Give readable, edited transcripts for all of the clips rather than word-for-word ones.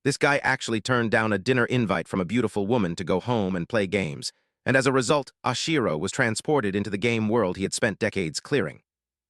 This guy actually turned down a dinner invite from a beautiful woman to go home and play games, and as a result, Ashiro was transported into the game world he had spent decades clearing.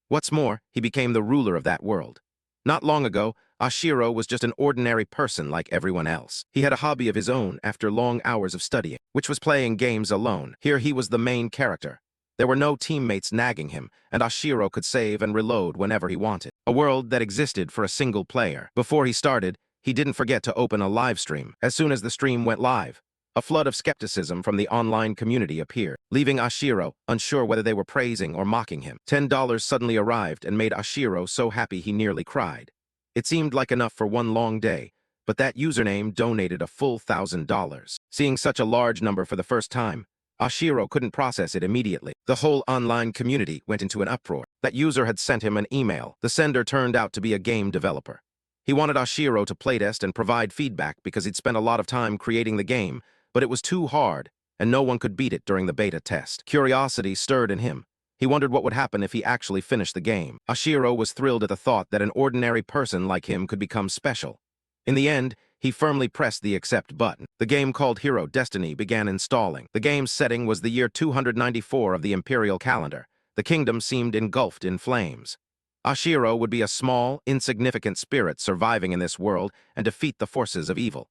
What's more, he became the ruler of that world. Not long ago, Ashiro was just an ordinary person like everyone else. He had a hobby of his own after long hours of studying, which was playing games alone. Here he was the main character. There were no teammates nagging him, and Ashiro could save and reload whenever he wanted. A world that existed for a single player. Before he started, he didn't forget to open a live stream. As soon as the stream went live, a flood of skepticism from the online community appeared, leaving Ashiro unsure whether they were praising or mocking him. $10 suddenly arrived and made Ashiro so happy he nearly cried. It seemed like enough for one long day, but that username donated a full $1,000. Seeing such a large number for the first time, Ashiro couldn't process it immediately. The whole online community went into an uproar. That user had sent him an email. The sender turned out to be a game developer. He wanted Ashiro to playtest and provide feedback because he'd spent a lot of time creating the game, but it was too hard, and no one could beat it during the beta test. Curiosity stirred in him. He wondered what would happen if he actually finished the game. Ashiro was thrilled at the thought that an ordinary person like him could become special. In the end, he firmly pressed the accept button. The game called Hero Destiny began installing. The game's setting was the year 294 of the imperial calendar. The kingdom seemed engulfed in flames. Ashiro would be a small, insignificant spirit surviving in this world and defeat the forces of evil.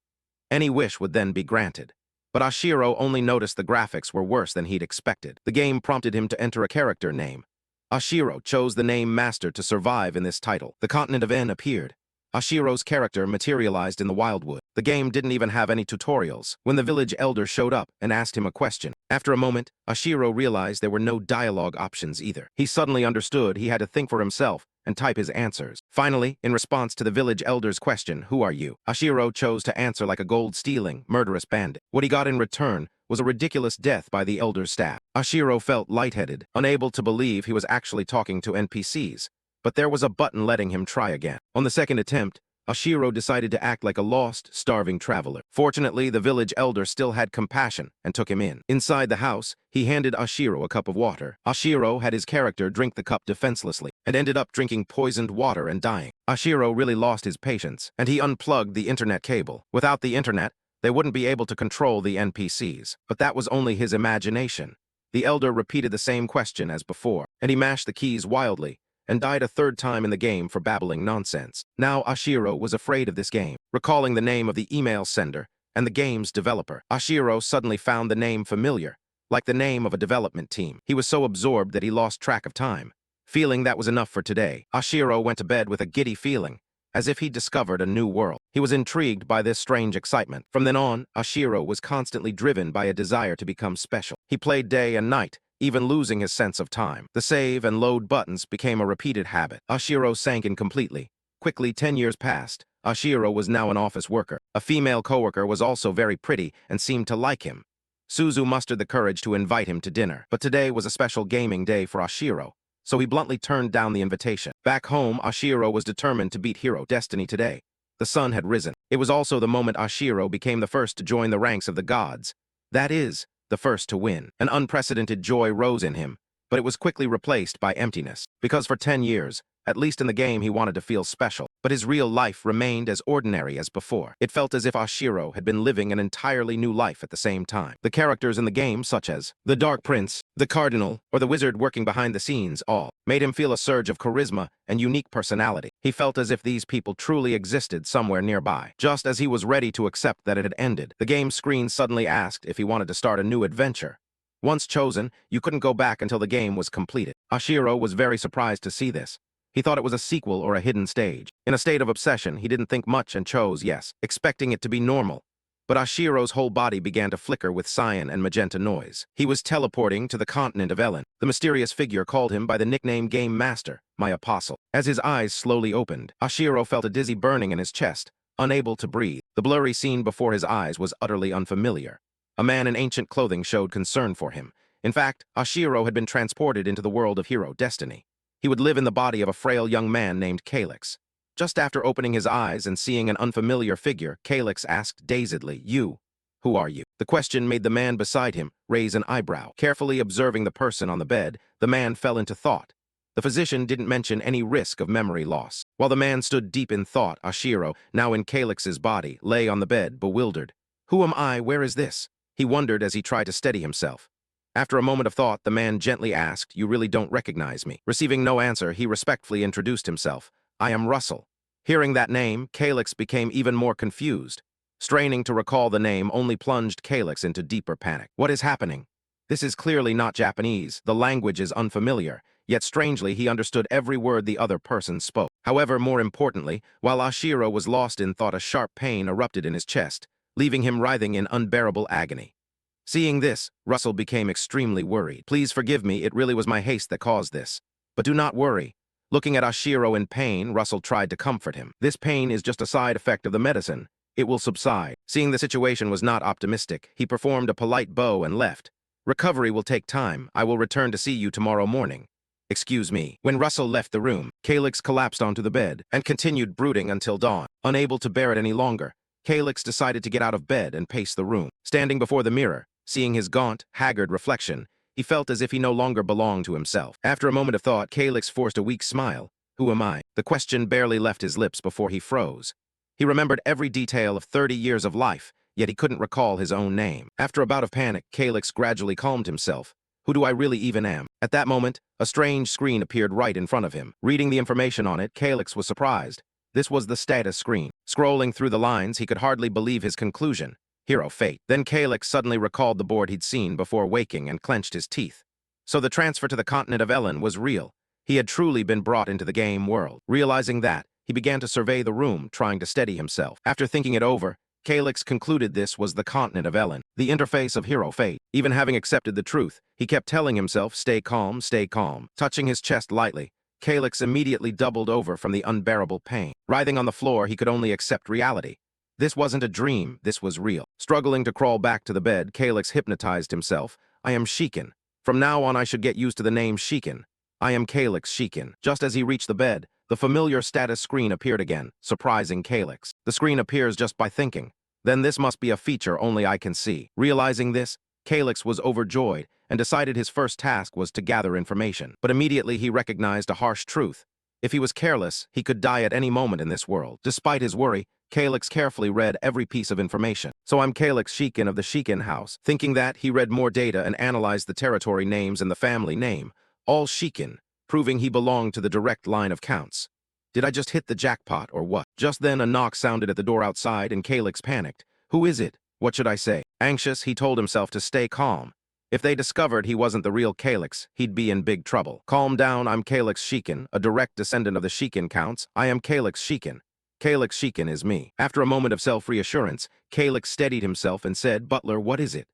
Any wish would then be granted. But Ashiro only noticed the graphics were worse than he'd expected. The game prompted him to enter a character name. Ashiro chose the name Master to survive in this title. The continent of N appeared. Ashiro's character materialized in the wildwood. The game didn't even have any tutorials when the village elder showed up and asked him a question. After a moment, Ashiro realized there were no dialogue options either. He suddenly understood he had to think for himself and type his answers. Finally, in response to the village elder's question, "Who are you?" Ashiro chose to answer like a gold-stealing, murderous bandit. What he got in return was a ridiculous death by the elder's staff. Ashiro felt lightheaded, unable to believe he was actually talking to NPCs. But there was a button letting him try again. On the second attempt, Ashiro decided to act like a lost, starving traveler. Fortunately, the village elder still had compassion and took him in. Inside the house, he handed Ashiro a cup of water. Ashiro had his character drink the cup defenselessly and ended up drinking poisoned water and dying. Ashiro really lost his patience, and he unplugged the internet cable. Without the internet, they wouldn't be able to control the NPCs. But that was only his imagination. The elder repeated the same question as before, and he mashed the keys wildly and died a third time in the game for babbling nonsense. Now Ashiro was afraid of this game. Recalling the name of the email sender and the game's developer, Ashiro suddenly found the name familiar, like the name of a development team. He was so absorbed that he lost track of time. Feeling that was enough for today, Ashiro went to bed with a giddy feeling, as if he'd discovered a new world. He was intrigued by this strange excitement. From then on, Ashiro was constantly driven by a desire to become special. He played day and night, even losing his sense of time. The save and load buttons became a repeated habit. Ashiro sank in completely. Quickly, 10 years passed. Ashiro was now an office worker. A female coworker was also very pretty and seemed to like him. Suzu mustered the courage to invite him to dinner. But today was a special gaming day for Ashiro, so he bluntly turned down the invitation. Back home, Ashiro was determined to beat Hero Destiny today. The sun had risen. It was also the moment Ashiro became the first to join the ranks of the gods. That is, the first to win. An unprecedented joy rose in him, but it was quickly replaced by emptiness. Because for 10 years, at least in the game, he wanted to feel special, but his real life remained as ordinary as before. It felt as if Ashiro had been living an entirely new life at the same time. The characters in the game, such as the Dark Prince, the Cardinal, or the Wizard working behind the scenes, all made him feel a surge of charisma and unique personality. He felt as if these people truly existed somewhere nearby. Just as he was ready to accept that it had ended, the game screen suddenly asked if he wanted to start a new adventure. Once chosen, you couldn't go back until the game was completed. Ashiro was very surprised to see this. He thought it was a sequel or a hidden stage. In a state of obsession, he didn't think much and chose yes, expecting it to be normal. But Ashiro's whole body began to flicker with cyan and magenta noise. He was teleporting to the continent of Ellen. The mysterious figure called him by the nickname Game Master, my apostle. As his eyes slowly opened, Ashiro felt a dizzy burning in his chest, unable to breathe. The blurry scene before his eyes was utterly unfamiliar. A man in ancient clothing showed concern for him. In fact, Ashiro had been transported into the world of Hero Destiny. He would live in the body of a frail young man named Calyx. Just after opening his eyes and seeing an unfamiliar figure, Calyx asked dazedly, "You? Who are you?" The question made the man beside him raise an eyebrow. Carefully observing the person on the bed, the man fell into thought. The physician didn't mention any risk of memory loss. While the man stood deep in thought, Ashiro, now in Calyx's body, lay on the bed, bewildered. Who am I? Where is this? He wondered as he tried to steady himself. After a moment of thought, the man gently asked, You really don't recognize me? Receiving no answer, he respectfully introduced himself. I am Russell. Hearing that name, Calyx became even more confused. Straining to recall the name only plunged Calyx into deeper panic. What is happening? This is clearly not Japanese. The language is unfamiliar. Yet strangely, he understood every word the other person spoke. However, more importantly, while Ashiro was lost in thought, a sharp pain erupted in his chest, leaving him writhing in unbearable agony. Seeing this, Russell became extremely worried. Please forgive me, it really was my haste that caused this. But do not worry. Looking at Ashiro in pain, Russell tried to comfort him. This pain is just a side effect of the medicine. It will subside. Seeing the situation was not optimistic, he performed a polite bow and left. Recovery will take time. I will return to see you tomorrow morning. Excuse me. When Russell left the room, Calyx collapsed onto the bed and continued brooding until dawn. Unable to bear it any longer, Calyx decided to get out of bed and pace the room. Standing before the mirror, seeing his gaunt, haggard reflection, he felt as if he no longer belonged to himself. After a moment of thought, Calyx forced a weak smile. Who am I? The question barely left his lips before he froze. He remembered every detail of 30 years of life, yet he couldn't recall his own name. After a bout of panic, Calyx gradually calmed himself. Who do I really even am? At that moment, a strange screen appeared right in front of him. Reading the information on it, Calyx was surprised. This was the status screen. Scrolling through the lines, he could hardly believe his conclusion. Hero fate. Then Calyx suddenly recalled the board he'd seen before waking and clenched his teeth. So the transfer to the continent of Ellen was real. He had truly been brought into the game world. Realizing that, he began to survey the room, trying to steady himself. After thinking it over, Calyx concluded this was the continent of Ellen, the interface of hero fate. Even having accepted the truth, he kept telling himself, stay calm, stay calm. Touching his chest lightly, Calyx immediately doubled over from the unbearable pain. Writhing on the floor, he could only accept reality. This wasn't a dream, this was real. Struggling to crawl back to the bed, Calyx hypnotized himself. I am Shiken. From now on I should get used to the name Shiken. I am Calyx Shiken. Just as he reached the bed, the familiar status screen appeared again, surprising Calyx. The screen appears just by thinking. Then this must be a feature only I can see. Realizing this, Calyx was overjoyed and decided his first task was to gather information. But immediately he recognized a harsh truth. If he was careless, he could die at any moment in this world. Despite his worry, Calyx carefully read every piece of information. So I'm Calyx Shiken of the Shiken house. Thinking that, he read more data and analyzed the territory names and the family name. All Shiken, proving he belonged to the direct line of counts. Did I just hit the jackpot or what? Just then a knock sounded at the door outside and Calyx panicked. Who is it? What should I say? Anxious, he told himself to stay calm. If they discovered he wasn't the real Calyx, he'd be in big trouble. Calm down, I'm Calyx Shiken, a direct descendant of the Shiken counts. I am Calyx Shiken. Calyx Shiken is me. After a moment of self-reassurance, Calyx steadied himself and said, Butler, what is it?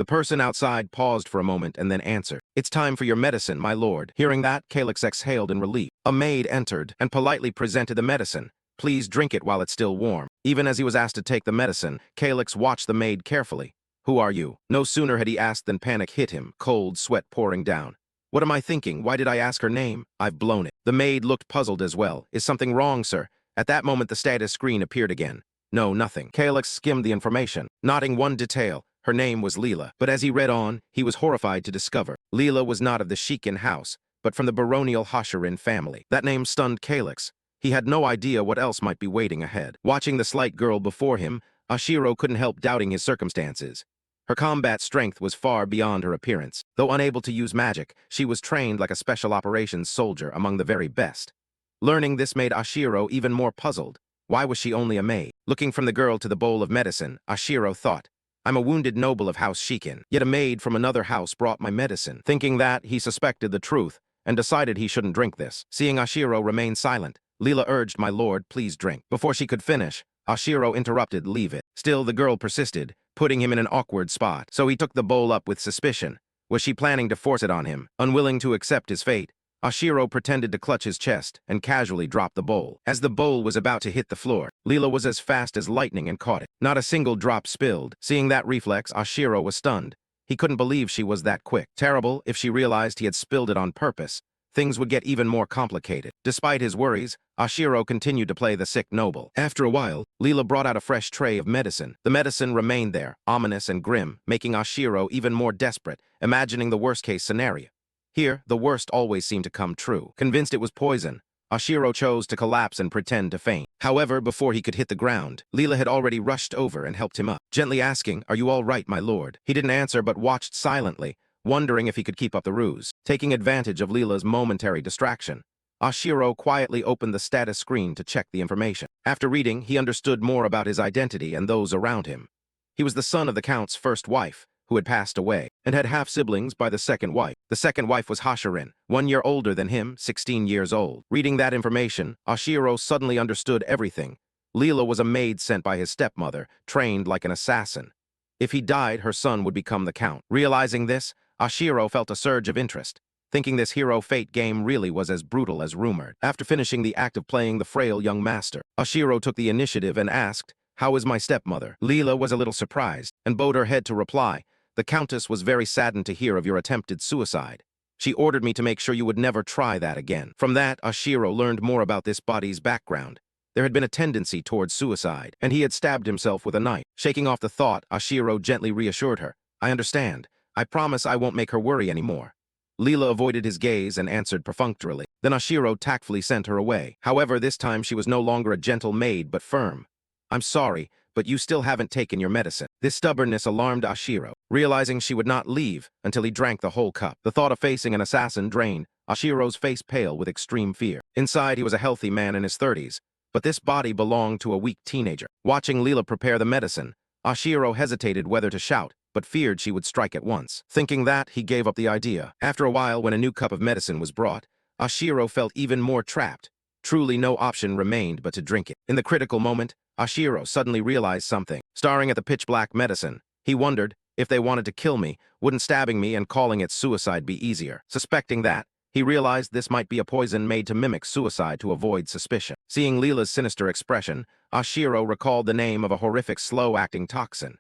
The person outside paused for a moment and then answered, It's time for your medicine, my lord. Hearing that, Calyx exhaled in relief. A maid entered and politely presented the medicine. Please drink it while it's still warm. Even as he was asked to take the medicine, Calyx watched the maid carefully. Who are you? No sooner had he asked than panic hit him, cold sweat pouring down. What am I thinking? Why did I ask her name? I've blown it. The maid looked puzzled as well. Is something wrong, sir? At that moment, the status screen appeared again. No, nothing. Calyx skimmed the information, noting one detail. Her name was Leela. But as he read on, he was horrified to discover Leela was not of the Shiken house, but from the baronial Hashirin family. That name stunned Calyx. He had no idea what else might be waiting ahead. Watching the slight girl before him, Ashiro couldn't help doubting his circumstances. Her combat strength was far beyond her appearance. Though unable to use magic, she was trained like a special operations soldier among the very best. Learning this made Ashiro even more puzzled. Why was she only a maid? Looking from the girl to the bowl of medicine, Ashiro thought, I'm a wounded noble of House Shiken, yet a maid from another house brought my medicine. Thinking that, he suspected the truth and decided he shouldn't drink this. Seeing Ashiro remain silent, Leela urged, my lord, please drink. Before she could finish, Ashiro interrupted, leave it. Still, the girl persisted, putting him in an awkward spot. So he took the bowl up with suspicion. Was she planning to force it on him? Unwilling to accept his fate, Ashiro pretended to clutch his chest and casually dropped the bowl. As the bowl was about to hit the floor, Leela was as fast as lightning and caught it. Not a single drop spilled. Seeing that reflex, Ashiro was stunned. He couldn't believe she was that quick. Terrible, if she realized he had spilled it on purpose, things would get even more complicated. Despite his worries, Ashiro continued to play the sick noble. After a while, Leela brought out a fresh tray of medicine. The medicine remained there, ominous and grim, making Ashiro even more desperate, imagining the worst-case scenario. Here, the worst always seemed to come true. Convinced it was poison, Oshiro chose to collapse and pretend to faint. However, before he could hit the ground, Leela had already rushed over and helped him up, gently asking, "Are you all right, my lord?" He didn't answer but watched silently, wondering if he could keep up the ruse. Taking advantage of Leela's momentary distraction, Oshiro quietly opened the status screen to check the information. After reading, he understood more about his identity and those around him. He was the son of the Count's first wife, who had passed away, and had half-siblings by the second wife. The second wife was Hashirin, 1 year older than him, 16 years old. Reading that information, Oshiro suddenly understood everything. Leela was a maid sent by his stepmother, trained like an assassin. If he died, her son would become the Count. Realizing this, Oshiro felt a surge of interest, thinking this hero fate game really was as brutal as rumored. After finishing the act of playing the frail young master, Oshiro took the initiative and asked, "How is my stepmother?" Leela was a little surprised and bowed her head to reply, "The Countess was very saddened to hear of your attempted suicide. She ordered me to make sure you would never try that again." From that, Oshiro learned more about this body's background. There had been a tendency towards suicide, and he had stabbed himself with a knife. Shaking off the thought, Oshiro gently reassured her, "I understand. I promise I won't make her worry anymore." Leela avoided his gaze and answered perfunctorily. Then Oshiro tactfully sent her away. However, this time she was no longer a gentle maid but firm. "I'm sorry, but you still haven't taken your medicine." This stubbornness alarmed Oshiro, realizing she would not leave until he drank the whole cup. The thought of facing an assassin drained Oshiro's face pale with extreme fear. Inside, he was a healthy man in his 30s, but this body belonged to a weak teenager. Watching Leela prepare the medicine, Oshiro hesitated whether to shout, but feared she would strike at once. Thinking that, he gave up the idea. After a while, when a new cup of medicine was brought, Oshiro felt even more trapped. Truly no option remained but to drink it. In the critical moment, Oshiro suddenly realized something. Staring at the pitch-black medicine, he wondered, if they wanted to kill me, wouldn't stabbing me and calling it suicide be easier? Suspecting that, he realized this might be a poison made to mimic suicide to avoid suspicion. Seeing Leela's sinister expression, Oshiro recalled the name of a horrific slow-acting toxin.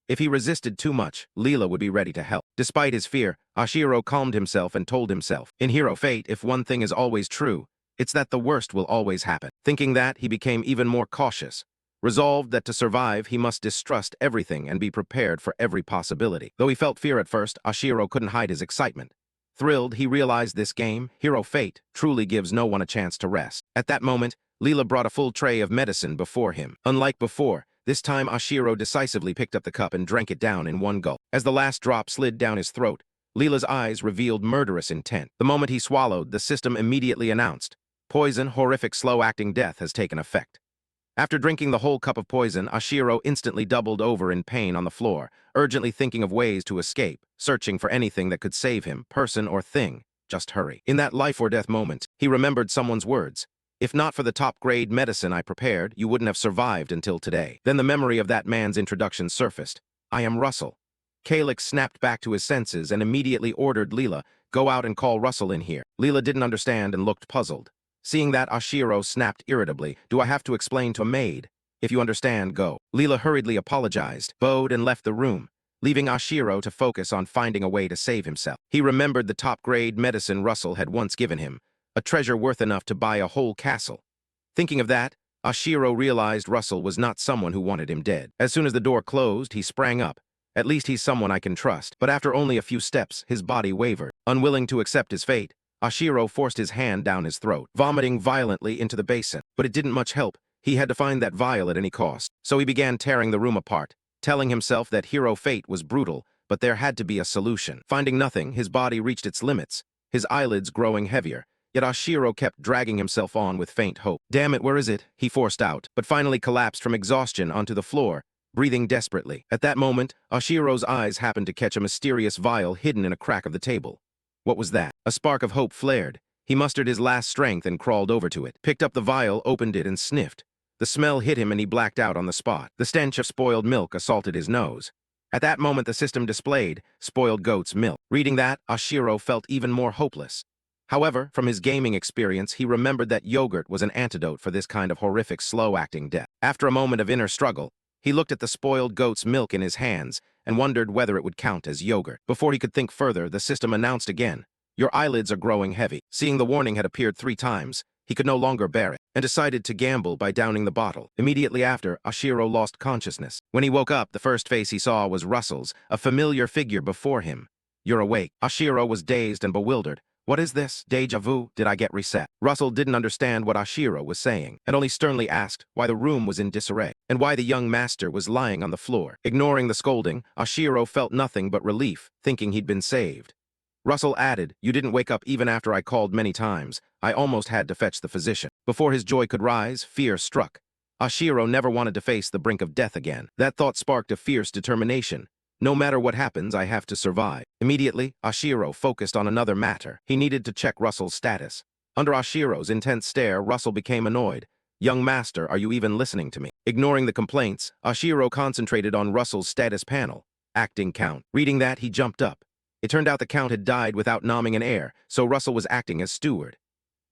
If he resisted too much, Leela would be ready to help. Despite his fear, Oshiro calmed himself and told himself, in hero fate, if one thing is always true, it's that the worst will always happen. Thinking that, he became even more cautious, resolved that to survive, he must distrust everything and be prepared for every possibility. Though he felt fear at first, Oshiro couldn't hide his excitement. Thrilled, he realized this game, hero fate, truly gives no one a chance to rest. At that moment, Leela brought a full tray of medicine before him. Unlike before, this time Oshiro decisively picked up the cup and drank it down in one gulp. As the last drop slid down his throat, Leela's eyes revealed murderous intent. The moment he swallowed, the system immediately announced, "Poison, horrific slow-acting death has taken effect." After drinking the whole cup of poison, Oshiro instantly doubled over in pain on the floor, urgently thinking of ways to escape, searching for anything that could save him, person or thing. Just hurry. In that life-or-death moment, he remembered someone's words. "If not for the top-grade medicine I prepared, you wouldn't have survived until today." Then the memory of that man's introduction surfaced. "I am Russell." Calix snapped back to his senses and immediately ordered Leela, "Go out and call Russell in here." Leela didn't understand and looked puzzled. Seeing that, Oshiro snapped irritably, "Do I have to explain to a maid? If you understand, go." Leela hurriedly apologized, bowed, and left the room, leaving Oshiro to focus on finding a way to save himself. He remembered the top-grade medicine Russell had once given him, a treasure worth enough to buy a whole castle. Thinking of that, Oshiro realized Russell was not someone who wanted him dead. As soon as the door closed, he sprang up. At least he's someone I can trust. But after only a few steps, his body wavered. Unwilling to accept his fate, Oshiro forced his hand down his throat, vomiting violently into the basin. But it didn't much help. He had to find that vial at any cost. So he began tearing the room apart, telling himself that hero fate was brutal, but there had to be a solution. Finding nothing, his body reached its limits, his eyelids growing heavier. Yet Oshiro kept dragging himself on with faint hope. "Damn it, where is it?" he forced out, but finally collapsed from exhaustion onto the floor, breathing desperately. At that moment, Oshiro's eyes happened to catch a mysterious vial hidden in a crack of the table. What was that? A spark of hope flared. He mustered his last strength and crawled over to it, picked up the vial, opened it, and sniffed. The smell hit him and he blacked out on the spot. The stench of spoiled milk assaulted his nose. At that moment, the system displayed spoiled goat's milk. Reading that, Oshiro felt even more hopeless. However, from his gaming experience, he remembered that yogurt was an antidote for this kind of horrific slow-acting death. After a moment of inner struggle, he looked at the spoiled goat's milk in his hands and wondered whether it would count as yogurt. Before he could think further, the system announced again, "Your eyelids are growing heavy." Seeing the warning had appeared 3 times, he could no longer bear it and decided to gamble by downing the bottle. Immediately after, Oshiro lost consciousness. When he woke up, the first face he saw was Russell's, a familiar figure before him. You're awake. Ashiro was dazed and bewildered. What is this? Deja vu? Did I get reset? Russell didn't understand what Ashiro was saying, and only sternly asked why the room was in disarray, and why the young master was lying on the floor. Ignoring the scolding, Ashiro felt nothing but relief, thinking he'd been saved. Russell added, you didn't wake up even after I called many times. I almost had to fetch the physician. Before his joy could rise, fear struck. Ashiro never wanted to face the brink of death again. That thought sparked a fierce determination. No matter what happens, I have to survive. Immediately, Ashiro focused on another matter. He needed to check Russell's status. Under Ashiro's intense stare, Russell became annoyed. Young master, are you even listening to me? Ignoring the complaints, Ashiro concentrated on Russell's status panel. Acting count. Reading that, he jumped up. It turned out the count had died without nomming an heir, so Russell was acting as steward.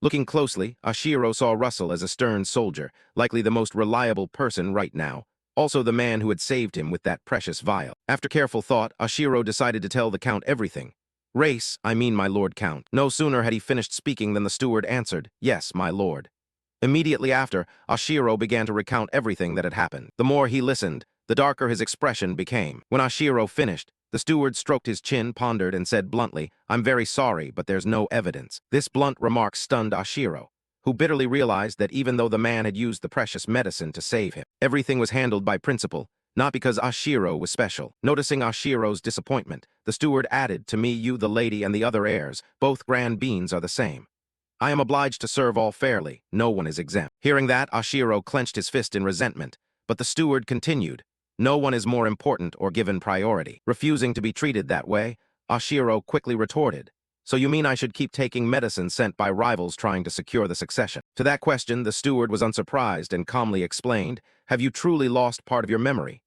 Looking closely, Ashiro saw Russell as a stern soldier, likely the most reliable person right now. Also the man who had saved him with that precious vial. After careful thought, Ashiro decided to tell the Count everything. Race, I mean my Lord Count. No sooner had he finished speaking than the steward answered, yes, my lord. Immediately after, Ashiro began to recount everything that had happened. The more he listened, the darker his expression became. When Ashiro finished, the steward stroked his chin, pondered, and said bluntly, I'm very sorry, but there's no evidence. This blunt remark stunned Ashiro, who bitterly realized that even though the man had used the precious medicine to save him, everything was handled by principle, not because Ashiro was special. Noticing Ashiro's disappointment, the steward added, to me, you, the lady, and the other heirs, both grand beings are the same. I am obliged to serve all fairly. No one is exempt. Hearing that, Ashiro clenched his fist in resentment, but the steward continued. No one is more important or given priority. Refusing to be treated that way, Ashiro quickly retorted. So you mean I should keep taking medicine sent by rivals trying to secure the succession? To that question, the steward was unsurprised and calmly explained, have you truly lost part of your memory?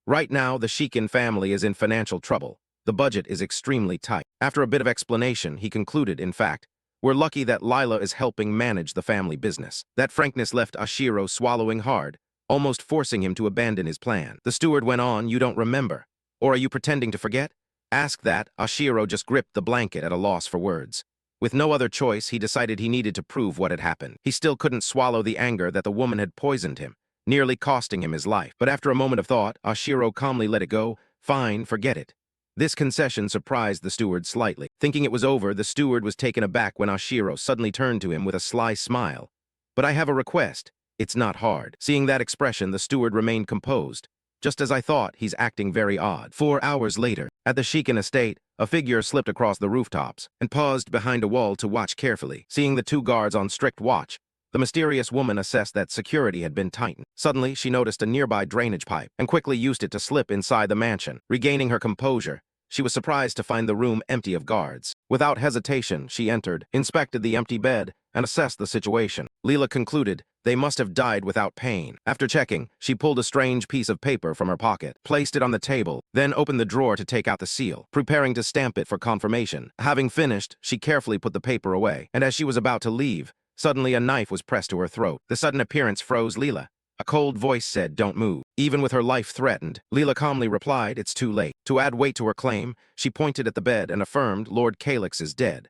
Right now, the Shikin family is in financial trouble. The budget is extremely tight. After a bit of explanation, he concluded, in fact, we're lucky that Lila is helping manage the family business. That frankness left Ashiro swallowing hard, almost forcing him to abandon his plan. The steward went on, you don't remember. Or are you pretending to forget? Asked that, Ashiro just gripped the blanket at a loss for words. With no other choice, he decided he needed to prove what had happened. He still couldn't swallow the anger that the woman had poisoned him, nearly costing him his life. But after a moment of thought, Ashiro calmly let it go. Fine, forget it. This concession surprised the steward slightly. Thinking it was over, the steward was taken aback when Ashiro suddenly turned to him with a sly smile. But I have a request. It's not hard. Seeing that expression, the steward remained composed. Just as I thought, he's acting very odd. 4 hours later, at the Shikin estate, a figure slipped across the rooftops and paused behind a wall to watch carefully. Seeing the 2 guards on strict watch, the mysterious woman assessed that security had been tightened. Suddenly, she noticed a nearby drainage pipe and quickly used it to slip inside the mansion. Regaining her composure, she was surprised to find the room empty of guards. Without hesitation, she entered, inspected the empty bed, and assessed the situation. Leela concluded they must have died without pain. After checking, she pulled a strange piece of paper from her pocket, placed it on the table, then opened the drawer to take out the seal, preparing to stamp it for confirmation. Having finished, she carefully put the paper away, and as she was about to leave, suddenly a knife was pressed to her throat. The sudden appearance froze Leela. A cold voice said, don't move. Even with her life threatened, Leela calmly replied, it's too late. To add weight to her claim, she pointed at the bed and affirmed, Lord Calyx is dead.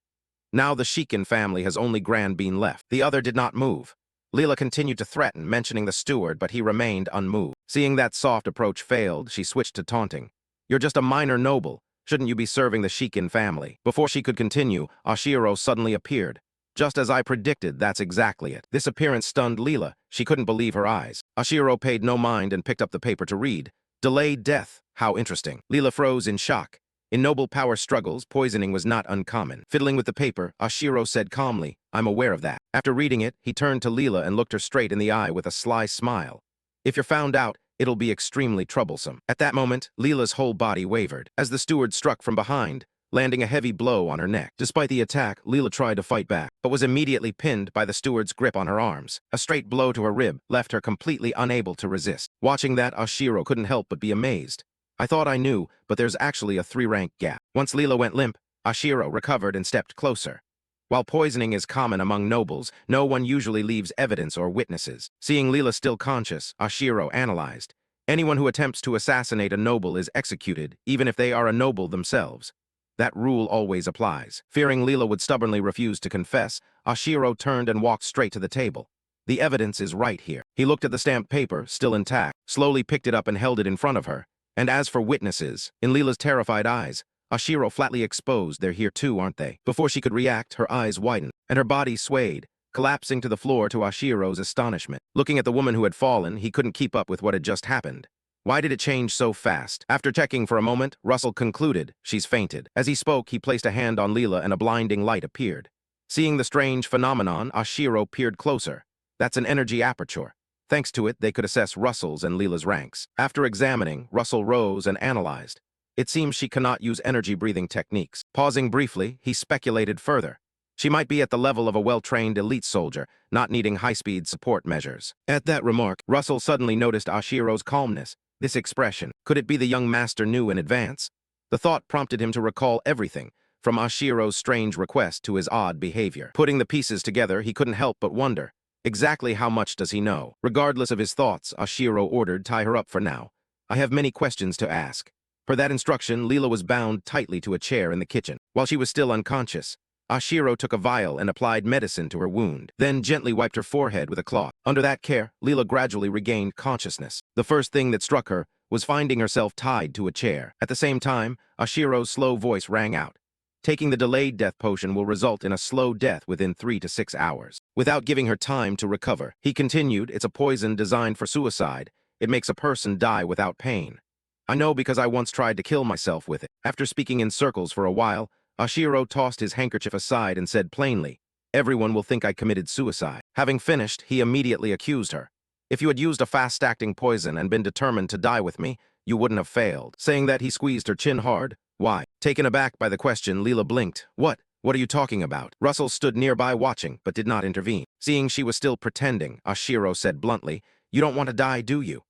Now the Shikin family has only Grand Bean left. The other did not move. Leela continued to threaten, mentioning the steward, but he remained unmoved. Seeing that soft approach failed, she switched to taunting. You're just a minor noble. Shouldn't you be serving the Shikin family? Before she could continue, Ashiro suddenly appeared. Just as I predicted, that's exactly it. This appearance stunned Leela. She couldn't believe her eyes. Ashiro paid no mind and picked up the paper to read. Delayed death. How interesting. Leela froze in shock. In noble power struggles, poisoning was not uncommon. Fiddling with the paper, Ashiro said calmly, I'm aware of that. After reading it, he turned to Leela and looked her straight in the eye with a sly smile. If you're found out, it'll be extremely troublesome. At that moment, Leela's whole body wavered, as the steward struck from behind, landing a heavy blow on her neck. Despite the attack, Leela tried to fight back, but was immediately pinned by the steward's grip on her arms. A straight blow to her rib left her completely unable to resist. Watching that, Ashiro couldn't help but be amazed. I thought I knew, but there's actually a 3-rank gap. Once Leela went limp, Ashiro recovered and stepped closer. While poisoning is common among nobles, no one usually leaves evidence or witnesses. Seeing Leela still conscious, Ashiro analyzed. Anyone who attempts to assassinate a noble is executed, even if they are a noble themselves. That rule always applies. Fearing Leela would stubbornly refuse to confess, Ashiro turned and walked straight to the table. The evidence is right here. He looked at the stamped paper, still intact, slowly picked it up and held it in front of her. And as for witnesses, in Leela's terrified eyes, Ashiro flatly exposed. They're here too, aren't they? Before she could react, her eyes widened, and her body swayed, collapsing to the floor to Ashiro's astonishment. Looking at the woman who had fallen, he couldn't keep up with what had just happened. Why did it change so fast? After checking for a moment, Russell concluded, she's fainted. As he spoke, he placed a hand on Leela and a blinding light appeared. Seeing the strange phenomenon, Ashiro peered closer. That's an energy aperture. Thanks to it, they could assess Russell's and Leela's ranks. After examining, Russell rose and analyzed. It seems she cannot use energy-breathing techniques. Pausing briefly, he speculated further. She might be at the level of a well-trained elite soldier, not needing high-speed support measures. At that remark, Russell suddenly noticed Ashiro's calmness. This expression, could it be the young master knew in advance? The thought prompted him to recall everything, from Ashiro's strange request to his odd behavior. Putting the pieces together, he couldn't help but wonder, exactly how much does he know? Regardless of his thoughts, Ashiro ordered, tie her up for now. I have many questions to ask. Per that instruction, Leela was bound tightly to a chair in the kitchen. While she was still unconscious, Ashiro took a vial and applied medicine to her wound, then gently wiped her forehead with a cloth. Under that care, Leela gradually regained consciousness. The first thing that struck her was finding herself tied to a chair. At the same time, Ashiro's slow voice rang out. Taking the delayed death potion will result in a slow death within 3 to 6 hours. Without giving her time to recover, he continued, it's a poison designed for suicide. It makes a person die without pain. I know because I once tried to kill myself with it. After speaking in circles for a while, Ashiro tossed his handkerchief aside and said plainly, everyone will think I committed suicide. Having finished, he immediately accused her. If you had used a fast-acting poison and been determined to die with me, you wouldn't have failed. Saying that, he squeezed her chin hard. Why? Taken aback by the question, Leela blinked. What are you talking about? Russell stood nearby watching, but did not intervene. Seeing she was still pretending, Ashiro said bluntly, you don't want to die, do you?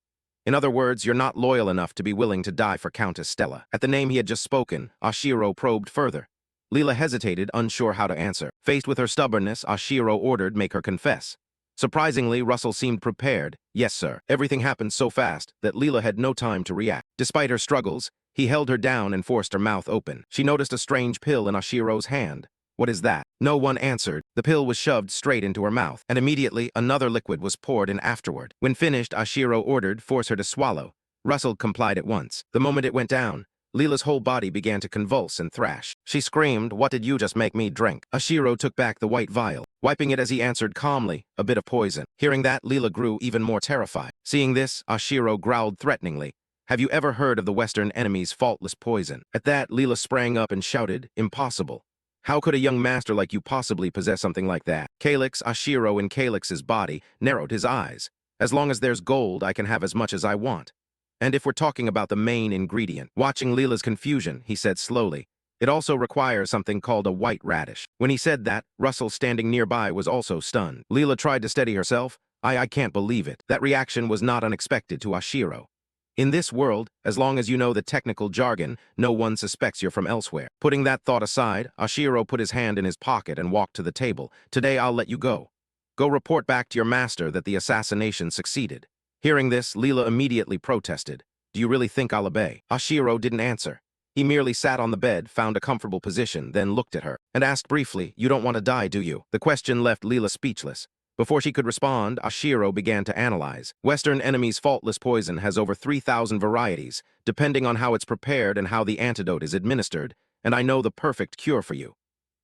In other words, you're not loyal enough to be willing to die for Countess Stella. At the name he had just spoken, Ashiro probed further. Leela hesitated, unsure how to answer. Faced with her stubbornness, Ashiro ordered, make her confess. Surprisingly, Russell seemed prepared. Yes, sir. Everything happened so fast that Leela had no time to react. Despite her struggles, he held her down and forced her mouth open. She noticed a strange pill in Ashiro's hand. What is that? No one answered. The pill was shoved straight into her mouth, and immediately another liquid was poured in afterward. When finished, Ashiro ordered, force her to swallow. Russell complied at once. The moment it went down, Leela's whole body began to convulse and thrash. She screamed, what did you just make me drink? Ashiro took back the white vial, wiping it as he answered calmly, a bit of poison. Hearing that, Leela grew even more terrified. Seeing this, Ashiro growled threateningly, have you ever heard of the Western enemy's faultless poison? At that, Leela sprang up and shouted, impossible. How could a young master like you possibly possess something like that? Calyx, Ashiro in Calyx's body, narrowed his eyes. As long as there's gold, I can have as much as I want. And if we're talking about the main ingredient, watching Leela's confusion, he said slowly, it also requires something called a white radish. When he said that, Russell standing nearby was also stunned. Leela tried to steady herself. I can't believe it. That reaction was not unexpected to Ashiro. In this world, as long as you know the technical jargon, no one suspects you're from elsewhere. Putting that thought aside, Ashiro put his hand in his pocket and walked to the table. Today I'll let you go. Go report back to your master that the assassination succeeded. Hearing this, Leela immediately protested. Do you really think I'll obey? Ashiro didn't answer. He merely sat on the bed, found a comfortable position, then looked at her, and asked briefly, you don't want to die, do you? The question left Leela speechless. Before she could respond, Ashiro began to analyze. Western enemy's faultless poison has over 3,000 varieties, depending on how it's prepared and how the antidote is administered, and I know the perfect cure for you.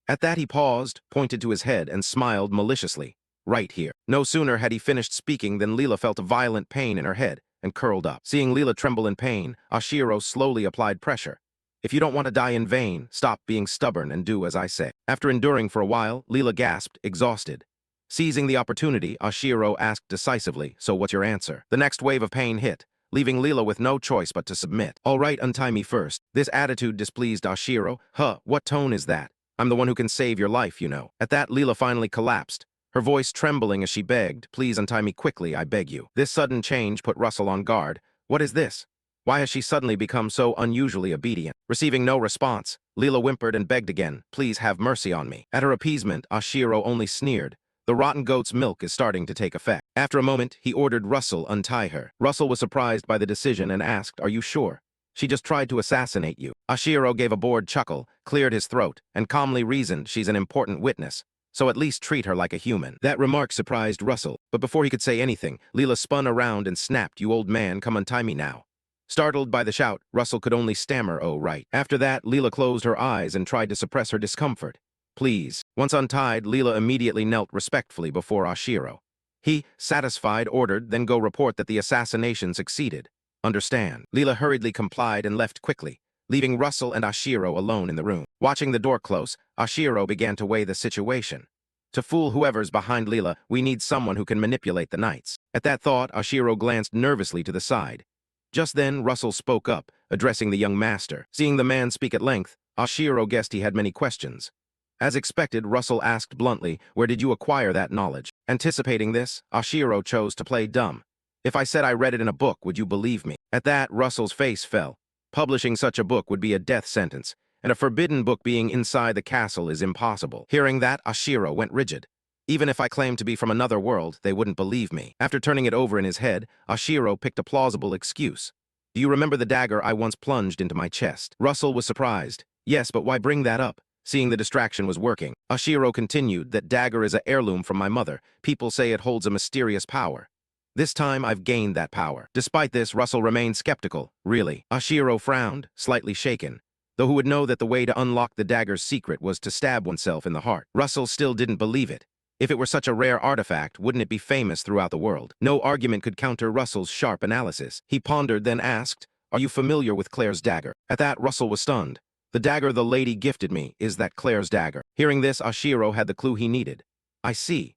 At that he paused, pointed to his head, and smiled maliciously. Right here. No sooner had he finished speaking than Leela felt a violent pain in her head and curled up. Seeing Leela tremble in pain, Ashiro slowly applied pressure. If you don't want to die in vain, stop being stubborn and do as I say. After enduring for a while, Leela gasped, exhausted. Seizing the opportunity, Ashiro asked decisively, so what's your answer? The next wave of pain hit, leaving Leela with no choice but to submit. All right, untie me first. This attitude displeased Ashiro. What tone is that? I'm the one who can save your life, you know. At that, Leela finally collapsed, her voice trembling as she begged, please untie me quickly, I beg you. This sudden change put Russell on guard. What is this? Why has she suddenly become so unusually obedient? Receiving no response, Leela whimpered and begged again, please have mercy on me. At her appeasement, Ashiro only sneered. The rotten goat's milk is starting to take effect. After a moment, he ordered Russell untie her. Russell was surprised by the decision and asked, are you sure? She just tried to assassinate you. Ashiro gave a bored chuckle, cleared his throat, and calmly reasoned she's an important witness, so at least treat her like a human. That remark surprised Russell, but before he could say anything, Leela spun around and snapped, you old man, come untie me now. Startled by the shout, Russell could only stammer, "Oh, right." After that, Leela closed her eyes and tried to suppress her discomfort. "Please." Once untied, Leela immediately knelt respectfully before Oshiro. He, satisfied, ordered, "Then go report that the assassination succeeded." "Understand." Leela hurriedly complied and left quickly, leaving Russell and Oshiro alone in the room. Watching the door close, Oshiro began to weigh the situation. To fool whoever's behind Leela, we need someone who can manipulate the knights. At that thought, Oshiro glanced nervously to the side. Just then, Russell spoke up, addressing the young master. Seeing the man speak at length, Oshiro guessed he had many questions. As expected, Russell asked bluntly, "Where did you acquire that knowledge?" Anticipating this, Oshiro chose to play dumb. "If I said I read it in a book, would you believe me?" At that, Russell's face fell. Publishing such a book would be a death sentence, and a forbidden book being inside the castle is impossible. Hearing that, Oshiro went rigid. "Even if I claimed to be from another world, they wouldn't believe me." After turning it over in his head, Oshiro picked a plausible excuse. "Do you remember the dagger I once plunged into my chest?" Russell was surprised. "Yes, but why bring that up?" Seeing the distraction was working, Oshiro continued, "That dagger is an heirloom from my mother. People say it holds a mysterious power. This time I've gained that power." Despite this, Russell remained skeptical. "Really?" Oshiro frowned, slightly shaken. Though who would know that the way to unlock the dagger's secret was to stab oneself in the heart? Russell still didn't believe it. If it were such a rare artifact, wouldn't it be famous throughout the world? No argument could counter Russell's sharp analysis. He pondered, then asked, "Are you familiar with Claire's dagger?" At that, Russell was stunned. "The dagger the lady gifted me is that Claire's dagger." Hearing this, Oshiro had the clue he needed. "I see."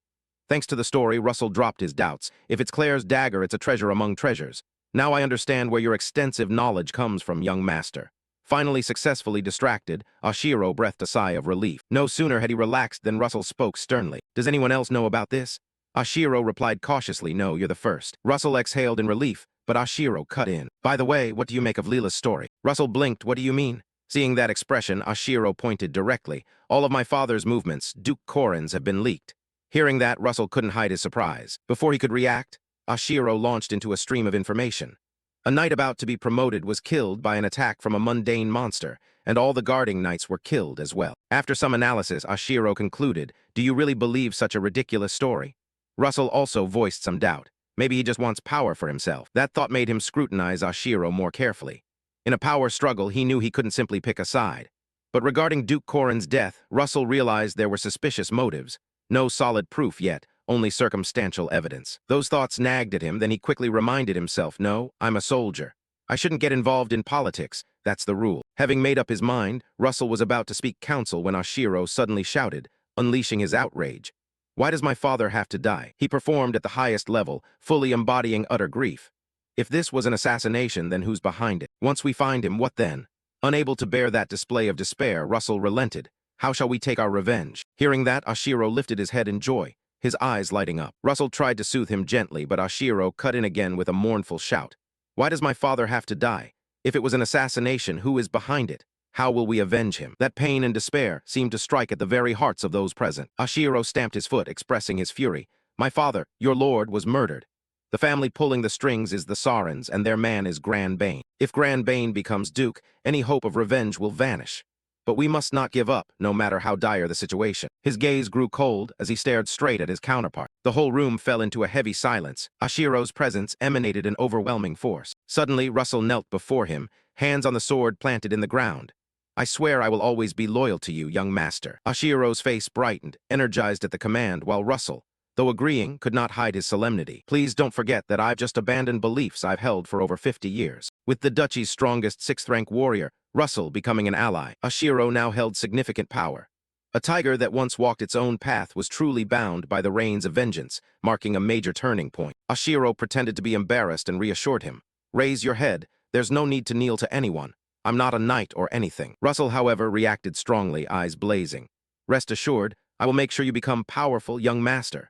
Thanks to the story, Russell dropped his doubts. If it's Claire's dagger, it's a treasure among treasures. "Now I understand where your extensive knowledge comes from, young master." Finally successfully distracted, Oshiro breathed a sigh of relief. No sooner had he relaxed than Russell spoke sternly. "Does anyone else know about this?" Oshiro replied cautiously, "No, you're the first." Russell exhaled in relief, but Oshiro cut in. "By the way, what do you make of Leela's story?" Russell blinked. "What do you mean?" Seeing that expression, Oshiro pointed directly. "All of my father's movements, Duke Korin's, have been leaked." Hearing that, Russell couldn't hide his surprise. Before he could react, Oshiro launched into a stream of information. A knight about to be promoted was killed by an attack from a mundane monster, and all the guarding knights were killed as well. After some analysis, Oshiro concluded, "Do you really believe such a ridiculous story?" Russell also voiced some doubt. Maybe he just wants power for himself. That thought made him scrutinize Oshiro more carefully. In a power struggle, he knew he couldn't simply pick a side. But regarding Duke Korin's death, Russell realized there were suspicious motives. No solid proof yet, only circumstantial evidence. Those thoughts nagged at him, then he quickly reminded himself, "No, I'm a soldier. I shouldn't get involved in politics. That's the rule." Having made up his mind, Russell was about to speak counsel when Oshiro suddenly shouted, unleashing his outrage. "Why does my father have to die? He performed at the highest level, fully embodying utter grief. If this was an assassination, then who's behind it? Once we find him, what then?" Unable to bear that display of despair, Russell relented. "How shall we take our revenge?" Hearing that, Oshiro lifted his head in joy, his eyes lighting up. Russell tried to soothe him gently, but Oshiro cut in again with a mournful shout. "Why does my father have to die? If it was an assassination, who is behind it? How will we avenge him?" That pain and despair seemed to strike at the very hearts of those present. Oshiro stamped his foot, expressing his fury. "My father, your lord, was murdered. The family pulling the strings is the Sarins, and their man is Gran Bane. If Gran Bane becomes duke, any hope of revenge will vanish. But we must not give up, no matter how dire the situation." His gaze grew cold as he stared straight at his counterpart. The whole room fell into a heavy silence. Oshiro's presence emanated an overwhelming force. Suddenly, Russell knelt before him, hands on the sword planted in the ground. "I swear I will always be loyal to you, young master." Oshiro's face brightened, energized at the command, while Russell, though agreeing, could not hide his solemnity. "Please don't forget that I've just abandoned beliefs I've held for over 50 years. With the duchy's strongest 6th-rank warrior, Russell, becoming an ally, Oshiro now held significant power. A tiger that once walked its own path was truly bound by the reins of vengeance, marking a major turning point. Oshiro pretended to be embarrassed and reassured him. "Raise your head. There's no need to kneel to anyone. I'm not a knight or anything." Russell, however, reacted strongly, eyes blazing. "Rest assured, I will make sure you become powerful, young master."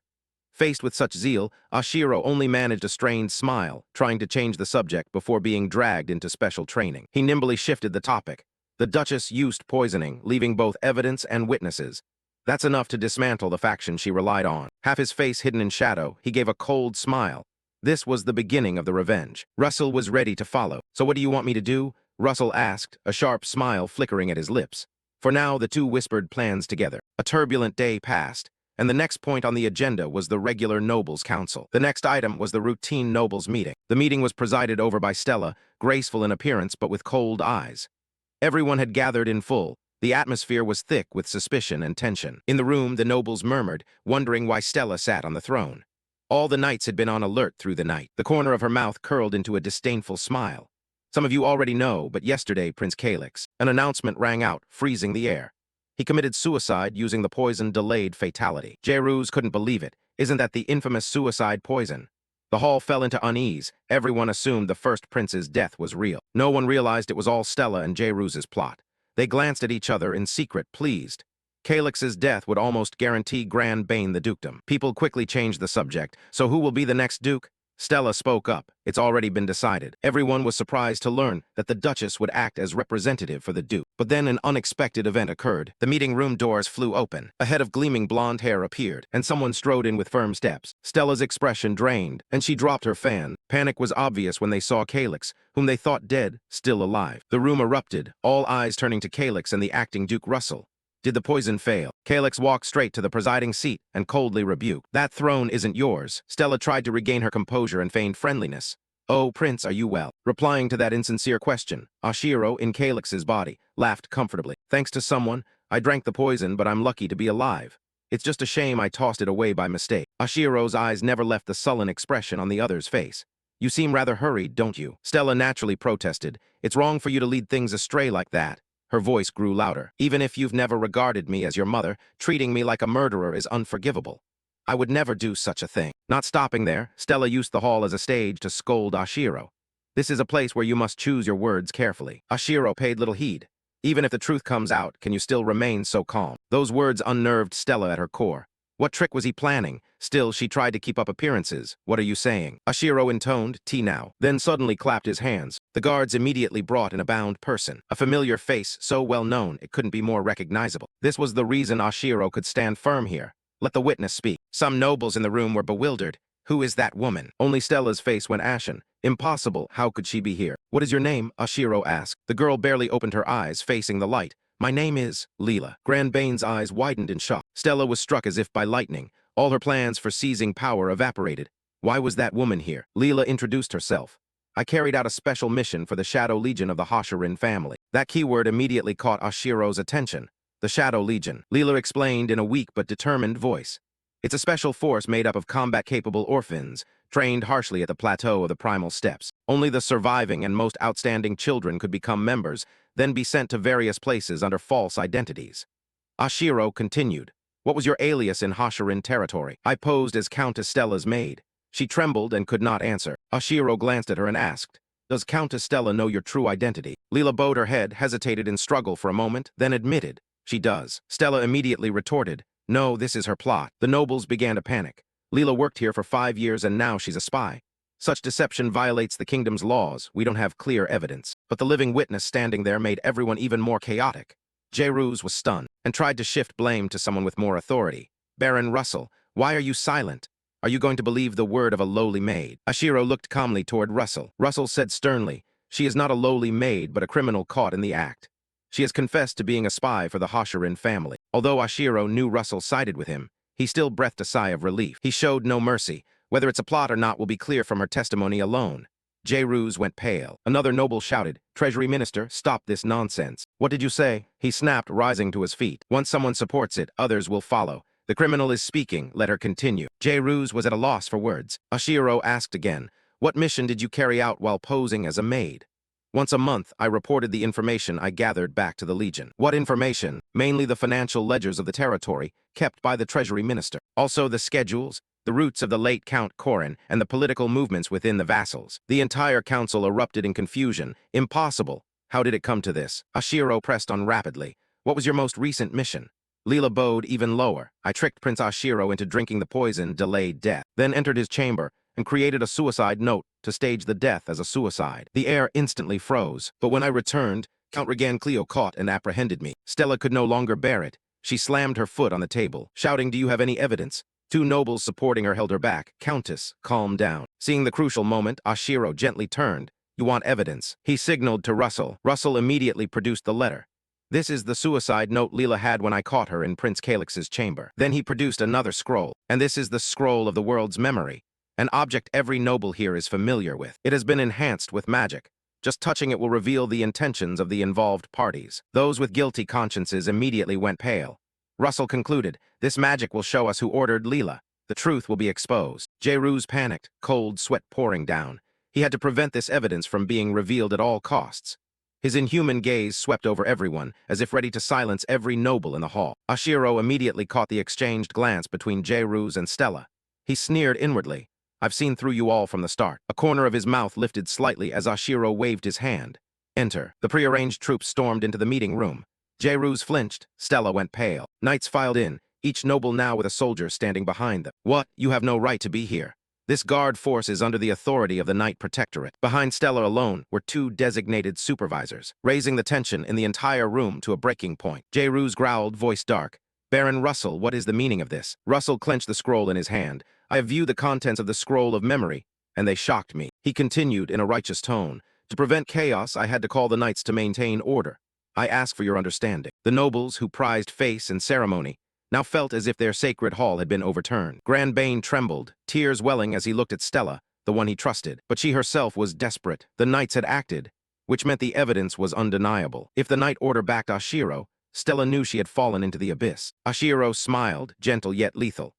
Faced with such zeal, Oshiro only managed a strained smile, trying to change the subject before being dragged into special training. He nimbly shifted the topic. "The Duchess used poisoning, leaving both evidence and witnesses. That's enough to dismantle the faction she relied on." Half his face hidden in shadow, he gave a cold smile. This was the beginning of the revenge. Russell was ready to follow. "So what do you want me to do?" Russell asked, a sharp smile flickering at his lips. For now, the two whispered plans together. A turbulent day passed, and the next point on the agenda was the regular Nobles Council. The next item was the routine Nobles meeting. The meeting was presided over by Stella, graceful in appearance but with cold eyes. Everyone had gathered in full. The atmosphere was thick with suspicion and tension. In the room, the nobles murmured, wondering why Stella sat on the throne. All the knights had been on alert through the night. The corner of her mouth curled into a disdainful smile. Some of you already know, but yesterday, Prince Calyx, an announcement rang out, freezing the air. He committed suicide using the poison delayed fatality. Jairus couldn't believe it. Isn't that the infamous suicide poison? The hall fell into unease. Everyone assumed the first prince's death was real. No one realized it was all Stella and Jairus' plot. They glanced at each other in secret, pleased. Calyx's death would almost guarantee Grand Bane the dukedom. People quickly changed the subject. So who will be the next duke? Stella spoke up. It's already been decided. Everyone was surprised to learn that the Duchess would act as representative for the Duke. But then an unexpected event occurred. The meeting room doors flew open. A head of gleaming blonde hair appeared, and someone strode in with firm steps. Stella's expression drained, and she dropped her fan. Panic was obvious when they saw Calyx, whom they thought dead, still alive. The room erupted, all eyes turning to Calyx and the acting Duke Russell. Did the poison fail? Calyx walked straight to the presiding seat and coldly rebuked. That throne isn't yours. Stella tried to regain her composure and feigned friendliness. Oh, Prince, are you well? Replying to that insincere question, Oshiro, in Calyx's body, laughed comfortably. Thanks to someone, I drank the poison, but I'm lucky to be alive. It's just a shame I tossed it away by mistake. Oshiro's eyes never left the sullen expression on the other's face. You seem rather hurried, don't you? Stella naturally protested. It's wrong for you to lead things astray like that. Her voice grew louder. Even if you've never regarded me as your mother, treating me like a murderer is unforgivable. I would never do such a thing. Not stopping there, Stella used the hall as a stage to scold Oshiro. This is a place where you must choose your words carefully. Oshiro paid little heed. Even if the truth comes out, can you still remain so calm? Those words unnerved Stella at her core. What trick was he planning? Still, she tried to keep up appearances. What are you saying? Oshiro intoned, tea now, then suddenly clapped his hands. The guards immediately brought in a bound person, a familiar face so well known it couldn't be more recognizable. This was the reason Oshiro could stand firm here. Let the witness speak. Some nobles in the room were bewildered. Who is that woman? Only Stella's face went ashen. Impossible, how could she be here? What is your name? Oshiro asked. The girl barely opened her eyes, facing the light. My name is Leela. Grand Bane's eyes widened in shock. Stella was struck as if by lightning. All her plans for seizing power evaporated. Why was that woman here? Leela introduced herself. I carried out a special mission for the Shadow Legion of the Hashirin family. That keyword immediately caught Oshiro's attention. The Shadow Legion. Leela explained in a weak but determined voice. It's a special force made up of combat-capable orphans, trained harshly at the plateau of the primal steppes. Only the surviving and most outstanding children could become members, then be sent to various places under false identities. Oshiro continued. What was your alias in Hashirin territory? I posed as Countess Stella's maid. She trembled and could not answer. Oshiro glanced at her and asked, Does Countess Stella know your true identity? Leela bowed her head, hesitated in struggle for a moment, then admitted, She does. Stella immediately retorted, No, this is her plot. The nobles began to panic. Leela worked here for 5 years and now she's a spy. Such deception violates the kingdom's laws. We don't have clear evidence. But the living witness standing there made everyone even more chaotic. Jairus was stunned and tried to shift blame to someone with more authority. Baron Russell, why are you silent? Are you going to believe the word of a lowly maid? Oshiro looked calmly toward Russell. Russell said sternly, She is not a lowly maid but a criminal caught in the act. She has confessed to being a spy for the Hashirin family. Although Oshiro knew Russell sided with him, he still breathed a sigh of relief. He showed no mercy. Whether it's a plot or not will be clear from her testimony alone. Jairus went pale. Another noble shouted, Treasury Minister, stop this nonsense. What did you say? He snapped, rising to his feet. Once someone supports it, others will follow. The criminal is speaking, let her continue. Jairus was at a loss for words. Oshiro asked again, What mission did you carry out while posing as a maid? Once a month, I reported the information I gathered back to the Legion. What information? Mainly the financial ledgers of the territory, kept by the Treasury Minister. Also the schedules, the roots of the late Count Korin, and the political movements within the vassals. The entire council erupted in confusion. Impossible. How did it come to this? Oshiro pressed on rapidly. What was your most recent mission? Leela bowed even lower. I tricked Prince Oshiro into drinking the poison, delayed death, then entered his chamber and created a suicide note to stage the death as a suicide. The air instantly froze, but when I returned, Count Regan Cleo caught and apprehended me. Stella could no longer bear it. She slammed her foot on the table, shouting, Do you have any evidence? 2 nobles supporting her held her back. Countess, calm down. Seeing the crucial moment, Oshiro gently turned. You want evidence? He signaled to Russell. Russell immediately produced the letter. This is the suicide note Leela had when I caught her in Prince Calix's chamber. Then he produced another scroll, and this is the scroll of the world's memory, an object every noble here is familiar with. It has been enhanced with magic. Just touching it will reveal the intentions of the involved parties. Those with guilty consciences immediately went pale. Russell concluded, this magic will show us who ordered Leela. The truth will be exposed. Jayroos panicked, cold sweat pouring down. He had to prevent this evidence from being revealed at all costs. His inhuman gaze swept over everyone, as if ready to silence every noble in the hall. Oshiro immediately caught the exchanged glance between Jayroos and Stella. He sneered inwardly. I've seen through you all from the start. A corner of his mouth lifted slightly as Oshiro waved his hand. Enter. The prearranged troops stormed into the meeting room. Jayroos flinched. Stella went pale. Knights filed in, each noble now with a soldier standing behind them. What? You have no right to be here. This guard force is under the authority of the Knight Protectorate. Behind Stella alone were 2 designated supervisors, raising the tension in the entire room to a breaking point. Jayroos growled, voice dark. Baron Russell, what is the meaning of this? Russell clenched the scroll in his hand. I have viewed the contents of the scroll of memory, and they shocked me. He continued in a righteous tone. To prevent chaos, I had to call the knights to maintain order. I ask for your understanding. The nobles, who prized face and ceremony, now felt as if their sacred hall had been overturned. Grand Bane trembled, tears welling as he looked at Stella, the one he trusted. But she herself was desperate. The knights had acted, which meant the evidence was undeniable. If the knight order backed Oshiro, Stella knew she had fallen into the abyss. Oshiro smiled, gentle yet lethal.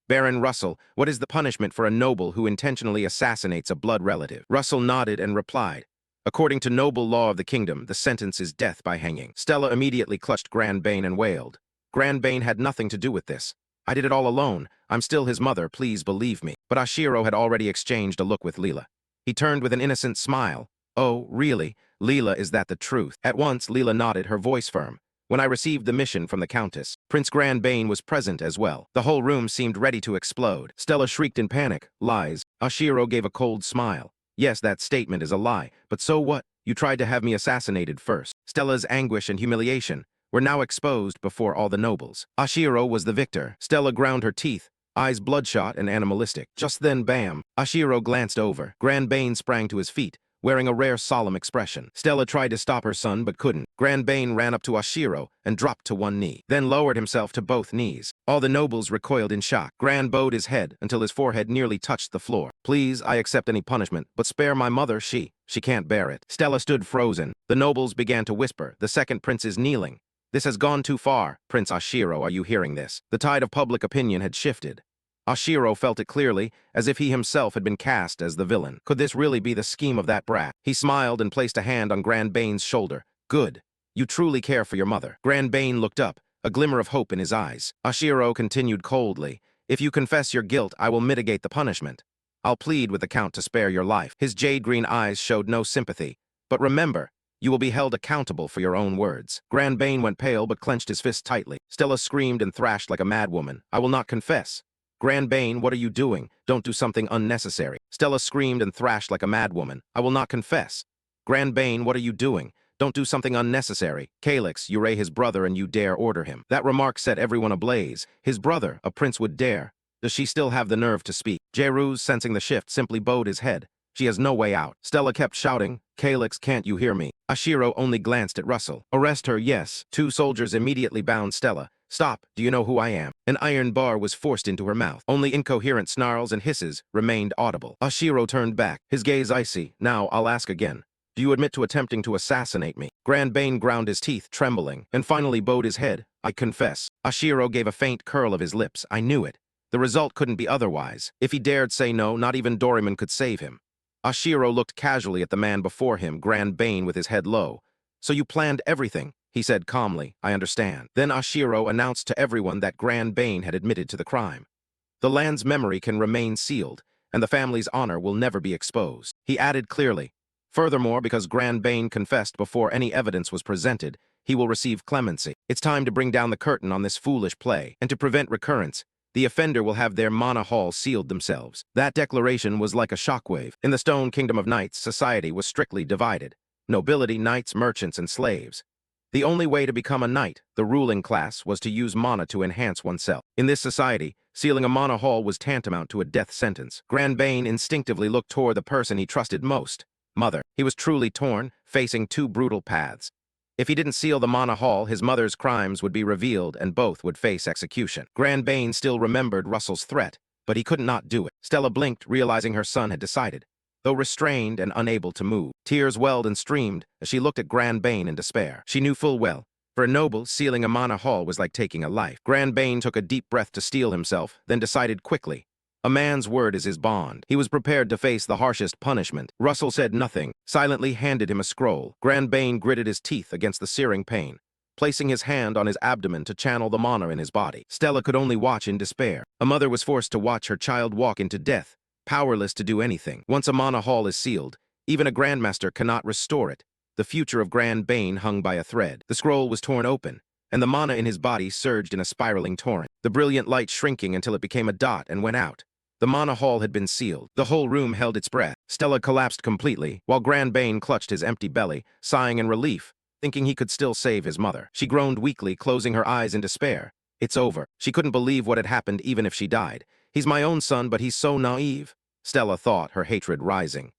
Baron Russell, what is the punishment for a noble who intentionally assassinates a blood relative? Russell nodded and replied, according to noble law of the kingdom, the sentence is death by hanging. Stella immediately clutched Grand Bane and wailed. Grand Bane had nothing to do with this. I did it all alone. I'm still his mother, please believe me. But Oshiro had already exchanged a look with Leela. He turned with an innocent smile. Oh, really? Leela, is that the truth? At once, Leela nodded, her voice firm. When I received the mission from the Countess, Prince Grand Bane was present as well. The whole room seemed ready to explode. Stella shrieked in panic. Lies. Oshiro gave a cold smile. Yes, that statement is a lie, but so what? You tried to have me assassinated first. Stella's anguish and humiliation were now exposed before all the nobles. Oshiro was the victor. Stella ground her teeth, eyes bloodshot and animalistic. Just then, bam! Oshiro glanced over. Grand Bane sprang to his feet, wearing a rare solemn expression. Stella tried to stop her son but couldn't. Grand Bane ran up to Oshiro and dropped to one knee, then lowered himself to both knees. All the nobles recoiled in shock. Grand bowed his head until his forehead nearly touched the floor. Please, I accept any punishment, but spare my mother, she can't bear it. Stella stood frozen. The nobles began to whisper. The second prince is kneeling. This has gone too far. Prince Oshiro, are you hearing this? The tide of public opinion had shifted. Oshiro felt it clearly, as if he himself had been cast as the villain. Could this really be the scheme of that brat? He smiled and placed a hand on Grand Bane's shoulder. Good. You truly care for your mother. Grand Bane looked up, a glimmer of hope in his eyes. Oshiro continued coldly. If you confess your guilt, I will mitigate the punishment. I'll plead with the Count to spare your life. His jade-green eyes showed no sympathy. But remember, you will be held accountable for your own words. Grand Bane went pale but clenched his fist tightly. Stella screamed and thrashed like a madwoman. I will not confess. Grand Bane, what are you doing? Don't do something unnecessary. Stella screamed and thrashed like a madwoman. I will not confess. Grand Bane, what are you doing? Don't do something unnecessary. Calix, you his brother and you dare order him. That remark set everyone ablaze. His brother, a prince, would dare. Does she still have the nerve to speak? Jayroos, sensing the shift, simply bowed his head. She has no way out. Stella kept shouting, Calix, can't you hear me? Oshiro only glanced at Russell. Arrest her, yes. 2 soldiers immediately bound Stella. Stop, do you know who I am? An iron bar was forced into her mouth. Only incoherent snarls and hisses remained audible. Oshiro turned back, his gaze icy. Now, I'll ask again. Do you admit to attempting to assassinate me? Grand Bane ground his teeth, trembling, and finally bowed his head. I confess. Oshiro gave a faint curl of his lips. I knew it. The result couldn't be otherwise. If he dared say no, not even Doraemon could save him. Oshiro looked casually at the man before him, Grand Bane with his head low. So you planned everything, he said calmly. I understand. Then Oshiro announced to everyone that Grand Bane had admitted to the crime. The land's memory can remain sealed, and the family's honor will never be exposed. He added clearly, furthermore, because Grand Bane confessed before any evidence was presented, he will receive clemency. It's time to bring down the curtain on this foolish play, and to prevent recurrence, the offender will have their mana hall sealed themselves. That declaration was like a shockwave. In the Stone Kingdom of Knights, society was strictly divided. Nobility, knights, merchants, and slaves. The only way to become a knight, the ruling class, was to use mana to enhance oneself. In this society, sealing a mana hall was tantamount to a death sentence. Grand Bane instinctively looked toward the person he trusted most, Mother. He was truly torn, facing 2 brutal paths. If he didn't seal the Mana Hall, his mother's crimes would be revealed and both would face execution. Grand Bane still remembered Russell's threat, but he could not do it. Stella blinked, realizing her son had decided. Though restrained and unable to move, tears welled and streamed as she looked at Grand Bane in despair. She knew full well, for a noble, sealing a Mana Hall was like taking a life. Grand Bane took a deep breath to steel himself, then decided quickly. A man's word is his bond. He was prepared to face the harshest punishment. Russell said nothing, silently handed him a scroll. Grand Bane gritted his teeth against the searing pain, placing his hand on his abdomen to channel the mana in his body. Stella could only watch in despair. A mother was forced to watch her child walk into death, powerless to do anything. Once a Mana Hall is sealed, even a Grandmaster cannot restore it. The future of Grand Bane hung by a thread. The scroll was torn open, and the mana in his body surged in a spiraling torrent, the brilliant light shrinking until it became a dot and went out. The Mana Hall had been sealed. The whole room held its breath. Stella collapsed completely, while Grand Bane clutched his empty belly, sighing in relief, thinking he could still save his mother. She groaned weakly, closing her eyes in despair. It's over. She couldn't believe what had happened even if she died. He's my own son, but he's so naive, Stella thought, her hatred rising.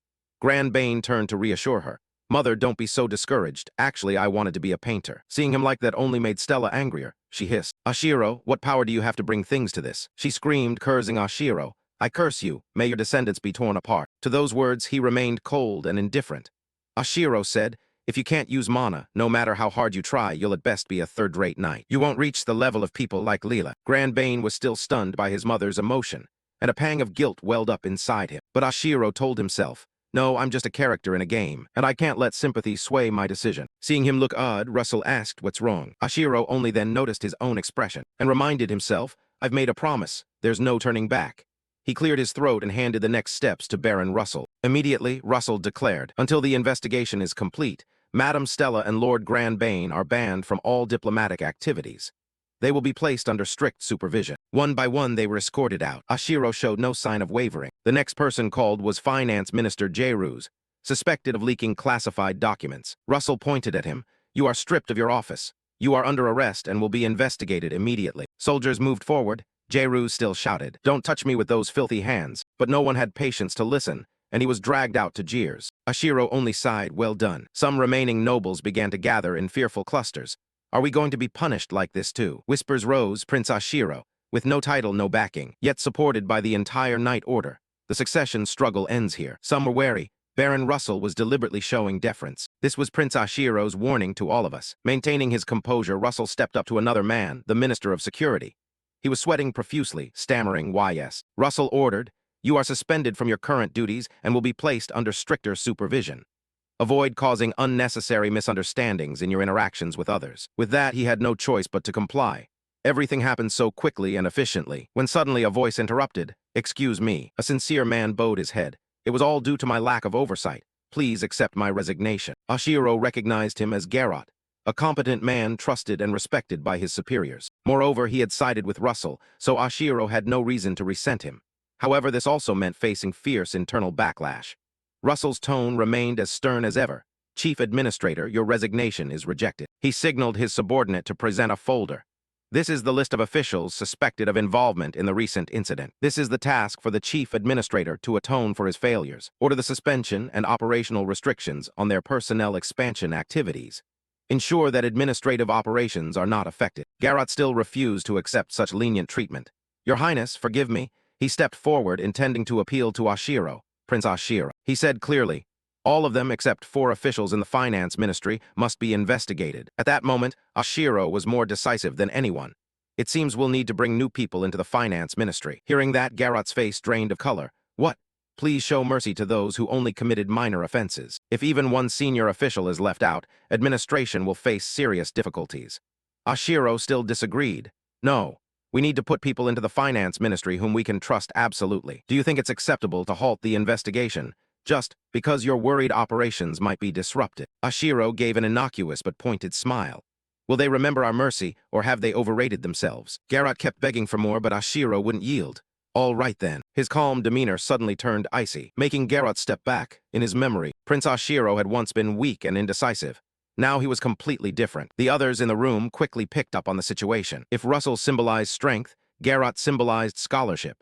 Grand Bane turned to reassure her. Mother, don't be so discouraged. Actually, I wanted to be a painter. Seeing him like that only made Stella angrier. She hissed. Ashiro, what power do you have to bring things to this? She screamed, cursing Ashiro. I curse you. May your descendants be torn apart. To those words, he remained cold and indifferent. Ashiro said, if you can't use mana, no matter how hard you try, you'll at best be a third-rate knight. You won't reach the level of people like Leela. Grand Bane was still stunned by his mother's emotion, and a pang of guilt welled up inside him. But Ashiro told himself, no, I'm just a character in a game, and I can't let sympathy sway my decision. Seeing him look odd, Russell asked what's wrong. Ashiro only then noticed his own expression, and reminded himself, I've made a promise. There's no turning back. He cleared his throat and handed the next steps to Baron Russell. Immediately, Russell declared, until the investigation is complete, Madam Stella and Lord Grand Bane are banned from all diplomatic activities. They will be placed under strict supervision. One by one, they were escorted out. Ashiro showed no sign of wavering. The next person called was Finance Minister Jairus, suspected of leaking classified documents. Russell pointed at him. You are stripped of your office. You are under arrest and will be investigated immediately. Soldiers moved forward. Jairus still shouted, don't touch me with those filthy hands, but no one had patience to listen, and he was dragged out to jeers. Ashiro only sighed, well done. Some remaining nobles began to gather in fearful clusters. Are we going to be punished like this too? Whispers rose, Prince Ashiro, with no title, no backing, yet supported by the entire Knight Order. The succession struggle ends here. Some were wary. Baron Russell was deliberately showing deference. This was Prince Ashiro's warning to all of us. Maintaining his composure, Russell stepped up to another man, the Minister of Security. He was sweating profusely, stammering, yes. Russell ordered, you are suspended from your current duties and will be placed under stricter supervision. Avoid causing unnecessary misunderstandings in your interactions with others. With that, he had no choice but to comply. Everything happened so quickly and efficiently, when suddenly a voice interrupted. Excuse me. A sincere man bowed his head. It was all due to my lack of oversight. Please accept my resignation. Ashiro recognized him as Rewrote, a competent man trusted and respected by his superiors. Moreover, he had sided with Russell, so Ashiro had no reason to resent him. However, this also meant facing fierce internal backlash. Russell's tone remained as stern as ever. Chief Administrator, your resignation is rejected. He signaled his subordinate to present a folder. This is the list of officials suspected of involvement in the recent incident. This is the task for the Chief Administrator to atone for his failures. Order the suspension and operational restrictions on their personnel expansion activities. Ensure that administrative operations are not affected. Rewrote still refused to accept such lenient treatment. Your Highness, forgive me. He stepped forward, intending to appeal to Ashiro. Prince Ashiro. He said clearly, all of them except 4 officials in the finance ministry must be investigated. At that moment, Ashiro was more decisive than anyone. It seems we'll need to bring new people into the finance ministry. Hearing that, Rewrote's face drained of color. What? Please show mercy to those who only committed minor offenses. If even one senior official is left out, administration will face serious difficulties. Ashiro still disagreed. No. We need to put people into the finance ministry whom we can trust absolutely. Do you think it's acceptable to halt the investigation, just because you're worried operations might be disrupted? Ashiro gave an innocuous but pointed smile. Will they remember our mercy, or have they overrated themselves? Rewrote kept begging for more, but Ashiro wouldn't yield. All right then. His calm demeanor suddenly turned icy, making Rewrote step back. In his memory, Prince Ashiro had once been weak and indecisive. Now he was completely different. The others in the room quickly picked up on the situation. If Russell symbolized strength, Rewrote symbolized scholarship.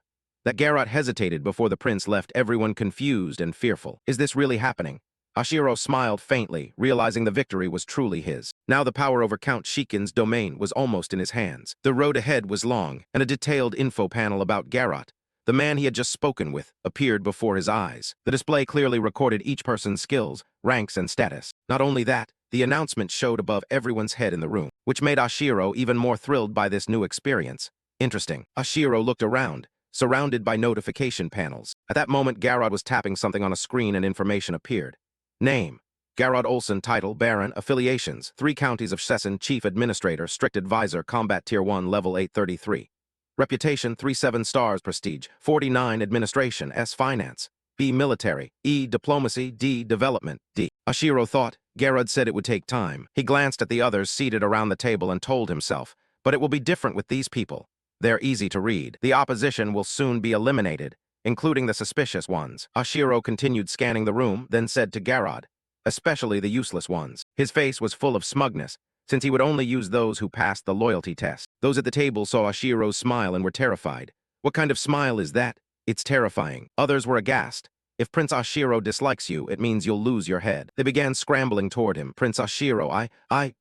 That Rewrote hesitated before the prince left everyone confused and fearful. Is this really happening? Ashiro smiled faintly, realizing the victory was truly his. Now the power over Count Shikin's domain was almost in his hands. The road ahead was long, and a detailed info panel about Garrot, the man he had just spoken with, appeared before his eyes. The display clearly recorded each person's skills, ranks, and status. Not only that, the announcement showed above everyone's head in the room, which made Ashiro even more thrilled by this new experience. Interesting. Ashiro looked around, surrounded by notification panels. At that moment, Garrod was tapping something on a screen and information appeared. Name: Garrod Olson. Title: Baron. Affiliations: 3 counties of Sesson. Chief Administrator. Strict Advisor. Combat Tier 1. Level 833. Reputation: 37 stars. Prestige: 49. Administration: S. Finance. B. Military. E. Diplomacy. D. Development. D. Ashiro thought. Garrod said it would take time. He glanced at the others seated around the table and told himself, but it will be different with these people. They're easy to read. The opposition will soon be eliminated, including the suspicious ones. Ashiro continued scanning the room, then said to Garrod, especially the useless ones. His face was full of smugness, since he would only use those who passed the loyalty test. Those at the table saw Ashiro's smile and were terrified. What kind of smile is that? It's terrifying. Others were aghast. If Prince Ashiro dislikes you, it means you'll lose your head. They began scrambling toward him. Prince Ashiro,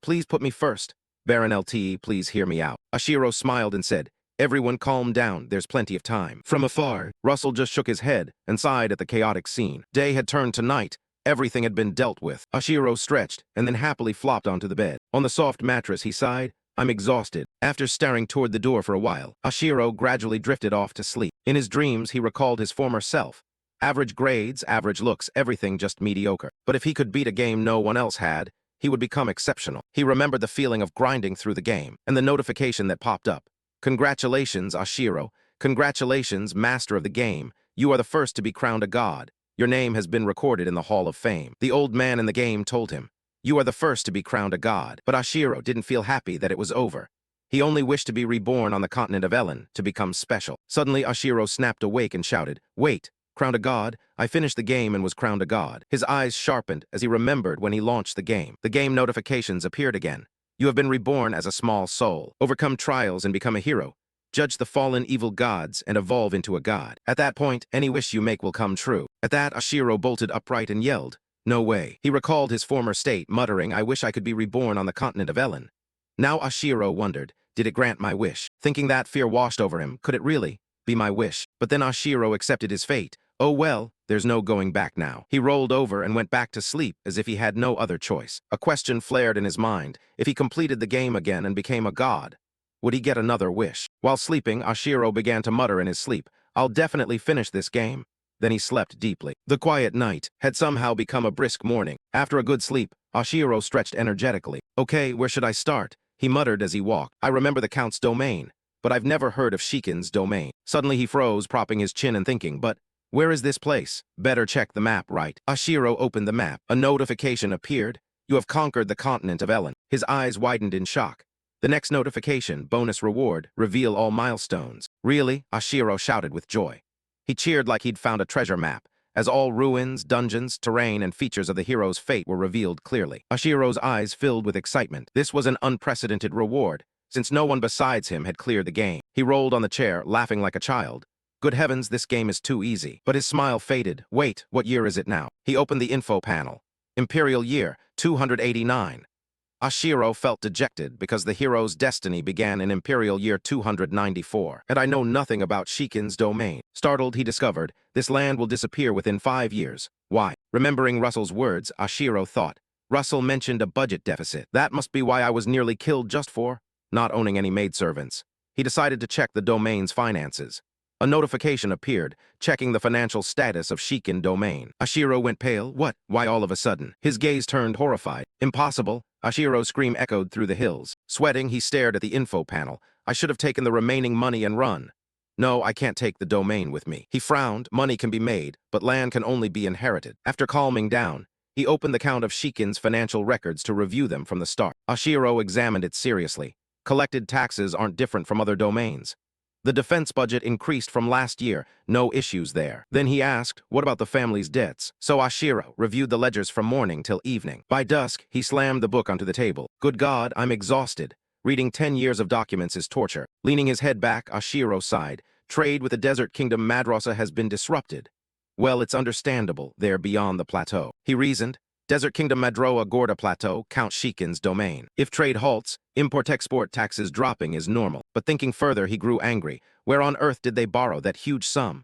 please put me first. Baron LTE, please hear me out. Ashiro smiled and said, everyone calm down, there's plenty of time. From afar, Russell just shook his head and sighed at the chaotic scene. Day had turned to night. Everything had been dealt with. Ashiro stretched and then happily flopped onto the bed. On the soft mattress, he sighed, I'm exhausted. After staring toward the door for a while, Ashiro gradually drifted off to sleep. In his dreams, he recalled his former self. Average grades, average looks, everything just mediocre. But if he could beat a game no one else had, he would become exceptional. He remembered the feeling of grinding through the game and the notification that popped up. Congratulations, Ashiro. Congratulations, master of the game. You are the first to be crowned a god. Your name has been recorded in the Hall of Fame. The old man in the game told him, you are the first to be crowned a god. But Ashiro didn't feel happy that it was over. He only wished to be reborn on the continent of Ellen, to become special. Suddenly, Ashiro snapped awake and shouted, wait. Crowned a god? I finished the game and was crowned a god. His eyes sharpened as he remembered when he launched the game. The game notifications appeared again. You have been reborn as a small soul. Overcome trials and become a hero. Judge the fallen evil gods and evolve into a god. At that point, any wish you make will come true. At that, Ashiro bolted upright and yelled, no way. He recalled his former state, muttering, I wish I could be reborn on the continent of Ellen. Now Ashiro wondered, did it grant my wish? Thinking that, fear washed over him. Could it really be my wish? But then Ashiro accepted his fate. Oh well, there's no going back now. He rolled over and went back to sleep as if he had no other choice. A question flared in his mind. If he completed the game again and became a god, would he get another wish? While sleeping, Ashiro began to mutter in his sleep, I'll definitely finish this game. Then he slept deeply. The quiet night had somehow become a brisk morning. After a good sleep, Ashiro stretched energetically. Okay, where should I start? He muttered as he walked. I remember the Count's domain, but I've never heard of Shikin's domain. Suddenly he froze, propping his chin and thinking, but where is this place? Better check the map, right? Ashiro opened the map. A notification appeared. You have conquered the continent of Ellen. His eyes widened in shock. The next notification, bonus reward, reveal all milestones. Really? Ashiro shouted with joy. He cheered like he'd found a treasure map, as all ruins, dungeons, terrain, and features of the hero's fate were revealed clearly. Ashiro's eyes filled with excitement. This was an unprecedented reward, since no one besides him had cleared the game. He rolled on the chair, laughing like a child. Good heavens, this game is too easy. But his smile faded. Wait, what year is it now? He opened the info panel. Imperial year, 289. Ashiro felt dejected because the hero's destiny began in Imperial year 294. And I know nothing about Shikin's domain. Startled, he discovered, this land will disappear within 5 years. Why? Remembering Russell's words, Ashiro thought. Russell mentioned a budget deficit. That must be why I was nearly killed just for not owning any maidservants. He decided to check the domain's finances. A notification appeared, checking the financial status of Shikin domain. Ashiro went pale. What? Why all of a sudden? His gaze turned horrified. Impossible. Ashiro's scream echoed through the hills. Sweating, he stared at the info panel. I should have taken the remaining money and run. No, I can't take the domain with me. He frowned. Money can be made, but land can only be inherited. After calming down, he opened the count of Shikin's financial records to review them from the start. Ashiro examined it seriously. Collected taxes aren't different from other domains. The defense budget increased from last year, no issues there. Then he asked, what about the family's debts? So Ashiro reviewed the ledgers from morning till evening. By dusk, he slammed the book onto the table. Good God, I'm exhausted. Reading 10 years of documents is torture. Leaning his head back, Ashiro sighed. Trade with the desert kingdom Madrasa has been disrupted. Well, it's understandable, they're beyond the plateau. He reasoned, Desert Kingdom Madroa Gorda Plateau, Count Shikin's domain. If trade halts, import-export taxes dropping is normal. But thinking further, he grew angry. Where on earth did they borrow that huge sum?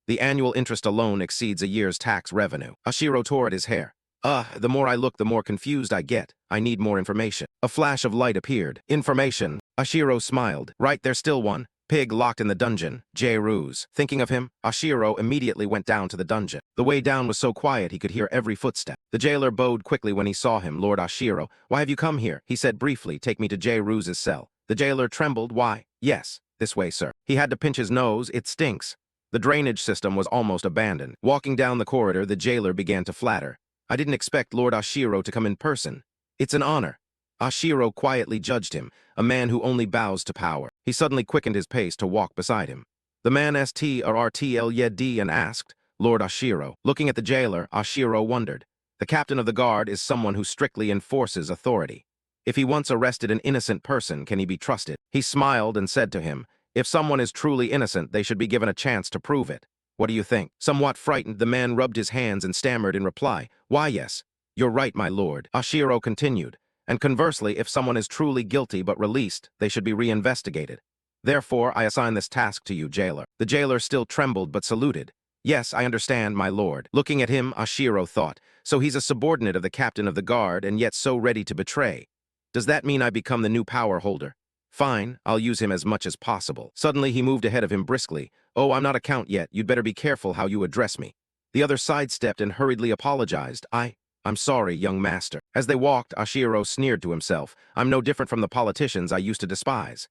The annual interest alone exceeds a year's tax revenue. Ashiro tore at his hair. The more I look, the more confused I get. I need more information. A flash of light appeared. Information. Ashiro smiled. Right, there's still one. Pig locked in the dungeon. J-Ruse. Thinking of him, Ashiro immediately went down to the dungeon. The way down was so quiet he could hear every footstep. The jailer bowed quickly when he saw him. Lord Ashiro, why have you come here? He said briefly, take me to J-Ruse's cell. The jailer trembled. Why? Yes, this way, sir. He had to pinch his nose. It stinks. The drainage system was almost abandoned. Walking down the corridor, the jailer began to flatter. I didn't expect Lord Ashiro to come in person. It's an honor. Ashiro quietly judged him, a man who only bows to power. He suddenly quickened his pace to walk beside him. The man STRTL Yedi and asked, Lord Ashiro. Looking at the jailer, Ashiro wondered. The captain of the guard is someone who strictly enforces authority. If he once arrested an innocent person, can he be trusted? He smiled and said to him, if someone is truly innocent, they should be given a chance to prove it. What do you think? Somewhat frightened, the man rubbed his hands and stammered in reply. Why, yes. You're right, my lord. Ashiro continued. And conversely, if someone is truly guilty but released, they should be reinvestigated. Therefore, I assign this task to you, jailer. The jailer still trembled but saluted. Yes, I understand, my lord. Looking at him, Ashiro thought. So he's a subordinate of the captain of the guard and yet so ready to betray. Does that mean I become the new power holder? Fine, I'll use him as much as possible. Suddenly, he moved ahead of him briskly. Oh, I'm not a count yet. You'd better be careful how you address me. The other sidestepped and hurriedly apologized. I'm sorry, young master. As they walked, Ashiro sneered to himself. I'm no different from the politicians I used to despise.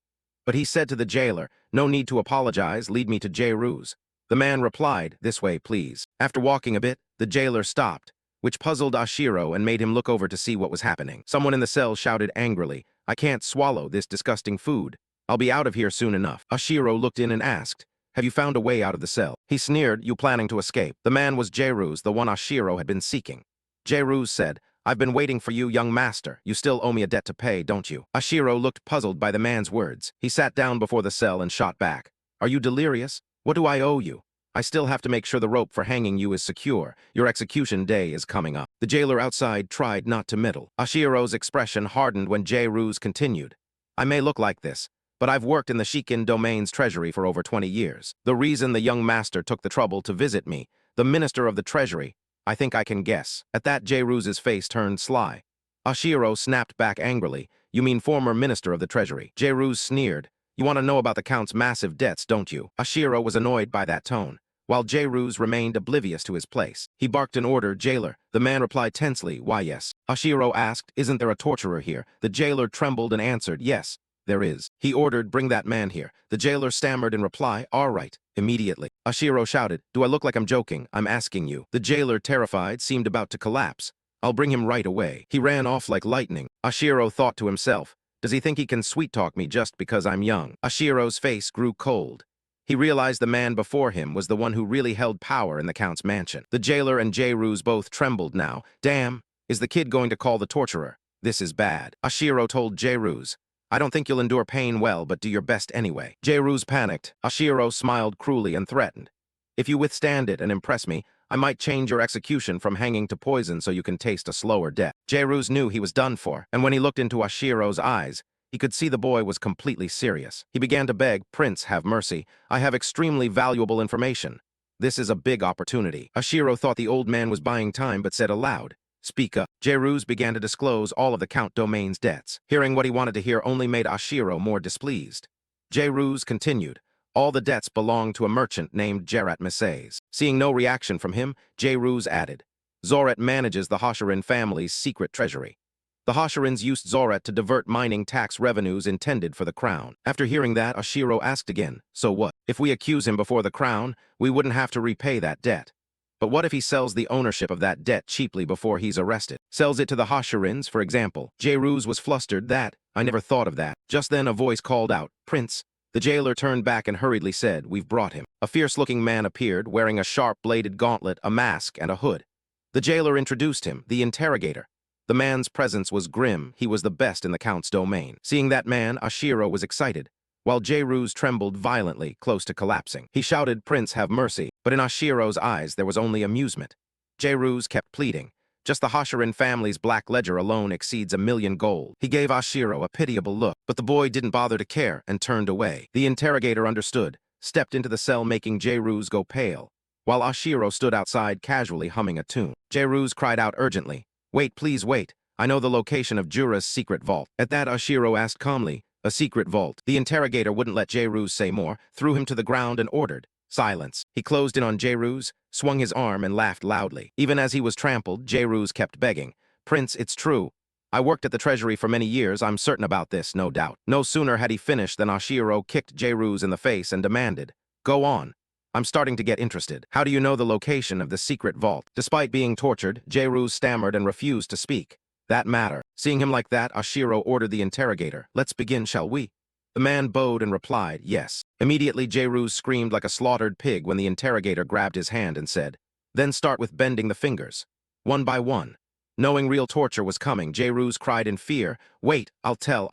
But he said to the jailer, no need to apologize, lead me to J-Ruse. The man replied, this way, please. After walking a bit, the jailer stopped, which puzzled Ashiro and made him look over to see what was happening. Someone in the cell shouted angrily, I can't swallow this disgusting food. I'll be out of here soon enough. Ashiro looked in and asked, have you found a way out of the cell? He sneered, you planning to escape? The man was J-Ruse, the one Ashiro had been seeking. J-Ruse said, I've been waiting for you, young master. You still owe me a debt to pay, don't you? Ashiro looked puzzled by the man's words. He sat down before the cell and shot back. Are you delirious? What do I owe you? I still have to make sure the rope for hanging you is secure. Your execution day is coming up. The jailer outside tried not to meddle. Ashiro's expression hardened when J-Ruse continued. I may look like this, but I've worked in the Shikin domain's treasury for over 20 years. The reason the young master took the trouble to visit me, the minister of the treasury, I think I can guess. At that, J-Ruse's face turned sly. Ashiro snapped back angrily. You mean former minister of the treasury? J-Ruse sneered. You want to know about the count's massive debts, don't you? Ashiro was annoyed by that tone, while J-Ruse remained oblivious to his place. He barked an order, jailer. The man replied tensely, why yes. Ashiro asked, isn't there a torturer here? The jailer trembled and answered, yes, there is. He ordered, bring that man here. The jailer stammered in reply, all right, immediately. Ashiro shouted, do I look like I'm joking? I'm asking you. The jailer, terrified, seemed about to collapse. I'll bring him right away. He ran off like lightning. Ashiro thought to himself, does he think he can sweet-talk me just because I'm young? Ashiro's face grew cold. He realized the man before him was the one who really held power in the count's mansion. The jailer and J-Ruse both trembled now. Damn, is the kid going to call the torturer? This is bad. Ashiro told J-Ruse, I don't think you'll endure pain well, but do your best anyway. J-Ruse panicked. Ashiro smiled cruelly and threatened. If you withstand it and impress me, I might change your execution from hanging to poison so you can taste a slower death. J-Ruse knew he was done for, and when he looked into Ashiro's eyes, he could see the boy was completely serious. He began to beg, Prince, have mercy. I have extremely valuable information. This is a big opportunity. Ashiro thought the old man was buying time but said aloud, speak up. J-Ruse began to disclose all of the Count domain's debts. Hearing what he wanted to hear only made Ashiro more displeased. J-Ruse continued, all the debts belong to a merchant named Jerat Misays. Seeing no reaction from him, J-Ruse added, Zoret manages the Hoshirin family's secret treasury. The Hoshirins used Zoret to divert mining tax revenues intended for the crown. After hearing that, Ashiro asked again, so what? If we accuse him before the crown, we wouldn't have to repay that debt. But what if he sells the ownership of that debt cheaply before he's arrested? Sells it to the Hoshirins, for example. J-Ruse was flustered. I never thought of that. Just then a voice called out, Prince. The jailer turned back and hurriedly said, we've brought him. A fierce-looking man appeared, wearing a sharp-bladed gauntlet, a mask, and a hood. The jailer introduced him, the interrogator. The man's presence was grim. He was the best in the Count's domain. Seeing that man, Ashiro was excited, while J-Ruse trembled violently, close to collapsing. He shouted, Prince, have mercy, but in Ashiro's eyes there was only amusement. J-Ruse kept pleading, Just the Hashirin family's black ledger alone exceeds 1,000,000 gold. He gave Ashiro a pitiable look, but the boy didn't bother to care and turned away. The interrogator understood, stepped into the cell making J-Ruse go pale, while Ashiro stood outside casually humming a tune. J-Ruse cried out urgently, "Wait, please wait. I know the location of Jura's secret vault." At that, Ashiro asked calmly, "A secret vault?" The interrogator wouldn't let J-Ruse say more, threw him to the ground and ordered, "Silence." He closed in on J-Ruse, swung his arm and laughed loudly. Even as he was trampled, J-Ruse kept begging, "Prince, it's true. I worked at the treasury for many years, I'm certain about this, no doubt." No sooner had he finished than Ashiro kicked J-Ruse in the face and demanded, "Go on. I'm starting to get interested. How do you know the location of the secret vault?" Despite being tortured, J-Ruse stammered and refused to speak. "That matter." Seeing him like that, Ashiro ordered the interrogator, "Let's begin, shall we?" The man bowed and replied, "Yes." Immediately, J-Ruse screamed like a slaughtered pig when the interrogator grabbed his hand and said, "Then start with bending the fingers, one by one." Knowing real torture was coming, J-Ruse cried in fear, "Wait, I'll tell."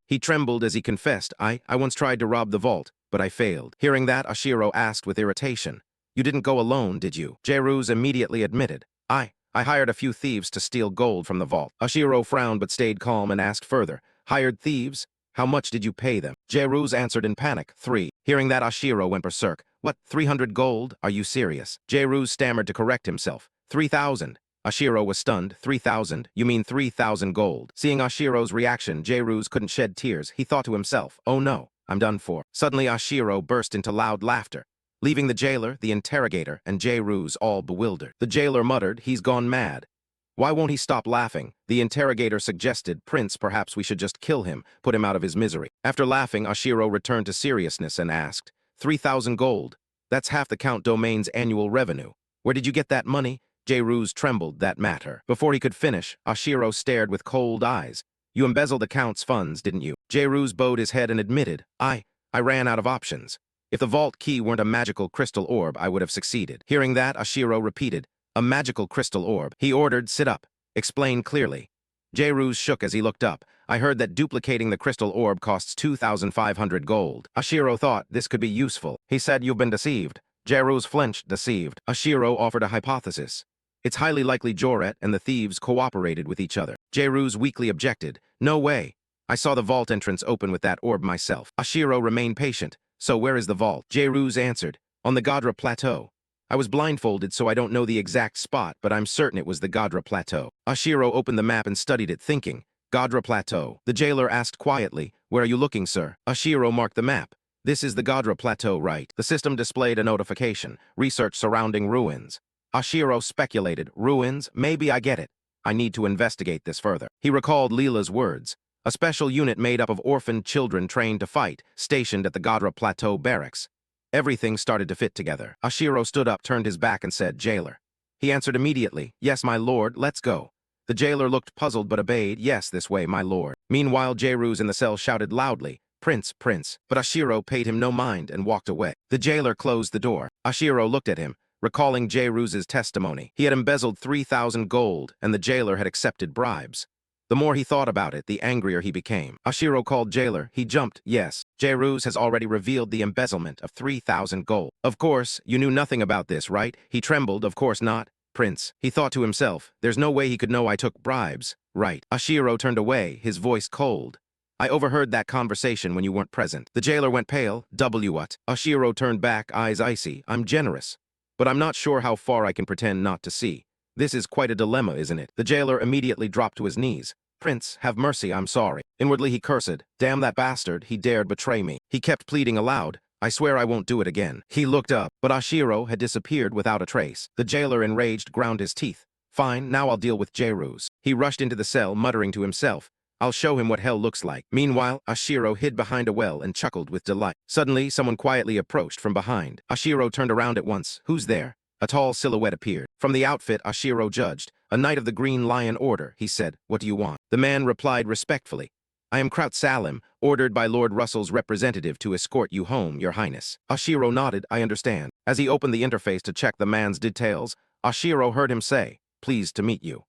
He trembled as he confessed, I once tried to rob the vault, but I failed." Hearing that, Ashiro asked with irritation, "You didn't go alone, did you?" J-Ruse immediately admitted, I hired a few thieves to steal gold from the vault." Ashiro frowned but stayed calm and asked further, "Hired thieves? How much did you pay them?" J-Ruse answered in panic, 3. Hearing that, Ashiro went berserk. "What, 300 gold? Are you serious?" J-Ruse stammered to correct himself. 3,000. Ashiro was stunned. 3,000? You mean 3,000 gold? Seeing Ashiro's reaction, J-Ruse couldn't shed tears. He thought to himself, "Oh no, I'm done for." Suddenly, Ashiro burst into loud laughter, leaving the jailer, the interrogator, and J-Ruse all bewildered. The jailer muttered, "He's gone mad. Why won't he stop laughing?" The interrogator suggested, "Prince, perhaps we should just kill him, put him out of his misery." After laughing, Ashiro returned to seriousness and asked, 3,000 gold? That's half the Count Domain's annual revenue. Where did you get that money?" J-Ruse trembled. "That matter." Before he could finish, Ashiro stared with cold eyes. "You embezzled the Count's funds, didn't you?" J-Ruse bowed his head and admitted, I ran out of options. If the vault key weren't a magical crystal orb, I would have succeeded." Hearing that, Ashiro repeated, "A magical crystal orb." He ordered, "Sit up. Explain clearly." J-Ruse shook as he looked up. "I heard that duplicating the crystal orb costs 2,500 gold. Ashiro thought this could be useful. He said, "You've been deceived." J-Ruse flinched, deceived. Ashiro offered a hypothesis. "It's highly likely Joret and the thieves cooperated with each other." J-Ruse weakly objected, "No way. I saw the vault entrance open with that orb myself." Ashiro remained patient. "So where is the vault?" J-Ruse answered, "On the Gadra Plateau. I was blindfolded, so I don't know the exact spot, but I'm certain it was the Gadra Plateau." Ashiro opened the map and studied it, thinking, Gadra Plateau. The jailer asked quietly, "Where are you looking, sir?" Ashiro marked the map. "This is the Gadra Plateau, right?" The system displayed a notification, "Research surrounding ruins." Ashiro speculated, "Ruins? Maybe I get it. I need to investigate this further." He recalled Leela's words. A special unit made up of orphaned children trained to fight, stationed at the Gadra Plateau barracks. Everything started to fit together. Ashiro stood up, turned his back, and said, "Jailer." He answered immediately, "Yes, my lord, let's go." The jailer looked puzzled but obeyed, "Yes, this way, my lord." Meanwhile, J-Ruse in the cell shouted loudly, "Prince, Prince." But Ashiro paid him no mind and walked away. The jailer closed the door. Ashiro looked at him, recalling J-Ruse's testimony. He had embezzled 3,000 gold, and the jailer had accepted bribes. The more he thought about it, the angrier he became. Ashiro called jailer. He jumped. "Yes, J-Ruse has already revealed the embezzlement of 3,000 gold. Of course, you knew nothing about this, right?" He trembled. "Of course not, Prince." He thought to himself, "There's no way he could know I took bribes, right?" Ashiro turned away, his voice cold. "I overheard that conversation when you weren't present." The jailer went pale. What? Ashiro turned back, eyes icy. "I'm generous, but I'm not sure how far I can pretend not to see. This is quite a dilemma, isn't it?" The jailer immediately dropped to his knees. "Prince, have mercy, I'm sorry." Inwardly he cursed, "Damn that bastard, he dared betray me." He kept pleading aloud, "I swear I won't do it again." He looked up, but Ashiro had disappeared without a trace. The jailer, enraged, ground his teeth. "Fine, now I'll deal with J-Ruse." He rushed into the cell, muttering to himself, "I'll show him what hell looks like." Meanwhile, Ashiro hid behind a well and chuckled with delight. Suddenly, someone quietly approached from behind. Ashiro turned around at once. "Who's there?" A tall silhouette appeared. From the outfit, Ashiro judged. "A knight of the Green Lion Order," he said. "What do you want?" The man replied respectfully, "I am Kraut Salim, ordered by Lord Russell's representative to escort you home, your highness." Ashiro nodded, "I understand." As he opened the interface to check the man's details, Ashiro heard him say, "Pleased to meet you."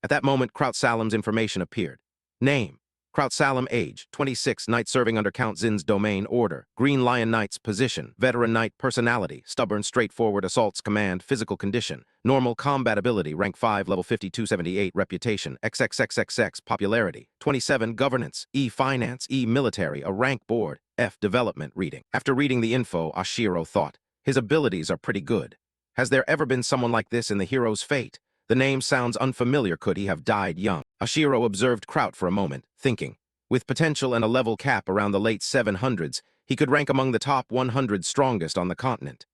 At that moment, Kraut Salim's information appeared. Name: Kraut Salem age, 26, knight serving under Count Zin's domain order. Green Lion Knight's position, veteran knight personality, stubborn, straightforward assaults command, physical condition, normal combat ability, rank 5, level 5278, reputation, XXXXX, popularity, 27, governance, E finance, E military, a rank board, F development reading. After reading the info, Oshiro thought, his abilities are pretty good. Has there ever been someone like this in the hero's fate? The name sounds unfamiliar. Could he have died young? Oshiro observed Kraut for a moment, thinking. With potential and a level cap around the late 700s, he could rank among the top 100 strongest on the continent.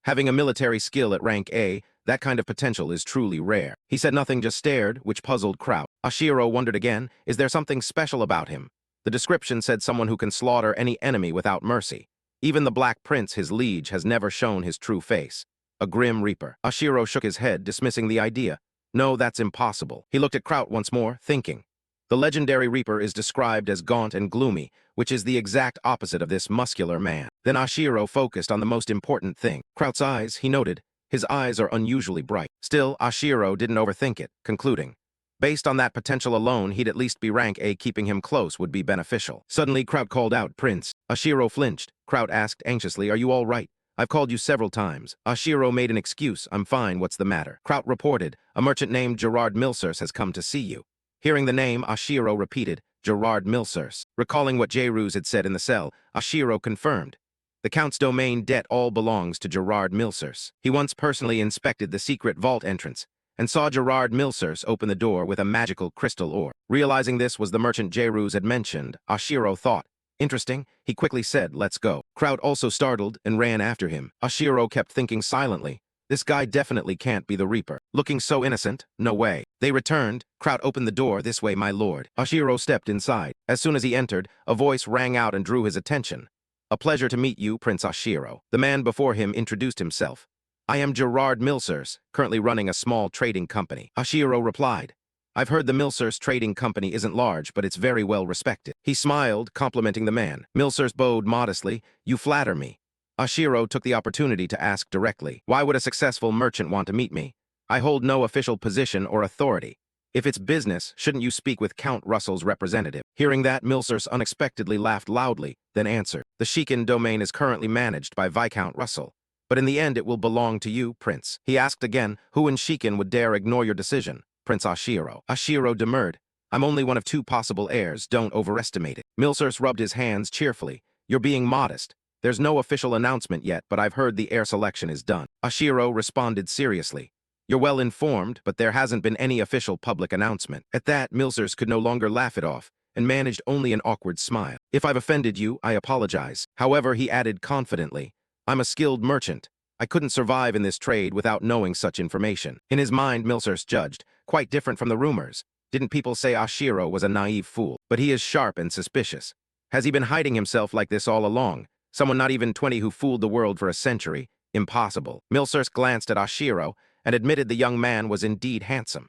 Having a military skill at rank A, that kind of potential is truly rare. He said nothing, just stared, which puzzled Kraut. Oshiro wondered again, is there something special about him? The description said someone who can slaughter any enemy without mercy. Even the Black Prince, his liege, has never shown his true face. A grim reaper. Oshiro shook his head, dismissing the idea. No, that's impossible. He looked at Kraut once more, thinking. The legendary reaper is described as gaunt and gloomy, which is the exact opposite of this muscular man. Then Oshiro focused on the most important thing. Kraut's eyes, he noted. His eyes are unusually bright. Still, Oshiro didn't overthink it, concluding. Based on that potential alone, he'd at least be rank A. Keeping him close would be beneficial. Suddenly, Kraut called out, Prince. Oshiro flinched. Kraut asked anxiously, are you all right? I've called you several times. Oshiro made an excuse. I'm fine, what's the matter? Kraut reported, a merchant named Gerard Milsers has come to see you. Hearing the name, Oshiro repeated, Gerard Milsers. Recalling what Jairus had said in the cell, Oshiro confirmed. The Count's domain debt all belongs to Gerard Milsers. He once personally inspected the secret vault entrance and saw Gerard Milsers open the door with a magical crystal ore. Realizing this was the merchant Jairus had mentioned, Oshiro thought, interesting, he quickly said, let's go. Kraut also startled and ran after him. Oshiro kept thinking silently. This guy definitely can't be the Reaper. Looking so innocent, no way. They returned. Kraut opened the door, this way, my lord. Oshiro stepped inside. As soon as he entered, a voice rang out and drew his attention. A pleasure to meet you, Prince Oshiro. The man before him introduced himself. I am Gerard Milsers, currently running a small trading company. Oshiro replied. I've heard the Milsers trading company isn't large, but it's very well respected. He smiled, complimenting the man. Milsers bowed modestly. You flatter me. Oshiro took the opportunity to ask directly, why would a successful merchant want to meet me? I hold no official position or authority. If it's business, shouldn't you speak with Count Russell's representative? Hearing that, Milsers unexpectedly laughed loudly, then answered, the Shiken domain is currently managed by Viscount Russell, but in the end it will belong to you, Prince. He asked again, who in Shiken would dare ignore your decision? Prince Oshiro. Oshiro demurred. I'm only one of two possible heirs, don't overestimate it. Milsers rubbed his hands cheerfully. You're being modest. There's no official announcement yet, but I've heard the heir selection is done. Oshiro responded seriously. You're well informed, but there hasn't been any official public announcement. At that, Milsers could no longer laugh it off, and managed only an awkward smile. If I've offended you, I apologize. However, he added confidently, I'm a skilled merchant. I couldn't survive in this trade without knowing such information. In his mind, Milsers judged, quite different from the rumors. Didn't people say Oshiro was a naive fool? But he is sharp and suspicious. Has he been hiding himself like this all along? Someone not even 20 who fooled the world for a century? Impossible. Milsers glanced at Oshiro and admitted the young man was indeed handsome.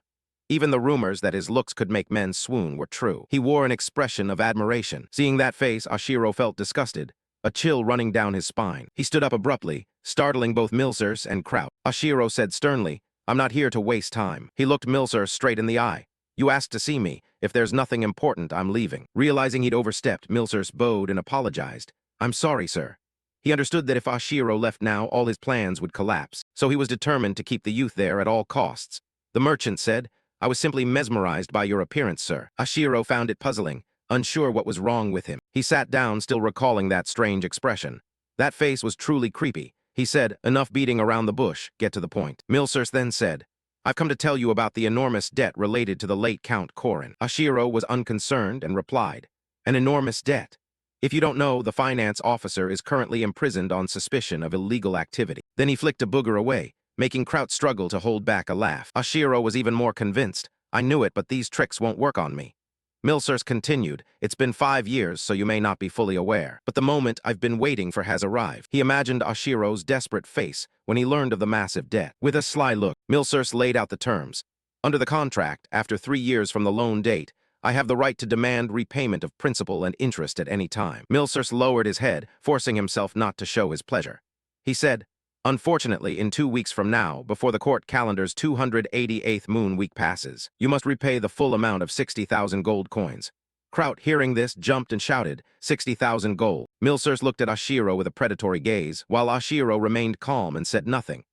Even the rumors that his looks could make men swoon were true. He wore an expression of admiration. Seeing that face, Oshiro felt disgusted, a chill running down his spine. He stood up abruptly, startling both Milsers and Kraut. Oshiro said sternly, I'm not here to waste time. He looked Milsers straight in the eye. You asked to see me. If there's nothing important, I'm leaving. Realizing he'd overstepped, Milsers bowed and apologized. I'm sorry, sir. He understood that if Oshiro left now, all his plans would collapse, so he was determined to keep the youth there at all costs. The merchant said, I was simply mesmerized by your appearance, sir. Oshiro found it puzzling, unsure what was wrong with him. He sat down, still recalling that strange expression. That face was truly creepy. He said, enough beating around the bush, get to the point. Milsers then said, I've come to tell you about the enormous debt related to the late Count Korin. Oshiro was unconcerned and replied, an enormous debt. If you don't know, the finance officer is currently imprisoned on suspicion of illegal activity. Then he flicked a booger away, making Kraut struggle to hold back a laugh. Oshiro was even more convinced. I knew it, but these tricks won't work on me. Milsers continued, it's been 5 years, so you may not be fully aware. But the moment I've been waiting for has arrived. He imagined Oshiro's desperate face when he learned of the massive debt. With a sly look, Milsers laid out the terms. Under the contract, after 3 years from the loan date, I have the right to demand repayment of principal and interest at any time. Milsers lowered his head, forcing himself not to show his pleasure. He said, unfortunately, in 2 weeks from now, before the court calendar's 288th moon week passes, you must repay the full amount of 60,000 gold coins. Kraut, hearing this, jumped and shouted, 60,000 gold. Milsers looked at Ashiro with a predatory gaze, while Ashiro remained calm and said nothing.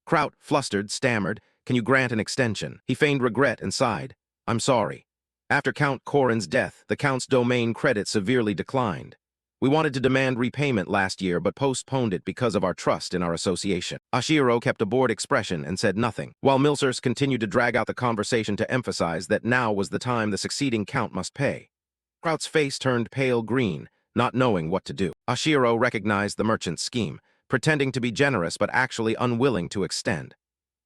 Kraut, flustered, stammered, can you grant an extension? He feigned regret and sighed. I'm sorry. After Count Korin's death, the Count's domain credit severely declined. We wanted to demand repayment last year but postponed it because of our trust in our association. Ashiro kept a bored expression and said nothing, while Milsers continued to drag out the conversation to emphasize that now was the time the succeeding Count must pay. Kraut's face turned pale green, not knowing what to do. Ashiro recognized the merchant's scheme, pretending to be generous but actually unwilling to extend.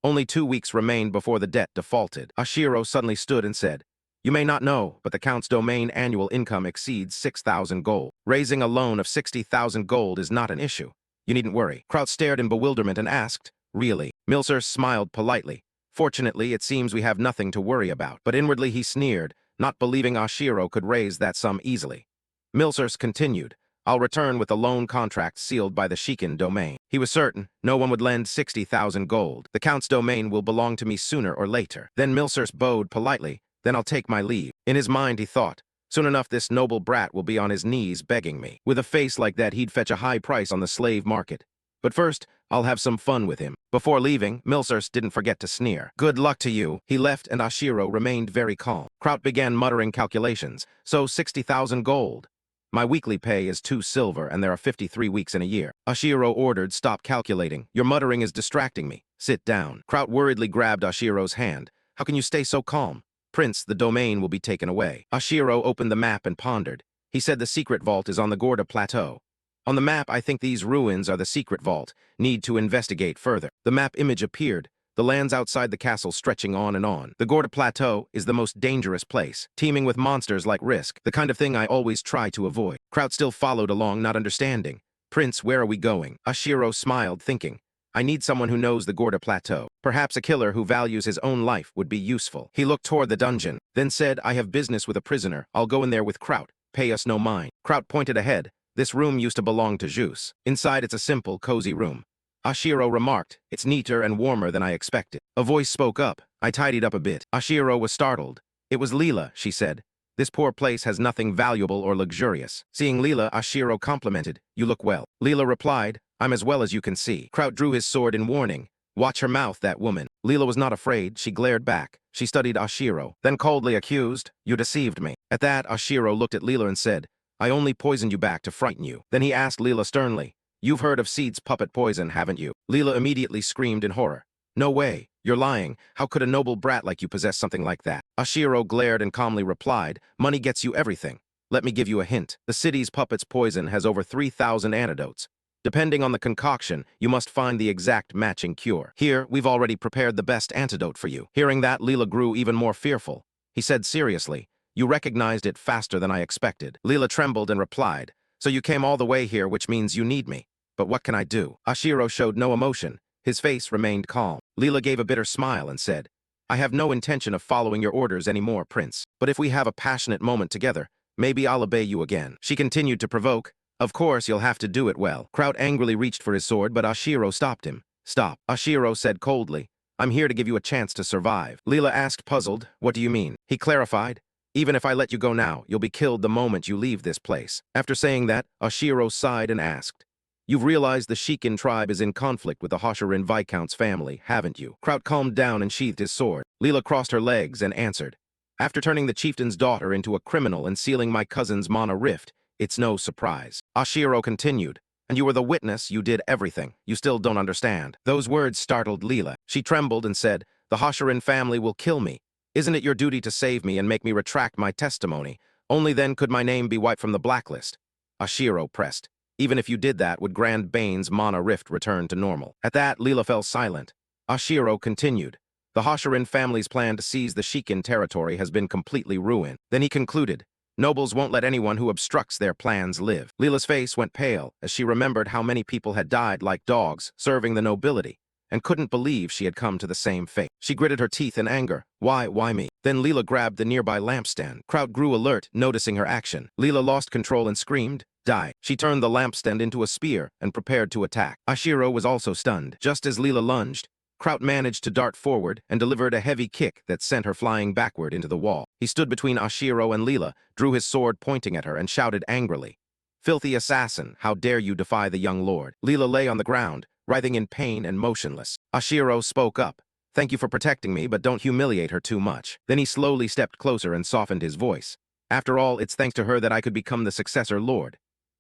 Only 2 weeks remained before the debt defaulted. Ashiro suddenly stood and said, you may not know, but the Count's domain annual income exceeds 6,000 gold. Raising a loan of 60,000 gold is not an issue. You needn't worry. Kraut stared in bewilderment and asked, really? Milser smiled politely. Fortunately, it seems we have nothing to worry about. But inwardly he sneered, not believing Ashiro could raise that sum easily. Milsers continued, I'll return with the loan contract sealed by the Shikin domain. He was certain no one would lend 60,000 gold. The Count's domain will belong to me sooner or later. Then Milsers bowed politely, then I'll take my leave. In his mind he thought, soon enough this noble brat will be on his knees begging me. With a face like that he'd fetch a high price on the slave market. But first, I'll have some fun with him. Before leaving, Milsers didn't forget to sneer. Good luck to you. He left and Ashiro remained very calm. Kraut began muttering calculations. So 60,000 gold. My weekly pay is 2 silver and there are 53 weeks in a year. Ashiro ordered, stop calculating. Your muttering is distracting me. Sit down. Kraut worriedly grabbed Ashiro's hand. How can you stay so calm? Prince, the domain will be taken away. Ashiro opened the map and pondered. He said the secret vault is on the Gorda Plateau. On the map, I think these ruins are the secret vault. Need to investigate further. The map image appeared. The lands outside the castle stretching on and on. The Gorda Plateau is the most dangerous place, teeming with monsters like Risk, the kind of thing I always try to avoid. Kraut still followed along, not understanding. Prince, where are we going? Ashiro smiled, thinking, I need someone who knows the Gorda Plateau. Perhaps a killer who values his own life would be useful. He looked toward the dungeon, then said, I have business with a prisoner. I'll go in there with Kraut. Pay us no mind. Kraut pointed ahead. This room used to belong to Jus. Inside it's a simple, cozy room. Ashiro remarked, it's neater and warmer than I expected. A voice spoke up. I tidied up a bit. Ashiro was startled. It was Leela, she said. This poor place has nothing valuable or luxurious. Seeing Leela, Ashiro complimented, you look well. Leela replied, I'm as well as you can see. Kraut drew his sword in warning. Watch her mouth, that woman. Leela was not afraid. She glared back. She studied Ashiro, then coldly accused, you deceived me. At that, Ashiro looked at Leela and said, I only poisoned you back to frighten you. Then he asked Leela sternly, you've heard of Seed's puppet poison, haven't you? Leela immediately screamed in horror. No way. You're lying. How could a noble brat like you possess something like that? Ashiro glared and calmly replied, money gets you everything. Let me give you a hint. The city's puppet's poison has over 3,000 antidotes. Depending on the concoction, you must find the exact matching cure. Here, we've already prepared the best antidote for you. Hearing that, Leela grew even more fearful. He said seriously, you recognized it faster than I expected. Leela trembled and replied, so you came all the way here, which means you need me. But what can I do? Ashiro showed no emotion. His face remained calm. Leela gave a bitter smile and said, I have no intention of following your orders anymore, Prince. But if we have a passionate moment together, maybe I'll obey you again. She continued to provoke, of course you'll have to do it well. Kraut angrily reached for his sword, but Ashiro stopped him. Stop. Ashiro said coldly, I'm here to give you a chance to survive. Leela asked, puzzled, what do you mean? He clarified, even if I let you go now, you'll be killed the moment you leave this place. After saying that, Ashiro sighed and asked, you've realized the Shikin tribe is in conflict with the Hoshirin Viscount's family, haven't you? Kraut calmed down and sheathed his sword. Leela crossed her legs and answered, after turning the chieftain's daughter into a criminal and sealing my cousin's mana rift, it's no surprise. Ashiro continued, and you were the witness, you did everything. You still don't understand. Those words startled Leela. She trembled and said, the Hoshirin family will kill me. Isn't it your duty to save me and make me retract my testimony? Only then could my name be wiped from the blacklist. Ashiro pressed. Even if you did that, would Grand Bane's mana rift return to normal? At that, Leela fell silent. Ashiro continued. The Hoshirin family's plan to seize the Shikin territory has been completely ruined. Then he concluded, nobles won't let anyone who obstructs their plans live. Leela's face went pale as she remembered how many people had died like dogs serving the nobility, and couldn't believe she had come to the same fate. She gritted her teeth in anger. Why me? Then Leela grabbed the nearby lampstand. Kraut grew alert, noticing her action. Leela lost control and screamed, die. She turned the lampstand into a spear and prepared to attack. Ashiro was also stunned. Just as Leela lunged, Kraut managed to dart forward and delivered a heavy kick that sent her flying backward into the wall. He stood between Ashiro and Leela, drew his sword pointing at her, and shouted angrily, "Filthy assassin, how dare you defy the young lord?" Leela lay on the ground, writhing in pain and motionless. Ashiro spoke up. "Thank you for protecting me, but don't humiliate her too much." Then he slowly stepped closer and softened his voice. "After all, it's thanks to her that I could become the successor lord."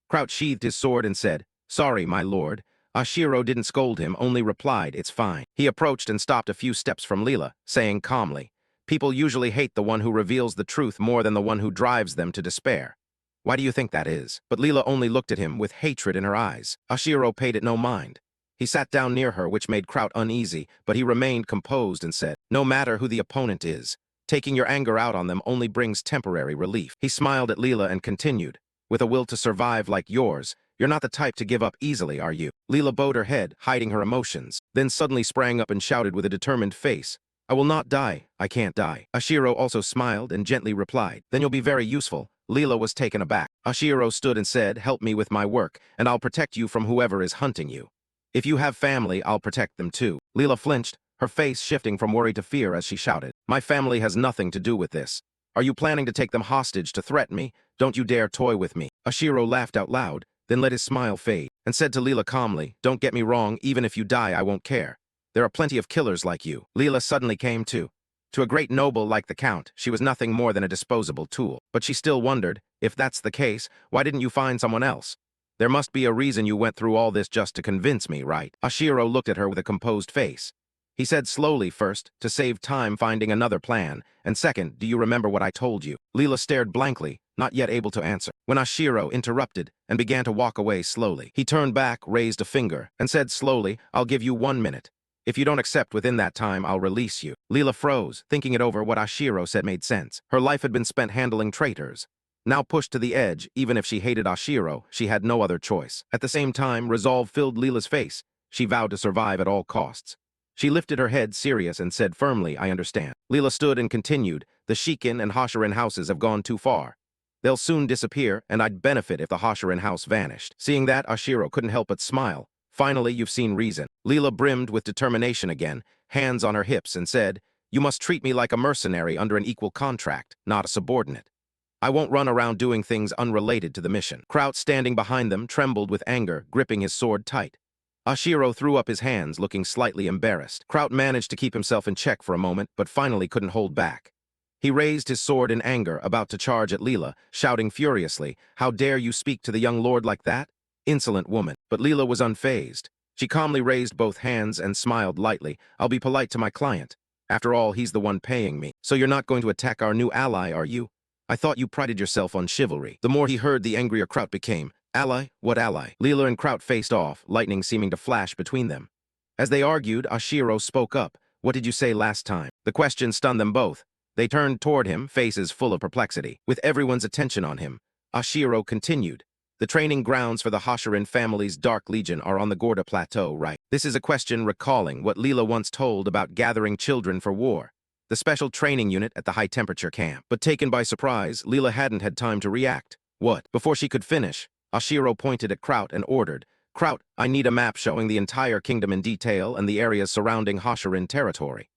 Kraut sheathed his sword and said, "Sorry, my lord." Ashiro didn't scold him, only replied, "It's fine." He approached and stopped a few steps from Leela, saying calmly, "People usually hate the one who reveals the truth more than the one who drives them to despair. Why do you think that is?" But Leela only looked at him with hatred in her eyes. Ashiro paid it no mind. He sat down near her, which made Kraut uneasy, but he remained composed and said, "No matter who the opponent is, taking your anger out on them only brings temporary relief." He smiled at Leela and continued, "With a will to survive like yours, you're not the type to give up easily, are you?" Leela bowed her head, hiding her emotions, then suddenly sprang up and shouted with a determined face, "I will not die. I can't die." Ashiro also smiled and gently replied, "Then you'll be very useful." Leela was taken aback. Ashiro stood and said, "Help me with my work, and I'll protect you from whoever is hunting you. If you have family, I'll protect them too." Leela flinched, her face shifting from worry to fear as she shouted, "My family has nothing to do with this. Are you planning to take them hostage to threaten me? Don't you dare toy with me." Ashiro laughed out loud, then let his smile fade, and said to Leela calmly, "Don't get me wrong, even if you die, I won't care. There are plenty of killers like you." Leela suddenly came to. To a great noble like the Count, she was nothing more than a disposable tool. But she still wondered, if that's the case, why didn't you find someone else? There must be a reason you went through all this just to convince me, right? Ashiro looked at her with a composed face. He said slowly, first, to save time finding another plan, and second, do you remember what I told you? Leela stared blankly, not yet able to answer, when Ashiro interrupted and began to walk away slowly. He turned back, raised a finger, and said slowly, "I'll give you 1 minute. If you don't accept within that time, I'll release you." Leela froze, thinking it over. What Ashiro said made sense. Her life had been spent handling traitors. Now pushed to the edge, even if she hated Ashiro, she had no other choice. At the same time, resolve filled Leela's face. She vowed to survive at all costs. She lifted her head, serious, and said firmly, "I understand." Leela stood and continued, "The Shikin and Hashirin houses have gone too far. They'll soon disappear, and I'd benefit if the Hashirin house vanished." Seeing that, Ashiro couldn't help but smile. "Finally, you've seen reason." Leela brimmed with determination again, hands on her hips, and said, "You must treat me like a mercenary under an equal contract, not a subordinate. I won't run around doing things unrelated to the mission." Kraut, standing behind them, trembled with anger, gripping his sword tight. Ashiro threw up his hands, looking slightly embarrassed. Kraut managed to keep himself in check for a moment, but finally couldn't hold back. He raised his sword in anger, about to charge at Leela, shouting furiously, "How dare you speak to the young lord like that? Insolent woman." But Leela was unfazed. She calmly raised both hands and smiled lightly. "I'll be polite to my client. After all, he's the one paying me. So you're not going to attack our new ally, are you? I thought you prided yourself on chivalry." The more he heard, the angrier Kraut became. "Ally? What ally?" Leela and Kraut faced off, lightning seeming to flash between them. As they argued, Ashiro spoke up. "What did you say last time?" The question stunned them both. They turned toward him, faces full of perplexity. With everyone's attention on him, Ashiro continued, "The training grounds for the Hashirin family's Dark Legion are on the Gorda Plateau, right?" This is a question recalling what Leela once told about gathering children for war. The special training unit at the high-temperature camp. But taken by surprise, Leela hadn't had time to react. "What?" Before she could finish, Ashiro pointed at Kraut and ordered, "Kraut, I need a map showing the entire kingdom in detail and the areas surrounding Hashirin territory."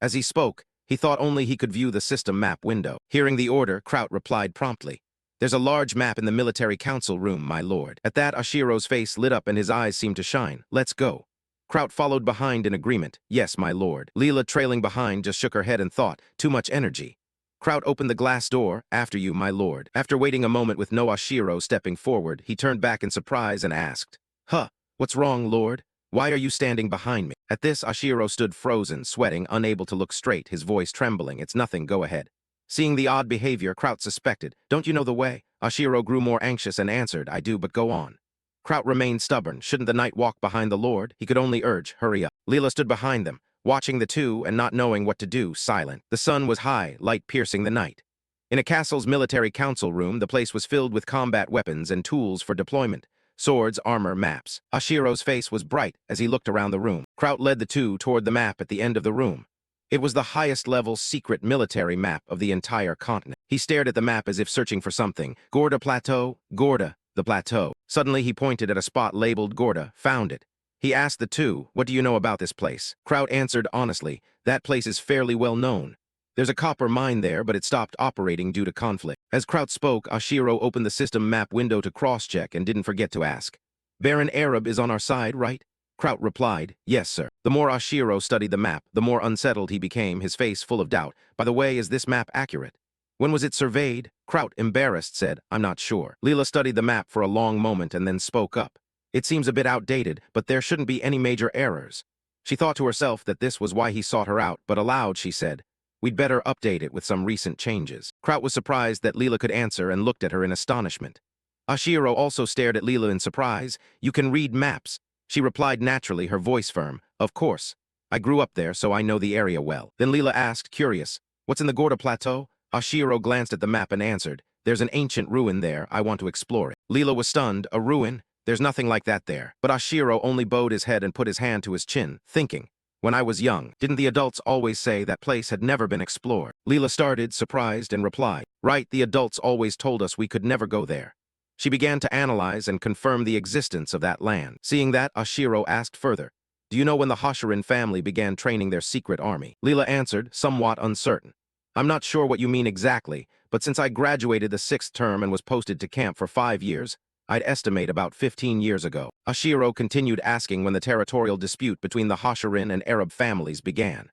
As he spoke, he thought only he could view the system map window. Hearing the order, Kraut replied promptly, "There's a large map in the military council room, my lord." At that, Ashiro's face lit up and his eyes seemed to shine. "Let's go." Kraut followed behind in agreement. "Yes, my lord." Leela, trailing behind, just shook her head and thought, "Too much energy." Kraut opened the glass door. "After you, my lord." After waiting a moment with no Ashiro stepping forward, he turned back in surprise and asked, "Huh, what's wrong, lord? Why are you standing behind me?" At this, Ashiro stood frozen, sweating, unable to look straight, his voice trembling. "It's nothing, go ahead." Seeing the odd behavior, Kraut suspected, "Don't you know the way?" Ashiro grew more anxious and answered, "I do, but go on." Kraut remained stubborn. Shouldn't the knight walk behind the lord? He could only urge, "Hurry up." Leela stood behind them, watching the two and not knowing what to do, silent. The sun was high, light piercing the night. In a castle's military council room, the place was filled with combat weapons and tools for deployment. Swords, armor, maps. Ashiro's face was bright as he looked around the room. Kraut led the two toward the map at the end of the room. It was the highest-level secret military map of the entire continent. He stared at the map as if searching for something. Gorda Plateau, Gorda, the plateau. Suddenly he pointed at a spot labeled Gorda, found it. He asked the two, what do you know about this place? Kraut answered honestly, that place is fairly well known. There's a copper mine there, but it stopped operating due to conflict. As Kraut spoke, Ashiro opened the system map window to cross-check and didn't forget to ask, Baron Arab is on our side, right? Kraut replied, yes, sir. The more Ashiro studied the map, the more unsettled he became, his face full of doubt. By the way, is this map accurate? When was it surveyed? Kraut, embarrassed, said, I'm not sure. Leela studied the map for a long moment and then spoke up. It seems a bit outdated, but there shouldn't be any major errors. She thought to herself that this was why he sought her out, but aloud she said, we'd better update it with some recent changes. Kraut was surprised that Leela could answer and looked at her in astonishment. Ashiro also stared at Leela in surprise. You can read maps. She replied naturally, her voice firm. Of course. I grew up there, so I know the area well. Then Leela asked, curious, what's in the Gorda Plateau? Ashiro glanced at the map and answered, there's an ancient ruin there, I want to explore it. Leela was stunned, a ruin? There's nothing like that there. But Ashiro only bowed his head and put his hand to his chin, thinking, when I was young, didn't the adults always say that place had never been explored? Leela started, surprised, and replied, right, the adults always told us we could never go there. She began to analyze and confirm the existence of that land. Seeing that, Ashiro asked further, do you know when the Hashirin family began training their secret army? Leela answered, somewhat uncertain. I'm not sure what you mean exactly, but since I graduated the 6th term and was posted to camp for 5 years, I'd estimate about 15 years ago. Ashiro continued asking when the territorial dispute between the Hashirin and Arab families began.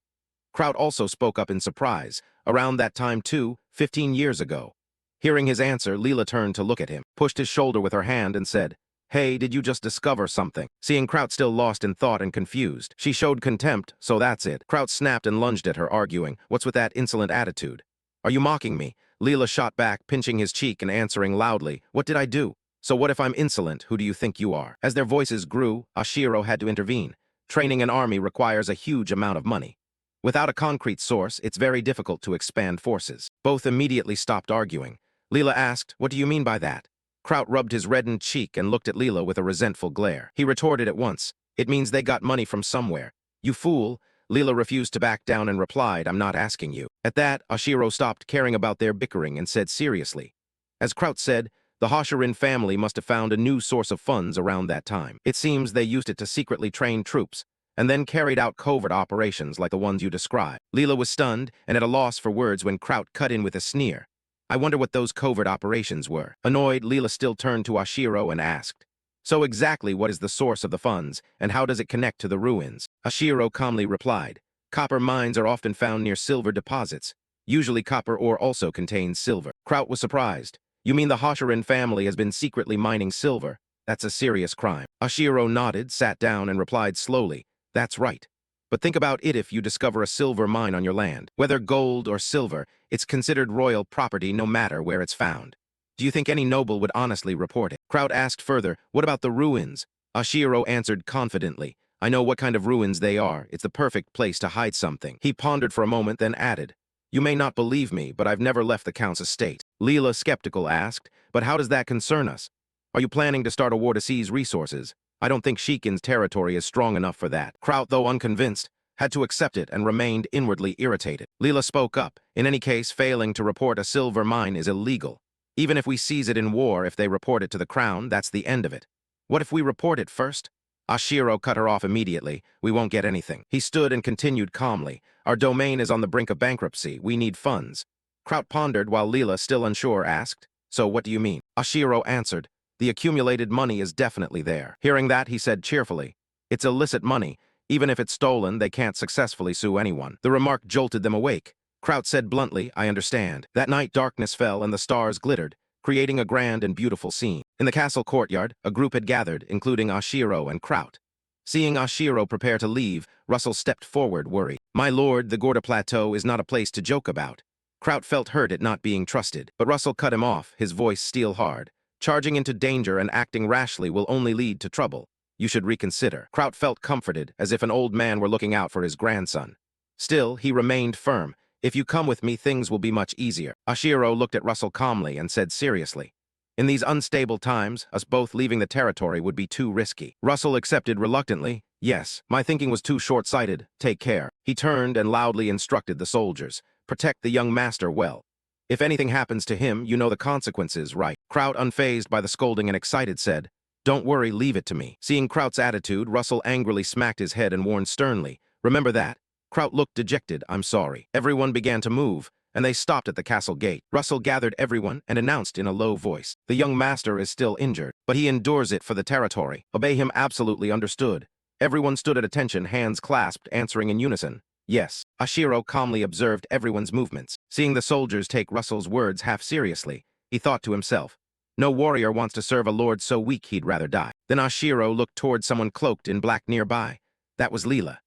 Kraut also spoke up in surprise. Around that time too, 15 years ago. Hearing his answer, Leela turned to look at him, pushed his shoulder with her hand and said, hey, did you just discover something? Seeing Kraut still lost in thought and confused, she showed contempt, so that's it. Kraut snapped and lunged at her, arguing, what's with that insolent attitude? Are you mocking me? Leela shot back, pinching his cheek and answering loudly, what did I do? So what if I'm insolent? Who do you think you are? As their voices grew, Ashiro had to intervene. Training an army requires a huge amount of money. Without a concrete source, it's very difficult to expand forces. Both immediately stopped arguing. Leela asked, what do you mean by that? Kraut rubbed his reddened cheek and looked at Leela with a resentful glare. He retorted at once, it means they got money from somewhere. You fool. Leela refused to back down and replied, I'm not asking you. At that, Ashiro stopped caring about their bickering and said seriously. As Kraut said, the Hashirin family must have found a new source of funds around that time. It seems they used it to secretly train troops, and then carried out covert operations like the ones you described. Leela was stunned and at a loss for words when Kraut cut in with a sneer. I wonder what those covert operations were. Annoyed, Leela still turned to Ashiro and asked, so exactly what is the source of the funds, and how does it connect to the ruins? Ashiro calmly replied, copper mines are often found near silver deposits. Usually copper ore also contains silver. Kraut was surprised. You mean the Hashirin family has been secretly mining silver? That's a serious crime. Ashiro nodded, sat down, and replied slowly, that's right. But think about it if you discover a silver mine on your land. Whether gold or silver, it's considered royal property no matter where it's found. Do you think any noble would honestly report it? Kraut asked further, what about the ruins? Ashiro answered confidently, I know what kind of ruins they are. It's the perfect place to hide something. He pondered for a moment, then added, you may not believe me, but I've never left the Count's estate. Leela, skeptical, asked, but how does that concern us? Are you planning to start a war to seize resources? I don't think Shikin's territory is strong enough for that. Kraut, though unconvinced, had to accept it and remained inwardly irritated. Leela spoke up. In any case, failing to report a silver mine is illegal. Even if we seize it in war, if they report it to the crown, that's the end of it. What if we report it first? Ashiro cut her off immediately. We won't get anything. He stood and continued calmly. Our domain is on the brink of bankruptcy. We need funds. Kraut pondered while Leela, still unsure, asked, so what do you mean? Ashiro answered, the accumulated money is definitely there. Hearing that, he said cheerfully, it's illicit money. Even if it's stolen, they can't successfully sue anyone. The remark jolted them awake. Kraut said bluntly, I understand. That night darkness fell and the stars glittered, creating a grand and beautiful scene. In the castle courtyard, a group had gathered, including Ashiro and Kraut. Seeing Ashiro prepare to leave, Russell stepped forward, worried. My lord, the Gorda Plateau is not a place to joke about. Kraut felt hurt at not being trusted, but Russell cut him off, his voice steel hard. Charging into danger and acting rashly will only lead to trouble. You should reconsider. Kraut felt comforted, as if an old man were looking out for his grandson. Still, he remained firm. If you come with me, things will be much easier. Ashiro looked at Russell calmly and said seriously, in these unstable times, us both leaving the territory would be too risky. Russell accepted reluctantly. Yes, my thinking was too short-sighted. Take care. He turned and loudly instructed the soldiers. Protect the young master well. If anything happens to him, you know the consequences, right? Kraut, unfazed by the scolding and excited, said, Don't worry, leave it to me. Seeing Kraut's attitude, Russell angrily smacked his head and warned sternly, remember that? Kraut looked dejected. I'm sorry. Everyone began to move, and they stopped at the castle gate. Russell gathered everyone and announced in a low voice, the young master is still injured, but he endures it for the territory. Obey him. Absolutely understood. Everyone stood at attention, hands clasped, answering in unison. Yes. Ashiro calmly observed everyone's movements. Seeing the soldiers take Russell's words half seriously, he thought to himself, no warrior wants to serve a lord so weak he'd rather die. Then Ashiro looked toward someone cloaked in black nearby. That was Leela.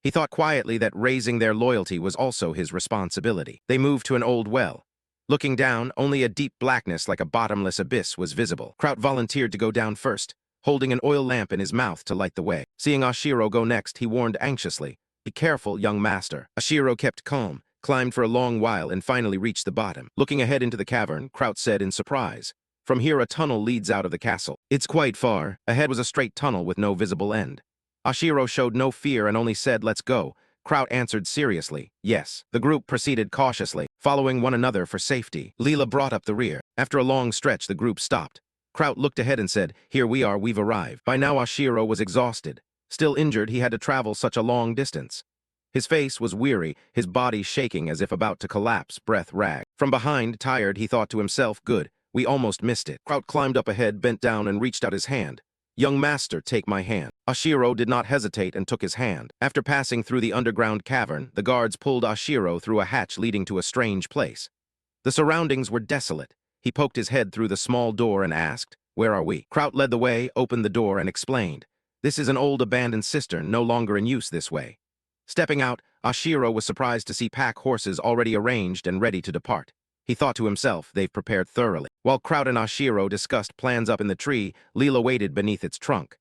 He thought quietly that raising their loyalty was also his responsibility. They moved to an old well. Looking down, only a deep blackness like a bottomless abyss was visible. Kraut volunteered to go down first, holding an oil lamp in his mouth to light the way. Seeing Ashiro go next, he warned anxiously, be careful, young master. Ashiro kept calm, climbed for a long while, and finally reached the bottom. Looking ahead into the cavern, Kraut said in surprise, from here a tunnel leads out of the castle. It's quite far. Ahead was a straight tunnel with no visible end. Ashiro showed no fear and only said, let's go. Kraut answered seriously, yes. The group proceeded cautiously, following one another for safety. Leela brought up the rear. After a long stretch, the group stopped. Kraut looked ahead and said, here we are, we've arrived. By now Ashiro was exhausted. Still injured, he had to travel such a long distance. His face was weary, his body shaking as if about to collapse, breath ragged. From behind, tired, he thought to himself, good, we almost missed it. Kraut climbed up ahead, bent down, and reached out his hand. Young master, take my hand. Ashiro did not hesitate and took his hand. After passing through the underground cavern, the guards pulled Ashiro through a hatch leading to a strange place. The surroundings were desolate. He poked his head through the small door and asked, where are we? Kraut led the way, opened the door, and explained, this is an old abandoned cistern, no longer in use this way. Stepping out, Ashiro was surprised to see pack horses already arranged and ready to depart. He thought to himself, they've prepared thoroughly. While Kraut and Ashiro discussed plans up in the tree, Leela waited beneath its trunk.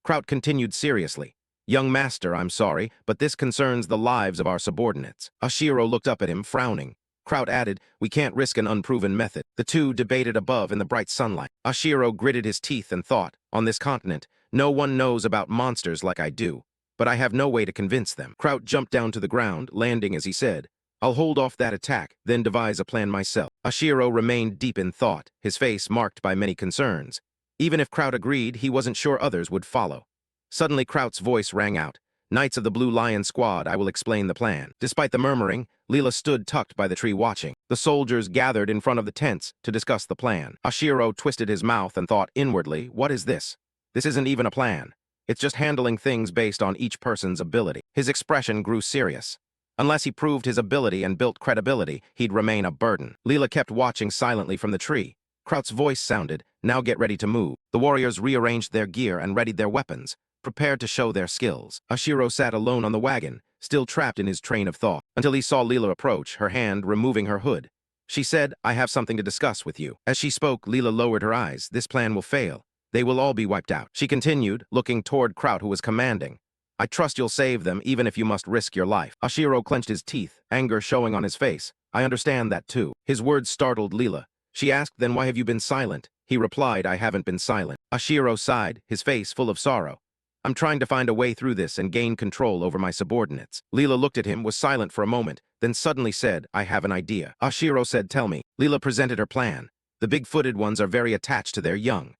Kraut continued seriously, young master, I'm sorry, but this concerns the lives of our subordinates. Ashiro looked up at him, frowning. Kraut added, we can't risk an unproven method. The two debated above in the bright sunlight. Ashiro gritted his teeth and thought, on this continent, no one knows about monsters like I do, but I have no way to convince them. Kraut jumped down to the ground, landing as he said, I'll hold off that attack, then devise a plan myself. Ashiro remained deep in thought, his face marked by many concerns. Even if Kraut agreed, he wasn't sure others would follow. Suddenly Kraut's voice rang out, Knights of the Blue Lion Squad, I will explain the plan. Despite the murmuring, Leela stood tucked by the tree watching. The soldiers gathered in front of the tents to discuss the plan. Ashiro twisted his mouth and thought inwardly, what is this? This isn't even a plan. It's just handling things based on each person's ability. His expression grew serious. Unless he proved his ability and built credibility, he'd remain a burden. Leela kept watching silently from the tree. Kraut's voice sounded, now get ready to move. The warriors rearranged their gear and readied their weapons, prepared to show their skills. Ashiro sat alone on the wagon, still trapped in his train of thought, until he saw Leela approach, her hand removing her hood. She said, I have something to discuss with you. As she spoke, Leela lowered her eyes. This plan will fail. They will all be wiped out. She continued, looking toward Kraut, who was commanding. I trust you'll save them, even if you must risk your life. Ashiro clenched his teeth, anger showing on his face. I understand that too. His words startled Leela. She asked, then why have you been silent? He replied, I haven't been silent. Ashiro sighed, his face full of sorrow. I'm trying to find a way through this and gain control over my subordinates. Leela looked at him, was silent for a moment, then suddenly said, I have an idea. Ashiro said, tell me. Leela presented her plan. The big-footed ones are very attached to their young.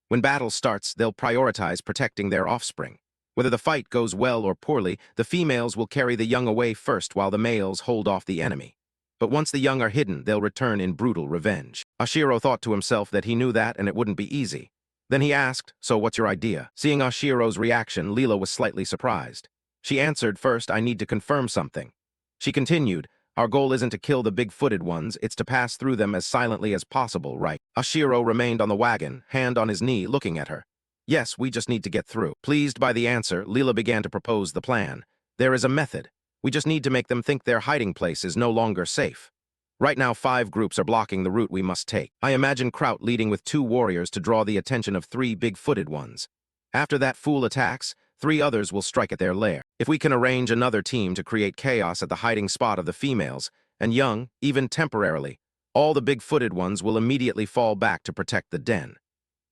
When battle starts, they'll prioritize protecting their offspring. Whether the fight goes well or poorly, the females will carry the young away first while the males hold off the enemy. But once the young are hidden, they'll return in brutal revenge. Ashiro thought to himself that he knew that and it wouldn't be easy. Then he asked, so what's your idea? Seeing Ashiro's reaction, Leela was slightly surprised. She answered, first, I need to confirm something. She continued, our goal isn't to kill the big-footed ones, it's to pass through them as silently as possible, right? Ashiro remained on the wagon, hand on his knee, looking at her. Yes, we just need to get through. Pleased by the answer, Leela began to propose the plan. There is a method. We just need to make them think their hiding place is no longer safe. Right now, 5 groups are blocking the route we must take. I imagine Kraut leading with 2 warriors to draw the attention of 3 big-footed ones. After that fool attacks, 3 others will strike at their lair. If we can arrange another team to create chaos at the hiding spot of the females, and young, even temporarily, all the big-footed ones will immediately fall back to protect the den.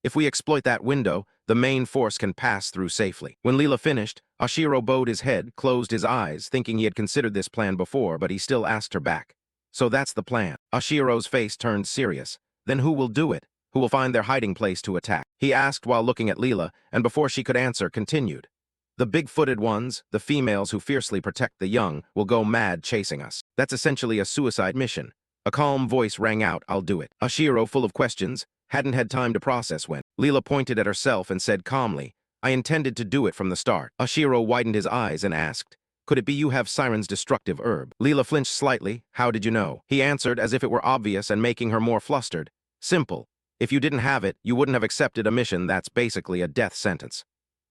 If we exploit that window, the main force can pass through safely. When Leela finished, Ashiro bowed his head, closed his eyes, thinking he had considered this plan before, but he still asked her back. So that's the plan. Ashiro's face turned serious. Then who will do it? who will find their hiding place to attack? He asked while looking at Leela, and before she could answer, continued. The big-footed ones, the females who fiercely protect the young, will go mad chasing us. That's essentially a suicide mission. A calm voice rang out, I'll do it. Ashiro, full of questions, hadn't had time to process when. Leela pointed at herself and said calmly, I intended to do it from the start. Ashiro widened his eyes and asked, could it be you have Siren's destructive herb? Leela flinched slightly. How did you know? He answered as if it were obvious and making her more flustered. Simple. If you didn't have it, you wouldn't have accepted a mission that's basically a death sentence.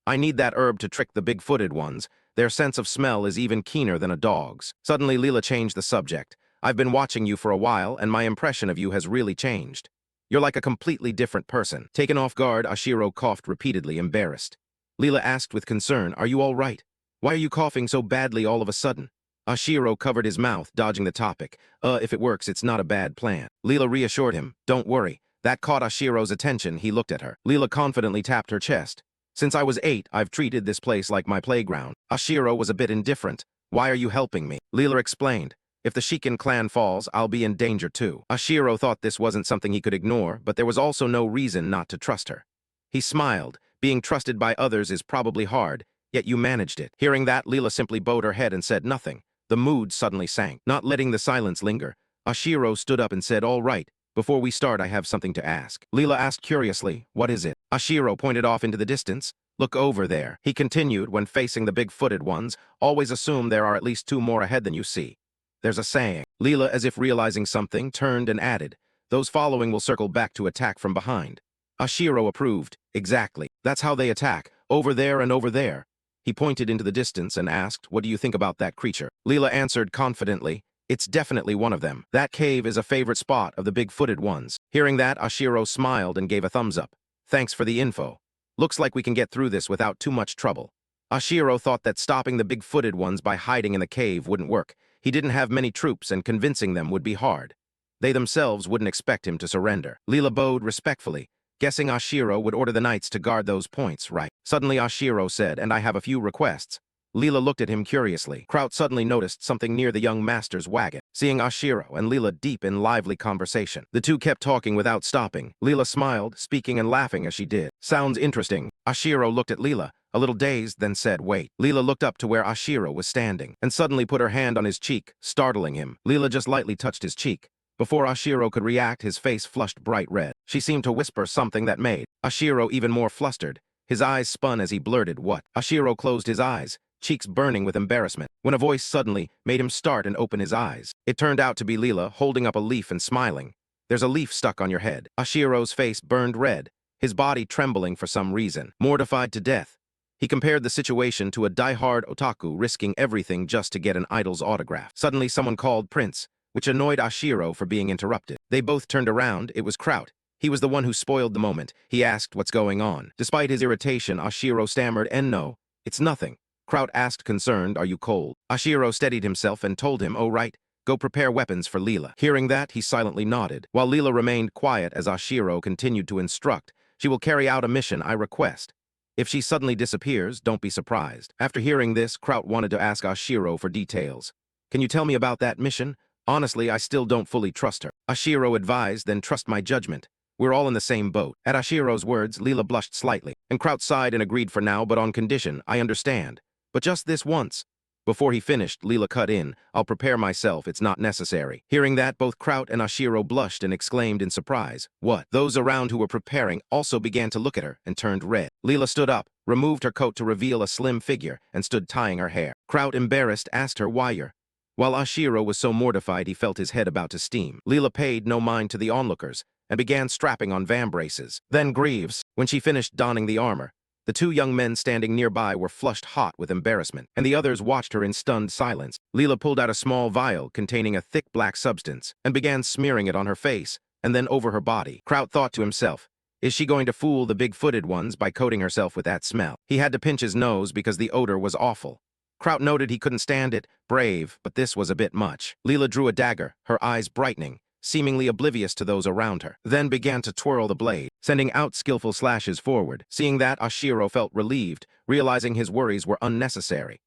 I need that herb to trick the big-footed ones. Their sense of smell is even keener than a dog's. Suddenly, Leela changed the subject. I've been watching you for a while, and my impression of you has really changed. You're like a completely different person. Taken off guard, Ashiro coughed repeatedly, embarrassed. Leela asked with concern, are you all right? Why are you coughing so badly all of a sudden? Ashiro covered his mouth, dodging the topic. If it works, it's not a bad plan. Leela reassured him. Don't worry. That caught Ashiro's attention. He looked at her. Leela confidently tapped her chest. Since I was 8, I've treated this place like my playground. Ashiro was a bit indifferent. Why are you helping me? Leela explained. If the Shiken clan falls, I'll be in danger too. Ashiro thought this wasn't something he could ignore, but there was also no reason not to trust her. He smiled. Being trusted by others is probably hard, yet you managed it. Hearing that, Leela simply bowed her head and said nothing. The mood suddenly sank. Not letting the silence linger, Ashiro stood up and said, all right, before we start I have something to ask. Leela asked curiously, what is it? Ashiro pointed off into the distance. Look over there. He continued, when facing the big-footed ones, always assume there are at least 2 more ahead than you see. There's a saying. Leela, as if realizing something, turned and added, those following will circle back to attack from behind. Ashiro approved. Exactly. That's how they attack. Over there and over there. He pointed into the distance and asked, what do you think about that creature? Leela answered confidently, it's definitely one of them. That cave is a favorite spot of the big-footed ones. Hearing that, Ashiro smiled and gave a thumbs up. Thanks for the info. Looks like we can get through this without too much trouble. Ashiro thought that stopping the big-footed ones by hiding in the cave wouldn't work. He didn't have many troops and convincing them would be hard. They themselves wouldn't expect him to surrender. Leela bowed respectfully, guessing Ashiro would order the knights to guard those points, right? Suddenly Ashiro said, and I have a few requests. Leela looked at him curiously. Kraut suddenly noticed something near the young master's wagon. Seeing Ashiro and Leela deep in lively conversation, the two kept talking without stopping. Leela smiled, speaking and laughing as she did. Sounds interesting. Ashiro looked at Leela, a little dazed, then said, wait. Leela looked up to where Ashiro was standing, and suddenly put her hand on his cheek, startling him. Leela just lightly touched his cheek. Before Ashiro could react, his face flushed bright red. She seemed to whisper something that made Ashiro even more flustered. His eyes spun as he blurted, what? Ashiro closed his eyes, cheeks burning with embarrassment, when a voice suddenly made him start and open his eyes. It turned out to be Leela, holding up a leaf and smiling. There's a leaf stuck on your head. Ashiro's face burned red, his body trembling for some reason. Mortified to death, he compared the situation to a die-hard otaku risking everything just to get an idol's autograph. Suddenly someone called Prince, which annoyed Ashiro for being interrupted. They both turned around. It was Kraut. He was the one who spoiled the moment. He asked what's going on. Despite his irritation, Ashiro stammered, no, it's nothing. Kraut asked concerned, are you cold? Ashiro steadied himself and told him, oh right, go prepare weapons for Leela. Hearing that, he silently nodded, while Leela remained quiet as Ashiro continued to instruct. She will carry out a mission I request. If she suddenly disappears, don't be surprised. After hearing this, Kraut wanted to ask Ashiro for details. Can you tell me about that mission? Honestly, I still don't fully trust her. Ashiro advised, then trust my judgment. We're all in the same boat. At Ashiro's words, Leela blushed slightly, and Kraut sighed and agreed for now, but on condition, I understand. But just this once. Before he finished, Leela cut in, I'll prepare myself, it's not necessary. Hearing that, both Kraut and Ashiro blushed and exclaimed in surprise, what? Those around who were preparing also began to look at her and turned red. Leela stood up, removed her coat to reveal a slim figure, and stood tying her hair. Kraut, embarrassed, asked her why you're. While Ashiro was so mortified he felt his head about to steam. Leela paid no mind to the onlookers and began strapping on vambraces. Then Greaves, when she finished donning the armor, the 2 young men standing nearby were flushed hot with embarrassment, and the others watched her in stunned silence. Leela pulled out a small vial containing a thick black substance and began smearing it on her face and then over her body. Kraut thought to himself, is she going to fool the big-footed ones by coating herself with that smell? He had to pinch his nose because the odor was awful. Kraut noted he couldn't stand it, brave, but this was a bit much. Leela drew a dagger, her eyes brightening, seemingly oblivious to those around her, then began to twirl the blade, sending out skillful slashes forward. Seeing that, Ashiro felt relieved, realizing his worries were unnecessary.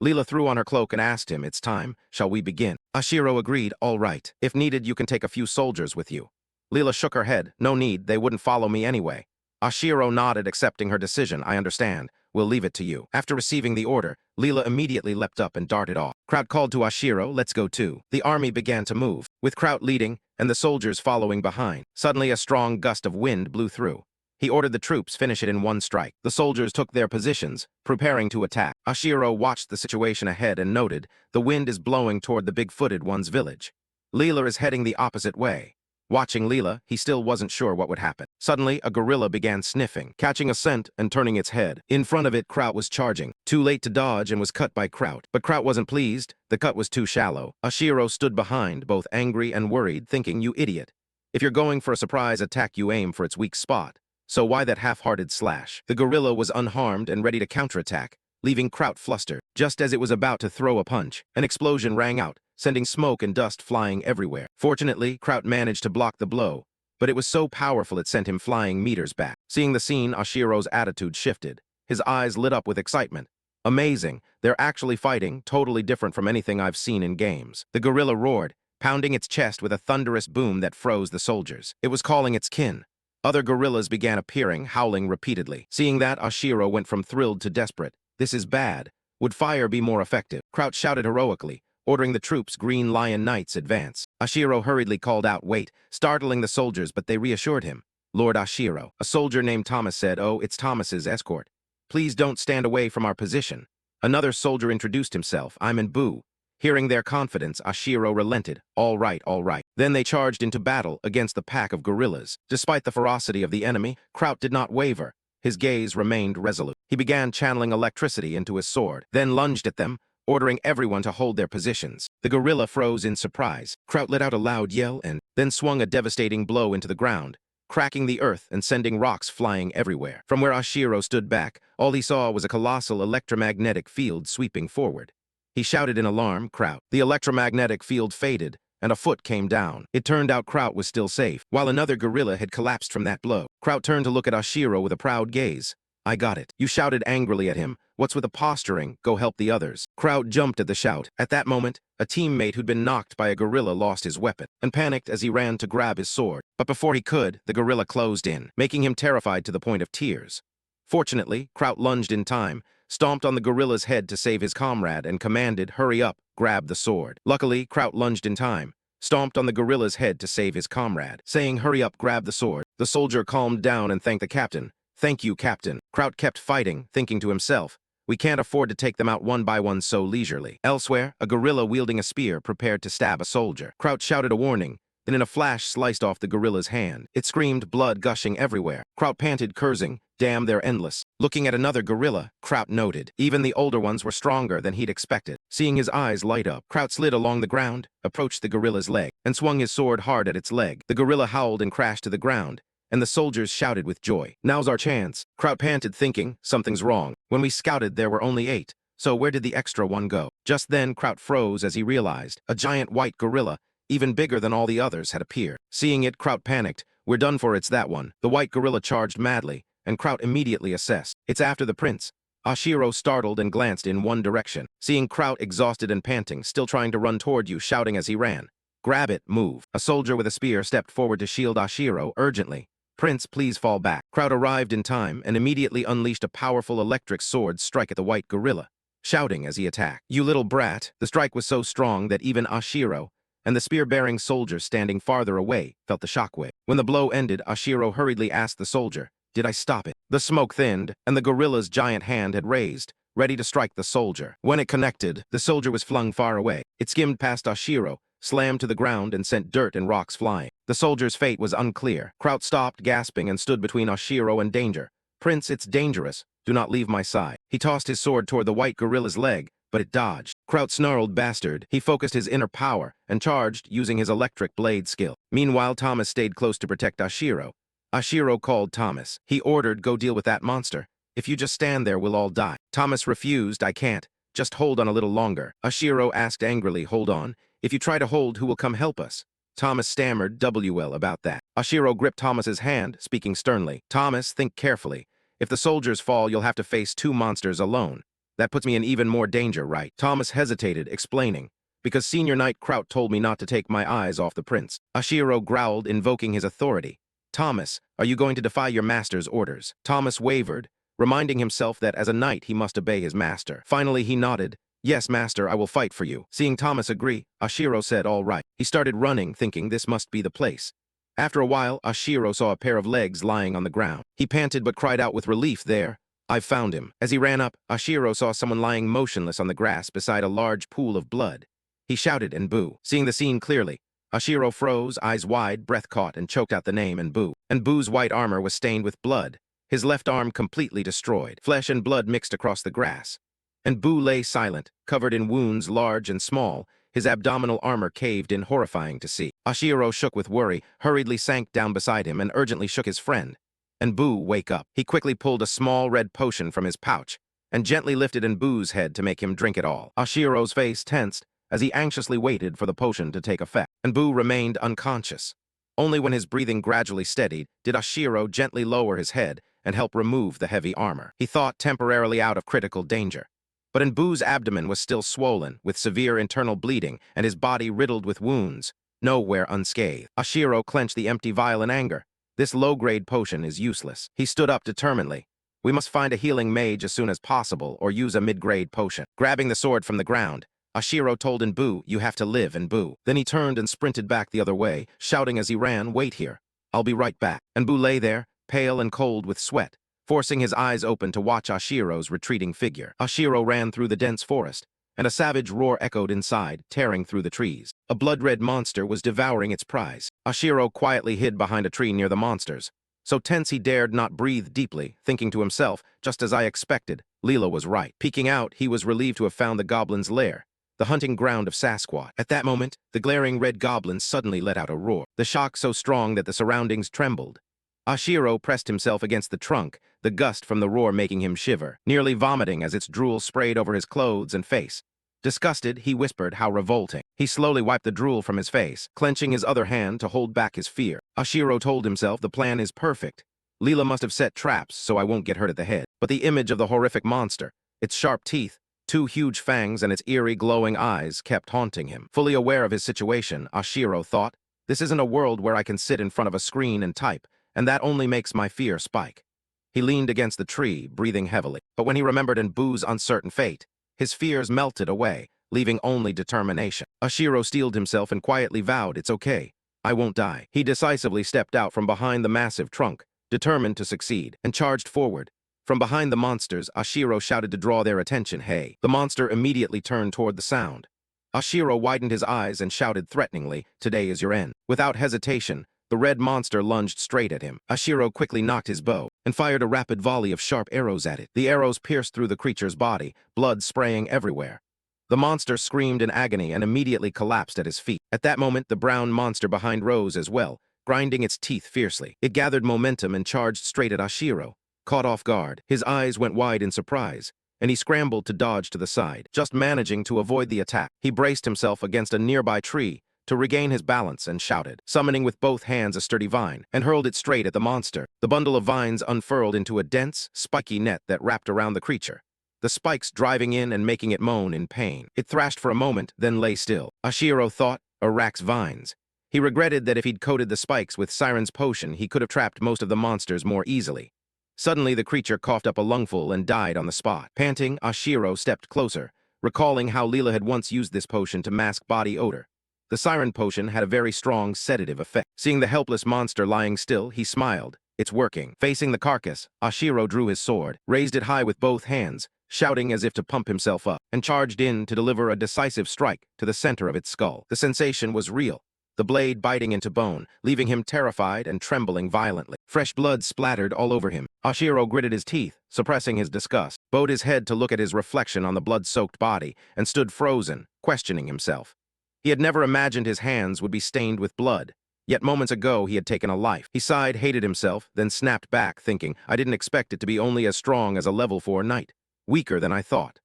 Leela threw on her cloak and asked him, it's time, shall we begin? Ashiro agreed, all right. If needed, you can take a few soldiers with you. Leela shook her head. No need, they wouldn't follow me anyway. Ashiro nodded, accepting her decision. I understand. We'll leave it to you. After receiving the order, Leela immediately leapt up and darted off. Kraut called to Ashiro, let's go too. The army began to move, with Kraut leading and the soldiers following behind. Suddenly a strong gust of wind blew through. He ordered the troops finish it in one strike. The soldiers took their positions, preparing to attack. Ashiro watched the situation ahead and noted, the wind is blowing toward the big-footed one's village. Leela is heading the opposite way. Watching Leela, he still wasn't sure what would happen. Suddenly, a gorilla began sniffing, catching a scent and turning its head. In front of it, Kraut was charging. Too late to dodge and was cut by Kraut. But Kraut wasn't pleased. The cut was too shallow. Ashiro stood behind, both angry and worried, thinking, you idiot. If you're going for a surprise attack, you aim for its weak spot. So why that half-hearted slash? The gorilla was unharmed and ready to counterattack, leaving Kraut flustered. Just as it was about to throw a punch, an explosion rang out, sending smoke and dust flying everywhere. Fortunately, Kraut managed to block the blow, but it was so powerful it sent him flying meters back. Seeing the scene, Ashiro's attitude shifted. His eyes lit up with excitement. Amazing, they're actually fighting, totally different from anything I've seen in games. The gorilla roared, pounding its chest with a thunderous boom that froze the soldiers. It was calling its kin. Other gorillas began appearing, howling repeatedly. Seeing that, Ashiro went from thrilled to desperate. This is bad. Would fire be more effective? Kraut shouted heroically, ordering the troops' Green Lion Knights advance. Ashiro hurriedly called out, wait, startling the soldiers, but they reassured him. Lord Ashiro. A soldier named Thomas said, oh, it's Thomas's escort. Please don't stand away from our position. Another soldier introduced himself. I'm in Boo. Hearing their confidence, Ashiro relented. All right, all right. Then they charged into battle against the pack of gorillas. Despite the ferocity of the enemy, Kraut did not waver. His gaze remained resolute. He began channeling electricity into his sword, then lunged at them, ordering everyone to hold their positions. The gorilla froze in surprise. Kraut let out a loud yell and then swung a devastating blow into the ground, cracking the earth and sending rocks flying everywhere. From where Ashiro stood back, all he saw was a colossal electromagnetic field sweeping forward. He shouted in alarm, Kraut. The electromagnetic field faded, and a foot came down. It turned out Kraut was still safe, while another gorilla had collapsed from that blow. Kraut turned to look at Ashiro with a proud gaze. I got it. You shouted angrily at him. What's with the posturing? Go help the others. Kraut jumped at the shout. At that moment, a teammate who'd been knocked by a gorilla lost his weapon and panicked as he ran to grab his sword. But before he could, the gorilla closed in, making him terrified to the point of tears. Fortunately, Kraut lunged in time, stomped on the gorilla's head to save his comrade, and commanded, hurry up, grab the sword. Luckily, Kraut lunged in time, stomped on the gorilla's head to save his comrade, saying, hurry up, grab the sword. The soldier calmed down and thanked the captain. Thank you, Captain. Kraut kept fighting, thinking to himself, we can't afford to take them out one by one so leisurely. Elsewhere, a gorilla wielding a spear prepared to stab a soldier. Kraut shouted a warning, then in a flash sliced off the gorilla's hand. It screamed, blood gushing everywhere. Kraut panted, cursing, damn, they're endless. Looking at another gorilla, Kraut noted, even the older ones were stronger than he'd expected. Seeing his eyes light up, Kraut slid along the ground, approached the gorilla's leg, and swung his sword hard at its leg. The gorilla howled and crashed to the ground, and the soldiers shouted with joy. Now's our chance. Kraut panted, thinking, something's wrong. When we scouted, there were only 8. So where did the extra one go? Just then, Kraut froze as he realized a giant white gorilla, even bigger than all the others, had appeared. Seeing it, Kraut panicked. We're done for, it's that one. The white gorilla charged madly, and Kraut immediately assessed. It's after the prince. Ashiro startled and glanced in one direction. Seeing Kraut exhausted and panting, still trying to run toward you, shouting as he ran. Grab it, move. A soldier with a spear stepped forward to shield Ashiro urgently. Prince, please fall back. Kraut arrived in time and immediately unleashed a powerful electric sword strike at the white gorilla, shouting as he attacked. You little brat. The strike was so strong that even Ashiro and the spear-bearing soldier standing farther away felt the shockwave. When the blow ended, Ashiro hurriedly asked the soldier, did I stop it? The smoke thinned, and the gorilla's giant hand had raised, ready to strike the soldier. When it connected, the soldier was flung far away. It skimmed past Ashiro, slammed to the ground, and sent dirt and rocks flying. The soldier's fate was unclear. Kraut stopped, gasping, and stood between Ashiro and danger. Prince, it's dangerous. Do not leave my side. He tossed his sword toward the white gorilla's leg, but it dodged. Kraut snarled, bastard. He focused his inner power and charged, using his electric blade skill. Meanwhile, Thomas stayed close to protect Ashiro. Ashiro called Thomas. He ordered, go deal with that monster. If you just stand there, we'll all die. Thomas refused. I can't. Just hold on a little longer. Ashiro asked angrily, hold on. If you try to hold, who will come help us? Thomas stammered, WL about that. Ashiro gripped Thomas's hand, speaking sternly. Thomas, think carefully. If the soldiers fall, you'll have to face 2 monsters alone. That puts me in even more danger, right? Thomas hesitated, explaining. Because Senior Knight Kraut told me not to take my eyes off the prince. Ashiro growled, invoking his authority. Thomas, are you going to defy your master's orders? Thomas wavered, reminding himself that as a knight he must obey his master. Finally he nodded. Yes, master, I will fight for you. Seeing Thomas agree, Ashiro said all right. He started running, thinking this must be the place. After a while, Ashiro saw a pair of legs lying on the ground. He panted but cried out with relief there. I've found him. As he ran up, Ashiro saw someone lying motionless on the grass beside a large pool of blood. He shouted and Boo. Seeing the scene clearly, Ashiro froze, eyes wide, breath caught, and choked out the name and Boo. And Boo's white armor was stained with blood, his left arm completely destroyed. Flesh and blood mixed across the grass. And Boo lay silent, covered in wounds large and small, his abdominal armor caved in, horrifying to see. Ashiro shook with worry, hurriedly sank down beside him and urgently shook his friend. And Boo, wake up. He quickly pulled a small red potion from his pouch and gently lifted in Boo's head to make him drink it all. Ashiro's face tensed as he anxiously waited for the potion to take effect, and Boo remained unconscious. Only when his breathing gradually steadied did Ashiro gently lower his head and help remove the heavy armor. He thought temporarily out of critical danger. But in Boo's abdomen was still swollen, with severe internal bleeding, and his body riddled with wounds, nowhere unscathed. Ashiro clenched the empty vial in anger. This low-grade potion is useless. He stood up determinedly. We must find a healing mage as soon as possible, or use a mid-grade potion. Grabbing the sword from the ground, Ashiro told Nbu, you have to live, Nbu. Then he turned and sprinted back the other way, shouting as he ran, wait here. I'll be right back. Nbu lay there, pale and cold with sweat, forcing his eyes open to watch Ashiro's retreating figure. Ashiro ran through the dense forest, and a savage roar echoed inside, tearing through the trees. A blood-red monster was devouring its prize. Ashiro quietly hid behind a tree near the monsters. So tense he dared not breathe deeply, thinking to himself, just as I expected, Leela was right. Peeking out, he was relieved to have found the goblin's lair, the hunting ground of Sasquatch. At that moment, the glaring red goblin suddenly let out a roar, the shock so strong that the surroundings trembled. Ashiro pressed himself against the trunk, the gust from the roar making him shiver, nearly vomiting as its drool sprayed over his clothes and face. Disgusted, he whispered, how revolting. He slowly wiped the drool from his face, clenching his other hand to hold back his fear. Ashiro told himself the plan is perfect. Leela must have set traps so I won't get hurt at the head. But the image of the horrific monster, its sharp teeth, two huge fangs, and its eerie glowing eyes kept haunting him. Fully aware of his situation, Ashiro thought, this isn't a world where I can sit in front of a screen and type, and that only makes my fear spike. He leaned against the tree, breathing heavily. But when he remembered Nbu's uncertain fate, his fears melted away, leaving only determination. Ashiro steeled himself and quietly vowed, it's okay, I won't die. He decisively stepped out from behind the massive trunk, determined to succeed, and charged forward. From behind the monsters, Ashiro shouted to draw their attention, hey. The monster immediately turned toward the sound. Ashiro widened his eyes and shouted threateningly, today is your end. Without hesitation, the red monster lunged straight at him. Ashiro quickly knocked his bow and fired a rapid volley of sharp arrows at it. The arrows pierced through the creature's body, blood spraying everywhere. The monster screamed in agony and immediately collapsed at his feet. At that moment, the brown monster behind rose as well, grinding its teeth fiercely. It gathered momentum and charged straight at Ashiro. Caught off guard, his eyes went wide in surprise, and he scrambled to dodge to the side, just managing to avoid the attack. He braced himself against a nearby tree to regain his balance and shouted, summoning with both hands a sturdy vine, and hurled it straight at the monster. The bundle of vines unfurled into a dense, spiky net that wrapped around the creature, the spikes driving in and making it moan in pain. It thrashed for a moment, then lay still. Ashiro thought, Arax vines. He regretted that if he'd coated the spikes with Siren's potion, he could have trapped most of the monsters more easily. Suddenly, the creature coughed up a lungful and died on the spot. Panting, Ashiro stepped closer, recalling how Leela had once used this potion to mask body odor. The Siren potion had a very strong sedative effect. Seeing the helpless monster lying still, he smiled. It's working. Facing the carcass, Ashiro drew his sword, raised it high with both hands, shouting as if to pump himself up, and charged in to deliver a decisive strike to the center of its skull. The sensation was real, the blade biting into bone, leaving him terrified and trembling violently. Fresh blood splattered all over him. Ashiro gritted his teeth, suppressing his disgust, bowed his head to look at his reflection on the blood-soaked body, and stood frozen, questioning himself. He had never imagined his hands would be stained with blood, yet moments ago he had taken a life. He sighed, hated himself, then snapped back, thinking, I didn't expect it to be only as strong as a level 4 knight. Weaker than I thought.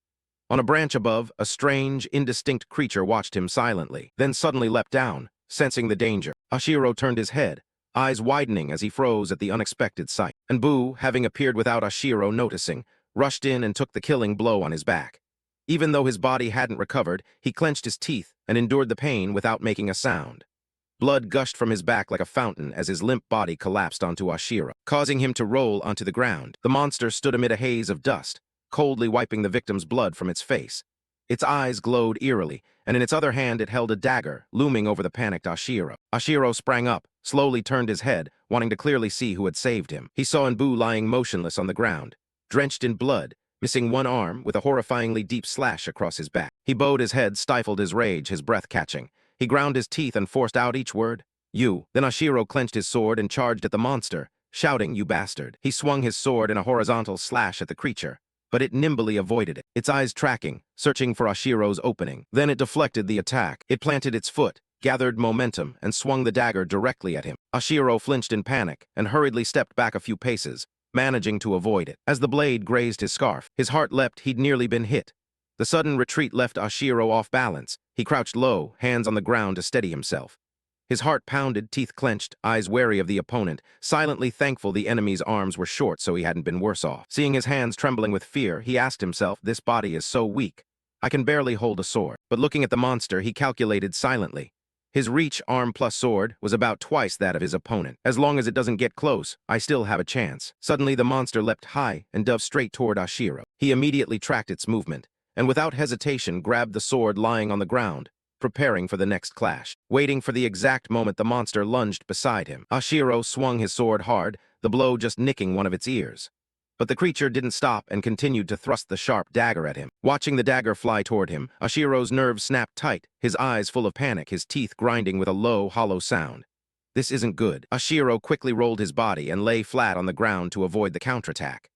On a branch above, a strange, indistinct creature watched him silently, then suddenly leapt down, sensing the danger. Ashiro turned his head, eyes widening as he froze at the unexpected sight. And Boo, having appeared without Ashiro noticing, rushed in and took the killing blow on his back. Even though his body hadn't recovered, he clenched his teeth and endured the pain without making a sound. Blood gushed from his back like a fountain as his limp body collapsed onto Ashiro, causing him to roll onto the ground. The monster stood amid a haze of dust, coldly wiping the victim's blood from its face. Its eyes glowed eerily, and in its other hand it held a dagger, looming over the panicked Ashiro. Ashiro sprang up, slowly turned his head, wanting to clearly see who had saved him. He saw Nbu lying motionless on the ground, drenched in blood, missing one arm with a horrifyingly deep slash across his back. He bowed his head, stifled his rage, his breath catching. He ground his teeth and forced out each word, "You." Then Ashiro clenched his sword and charged at the monster, shouting, "You bastard." He swung his sword in a horizontal slash at the creature, but it nimbly avoided it, its eyes tracking, searching for Ashiro's opening. Then it deflected the attack. It planted its foot, gathered momentum, and swung the dagger directly at him. Ashiro flinched in panic and hurriedly stepped back a few paces, managing to avoid it. As the blade grazed his scarf, his heart leapt. He'd nearly been hit. The sudden retreat left Ashiro off balance. He crouched low, hands on the ground to steady himself. His heart pounded, teeth clenched, eyes wary of the opponent, silently thankful the enemy's arms were short so he hadn't been worse off. Seeing his hands trembling with fear, he asked himself, "This body is so weak. I can barely hold a sword." But looking at the monster, he calculated silently. His reach, arm plus sword, was about twice that of his opponent. As long as it doesn't get close, I still have a chance. Suddenly, the monster leapt high and dove straight toward Ashiro. He immediately tracked its movement, and without hesitation grabbed the sword lying on the ground, preparing for the next clash. Waiting for the exact moment the monster lunged beside him, Ashiro swung his sword hard, the blow just nicking one of its ears. But the creature didn't stop and continued to thrust the sharp dagger at him. Watching the dagger fly toward him, Ashiro's nerves snapped tight, his eyes full of panic, his teeth grinding with a low, hollow sound. This isn't good. Ashiro quickly rolled his body and lay flat on the ground to avoid the counterattack.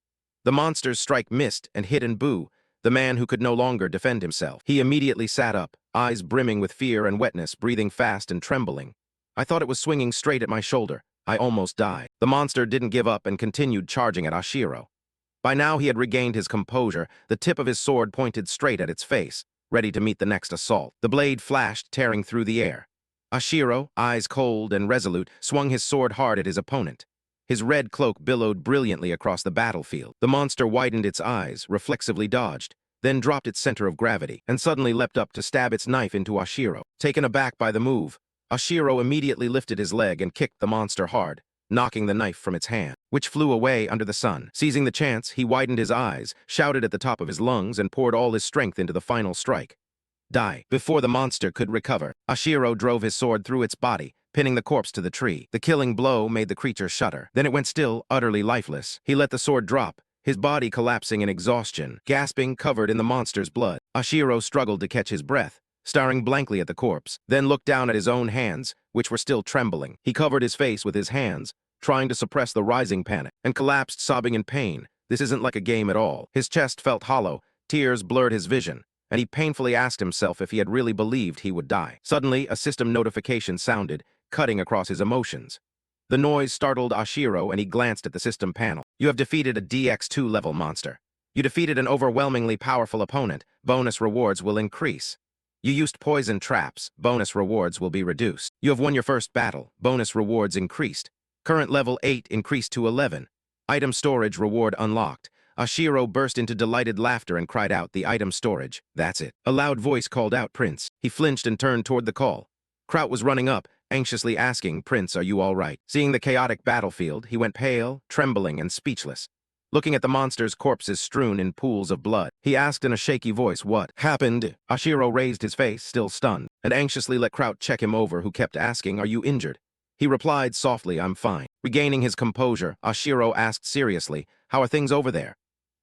The monster's strike missed and hit Nbu, the man who could no longer defend himself. He immediately sat up, eyes brimming with fear and wetness, breathing fast and trembling. "I thought it was swinging straight at my shoulder. I almost died." The monster didn't give up and continued charging at Ashiro. By now he had regained his composure, the tip of his sword pointed straight at its face, ready to meet the next assault. The blade flashed, tearing through the air. Ashiro, eyes cold and resolute, swung his sword hard at his opponent. His red cloak billowed brilliantly across the battlefield. The monster widened its eyes, reflexively dodged, then dropped its center of gravity, and suddenly leapt up to stab its knife into Ashiro. Taken aback by the move, Ashiro immediately lifted his leg and kicked the monster hard, knocking the knife from its hand, which flew away under the sun. Seizing the chance, he widened his eyes, shouted at the top of his lungs, and poured all his strength into the final strike. Die. Before the monster could recover, Ashiro drove his sword through its body, pinning the corpse to the tree. The killing blow made the creature shudder. Then it went still, utterly lifeless. He let the sword drop, his body collapsing in exhaustion, gasping, covered in the monster's blood. Ashiro struggled to catch his breath, staring blankly at the corpse, then looked down at his own hands, which were still trembling. He covered his face with his hands, trying to suppress the rising panic, and collapsed, sobbing in pain. This isn't like a game at all. His chest felt hollow, tears blurred his vision, and he painfully asked himself if he had really believed he would die. Suddenly, a system notification sounded, cutting across his emotions. The noise startled Ashiro, and he glanced at the system panel. "You have defeated a DX2 level monster. You defeated an overwhelmingly powerful opponent. Bonus rewards will increase. You used poison traps. Bonus rewards will be reduced. You have won your first battle. Bonus rewards increased. Current level 8 increased to 11. Item storage reward unlocked." Ashiro burst into delighted laughter and cried out, "The item storage. That's it." A loud voice called out, "Prince." He flinched and turned toward the call. Kraut was running up, anxiously asking, "Prince, are you all right?" Seeing the chaotic battlefield, he went pale, trembling, and speechless. Looking at the monster's corpses strewn in pools of blood, he asked in a shaky voice, "What happened?" Ashiro raised his face, still stunned, and anxiously let Kraut check him over, who kept asking, "Are you injured?" He replied softly, "I'm fine." Regaining his composure, Ashiro asked seriously, "How are things over there?"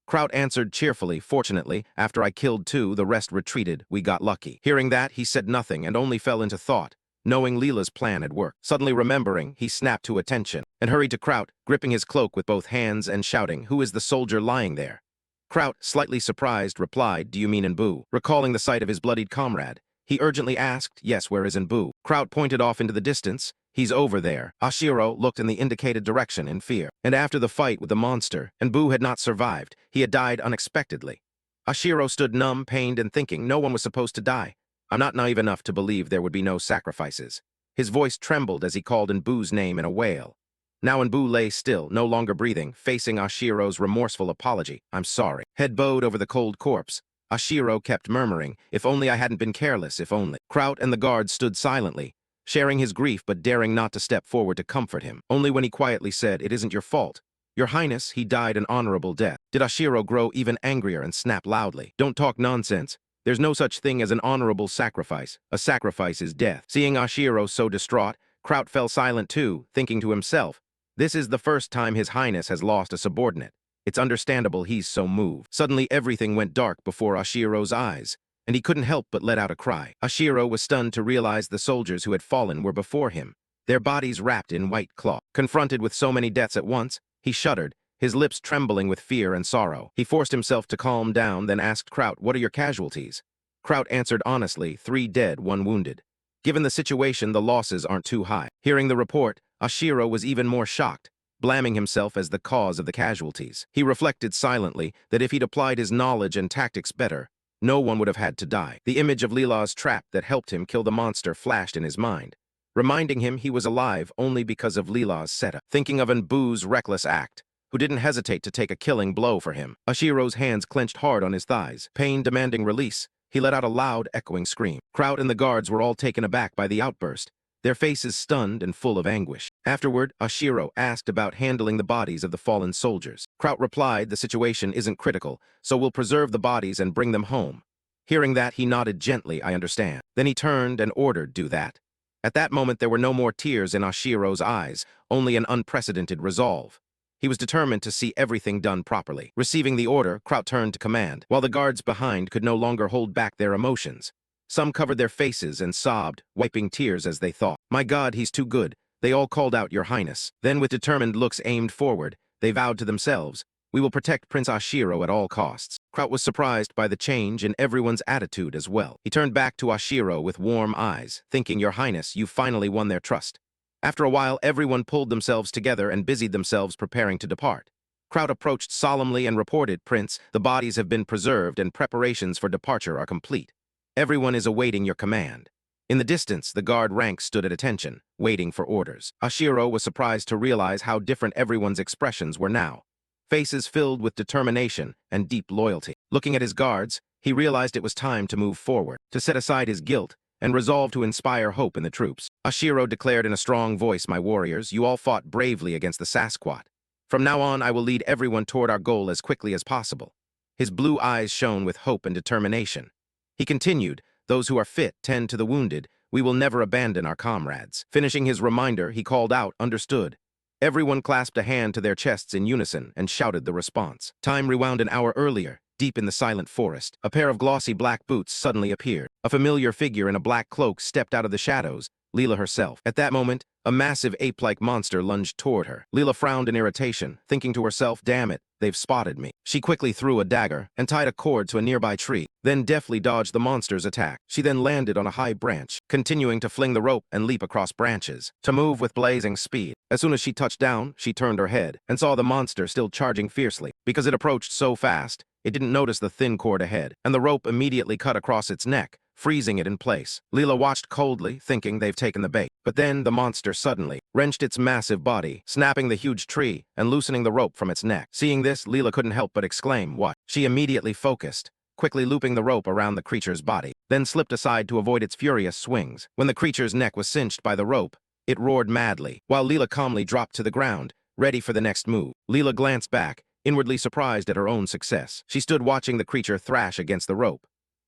Kraut answered cheerfully, "Fortunately, after I killed 2, the rest retreated. We got lucky." Hearing that, he said nothing and only fell into thought, knowing Leela's plan had worked. Suddenly remembering, he snapped to attention and hurried to Kraut, gripping his cloak with both hands and shouting, "Who is the soldier lying there?" Kraut, slightly surprised, replied, "Do you mean Nbu?" Recalling the sight of his bloodied comrade, he urgently asked, "Yes, where is Nbu?" Kraut pointed off into the distance. "He's over there." Ashiro looked in the indicated direction in fear. And after the fight with the monster, Nbu had not survived. He had died unexpectedly. Ashiro stood numb, pained, and thinking no one was supposed to die. "I'm not naive enough to believe there would be no sacrifices." His voice trembled as he called Nbu's name in a wail. Now Nbu lay still, no longer breathing, facing Ashiro's remorseful apology. "I'm sorry." Head bowed over the cold corpse, Ashiro kept murmuring, if only I hadn't been careless, if only. Kraut and the guards stood silently, sharing his grief but daring not to step forward to comfort him. Only when he quietly said, it isn't your fault. Your Highness, he died an honorable death. Did Ashiro grow even angrier and snap loudly. Don't talk nonsense. There's no such thing as an honorable sacrifice. A sacrifice is death. Seeing Ashiro so distraught, Kraut fell silent too, thinking to himself, this is the first time His Highness has lost a subordinate. It's understandable he's so moved. Suddenly everything went dark before Ashiro's eyes, and he couldn't help but let out a cry. Ashiro was stunned to realize the soldiers who had fallen were before him, their bodies wrapped in white cloth. Confronted with so many deaths at once, he shuddered, his lips trembling with fear and sorrow. He forced himself to calm down, then asked Kraut, what are your casualties? Kraut answered honestly, 3 dead, 1 wounded. Given the situation, the losses aren't too high. Hearing the report, Ashiro was even more shocked, blaming himself as the cause of the casualties. He reflected silently that if he'd applied his knowledge and tactics better, no one would have had to die. The image of Leela's trap that helped him kill the monster flashed in his mind, reminding him he was alive only because of Leela's setup. Thinking of Nbu's reckless act, who didn't hesitate to take a killing blow for him. Ashiro's hands clenched hard on his thighs, pain demanding release. He let out a loud, echoing scream. Kraut and the guards were all taken aback by the outburst, their faces stunned and full of anguish. Afterward, Ashiro asked about handling the bodies of the fallen soldiers. Kraut replied, the situation isn't critical, so we'll preserve the bodies and bring them home. Hearing that, he nodded gently, I understand. Then he turned and ordered, do that. At that moment, there were no more tears in Ashiro's eyes, only an unprecedented resolve. He was determined to see everything done properly. Receiving the order, Kraut turned to command, while the guards behind could no longer hold back their emotions. Some covered their faces and sobbed, wiping tears as they thought, my God, he's too good. They all called out, Your Highness. Then with determined looks aimed forward, they vowed to themselves, we will protect Prince Ashiro at all costs. Kraut was surprised by the change in everyone's attitude as well. He turned back to Ashiro with warm eyes, thinking, Your Highness, you finally won their trust. After a while, everyone pulled themselves together and busied themselves preparing to depart. Kraut approached solemnly and reported, Prince, the bodies have been preserved and preparations for departure are complete. Everyone is awaiting your command. In the distance, the guard ranks stood at attention, waiting for orders. Ashiro was surprised to realize how different everyone's expressions were now. Faces filled with determination and deep loyalty. Looking at his guards, he realized it was time to move forward, to set aside his guilt, and resolve to inspire hope in the troops. Ashiro declared in a strong voice, my warriors, you all fought bravely against the Sasquatch. From now on, I will lead everyone toward our goal as quickly as possible. His blue eyes shone with hope and determination. He continued, those who are fit tend to the wounded. We will never abandon our comrades. Finishing his reminder, he called out, understood. Everyone clasped a hand to their chests in unison and shouted the response. Time rewound an hour earlier. Deep in the silent forest, a pair of glossy black boots suddenly appeared. A familiar figure in a black cloak stepped out of the shadows, Leela herself. At that moment, a massive ape-like monster lunged toward her. Leela frowned in irritation, thinking to herself, damn it, they've spotted me. She quickly threw a dagger and tied a cord to a nearby tree, then deftly dodged the monster's attack. She then landed on a high branch, continuing to fling the rope and leap across branches, to move with blazing speed. As soon as she touched down, she turned her head and saw the monster still charging fiercely. Because it approached so fast, it didn't notice the thin cord ahead, and the rope immediately cut across its neck, freezing it in place. Leela watched coldly, thinking they've taken the bait. But then the monster suddenly wrenched its massive body, snapping the huge tree and loosening the rope from its neck. Seeing this, Leela couldn't help but exclaim, what? She immediately focused, quickly looping the rope around the creature's body, then slipped aside to avoid its furious swings. When the creature's neck was cinched by the rope, it roared madly, while Leela calmly dropped to the ground, ready for the next move. Leela glanced back, inwardly surprised at her own success. She stood watching the creature thrash against the rope.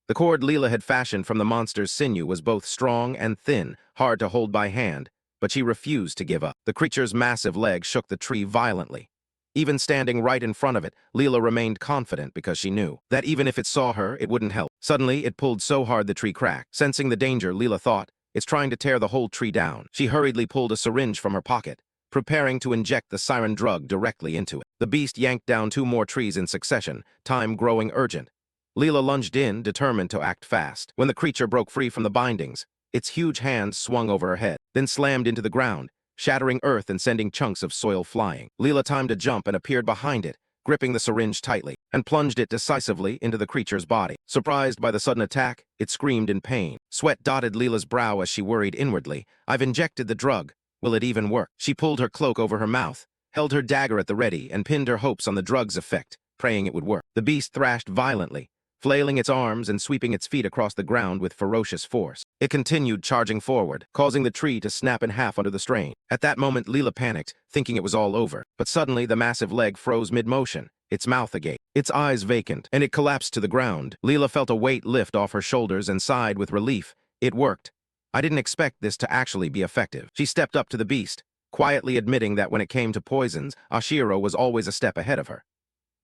The cord Leela had fashioned from the monster's sinew was both strong and thin, hard to hold by hand, but she refused to give up. The creature's massive legs shook the tree violently. Even standing right in front of it, Leela remained confident because she knew that even if it saw her, it wouldn't help. Suddenly, it pulled so hard the tree cracked. Sensing the danger, Leela thought, it's trying to tear the whole tree down. She hurriedly pulled a syringe from her pocket, preparing to inject the siren drug directly into it. The beast yanked down 2 more trees in succession, time growing urgent. Leela lunged in, determined to act fast. When the creature broke free from the bindings, its huge hands swung over her head, then slammed into the ground, shattering earth and sending chunks of soil flying. Leela timed a jump and appeared behind it, gripping the syringe tightly, and plunged it decisively into the creature's body. Surprised by the sudden attack, it screamed in pain. Sweat dotted Leela's brow as she worried inwardly. I've injected the drug. Will it even work? She pulled her cloak over her mouth, held her dagger at the ready, and pinned her hopes on the drug's effect, praying it would work. The beast thrashed violently, flailing its arms and sweeping its feet across the ground with ferocious force. It continued charging forward, causing the tree to snap in half under the strain. At that moment, Leela panicked, thinking it was all over. But suddenly, the massive leg froze mid-motion, its mouth agape, its eyes vacant, and it collapsed to the ground. Leela felt a weight lift off her shoulders and sighed with relief. It worked. I didn't expect this to actually be effective. She stepped up to the beast, quietly admitting that when it came to poisons, Ashiro was always a step ahead of her.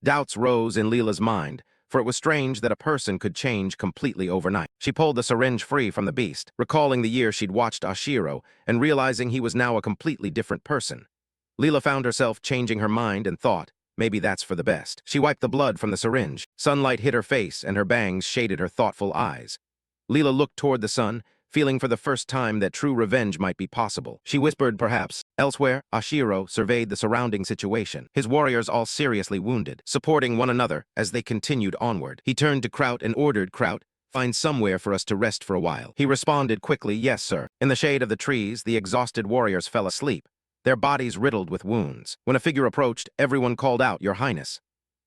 Doubts rose in Leela's mind, for it was strange that a person could change completely overnight. She pulled the syringe free from the beast, recalling the year she'd watched Ashiro and realizing he was now a completely different person. Leela found herself changing her mind and thought, maybe that's for the best. She wiped the blood from the syringe. Sunlight hit her face and her bangs shaded her thoughtful eyes. Leela looked toward the sun, feeling for the first time that true revenge might be possible. She whispered, perhaps. Elsewhere, Ashiro surveyed the surrounding situation, his warriors all seriously wounded, supporting one another as they continued onward. He turned to Kraut and ordered, Kraut, find somewhere for us to rest for a while. He responded quickly, yes, sir. In the shade of the trees, the exhausted warriors fell asleep, their bodies riddled with wounds. When a figure approached, everyone called out, Your Highness.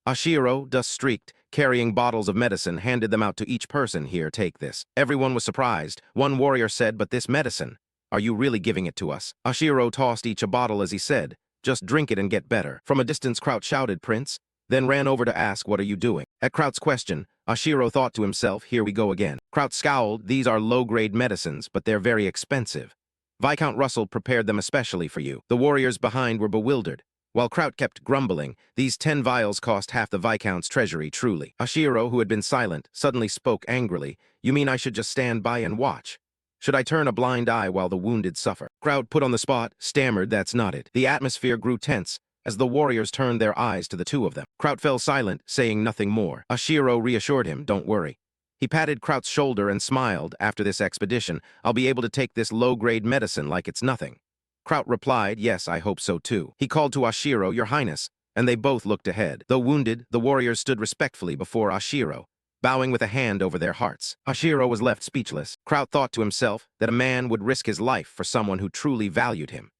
Ashiro, dust-streaked, carrying bottles of medicine, handed them out to each person. Here, take this. Everyone was surprised. One warrior said, but this medicine, are you really giving it to us? Ashiro tossed each a bottle as he said, just drink it and get better. From a distance, Kraut shouted, Prince, then ran over to ask, what are you doing? At Kraut's question, Ashiro thought to himself, here we go again. Kraut scowled, these are low-grade medicines, but they're very expensive. Viscount Russell prepared them especially for you. The warriors behind were bewildered. While Kraut kept grumbling, these 10 vials cost half the Viscount's treasury, truly. Ashiro, who had been silent, suddenly spoke angrily. You mean I should just stand by and watch? Should I turn a blind eye while the wounded suffer? Kraut, put on the spot, stammered, that's not it. The atmosphere grew tense as the warriors turned their eyes to the two of them. Kraut fell silent, saying nothing more. Ashiro reassured him, don't worry. He patted Kraut's shoulder and smiled, after this expedition, I'll be able to take this low-grade medicine like it's nothing. Kraut replied, yes, I hope so too. He called to Ashiro, Your Highness, and they both looked ahead. Though wounded, the warriors stood respectfully before Ashiro, bowing with a hand over their hearts. Ashiro was left speechless. Kraut thought to himself that a man would risk his life for someone who truly valued him.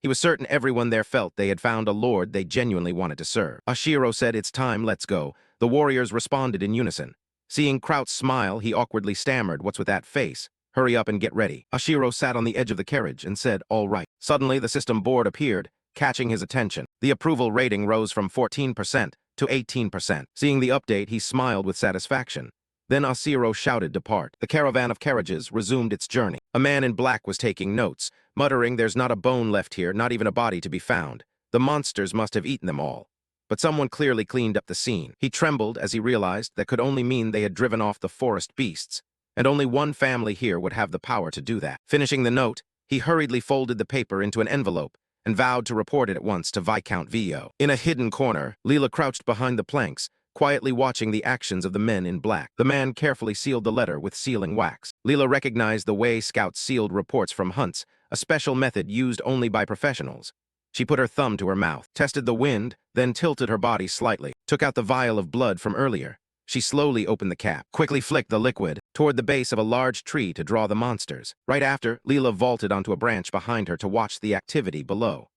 He was certain everyone there felt they had found a lord they genuinely wanted to serve. Ashiro said, it's time, let's go. The warriors responded in unison. Seeing Kraut's smile, he awkwardly stammered, what's with that face? Hurry up and get ready. Ashiro sat on the edge of the carriage and said, all right. Suddenly, the system board appeared, catching his attention. The approval rating rose from 14% to 18%. Seeing the update, he smiled with satisfaction. Then Ashiro shouted, depart. The caravan of carriages resumed its journey. A man in black was taking notes, muttering, there's not a bone left here, not even a body to be found. The monsters must have eaten them all. But someone clearly cleaned up the scene. He trembled as he realized that could only mean they had driven off the forest beasts, and only one family here would have the power to do that. Finishing the note, he hurriedly folded the paper into an envelope and vowed to report it at once to Viscount Vio. In a hidden corner, Leela crouched behind the planks, quietly watching the actions of the men in black. The man carefully sealed the letter with sealing wax. Leela recognized the way scouts sealed reports from hunts, a special method used only by professionals. She put her thumb to her mouth, tested the wind, then tilted her body slightly, took out the vial of blood from earlier. She slowly opened the cap, quickly flicked the liquid toward the base of a large tree to draw the monsters. Right after, Leela vaulted onto a branch behind her to watch the activity below.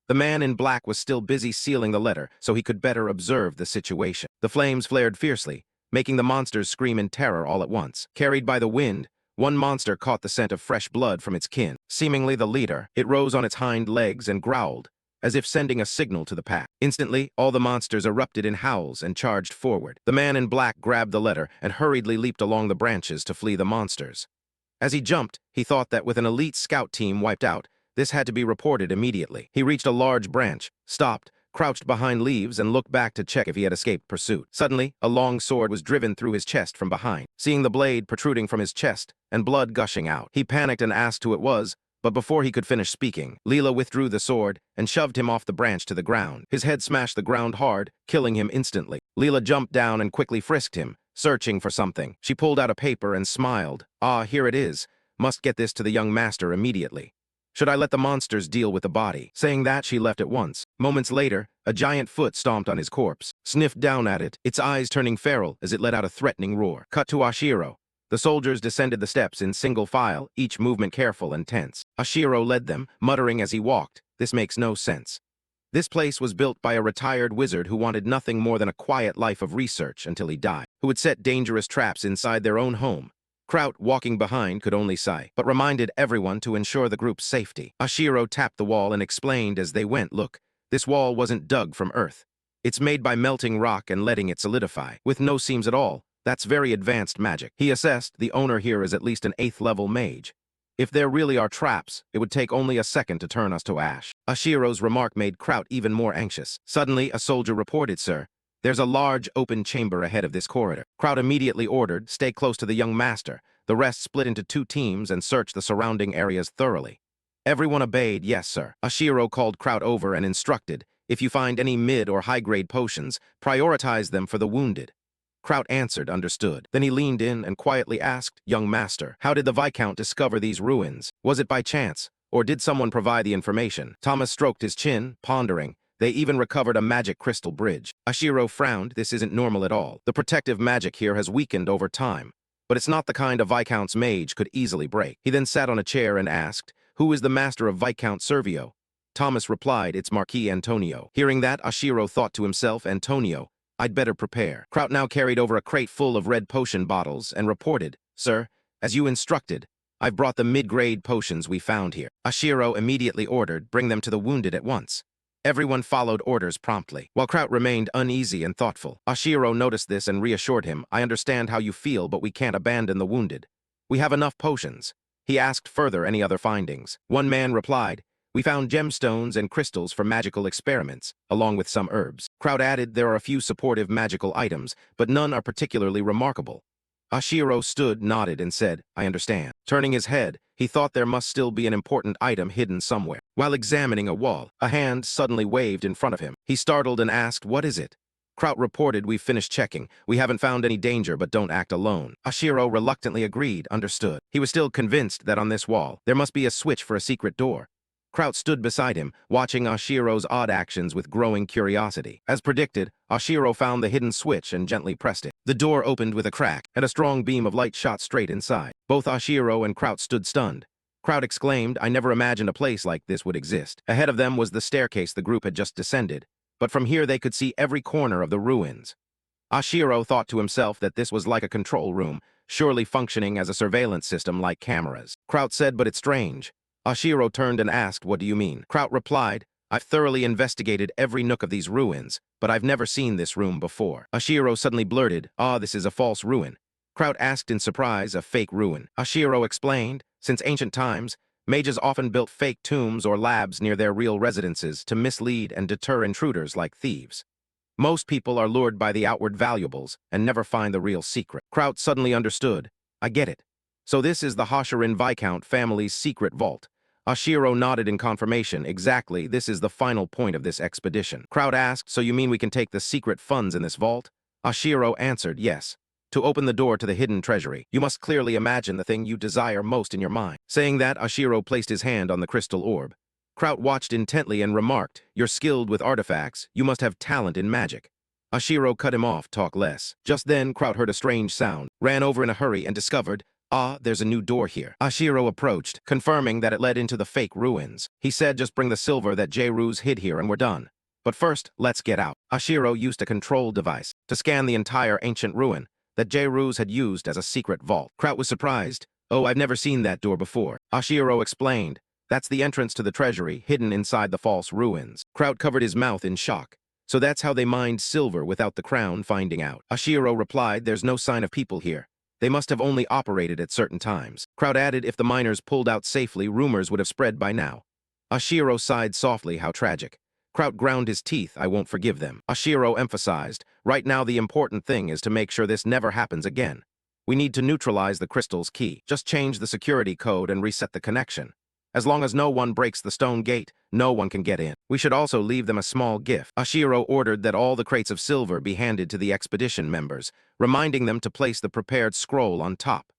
The man in black was still busy sealing the letter so he could better observe the situation. The flames flared fiercely, making the monsters scream in terror all at once. Carried by the wind, one monster caught the scent of fresh blood from its kin. Seemingly the leader, it rose on its hind legs and growled, as if sending a signal to the pack. Instantly, all the monsters erupted in howls and charged forward. The man in black grabbed the letter and hurriedly leaped along the branches to flee the monsters. As he jumped, he thought that with an elite scout team wiped out, this had to be reported immediately. He reached a large branch, stopped, crouched behind leaves, and looked back to check if he had escaped pursuit. Suddenly, a long sword was driven through his chest from behind. Seeing the blade protruding from his chest and blood gushing out, he panicked and asked who it was, but before he could finish speaking, Leela withdrew the sword and shoved him off the branch to the ground. His head smashed the ground hard, killing him instantly. Leela jumped down and quickly frisked him, searching for something. She pulled out a paper and smiled. Ah, here it is. Must get this to the young master immediately. Should I let the monsters deal with the body? Saying that, she left at once. Moments later, a giant foot stomped on his corpse, sniffed down at it, its eyes turning feral as it let out a threatening roar. Cut to Ashiro. The soldiers descended the steps in single file, each movement careful and tense. Ashiro led them, muttering as he walked, this makes no sense. This place was built by a retired wizard who wanted nothing more than a quiet life of research until he died, who would set dangerous traps inside their own home. Kraut, walking behind, could only sigh, but reminded everyone to ensure the group's safety. Ashiro tapped the wall and explained as they went, "Look, this wall wasn't dug from Earth. It's made by melting rock and letting it solidify, with no seams at all. That's very advanced magic." He assessed the owner here is at least an 8th-level mage. If there really are traps, it would take only a second to turn us to ash. Ashiro's remark made Kraut even more anxious. Suddenly, a soldier reported, "Sir, there's a large open chamber ahead of this corridor." Kraut immediately ordered, "Stay close to the young master." The rest split into 2 teams and searched the surrounding areas thoroughly. Everyone obeyed, "Yes, sir." Ashiro called Kraut over and instructed, "If you find any mid- or high-grade potions, prioritize them for the wounded." Kraut answered, "Understood." Then he leaned in and quietly asked, "Young master, how did the Viscount discover these ruins? Was it by chance, or did someone provide the information?" Thomas stroked his chin, pondering. They even recovered a magic crystal bridge. Ashiro frowned. "This isn't normal at all. The protective magic here has weakened over time, but it's not the kind a Viscount's mage could easily break." He then sat on a chair and asked, "Who is the master of Viscount Servio?" Thomas replied, "It's Marquis Antonio." Hearing that, Ashiro thought to himself, "Antonio, I'd better prepare." Kraut now carried over a crate full of red potion bottles and reported, "Sir, as you instructed, I've brought the mid-grade potions we found here." Ashiro immediately ordered, "Bring them to the wounded at once." Everyone followed orders promptly, while Kraut remained uneasy and thoughtful. Ashiro noticed this and reassured him, "I understand how you feel, but we can't abandon the wounded. We have enough potions." He asked further any other findings. One man replied, "We found gemstones and crystals for magical experiments, along with some herbs." Kraut added, "There are a few supportive magical items, but none are particularly remarkable." Ashiro stood, nodded, and said, "I understand." Turning his head, he thought there must still be an important item hidden somewhere. While examining a wall, a hand suddenly waved in front of him. He startled and asked, "What is it?" Kraut reported, "We've finished checking. We haven't found any danger, but don't act alone." Ashiro reluctantly agreed, "Understood." He was still convinced that on this wall, there must be a switch for a secret door. Kraut stood beside him, watching Ashiro's odd actions with growing curiosity. As predicted, Ashiro found the hidden switch and gently pressed it. The door opened with a crack, and a strong beam of light shot straight inside. Both Ashiro and Kraut stood stunned. Kraut exclaimed, "I never imagined a place like this would exist." Ahead of them was the staircase the group had just descended, but from here they could see every corner of the ruins. Ashiro thought to himself that this was like a control room, surely functioning as a surveillance system like cameras. Kraut said, "But it's strange." Ashiro turned and asked, "What do you mean?" Kraut replied, "I've thoroughly investigated every nook of these ruins, but I've never seen this room before." Ashiro suddenly blurted, "Ah, this is a false ruin." Kraut asked in surprise, "A fake ruin?" Ashiro explained, "Since ancient times, mages often built fake tombs or labs near their real residences to mislead and deter intruders like thieves. Most people are lured by the outward valuables and never find the real secret." Kraut suddenly understood, "I get it. So this is the Hoshirin Viscount family's secret vault." Ashiro nodded in confirmation. "Exactly, this is the final point of this expedition." Kraut asked, "So you mean we can take the secret funds in this vault?" Ashiro answered, "Yes. To open the door to the hidden treasury, you must clearly imagine the thing you desire most in your mind." Saying that, Ashiro placed his hand on the crystal orb. Kraut watched intently and remarked, "You're skilled with artifacts. You must have talent in magic." Ashiro cut him off, "Talk less." Just then, Kraut heard a strange sound, ran over in a hurry, and discovered, "Ah, there's a new door here." Ashiro approached, confirming that it led into the fake ruins. He said, "Just bring the silver that J-Ruse hid here and we're done. But first, let's get out." Ashiro used a control device to scan the entire ancient ruin that J-Ruse had used as a secret vault. Kraut was surprised. "Oh, I've never seen that door before." Ashiro explained, "That's the entrance to the treasury, hidden inside the false ruins." Kraut covered his mouth in shock. "So that's how they mined silver without the crown finding out." Ashiro replied, "There's no sign of people here. They must have only operated at certain times." Kraut added, "If the miners pulled out safely, rumors would have spread by now." Ashiro sighed softly, "How tragic." Kraut ground his teeth, "I won't forgive them." Ashiro emphasized, "Right now the important thing is to make sure this never happens again. We need to neutralize the crystal's key. Just change the security code and reset the connection. As long as no one breaks the stone gate, no one can get in. We should also leave them a small gift." Ashiro ordered that all the crates of silver be handed to the expedition members, reminding them to place the prepared scroll on top.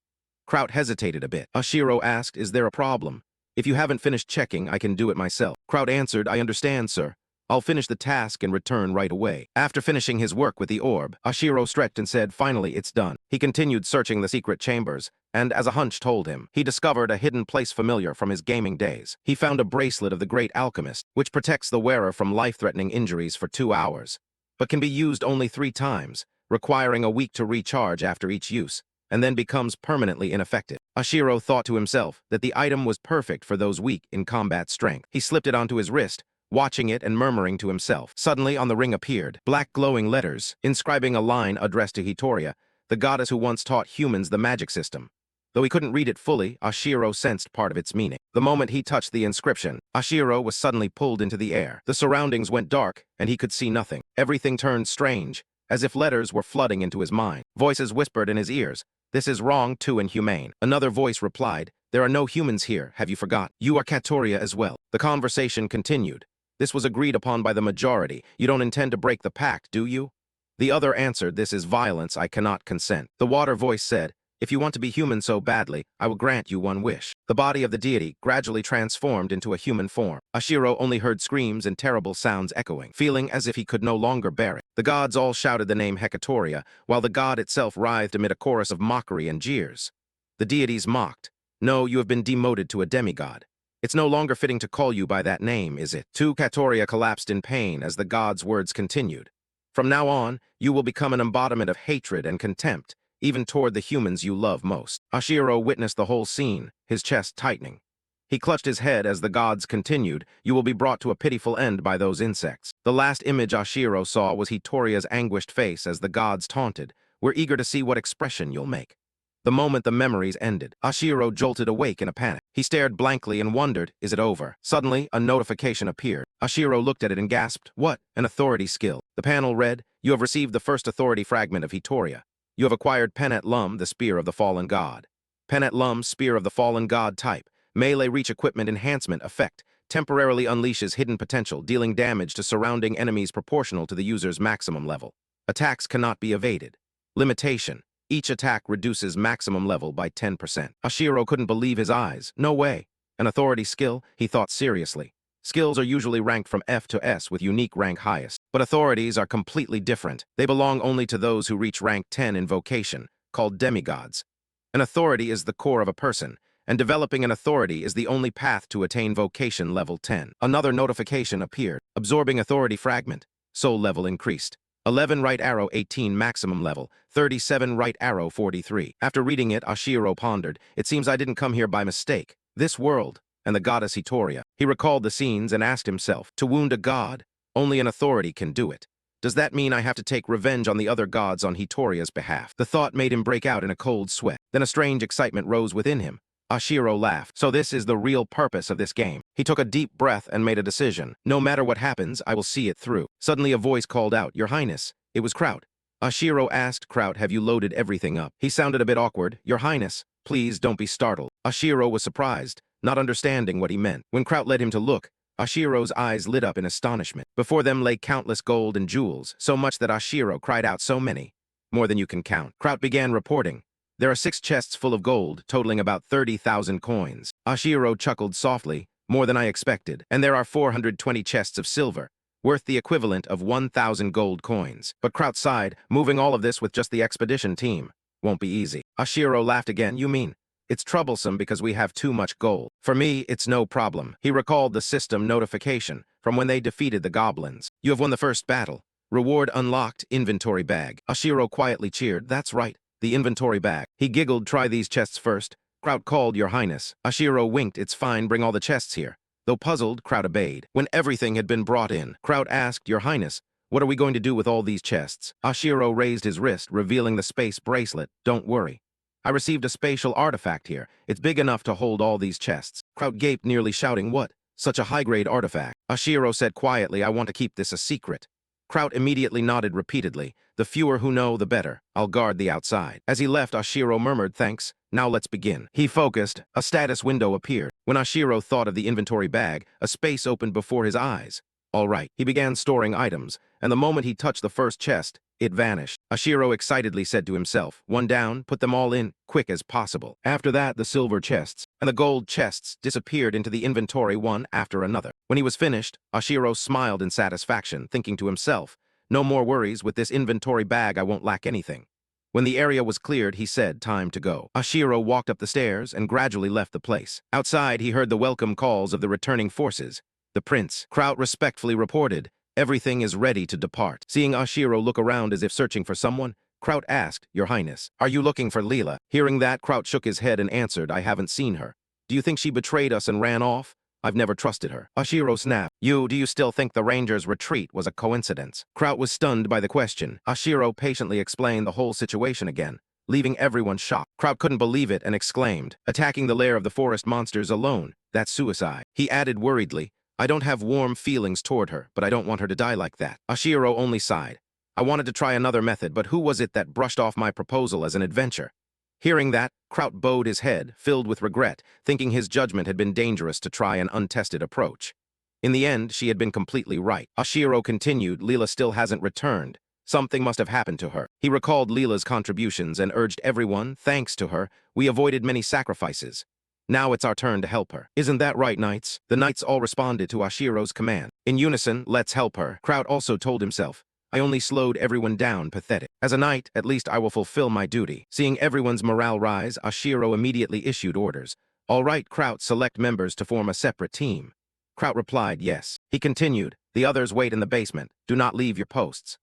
Kraut hesitated a bit. Ashiro asked, "Is there a problem? If you haven't finished checking, I can do it myself." Kraut answered, "I understand, sir. I'll finish the task and return right away. After finishing his work with the orb, Ashiro stretched and said, finally, it's done. He continued searching the secret chambers, and as a hunch told him, he discovered a hidden place familiar from his gaming days. He found a bracelet of the great alchemist, which protects the wearer from life-threatening injuries for 2 hours, but can be used only 3 times, requiring a week to recharge after each use, and then becomes permanently ineffective. Ashiro thought to himself that the item was perfect for those weak in combat strength. He slipped it onto his wrist, watching it and murmuring to himself. Suddenly, on the ring appeared black glowing letters, inscribing a line addressed to Hitoria, the goddess who once taught humans the magic system. Though he couldn't read it fully, Ashiro sensed part of its meaning. The moment he touched the inscription, Ashiro was suddenly pulled into the air. The surroundings went dark, and he could see nothing. Everything turned strange, as if letters were flooding into his mind. Voices whispered in his ears, "This is wrong, too inhumane." Another voice replied, "There are no humans here, have you forgot? You are Katoria as well." The conversation continued. "This was agreed upon by the majority. You don't intend to break the pact, do you?" The other answered, "This is violence, I cannot consent." The water voice said, "If you want to be human so badly, I will grant you one wish." The body of the deity gradually transformed into a human form. Ashiro only heard screams and terrible sounds echoing, feeling as if he could no longer bear it. The gods all shouted the name Hekatoria, while the god itself writhed amid a chorus of mockery and jeers. The deities mocked. "No, you have been demoted to a demigod. It's no longer fitting to call you by that name, is it?" Katoria collapsed in pain as the god's words continued. "From now on, you will become an embodiment of hatred and contempt, even toward the humans you love most." Ashiro witnessed the whole scene, his chest tightening. He clutched his head as the gods continued, "You will be brought to a pitiful end by those insects." The last image Ashiro saw was Hitoria's anguished face as the gods taunted, "We're eager to see what expression you'll make." The moment the memories ended, Ashiro jolted awake in a panic. He stared blankly and wondered, is it over? Suddenly, a notification appeared. Ashiro looked at it and gasped, "What? An authority skill." The panel read, "You have received the first authority fragment of Hitoria. You have acquired Penet Lum, the Spear of the Fallen God. Penet Lum, Spear of the Fallen God type. Melee reach equipment enhancement effect. Temporarily unleashes hidden potential, dealing damage to surrounding enemies proportional to the user's maximum level. Attacks cannot be evaded. Limitation. Each attack reduces maximum level by 10%. Ashiro couldn't believe his eyes. No way. An authority skill, he thought seriously. Skills are usually ranked from F to S with unique rank highest. But authorities are completely different. They belong only to those who reach rank 10 in vocation, called demigods. An authority is the core of a person, and developing an authority is the only path to attain vocation level 10. Another notification appeared. Absorbing authority fragment. Soul level increased. 11 right arrow 18 maximum level, 37 right arrow 43. After reading it, Ashiro pondered, "It seems I didn't come here by mistake. This world, and the goddess Hitoria." He recalled the scenes and asked himself, to wound a god, only an authority can do it. Does that mean I have to take revenge on the other gods on Hitoria's behalf? The thought made him break out in a cold sweat. Then a strange excitement rose within him. Ashiro laughed. "So this is the real purpose of this game." He took a deep breath and made a decision. "No matter what happens, I will see it through." Suddenly a voice called out, "Your Highness." It was Kraut. Ashiro asked Kraut, "Have you loaded everything up?" He sounded a bit awkward. "Your Highness, please don't be startled." Ashiro was surprised, not understanding what he meant. When Kraut led him to look, Ashiro's eyes lit up in astonishment. Before them lay countless gold and jewels, so much that Ashiro cried out, "So many. More than you can count." Kraut began reporting. "There are 6 chests full of gold, totaling about 30,000 coins. Ashiro chuckled softly, "More than I expected. And there are 420 chests of silver, worth the equivalent of 1,000 gold coins." But Kraut sighed, "Moving all of this with just the expedition team won't be easy." Ashiro laughed again. "You mean, it's troublesome because we have too much gold? For me, it's no problem." He recalled the system notification from when they defeated the goblins. "You have won the first battle. Reward unlocked, inventory bag." Ashiro quietly cheered. "That's right. The inventory bag." He giggled, "Try these chests first." Kraut called, "Your Highness." Ashiro winked, "It's fine, bring all the chests here." Though puzzled, Kraut obeyed. When everything had been brought in, Kraut asked, "Your Highness, what are we going to do with all these chests?" Ashiro raised his wrist, revealing the space bracelet. "Don't worry. I received a spatial artifact here. It's big enough to hold all these chests." Kraut gaped, nearly shouting, "What? Such a high-grade artifact?" Ashiro said quietly, "I want to keep this a secret." Kraut immediately nodded repeatedly. "The fewer who know, the better. I'll guard the outside." As he left, Ashiro murmured, "Thanks. Now let's begin." He focused. A status window appeared. When Ashiro thought of the inventory bag, a space opened before his eyes. All right. He began storing items, and the moment he touched the first chest, It vanished. Ashiro excitedly said to himself, "One down, put them all in, quick as possible." After that, the silver chests and the gold chests disappeared into the inventory one after another. When he was finished, Ashiro smiled in satisfaction, thinking to himself, "No more worries, with this inventory bag I won't lack anything." When the area was cleared, he said, "Time to go." Ashiro walked up the stairs and gradually left the place. Outside, he heard the welcome calls of the returning forces. The prince, Kraut respectfully reported, "Everything is ready to depart." Seeing Ashiro look around as if searching for someone, Kraut asked, "Your Highness, are you looking for Leela?" Hearing that, Kraut shook his head and answered, "I haven't seen her. Do you think she betrayed us and ran off? I've never trusted her." Ashiro snapped, Do you still think the Rangers' retreat was a coincidence?" Kraut was stunned by the question. Ashiro patiently explained the whole situation again, leaving everyone shocked. Kraut couldn't believe it and exclaimed, "Attacking the lair of the forest monsters alone, that's suicide." He added worriedly, "I don't have warm feelings toward her, but I don't want her to die like that." Ashiro only sighed. "I wanted to try another method, but who was it that brushed off my proposal as an adventure?" Hearing that, Kraut bowed his head, filled with regret, thinking his judgment had been dangerous to try an untested approach. In the end, she had been completely right. Ashiro continued, "Leela still hasn't returned. Something must have happened to her." He recalled Leela's contributions and urged everyone, "Thanks to her, we avoided many sacrifices. Now it's our turn to help her. Isn't that right, knights?" The knights all responded to Ashiro's command. In unison, "Let's help her." Kraut also told himself, "I only slowed everyone down, pathetic. As a knight, at least I will fulfill my duty." Seeing everyone's morale rise, Ashiro immediately issued orders. "All right, Kraut, select members to form a separate team." Kraut replied, "Yes." He continued, "The others wait in the basement. Do not leave your posts."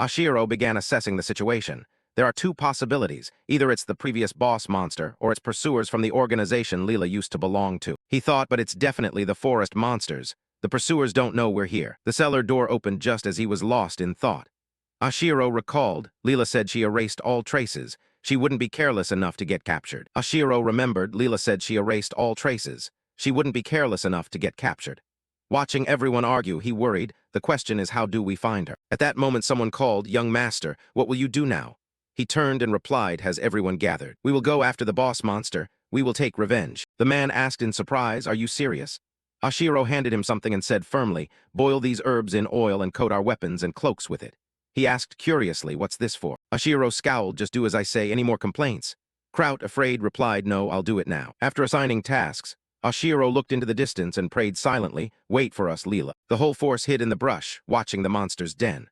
Ashiro began assessing the situation. There are two possibilities. Either it's the previous boss monster, or it's pursuers from the organization Leela used to belong to. He thought, but it's definitely the forest monsters. The pursuers don't know we're here. The cellar door opened just as he was lost in thought. Ashiro recalled, Leela said she erased all traces. She wouldn't be careless enough to get captured. Ashiro remembered, Leela said she erased all traces. She wouldn't be careless enough to get captured. Watching everyone argue, he worried, the question is, how do we find her? At that moment, someone called, "Young master, what will you do now?" He turned and replied, "Has everyone gathered? We will go after the boss monster. We will take revenge." The man asked in surprise, "Are you serious?" Ashiro handed him something and said firmly, "Boil these herbs in oil and coat our weapons and cloaks with it." He asked curiously, "What's this for?" Ashiro scowled, "Just do as I say. Any more complaints?" Kraut, afraid, replied, "No, I'll do it now." After assigning tasks, Ashiro looked into the distance and prayed silently, "Wait for us, Leela." The whole force hid in the brush, watching the monster's den.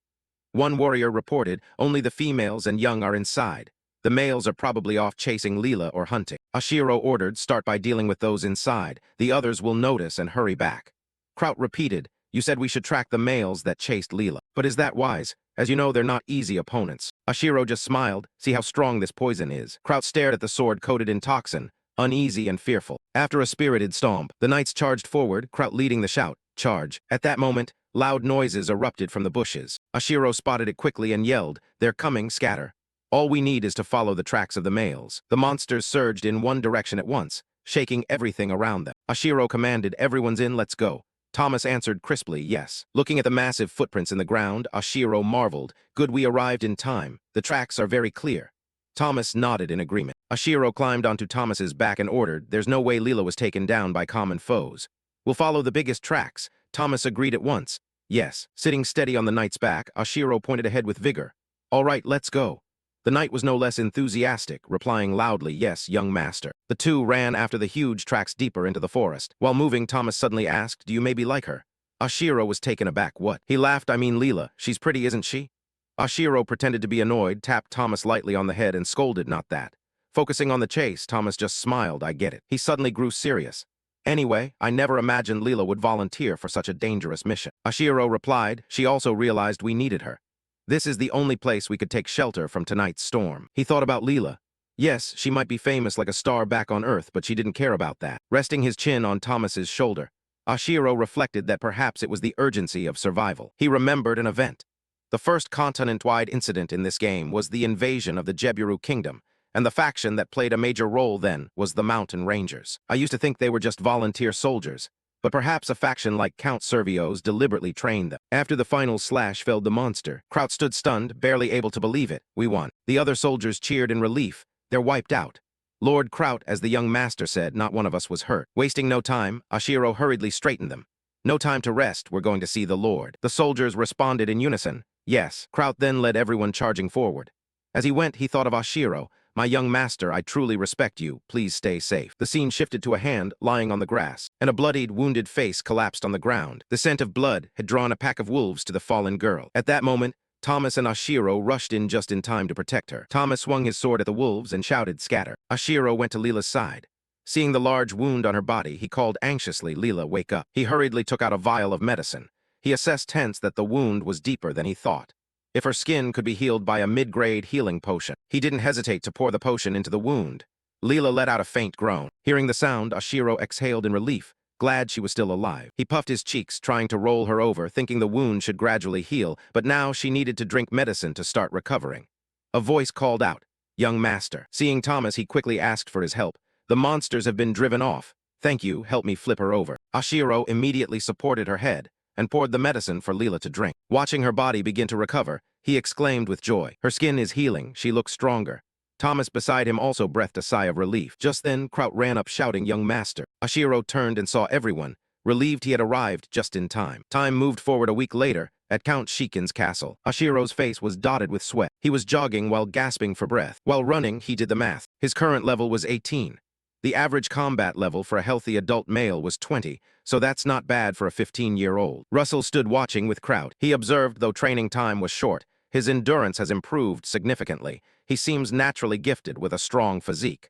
One warrior reported, "Only the females and young are inside. The males are probably off chasing Leela or hunting." Ashiro ordered, "Start by dealing with those inside. The others will notice and hurry back." Kraut repeated, "You said we should track the males that chased Leela. But is that wise? As you know, they're not easy opponents." Ashiro just smiled. "See how strong this poison is." Kraut stared at the sword coated in toxin, uneasy and fearful. After a spirited stomp, the knights charged forward, Kraut leading the shout, "Charge." At that moment, loud noises erupted from the bushes. Ashiro spotted it quickly and yelled, "They're coming, scatter. All we need is to follow the tracks of the males." The monsters surged in one direction at once, shaking everything around them. Ashiro commanded, "Everyone's in, let's go." Thomas answered crisply, "Yes." Looking at the massive footprints in the ground, Ashiro marveled, "Good, we arrived in time. The tracks are very clear." Thomas nodded in agreement. Ashiro climbed onto Thomas's back and ordered, "There's no way Leela was taken down by common foes. We'll follow the biggest tracks." Thomas agreed at once. "Yes." Sitting steady on the knight's back, Ashiro pointed ahead with vigor. "All right, let's go." The knight was no less enthusiastic, replying loudly, "Yes, young master." The two ran after the huge tracks deeper into the forest. While moving, Thomas suddenly asked, "Do you maybe like her?" Ashiro was taken aback. "What?" He laughed, "I mean Leela. She's pretty, isn't she?" Ashiro pretended to be annoyed, tapped Thomas lightly on the head and scolded, "Not that." Focusing on the chase, Thomas just smiled, "I get it." He suddenly grew serious. "Anyway, I never imagined Leela would volunteer for such a dangerous mission." Ashiro replied, "She also realized we needed her. This is the only place we could take shelter from tonight's storm." He thought about Leela. Yes, she might be famous like a star back on Earth, but she didn't care about that. Resting his chin on Thomas's shoulder, Ashiro reflected that perhaps it was the urgency of survival. He remembered an event. The first continent-wide incident in this game was the invasion of the Jebiru Kingdom, and the faction that played a major role then was the Mountain Rangers. I used to think they were just volunteer soldiers, but perhaps a faction like Count Servio's deliberately trained them. After the final slash felled the monster, Kraut stood stunned, barely able to believe it. "We won." The other soldiers cheered in relief. "They're wiped out." "Lord Kraut," as the young master said, "not one of us was hurt." Wasting no time, Ashiro hurriedly straightened them. "No time to rest, we're going to see the Lord." The soldiers responded in unison. Yes. Kraut then led everyone charging forward. As he went, he thought of Oshiro. My young master, I truly respect you. Please stay safe. The scene shifted to a hand lying on the grass, and a bloodied, wounded face collapsed on the ground. The scent of blood had drawn a pack of wolves to the fallen girl. At that moment, Thomas and Oshiro rushed in just in time to protect her. Thomas swung his sword at the wolves and shouted, "Scatter." Oshiro went to Leela's side. Seeing the large wound on her body, he called anxiously, "Leela, wake up." He hurriedly took out a vial of medicine. He assessed tense that the wound was deeper than he thought. If her skin could be healed by a mid-grade healing potion, he didn't hesitate to pour the potion into the wound. Leela let out a faint groan. Hearing the sound, Oshiro exhaled in relief, glad she was still alive. He puffed his cheeks, trying to roll her over, thinking the wound should gradually heal, but now she needed to drink medicine to start recovering. A voice called out, "Young master." Seeing Thomas, he quickly asked for his help. "The monsters have been driven off. Thank you, help me flip her over." Oshiro immediately supported her head and poured the medicine for Leela to drink. Watching her body begin to recover, he exclaimed with joy, "Her skin is healing, she looks stronger." Thomas beside him also breathed a sigh of relief. Just then, Kraut ran up shouting, "Young master." Oshiro turned and saw everyone, relieved he had arrived just in time. Time moved forward a week later, at Count Shikin's castle. Oshiro's face was dotted with sweat. He was jogging while gasping for breath. While running, he did the math. His current level was 18. The average combat level for a healthy adult male was 20, so that's not bad for a 15-year-old. Russell stood watching with Kraut. He observed, though training time was short, his endurance has improved significantly. He seems naturally gifted with a strong physique.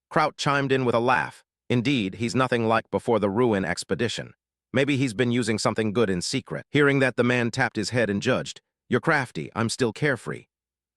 Kraut chimed in with a laugh. Indeed, he's nothing like before the Ruin expedition. Maybe he's been using something good in secret. Hearing that, the man tapped his head and judged, "You're crafty, I'm still carefree."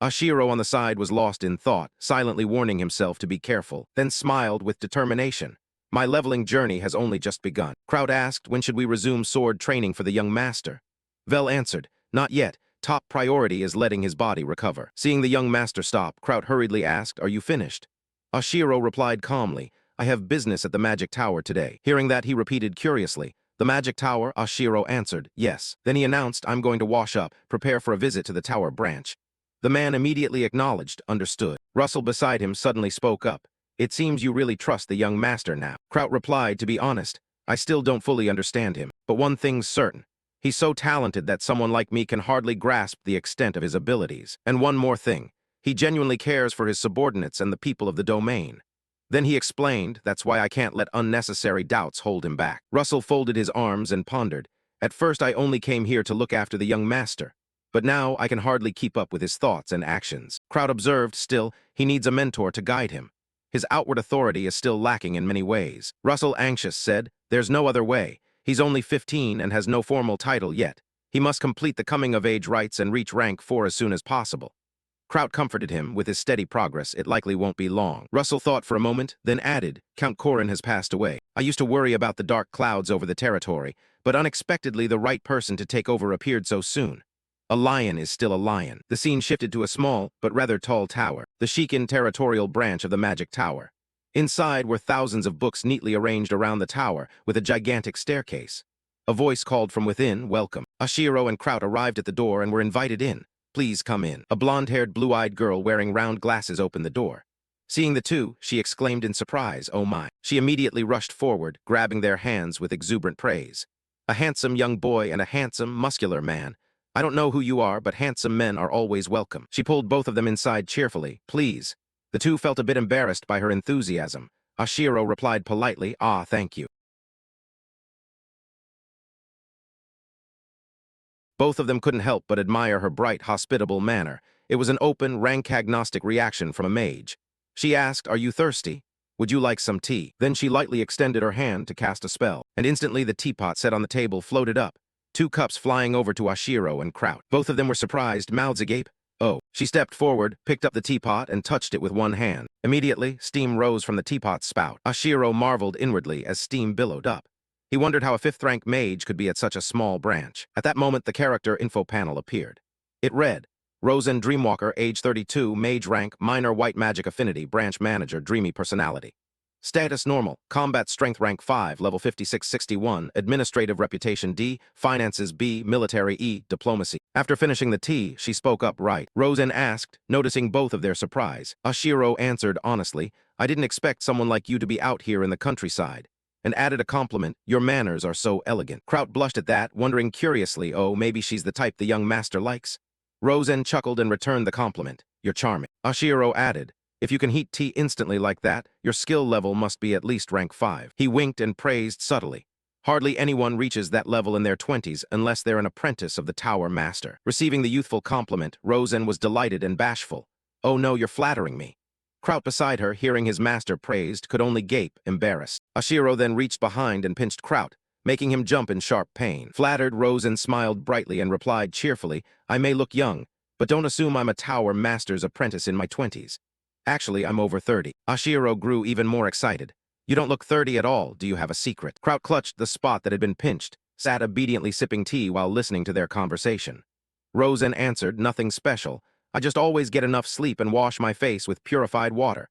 Oshiro on the side was lost in thought, silently warning himself to be careful, then smiled with determination. "My leveling journey has only just begun." Kraut asked, "When should we resume sword training for the young master?" Vel answered, "Not yet. Top priority is letting his body recover." Seeing the young master stop, Kraut hurriedly asked, "Are you finished?" Oshiro replied calmly, "I have business at the magic tower today." Hearing that, he repeated curiously, "The magic tower?" Oshiro answered, "Yes." Then he announced, "I'm going to wash up, prepare for a visit to the tower branch." The man immediately acknowledged, understood. Russell beside him suddenly spoke up, "It seems you really trust the young master now." Kraut replied, "To be honest, I still don't fully understand him. But one thing's certain. He's so talented that someone like me can hardly grasp the extent of his abilities. And one more thing. He genuinely cares for his subordinates and the people of the domain." Then he explained, "That's why I can't let unnecessary doubts hold him back." Russell folded his arms and pondered. "At first I only came here to look after the young master. But now I can hardly keep up with his thoughts and actions." Kraut observed, still, he needs a mentor to guide him. His outward authority is still lacking in many ways. Russell, anxious, said, "There's no other way. He's only 15 and has no formal title yet. He must complete the coming-of-age rites and reach rank 4 as soon as possible." Kraut comforted him, "With his steady progress, it likely won't be long." Russell thought for a moment, then added, "Count Korin has passed away. I used to worry about the dark clouds over the territory, but unexpectedly the right person to take over appeared so soon. A lion is still a lion." The scene shifted to a small, but rather tall tower, the Shikin territorial branch of the magic tower. Inside were thousands of books neatly arranged around the tower, with a gigantic staircase. A voice called from within, "Welcome." Oshiro and Kraut arrived at the door and were invited in. "Please come in." A blonde-haired, blue-eyed girl wearing round glasses opened the door. Seeing the two, she exclaimed in surprise, "Oh my." She immediately rushed forward, grabbing their hands with exuberant praise. A handsome young boy and a handsome, muscular man. "I don't know who you are, but handsome men are always welcome." She pulled both of them inside cheerfully. "Please." The two felt a bit embarrassed by her enthusiasm. Oshiro replied politely, "Ah, thank you." Both of them couldn't help but admire her bright, hospitable manner. It was an open, rank-agnostic reaction from a mage. She asked, "Are you thirsty? Would you like some tea?" Then she lightly extended her hand to cast a spell, and instantly the teapot set on the table floated up, 2 cups flying over to Oshiro and Kraut. Both of them were surprised, mouths agape. "Oh." She stepped forward, picked up the teapot, and touched it with one hand. Immediately, steam rose from the teapot's spout. Oshiro marveled inwardly as steam billowed up. He wondered how a 5th-rank mage could be at such a small branch. At that moment, the character info panel appeared. It read, "Rosen Dreamwalker, age 32, mage rank, minor white magic affinity, branch manager, dreamy personality. Status normal, combat strength rank 5, level 5661, administrative reputation D, finances B, military E, diplomacy." After finishing the tea, she spoke up right. Rosen asked, noticing both of their surprise. Oshiro answered honestly, "I didn't expect someone like you to be out here in the countryside," and added a compliment, "Your manners are so elegant." Kraut blushed at that, wondering curiously, oh, maybe she's the type the young master likes. Rosen chuckled and returned the compliment. You're charming. Ashiro added, if you can heat tea instantly like that, your skill level must be at least rank 5. He winked and praised subtly. Hardly anyone reaches that level in their 20s unless they're an apprentice of the Tower Master. Receiving the youthful compliment, Rosen was delighted and bashful. Oh no, you're flattering me. Kraut beside her, hearing his master praised, could only gape, embarrassed. Ashiro then reached behind and pinched Kraut, making him jump in sharp pain. Flattered, Rosen smiled brightly and replied cheerfully, I may look young, but don't assume I'm a Tower Master's apprentice in my 20s. Actually, I'm over 30. Ashiro grew even more excited. You don't look 30 at all. Do you have a secret? Kraut clutched the spot that had been pinched, sat obediently sipping tea while listening to their conversation. Rosen answered, nothing special. I just always get enough sleep and wash my face with purified water.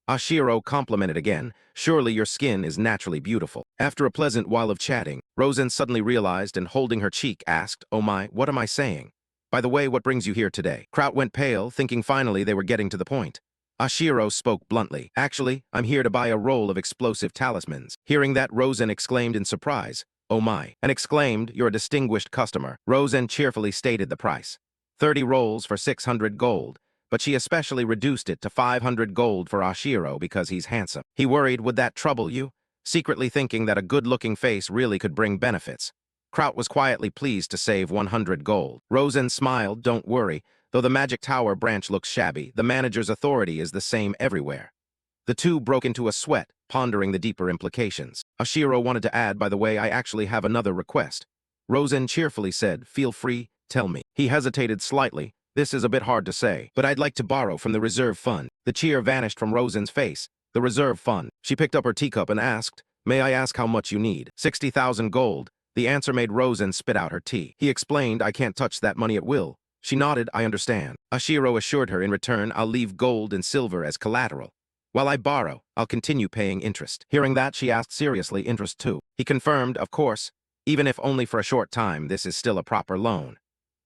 Ashiro complimented again, surely your skin is naturally beautiful. After a pleasant while of chatting, Rosen suddenly realized and holding her cheek asked, oh my, what am I saying? By the way, what brings you here today? Kraut went pale, thinking finally they were getting to the point. Ashiro spoke bluntly. Actually, I'm here to buy a roll of explosive talismans. Hearing that, Rosen exclaimed in surprise, oh my, and exclaimed, you're a distinguished customer. Rosen cheerfully stated the price. 30 rolls for 600 gold, but she especially reduced it to 500 gold for Ashiro because he's handsome. He worried, would that trouble you? Secretly thinking that a good-looking face really could bring benefits. Kraut was quietly pleased to save 100 gold. Rosen smiled, don't worry. Though the Magic Tower branch looks shabby, the manager's authority is the same everywhere. The two broke into a sweat, pondering the deeper implications. Ashiro wanted to add, by the way, I actually have another request. Rosen cheerfully said, feel free, tell me. He hesitated slightly. This is a bit hard to say, but I'd like to borrow from the reserve fund. The cheer vanished from Rosen's face. The reserve fund. She picked up her teacup and asked, may I ask how much you need? 60,000 gold. The answer made Rosen spit out her tea. He explained, I can't touch that money at will. She nodded, I understand. Ashiro assured her in return, I'll leave gold and silver as collateral. While I borrow, I'll continue paying interest. Hearing that, she asked seriously, interest too. He confirmed, of course, even if only for a short time, this is still a proper loan.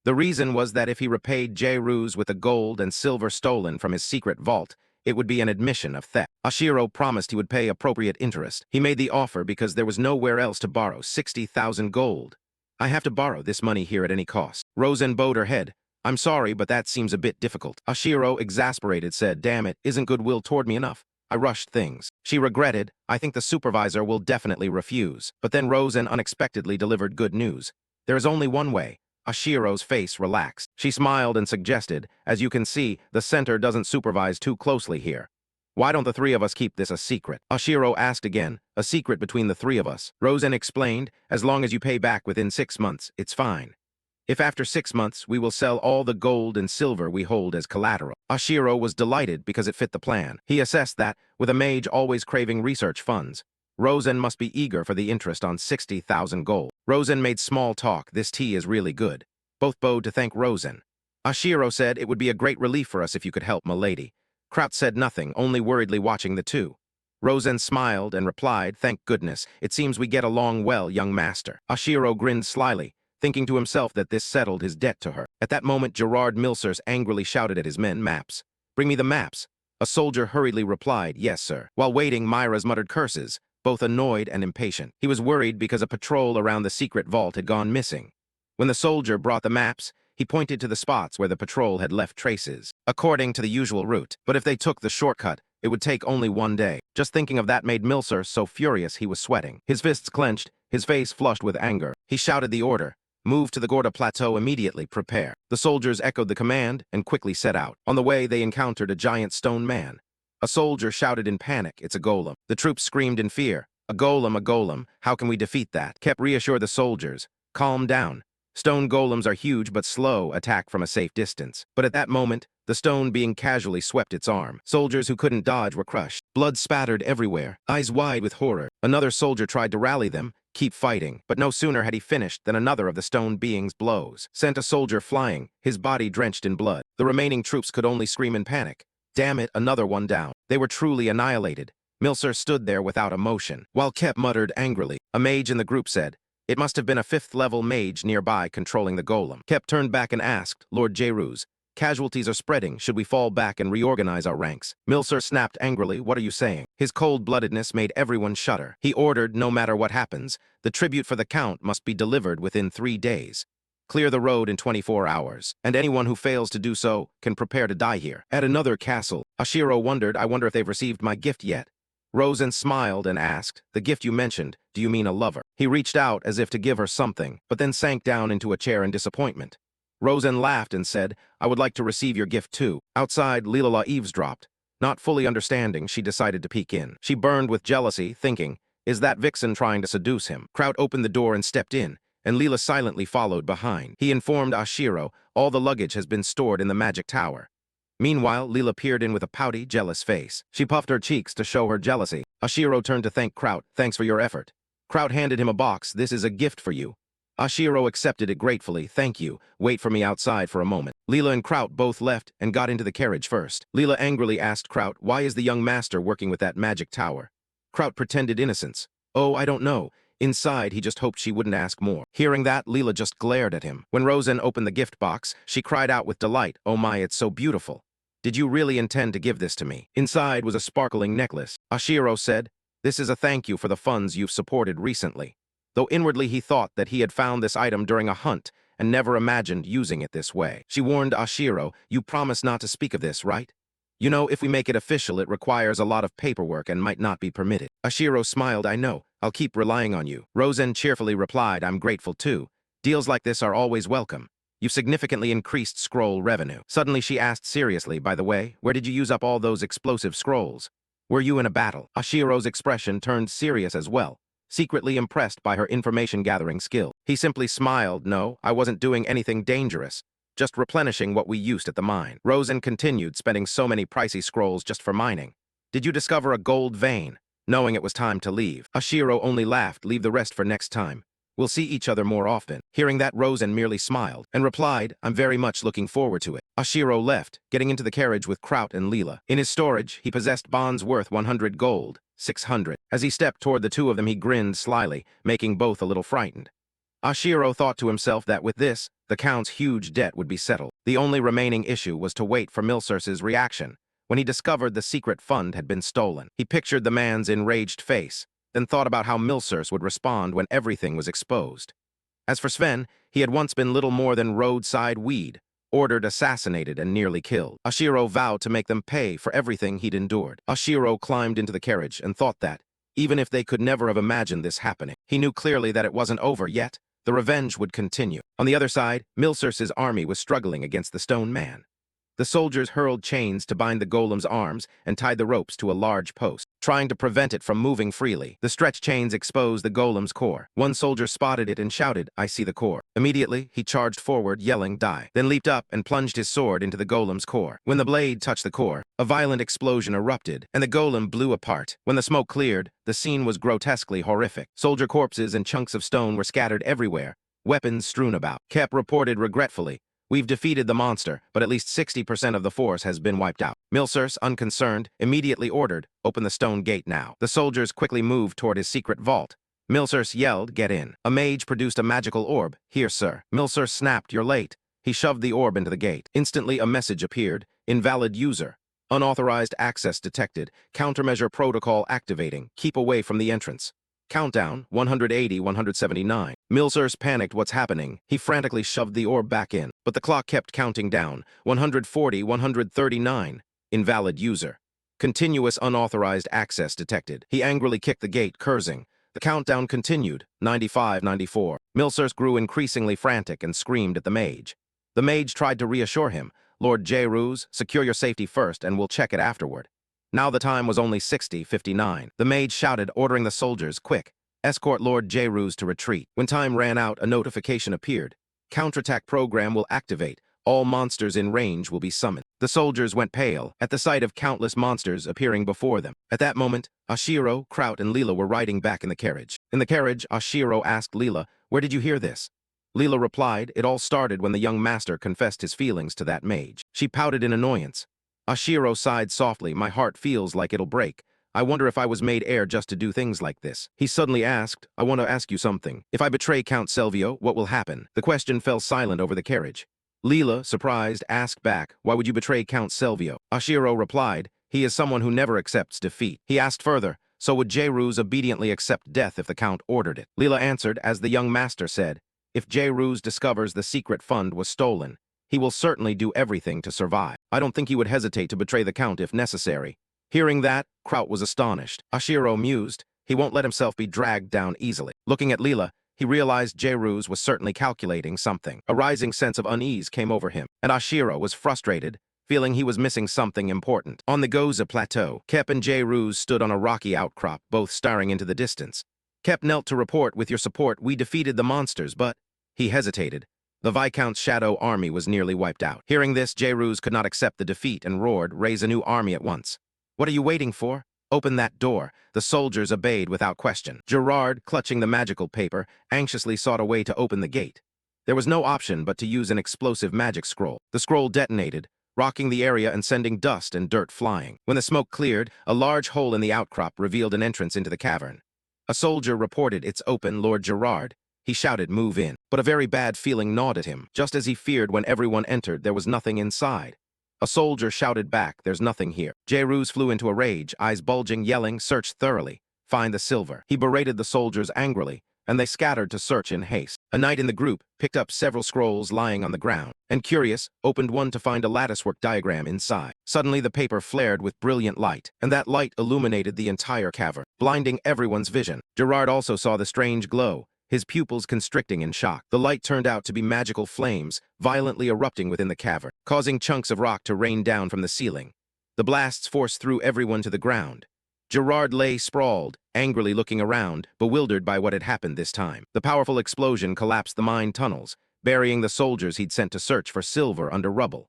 The reason was that if he repaid J-Ruse with the gold and silver stolen from his secret vault, it would be an admission of theft. Ashiro promised he would pay appropriate interest. He made the offer because there was nowhere else to borrow 60,000 gold. I have to borrow this money here at any cost. Rosen bowed her head. I'm sorry, but that seems a bit difficult. Ashiro, exasperated, said, damn it, isn't goodwill toward me enough? I rushed things. She regretted, I think the supervisor will definitely refuse. But then Rosen unexpectedly delivered good news. There is only one way. Ashiro's face relaxed. She smiled and suggested, as you can see, the center doesn't supervise too closely here. Why don't the three of us keep this a secret? Ashiro asked again, a secret between the three of us. Rosen explained, as long as you pay back within 6 months, it's fine. If after 6 months, we will sell all the gold and silver we hold as collateral. Ashiro was delighted because it fit the plan. He assessed that, with a mage always craving research funds, Rosen must be eager for the interest on 60,000 gold. Rosen made small talk, this tea is really good. Both bowed to thank Rosen. Ashiro said, it would be a great relief for us if you could help, milady. Kraut said nothing, only worriedly watching the two. Rosen smiled and replied, thank goodness, it seems we get along well, young master. Ashiro grinned slyly, thinking to himself that this settled his debt to her. At that moment, Gerard Milsers angrily shouted at his men, maps. Bring me the maps. A soldier hurriedly replied, yes, sir. While waiting, Myras muttered curses, both annoyed and impatient. He was worried because a patrol around the secret vault had gone missing. When the soldier brought the maps, he pointed to the spots where the patrol had left traces, according to the usual route. But if they took the shortcut, it would take only 1 day. Just thinking of that made Milser so furious he was sweating. His fists clenched, his face flushed with anger. He shouted the order. Move to the Gorda Plateau immediately, prepare. The soldiers echoed the command and quickly set out. On the way, they encountered a giant stone man. A soldier shouted in panic, it's a golem. The troops screamed in fear, a golem, how can we defeat that? Kep reassured the soldiers, calm down. Stone golems are huge but slow, attack from a safe distance. But at that moment, the stone being casually swept its arm. Soldiers who couldn't dodge were crushed. Blood spattered everywhere, eyes wide with horror. Another soldier tried to rally them, keep fighting, but no sooner had he finished than another of the stone being's blows sent a soldier flying, his body drenched in blood. The remaining troops could only scream in panic. Damn it, another one down. They were truly annihilated. Milser stood there without emotion, while Kep muttered angrily. A mage in the group said, it must have been a 5th-level mage nearby controlling the golem. Kep turned back and asked, Lord J-Ruse, casualties are spreading, should we fall back and reorganize our ranks? Milser snapped angrily, what are you saying? His cold-bloodedness made everyone shudder. He ordered, no matter what happens, the tribute for the Count must be delivered within 3 days. Clear the road in 24 hours, and anyone who fails to do so can prepare to die here. At another castle, Ashiro wondered, I wonder if they've received my gift yet. Rosen smiled and asked, the gift you mentioned, do you mean a lover? He reached out as if to give her something, but then sank down into a chair in disappointment. Rosen laughed and said, I would like to receive your gift too. Outside, Leela eavesdropped. Not fully understanding, she decided to peek in. She burned with jealousy, thinking, is that vixen trying to seduce him? Kraut opened the door and stepped in, and Leela silently followed behind. He informed Ashiro, all the luggage has been stored in the magic tower. Meanwhile, Leela peered in with a pouty, jealous face. She puffed her cheeks to show her jealousy. Ashiro turned to thank Kraut. Thanks for your effort. Kraut handed him a box. This is a gift for you. Ashiro accepted it gratefully. Thank you. Wait for me outside for a moment. Leela and Kraut both left and got into the carriage first. Leela angrily asked Kraut, why is the young master working with that magic tower? Kraut pretended innocence. Oh, I don't know. Inside, he just hoped she wouldn't ask more. Hearing that, Leela just glared at him. When Rosen opened the gift box, she cried out with delight, oh my, it's so beautiful. Did you really intend to give this to me? Inside was a sparkling necklace. Ashiro said, this is a thank you for the funds you've supported recently. Though inwardly he thought that he had found this item during a hunt and never imagined using it this way. She warned Ashiro, you promise not to speak of this, right? You know, if we make it official, it requires a lot of paperwork and might not be permitted. Ashiro smiled, I know. I'll keep relying on you. Rosen cheerfully replied, I'm grateful too. Deals like this are always welcome. You've significantly increased scroll revenue. Suddenly she asked seriously, by the way, where did you use up all those explosive scrolls? Were you in a battle? Ashiro's expression turned serious as well, secretly impressed by her information-gathering skill. He simply smiled, no, I wasn't doing anything dangerous. Just replenishing what we used at the mine. Rosen continued, spending so many pricey scrolls just for mining. Did you discover a gold vein? Knowing it was time to leave. Ashiro only laughed, leave the rest for next time. We'll see each other more often. Hearing that, Rosen merely smiled and replied, I'm very much looking forward to it. Ashiro left, getting into the carriage with Kraut and Leela. In his storage, he possessed bonds worth 100 gold, 600. As he stepped toward the two of them, he grinned slyly, making both a little frightened. Ashiro thought to himself that with this, the Count's huge debt would be settled. The only remaining issue was to wait for Milsurce's reaction. When he discovered the secret fund had been stolen, he pictured the man's enraged face, then thought about how Milsurce would respond when everything was exposed. As for Sven, he had once been little more than roadside weed, ordered, assassinated, and nearly killed. Ashiro vowed to make them pay for everything he'd endured. Ashiro climbed into the carriage and thought that, even if they could never have imagined this happening, he knew clearly that it wasn't over yet. The revenge would continue. On the other side, Milsurce's army was struggling against the stone man. The soldiers hurled chains to bind the golem's arms and tied the ropes to a large post, trying to prevent it from moving freely. The stretched chains exposed the golem's core. One soldier spotted it and shouted, I see the core. Immediately, he charged forward, yelling, die, then leaped up and plunged his sword into the golem's core. When the blade touched the core, a violent explosion erupted, and the golem blew apart. When the smoke cleared, the scene was grotesquely horrific. Soldier corpses and chunks of stone were scattered everywhere, weapons strewn about. Kep reported regretfully, we've defeated the monster, but at least 60% of the force has been wiped out. Milsurce, unconcerned, immediately ordered, open the stone gate now. The soldiers quickly moved toward his secret vault. Milsurce yelled, get in. A mage produced a magical orb. Here, sir. Milsurce snapped, you're late. He shoved the orb into the gate. Instantly, a message appeared, invalid user. Unauthorized access detected. Countermeasure protocol activating. Keep away from the entrance. Countdown, 180, 179. Milsurce panicked, what's happening? He frantically shoved the orb back in, but the clock kept counting down, 140, 139. Invalid user. Continuous unauthorized access detected. He angrily kicked the gate, cursing. The countdown continued, 95, 94. Milsurce grew increasingly frantic and screamed at the mage. The mage tried to reassure him, Lord J-Ruse, secure your safety first and we'll check it afterward. Now the time was only 60:59. The mage shouted, ordering the soldiers, quick, escort Lord J-Ruse to retreat. When time ran out, a notification appeared. Counterattack program will activate. All monsters in range will be summoned. The soldiers went pale at the sight of countless monsters appearing before them. At that moment, Ashiro, Kraut, and Leela were riding back in the carriage. In the carriage, Ashiro asked Leela, where did you hear this? Leela replied, it all started when the young master confessed his feelings to that mage. She pouted in annoyance. Ashiro sighed softly, my heart feels like it'll break. I wonder if I was made heir just to do things like this. He suddenly asked, I want to ask you something. If I betray Count Selvio, what will happen? The question fell silent over the carriage. Leela, surprised, asked back, why would you betray Count Selvio? Ashiro replied, he is someone who never accepts defeat. He asked further, so would J-Ruse obediently accept death if the Count ordered it? Leela answered, as the young master said, If Jairus discovers the secret fund was stolen, he will certainly do everything to survive. I don't think he would hesitate to betray the Count if necessary. Hearing that, Kraut was astonished. Oshiro mused, he won't let himself be dragged down easily. Looking at Leela, he realized Jairus was certainly calculating something. A rising sense of unease came over him, and Oshiro was frustrated, feeling he was missing something important. On the Goza Plateau, Kep and Jairus stood on a rocky outcrop, both staring into the distance. Kep knelt to report, with your support, we defeated the monsters, but... He hesitated. The Viscount's shadow army was nearly wiped out. Hearing this, Jairus could not accept the defeat and roared, raise a new army at once. What are you waiting for? Open that door. The soldiers obeyed without question. Gerard, clutching the magical paper, anxiously sought a way to open the gate. There was no option but to use an explosive magic scroll. The scroll detonated, rocking the area and sending dust and dirt flying. When the smoke cleared, a large hole in the outcrop revealed an entrance into the cavern. A soldier reported, it's open, Lord Gerard. He shouted, move in. But a very bad feeling gnawed at him. Just as he feared when everyone entered, there was nothing inside. A soldier shouted back, there's nothing here. Jairus flew into a rage, eyes bulging, yelling, search thoroughly. Find the silver. He berated the soldiers angrily, and they scattered to search in haste. A knight in the group picked up several scrolls lying on the ground, and curious, opened one to find a latticework diagram inside. Suddenly the paper flared with brilliant light, and that light illuminated the entire cavern, blinding everyone's vision. Gerard also saw the strange glow, his pupils constricting in shock. The light turned out to be magical flames, violently erupting within the cavern, causing chunks of rock to rain down from the ceiling. The blasts forced through everyone to the ground. Gerard lay sprawled, angrily looking around, bewildered by what had happened this time. The powerful explosion collapsed the mine tunnels, burying the soldiers he'd sent to search for silver under rubble.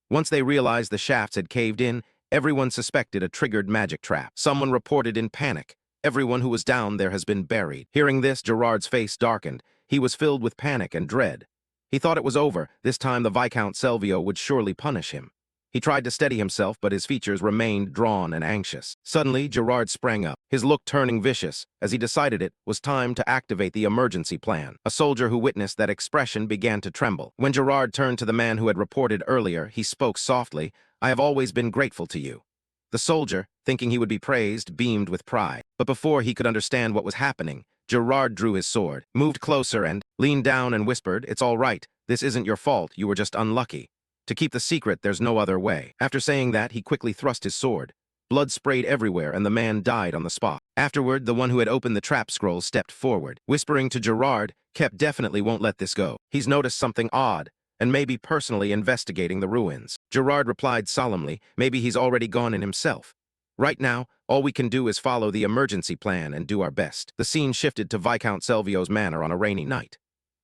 Once they realized the shafts had caved in, everyone suspected a triggered magic trap. Someone reported in panic, everyone who was down there has been buried. Hearing this, Gerard's face darkened. He was filled with panic and dread. He thought it was over. This time the Viscount Selvio would surely punish him. He tried to steady himself, but his features remained drawn and anxious. Suddenly, Gerard sprang up, his look turning vicious, as he decided it was time to activate the emergency plan. A soldier who witnessed that expression began to tremble. When Gerard turned to the man who had reported earlier, he spoke softly, I have always been grateful to you. The soldier, thinking he would be praised, beamed with pride. But before he could understand what was happening, Gerard drew his sword, moved closer and leaned down and whispered, it's all right, this isn't your fault, you were just unlucky. To keep the secret, there's no other way. After saying that, he quickly thrust his sword. Blood sprayed everywhere and the man died on the spot. Afterward, the one who had opened the trap scroll stepped forward, whispering to Gerard, Kep definitely won't let this go. He's noticed something odd, and may be personally investigating the ruins. Gerard replied solemnly, maybe he's already gone in himself. Right now, all we can do is follow the emergency plan and do our best. The scene shifted to Viscount Selvio's manor on a rainy night.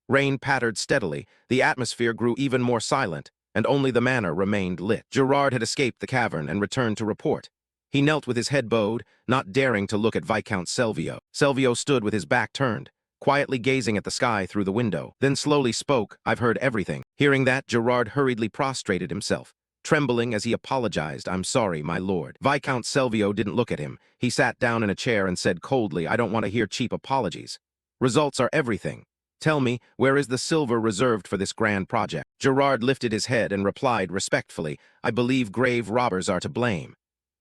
Rain pattered steadily, the atmosphere grew even more silent, and only the manor remained lit. Gerard had escaped the cavern and returned to report. He knelt with his head bowed, not daring to look at Viscount Selvio. Selvio stood with his back turned, quietly gazing at the sky through the window, then slowly spoke, I've heard everything. Hearing that, Gerard hurriedly prostrated himself, trembling as he apologized, I'm sorry, my lord. Viscount Selvio didn't look at him. He sat down in a chair and said coldly, I don't want to hear cheap apologies. Results are everything. Tell me, where is the silver reserved for this grand project? Gerard lifted his head and replied respectfully, I believe grave robbers are to blame.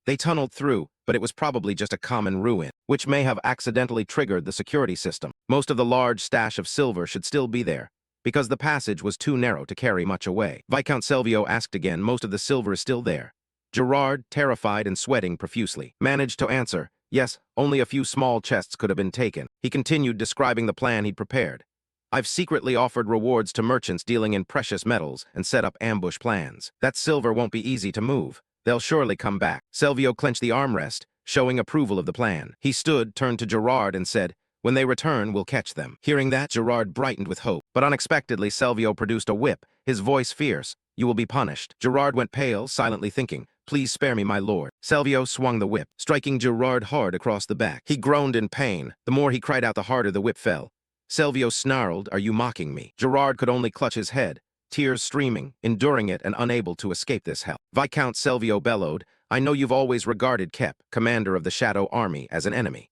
They tunneled through, but it was probably just a common ruin, which may have accidentally triggered the security system. Most of the large stash of silver should still be there, because the passage was too narrow to carry much away. Viscount Selvio asked again, most of the silver is still there. Gerard, terrified and sweating profusely, managed to answer, yes, only a few small chests could have been taken. He continued describing the plan he'd prepared. I've secretly offered rewards to merchants dealing in precious metals and set up ambush plans. That silver won't be easy to move. They'll surely come back. Selvio clenched the armrest, showing approval of the plan. He stood, turned to Gerard and said, when they return, we'll catch them. Hearing that, Gerard brightened with hope. But unexpectedly, Selvio produced a whip, his voice fierce. You will be punished. Gerard went pale, silently thinking, please spare me, my lord. Selvio swung the whip, striking Gerard hard across the back. He groaned in pain. The more he cried out, the harder the whip fell. Selvio snarled, are you mocking me? Gerard could only clutch his head, tears streaming, enduring it and unable to escape this hell. Viscount Selvio bellowed, I know you've always regarded Kep, commander of the Shadow Army, as an enemy.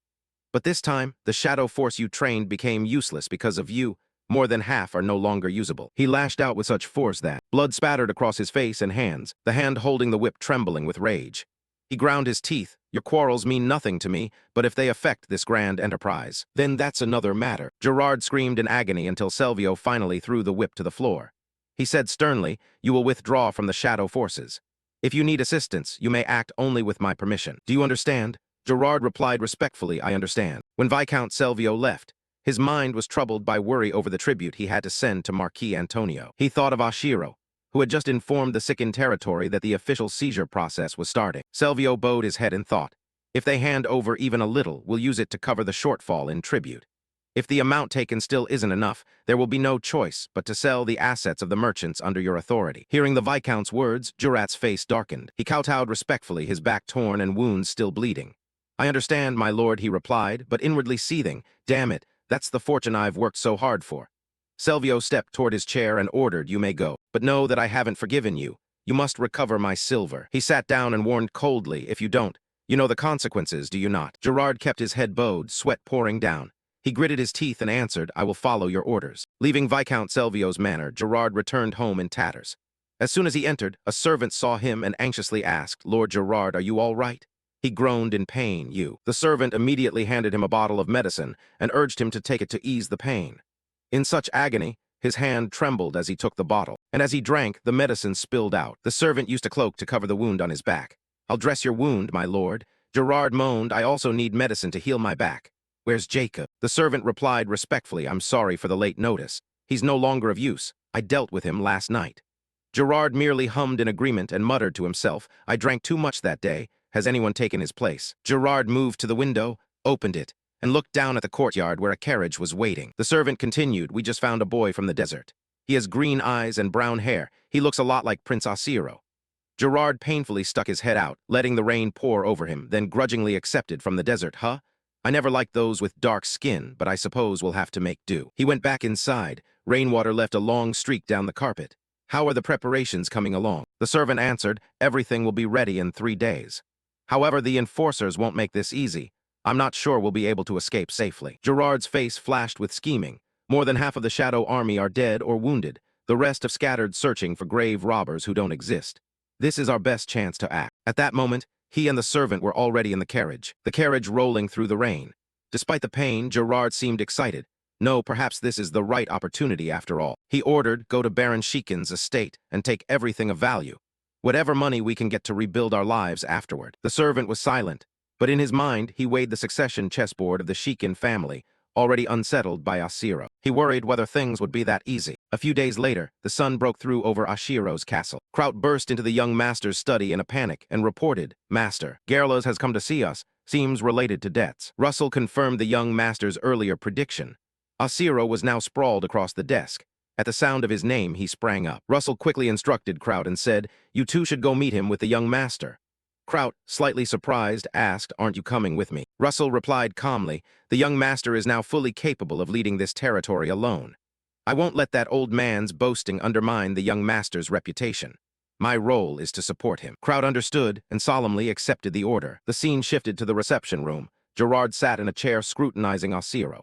But this time, the shadow force you trained became useless because of you. More than half are no longer usable. He lashed out with such force that blood spattered across his face and hands, the hand holding the whip trembling with rage. He ground his teeth. Your quarrels mean nothing to me, but if they affect this grand enterprise, then that's another matter. Gerard screamed in agony until Selvio finally threw the whip to the floor. He said sternly, you will withdraw from the shadow forces. If you need assistance, you may act only with my permission. Do you understand? Gerard replied respectfully, I understand. When Viscount Selvio left, his mind was troubled by worry over the tribute he had to send to Marquis Antonio. He thought of Oshiro, who had just informed the sickened territory that the official seizure process was starting. Selvio bowed his head and thought, if they hand over even a little, we'll use it to cover the shortfall in tribute. If the amount taken still isn't enough, there will be no choice but to sell the assets of the merchants under your authority. Hearing the Viscount's words, Jurat's face darkened. He kowtowed respectfully, his back torn and wounds still bleeding. I understand, my lord, he replied, but inwardly seething. Damn it, that's the fortune I've worked so hard for. Selvio stepped toward his chair and ordered, you may go, but know that I haven't forgiven you. You must recover my silver. He sat down and warned coldly, if you don't, you know the consequences, do you not? Gerard kept his head bowed, sweat pouring down. He gritted his teeth and answered, I will follow your orders. Leaving Viscount Selvio's manor, Gerard returned home in tatters. As soon as he entered, a servant saw him and anxiously asked, Lord Gerard, are you all right? He groaned in pain, The servant immediately handed him a bottle of medicine and urged him to take it to ease the pain. In such agony, his hand trembled as he took the bottle, and as he drank, the medicine spilled out. The servant used a cloak to cover the wound on his back. I'll dress your wound, my lord. Gerard moaned, I also need medicine to heal my back. Where's Jacob? The servant replied respectfully, I'm sorry for the late notice. He's no longer of use. I dealt with him last night. Gerard merely hummed in agreement and muttered to himself, I drank too much that day. Has anyone taken his place? Gerard moved to the window, opened it, and looked down at the courtyard where a carriage was waiting. The servant continued, we just found a boy from the desert. He has green eyes and brown hair. He looks a lot like Prince Oshiro. Gerard painfully stuck his head out, letting the rain pour over him, then grudgingly accepted from the desert, huh? I never liked those with dark skin, but I suppose we'll have to make do. He went back inside. Rainwater left a long streak down the carpet. How are the preparations coming along? The servant answered, everything will be ready in 3 days. However, the enforcers won't make this easy. I'm not sure we'll be able to escape safely. Gerard's face flashed with scheming. More than half of the Shadow Army are dead or wounded. The rest have scattered searching for grave robbers who don't exist. This is our best chance to act. At that moment, he and the servant were already in the carriage rolling through the rain. Despite the pain, Gerard seemed excited. No, perhaps this is the right opportunity after all. He ordered, go to Baron Shikin's estate and take everything of value. Whatever money we can get to rebuild our lives afterward. The servant was silent, but in his mind, he weighed the succession chessboard of the Shikin family, already unsettled by Oshiro. He worried whether things would be that easy. A few days later, the sun broke through over Oshiro's castle. Kraut burst into the young master's study in a panic and reported, Master, Gerlos has come to see us, seems related to debts. Russell confirmed the young master's earlier prediction. Oshiro was now sprawled across the desk. At the sound of his name, he sprang up. Russell quickly instructed Kraut and said, you two should go meet him with the young master. Kraut, slightly surprised, asked, aren't you coming with me? Russell replied calmly, the young master is now fully capable of leading this territory alone. I won't let that old man's boasting undermine the young master's reputation. My role is to support him. Kraut understood and solemnly accepted the order. The scene shifted to the reception room. Gerard sat in a chair scrutinizing Oshiro.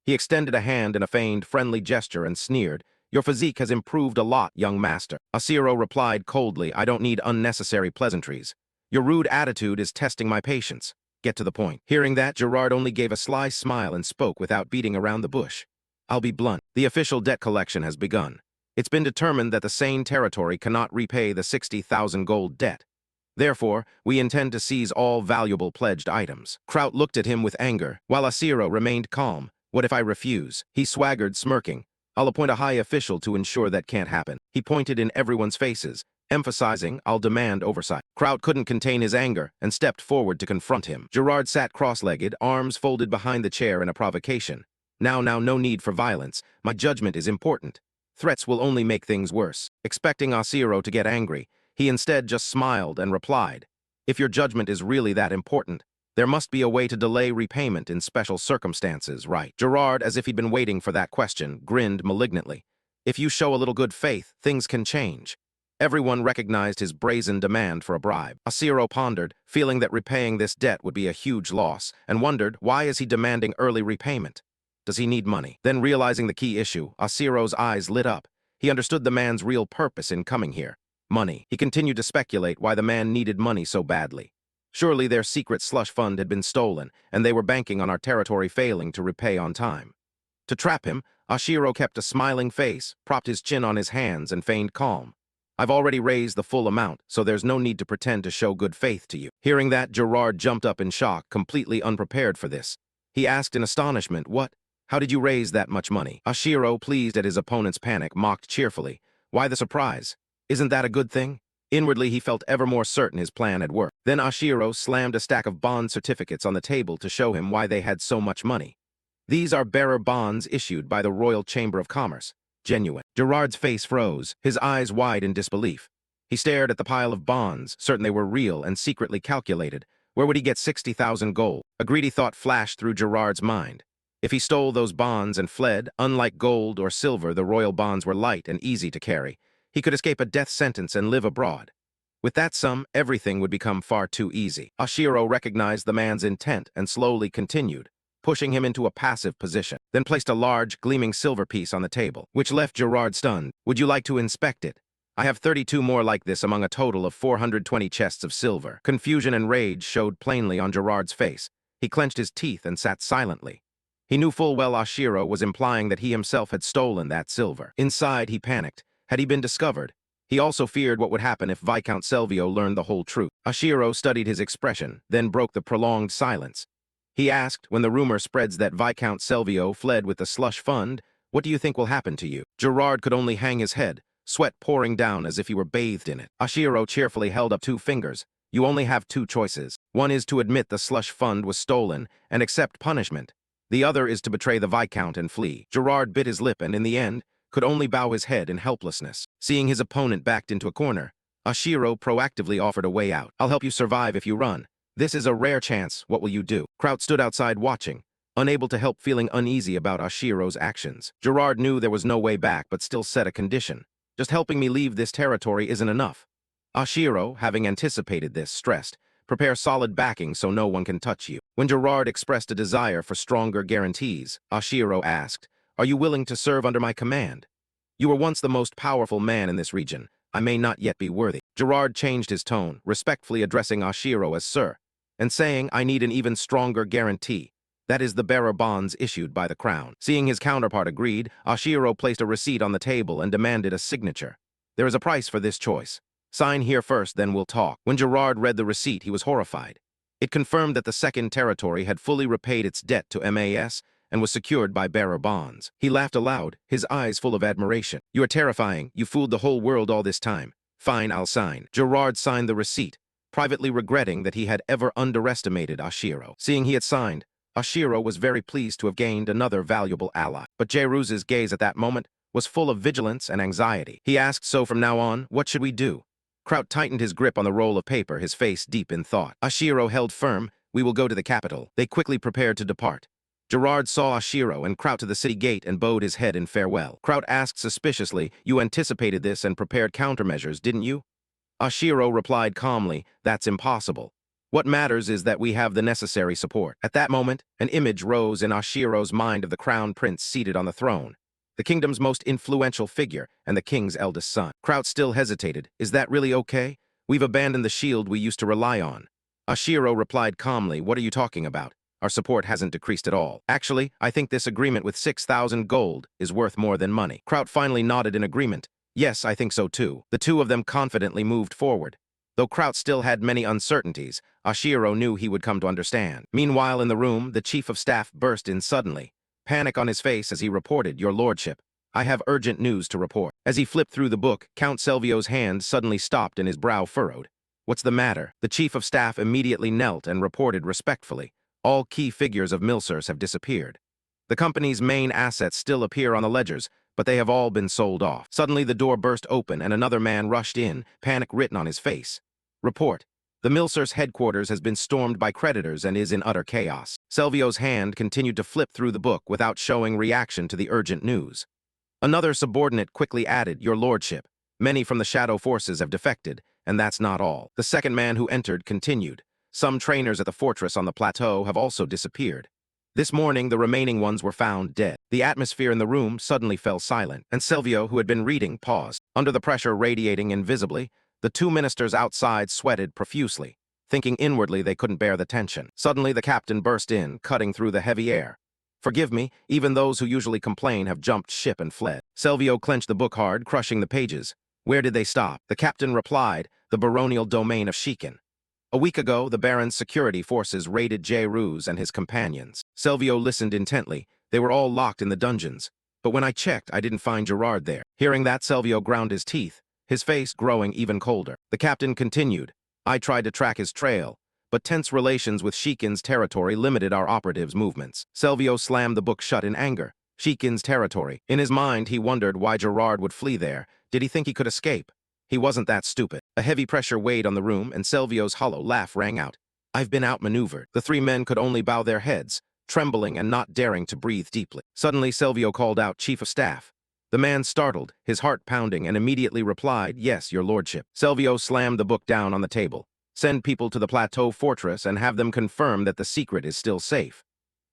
He extended a hand in a feigned friendly gesture and sneered, your physique has improved a lot, young master. Oshiro replied coldly, I don't need unnecessary pleasantries. Your rude attitude is testing my patience. Get to the point. Hearing that, Gerard only gave a sly smile and spoke without beating around the bush. I'll be blunt. The official debt collection has begun. It's been determined that the Sane territory cannot repay the 60,000 gold debt. Therefore, we intend to seize all valuable pledged items. Kraut looked at him with anger, while Oshiro remained calm. What if I refuse? He swaggered, smirking. I'll appoint a high official to ensure that can't happen. He pointed in everyone's faces, emphasizing, I'll demand oversight. Kraut couldn't contain his anger and stepped forward to confront him. Gerard sat cross-legged, arms folded behind the chair in a provocation. Now, no need for violence. My judgment is important. Threats will only make things worse. Expecting Oshiro to get angry, he instead just smiled and replied, if your judgment is really that important, there must be a way to delay repayment in special circumstances, right? Gerard, as if he'd been waiting for that question, grinned malignantly. If you show a little good faith, things can change. Everyone recognized his brazen demand for a bribe. Oshiro pondered, feeling that repaying this debt would be a huge loss, and wondered, why is he demanding early repayment? Does he need money? Then realizing the key issue, Oshiro's eyes lit up. He understood the man's real purpose in coming here. Money. He continued to speculate why the man needed money so badly. Surely their secret slush fund had been stolen, and they were banking on our territory failing to repay on time. To trap him, Ashiro kept a smiling face, propped his chin on his hands, and feigned calm. I've already raised the full amount, so there's no need to pretend to show good faith to you. Hearing that, Gerard jumped up in shock, completely unprepared for this. He asked in astonishment, what? How did you raise that much money? Ashiro, pleased at his opponent's panic, mocked cheerfully. Why the surprise? Isn't that a good thing? Inwardly, he felt ever more certain his plan had worked. Then Ashiro slammed a stack of bond certificates on the table to show him why they had so much money. These are bearer bonds issued by the Royal Chamber of Commerce. Genuine. Gerard's face froze, his eyes wide in disbelief. He stared at the pile of bonds, certain they were real and secretly calculated. Where would he get 60,000 gold? A greedy thought flashed through Gerard's mind. If he stole those bonds and fled, unlike gold or silver, the royal bonds were light and easy to carry. He could escape a death sentence and live abroad. With that sum, everything would become far too easy. Ashiro recognized the man's intent and slowly continued, pushing him into a passive position, then placed a large, gleaming silver piece on the table, which left Gerard stunned. Would you like to inspect it? I have 32 more like this among a total of 420 chests of silver. Confusion and rage showed plainly on Gerard's face. He clenched his teeth and sat silently. He knew full well Ashiro was implying that he himself had stolen that silver. Inside, he panicked. Had he been discovered? He also feared what would happen if Viscount Selvio learned the whole truth. Ashiro studied his expression, then broke the prolonged silence. He asked, when the rumor spreads that Viscount Selvio fled with the slush fund, what do you think will happen to you? Gerard could only hang his head, sweat pouring down as if he were bathed in it. Ashiro cheerfully held up 2 fingers. You only have 2 choices. One is to admit the slush fund was stolen and accept punishment. The other is to betray the Viscount and flee. Gerard bit his lip and, in the end, could only bow his head in helplessness. Seeing his opponent backed into a corner, Ashiro proactively offered a way out. I'll help you survive if you run. This is a rare chance. What will you do? Kraut stood outside watching, unable to help feeling uneasy about Ashiro's actions. Gerard knew there was no way back, but still set a condition. Just helping me leave this territory isn't enough. Ashiro, having anticipated this, stressed, prepare solid backing so no one can touch you. When Gerard expressed a desire for stronger guarantees, Ashiro asked, are you willing to serve under my command? You were once the most powerful man in this region. I may not yet be worthy. Gerard changed his tone, respectfully addressing Ashiro as sir, and saying, I need an even stronger guarantee. That is the bearer bonds issued by the crown. Seeing his counterpart agreed, Ashiro placed a receipt on the table and demanded a signature. There is a price for this choice. Sign here first, then we'll talk. When Gerard read the receipt, he was horrified. It confirmed that the Second Territory had fully repaid its debt to MAS and was secured by bearer bonds. He laughed aloud, his eyes full of admiration. You are terrifying. You fooled the whole world all this time. Fine, I'll sign. Gerard signed the receipt, privately regretting that he had ever underestimated Ashiro. Seeing he had signed, Ashiro was very pleased to have gained another valuable ally. But Jeruz's gaze at that moment was full of vigilance and anxiety. He asked, so from now on, what should we do? Kraut tightened his grip on the roll of paper, his face deep in thought. Ashiro held firm. We will go to the capital. They quickly prepared to depart. Gerard saw Ashiro and Kraut to the city gate and bowed his head in farewell. Kraut asked suspiciously, you anticipated this and prepared countermeasures, didn't you? Ashiro replied calmly, that's impossible. What matters is that we have the necessary support. At that moment, an image rose in Ashiro's mind of the crown prince seated on the throne, the kingdom's most influential figure and the king's eldest son. Kraut still hesitated. Is that really okay? We've abandoned the shield we used to rely on. Ashiro replied calmly, what are you talking about? Our support hasn't decreased at all. Actually, I think this agreement with 6,000 gold is worth more than money. Kraut finally nodded in agreement. Yes, I think so too. The two of them confidently moved forward. Though Kraut still had many uncertainties, Ashiro knew he would come to understand. Meanwhile, in the room, the chief of staff burst in suddenly, panic on his face as he reported, Your Lordship, I have urgent news to report. As he flipped through the book, Count Selvio's hand suddenly stopped and his brow furrowed. What's the matter? The chief of staff immediately knelt and reported respectfully. All key figures of Milsers have disappeared. The company's main assets still appear on the ledgers, but they have all been sold off. Suddenly the door burst open and another man rushed in, panic written on his face. Report. The Milsers headquarters has been stormed by creditors and is in utter chaos. Selvio's hand continued to flip through the book without showing reaction to the urgent news. Another subordinate quickly added, Your Lordship, many from the shadow forces have defected, and that's not all. The second man who entered continued. Some trainers at the fortress on the plateau have also disappeared. This morning, the remaining ones were found dead. The atmosphere in the room suddenly fell silent, and Selvio, who had been reading, paused. Under the pressure radiating invisibly, the two ministers outside sweated profusely. thinking inwardly they couldn't bear the tension. Suddenly, the captain burst in, cutting through the heavy air. Forgive me, even those who usually complain have jumped ship and fled. Silvio clenched the book hard, crushing the pages. Where did they stop? The captain replied, the baronial domain of Shiken. A week ago, the Baron's security forces raided J-Ruse and his companions. Silvio listened intently. They were all locked in the dungeons. But when I checked, I didn't find Gerard there. Hearing that, Silvio ground his teeth, his face growing even colder. The captain continued. I tried to track his trail, but tense relations with Shiken's territory limited our operatives' movements. Silvio slammed the book shut in anger. Shiken's territory. In his mind, he wondered why Gerard would flee there. Did he think he could escape? He wasn't that stupid. A heavy pressure weighed on the room, and Silvio's hollow laugh rang out. I've been outmaneuvered. The three men could only bow their heads, trembling and not daring to breathe deeply. Suddenly, Silvio called out, Chief of Staff. The man startled, his heart pounding, and immediately replied, Yes, your lordship. Silvio slammed the book down on the table. Send people to the Plateau Fortress and have them confirm that the secret is still safe.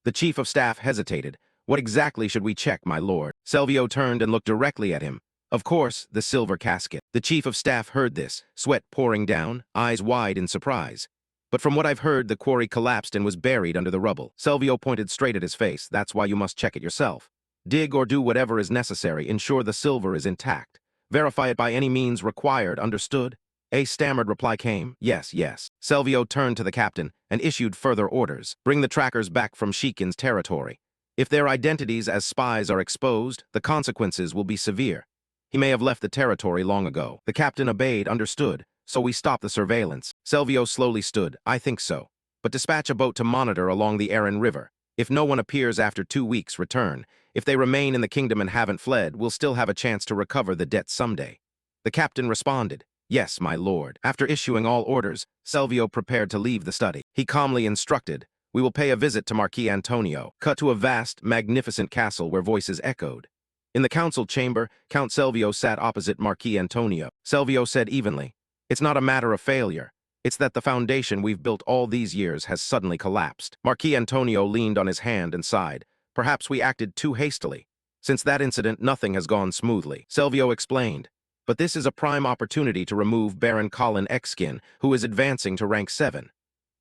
The Chief of Staff hesitated. What exactly should we check, my lord? Silvio turned and looked directly at him. Of course, the silver casket. The Chief of Staff heard this, sweat pouring down, eyes wide in surprise. But from what I've heard, the quarry collapsed and was buried under the rubble. Silvio pointed straight at his face. That's why you must check it yourself. Dig or do whatever is necessary. Ensure the silver is intact. Verify it by any means required. Understood? A stammered reply came. Yes, yes. Silvio turned to the captain and issued further orders. Bring the trackers back from Shiken's territory. If their identities as spies are exposed, the consequences will be severe. He may have left the territory long ago. The captain obeyed. Understood. So we stop the surveillance. Silvio slowly stood. I think so. But dispatch a boat to monitor along the Aran River. If no one appears after 2 weeks, return. If they remain in the kingdom and haven't fled, we'll still have a chance to recover the debt someday. The captain responded. Yes, my lord. After issuing all orders, Silvio prepared to leave the study. He calmly instructed, we will pay a visit to Marquis Antonio. Cut to a vast, magnificent castle where voices echoed. In the council chamber, Count Silvio sat opposite Marquis Antonio. Silvio said evenly, It's not a matter of failure. It's that the foundation we've built all these years has suddenly collapsed. Marquis Antonio leaned on his hand and sighed. Perhaps we acted too hastily. Since that incident, nothing has gone smoothly. Silvio explained. But this is a prime opportunity to remove Baron Colin Exkin, who is advancing to rank 7.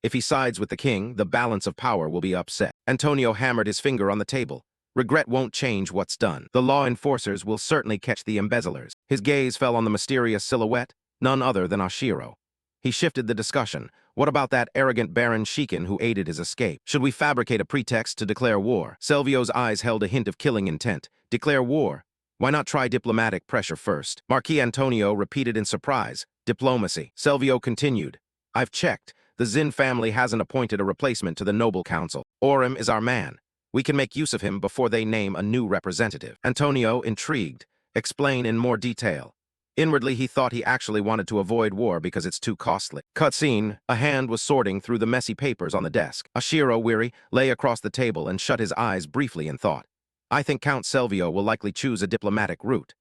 If he sides with the king, the balance of power will be upset. Antonio hammered his finger on the table. Regret won't change what's done. The law enforcers will certainly catch the embezzlers. His gaze fell on the mysterious silhouette, none other than Oshiro. He shifted the discussion. What about that arrogant Baron Shiken who aided his escape? Should we fabricate a pretext to declare war? Silvio's eyes held a hint of killing intent. Declare war? Why not try diplomatic pressure first? Marquis Antonio repeated in surprise. Diplomacy. Silvio continued. I've checked. The Zin family hasn't appointed a replacement to the Noble Council. Orem is our man. We can make use of him before they name a new representative. Antonio, intrigued, explain in more detail. Inwardly, he thought he actually wanted to avoid war because it's too costly. Cutscene, a hand was sorting through the messy papers on the desk. Oshiro, weary, lay across the table and shut his eyes briefly in thought. I think Count Silvio will likely choose a diplomatic route.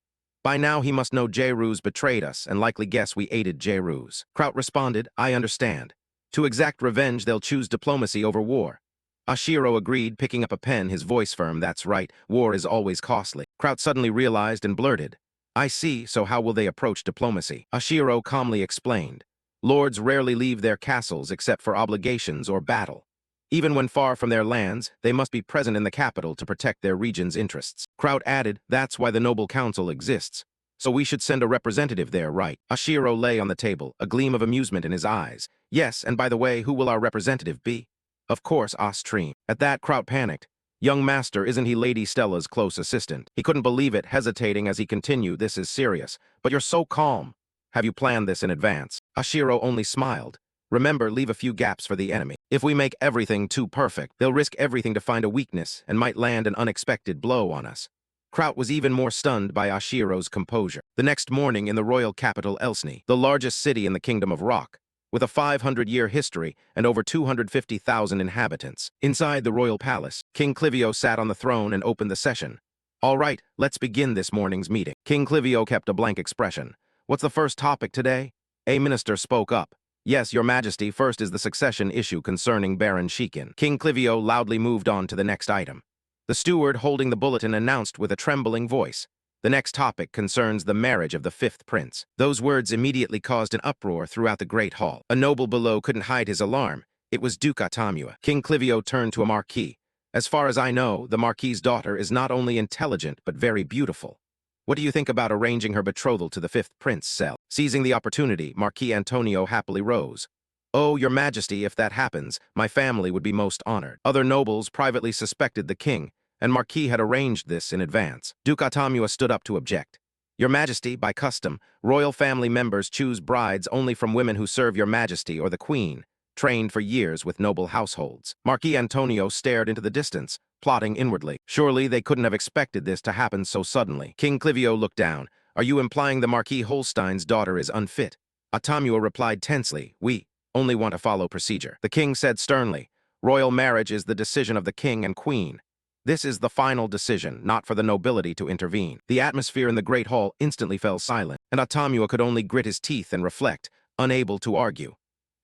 By now, he must know J-Ruse betrayed us and likely guess we aided J-Ruse. Kraut responded, I understand. To exact revenge, they'll choose diplomacy over war. Oshiro agreed, picking up a pen, his voice firm. That's right, war is always costly. Kraut suddenly realized and blurted. I see, so how will they approach diplomacy? Oshiro calmly explained. Lords rarely leave their castles except for obligations or battle. Even when far from their lands, they must be present in the capital to protect their region's interests. Kraut added, that's why the Noble Council exists. So we should send a representative there, right? Oshiro lay on the table, a gleam of amusement in his eyes. Yes, and by the way, who will our representative be? Of course, Ostream. At that, Kraut panicked. Young master, isn't he Lady Stella's close assistant? He couldn't believe it, hesitating as he continued, this is serious. But you're so calm. Have you planned this in advance? Oshiro only smiled. Remember, leave a few gaps for the enemy. If we make everything too perfect, they'll risk everything to find a weakness and might land an unexpected blow on us. Kraut was even more stunned by Oshiro's composure. The next morning in the royal capital Elsni, the largest city in the Kingdom of Rock, with a 500-year history and over 250,000 inhabitants. Inside the royal palace, King Clivio sat on the throne and opened the session. All right, let's begin this morning's meeting. King Clivio kept a blank expression. What's the first topic today? A minister spoke up. Yes, your majesty, first is the succession issue concerning Baron Shiken. King Clivio loudly moved on to the next item. The steward holding the bulletin announced with a trembling voice. The next topic concerns the marriage of the fifth prince. Those words immediately caused an uproar throughout the great hall. A noble below couldn't hide his alarm. It was Duke Atamua. King Clivio turned to a marquis. As far as I know, the marquis's daughter is not only intelligent but very beautiful. What do you think about arranging her betrothal to the fifth prince, Cell? Seizing the opportunity, Marquis Antonio happily rose. Oh, your majesty, if that happens, my family would be most honored. Other nobles privately suspected the king, and Marquis had arranged this in advance. Duke Atamua stood up to object. Your majesty, by custom, royal family members choose brides only from women who serve your majesty or the queen, trained for years with noble households. Marquis Antonio stared into the distance, plotting inwardly. Surely they couldn't have expected this to happen so suddenly. King Clivio looked down. Are you implying the Marquis Holstein's daughter is unfit? Atamua replied tensely. We only want to follow procedure. The king said sternly. Royal marriage is the decision of the king and queen. This is the final decision, not for the nobility to intervene. The atmosphere in the great hall instantly fell silent, and Atamua could only grit his teeth and reflect, unable to argue.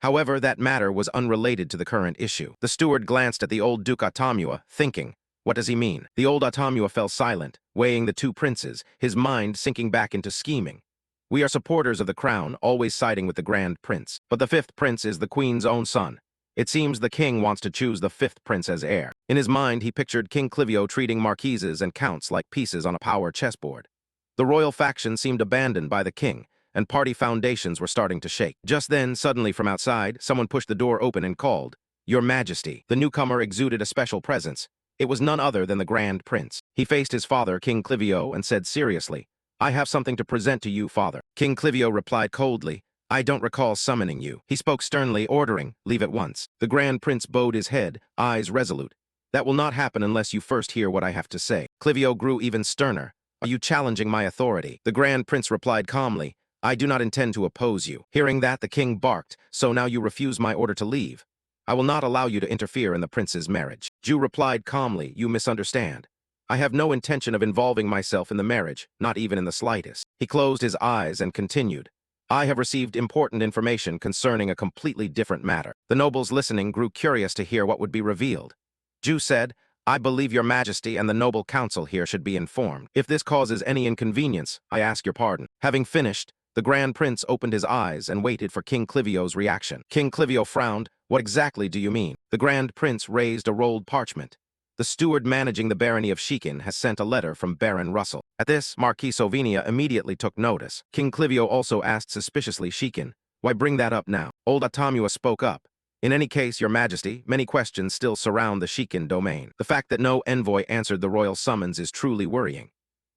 However, that matter was unrelated to the current issue. The steward glanced at the old Duke Atamua, thinking, what does he mean? The old Atamua fell silent, weighing the two princes, his mind sinking back into scheming. We are supporters of the crown, always siding with the Grand Prince. But the fifth prince is the queen's own son. It seems the king wants to choose the fifth prince as heir. In his mind, he pictured King Clivio treating marquises and counts like pieces on a power chessboard. The royal faction seemed abandoned by the king, and party foundations were starting to shake. Just then, suddenly from outside, someone pushed the door open and called, Your Majesty. The newcomer exuded a special presence. It was none other than the Grand Prince. He faced his father, King Clivio, and said seriously, I have something to present to you, father. King Clivio replied coldly, I don't recall summoning you. He spoke sternly, ordering, leave at once. The Grand Prince bowed his head, eyes resolute. That will not happen unless you first hear what I have to say. Clivio grew even sterner. Are you challenging my authority? The Grand Prince replied calmly, I do not intend to oppose you. Hearing that, the king barked, so now you refuse my order to leave. I will not allow you to interfere in the prince's marriage. Ju replied calmly, you misunderstand. I have no intention of involving myself in the marriage, not even in the slightest. He closed his eyes and continued. I have received important information concerning a completely different matter. The nobles listening grew curious to hear what would be revealed. Ju said, I believe your majesty and the noble council here should be informed. If this causes any inconvenience, I ask your pardon. Having finished, the Grand Prince opened his eyes and waited for King Clivio's reaction. King Clivio frowned. What exactly do you mean? The Grand Prince raised a rolled parchment. The steward managing the barony of Shikin has sent a letter from Baron Russell. At this, Marquis Sovinia immediately took notice. King Clivio also asked suspiciously Shikin, why bring that up now? Old Atamua spoke up. In any case, your majesty, many questions still surround the Shikin domain. The fact that no envoy answered the royal summons is truly worrying.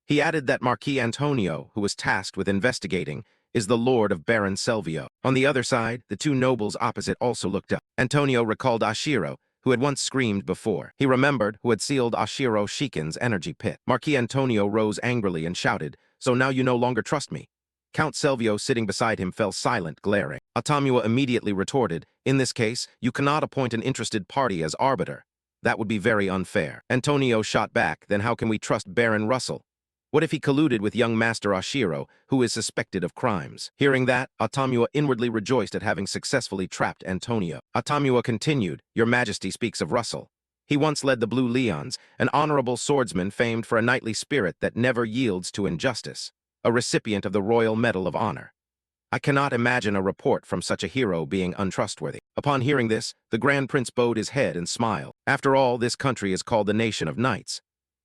He added that Marquis Antonio, who was tasked with investigating, is the lord of Baron Selvio. On the other side, the two nobles opposite also looked up. Antonio recalled Ashiro, who had once screamed before. He remembered who had sealed Ashiro Shikin's energy pit. Marquis Antonio rose angrily and shouted, so now you no longer trust me. Count Selvio sitting beside him fell silent, glaring. Atamua immediately retorted, in this case, you cannot appoint an interested party as arbiter. That would be very unfair. Antonio shot back, then how can we trust Baron Russell? What if he colluded with young Master Ashiro, who is suspected of crimes? Hearing that, Atamua inwardly rejoiced at having successfully trapped Antonio. Atamua continued, Your Majesty speaks of Russell. He once led the Blue Leons, an honorable swordsman famed for a knightly spirit that never yields to injustice, a recipient of the Royal Medal of Honor. I cannot imagine a report from such a hero being untrustworthy. Upon hearing this, the Grand Prince bowed his head and smiled. After all, this country is called the Nation of Knights.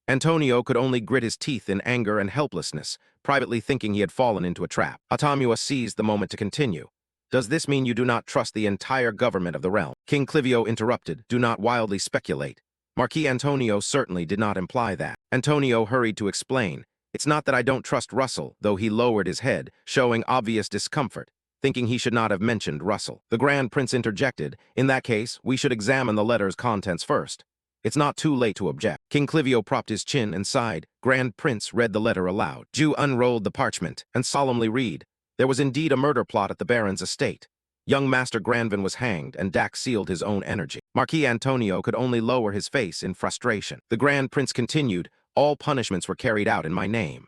Antonio could only grit his teeth in anger and helplessness, privately thinking he had fallen into a trap. Atamua seized the moment to continue. Does this mean you do not trust the entire government of the realm? King Clivio interrupted, do not wildly speculate. Marquis Antonio certainly did not imply that. Antonio hurried to explain. It's not that I don't trust Russell, though he lowered his head, showing obvious discomfort, thinking he should not have mentioned Russell. The Grand Prince interjected, in that case, we should examine the letter's contents first. It's not too late to object. King Clivio propped his chin and sighed. Grand Prince read the letter aloud. Ju unrolled the parchment and solemnly read. There was indeed a murder plot at the Baron's estate. Young Master Granvin was hanged, and Dax sealed his own energy. Marquis Antonio could only lower his face in frustration. The Grand Prince continued, all punishments were carried out in my name.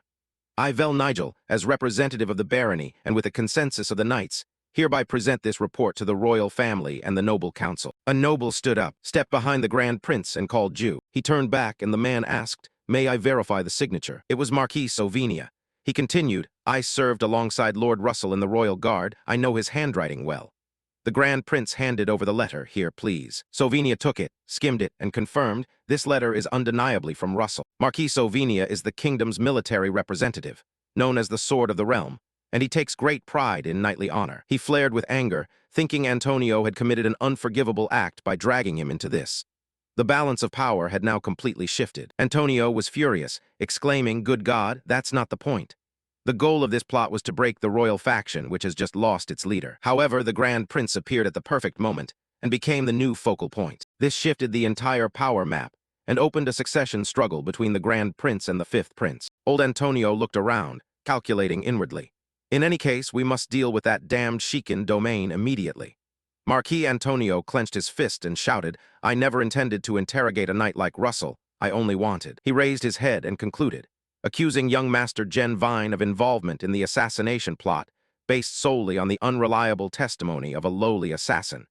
I, Vel Nigel, as representative of the barony and with the consensus of the knights, hereby present this report to the royal family and the noble council. A noble stood up, stepped behind the Grand Prince, and called Ju. He turned back, and the man asked, May I verify the signature? It was Marquis Sovenia. He continued, I served alongside Lord Russell in the Royal Guard. I know his handwriting well. The Grand Prince handed over the letter. Here, please. Sovenia took it, skimmed it, and confirmed, this letter is undeniably from Russell. Marquis Sovenia is the kingdom's military representative, known as the Sword of the Realm, and he takes great pride in knightly honor. He flared with anger, thinking Antonio had committed an unforgivable act by dragging him into this. The balance of power had now completely shifted. Antonio was furious, exclaiming, good God, that's not the point. The goal of this plot was to break the royal faction, which has just lost its leader. However, the Grand Prince appeared at the perfect moment and became the new focal point. This shifted the entire power map and opened a succession struggle between the Grand Prince and the Fifth Prince. Old Antonio looked around, calculating inwardly. In any case, we must deal with that damned Shikin domain immediately. Marquis Antonio clenched his fist and shouted, I never intended to interrogate a knight like Russell. I only wanted. He raised his head and concluded, accusing young Master Gen Vine of involvement in the assassination plot based solely on the unreliable testimony of a lowly assassin.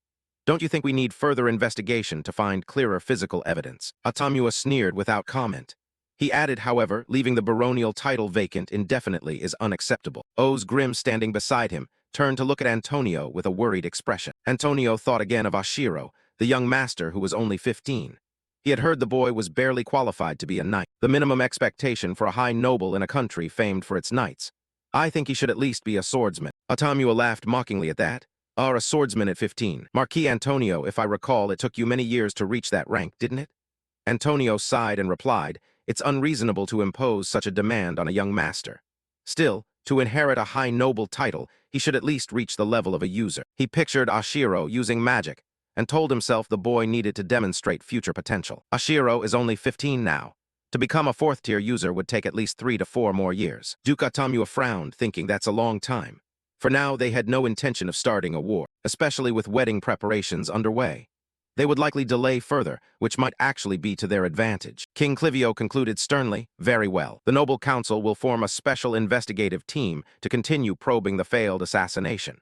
Don't you think we need further investigation to find clearer physical evidence? Atamua sneered without comment. He added, however, leaving the baronial title vacant indefinitely is unacceptable. Oz Grim, standing beside him, turned to look at Antonio with a worried expression. Antonio thought again of Ashiro, the young master who was only 15. He had heard the boy was barely qualified to be a knight, the minimum expectation for a high noble in a country famed for its knights. I think he should at least be a swordsman. Atamua laughed mockingly at that. A swordsman at 15. Marquis Antonio, if I recall, it took you many years to reach that rank, didn't it? Antonio sighed and replied, it's unreasonable to impose such a demand on a young master. Still, to inherit a high noble title, he should at least reach the level of a user. He pictured Ashiro using magic, and told himself the boy needed to demonstrate future potential. Ashiro is only 15 now. To become a fourth-tier user would take at least 3 to 4 more years. Duke Atamua frowned, thinking that's a long time. For now, they had no intention of starting a war, especially with wedding preparations underway. They would likely delay further, which might actually be to their advantage. King Clivio concluded sternly, very well. The Noble Council will form a special investigative team to continue probing the failed assassination.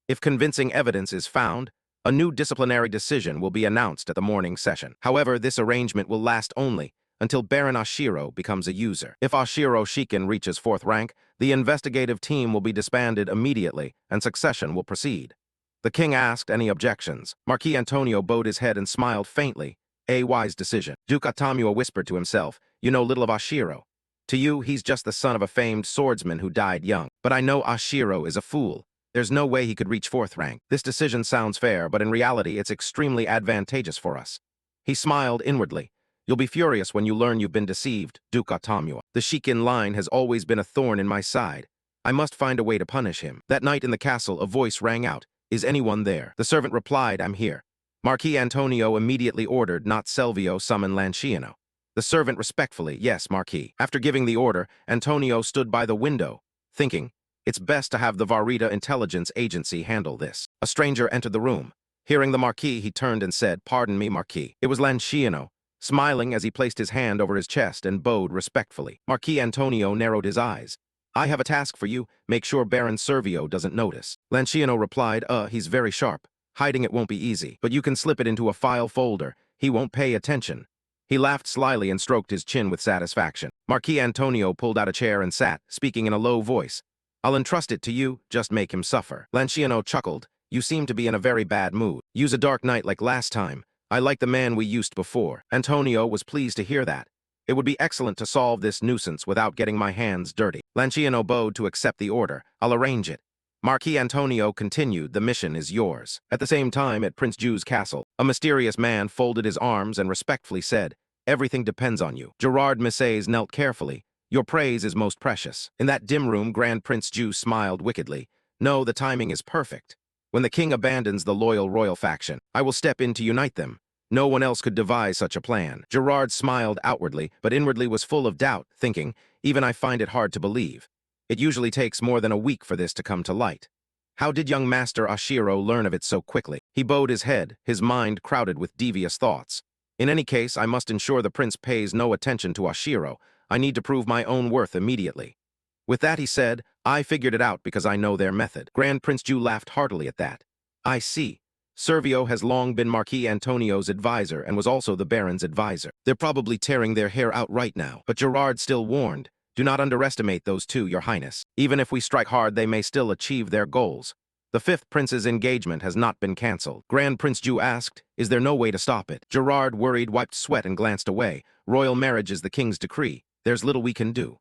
If convincing evidence is found, a new disciplinary decision will be announced at the morning session. However, this arrangement will last only until Baron Ashiro becomes a user. If Ashiro Shikin reaches 4th rank, the investigative team will be disbanded immediately and succession will proceed. The king asked any objections. Marquis Antonio bowed his head and smiled faintly. A wise decision. Duke Atamua whispered to himself, you know little of Ashiro. To you, he's just the son of a famed swordsman who died young. But I know Ashiro is a fool. There's no way he could reach 4th rank. This decision sounds fair, but in reality it's extremely advantageous for us. He smiled inwardly. You'll be furious when you learn you've been deceived, Duke Atamua. The Shikin line has always been a thorn in my side. I must find a way to punish him. That night in the castle, a voice rang out. Is anyone there? The servant replied, I'm here. Marquis Antonio immediately ordered not Selvio summon Lanciano. The servant respectfully, yes, Marquis. After giving the order, Antonio stood by the window, thinking, it's best to have the Varita Intelligence Agency handle this. A stranger entered the room. Hearing the Marquis, he turned and said, pardon me, Marquis. It was Lanciano, smiling as he placed his hand over his chest and bowed respectfully. Marquis Antonio narrowed his eyes. I have a task for you. Make sure Baron Servio doesn't notice. Lanciano replied, he's very sharp. Hiding it won't be easy, but you can slip it into a file folder. He won't pay attention. He laughed slyly and stroked his chin with satisfaction. Marquis Antonio pulled out a chair and sat, speaking in a low voice. I'll entrust it to you, just make him suffer. Lanciano chuckled. You seem to be in a very bad mood. Use a dark night like last time. I like the man we used before. Antonio was pleased to hear that. It would be excellent to solve this nuisance without getting my hands dirty. Lanciano bowed to accept the order. I'll arrange it. Marquis Antonio continued, the mission is yours. At the same time, at Prince Ju's castle, a mysterious man folded his arms and respectfully said, everything depends on you. Gerard Missays knelt carefully. Your praise is most precious. In that dim room, Grand Prince Ju smiled wickedly. No, the timing is perfect. When the king abandons the loyal royal faction, I will step in to unite them. No one else could devise such a plan. Gerard smiled outwardly, but inwardly was full of doubt, thinking, even I find it hard to believe. It usually takes more than a week for this to come to light. How did young Master Ashiro learn of it so quickly? He bowed his head, his mind crowded with devious thoughts. In any case, I must ensure the prince pays no attention to Ashiro. I need to prove my own worth immediately. With that, he said, I figured it out because I know their method. Grand Prince Ju laughed heartily at that. I see. Servio has long been Marquis Antonio's advisor and was also the Baron's advisor. They're probably tearing their hair out right now, but Gerard still warned, do not underestimate those two, Your Highness. Even if we strike hard, they may still achieve their goals. The fifth prince's engagement has not been cancelled. Grand Prince Ju asked, is there no way to stop it? Gerard, worried, wiped sweat and glanced away. Royal marriage is the king's decree. There's little we can do.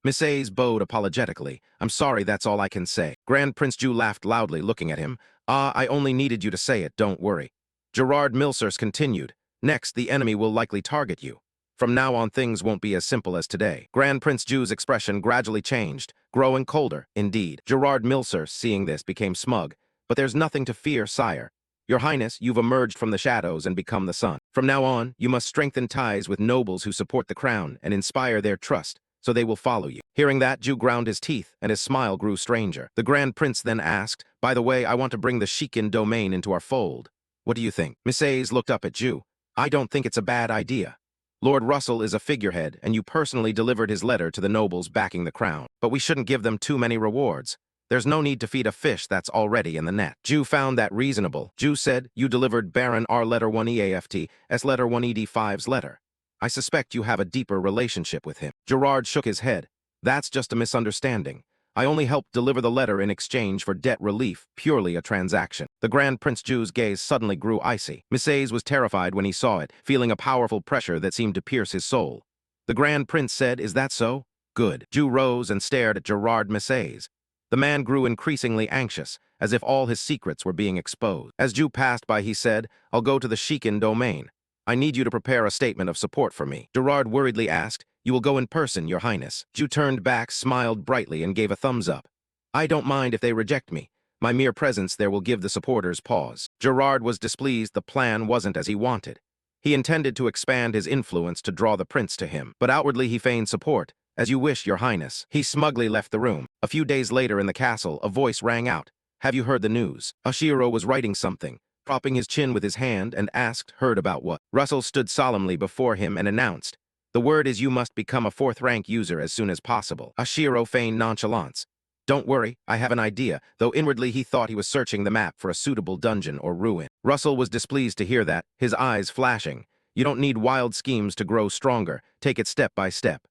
Miss A's bowed apologetically. I'm sorry, that's all I can say. Grand Prince Ju laughed loudly, looking at him. Ah, I only needed you to say it, don't worry. Gerard Milsers continued. Next, the enemy will likely target you. From now on, things won't be as simple as today. Grand Prince Ju's expression gradually changed, growing colder, indeed. Gerard Milsers, seeing this, became smug. But there's nothing to fear, sire. Your Highness, you've emerged from the shadows and become the sun. From now on, you must strengthen ties with nobles who support the crown and inspire their trust, so they will follow you. Hearing that, Ju ground his teeth, and his smile grew stranger. The Grand Prince then asked, by the way, I want to bring the Shikin domain into our fold. What do you think? Miss A's looked up at Ju. I don't think it's a bad idea. Lord Russell is a figurehead, and you personally delivered his letter to the nobles backing the crown. But we shouldn't give them too many rewards. There's no need to feed a fish that's already in the net. Ju found that reasonable. Ju said, you delivered Baron R letter 1 EAFT, S letter 1 ED5's letter. I suspect you have a deeper relationship with him. Gerard shook his head. That's just a misunderstanding. I only helped deliver the letter in exchange for debt relief, purely a transaction. The Grand Prince Ju's gaze suddenly grew icy. Miss A's was terrified when he saw it, feeling a powerful pressure that seemed to pierce his soul. The Grand Prince said, is that so? Good. Ju rose and stared at Gerard Miss A's. The man grew increasingly anxious, as if all his secrets were being exposed. As Ju passed by, he said, I'll go to the Shikin domain. I need you to prepare a statement of support for me. Gerard worriedly asked, you will go in person, Your Highness. Ju turned back, smiled brightly, and gave a thumbs up. I don't mind if they reject me. My mere presence there will give the supporters pause. Gerard was displeased the plan wasn't as he wanted. He intended to expand his influence to draw the prince to him, but outwardly he feigned support. As you wish, Your Highness. He smugly left the room. A few days later in the castle, a voice rang out. Have you heard the news? Ashiro was writing something, propping his chin with his hand, and asked, heard about what? Russell stood solemnly before him and announced, the word is you must become a 4th-rank user as soon as possible. Ashiro feigned nonchalance. Don't worry, I have an idea, though inwardly he thought he was searching the map for a suitable dungeon or ruin. Russell was displeased to hear that, his eyes flashing. You don't need wild schemes to grow stronger, take it step by step.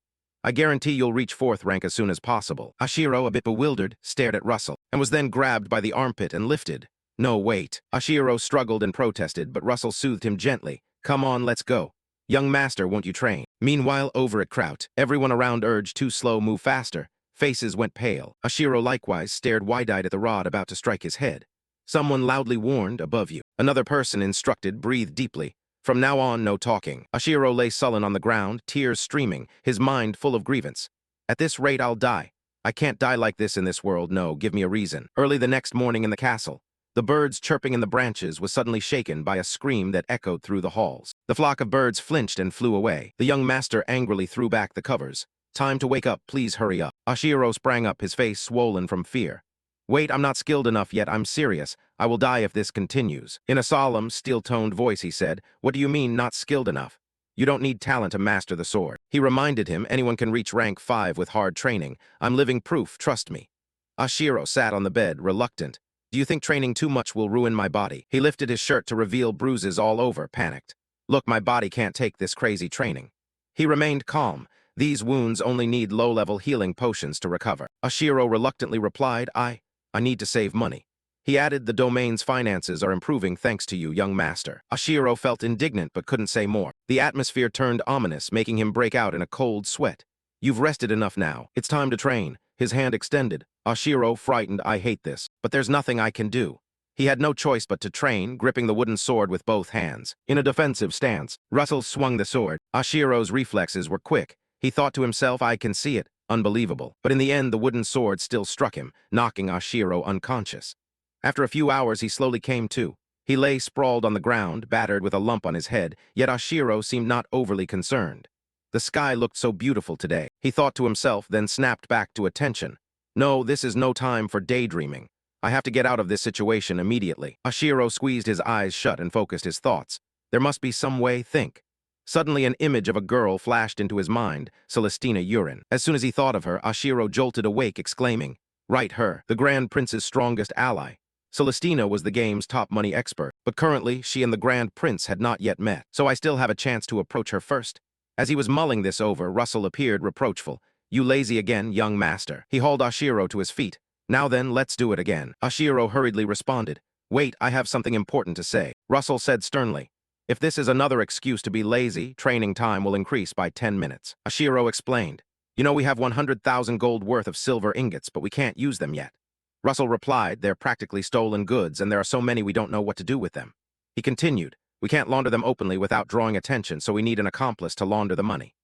I guarantee you'll reach 4th rank as soon as possible. Ashiro, a bit bewildered, stared at Russell, and was then grabbed by the armpit and lifted. No, wait. Ashiro struggled and protested, but Russell soothed him gently. Come on, let's go. Young master, won't you train? Meanwhile, over at Kraut, everyone around urged too slow, move faster. Faces went pale. Ashiro likewise stared wide-eyed at the rod about to strike his head. Someone loudly warned, above you. Another person instructed, breathe deeply. From now on, no talking. Ashiro lay sullen on the ground, tears streaming, his mind full of grievance. At this rate, I'll die. I can't die like this in this world, no, give me a reason. Early the next morning in the castle, the birds chirping in the branches was suddenly shaken by a scream that echoed through the halls. The flock of birds flinched and flew away. The young master angrily threw back the covers. Time to wake up, please hurry up. Ashiro sprang up, his face swollen from fear. Wait, I'm not skilled enough yet, I'm serious. I will die if this continues. In a solemn, steel-toned voice he said, what do you mean not skilled enough? You don't need talent to master the sword. He reminded him anyone can reach rank 5 with hard training. I'm living proof, trust me. Ashiro sat on the bed, reluctant. Do you think training too much will ruin my body? He lifted his shirt to reveal bruises all over, panicked. Look, my body can't take this crazy training. He remained calm. These wounds only need low-level healing potions to recover. Ashiro reluctantly replied, I need to save money. He added, the domain's finances are improving thanks to you, young master. Ashiro felt indignant but couldn't say more. The atmosphere turned ominous, making him break out in a cold sweat. You've rested enough now. It's time to train. His hand extended. Ashiro, frightened, I hate this, but there's nothing I can do. He had no choice but to train, gripping the wooden sword with both hands. In a defensive stance, Russell swung the sword. Ashiro's reflexes were quick. He thought to himself, I can see it. Unbelievable. But in the end, the wooden sword still struck him, knocking Ashiro unconscious. After a few hours, he slowly came to. He lay sprawled on the ground, battered with a lump on his head, yet Ashiro seemed not overly concerned. The sky looked so beautiful today. He thought to himself, then snapped back to attention. No, this is no time for daydreaming. I have to get out of this situation immediately. Ashiro squeezed his eyes shut and focused his thoughts. There must be some way, think. Suddenly an image of a girl flashed into his mind, Celestina Urin. As soon as he thought of her, Ashiro jolted awake, exclaiming, right, her, the Grand Prince's strongest ally. Celestina was the game's top money expert, but currently she and the Grand Prince had not yet met, so I still have a chance to approach her first. As he was mulling this over, Russell appeared reproachful. You lazy again, young master. He hauled Oshiro to his feet. Now then, let's do it again. Oshiro hurriedly responded. Wait, I have something important to say. Russell said sternly. If this is another excuse to be lazy, training time will increase by 10 minutes. Oshiro explained. You know we have 100,000 gold worth of silver ingots, but we can't use them yet. Russell replied, they're practically stolen goods, and there are so many we don't know what to do with them. He continued, we can't launder them openly without drawing attention, so we need an accomplice to launder the money.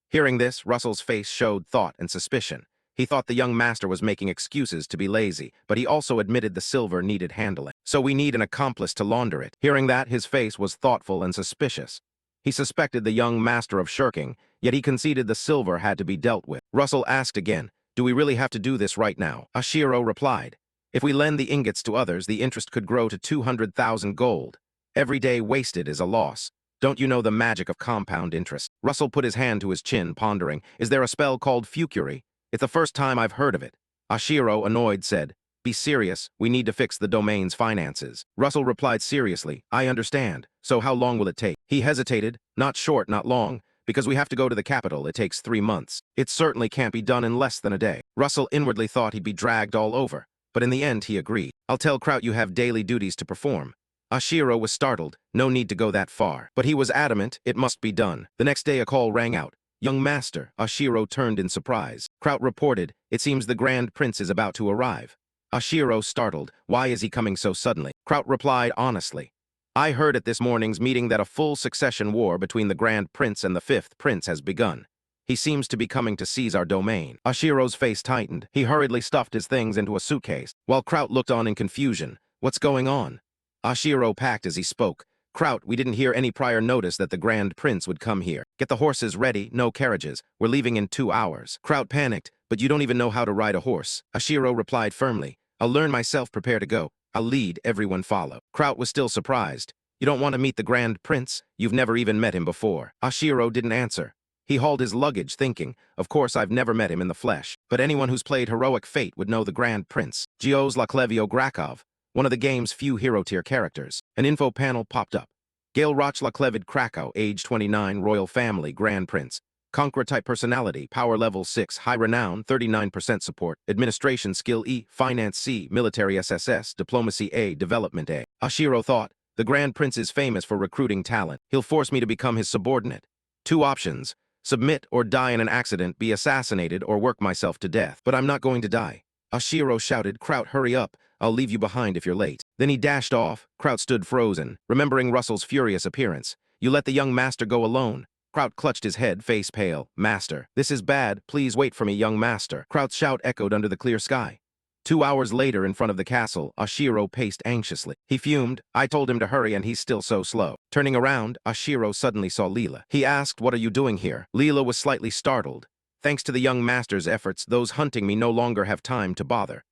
Hearing this, Russell's face showed thought and suspicion. He thought the young master was making excuses to be lazy, but he also admitted the silver needed handling. So we need an accomplice to launder it. Hearing that, his face was thoughtful and suspicious. He suspected the young master of shirking, yet he conceded the silver had to be dealt with. Russell asked again, do we really have to do this right now? Oshiro replied, if we lend the ingots to others, the interest could grow to 200,000 gold. Every day wasted is a loss. Don't you know the magic of compound interest? Russell put his hand to his chin, pondering, is there a spell called Fucury? It's the first time I've heard of it. Oshiro, annoyed, said, be serious, we need to fix the domain's finances. Russell replied seriously, I understand. So how long will it take? He hesitated, not short, not long, because we have to go to the capital, it takes 3 months. It certainly can't be done in less than a day. Russell inwardly thought he'd be dragged all over, but in the end he agreed. I'll tell Kraut you have daily duties to perform. Oshiro was startled, no need to go that far, but he was adamant it must be done. The next day a call rang out. Young master, Oshiro turned in surprise. Kraut reported, it seems the Grand Prince is about to arrive. Oshiro startled, why is he coming so suddenly? Kraut replied honestly, I heard at this morning's meeting that a full succession war between the Grand Prince and the 5th Prince has begun. He seems to be coming to seize our domain. Oshiro's face tightened. He hurriedly stuffed his things into a suitcase, while Kraut looked on in confusion. What's going on? Oshiro packed as he spoke. Kraut, we didn't hear any prior notice that the Grand Prince would come here. Get the horses ready, no carriages. We're leaving in 2 hours. Kraut panicked, but you don't even know how to ride a horse. Oshiro replied firmly, I'll learn myself, prepare to go. I'll lead, everyone follow. Kraut was still surprised. You don't want to meet the Grand Prince? You've never even met him before. Oshiro didn't answer. He hauled his luggage, thinking, of course I've never met him in the flesh, but anyone who's played Heroic Fate would know the Grand Prince. Gios Laklevio Grakov, one of the game's few hero-tier characters. An info panel popped up. Gail Roch Laklevid Krakow, age 29, royal family, Grand Prince. Conqueror-type personality, power level 6, high renown, 39% support, administration skill E, finance C, military SSS, diplomacy A, development A. Oshiro thought, the Grand Prince is famous for recruiting talent. He'll force me to become his subordinate. 2 options, submit or die in an accident, be assassinated, or work myself to death. But I'm not going to die. Oshiro shouted, Kraut, hurry up. I'll leave you behind if you're late. Then he dashed off. Kraut stood frozen, remembering Russell's furious appearance. You let the young master go alone. Kraut clutched his head, face pale. Master, this is bad. Please wait for me, young master. Kraut's shout echoed under the clear sky. 2 hours later, in front of the castle, Oshiro paced anxiously. He fumed. I told him to hurry and he's still so slow. Turning around, Oshiro suddenly saw Leela. He asked, what are you doing here? Leela was slightly startled. Thanks to the young master's efforts, those hunting me no longer have time to bother.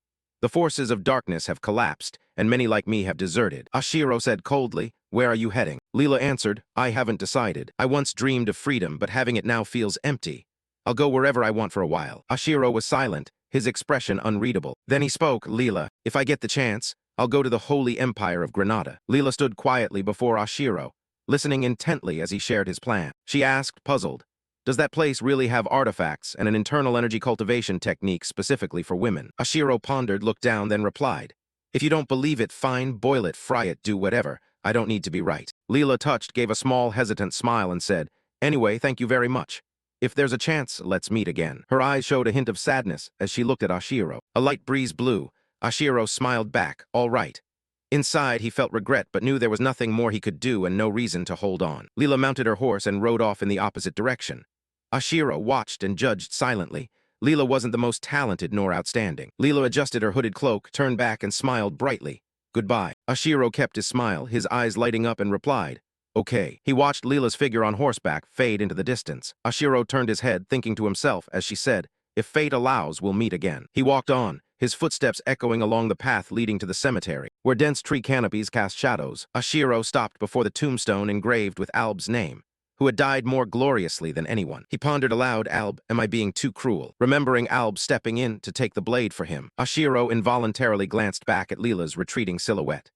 The forces of darkness have collapsed, and many like me have deserted. Oshiro said coldly, where are you heading? Leela answered, I haven't decided. I once dreamed of freedom, but having it now feels empty. I'll go wherever I want for a while. Oshiro was silent, his expression unreadable. Then he spoke, Leela, if I get the chance, I'll go to the Holy Empire of Granada. Leela stood quietly before Oshiro, listening intently as he shared his plan. She asked, puzzled, does that place really have artifacts and an internal energy cultivation technique specifically for women? Oshiro pondered, looked down, then replied, if you don't believe it, fine, boil it, fry it, do whatever. I don't need to be right. Leela, touched, gave a small, hesitant smile and said, anyway, thank you very much. If there's a chance, let's meet again. Her eyes showed a hint of sadness as she looked at Oshiro. A light breeze blew. Oshiro smiled back, all right. Inside, he felt regret but knew there was nothing more he could do and no reason to hold on. Leela mounted her horse and rode off in the opposite direction. Oshiro watched and judged silently. Leela wasn't the most talented nor outstanding. Leela adjusted her hooded cloak, turned back and smiled brightly. Goodbye. Oshiro kept his smile, his eyes lighting up, and replied, okay. He watched Leela's figure on horseback fade into the distance. Oshiro turned his head, thinking to himself as she said, if fate allows, we'll meet again. He walked on, his footsteps echoing along the path leading to the cemetery, where dense tree canopies cast shadows. Oshiro stopped before the tombstone engraved with Alb's name. who had died more gloriously than anyone. He pondered aloud, am I being too cruel? Remembering Alb stepping in to take the blade for him, Ashiro involuntarily glanced back at Leela's retreating silhouette.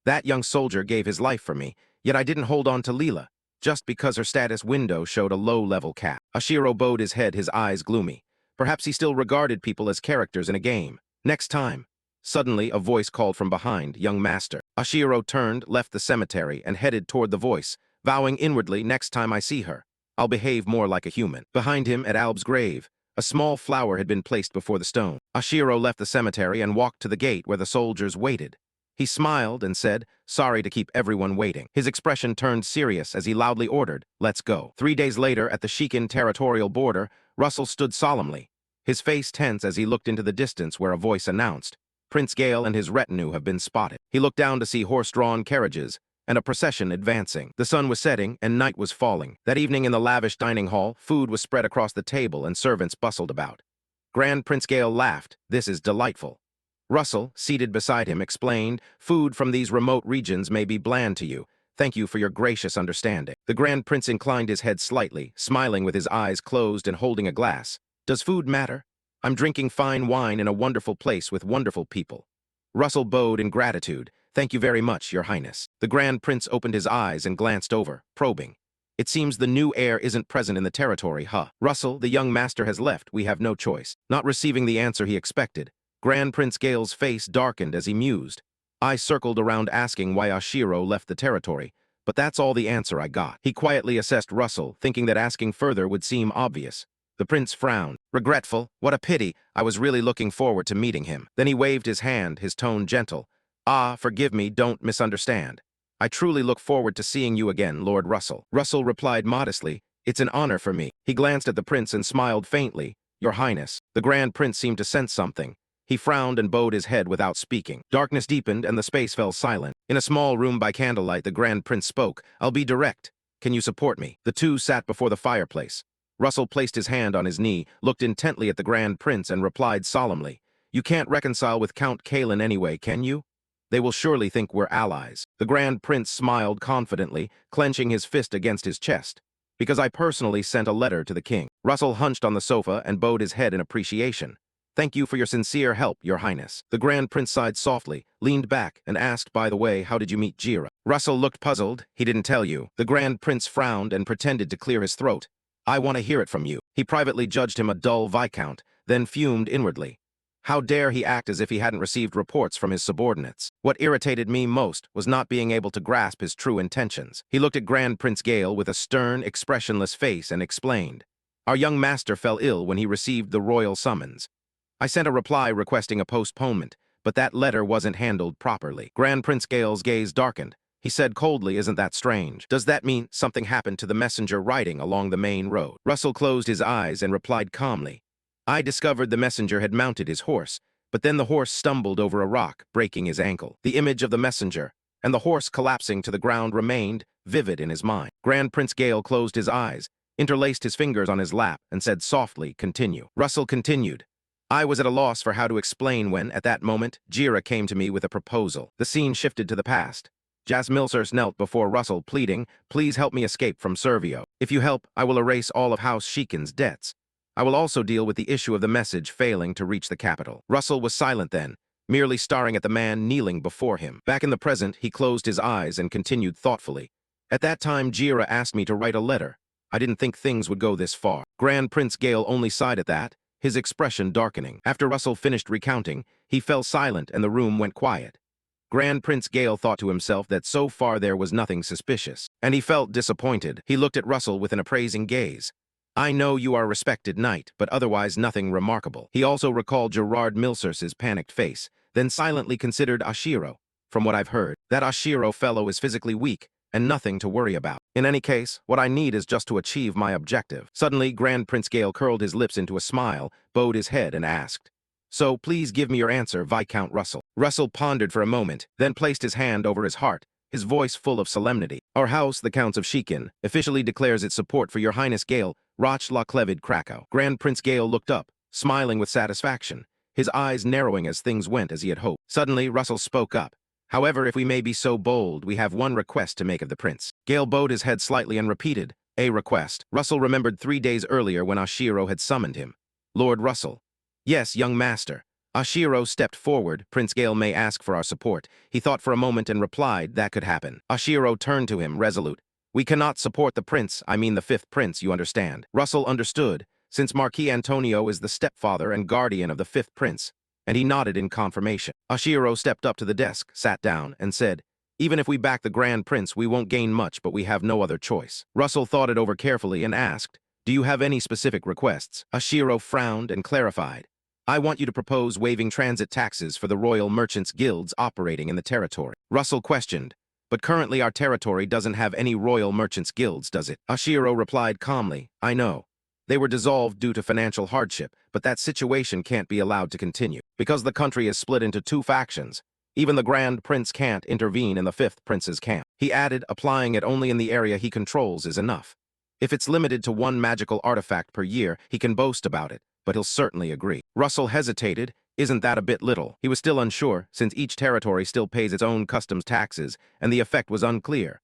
That young soldier gave his life for me, yet I didn't hold on to Leela, just because her status window showed a low-level cap. Ashiro bowed his head, his eyes gloomy. Perhaps he still regarded people as characters in a game. Next time. Suddenly, a voice called from behind, young master. Ashiro turned, left the cemetery, and headed toward the voice, vowing inwardly, next time I see her, I'll behave more like a human. Behind him, at Alb's grave, a small flower had been placed before the stone. Ashiro left the cemetery and walked to the gate where the soldiers waited. He smiled and said, sorry to keep everyone waiting. His expression turned serious as he loudly ordered, let's go. 3 days later, at the Shikin territorial border, Russell stood solemnly, his face tense as he looked into the distance where a voice announced, Prince Gale and his retinue have been spotted. He looked down to see horse-drawn carriages and a procession advancing. The sun was setting and night was falling. That evening in the lavish dining hall, food was spread across the table and servants bustled about. Grand Prince Gale laughed. This is delightful. Russell, seated beside him, explained, food from these remote regions may be bland to you. Thank you for your gracious understanding. The Grand Prince inclined his head slightly, smiling with his eyes closed and holding a glass. Does food matter? I'm drinking fine wine in a wonderful place with wonderful people. Russell bowed in gratitude. Thank you very much, Your Highness. The Grand Prince opened his eyes and glanced over, probing. It seems the new heir isn't present in the territory, huh? Russell, the young master has left. We have no choice. Not receiving the answer he expected, Grand Prince Gale's face darkened as he mused. I circled around asking why Ashiro left the territory, but that's all the answer I got. He quietly assessed Russell, thinking that asking further would seem obvious. The prince frowned. Regretful, what a pity, I was really looking forward to meeting him. Then he waved his hand, his tone gentle. Ah, forgive me, don't misunderstand. I truly look forward to seeing you again, Lord Russell. Russell replied modestly, it's an honor for me. He glanced at the prince and smiled faintly. Your Highness. The Grand Prince seemed to sense something. He frowned and bowed his head without speaking. Darkness deepened and the space fell silent. In a small room by candlelight, the Grand Prince spoke. I'll be direct. Can you support me? The two sat before the fireplace. Russell placed his hand on his knee, looked intently at the Grand Prince, and replied solemnly, You can't reconcile with Count Kalin anyway, can you? They will surely think we're allies. The Grand Prince smiled confidently, clenching his fist against his chest. Because I personally sent a letter to the king. Russell hunched on the sofa and bowed his head in appreciation. Thank you for your sincere help, Your Highness. The Grand Prince sighed softly, leaned back, and asked, by the way, how did you meet Jira? Russell looked puzzled. He didn't tell you. The Grand Prince frowned and pretended to clear his throat. I want to hear it from you. He privately judged him a dull viscount, then fumed inwardly. How dare he act as if he hadn't received reports from his subordinates? What irritated me most was not being able to grasp his true intentions. He looked at Grand Prince Gale with a stern, expressionless face and explained. Our young master fell ill when he received the royal summons. I sent a reply requesting a postponement, but that letter wasn't handled properly. Grand Prince Gale's gaze darkened. He said coldly, isn't that strange? Does that mean something happened to the messenger riding along the main road? Russell closed his eyes and replied calmly. I discovered the messenger had mounted his horse, but then the horse stumbled over a rock, breaking his ankle. The image of the messenger and the horse collapsing to the ground remained vivid in his mind. Grand Prince Gale closed his eyes, interlaced his fingers on his lap, and said softly, continue. Russell continued. I was at a loss for how to explain when, at that moment, Jira came to me with a proposal. The scene shifted to the past. Jas Milsers knelt before Russell, pleading, please help me escape from Servio. If you help, I will erase all of House Shikin's debts. I will also deal with the issue of the message failing to reach the capital. Russell was silent then, merely staring at the man kneeling before him. Back in the present, he closed his eyes and continued thoughtfully. At that time, Jira asked me to write a letter. I didn't think things would go this far. Grand Prince Gale only sighed at that, his expression darkening. After Russell finished recounting, he fell silent and the room went quiet. Grand Prince Gale thought to himself that so far there was nothing suspicious, and he felt disappointed. He looked at Russell with an appraising gaze. I know you are a respected knight, but otherwise nothing remarkable. He also recalled Gerard Milsers's panicked face, then silently considered Ashiro. From what I've heard, that Ashiro fellow is physically weak, and nothing to worry about. In any case, what I need is just to achieve my objective. Suddenly, Grand Prince Gale curled his lips into a smile, bowed his head, and asked, So, please give me your answer, Viscount Russell. Russell pondered for a moment, then placed his hand over his heart, his voice full of solemnity. Our house, the Counts of Shikin, officially declares its support for Your Highness Gale, Roch la Clevid Krakow. Grand Prince Gale looked up, smiling with satisfaction, his eyes narrowing as things went as he had hoped. Suddenly, Russell spoke up. However, if we may be so bold, we have one request to make of the prince. Gale bowed his head slightly and repeated, A request. Russell remembered 3 days earlier when Ashiro had summoned him. Lord Russell. Yes, young master. Ashiro stepped forward. Prince Gale may ask for our support. He thought for a moment and replied that could happen. Ashiro turned to him, resolute. We cannot support the prince, I mean the fifth prince, you understand. Russell understood, since Marquis Antonio is the stepfather and guardian of the fifth prince, and he nodded in confirmation. Ashiro stepped up to the desk, sat down, and said, even if we back the Grand Prince, we won't gain much, but we have no other choice. Russell thought it over carefully and asked, do you have any specific requests? Ashiro frowned and clarified. I want you to propose waiving transit taxes for the Royal Merchants Guilds operating in the territory. Russell questioned, but currently our territory doesn't have any Royal Merchants Guilds, does it? Ashiro replied calmly, I know. They were dissolved due to financial hardship, but that situation can't be allowed to continue. Because the country is split into two factions, even the Grand Prince can't intervene in the fifth prince's camp. He added, applying it only in the area he controls is enough. If it's limited to one magical artifact per year, he can boast about it, but he'll certainly agree. Russell hesitated. Isn't that a bit little? He was still unsure, since each territory still pays its own customs taxes, and the effect was unclear.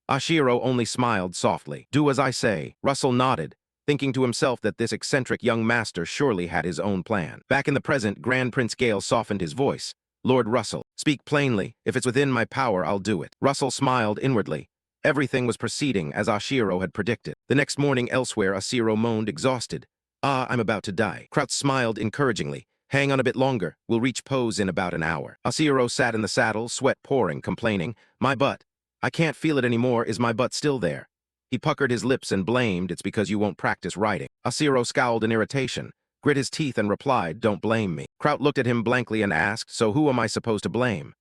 Ashiro only smiled softly. Do as I say. Russell nodded, thinking to himself that this eccentric young master surely had his own plan. Back in the present, Grand Prince Gale softened his voice. Lord Russell, speak plainly. If it's within my power, I'll do it. Russell smiled inwardly. Everything was proceeding as Ashiro had predicted. The next morning elsewhere, Ashiro moaned, exhausted. Ah, I'm about to die. Kraut smiled encouragingly. Hang on a bit longer. We'll reach Pose in about an hour. Ashiro sat in the saddle, sweat pouring, complaining. My butt. I can't feel it anymore. Is my butt still there? He puckered his lips and blamed, it's because you won't practice riding. Ashiro scowled in irritation, grit his teeth and replied, don't blame me. Kraut looked at him blankly and asked, so who am I supposed to blame?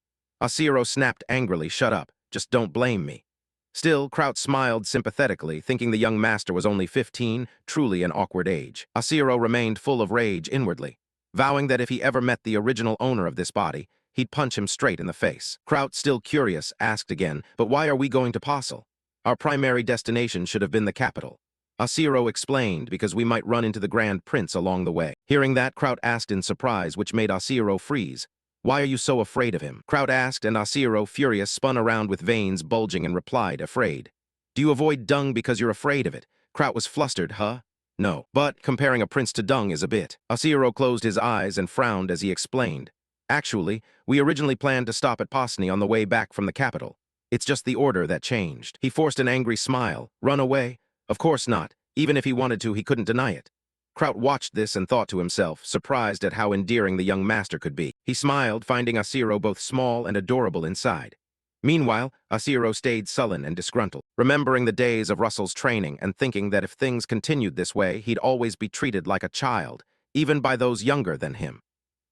Ashiro snapped angrily, shut up. Just don't blame me. Still, Kraut smiled sympathetically, thinking the young master was only 15, truly an awkward age. Ashiro remained full of rage inwardly, vowing that if he ever met the original owner of this body, he'd punch him straight in the face. Kraut, still curious, asked again, but why are we going to Postle? Our primary destination should have been the capital. Ashiro explained, because we might run into the Grand Prince along the way. Hearing that, Kraut asked in surprise, which made Ashiro freeze. Why are you so afraid of him? Kraut asked, and Ashiro, furious, spun around with veins bulging and replied, afraid. Do you avoid dung because you're afraid of it? Kraut was flustered, huh? No. But comparing a prince to dung is a bit. Ashiro closed his eyes and frowned as he explained. Actually, we originally planned to stop at Posny on the way back from the capital. It's just the order that changed. He forced an angry smile. Run away? Of course not. Even if he wanted to, he couldn't deny it. Kraut watched this and thought to himself, surprised at how endearing the young master could be. He smiled, finding Ashiro both small and adorable inside. Meanwhile, Ashiro stayed sullen and disgruntled, remembering the days of Russell's training and thinking that if things continued this way, he'd always be treated like a child, even by those younger than him.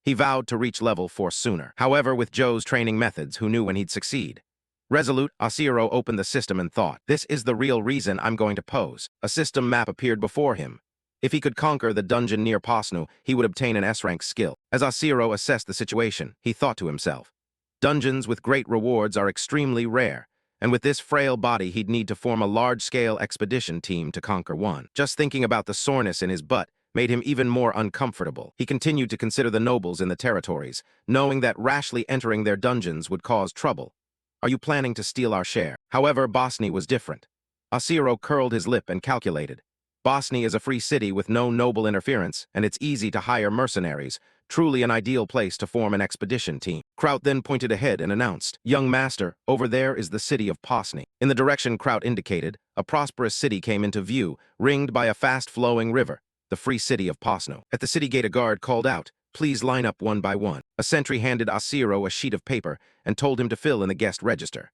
He vowed to reach level 4 sooner. However, with Joe's training methods, who knew when he'd succeed? Resolute, Ashiro opened the system and thought, this is the real reason I'm going to pose. A system map appeared before him. If he could conquer the dungeon near Posnu, he would obtain an S-rank skill. As Ashiro assessed the situation, he thought to himself, dungeons with great rewards are extremely rare, and with this frail body he'd need to form a large-scale expedition team to conquer one. Just thinking about the soreness in his butt made him even more uncomfortable. He continued to consider the nobles in the territories, knowing that rashly entering their dungeons would cause trouble. Are you planning to steal our share? However, Bosny was different. Ashiro curled his lip and calculated. Bosny is a free city with no noble interference, and it's easy to hire mercenaries, truly an ideal place to form an expedition team. Kraut then pointed ahead and announced, young master, over there is the city of Posny. In the direction Kraut indicated, a prosperous city came into view, ringed by a fast-flowing river, the free city of Posno. At the city gate a guard called out, please line up one by one. A sentry handed Ashiro a sheet of paper and told him to fill in the guest register.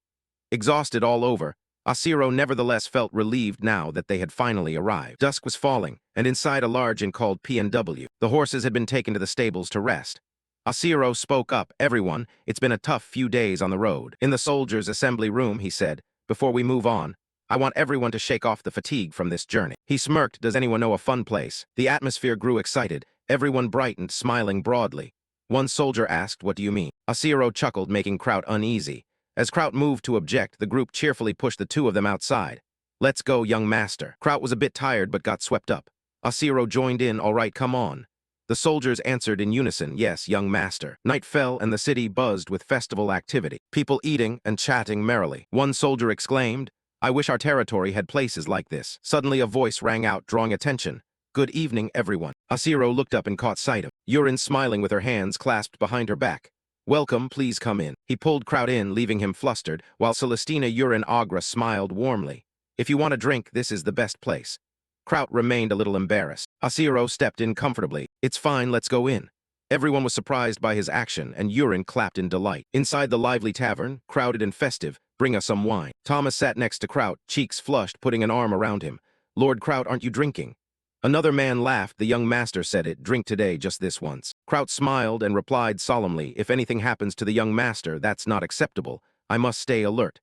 Exhausted all over, Ashiro nevertheless felt relieved now that they had finally arrived. Dusk was falling, and inside a large inn called P&W, the horses had been taken to the stables to rest. Ashiro spoke up, everyone, it's been a tough few days on the road. In the soldiers' assembly room, he said, before we move on, I want everyone to shake off the fatigue from this journey. He smirked, does anyone know a fun place? The atmosphere grew excited, everyone brightened, smiling broadly. One soldier asked, what do you mean? Ashiro chuckled, making Kraut uneasy. As Kraut moved to object, the group cheerfully pushed the two of them outside. Let's go, young master. Kraut was a bit tired but got swept up. Ashiro joined in, all right, come on. The soldiers answered in unison, yes, young master. Night fell and the city buzzed with festival activity, people eating and chatting merrily. One soldier exclaimed, I wish our territory had places like this. Suddenly a voice rang out, drawing attention. Good evening, everyone. Ashiro looked up and caught sight of Yurin smiling with her hands clasped behind her back. Welcome, please come in. He pulled Kraut in, leaving him flustered, while Celestina Yurin Agra smiled warmly. If you want a drink, this is the best place. Kraut remained a little embarrassed. Ashiro stepped in comfortably. It's fine, let's go in. Everyone was surprised by his action, and Yurin clapped in delight. Inside the lively tavern, crowded and festive, bring us some wine. Thomas sat next to Kraut, cheeks flushed, putting an arm around him. Lord Kraut, aren't you drinking? Another man laughed. The young master said it. Drink today, just this once. Kraut smiled and replied solemnly, if anything happens to the young master, that's not acceptable. I must stay alert.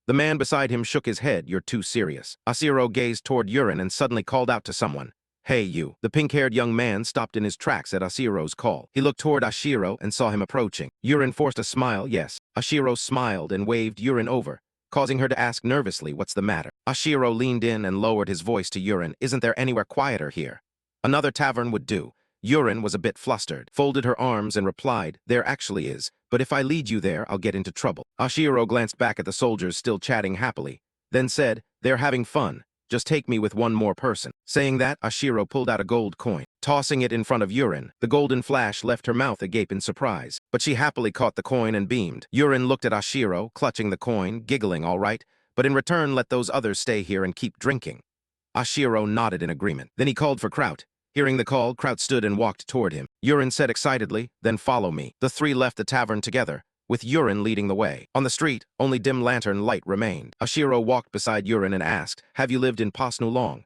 The man beside him shook his head. You're too serious. Ashiro gazed toward Yurin and suddenly called out to someone. Hey, you. The pink-haired young man stopped in his tracks at Ashiro's call. He looked toward Ashiro and saw him approaching. Yurin forced a smile. Yes. Ashiro smiled and waved Yurin over, causing her to ask nervously, what's the matter? Ashiro leaned in and lowered his voice to Yurin. Isn't there anywhere quieter here? Another tavern would do. Yurin was a bit flustered, folded her arms and replied, there actually is, but if I lead you there, I'll get into trouble. Ashiro glanced back at the soldiers still chatting happily, then said, they're having fun. Just take me with one more person. Saying that, Ashiro pulled out a gold coin. Tossing it in front of Yurin, the golden flash left her mouth agape in surprise. But she happily caught the coin and beamed. Yurin looked at Ashiro, clutching the coin, giggling, all right, but in return let those others stay here and keep drinking. Ashiro nodded in agreement. Then he called for Kraut. Hearing the call, Kraut stood and walked toward him. Yurin said excitedly, then follow me. The three left the tavern together, with Yurin leading the way. On the street, only dim lantern light remained. Ashiro walked beside Yurin and asked, have you lived in Posnu long?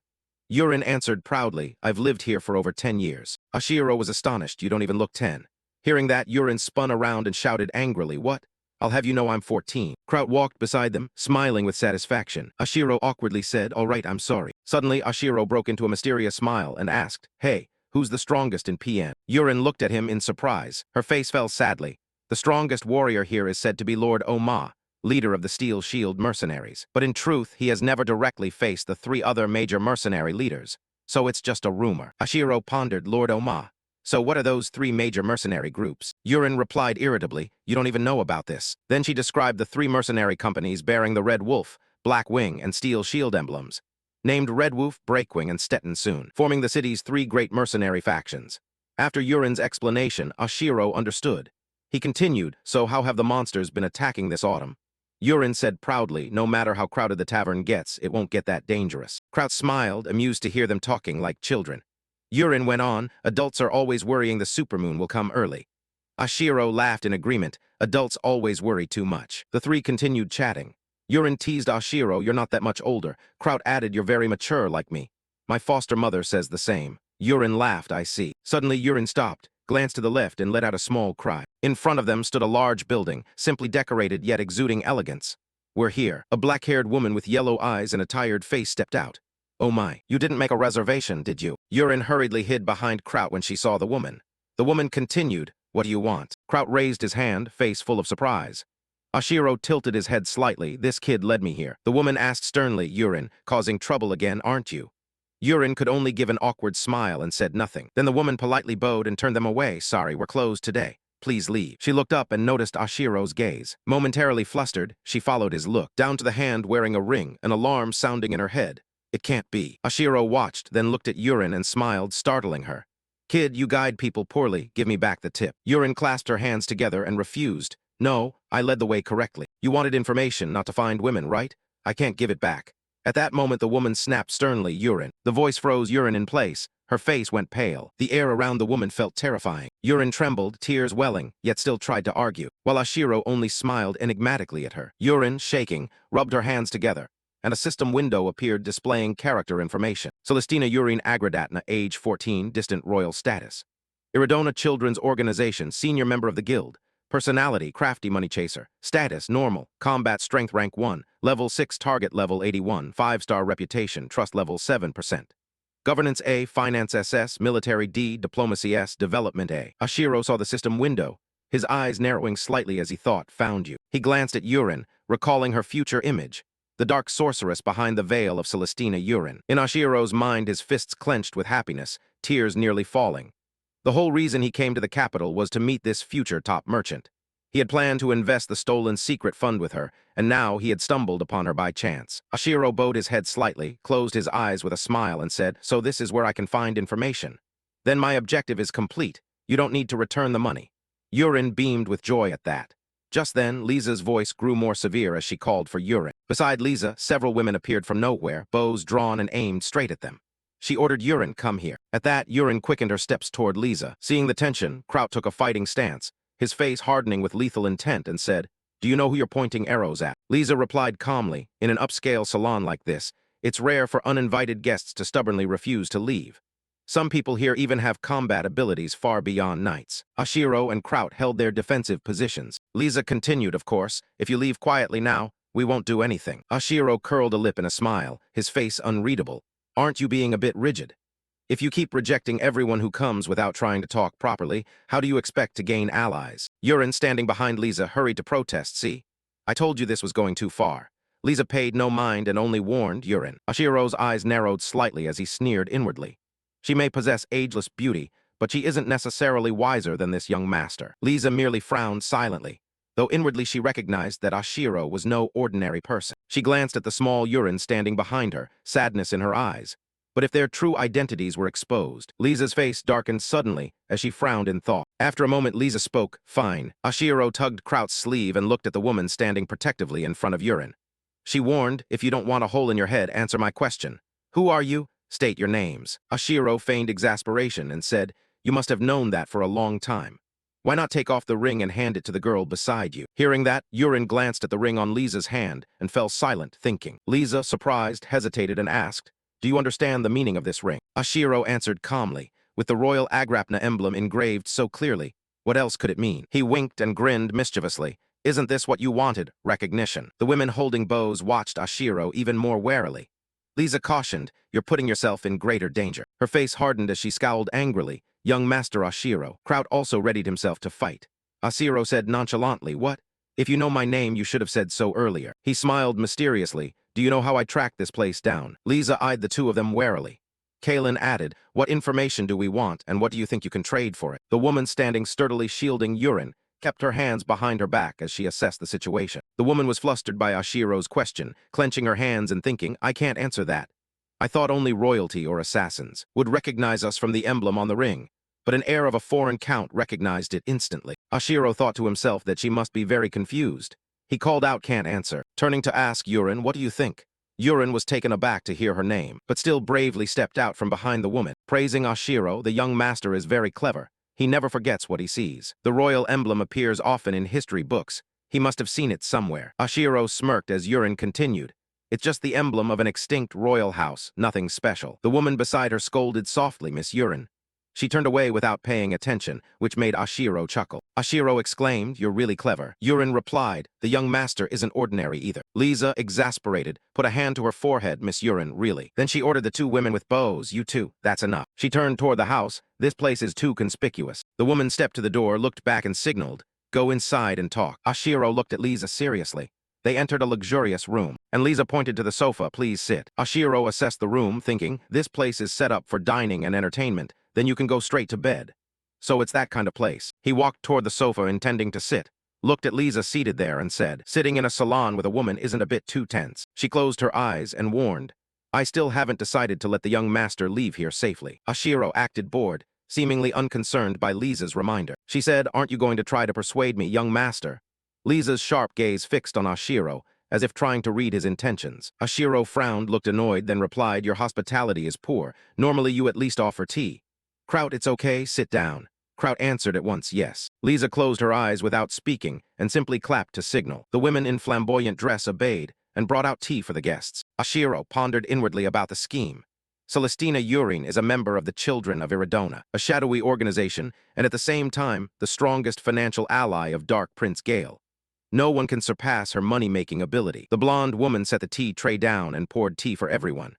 Yurin answered proudly, I've lived here for over 10 years. Ashiro was astonished, you don't even look 10. Hearing that, Yurin spun around and shouted angrily, what? I'll have you know I'm 14. Kraut walked beside them, smiling with satisfaction. Ashiro awkwardly said, all right, I'm sorry. Suddenly, Ashiro broke into a mysterious smile and asked, hey, who's the strongest in PN? Yurin looked at him in surprise. Her face fell sadly. The strongest warrior here is said to be Lord Oma, leader of the Steel Shield mercenaries. But in truth, he has never directly faced the three other major mercenary leaders, so it's just a rumor. Ashiro pondered, Lord Oma. So what are those three major mercenary groups? Yurin replied irritably, you don't even know about this. Then she described the three mercenary companies bearing the Red Wolf, Black Wing, and Steel Shield emblems, named Red Wolf, Breakwing, and Stetton Soon, forming the city's three great mercenary factions. After Yurin's explanation, Ashiro understood. He continued, so how have the monsters been attacking this autumn? Yurin said proudly, no matter how crowded the tavern gets, it won't get that dangerous. Kraut smiled, amused to hear them talking like children. Yurin went on, adults are always worrying the supermoon will come early. Ashiro laughed in agreement, adults always worry too much. The three continued chatting. Yurin teased Ashiro, you're not that much older. Kraut added, you're very mature like me. My foster mother says the same. Yurin laughed, I see. Suddenly Yurin stopped, glanced to the left and let out a small cry. In front of them stood a large building, simply decorated yet exuding elegance. We're here. A black-haired woman with yellow eyes and a tired face stepped out. Oh my, you didn't make a reservation, did you? Yurin hurriedly hid behind Kraut when she saw the woman. The woman continued, what do you want? Kraut raised his hand, face full of surprise. Ashiro tilted his head slightly, this kid led me here. The woman asked sternly, Yurin, causing trouble again, aren't you? Yurin could only give an awkward smile and said nothing. Then the woman politely bowed and turned them away. Sorry, we're closed today. Please leave. She looked up and noticed Ashiro's gaze. Momentarily flustered, she followed his look, down to the hand wearing a ring, an alarm sounding in her head. It can't be. Ashiro watched, then looked at Yurin and smiled, startling her. Kid, you guide people poorly. Give me back the tip. Yurin clasped her hands together and refused. No, I led the way correctly. You wanted information, not to find women, right? I can't give it back. At that moment, the woman snapped sternly, Yurin. The voice froze Yurin in place. Her face went pale. The air around the woman felt terrifying. Yurin trembled, tears welling, yet still tried to argue, while Ashiro only smiled enigmatically at her. Yurin, shaking, rubbed her hands together, and a system window appeared displaying character information. Celestina Yurin Agradatna, age 14, distant royal status. Iridona Children's Organization, senior member of the guild. Personality, crafty money chaser. Status, normal. Combat strength rank 1. Level 6, target level 81. 5-star reputation, trust level 7%. Governance A, finance SS, military D, diplomacy S, development A. Ashiro saw the system window, his eyes narrowing slightly as he thought, found you. He glanced at Yurin, recalling her future image, the dark sorceress behind the veil of Celestina Yurin. In Ashiro's mind, his fists clenched with happiness, tears nearly falling. The whole reason he came to the capital was to meet this future top merchant. He had planned to invest the stolen secret fund with her, and now he had stumbled upon her by chance. Ashiro bowed his head slightly, closed his eyes with a smile, and said, "So this is where I can find information. Then my objective is complete. You don't need to return the money." Yurin beamed with joy at that. Just then, Lisa's voice grew more severe as she called for Yurin. Beside Lisa, several women appeared from nowhere, bows drawn and aimed straight at them. She ordered Yurin, "Come here." At that, Yurin quickened her steps toward Lisa. Seeing the tension, Kraut took a fighting stance, his face hardening with lethal intent, and said, "Do you know who you're pointing arrows at?" Lisa replied calmly, "In an upscale salon like this, it's rare for uninvited guests to stubbornly refuse to leave. Some people here even have combat abilities far beyond knights." Ashiro and Kraut held their defensive positions. Lisa continued, "Of course, if you leave quietly now, we won't do anything." Ashiro curled a lip in a smile, his face unreadable. "Aren't you being a bit rigid? If you keep rejecting everyone who comes without trying to talk properly, how do you expect to gain allies?" Yurin, standing behind Lisa, hurried to protest. "See? I told you this was going too far." Lisa paid no mind and only warned Yurin. Ashiro's eyes narrowed slightly as he sneered inwardly. "She may possess ageless beauty, but she isn't necessarily wiser than this young master." Lisa merely frowned silently, though inwardly she recognized that Ashiro was no ordinary person. She glanced at the small Yurin standing behind her, sadness in her eyes. But if their true identities were exposed, Lisa's face darkened suddenly as she frowned in thought. After a moment, Lisa spoke, "Fine." Ashiro tugged Kraut's sleeve and looked at the woman standing protectively in front of Yurin. She warned, "If you don't want a hole in your head, answer my question. Who are you? State your names." Ashiro feigned exasperation and said, "You must have known that for a long time. Why not take off the ring and hand it to the girl beside you?" Hearing that, Yurin glanced at the ring on Lisa's hand and fell silent, thinking. Lisa, surprised, hesitated and asked, "Do you understand the meaning of this ring?" Ashiro answered calmly, with the royal Agrapna emblem engraved so clearly. What else could it mean? He winked and grinned mischievously. "Isn't this what you wanted? Recognition." The women holding bows watched Ashiro even more warily. Lisa cautioned, "You're putting yourself in greater danger." Her face hardened as she scowled angrily. "Young Master Ashiro." Kraut also readied himself to fight. Ashiro said nonchalantly, "What? If you know my name, you should have said so earlier." He smiled mysteriously. "Do you know how I tracked this place down?" Lisa eyed the two of them warily. Kalen added, "What information do we want, and what do you think you can trade for it?" The woman standing sturdily shielding Yurin kept her hands behind her back as she assessed the situation. The woman was flustered by Ashiro's question, clenching her hands and thinking, "I can't answer that. I thought only royalty or assassins would recognize us from the emblem on the ring." But an heir of a foreign count recognized it instantly. Ashiro thought to himself that she must be very confused. He called out, "Can't answer," turning to ask Yurin, "What do you think?" Yurin was taken aback to hear her name, but still bravely stepped out from behind the woman. Praising Ashiro, "The young master is very clever. He never forgets what he sees. The royal emblem appears often in history books. He must have seen it somewhere." Ashiro smirked as Yurin continued, "It's just the emblem of an extinct royal house, nothing special." The woman beside her scolded softly, "Miss Yurin." She turned away without paying attention, which made Ashiro chuckle. Ashiro exclaimed, "You're really clever." Yurin replied, "The young master isn't ordinary either." Lisa, exasperated, put a hand to her forehead. "Miss Yurin, really?" Then she ordered the two women with bows, "You two, that's enough." She turned toward the house. "This place is too conspicuous." The woman stepped to the door, looked back and signaled, "Go inside and talk." Ashiro looked at Lisa seriously. They entered a luxurious room, and Lisa pointed to the sofa, "Please sit." Ashiro assessed the room, thinking, "This place is set up for dining and entertainment. Then you can go straight to bed. So it's that kind of place." He walked toward the sofa intending to sit, looked at Lisa seated there and said, "Sitting in a salon with a woman isn't a bit too tense." She closed her eyes and warned, "I still haven't decided to let the young master leave here safely." Ashiro acted bored, seemingly unconcerned by Lisa's reminder. She said, "Aren't you going to try to persuade me, young master?" Lisa's sharp gaze fixed on Ashiro, as if trying to read his intentions. Ashiro frowned, looked annoyed, then replied, "Your hospitality is poor. Normally you at least offer tea." "Kraut, it's okay, sit down." Kraut answered at once, "Yes." Lisa closed her eyes without speaking and simply clapped to signal. The women in flamboyant dress obeyed and brought out tea for the guests. Ashiro pondered inwardly about the scheme. Celestina Yurin is a member of the Children of Iridona, a shadowy organization, and at the same time, the strongest financial ally of Dark Prince Gale. No one can surpass her money-making ability. The blonde woman set the tea tray down and poured tea for everyone.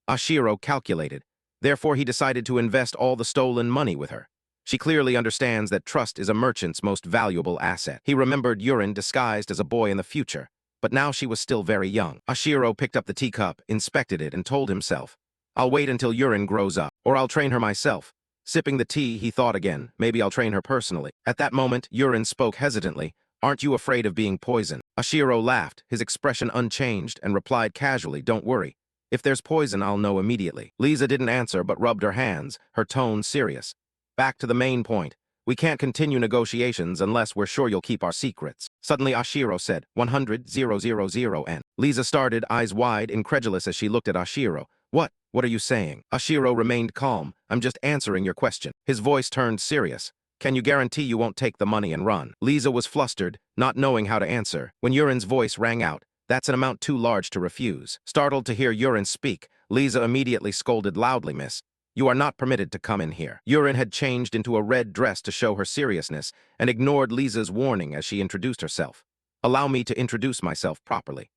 Ashiro calculated. Therefore, he decided to invest all the stolen money with her. She clearly understands that trust is a merchant's most valuable asset. He remembered Yurin disguised as a boy in the future, but now she was still very young. Ashiro picked up the teacup, inspected it, and told himself, "I'll wait until Yurin grows up, or I'll train her myself." Sipping the tea, he thought again, "Maybe I'll train her personally." At that moment, Yurin spoke hesitantly, Aren't you afraid of being poisoned? Ashiro laughed, his expression unchanged, and replied casually, don't worry. If there's poison, I'll know immediately. Lisa didn't answer but rubbed her hands, her tone serious. Back to the main point. We can't continue negotiations unless we're sure you'll keep our secrets. Suddenly Ashiro said, 100,000 N. Lisa started, eyes wide, incredulous as she looked at Ashiro. What? What are you saying? Ashiro remained calm. I'm just answering your question. His voice turned serious. Can you guarantee you won't take the money and run? Lisa was flustered, not knowing how to answer. When Yurin's voice rang out, that's an amount too large to refuse. Startled to hear Yurin speak, Lisa immediately scolded loudly, Miss. You are not permitted to come in here. Yurin had changed into a red dress to show her seriousness and ignored Lisa's warning as she introduced herself. Allow me to introduce myself properly.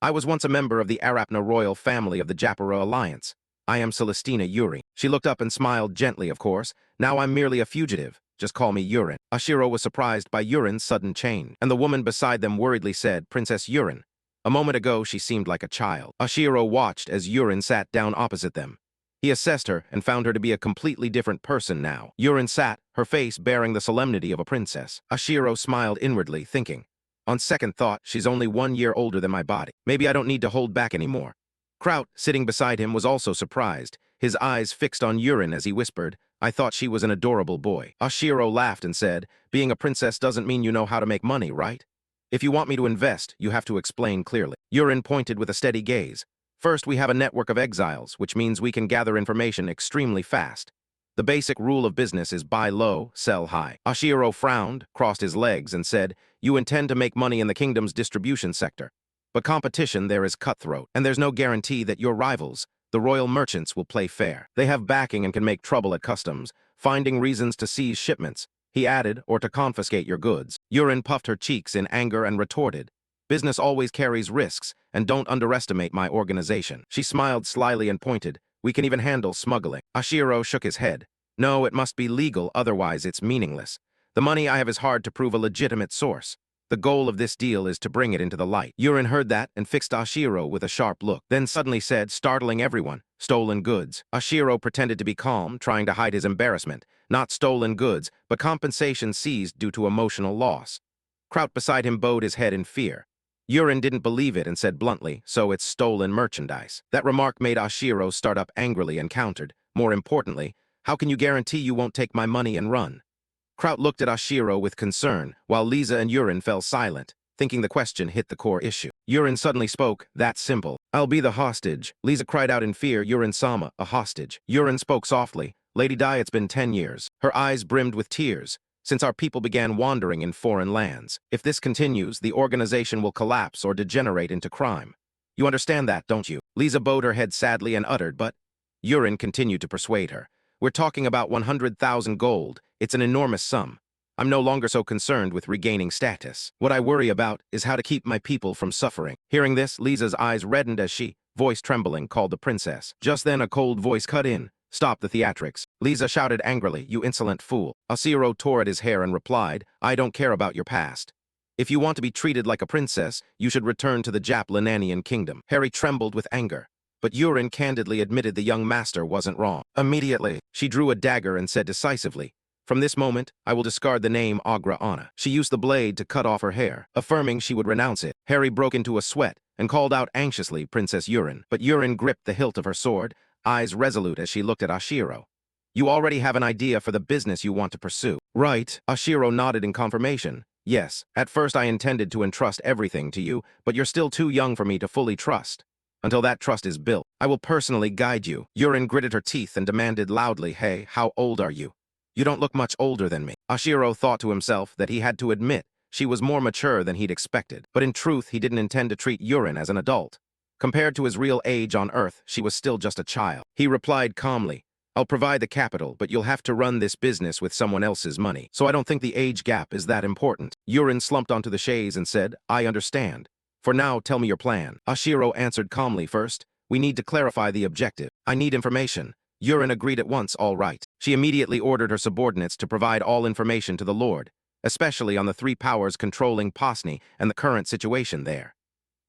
I was once a member of the Arapna royal family of the Japara Alliance. I am Celestina Yuri. She looked up and smiled gently, of course. Now I'm merely a fugitive. Just call me Yurin. Ashiro was surprised by Yurin's sudden change, and the woman beside them worriedly said, Princess Yurin. A moment ago, she seemed like a child. Ashiro watched as Yurin sat down opposite them. He assessed her and found her to be a completely different person now. Yurin sat, her face bearing the solemnity of a princess. Ashiro smiled inwardly, thinking, on second thought, she's only 1 year older than my body. Maybe I don't need to hold back anymore. Kraut, sitting beside him, was also surprised, his eyes fixed on Yurin as he whispered, I thought she was an adorable boy. Ashiro laughed and said, being a princess doesn't mean you know how to make money, right? If you want me to invest, you have to explain clearly. Yurin pointed with a steady gaze. First, we have a network of exiles, which means we can gather information extremely fast. The basic rule of business is buy low, sell high. Ashiro frowned, crossed his legs, and said, you intend to make money in the kingdom's distribution sector. But competition there is cutthroat, and there's no guarantee that your rivals, the royal merchants, will play fair. They have backing and can make trouble at customs, finding reasons to seize shipments, he added, or to confiscate your goods. Yurin puffed her cheeks in anger and retorted, business always carries risks, and don't underestimate my organization. She smiled slyly and pointed, we can even handle smuggling. Ashiro shook his head. No, it must be legal, otherwise it's meaningless. The money I have is hard to prove a legitimate source. The goal of this deal is to bring it into the light. Yurin heard that and fixed Ashiro with a sharp look, then suddenly said, startling everyone, stolen goods. Ashiro pretended to be calm, trying to hide his embarrassment. Not stolen goods, but compensation seized due to emotional loss. Kraut beside him bowed his head in fear. Yurin didn't believe it and said bluntly, so it's stolen merchandise. That remark made Ashiro start up angrily and countered, more importantly, how can you guarantee you won't take my money and run? Kraut looked at Ashiro with concern, while Lisa and Yurin fell silent, thinking the question hit the core issue. Yurin suddenly spoke, that's simple. I'll be the hostage. Lisa cried out in fear, Yurin-sama, a hostage. Yurin spoke softly, Lady Dai, it's been 10 years. Her eyes brimmed with tears, since our people began wandering in foreign lands. If this continues, the organization will collapse or degenerate into crime. You understand that, don't you? Lisa bowed her head sadly and uttered, but Yurin continued to persuade her. We're talking about 100,000 gold. It's an enormous sum. I'm no longer so concerned with regaining status. What I worry about is how to keep my people from suffering. Hearing this, Lisa's eyes reddened as she, voice trembling, called the princess. Just then a cold voice cut in. Stop the theatrics. Lisa shouted angrily, you insolent fool. Ashiro tore at his hair and replied, I don't care about your past. If you want to be treated like a princess, you should return to the Jap-Lananian kingdom. Harry trembled with anger. But Yurin candidly admitted the young master wasn't wrong. Immediately, she drew a dagger and said decisively, from this moment, I will discard the name Agra Anna. She used the blade to cut off her hair, affirming she would renounce it. Harry broke into a sweat and called out anxiously, Princess Yurin. But Yurin gripped the hilt of her sword, eyes resolute as she looked at Ashiro. You already have an idea for the business you want to pursue. Right. Ashiro nodded in confirmation. Yes, at first I intended to entrust everything to you, but you're still too young for me to fully trust. Until that trust is built, I will personally guide you. Yurin gritted her teeth and demanded loudly, hey, how old are you? You don't look much older than me. Ashiro thought to himself that he had to admit she was more mature than he'd expected, but in truth he didn't intend to treat Yurin as an adult. Compared to his real age on Earth, she was still just a child. He replied calmly, I'll provide the capital, but you'll have to run this business with someone else's money, so I don't think the age gap is that important. Yurin slumped onto the chaise and said, I understand. For now, tell me your plan. Ashiro answered calmly first, we need to clarify the objective. I need information. Yurin agreed at once, all right. She immediately ordered her subordinates to provide all information to the Lord, especially on the three powers controlling Posni and the current situation there.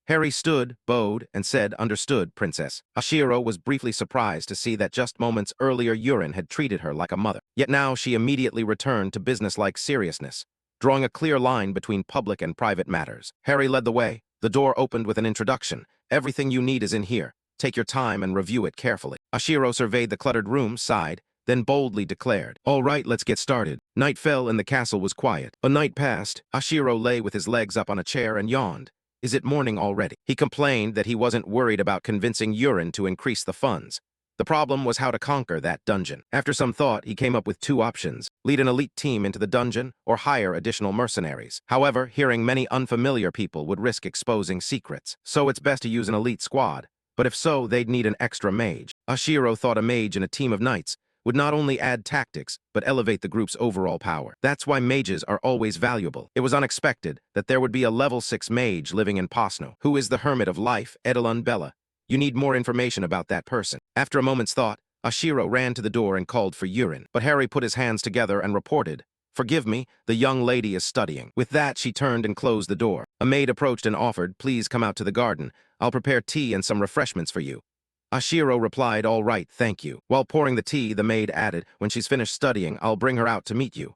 Harry stood, bowed, and said, understood, Princess. Ashiro was briefly surprised to see that just moments earlier Yurin had treated her like a mother. Yet now she immediately returned to businesslike seriousness. drawing a clear line between public and private matters. Harry led the way. The door opened with an introduction. Everything you need is in here. Take your time and review it carefully. Ashiro surveyed the cluttered room, sighed, then boldly declared, "All right, let's get started." Night fell and the castle was quiet. A night passed. Ashiro lay with his legs up on a chair and yawned. Is it morning already? He complained that he wasn't worried about convincing Urine to increase the funds. The problem was how to conquer that dungeon. After some thought, he came up with two options: lead an elite team into the dungeon or hire additional mercenaries. However, hearing many unfamiliar people would risk exposing secrets, so it's best to use an elite squad. But if so, they'd need an extra mage. Ashiro thought a mage in a team of knights would not only add tactics, but elevate the group's overall power. That's why mages are always valuable. It was unexpected that there would be a level 6 mage living in Posno. Who is the Hermit of Life, Edelon Bella? You need more information about that person. After a moment's thought, Ashiro ran to the door and called for Urine. But Harry put his hands together and reported, "Forgive me, the young lady is studying." With that, she turned and closed the door. A maid approached and offered, "Please come out to the garden. I'll prepare tea and some refreshments for you." Ashiro replied, "All right, thank you." While pouring the tea, the maid added, "When she's finished studying, I'll bring her out to meet you."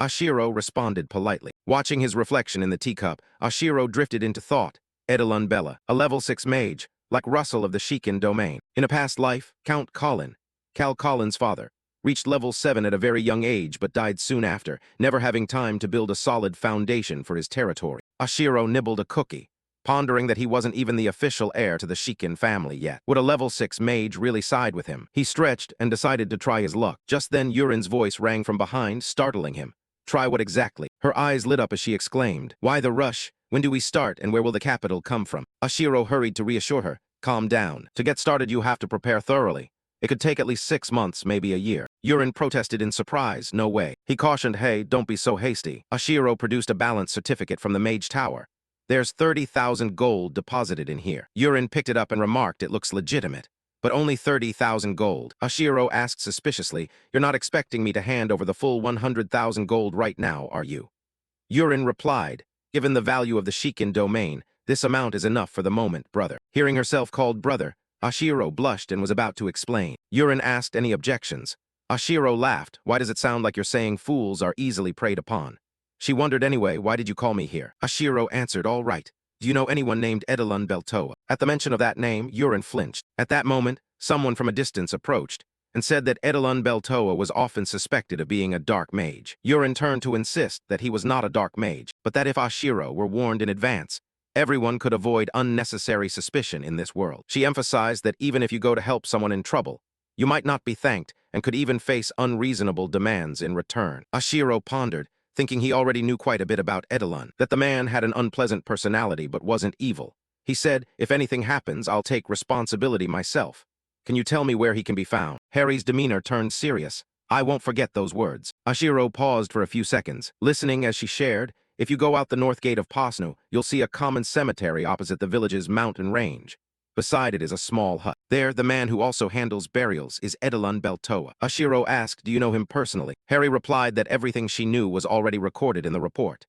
Ashiro responded politely. Watching his reflection in the teacup, Ashiro drifted into thought. Edelon Bella, a level 6 mage, like Russell of the Shikin domain. In a past life, Count Colin, Cal Colin's father, reached level 7 at a very young age but died soon after, never having time to build a solid foundation for his territory. Ashiro nibbled a cookie, pondering that he wasn't even the official heir to the Shikin family yet. Would a level 6 mage really side with him? He stretched and decided to try his luck. Just then Urine's voice rang from behind, startling him. "Try what exactly?" Her eyes lit up as she exclaimed, "Why the rush? When do we start and where will the capital come from?" Ashiro hurried to reassure her. "Calm down. To get started you have to prepare thoroughly. It could take at least 6 months, maybe a year." Urine protested in surprise. "No way." He cautioned, "Hey, don't be so hasty." Ashiro produced a balance certificate from the Mage Tower. "There's 30,000 gold deposited in here." Urine picked it up and remarked, "It looks legitimate. But only 30,000 gold." Ashiro asked suspiciously, "You're not expecting me to hand over the full 100,000 gold right now, are you?" Urine replied, "Given the value of the Shikin domain, this amount is enough for the moment, brother." Hearing herself called brother, Ashiro blushed and was about to explain. Urine asked any objections. Ashiro laughed. "Why does it sound like you're saying fools are easily preyed upon?" She wondered anyway, "Why did you call me here?" Ashiro answered, "All right. Do you know anyone named Edelon Beltoa?" At the mention of that name, Urine flinched. At that moment, someone from a distance approached and said that Edelon Beltoa was often suspected of being a dark mage. Urine turned to insist that he was not a dark mage, but that if Ashiro were warned in advance, everyone could avoid unnecessary suspicion in this world. She emphasized that even if you go to help someone in trouble, you might not be thanked and could even face unreasonable demands in return. Ashiro pondered, thinking he already knew quite a bit about Edelon, that the man had an unpleasant personality but wasn't evil. He said, "If anything happens, I'll take responsibility myself. Can you tell me where he can be found?" Harry's demeanor turned serious. "I won't forget those words." Ashiro paused for a few seconds, listening as she shared, "If you go out the north gate of Posno, you'll see a common cemetery opposite the village's mountain range. Beside it is a small hut. There, the man who also handles burials is Edelon Beltoa." Ashiro asked, "Do you know him personally?" Harry replied that everything she knew was already recorded in the report.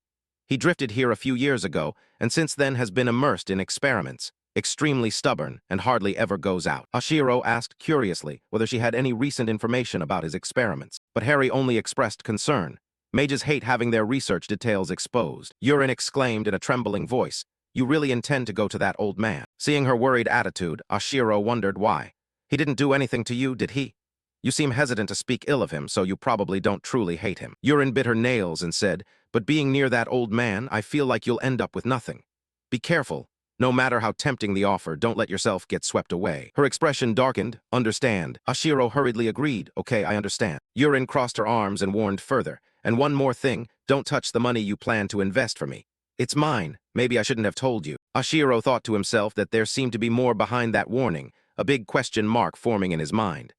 "He drifted here a few years ago, and since then has been immersed in experiments. Extremely stubborn, and hardly ever goes out." Ashiro asked curiously whether she had any recent information about his experiments, but Harry only expressed concern. Mages hate having their research details exposed. Urine exclaimed in a trembling voice, "You really intend to go to that old man?" Seeing her worried attitude, Ashiro wondered why. "He didn't do anything to you, did he? You seem hesitant to speak ill of him, so you probably don't truly hate him." Urine bit her nails and said, "But being near that old man, I feel like you'll end up with nothing. Be careful. No matter how tempting the offer, don't let yourself get swept away." Her expression darkened. "Understand." Ashiro hurriedly agreed. "Okay, I understand." Urine crossed her arms and warned further, "And one more thing, don't touch the money you plan to invest for me. It's mine. Maybe I shouldn't have told you." Ashiro thought to himself that there seemed to be more behind that warning, a big question mark forming in his mind.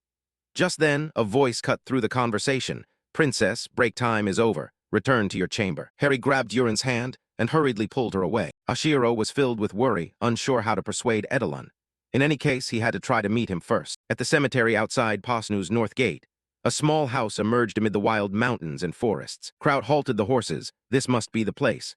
Just then, a voice cut through the conversation. "Princess, break time is over. Return to your chamber." Harry grabbed Urine's hand and hurriedly pulled her away. Ashiro was filled with worry, unsure how to persuade Edelon. In any case, he had to try to meet him first. At the cemetery outside Posnu's north gate, a small house emerged amid the wild mountains and forests. Kraut halted the horses. This must be the place.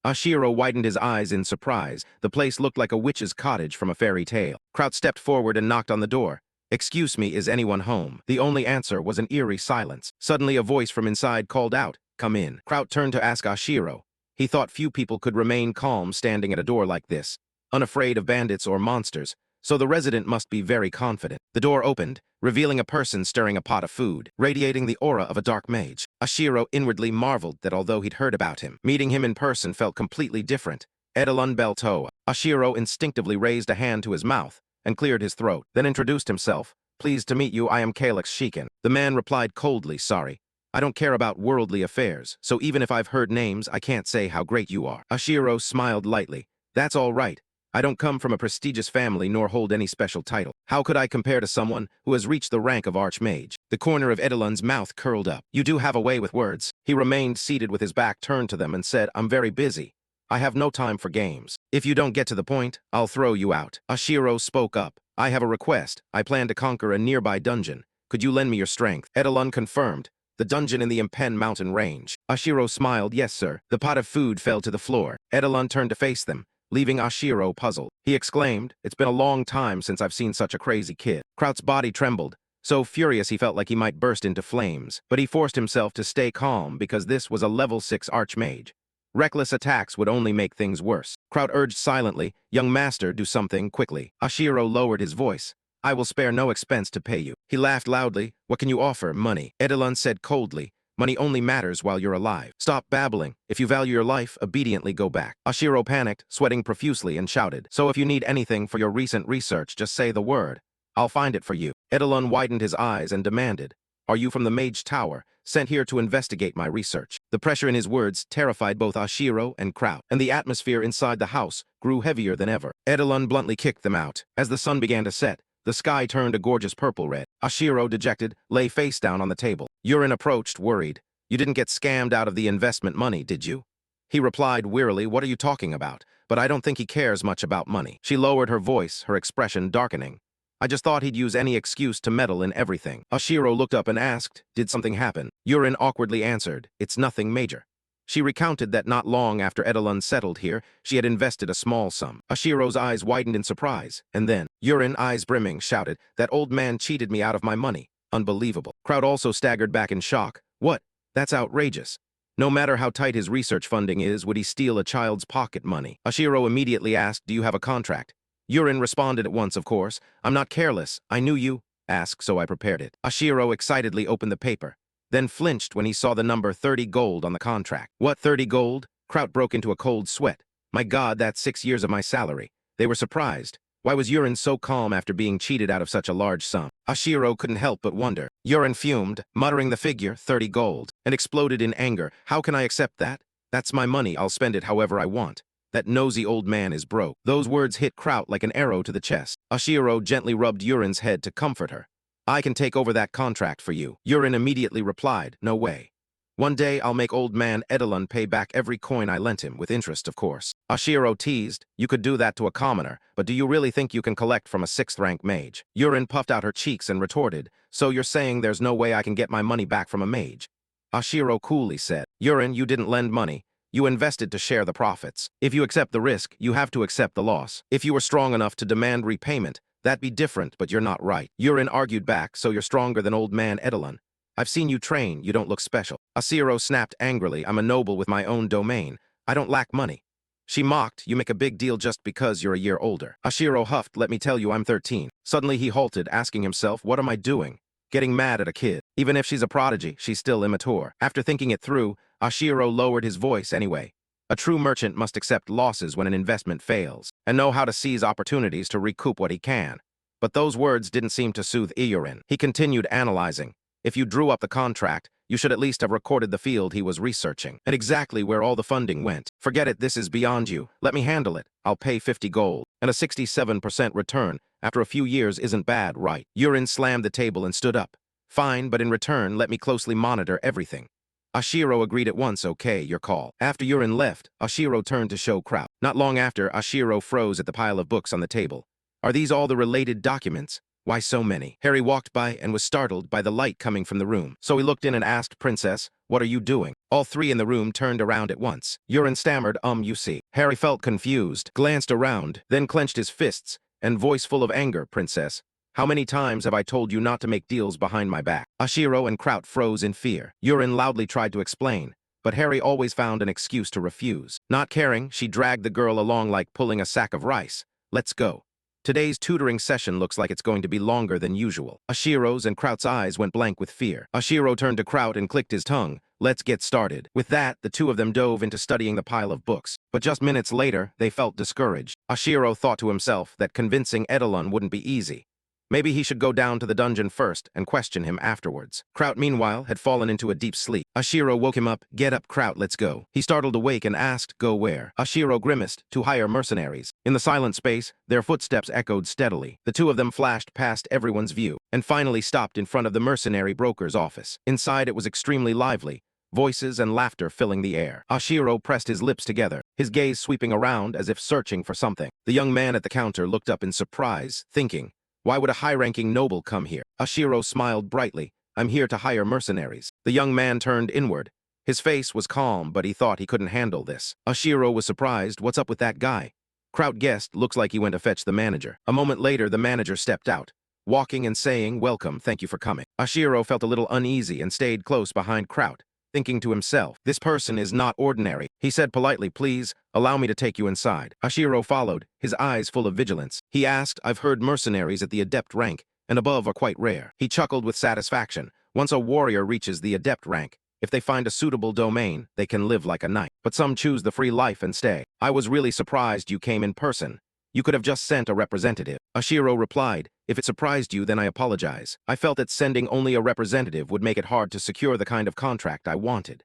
Ashiro widened his eyes in surprise. The place looked like a witch's cottage from a fairy tale. Kraut stepped forward and knocked on the door. "Excuse me, is anyone home?" The only answer was an eerie silence. Suddenly a voice from inside called out, come in. Kraut turned to ask Ashiro. He thought few people could remain calm standing at a door like this, unafraid of bandits or monsters, so the resident must be very confident. The door opened, revealing a person stirring a pot of food, radiating the aura of a dark mage. Ashiro inwardly marveled that although he'd heard about him, meeting him in person felt completely different. Edelon Beltoa. Ashiro instinctively raised a hand to his mouth and cleared his throat, then introduced himself. Pleased to meet you, I am Calyx Shiken. The man replied coldly, sorry. I don't care about worldly affairs, so even if I've heard names, I can't say how great you are. Ashiro smiled lightly. That's all right. I don't come from a prestigious family nor hold any special title. How could I compare to someone who has reached the rank of Archmage? The corner of Edelon's mouth curled up. You do have a way with words. He remained seated with his back turned to them and said, I'm very busy. I have no time for games. If you don't get to the point, I'll throw you out. Ashiro spoke up. I have a request. I plan to conquer a nearby dungeon. Could you lend me your strength? Edelon confirmed. The dungeon in the Impen mountain range. Ashiro smiled, yes sir. The pot of food fell to the floor. Edelon turned to face them, leaving Ashiro puzzled. He exclaimed, it's been a long time since I've seen such a crazy kid. Kraut's body trembled, so furious he felt like he might burst into flames, but he forced himself to stay calm because this was a level 6 archmage. Reckless attacks would only make things worse. Kraut urged silently, young master, do something quickly. Ashiro lowered his voice. I will spare no expense to pay you. He laughed loudly. What can you offer? Money. Edelon said coldly. Money only matters while you're alive. Stop babbling. If you value your life, obediently go back. Ashiro panicked, sweating profusely, and shouted. So if you need anything for your recent research, just say the word. I'll find it for you. Edelon widened his eyes and demanded. Are you from the Mage Tower, sent here to investigate my research? The pressure in his words terrified both Ashiro and Kraut, and the atmosphere inside the house grew heavier than ever. Edelon bluntly kicked them out. As the sun began to set, the sky turned a gorgeous purple-red. Ashiro, dejected, lay face down on the table. Yurin approached, worried. You didn't get scammed out of the investment money, did you? He replied wearily, what are you talking about? But I don't think he cares much about money. She lowered her voice, her expression darkening. I just thought he'd use any excuse to meddle in everything. Ashiro looked up and asked, did something happen? Yurin awkwardly answered, it's nothing major. She recounted that not long after Edelon settled here, she had invested a small sum. Ashiro's eyes widened in surprise, and then, Yurin, eyes brimming, shouted, that old man cheated me out of my money. Unbelievable. Kraut also staggered back in shock. What? That's outrageous. No matter how tight his research funding is, would he steal a child's pocket money? Ashiro immediately asked, do you have a contract? Yurin responded at once, of course. I'm not careless. I knew you asked, so I prepared it. Ashiro excitedly opened the paper, then flinched when he saw the number 30 gold on the contract. What, 30 gold? Kraut broke into a cold sweat. My God, that's 6 years of my salary. They were surprised. Why was Yurin so calm after being cheated out of such a large sum? Ashiro couldn't help but wonder. Yurin fumed, muttering the figure, 30 gold, and exploded in anger. How can I accept that? That's my money. I'll spend it however I want. That nosy old man is broke. Those words hit Kraut like an arrow to the chest. Ashiro gently rubbed Yurin's head to comfort her. I can take over that contract for you. Yurin immediately replied, no way. One day I'll make old man Edelon pay back every coin I lent him, with interest of course. Ashiro teased, you could do that to a commoner, but do you really think you can collect from a 6th-rank mage? Yurin puffed out her cheeks and retorted, so you're saying there's no way I can get my money back from a mage? Ashiro coolly said, Yurin, you didn't lend money. You invested to share the profits. If you accept the risk, you have to accept the loss. If you were strong enough to demand repayment, that'd be different, but you're not right. Yurin argued back, so you're stronger than old man Edelon. I've seen you train, you don't look special. Ashiro snapped angrily, I'm a noble with my own domain. I don't lack money. She mocked, you make a big deal just because you're a year older. Ashiro huffed, let me tell you I'm 13. Suddenly he halted, asking himself, what am I doing? Getting mad at a kid. Even if she's a prodigy, she's still immature. After thinking it through, Ashiro lowered his voice anyway. A true merchant must accept losses when an investment fails, and know how to seize opportunities to recoup what he can. But those words didn't seem to soothe Yurin. He continued analyzing. If you drew up the contract, you should at least have recorded the field he was researching, and exactly where all the funding went. Forget it, this is beyond you. Let me handle it. I'll pay 50 gold, and a 67% return after a few years isn't bad, right? Yurin slammed the table and stood up. Fine, but in return, let me closely monitor everything. Ashiro agreed at once, okay, your call. After Yurin left, Ashiro turned to show Kraut. Not long after, Ashiro froze at the pile of books on the table. Are these all the related documents? Why so many? Harry walked by and was startled by the light coming from the room. So he looked in and asked, Princess, what are you doing? All three in the room turned around at once. Yurin stammered, you see. Harry felt confused, glanced around, then clenched his fists, and voice full of anger, Princess. How many times have I told you not to make deals behind my back? Ashiro and Kraut froze in fear. Yurin loudly tried to explain. but Harry always found an excuse to refuse. Not caring, she dragged the girl along like pulling a sack of rice. Let's go. Today's tutoring session looks like it's going to be longer than usual. Ashiro's and Kraut's eyes went blank with fear. Ashiro turned to Kraut and clicked his tongue. Let's get started. With that, the two of them dove into studying the pile of books. But just minutes later, they felt discouraged. Ashiro thought to himself that convincing Edelon wouldn't be easy. Maybe he should go down to the dungeon first and question him afterwards. Kraut, meanwhile, had fallen into a deep sleep. Ashiro woke him up. Get up, Kraut, let's go. He startled awake and asked, go where? Ashiro grimaced, to hire mercenaries. In the silent space, their footsteps echoed steadily. The two of them flashed past everyone's view and finally stopped in front of the mercenary broker's office. Inside, it was extremely lively. Voices and laughter filling the air. Ashiro pressed his lips together, his gaze sweeping around as if searching for something. The young man at the counter looked up in surprise, thinking, why would a high-ranking noble come here? Ashiro smiled brightly. I'm here to hire mercenaries. The young man turned inward. His face was calm, but he thought he couldn't handle this. Ashiro was surprised. What's up with that guy? Kraut guessed. Looks like he went to fetch the manager. A moment later, the manager stepped out, walking and saying, welcome, thank you for coming. Ashiro felt a little uneasy and stayed close behind Kraut, thinking to himself, this person is not ordinary. He said politely, please, allow me to take you inside. Ashiro followed, his eyes full of vigilance. He asked, I've heard mercenaries at the adept rank and above are quite rare. He chuckled with satisfaction. Once a warrior reaches the adept rank, if they find a suitable domain, they can live like a knight. But some choose the free life and stay. I was really surprised you came in person. You could have just sent a representative. Ashiro replied, if it surprised you, then I apologize. I felt that sending only a representative would make it hard to secure the kind of contract I wanted.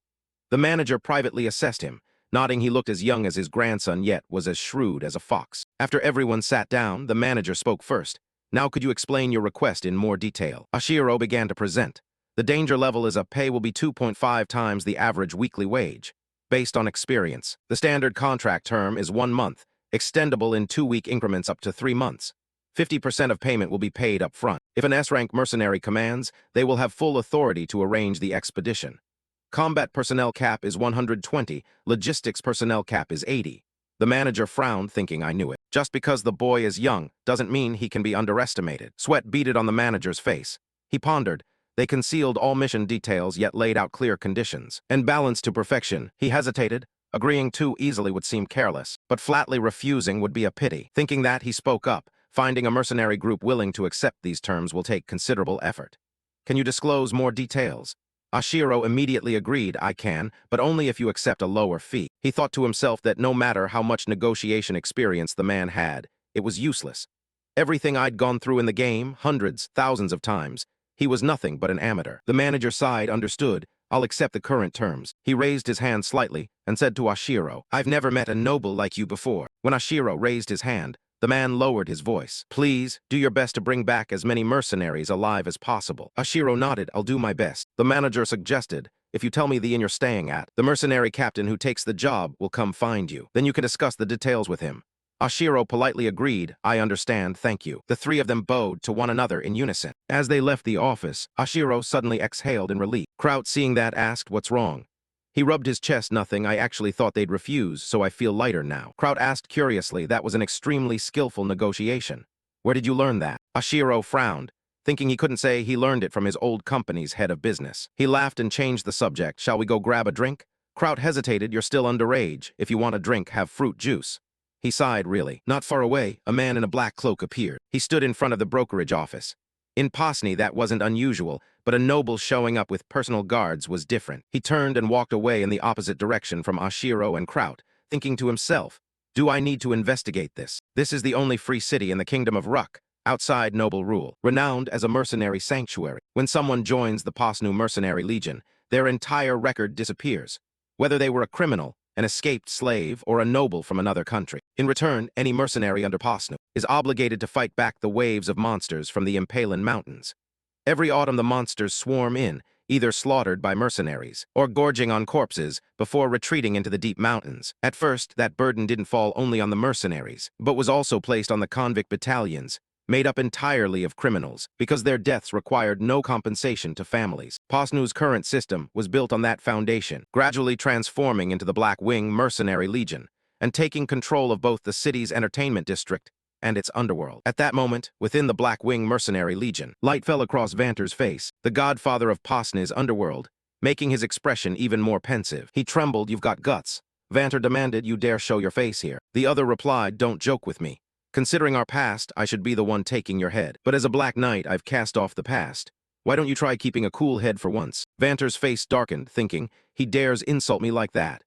The manager privately assessed him. Nodding, he looked as young as his grandson, yet was as shrewd as a fox. After everyone sat down, the manager spoke first. Now could you explain your request in more detail? Ashiro began to present. The danger level is a pay will be 2.5 times the average weekly wage, based on experience. The standard contract term is 1 month, extendable in 2-week increments up to 3 months. 50% of payment will be paid up front. If an S-rank mercenary commands, they will have full authority to arrange the expedition. Combat personnel cap is 120, logistics personnel cap is 80. The manager frowned, thinking I knew it. Just because the boy is young doesn't mean he can be underestimated. Sweat beaded on the manager's face. He pondered. They concealed all mission details yet laid out clear conditions. And balanced to perfection, he hesitated. Agreeing too easily would seem careless, but flatly refusing would be a pity. Thinking that, he spoke up. Finding a mercenary group willing to accept these terms will take considerable effort. Can you disclose more details? Ashiro immediately agreed, I can, but only if you accept a lower fee. He thought to himself that no matter how much negotiation experience the man had, it was useless. Everything I'd gone through in the game, hundreds, thousands of times, he was nothing but an amateur. The manager sighed, understood. I'll accept the current terms. He raised his hand slightly and said to Ashiro, I've never met a noble like you before. When Ashiro raised his hand, the man lowered his voice. Please, do your best to bring back as many mercenaries alive as possible. Ashiro nodded, I'll do my best. The manager suggested, if you tell me the inn you're staying at, the mercenary captain who takes the job will come find you. Then you can discuss the details with him. Ashiro politely agreed, I understand, thank you. The three of them bowed to one another in unison. As they left the office, Ashiro suddenly exhaled in relief. Kraut, seeing that, asked, what's wrong? He rubbed his chest. Nothing, I actually thought they'd refuse, so I feel lighter now. Kraut asked curiously. That was an extremely skillful negotiation. Where did you learn that? Ashiro frowned, thinking he couldn't say he learned it from his old company's head of business. He laughed and changed the subject. Shall we go grab a drink? Kraut hesitated. You're still underage. If you want a drink, have fruit juice. He sighed, really. Not far away, a man in a black cloak appeared. He stood in front of the brokerage office. In Posny, that wasn't unusual, but a noble showing up with personal guards was different. He turned and walked away in the opposite direction from Ashiro and Kraut, thinking to himself, do I need to investigate this? This is the only free city in the kingdom of Ruck, outside noble rule, renowned as a mercenary sanctuary. When someone joins the Posnu Mercenary Legion, their entire record disappears, whether they were a criminal, an escaped slave, or a noble from another country. In return, any mercenary under Posnu is obligated to fight back the waves of monsters from the Impalan Mountains. Every autumn the monsters swarm in, either slaughtered by mercenaries or gorging on corpses before retreating into the deep mountains. At first, that burden didn't fall only on the mercenaries, but was also placed on the convict battalions, made up entirely of criminals, because their deaths required no compensation to families. Posnu's current system was built on that foundation, gradually transforming into the Black Wing Mercenary Legion, and taking control of both the city's entertainment district and its underworld. At that moment, within the Black Wing Mercenary Legion, light fell across Vanter's face. The godfather of Posnu's underworld making his expression even more pensive. He trembled. You've got guts. Vanter demanded, you dare show your face here. The other replied, don't joke with me. Considering our past, I should be the one taking your head. But as a Black Knight, I've cast off the past. Why don't you try keeping a cool head for once? Vanter's face darkened, thinking, he dares insult me like that.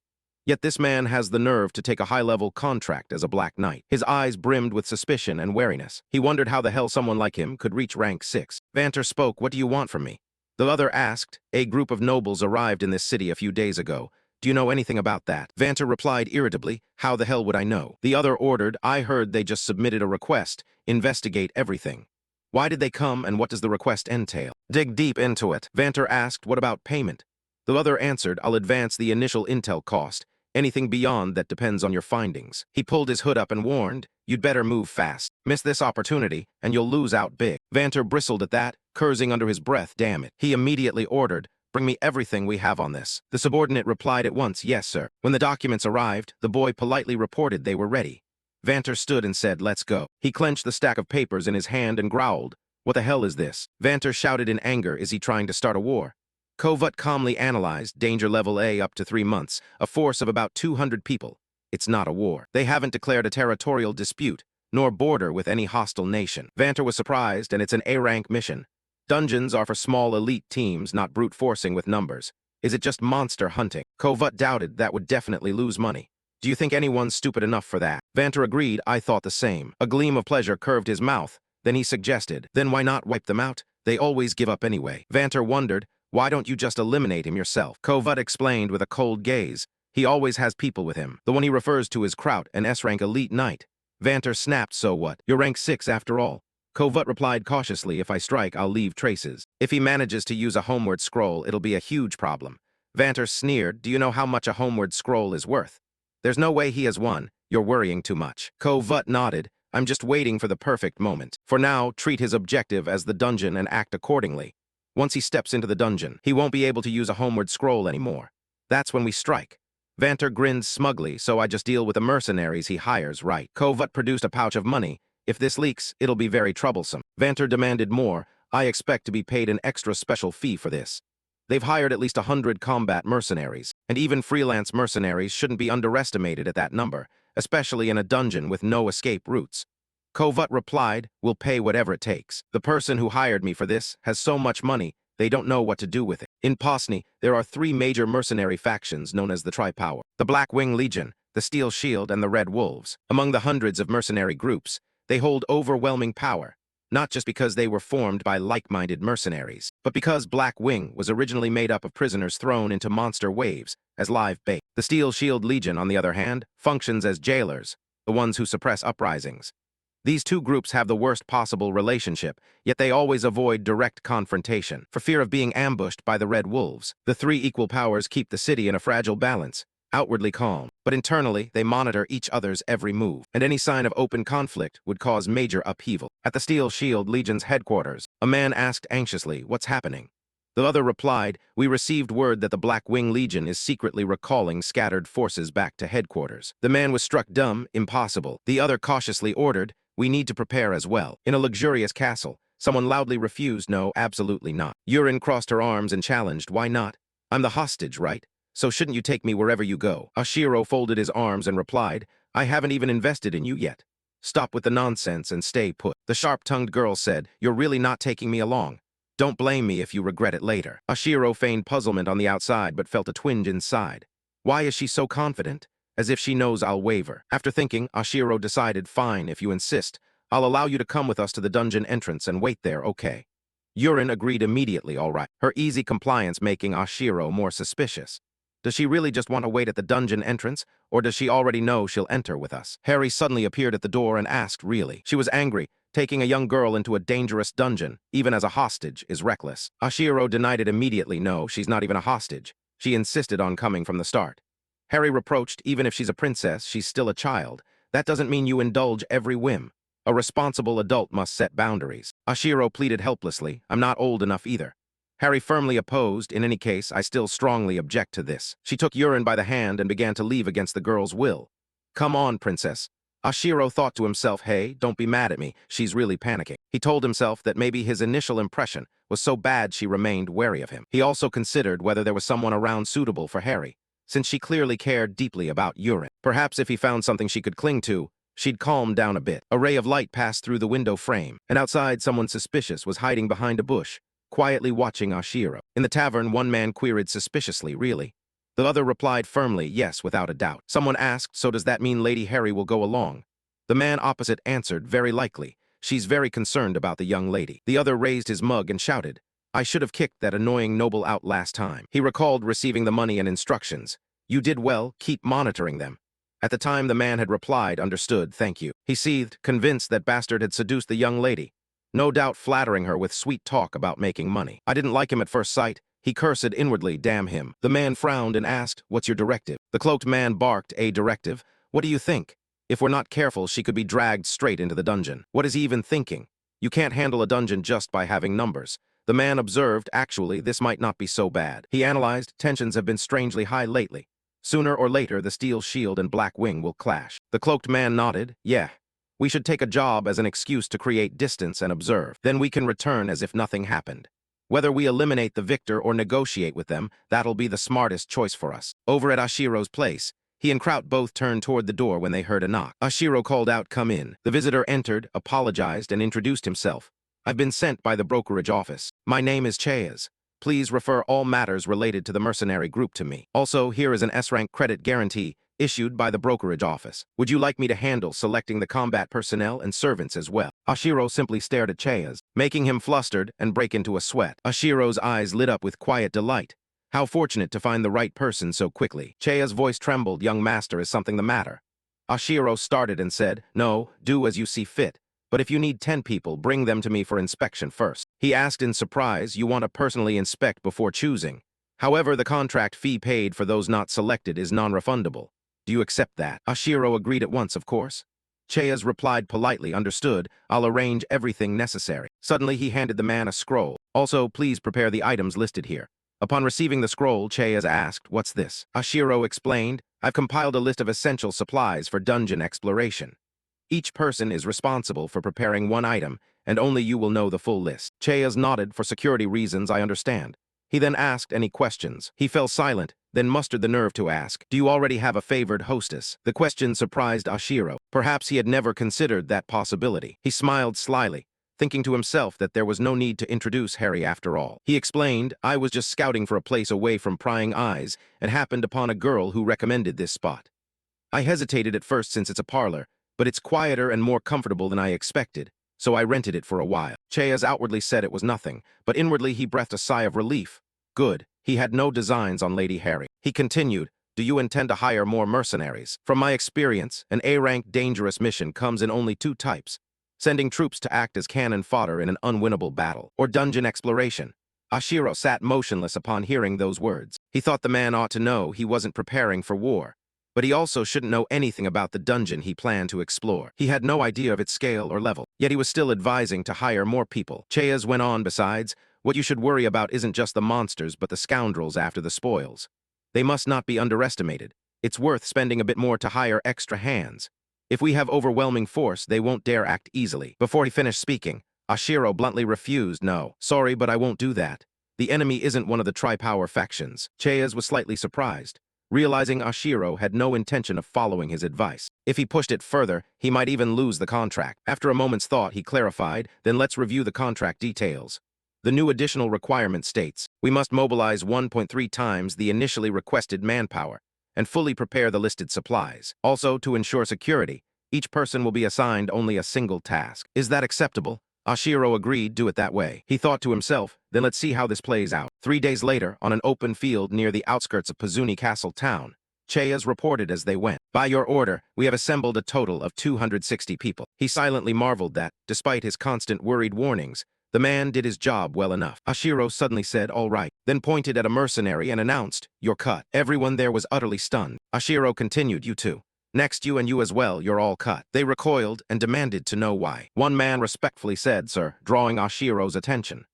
Yet this man has the nerve to take a high-level contract as a Black Knight. His eyes brimmed with suspicion and wariness. He wondered how the hell someone like him could reach rank 6. Vanter spoke, what do you want from me? The other asked, a group of nobles arrived in this city a few days ago. Do you know anything about that? Vanter replied irritably, how the hell would I know? The other ordered, I heard they just submitted a request. Investigate everything. Why did they come and what does the request entail? Dig deep into it. Vanter asked, what about payment? The other answered, I'll advance the initial intel cost. Anything beyond that depends on your findings. He pulled his hood up and warned, you'd better move fast. Miss this opportunity, and you'll lose out big. Vanter bristled at that, cursing under his breath, damn it. He immediately ordered, bring me everything we have on this. The subordinate replied at once, yes, sir. When the documents arrived, the boy politely reported they were ready. Vanter stood and said, let's go. He clenched the stack of papers in his hand and growled, what the hell is this? Vanter shouted in anger, is he trying to start a war? Kovut calmly analyzed, danger level A up to 3 months, a force of about 200 people. It's not a war. They haven't declared a territorial dispute, nor border with any hostile nation. Vanter was surprised, and it's an A-rank mission. Dungeons are for small elite teams, not brute forcing with numbers. Is it just monster hunting? Kovut doubted that would definitely lose money. Do you think anyone's stupid enough for that? Vanter agreed, I thought the same. A gleam of pleasure curved his mouth. Then he suggested, then why not wipe them out? They always give up anyway. Vanter wondered, why don't you just eliminate him yourself? Kovut explained with a cold gaze. He always has people with him. The one he refers to is Kraut, an S-rank elite knight. Vanter snapped, so what? You're rank 6 after all. Kovut replied cautiously, if I strike, I'll leave traces. If he manages to use a homeward scroll, it'll be a huge problem. Vanter sneered, do you know how much a homeward scroll is worth? There's no way he has one. You're worrying too much. Kovut nodded. I'm just waiting for the perfect moment. For now, treat his objective as the dungeon and act accordingly. Once he steps into the dungeon, he won't be able to use a homeward scroll anymore. That's when we strike. Vanter grinned smugly, so I just deal with the mercenaries he hires, right? Kovut produced a pouch of money. If this leaks, it'll be very troublesome. Vanter demanded more. I expect to be paid an extra special fee for this. They've hired at least 100 combat mercenaries, and even freelance mercenaries shouldn't be underestimated at that number, especially in a dungeon with no escape routes. Kovut replied, we'll pay whatever it takes. The person who hired me for this has so much money, they don't know what to do with it. In Posny, there are 3 major mercenary factions known as the Tri-Power. The Black Wing Legion, the Steel Shield, and the Red Wolves. Among the hundreds of mercenary groups, they hold overwhelming power, not just because they were formed by like-minded mercenaries, but because Black Wing was originally made up of prisoners thrown into monster waves as live bait. The Steel Shield Legion, on the other hand, functions as jailers, the ones who suppress uprisings. These 2 groups have the worst possible relationship, yet they always avoid direct confrontation, for fear of being ambushed by the Red Wolves. The 3 equal powers keep the city in a fragile balance, outwardly calm, but internally they monitor each other's every move, and any sign of open conflict would cause major upheaval. At the Steel Shield Legion's headquarters, a man asked anxiously, what's happening? The other replied, we received word that the Black Wing Legion is secretly recalling scattered forces back to headquarters. The man was struck dumb, impossible. The other cautiously ordered, we need to prepare as well. In a luxurious castle, someone loudly refused, no, absolutely not. Yurin crossed her arms and challenged, why not? I'm the hostage, right? So shouldn't you take me wherever you go? Ashiro folded his arms and replied, I haven't even invested in you yet. Stop with the nonsense and stay put. The sharp-tongued girl said, you're really not taking me along. Don't blame me if you regret it later. Ashiro feigned puzzlement on the outside but felt a twinge inside. Why is she so confident? As if she knows I'll waver. After thinking, Ashiro decided, fine, if you insist. I'll allow you to come with us to the dungeon entrance and wait there, okay? Yurin agreed immediately, all right. Her easy compliance making Ashiro more suspicious. Does she really just want to wait at the dungeon entrance, or does she already know she'll enter with us? Harry suddenly appeared at the door and asked, really? She was angry. Taking a young girl into a dangerous dungeon, even as a hostage, is reckless. Ashiro denied it immediately. No, she's not even a hostage. She insisted on coming from the start. Harry reproached, even if she's a princess, she's still a child. That doesn't mean you indulge every whim. A responsible adult must set boundaries. Ashiro pleaded helplessly, I'm not old enough either. Harry firmly opposed, in any case, I still strongly object to this. She took Yurin by the hand and began to leave against the girl's will. Come on, princess. Ashiro thought to himself, hey, don't be mad at me, she's really panicking. He told himself that maybe his initial impression was so bad she remained wary of him. He also considered whether there was someone around suitable for Harry, since she clearly cared deeply about urine. Perhaps if he found something she could cling to, she'd calm down a bit. A ray of light passed through the window frame, and outside someone suspicious was hiding behind a bush, quietly watching Ashiro. In the tavern, one man queried suspiciously, really? The other replied firmly, yes, without a doubt. Someone asked, so does that mean Lady Harry will go along? The man opposite answered, very likely. She's very concerned about the young lady. The other raised his mug and shouted, I should have kicked that annoying noble out last time. He recalled receiving the money and instructions. You did well, keep monitoring them. At the time the man had replied, understood, thank you. He seethed, convinced that bastard had seduced the young lady, no doubt flattering her with sweet talk about making money. I didn't like him at first sight. He cursed inwardly, damn him. The man frowned and asked, what's your directive? The cloaked man barked, a directive? What do you think? If we're not careful, she could be dragged straight into the dungeon. What is he even thinking? You can't handle a dungeon just by having numbers. The man observed, actually, this might not be so bad. He analyzed, tensions have been strangely high lately. Sooner or later, the steel shield and black wing will clash. The cloaked man nodded, yeah. We should take a job as an excuse to create distance and observe. Then we can return as if nothing happened. Whether we eliminate the victor or negotiate with them, that'll be the smartest choice for us. Over at Ashiro's place, he and Kraut both turned toward the door when they heard a knock. Ashiro called out, come in. The visitor entered, apologized, and introduced himself. I've been sent by the brokerage office. My name is Chayas. Please refer all matters related to the mercenary group to me. Also, here is an S-rank credit guarantee issued by the brokerage office. Would you like me to handle selecting the combat personnel and servants as well? Ashiro simply stared at Chayas, making him flustered and break into a sweat. Ashiro's eyes lit up with quiet delight. How fortunate to find the right person so quickly. Chayas' voice trembled, young master, is something the matter? Ashiro started and said, no, do as you see fit. But if you need 10 people, bring them to me for inspection first. He asked in surprise, you want to personally inspect before choosing. However, the contract fee paid for those not selected is non-refundable. Do you accept that? Ashiro agreed at once, of course. Chayas replied politely, understood, I'll arrange everything necessary. Suddenly he handed the man a scroll. Also, please prepare the items listed here. Upon receiving the scroll, Chayas asked, what's this? Ashiro explained, I've compiled a list of essential supplies for dungeon exploration. Each person is responsible for preparing one item, and only you will know the full list. Chayas nodded, for security reasons, I understand. He then asked any questions. He fell silent, then mustered the nerve to ask, do you already have a favored hostess? The question surprised Ashiro. Perhaps he had never considered that possibility. He smiled slyly, thinking to himself that there was no need to introduce Harry after all. He explained, I was just scouting for a place away from prying eyes and happened upon a girl who recommended this spot. I hesitated at first since it's a parlor, but it's quieter and more comfortable than I expected, so I rented it for a while. Chayas outwardly said it was nothing, but inwardly he breathed a sigh of relief. Good, he had no designs on Lady Harry. He continued, do you intend to hire more mercenaries? From my experience, an A-rank dangerous mission comes in only two types. Sending troops to act as cannon fodder in an unwinnable battle, or dungeon exploration. Ashiro sat motionless upon hearing those words. He thought the man ought to know he wasn't preparing for war. But he also shouldn't know anything about the dungeon he planned to explore. He had no idea of its scale or level, yet he was still advising to hire more people. Chayas went on, besides, what you should worry about isn't just the monsters but the scoundrels after the spoils. They must not be underestimated. It's worth spending a bit more to hire extra hands. If we have overwhelming force, they won't dare act easily. Before he finished speaking, Ashiro bluntly refused, no. Sorry, but I won't do that. The enemy isn't one of the tri-power factions. Chayas was slightly surprised, realizing Ashiro had no intention of following his advice. If he pushed it further, he might even lose the contract. After a moment's thought, he clarified, then let's review the contract details. The new additional requirement states, we must mobilize 1.3 times the initially requested manpower and fully prepare the listed supplies. Also, to ensure security, each person will be assigned only a single task. Is that acceptable? Ashiro agreed, do it that way. He thought to himself, then let's see how this plays out. 3 days later, on an open field near the outskirts of Pazuni Castle town, Chayas reported as they went. By your order, we have assembled a total of 260 people. He silently marveled that, despite his constant worried warnings, the man did his job well enough. Ashiro suddenly said, all right, then pointed at a mercenary and announced, you're cut. Everyone there was utterly stunned. Ashiro continued, you too. Next, you and you as well, you're all cut. They recoiled and demanded to know why. One man respectfully said, sir, drawing Ashiro's attention.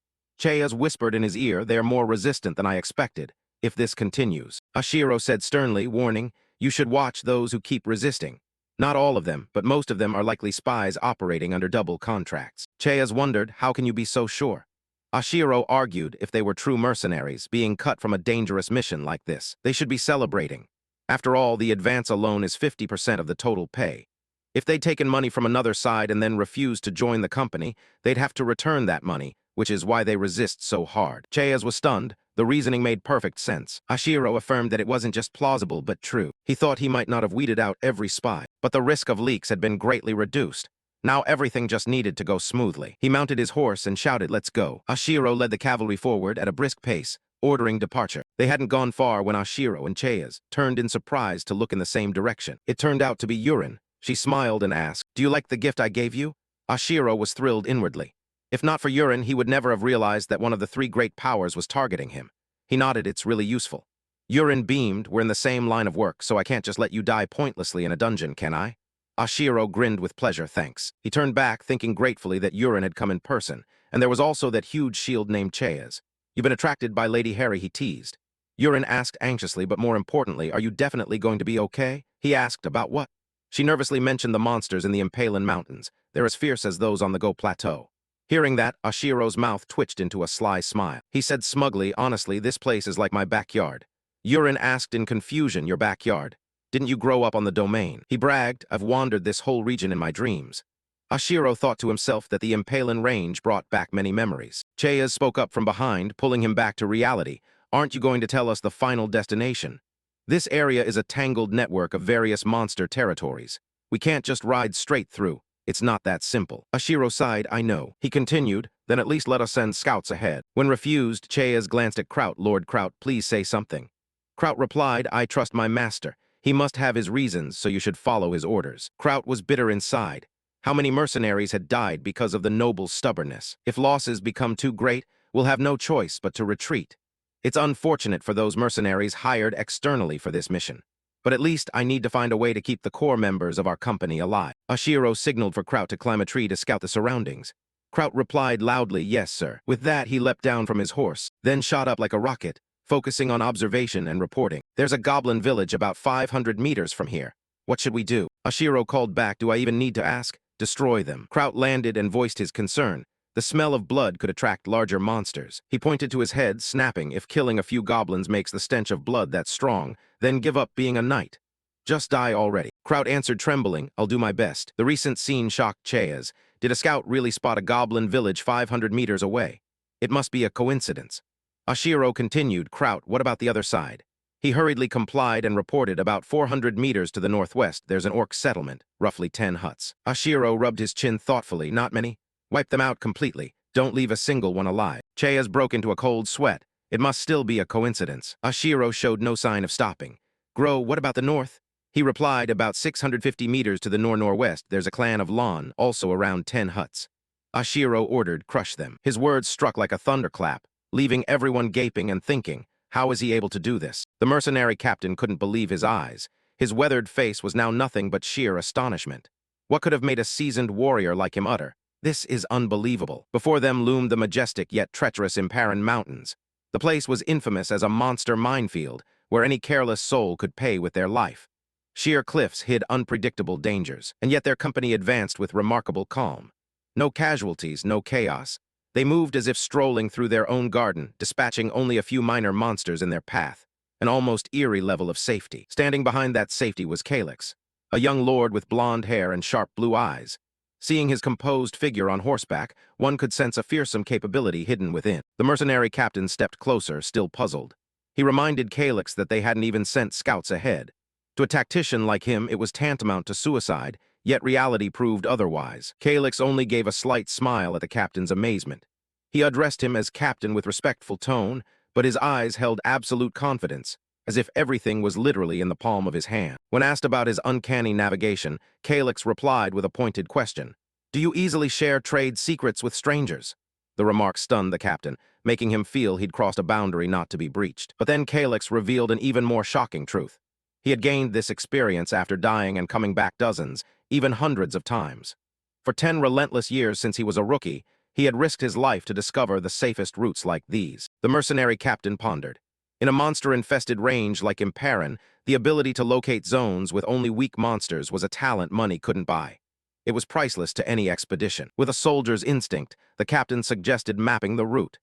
Chayas whispered in his ear, they're more resistant than I expected. If this continues. Ashiro said sternly, warning, you should watch those who keep resisting. Not all of them, but most of them are likely spies operating under double contracts. Chayas wondered, how can you be so sure? Ashiro argued if they were true mercenaries, being cut from a dangerous mission like this, they should be celebrating. After all, the advance alone is 50% of the total pay. If they'd taken money from another side and then refused to join the company, they'd have to return that money, which is why they resist so hard. Chayas was stunned. The reasoning made perfect sense. Ashiro affirmed that it wasn't just plausible but true. He thought he might not have weeded out every spy, but the risk of leaks had been greatly reduced. Now everything just needed to go smoothly. He mounted his horse and shouted, "Let's go." Ashiro led the cavalry forward at a brisk pace, ordering departure. They hadn't gone far when Ashiro and Chayas turned in surprise to look in the same direction. It turned out to be Yurin. She smiled and asked, "Do you like the gift I gave you?" Ashiro was thrilled inwardly. If not for Yurin, he would never have realized that one of the three great powers was targeting him. He nodded, "It's really useful." Yurin beamed, "We're in the same line of work, so I can't just let you die pointlessly in a dungeon, can I?" Ashiro grinned with pleasure, "Thanks." He turned back, thinking gratefully that Yurin had come in person, and there was also that huge shield named Chayas. "You've been attracted by Lady Harry," he teased. Yurin asked anxiously, "But more importantly, are you definitely going to be okay?" He asked, "About what?" She nervously mentioned the monsters in the Impalan Mountains. They're as fierce as those on the Go Plateau. Hearing that, Ashiro's mouth twitched into a sly smile. He said smugly, "Honestly, this place is like my backyard." Yurin asked in confusion, "Your backyard? Didn't you grow up on the domain?" He bragged, "I've wandered this whole region in my dreams." Ashiro thought to himself that the Impalan range brought back many memories. Chayas spoke up from behind, pulling him back to reality. "Aren't you going to tell us the final destination? This area is a tangled network of various monster territories. We can't just ride straight through. It's not that simple." Ashiro sighed, "I know." He continued, "Then at least let us send scouts ahead." When refused, Chayas glanced at Kraut. "Lord Kraut, please say something." Kraut replied, "I trust my master. He must have his reasons, so you should follow his orders." Kraut was bitter inside. How many mercenaries had died because of the noble's stubbornness? If losses become too great, we'll have no choice but to retreat. It's unfortunate for those mercenaries hired externally for this mission. But at least I need to find a way to keep the core members of our company alive. Ashiro signaled for Kraut to climb a tree to scout the surroundings. Kraut replied loudly, "Yes, sir." With that, he leapt down from his horse, then shot up like a rocket, focusing on observation and reporting. "There's a goblin village about 500 meters from here. What should we do?" Ashiro called back, "Do I even need to ask?" "Destroy them." Kraut landed and voiced his concern. The smell of blood could attract larger monsters. He pointed to his head, snapping, "If killing a few goblins makes the stench of blood that strong, then give up being a knight. Just die already." Kraut answered, trembling, "I'll do my best." The recent scene shocked Chayas. Did a scout really spot a goblin village 500 meters away? It must be a coincidence. Ashiro continued, "Kraut, what about the other side?" He hurriedly complied and reported, "About 400 meters to the northwest, there's an orc settlement, roughly 10 huts." Ashiro rubbed his chin thoughtfully. "Not many? Wipe them out completely. Don't leave a single one alive." Chayas broke into a cold sweat. It must still be a coincidence. Ashiro showed no sign of stopping. "Grow, what about the north?" He replied, "About 650 meters to the nor-northwest, there's a clan of Lon, also around 10 huts." Ashiro ordered, "Crush them." His words struck like a thunderclap, leaving everyone gaping and thinking, how is he able to do this? The mercenary captain couldn't believe his eyes. His weathered face was now nothing but sheer astonishment. What could have made a seasoned warrior like him utter, "This is unbelievable"? Before them loomed the majestic yet treacherous Imparan Mountains. The place was infamous as a monster minefield, where any careless soul could pay with their life. Sheer cliffs hid unpredictable dangers, and yet their company advanced with remarkable calm. No casualties, no chaos. They moved as if strolling through their own garden, dispatching only a few minor monsters in their path, an almost eerie level of safety. Standing behind that safety was Calyx, a young lord with blonde hair and sharp blue eyes. Seeing his composed figure on horseback, one could sense a fearsome capability hidden within. The mercenary captain stepped closer, still puzzled. He reminded Calyx that they hadn't even sent scouts ahead. To a tactician like him, it was tantamount to suicide, yet reality proved otherwise. Calyx only gave a slight smile at the captain's amazement. He addressed him as captain with respectful tone, but his eyes held absolute confidence, as if everything was literally in the palm of his hand. When asked about his uncanny navigation, Calyx replied with a pointed question. "Do you easily share trade secrets with strangers?" The remark stunned the captain, making him feel he'd crossed a boundary not to be breached. But then Calyx revealed an even more shocking truth. He had gained this experience after dying and coming back dozens, even hundreds of times. For 10 relentless years since he was a rookie, he had risked his life to discover the safest routes like these. The mercenary captain pondered. In a monster-infested range like Imparan, the ability to locate zones with only weak monsters was a talent money couldn't buy. It was priceless to any expedition. With a soldier's instinct, the captain suggested mapping the route.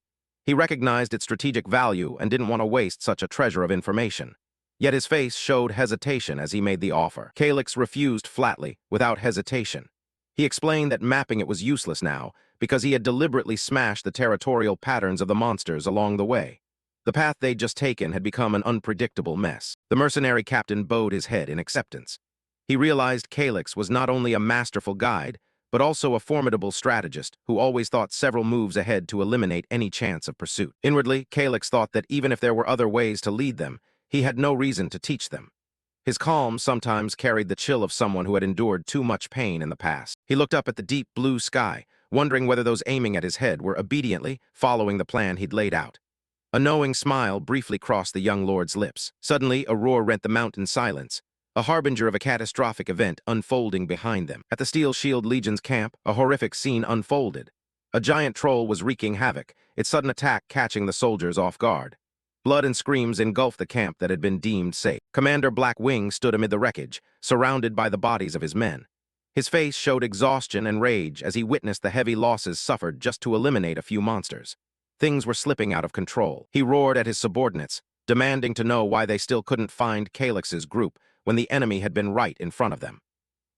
He recognized its strategic value and didn't want to waste such a treasure of information. Yet his face showed hesitation as he made the offer. Calyx refused flatly, without hesitation. He explained that mapping it was useless now, because he had deliberately smashed the territorial patterns of the monsters along the way. The path they'd just taken had become an unpredictable mess. The mercenary captain bowed his head in acceptance. He realized Calyx was not only a masterful guide, but also a formidable strategist who always thought several moves ahead to eliminate any chance of pursuit. Inwardly, Calyx thought that even if there were other ways to lead them, he had no reason to teach them. His calm sometimes carried the chill of someone who had endured too much pain in the past. He looked up at the deep blue sky, wondering whether those aiming at his head were obediently following the plan he'd laid out. A knowing smile briefly crossed the young lord's lips. Suddenly, a roar rent the mountain silence, a harbinger of a catastrophic event unfolding behind them. At the Steel Shield Legion's camp, a horrific scene unfolded. A giant troll was wreaking havoc, its sudden attack catching the soldiers off guard. Blood and screams engulfed the camp that had been deemed safe. Commander Black Wing stood amid the wreckage, surrounded by the bodies of his men. His face showed exhaustion and rage as he witnessed the heavy losses suffered just to eliminate a few monsters. Things were slipping out of control. He roared at his subordinates, demanding to know why they still couldn't find Calyx's group when the enemy had been right in front of them.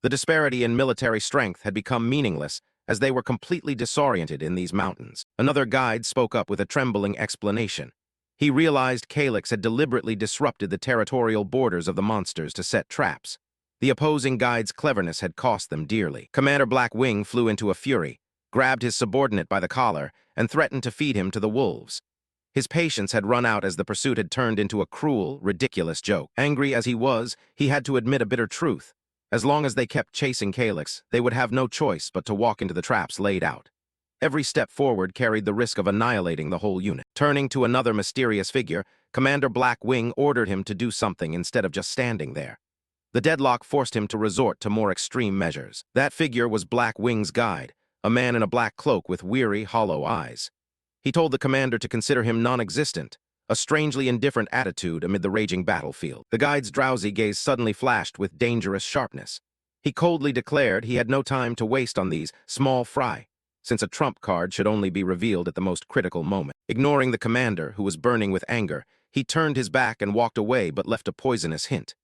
The disparity in military strength had become meaningless as they were completely disoriented in these mountains. Another guide spoke up with a trembling explanation. He realized Calyx had deliberately disrupted the territorial borders of the monsters to set traps. The opposing guide's cleverness had cost them dearly. Commander Black Wing flew into a fury, grabbed his subordinate by the collar, and threatened to feed him to the wolves. His patience had run out as the pursuit had turned into a cruel, ridiculous joke. Angry as he was, he had to admit a bitter truth. As long as they kept chasing Calyx, they would have no choice but to walk into the traps laid out. Every step forward carried the risk of annihilating the whole unit. Turning to another mysterious figure, Commander Black Wing ordered him to do something instead of just standing there. The deadlock forced him to resort to more extreme measures. That figure was Black Wing's guide, a man in a black cloak with weary, hollow eyes. He told the commander to consider him non-existent, a strangely indifferent attitude amid the raging battlefield. The guide's drowsy gaze suddenly flashed with dangerous sharpness. He coldly declared he had no time to waste on these small fry, since a trump card should only be revealed at the most critical moment. Ignoring the commander, who was burning with anger, he turned his back and walked away but left a poisonous hint.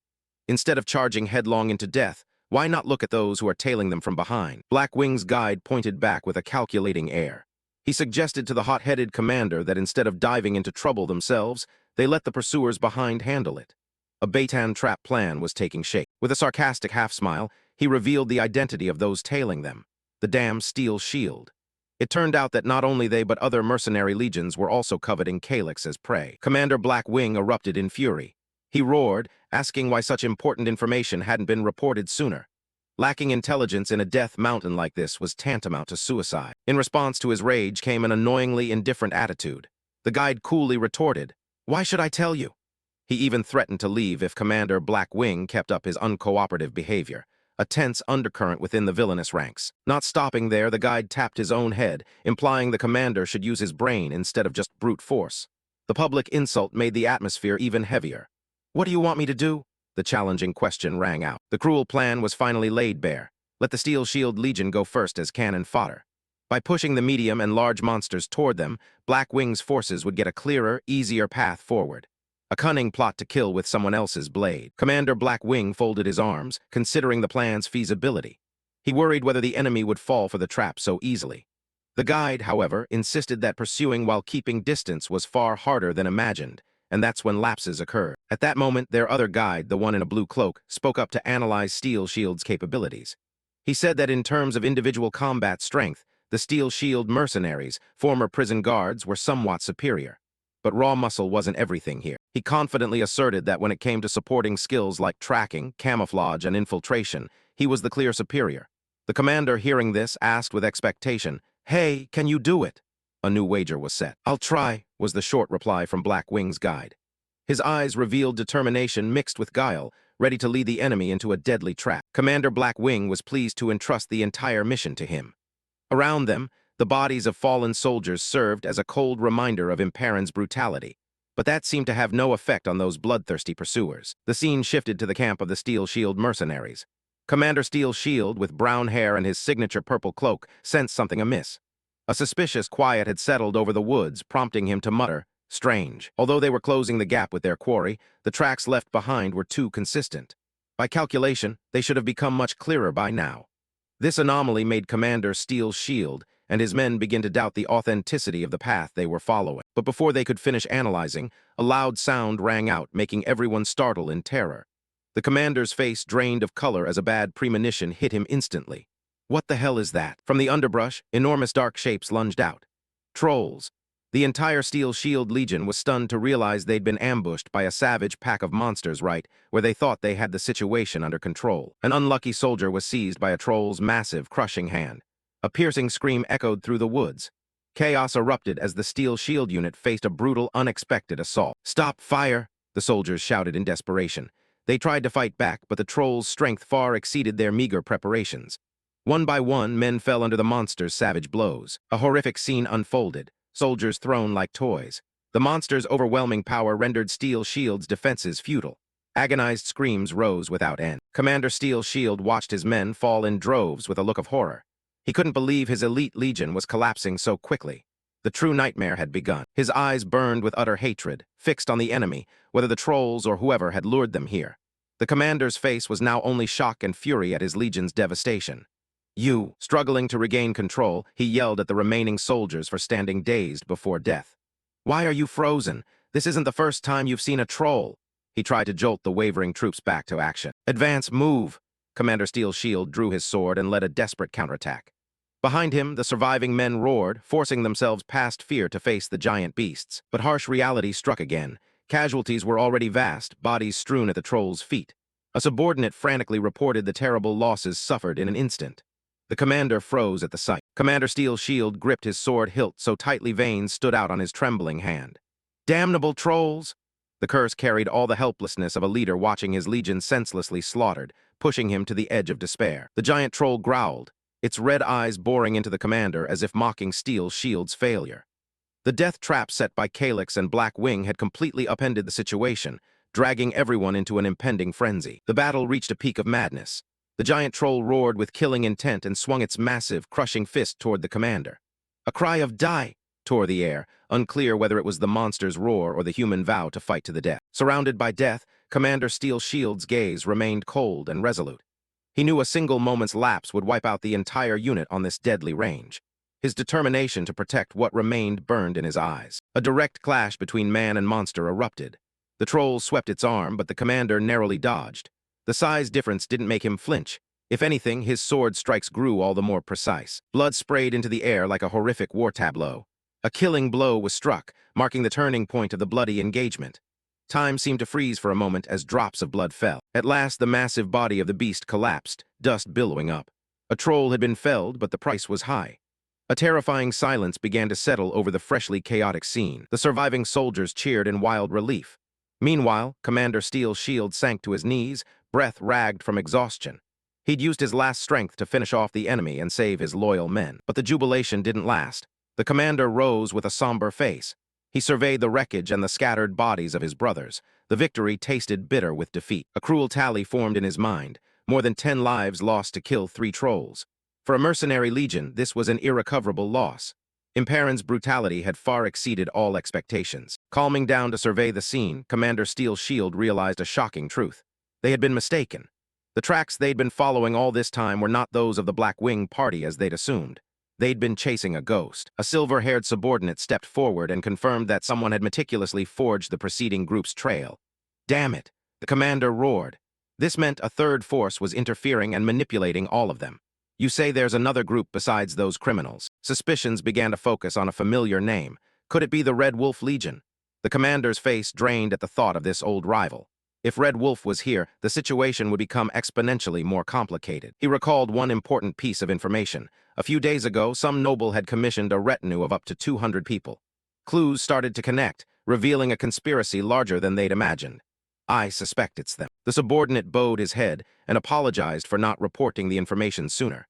Instead of charging headlong into death, why not look at those who are tailing them from behind? Black Wing's guide pointed back with a calculating air. He suggested to the hot-headed commander that instead of diving into trouble themselves, they let the pursuers behind handle it. A Baitan trap plan was taking shape. With a sarcastic half-smile, he revealed the identity of those tailing them. The damn Steel Shield. It turned out that not only they but other mercenary legions were also coveting Calyx as prey. Commander Black Wing erupted in fury. He roared, asking why such important information hadn't been reported sooner. Lacking intelligence in a death mountain like this was tantamount to suicide. In response to his rage came an annoyingly indifferent attitude. The guide coolly retorted, "Why should I tell you?" He even threatened to leave if Commander Black Wing kept up his uncooperative behavior, a tense undercurrent within the villainous ranks. Not stopping there, the guide tapped his own head, implying the commander should use his brain instead of just brute force. The public insult made the atmosphere even heavier. "What do you want me to do?" The challenging question rang out. The cruel plan was finally laid bare. Let the Steel Shield Legion go first as cannon fodder. By pushing the medium and large monsters toward them, Black Wing's forces would get a clearer, easier path forward. A cunning plot to kill with someone else's blade. Commander Black Wing folded his arms, considering the plan's feasibility. He worried whether the enemy would fall for the trap so easily. The guide, however, insisted that pursuing while keeping distance was far harder than imagined, and that's when lapses occurred. At that moment, their other guide, the one in a blue cloak, spoke up to analyze Steel Shield's capabilities. He said that in terms of individual combat strength, the Steel Shield mercenaries, former prison guards, were somewhat superior. But raw muscle wasn't everything here. He confidently asserted that when it came to supporting skills like tracking, camouflage, and infiltration, he was the clear superior. The commander, hearing this, asked with expectation, "Hey, can you do it?" A new wager was set. "I'll try," was the short reply from Black Wing's guide. His eyes revealed determination mixed with guile, ready to lead the enemy into a deadly trap. Commander Black Wing was pleased to entrust the entire mission to him. Around them, the bodies of fallen soldiers served as a cold reminder of Imparan's brutality. But that seemed to have no effect on those bloodthirsty pursuers. The scene shifted to the camp of the Steel Shield mercenaries. Commander Steel Shield, with brown hair and his signature purple cloak, sensed something amiss. A suspicious quiet had settled over the woods, prompting him to mutter, "Strange." Although they were closing the gap with their quarry, the tracks left behind were too consistent. By calculation, they should have become much clearer by now. This anomaly made Commander Steel Shield and his men begin to doubt the authenticity of the path they were following. But before they could finish analyzing, a loud sound rang out, making everyone startle in terror. The commander's face drained of color as a bad premonition hit him instantly. What the hell is that? From the underbrush, enormous dark shapes lunged out. Trolls. The entire Steel Shield Legion was stunned to realize they'd been ambushed by a savage pack of monsters right where they thought they had the situation under control. An unlucky soldier was seized by a troll's massive, crushing hand. A piercing scream echoed through the woods. Chaos erupted as the Steel Shield unit faced a brutal, unexpected assault. "Stop, fire!" the soldiers shouted in desperation. They tried to fight back, but the trolls' strength far exceeded their meager preparations. One by one, men fell under the monster's savage blows. A horrific scene unfolded, soldiers thrown like toys. The monster's overwhelming power rendered Steel Shield's defenses futile. Agonized screams rose without end. Commander Steel Shield watched his men fall in droves with a look of horror. He couldn't believe his elite legion was collapsing so quickly. The true nightmare had begun. His eyes burned with utter hatred, fixed on the enemy, whether the trolls or whoever had lured them here. The commander's face was now only shock and fury at his legion's devastation. "You!" Struggling to regain control, he yelled at the remaining soldiers for standing dazed before death. "Why are you frozen? This isn't the first time you've seen a troll." He tried to jolt the wavering troops back to action. "Advance, move!" Commander Steel Shield drew his sword and led a desperate counterattack. Behind him, the surviving men roared, forcing themselves past fear to face the giant beasts. But harsh reality struck again. Casualties were already vast, bodies strewn at the trolls' feet. A subordinate frantically reported the terrible losses suffered in an instant. The commander froze at the sight. Commander Steel Shield gripped his sword hilt so tightly veins stood out on his trembling hand. "Damnable trolls!" The curse carried all the helplessness of a leader watching his legion senselessly slaughtered, pushing him to the edge of despair. The giant troll growled, its red eyes boring into the commander as if mocking Steel Shield's failure. The death trap set by Calyx and Black Wing had completely upended the situation, dragging everyone into an impending frenzy. The battle reached a peak of madness. The giant troll roared with killing intent and swung its massive, crushing fist toward the commander. A cry of "Die!" tore the air, unclear whether it was the monster's roar or the human vow to fight to the death. Surrounded by death, Commander Steel Shield's gaze remained cold and resolute. He knew a single moment's lapse would wipe out the entire unit on this deadly range. His determination to protect what remained burned in his eyes. A direct clash between man and monster erupted. The troll swept its arm, but the commander narrowly dodged. The size difference didn't make him flinch. If anything, his sword strikes grew all the more precise. Blood sprayed into the air like a horrific war tableau. A killing blow was struck, marking the turning point of the bloody engagement. Time seemed to freeze for a moment as drops of blood fell. At last, the massive body of the beast collapsed, dust billowing up. A troll had been felled, but the price was high. A terrifying silence began to settle over the freshly chaotic scene. The surviving soldiers cheered in wild relief. Meanwhile, Commander Steel Shield sank to his knees, breath ragged from exhaustion. He'd used his last strength to finish off the enemy and save his loyal men. But the jubilation didn't last. The commander rose with a somber face. He surveyed the wreckage and the scattered bodies of his brothers. The victory tasted bitter with defeat. A cruel tally formed in his mind. More than 10 lives lost to kill 3 trolls. For a mercenary legion, this was an irrecoverable loss. Imperon's brutality had far exceeded all expectations. Calming down to survey the scene, Commander Steel Shield realized a shocking truth. They had been mistaken. The tracks they'd been following all this time were not those of the Black Wing party as they'd assumed. They'd been chasing a ghost. A silver-haired subordinate stepped forward and confirmed that someone had meticulously forged the preceding group's trail. "Damn it!" the commander roared. This meant a third force was interfering and manipulating all of them. "You say there's another group besides those criminals." Suspicions began to focus on a familiar name. Could it be the Red Wolf Legion? The commander's face drained at the thought of this old rival. If Red Wolf was here, the situation would become exponentially more complicated. He recalled one important piece of information. A few days ago, some noble had commissioned a retinue of up to 200 people. Clues started to connect, revealing a conspiracy larger than they'd imagined. "I suspect it's them." The subordinate bowed his head and apologized for not reporting the information sooner.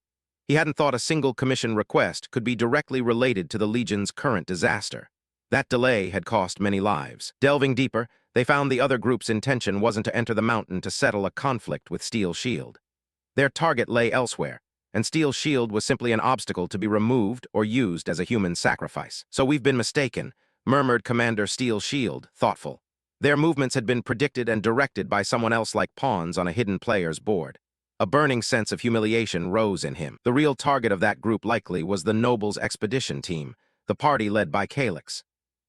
He hadn't thought a single commission request could be directly related to the Legion's current disaster. That delay had cost many lives. Delving deeper, they found the other group's intention wasn't to enter the mountain to settle a conflict with Steel Shield. Their target lay elsewhere, and Steel Shield was simply an obstacle to be removed or used as a human sacrifice. "So we've been mistaken," murmured Commander Steel Shield, thoughtful. Their movements had been predicted and directed by someone else like pawns on a hidden player's board. A burning sense of humiliation rose in him. The real target of that group likely was the Nobles Expedition team, the party led by Calyx.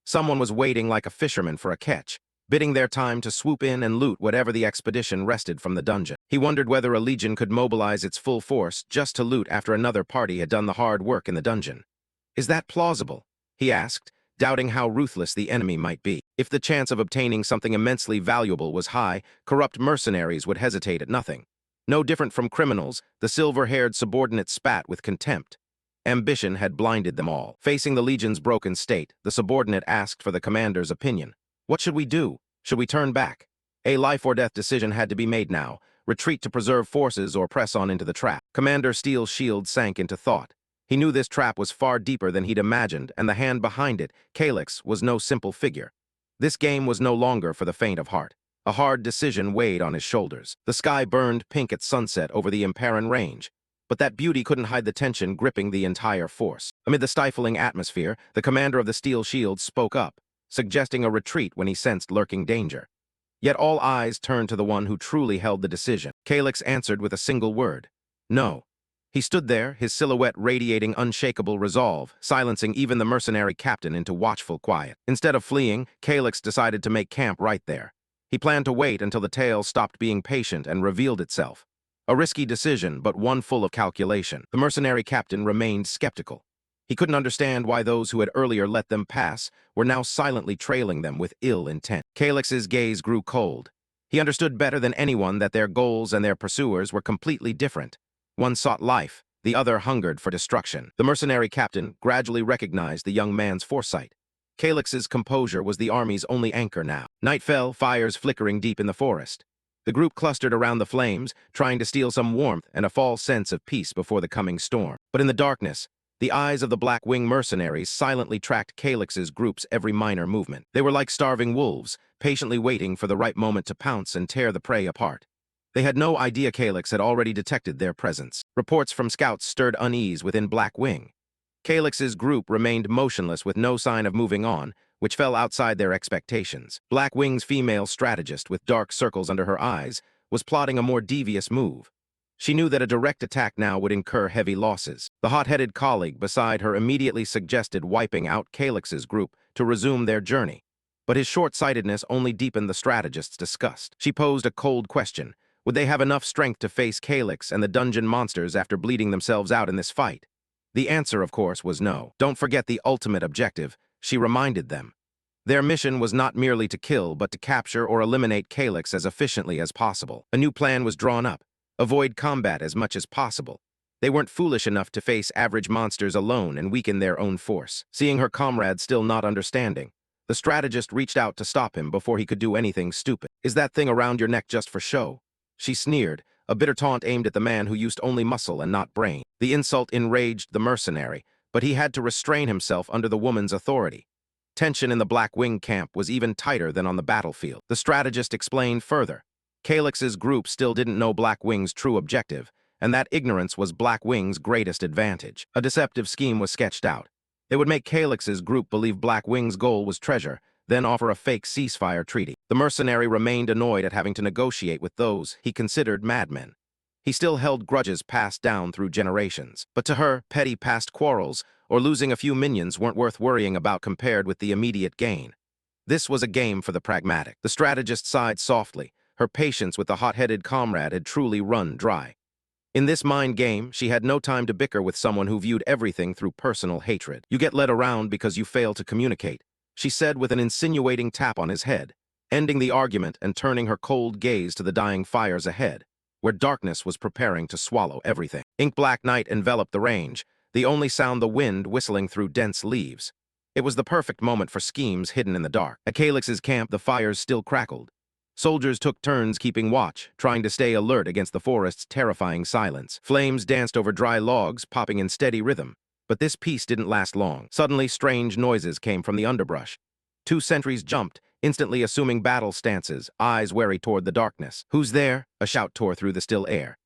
Someone was waiting like a fisherman for a catch, bidding their time to swoop in and loot whatever the expedition wrested from the dungeon. He wondered whether a legion could mobilize its full force just to loot after another party had done the hard work in the dungeon. "Is that plausible?" he asked, doubting how ruthless the enemy might be. If the chance of obtaining something immensely valuable was high, corrupt mercenaries would hesitate at nothing. No different from criminals, the silver-haired subordinates spat with contempt. Ambition had blinded them all. Facing the Legion's broken state, the subordinate asked for the commander's opinion. "What should we do? Should we turn back?" A life-or-death decision had to be made now: retreat to preserve forces or press on into the trap. Commander Steel's shield sank into thought. He knew this trap was far deeper than he'd imagined, and the hand behind it, Calyx, was no simple figure. This game was no longer for the faint of heart. A hard decision weighed on his shoulders. The sky burned pink at sunset over the Imparan Range, but that beauty couldn't hide the tension gripping the entire force. Amid the stifling atmosphere, the commander of the Steel Shield spoke up, suggesting a retreat when he sensed lurking danger. Yet all eyes turned to the one who truly held the decision. Calyx answered with a single word: "No." He stood there, his silhouette radiating unshakable resolve, silencing even the mercenary captain into watchful quiet. Instead of fleeing, Calyx decided to make camp right there. He planned to wait until the tale stopped being patient and revealed itself. A risky decision, but one full of calculation. The mercenary captain remained skeptical. He couldn't understand why those who had earlier let them pass were now silently trailing them with ill intent. Calyx's gaze grew cold. He understood better than anyone that their goals and their pursuers were completely different. One sought life, the other hungered for destruction. The mercenary captain gradually recognized the young man's foresight. Calyx's composure was the army's only anchor now. Night fell, fires flickering deep in the forest. The group clustered around the flames, trying to steal some warmth and a false sense of peace before the coming storm. But in the darkness, the eyes of the Black Wing mercenaries silently tracked Calyx's group's every minor movement. They were like starving wolves, patiently waiting for the right moment to pounce and tear the prey apart. They had no idea Calyx had already detected their presence. Reports from scouts stirred unease within Black Wing. Calyx's group remained motionless with no sign of moving on, which fell outside their expectations. Black Wing's female strategist, with dark circles under her eyes, was plotting a more devious move. She knew that a direct attack now would incur heavy losses. The hot-headed colleague beside her immediately suggested wiping out Calyx's group to resume their journey. But his short-sightedness only deepened the strategist's disgust. She posed a cold question: would they have enough strength to face Calyx and the dungeon monsters after bleeding themselves out in this fight? The answer, of course, was no. Don't forget the ultimate objective, she reminded them. Their mission was not merely to kill, but to capture or eliminate Calyx as efficiently as possible. A new plan was drawn up: avoid combat as much as possible. They weren't foolish enough to face average monsters alone and weaken their own force. Seeing her comrade still not understanding, the strategist reached out to stop him before he could do anything stupid. "Is that thing around your neck just for show?" she sneered, a bitter taunt aimed at the man who used only muscle and not brain. The insult enraged the mercenary, but he had to restrain himself under the woman's authority. Tension in the Black Wing camp was even tighter than on the battlefield. The strategist explained further. Calyx's group still didn't know Black Wing's true objective, and that ignorance was Black Wing's greatest advantage. A deceptive scheme was sketched out. They would make Calyx's group believe Black Wing's goal was treasure, then offer a fake ceasefire treaty. The mercenary remained annoyed at having to negotiate with those he considered madmen. He still held grudges passed down through generations, but to her, petty past quarrels or losing a few minions weren't worth worrying about compared with the immediate gain. This was a game for the pragmatic. The strategist sighed softly. Her patience with the hot-headed comrade had truly run dry. In this mind game, she had no time to bicker with someone who viewed everything through personal hatred. "You get led around because you fail to communicate," she said with an insinuating tap on his head, ending the argument and turning her cold gaze to the dying fires ahead, where darkness was preparing to swallow everything. Ink-black night enveloped the range, the only sound the wind whistling through dense leaves. It was the perfect moment for schemes hidden in the dark. At Calyx's camp, the fires still crackled. Soldiers took turns keeping watch, trying to stay alert against the forest's terrifying silence. Flames danced over dry logs, popping in steady rhythm. But this peace didn't last long. Suddenly, strange noises came from the underbrush. Two sentries jumped, instantly assuming battle stances, eyes wary toward the darkness. "Who's there?" A shout tore through the still air.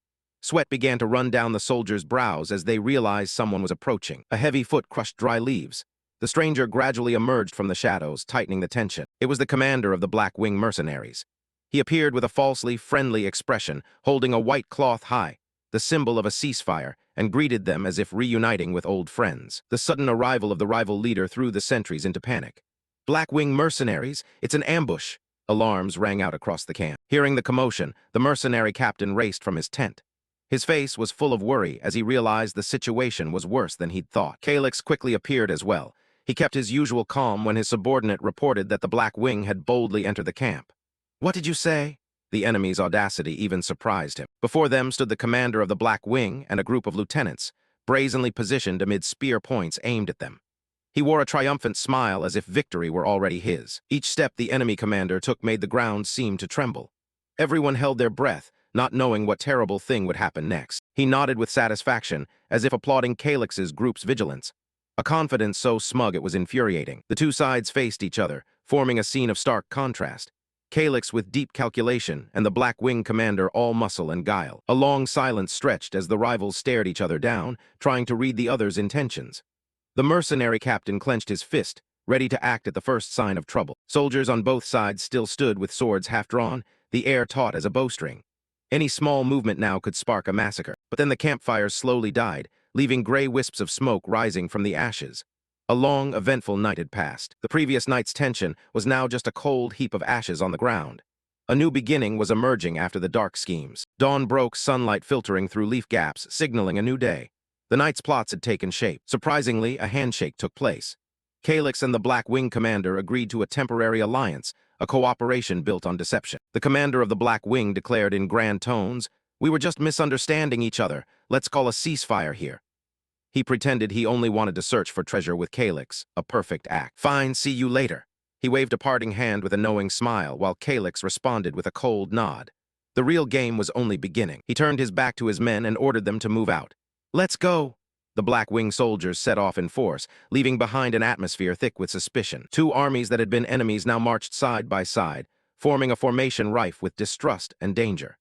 Sweat began to run down the soldiers' brows as they realized someone was approaching. A heavy foot crushed dry leaves. The stranger gradually emerged from the shadows, tightening the tension. It was the commander of the Black Wing mercenaries. He appeared with a falsely friendly expression, holding a white cloth high, the symbol of a ceasefire, and greeted them as if reuniting with old friends. The sudden arrival of the rival leader threw the sentries into panic. "Black Wing mercenaries, it's an ambush!" Alarms rang out across the camp. Hearing the commotion, the mercenary captain raced from his tent. His face was full of worry as he realized the situation was worse than he'd thought. Calyx quickly appeared as well. He kept his usual calm when his subordinate reported that the Black Wing had boldly entered the camp. "What did you say?" The enemy's audacity even surprised him. Before them stood the commander of the Black Wing and a group of lieutenants, brazenly positioned amid spear points aimed at them. He wore a triumphant smile as if victory were already his. Each step the enemy commander took made the ground seem to tremble. Everyone held their breath, not knowing what terrible thing would happen next. He nodded with satisfaction, as if applauding Calyx's group's vigilance. A confidence so smug it was infuriating. The two sides faced each other, forming a scene of stark contrast. Calyx with deep calculation, and the Black Wing commander all muscle and guile. A long silence stretched as the rivals stared each other down, trying to read the other's intentions. The mercenary captain clenched his fist, ready to act at the first sign of trouble. Soldiers on both sides still stood with swords half drawn, the air taut as a bowstring. Any small movement now could spark a massacre. But then the campfires slowly died, leaving gray wisps of smoke rising from the ashes. A long, eventful night had passed. The previous night's tension was now just a cold heap of ashes on the ground. A new beginning was emerging after the dark schemes. Dawn broke, sunlight filtering through leaf gaps, signaling a new day. The night's plots had taken shape. Surprisingly, a handshake took place. Calyx and the Black Wing commander agreed to a temporary alliance, a cooperation built on deception. The commander of the Black Wing declared in grand tones, "We were just misunderstanding each other. Let's call a ceasefire here." He pretended he only wanted to search for treasure with Calyx, a perfect act. "Fine, see you later." He waved a parting hand with a knowing smile, while Calyx responded with a cold nod. The real game was only beginning. He turned his back to his men and ordered them to move out. "Let's go." The Black Wing soldiers set off in force, leaving behind an atmosphere thick with suspicion. Two armies that had been enemies now marched side by side, forming a formation rife with distrust and danger.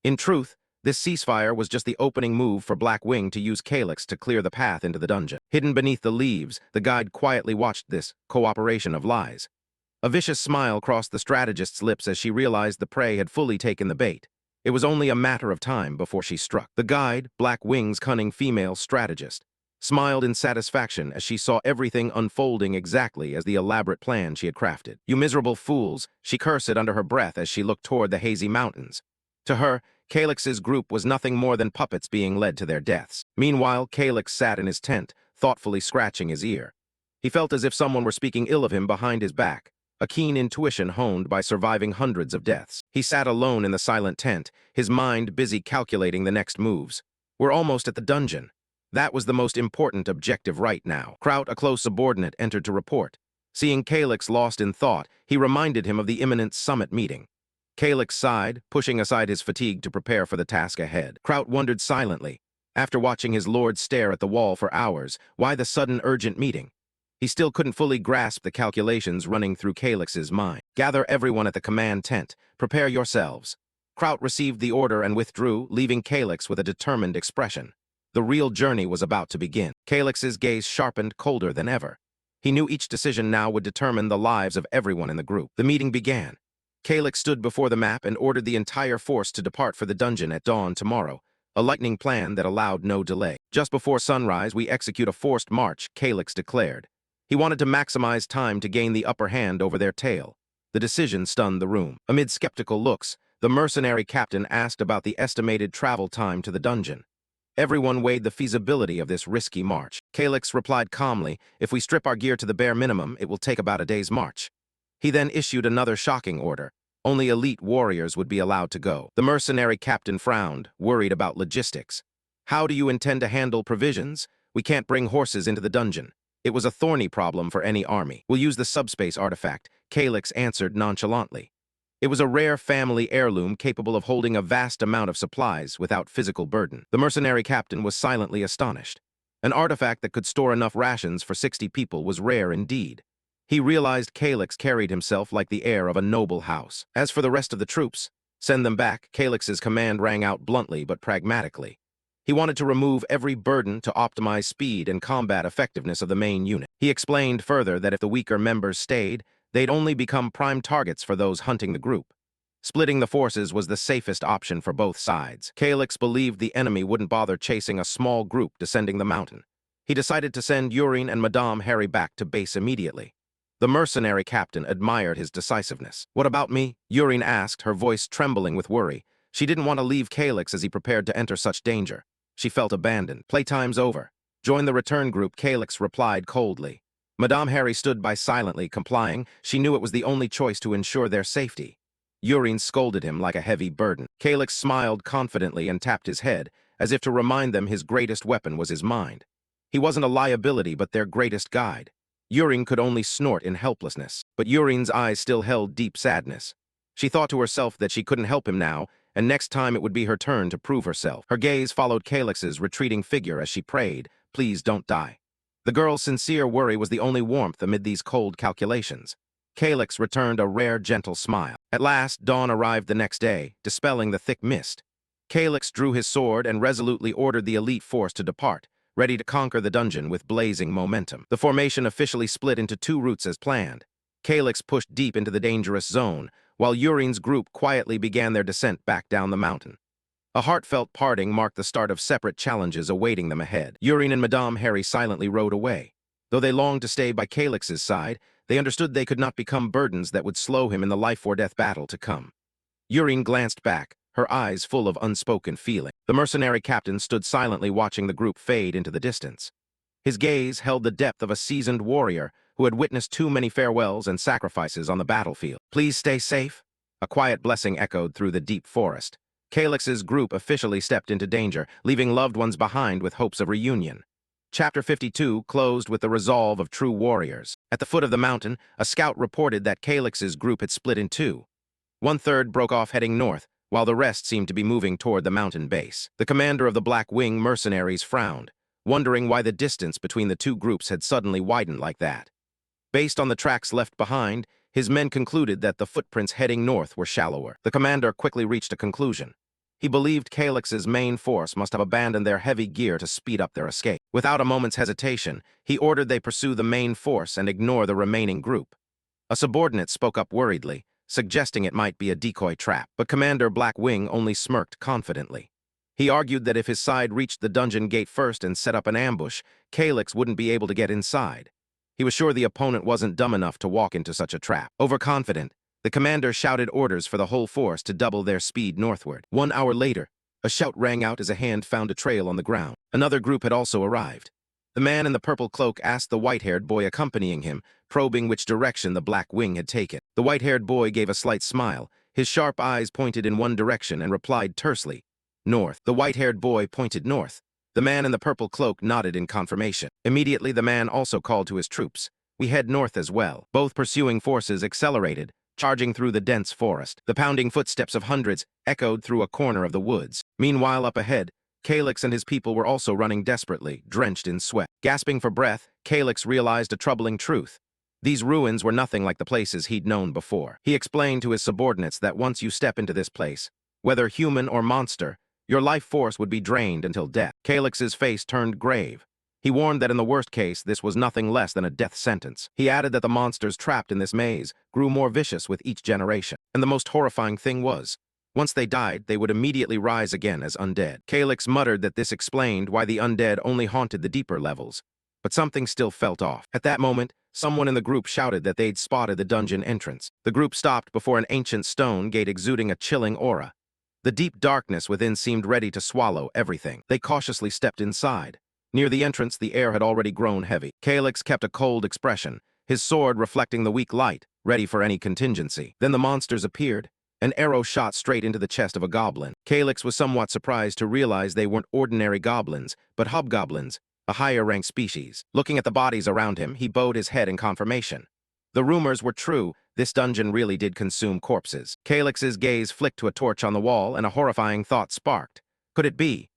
In truth, this ceasefire was just the opening move for Black Wing to use Calyx to clear the path into the dungeon. Hidden beneath the leaves, the guide quietly watched this cooperation of lies. A vicious smile crossed the strategist's lips as she realized the prey had fully taken the bait. It was only a matter of time before she struck. The guide, Black Wing's cunning female strategist, smiled in satisfaction as she saw everything unfolding exactly as the elaborate plan she had crafted. "You miserable fools," she cursed under her breath as she looked toward the hazy mountains. To her, Calyx's group was nothing more than puppets being led to their deaths. Meanwhile, Calyx sat in his tent, thoughtfully scratching his ear. He felt as if someone were speaking ill of him behind his back, a keen intuition honed by surviving hundreds of deaths. He sat alone in the silent tent, his mind busy calculating the next moves. "We're almost at the dungeon." That was the most important objective right now. Kraut, a close subordinate, entered to report. Seeing Calyx lost in thought, he reminded him of the imminent summit meeting. Calyx sighed, pushing aside his fatigue to prepare for the task ahead. Kraut wondered silently, after watching his lord stare at the wall for hours, why the sudden urgent meeting. He still couldn't fully grasp the calculations running through Calyx's mind. "Gather everyone at the command tent. Prepare yourselves." Kraut received the order and withdrew, leaving Calyx with a determined expression. The real journey was about to begin. Calyx's gaze sharpened, colder than ever. He knew each decision now would determine the lives of everyone in the group. The meeting began. Calyx stood before the map and ordered the entire force to depart for the dungeon at dawn tomorrow, a lightning plan that allowed no delay. "Just before sunrise, we execute a forced march," Calyx declared. He wanted to maximize time to gain the upper hand over their tail. The decision stunned the room. Amid skeptical looks, the mercenary captain asked about the estimated travel time to the dungeon. Everyone weighed the feasibility of this risky march. Calyx replied calmly, "If we strip our gear to the bare minimum, it will take about a day's march." He then issued another shocking order. Only elite warriors would be allowed to go. The mercenary captain frowned, worried about logistics. "How do you intend to handle provisions? We can't bring horses into the dungeon." It was a thorny problem for any army. "We'll use the subspace artifact," Calyx answered nonchalantly. It was a rare family heirloom capable of holding a vast amount of supplies without physical burden. The mercenary captain was silently astonished. An artifact that could store enough rations for 60 people was rare indeed. He realized Calyx carried himself like the heir of a noble house. As for the rest of the troops, send them back. Calyx's command rang out bluntly but pragmatically. He wanted to remove every burden to optimize speed and combat effectiveness of the main unit. He explained further that if the weaker members stayed, they'd only become prime targets for those hunting the group. Splitting the forces was the safest option for both sides. Calyx believed the enemy wouldn't bother chasing a small group descending the mountain. He decided to send Urine and Madame Harry back to base immediately. The mercenary captain admired his decisiveness. "What about me?" Urine asked, her voice trembling with worry. She didn't want to leave Calyx as he prepared to enter such danger. She felt abandoned. "Playtime's over. Join the return group," Calyx replied coldly. Madame Harry stood by silently, complying. She knew it was the only choice to ensure their safety. Urine scolded him like a heavy burden. Calyx smiled confidently and tapped his head, as if to remind them his greatest weapon was his mind. He wasn't a liability, but their greatest guide. Urine could only snort in helplessness, but Urine's eyes still held deep sadness. She thought to herself that she couldn't help him now, and next time it would be her turn to prove herself. Her gaze followed Calyx's retreating figure as she prayed, "Please don't die." The girl's sincere worry was the only warmth amid these cold calculations. Calyx returned a rare, gentle smile. At last, dawn arrived the next day, dispelling the thick mist. Calyx drew his sword and resolutely ordered the elite force to depart, ready to conquer the dungeon with blazing momentum. The formation officially split into two routes as planned. Calyx pushed deep into the dangerous zone, while Urine's group quietly began their descent back down the mountain. A heartfelt parting marked the start of separate challenges awaiting them ahead. Urine and Madame Harry silently rode away. Though they longed to stay by Calyx's side, they understood they could not become burdens that would slow him in the life-or-death battle to come. Urine glanced back, her eyes full of unspoken feeling. The mercenary captain stood silently watching the group fade into the distance. His gaze held the depth of a seasoned warrior who had witnessed too many farewells and sacrifices on the battlefield. "Please stay safe." A quiet blessing echoed through the deep forest. Calyx's group officially stepped into danger, leaving loved ones behind with hopes of reunion. Chapter 52 closed with the resolve of true warriors. At the foot of the mountain, a scout reported that Calyx's group had split in two. One-third broke off heading north, while the rest seemed to be moving toward the mountain base. The commander of the Black Wing mercenaries frowned, wondering why the distance between the two groups had suddenly widened like that. Based on the tracks left behind, his men concluded that the footprints heading north were shallower. The commander quickly reached a conclusion. He believed Calyx's main force must have abandoned their heavy gear to speed up their escape. Without a moment's hesitation, he ordered they pursue the main force and ignore the remaining group. A subordinate spoke up worriedly, suggesting it might be a decoy trap, but Commander Black Wing only smirked confidently. He argued that if his side reached the dungeon gate first and set up an ambush, Calyx wouldn't be able to get inside. He was sure the opponent wasn't dumb enough to walk into such a trap. Overconfident, the commander shouted orders for the whole force to double their speed northward. 1 hour later, a shout rang out as a hand found a trail on the ground. Another group had also arrived. The man in the purple cloak asked the white-haired boy accompanying him, probing which direction the Black Wing had taken. The white-haired boy gave a slight smile. His sharp eyes pointed in one direction and replied tersely, "North." The white-haired boy pointed north. The man in the purple cloak nodded in confirmation. Immediately, the man also called to his troops, "We head north as well." Both pursuing forces accelerated, charging through the dense forest. The pounding footsteps of hundreds echoed through a corner of the woods. Meanwhile, up ahead, Calyx and his people were also running desperately, drenched in sweat. Gasping for breath, Calyx realized a troubling truth. These ruins were nothing like the places he'd known before. He explained to his subordinates that once you step into this place, whether human or monster, your life force would be drained until death. Calyx's face turned grave. He warned that in the worst case, this was nothing less than a death sentence. He added that the monsters trapped in this maze grew more vicious with each generation. And the most horrifying thing was, once they died, they would immediately rise again as undead. Calyx muttered that this explained why the undead only haunted the deeper levels. But something still felt off. At that moment, someone in the group shouted that they'd spotted the dungeon entrance. The group stopped before an ancient stone gate exuding a chilling aura. The deep darkness within seemed ready to swallow everything. They cautiously stepped inside. Near the entrance, the air had already grown heavy. Calyx kept a cold expression, his sword reflecting the weak light, ready for any contingency. Then the monsters appeared. An arrow shot straight into the chest of a goblin. Calyx was somewhat surprised to realize they weren't ordinary goblins, but hobgoblins, a higher-ranked species. Looking at the bodies around him, he bowed his head in confirmation. The rumors were true. This dungeon really did consume corpses. Calyx's gaze flicked to a torch on the wall, and a horrifying thought sparked. Could it be?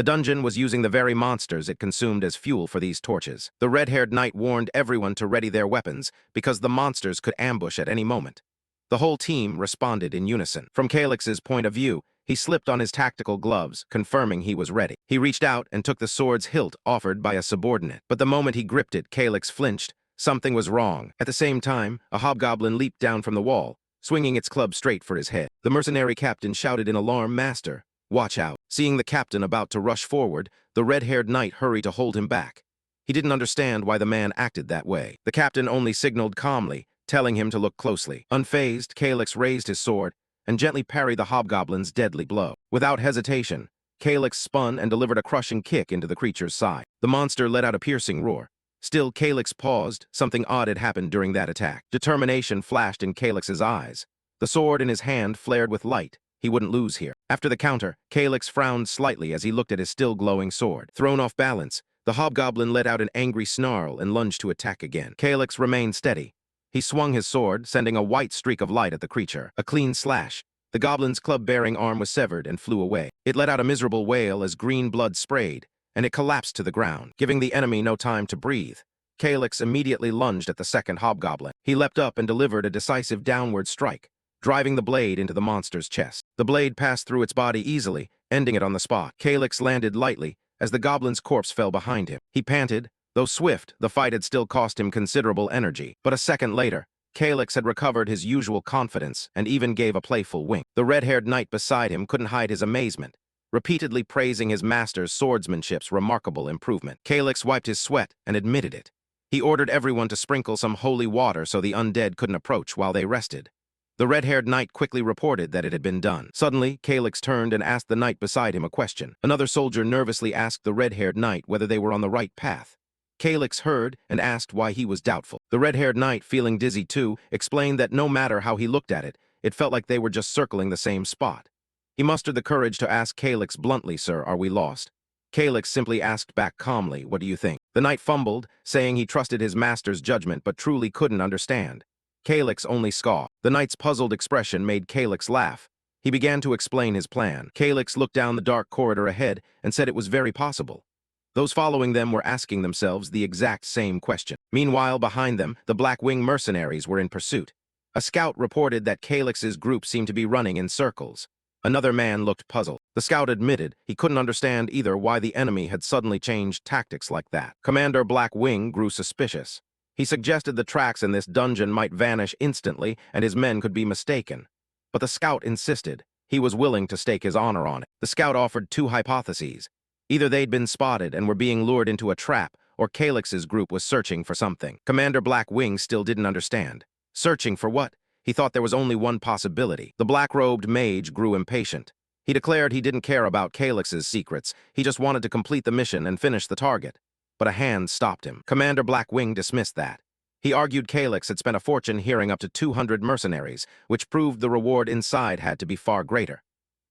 The dungeon was using the very monsters it consumed as fuel for these torches. The red-haired knight warned everyone to ready their weapons because the monsters could ambush at any moment. The whole team responded in unison. From Calyx's point of view, he slipped on his tactical gloves, confirming he was ready. He reached out and took the sword's hilt offered by a subordinate. But the moment he gripped it, Calyx flinched. Something was wrong. At the same time, a hobgoblin leaped down from the wall, swinging its club straight for his head. The mercenary captain shouted in alarm, "Master, watch out." Seeing the captain about to rush forward, the red-haired knight hurried to hold him back. He didn't understand why the man acted that way. The captain only signaled calmly, telling him to look closely. Unfazed, Calyx raised his sword and gently parried the hobgoblin's deadly blow. Without hesitation, Calyx spun and delivered a crushing kick into the creature's side. The monster let out a piercing roar. Still, Calyx paused. Something odd had happened during that attack. Determination flashed in Calyx's eyes. The sword in his hand flared with light. He wouldn't lose here. After the counter, Calyx frowned slightly as he looked at his still glowing sword. Thrown off balance, the hobgoblin let out an angry snarl and lunged to attack again. Calyx remained steady. He swung his sword, sending a white streak of light at the creature. A clean slash. The goblin's club-bearing arm was severed and flew away. It let out a miserable wail as green blood sprayed, and it collapsed to the ground, giving the enemy no time to breathe. Calyx immediately lunged at the second hobgoblin. He leapt up and delivered a decisive downward strike, driving the blade into the monster's chest. The blade passed through its body easily, ending it on the spot. Calyx landed lightly as the goblin's corpse fell behind him. He panted. Though swift, the fight had still cost him considerable energy. But a second later, Calyx had recovered his usual confidence and even gave a playful wink. The red-haired knight beside him couldn't hide his amazement, repeatedly praising his master's swordsmanship's remarkable improvement. Calyx wiped his sweat and admitted it. He ordered everyone to sprinkle some holy water so the undead couldn't approach while they rested. The red-haired knight quickly reported that it had been done. Suddenly, Calyx turned and asked the knight beside him a question. Another soldier nervously asked the red-haired knight whether they were on the right path. Calyx heard and asked why he was doubtful. The red-haired knight, feeling dizzy too, explained that no matter how he looked at it, it felt like they were just circling the same spot. He mustered the courage to ask Calyx bluntly, "Sir, are we lost?" Calyx simply asked back calmly, "What do you think?" The knight fumbled, saying he trusted his master's judgment but truly couldn't understand. Calyx only scoffed. The knight's puzzled expression made Calyx laugh. He began to explain his plan. Calyx looked down the dark corridor ahead and said it was very possible. Those following them were asking themselves the exact same question. Meanwhile, behind them, the Black Wing mercenaries were in pursuit. A scout reported that Calyx's group seemed to be running in circles. Another man looked puzzled. The scout admitted he couldn't understand either why the enemy had suddenly changed tactics like that. Commander Black Wing grew suspicious. He suggested the tracks in this dungeon might vanish instantly and his men could be mistaken. But the scout insisted. He was willing to stake his honor on it. The scout offered two hypotheses. Either they'd been spotted and were being lured into a trap, or Calyx's group was searching for something. Commander Black Wing still didn't understand. Searching for what? He thought there was only one possibility. The black-robed mage grew impatient. He declared he didn't care about Calyx's secrets. He just wanted to complete the mission and finish the target. But a hand stopped him. Commander Black Wing dismissed that. He argued Calyx had spent a fortune hearing up to 200 mercenaries, which proved the reward inside had to be far greater.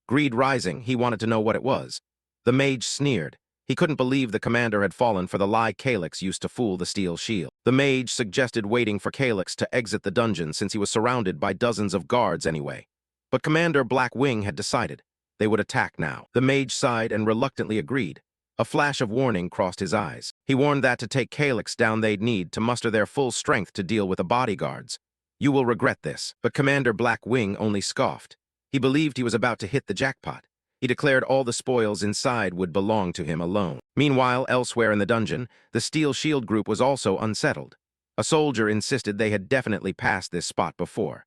Greed rising, he wanted to know what it was. The mage sneered. He couldn't believe the commander had fallen for the lie Calyx used to fool the steel shield. The mage suggested waiting for Calyx to exit the dungeon since he was surrounded by dozens of guards anyway. But Commander Black Wing had decided. They would attack now. The mage sighed and reluctantly agreed. A flash of warning crossed his eyes. He warned that to take Calyx down they'd need to muster their full strength to deal with the bodyguards. "You will regret this." But Commander Black Wing only scoffed. He believed he was about to hit the jackpot. He declared all the spoils inside would belong to him alone. Meanwhile, elsewhere in the dungeon, the Steel Shield group was also unsettled. A soldier insisted they had definitely passed this spot before.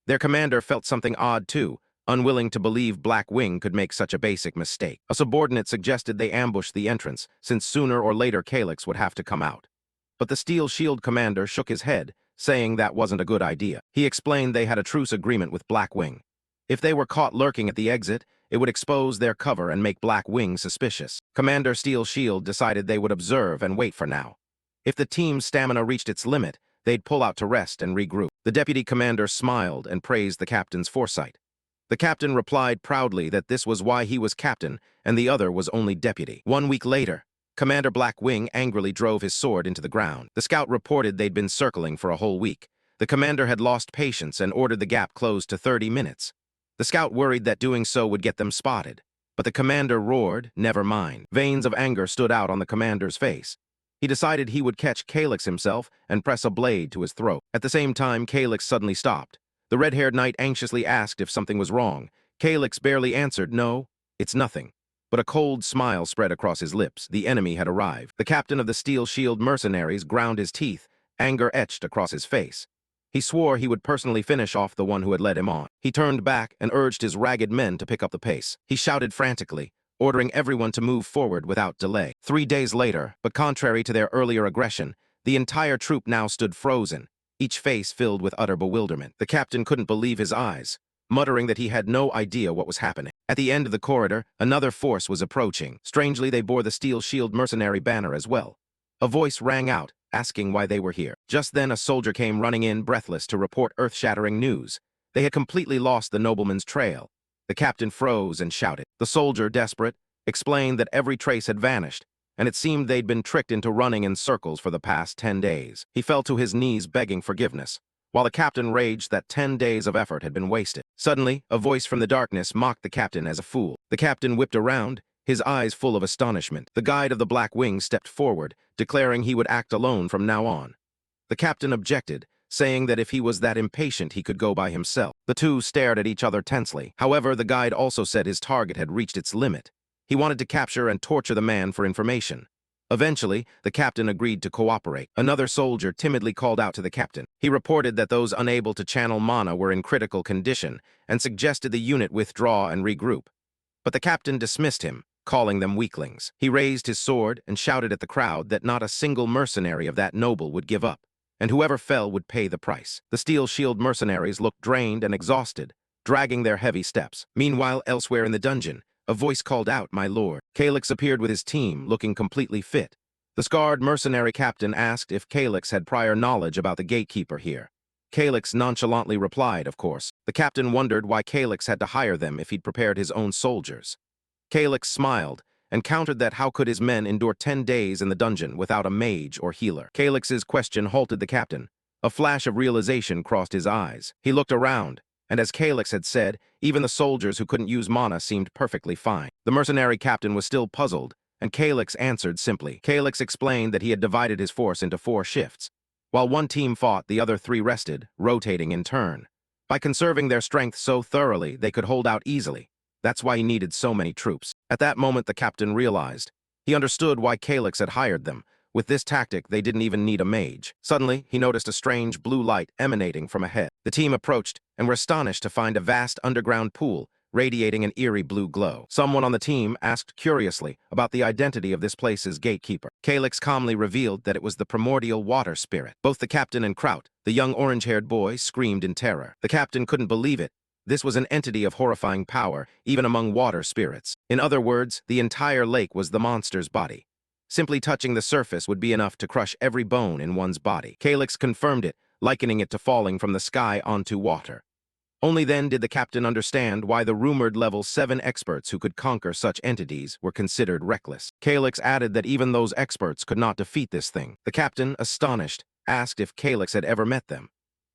Their commander felt something odd too, unwilling to believe Black Wing could make such a basic mistake. A subordinate suggested they ambush the entrance, since sooner or later Calyx would have to come out. But the Steel Shield commander shook his head, saying that wasn't a good idea. He explained they had a truce agreement with Black Wing. If they were caught lurking at the exit, it would expose their cover and make Black Wing suspicious. Commander Steel Shield decided they would observe and wait for now. If the team's stamina reached its limit, they'd pull out to rest and regroup. The deputy commander smiled and praised the captain's foresight. The captain replied proudly that this was why he was captain and the other was only deputy. 1 week later, Commander Black Wing angrily drove his sword into the ground. The scout reported they'd been circling for a whole week. The commander had lost patience and ordered the gap closed to 30 minutes. The scout worried that doing so would get them spotted. But the commander roared, "Never mind." Veins of anger stood out on the commander's face. He decided he would catch Calyx himself and press a blade to his throat. At the same time, Calyx suddenly stopped. The red-haired knight anxiously asked if something was wrong. Calyx barely answered, "No, it's nothing." But a cold smile spread across his lips. The enemy had arrived. The captain of the Steel Shield mercenaries ground his teeth, anger etched across his face. He swore he would personally finish off the one who had led him on. He turned back and urged his ragged men to pick up the pace. He shouted frantically, ordering everyone to move forward without delay. 3 days later, but contrary to their earlier aggression, the entire troop now stood frozen, each face filled with utter bewilderment. The captain couldn't believe his eyes, muttering that he had no idea what was happening. At the end of the corridor, another force was approaching. Strangely, they bore the Steel Shield mercenary banner as well. A voice rang out, asking why they were here. Just then, a soldier came running in, breathless, to report earth-shattering news. They had completely lost the nobleman's trail. The captain froze and shouted. The soldier, desperate, explained that every trace had vanished, and it seemed they'd been tricked into running in circles for the past 10 days. He fell to his knees begging forgiveness, while the captain raged that 10 days of effort had been wasted. Suddenly, a voice from the darkness mocked the captain as a fool. The captain whipped around, his eyes full of astonishment. The guide of the Black Wings stepped forward, declaring he would act alone from now on. The captain objected, saying that if he was that impatient he could go by himself. The two stared at each other tensely. However, the guide also said his target had reached its limit. He wanted to capture and torture the man for information. Eventually, the captain agreed to cooperate. Another soldier timidly called out to the captain. He reported that those unable to channel mana were in critical condition and suggested the unit withdraw and regroup. But the captain dismissed him, calling them weaklings. He raised his sword and shouted at the crowd that not a single mercenary of that noble would give up, and whoever fell would pay the price. The Steel Shield mercenaries looked drained and exhausted, dragging their heavy steps. Meanwhile, elsewhere in the dungeon, a voice called out, "My lord." Calyx appeared with his team, looking completely fit. The scarred mercenary captain asked if Calyx had prior knowledge about the gatekeeper here. Calyx nonchalantly replied, of course. The captain wondered why Calyx had to hire them if he'd prepared his own soldiers. Calyx smiled and countered that how could his men endure 10 days in the dungeon without a mage or healer. Calyx's question halted the captain. A flash of realization crossed his eyes. He looked around, and as Calyx had said, even the soldiers who couldn't use mana seemed perfectly fine. The mercenary captain was still puzzled, and Calyx answered simply. Calyx explained that he had divided his force into 4 shifts. While one team fought, the other 3 rested, rotating in turn. By conserving their strength so thoroughly, they could hold out easily. That's why he needed so many troops. At that moment, the captain realized. He understood why Calyx had hired them. With this tactic, they didn't even need a mage. Suddenly, he noticed a strange blue light emanating from ahead. The team approached and were astonished to find a vast underground pool radiating an eerie blue glow. Someone on the team asked curiously about the identity of this place's gatekeeper. Calyx calmly revealed that it was the primordial water spirit. Both the captain and Kraut, the young orange-haired boy, screamed in terror. The captain couldn't believe it. This was an entity of horrifying power, even among water spirits. In other words, the entire lake was the monster's body. Simply touching the surface would be enough to crush every bone in one's body. Calyx confirmed it, likening it to falling from the sky onto water. Only then did the captain understand why the rumored level 7 experts who could conquer such entities were considered reckless. Calyx added that even those experts could not defeat this thing. The captain, astonished, asked if Calyx had ever met them.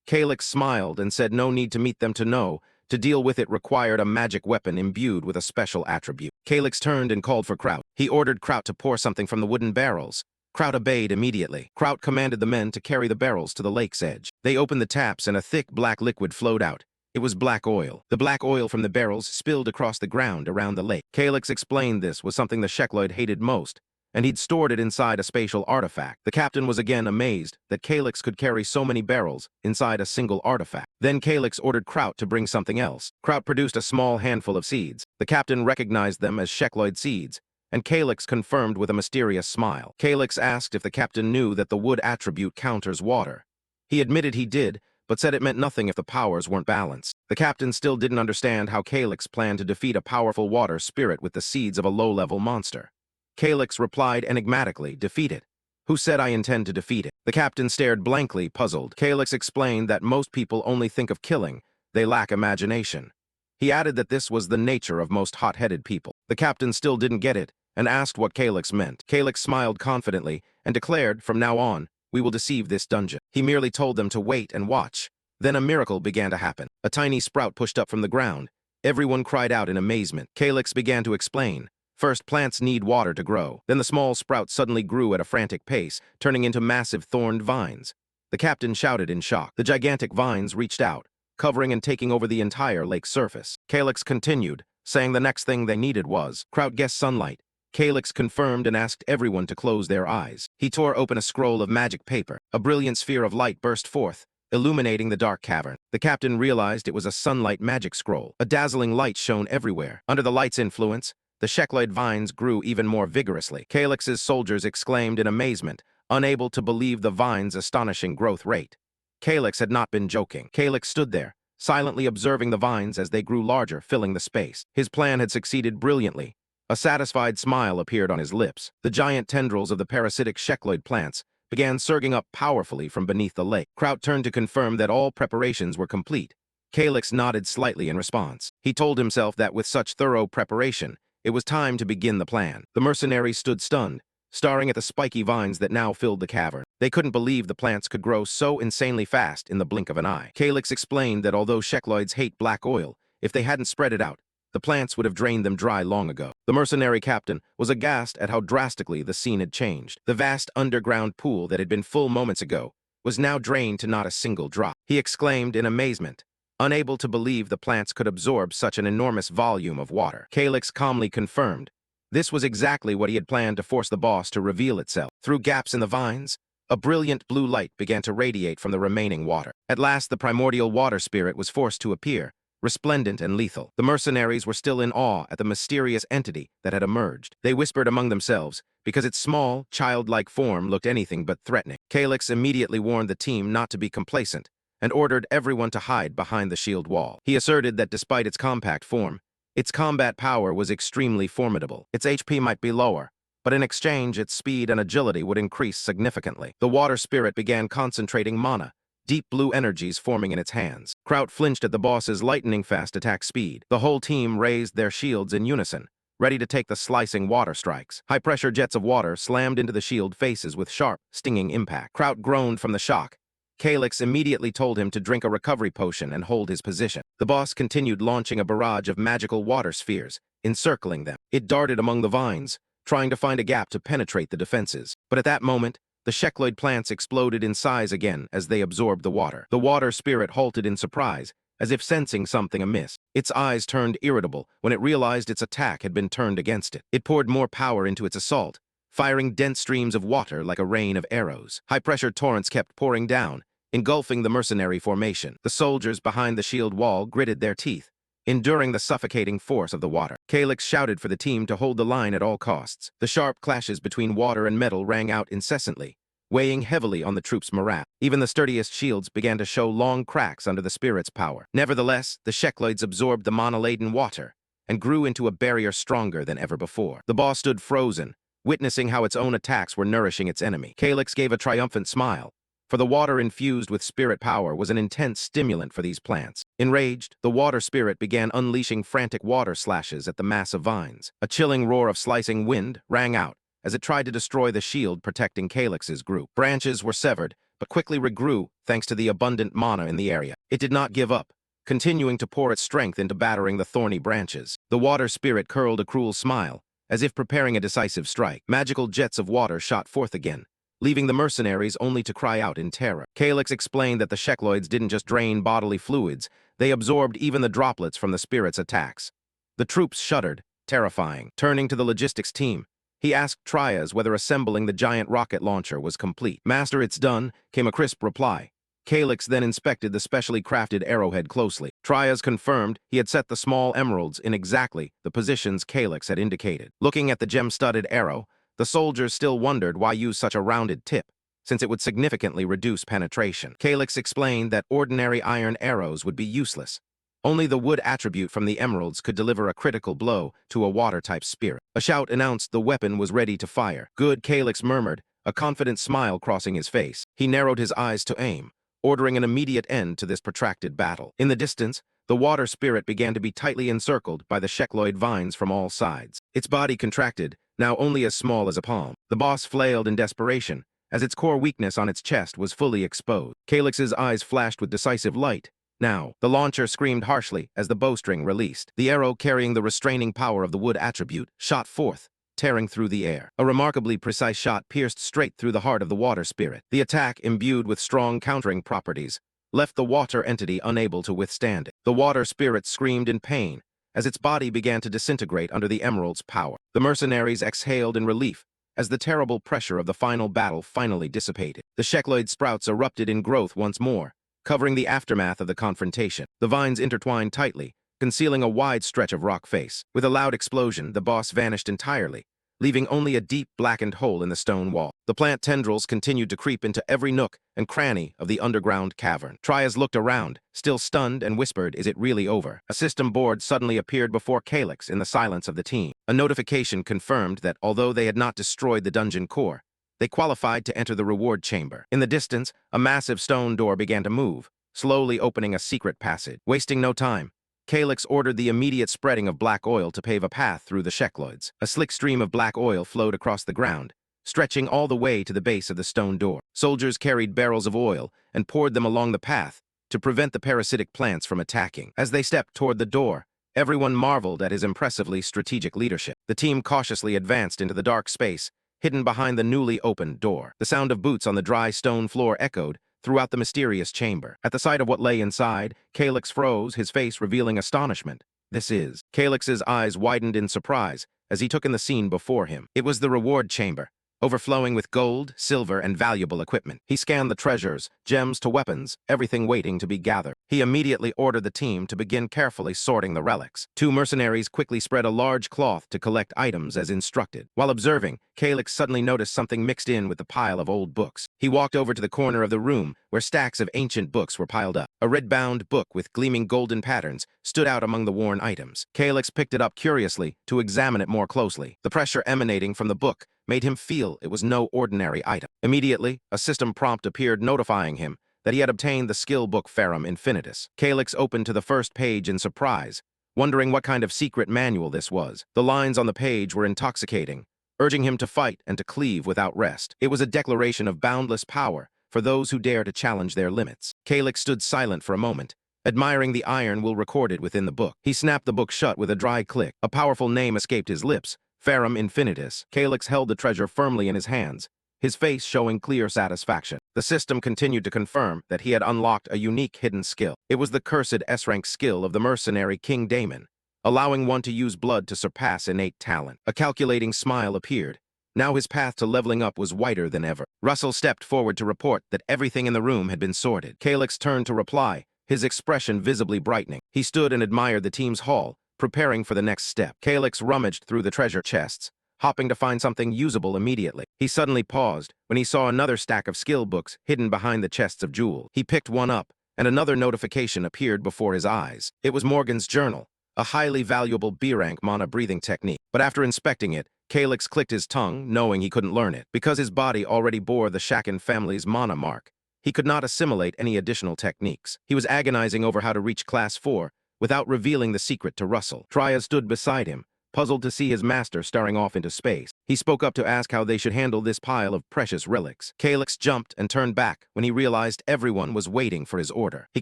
Calyx smiled and said no need to meet them to know. To deal with it required a magic weapon imbued with a special attribute. Calyx turned and called for Kraut. He ordered Kraut to pour something from the wooden barrels. Kraut obeyed immediately. Kraut commanded the men to carry the barrels to the lake's edge. They opened the taps and a thick black liquid flowed out. It was black oil. The black oil from the barrels spilled across the ground around the lake. Calyx explained this was something the Shekloid hated most, and he'd stored it inside a spatial artifact. The captain was again amazed that Calyx could carry so many barrels inside a single artifact. Then Calyx ordered Kraut to bring something else. Kraut produced a small handful of seeds. The captain recognized them as Shekloid seeds, and Calyx confirmed with a mysterious smile. Calyx asked if the captain knew that the wood attribute counters water. He admitted he did, but said it meant nothing if the powers weren't balanced. The captain still didn't understand how Calyx planned to defeat a powerful water spirit with the seeds of a low-level monster. Calyx replied enigmatically, "Defeat it. Who said I intend to defeat it?" The captain stared blankly, puzzled. Calyx explained that most people only think of killing. They lack imagination. He added that this was the nature of most hot-headed people. The captain still didn't get it and asked what Calyx meant. Calyx smiled confidently and declared, "From now on, we will deceive this dungeon." He merely told them to wait and watch. Then a miracle began to happen. A tiny sprout pushed up from the ground. Everyone cried out in amazement. Calyx began to explain. First, plants need water to grow. Then the small sprouts suddenly grew at a frantic pace, turning into massive thorned vines. The captain shouted in shock. The gigantic vines reached out, covering and taking over the entire lake's surface. Calyx continued, saying the next thing they needed was crowd-guess sunlight. Calyx confirmed and asked everyone to close their eyes. He tore open a scroll of magic paper. A brilliant sphere of light burst forth, illuminating the dark cavern. The captain realized it was a sunlight magic scroll. A dazzling light shone everywhere. Under the light's influence, the Shekloid vines grew even more vigorously. Calyx's soldiers exclaimed in amazement, unable to believe the vine's astonishing growth rate. Calyx had not been joking. Calyx stood there, silently observing the vines as they grew larger, filling the space. His plan had succeeded brilliantly. A satisfied smile appeared on his lips. The giant tendrils of the parasitic Shekloid plants began surging up powerfully from beneath the lake. Kraut turned to confirm that all preparations were complete. Calyx nodded slightly in response. He told himself that with such thorough preparation, it was time to begin the plan. The mercenaries stood stunned, staring at the spiky vines that now filled the cavern. They couldn't believe the plants could grow so insanely fast in the blink of an eye. Calyx explained that although Shekloids hate black oil, if they hadn't spread it out, the plants would have drained them dry long ago. The mercenary captain was aghast at how drastically the scene had changed. The vast underground pool that had been full moments ago was now drained to not a single drop. He exclaimed in amazement, unable to believe the plants could absorb such an enormous volume of water. Calyx calmly confirmed. This was exactly what he had planned to force the boss to reveal itself. Through gaps in the vines, a brilliant blue light began to radiate from the remaining water. At last, the primordial water spirit was forced to appear, resplendent and lethal. The mercenaries were still in awe at the mysterious entity that had emerged. They whispered among themselves, because its small, childlike form looked anything but threatening. Calyx immediately warned the team not to be complacent, and ordered everyone to hide behind the shield wall. He asserted that despite its compact form, its combat power was extremely formidable. Its HP might be lower, but in exchange its speed and agility would increase significantly. The water spirit began concentrating mana, deep blue energies forming in its hands. Kraut flinched at the boss's lightning-fast attack speed. The whole team raised their shields in unison, ready to take the slicing water strikes. High-pressure jets of water slammed into the shield faces with sharp, stinging impact. Kraut groaned from the shock. Calyx immediately told him to drink a recovery potion and hold his position. The boss continued launching a barrage of magical water spheres, encircling them. It darted among the vines, trying to find a gap to penetrate the defenses. But at that moment, the Shekloid plants exploded in size again as they absorbed the water. The water spirit halted in surprise, as if sensing something amiss. Its eyes turned irritable when it realized its attack had been turned against it. It poured more power into its assault, firing dense streams of water like a rain of arrows. High-pressure torrents kept pouring down, engulfing the mercenary formation. The soldiers behind the shield wall gritted their teeth, enduring the suffocating force of the water. Calyx shouted for the team to hold the line at all costs. The sharp clashes between water and metal rang out incessantly, weighing heavily on the troops' morale. Even the sturdiest shields began to show long cracks under the spirit's power. Nevertheless, the Shekloids absorbed the mana-laden water and grew into a barrier stronger than ever before. The boss stood frozen, witnessing how its own attacks were nourishing its enemy. Calyx gave a triumphant smile, for the water infused with spirit power was an intense stimulant for these plants. Enraged, the water spirit began unleashing frantic water slashes at the mass of vines. A chilling roar of slicing wind rang out as it tried to destroy the shield protecting Calyx's group. Branches were severed, but quickly regrew thanks to the abundant mana in the area. It did not give up, continuing to pour its strength into battering the thorny branches. The water spirit curled a cruel smile, as if preparing a decisive strike. Magical jets of water shot forth again, leaving the mercenaries only to cry out in terror. Calyx explained that the Shekloids didn't just drain bodily fluids, they absorbed even the droplets from the spirit's attacks. The troops shuddered, terrifying. Turning to the logistics team, he asked Trias whether assembling the giant rocket launcher was complete. "Master, it's done," came a crisp reply. Calyx then inspected the specially crafted arrowhead closely. Trias confirmed he had set the small emeralds in exactly the positions Calyx had indicated. Looking at the gem-studded arrow, the soldiers still wondered why use such a rounded tip, since it would significantly reduce penetration. Calyx explained that ordinary iron arrows would be useless. Only the wood attribute from the emeralds could deliver a critical blow to a water-type spirit. A shout announced the weapon was ready to fire. "Good," Calyx murmured, a confident smile crossing his face. He narrowed his eyes to aim, ordering an immediate end to this protracted battle. In the distance, the water spirit began to be tightly encircled by the Shekloid vines from all sides. Its body contracted, now only as small as a palm. The boss flailed in desperation, as its core weakness on its chest was fully exposed. Calyx's eyes flashed with decisive light, Now, the launcher screamed harshly as the bowstring released. The arrow carrying the restraining power of the wood attribute shot forth, tearing through the air. A remarkably precise shot pierced straight through the heart of the water spirit. The attack, imbued with strong countering properties, left the water entity unable to withstand it. The water spirit screamed in pain as its body began to disintegrate under the emerald's power. The mercenaries exhaled in relief as the terrible pressure of the final battle finally dissipated. The Shekloid sprouts erupted in growth once more, covering the aftermath of the confrontation. The vines intertwined tightly, concealing a wide stretch of rock face. With a loud explosion, the boss vanished entirely, leaving only a deep, blackened hole in the stone wall. The plant tendrils continued to creep into every nook and cranny of the underground cavern. Trias looked around, still stunned, and whispered, "Is it really over?" A system board suddenly appeared before Calyx in the silence of the team. A notification confirmed that although they had not destroyed the dungeon core, they qualified to enter the reward chamber. In the distance, a massive stone door began to move, slowly opening a secret passage. Wasting no time, Calyx ordered the immediate spreading of black oil to pave a path through the Shekloids. A slick stream of black oil flowed across the ground, stretching all the way to the base of the stone door. Soldiers carried barrels of oil and poured them along the path to prevent the parasitic plants from attacking. As they stepped toward the door, everyone marveled at his impressively strategic leadership. The team cautiously advanced into the dark space, hidden behind the newly opened door. The sound of boots on the dry stone floor echoed throughout the mysterious chamber. At the sight of what lay inside, Calyx froze, his face revealing astonishment. "This is..." Calyx's eyes widened in surprise as he took in the scene before him. It was the reward chamber, overflowing with gold, silver, and valuable equipment. He scanned the treasures, gems to weapons, everything waiting to be gathered. He immediately ordered the team to begin carefully sorting the relics. Two mercenaries quickly spread a large cloth to collect items as instructed. While observing, Calyx suddenly noticed something mixed in with the pile of old books. He walked over to the corner of the room where stacks of ancient books were piled up. A red-bound book with gleaming golden patterns stood out among the worn items. Calyx picked it up curiously to examine it more closely. The pressure emanating from the book made him feel it was no ordinary item. Immediately, a system prompt appeared notifying him that he had obtained the skill book Ferrum Infinitus. Calyx opened to the first page in surprise, wondering what kind of secret manual this was. The lines on the page were intoxicating, urging him to fight and to cleave without rest. It was a declaration of boundless power for those who dare to challenge their limits. Calyx stood silent for a moment, admiring the iron will recorded within the book. He snapped the book shut with a dry click. A powerful name escaped his lips: Ferrum Infinitus. Calyx held the treasure firmly in his hands, his face showing clear satisfaction. The system continued to confirm that he had unlocked a unique hidden skill. It was the cursed S-rank skill of the mercenary King Damon, allowing one to use blood to surpass innate talent. A calculating smile appeared. Now his path to leveling up was wider than ever. Russell stepped forward to report that everything in the room had been sorted. Calyx turned to reply, his expression visibly brightening. He stood and admired the team's haul, preparing for the next step. Calyx rummaged through the treasure chests, hoping to find something usable immediately. He suddenly paused when he saw another stack of skill books hidden behind the chests of jewels. He picked one up, and another notification appeared before his eyes. It was Morgan's journal, a highly valuable B-rank mana breathing technique. But after inspecting it, Calyx clicked his tongue, knowing he couldn't learn it. Because his body already bore the Shaken family's mana mark, he could not assimilate any additional techniques. He was agonizing over how to reach Class 4 without revealing the secret to Russell. Trias stood beside him, puzzled to see his master staring off into space. He spoke up to ask how they should handle this pile of precious relics. Calyx jumped and turned back when he realized everyone was waiting for his order. He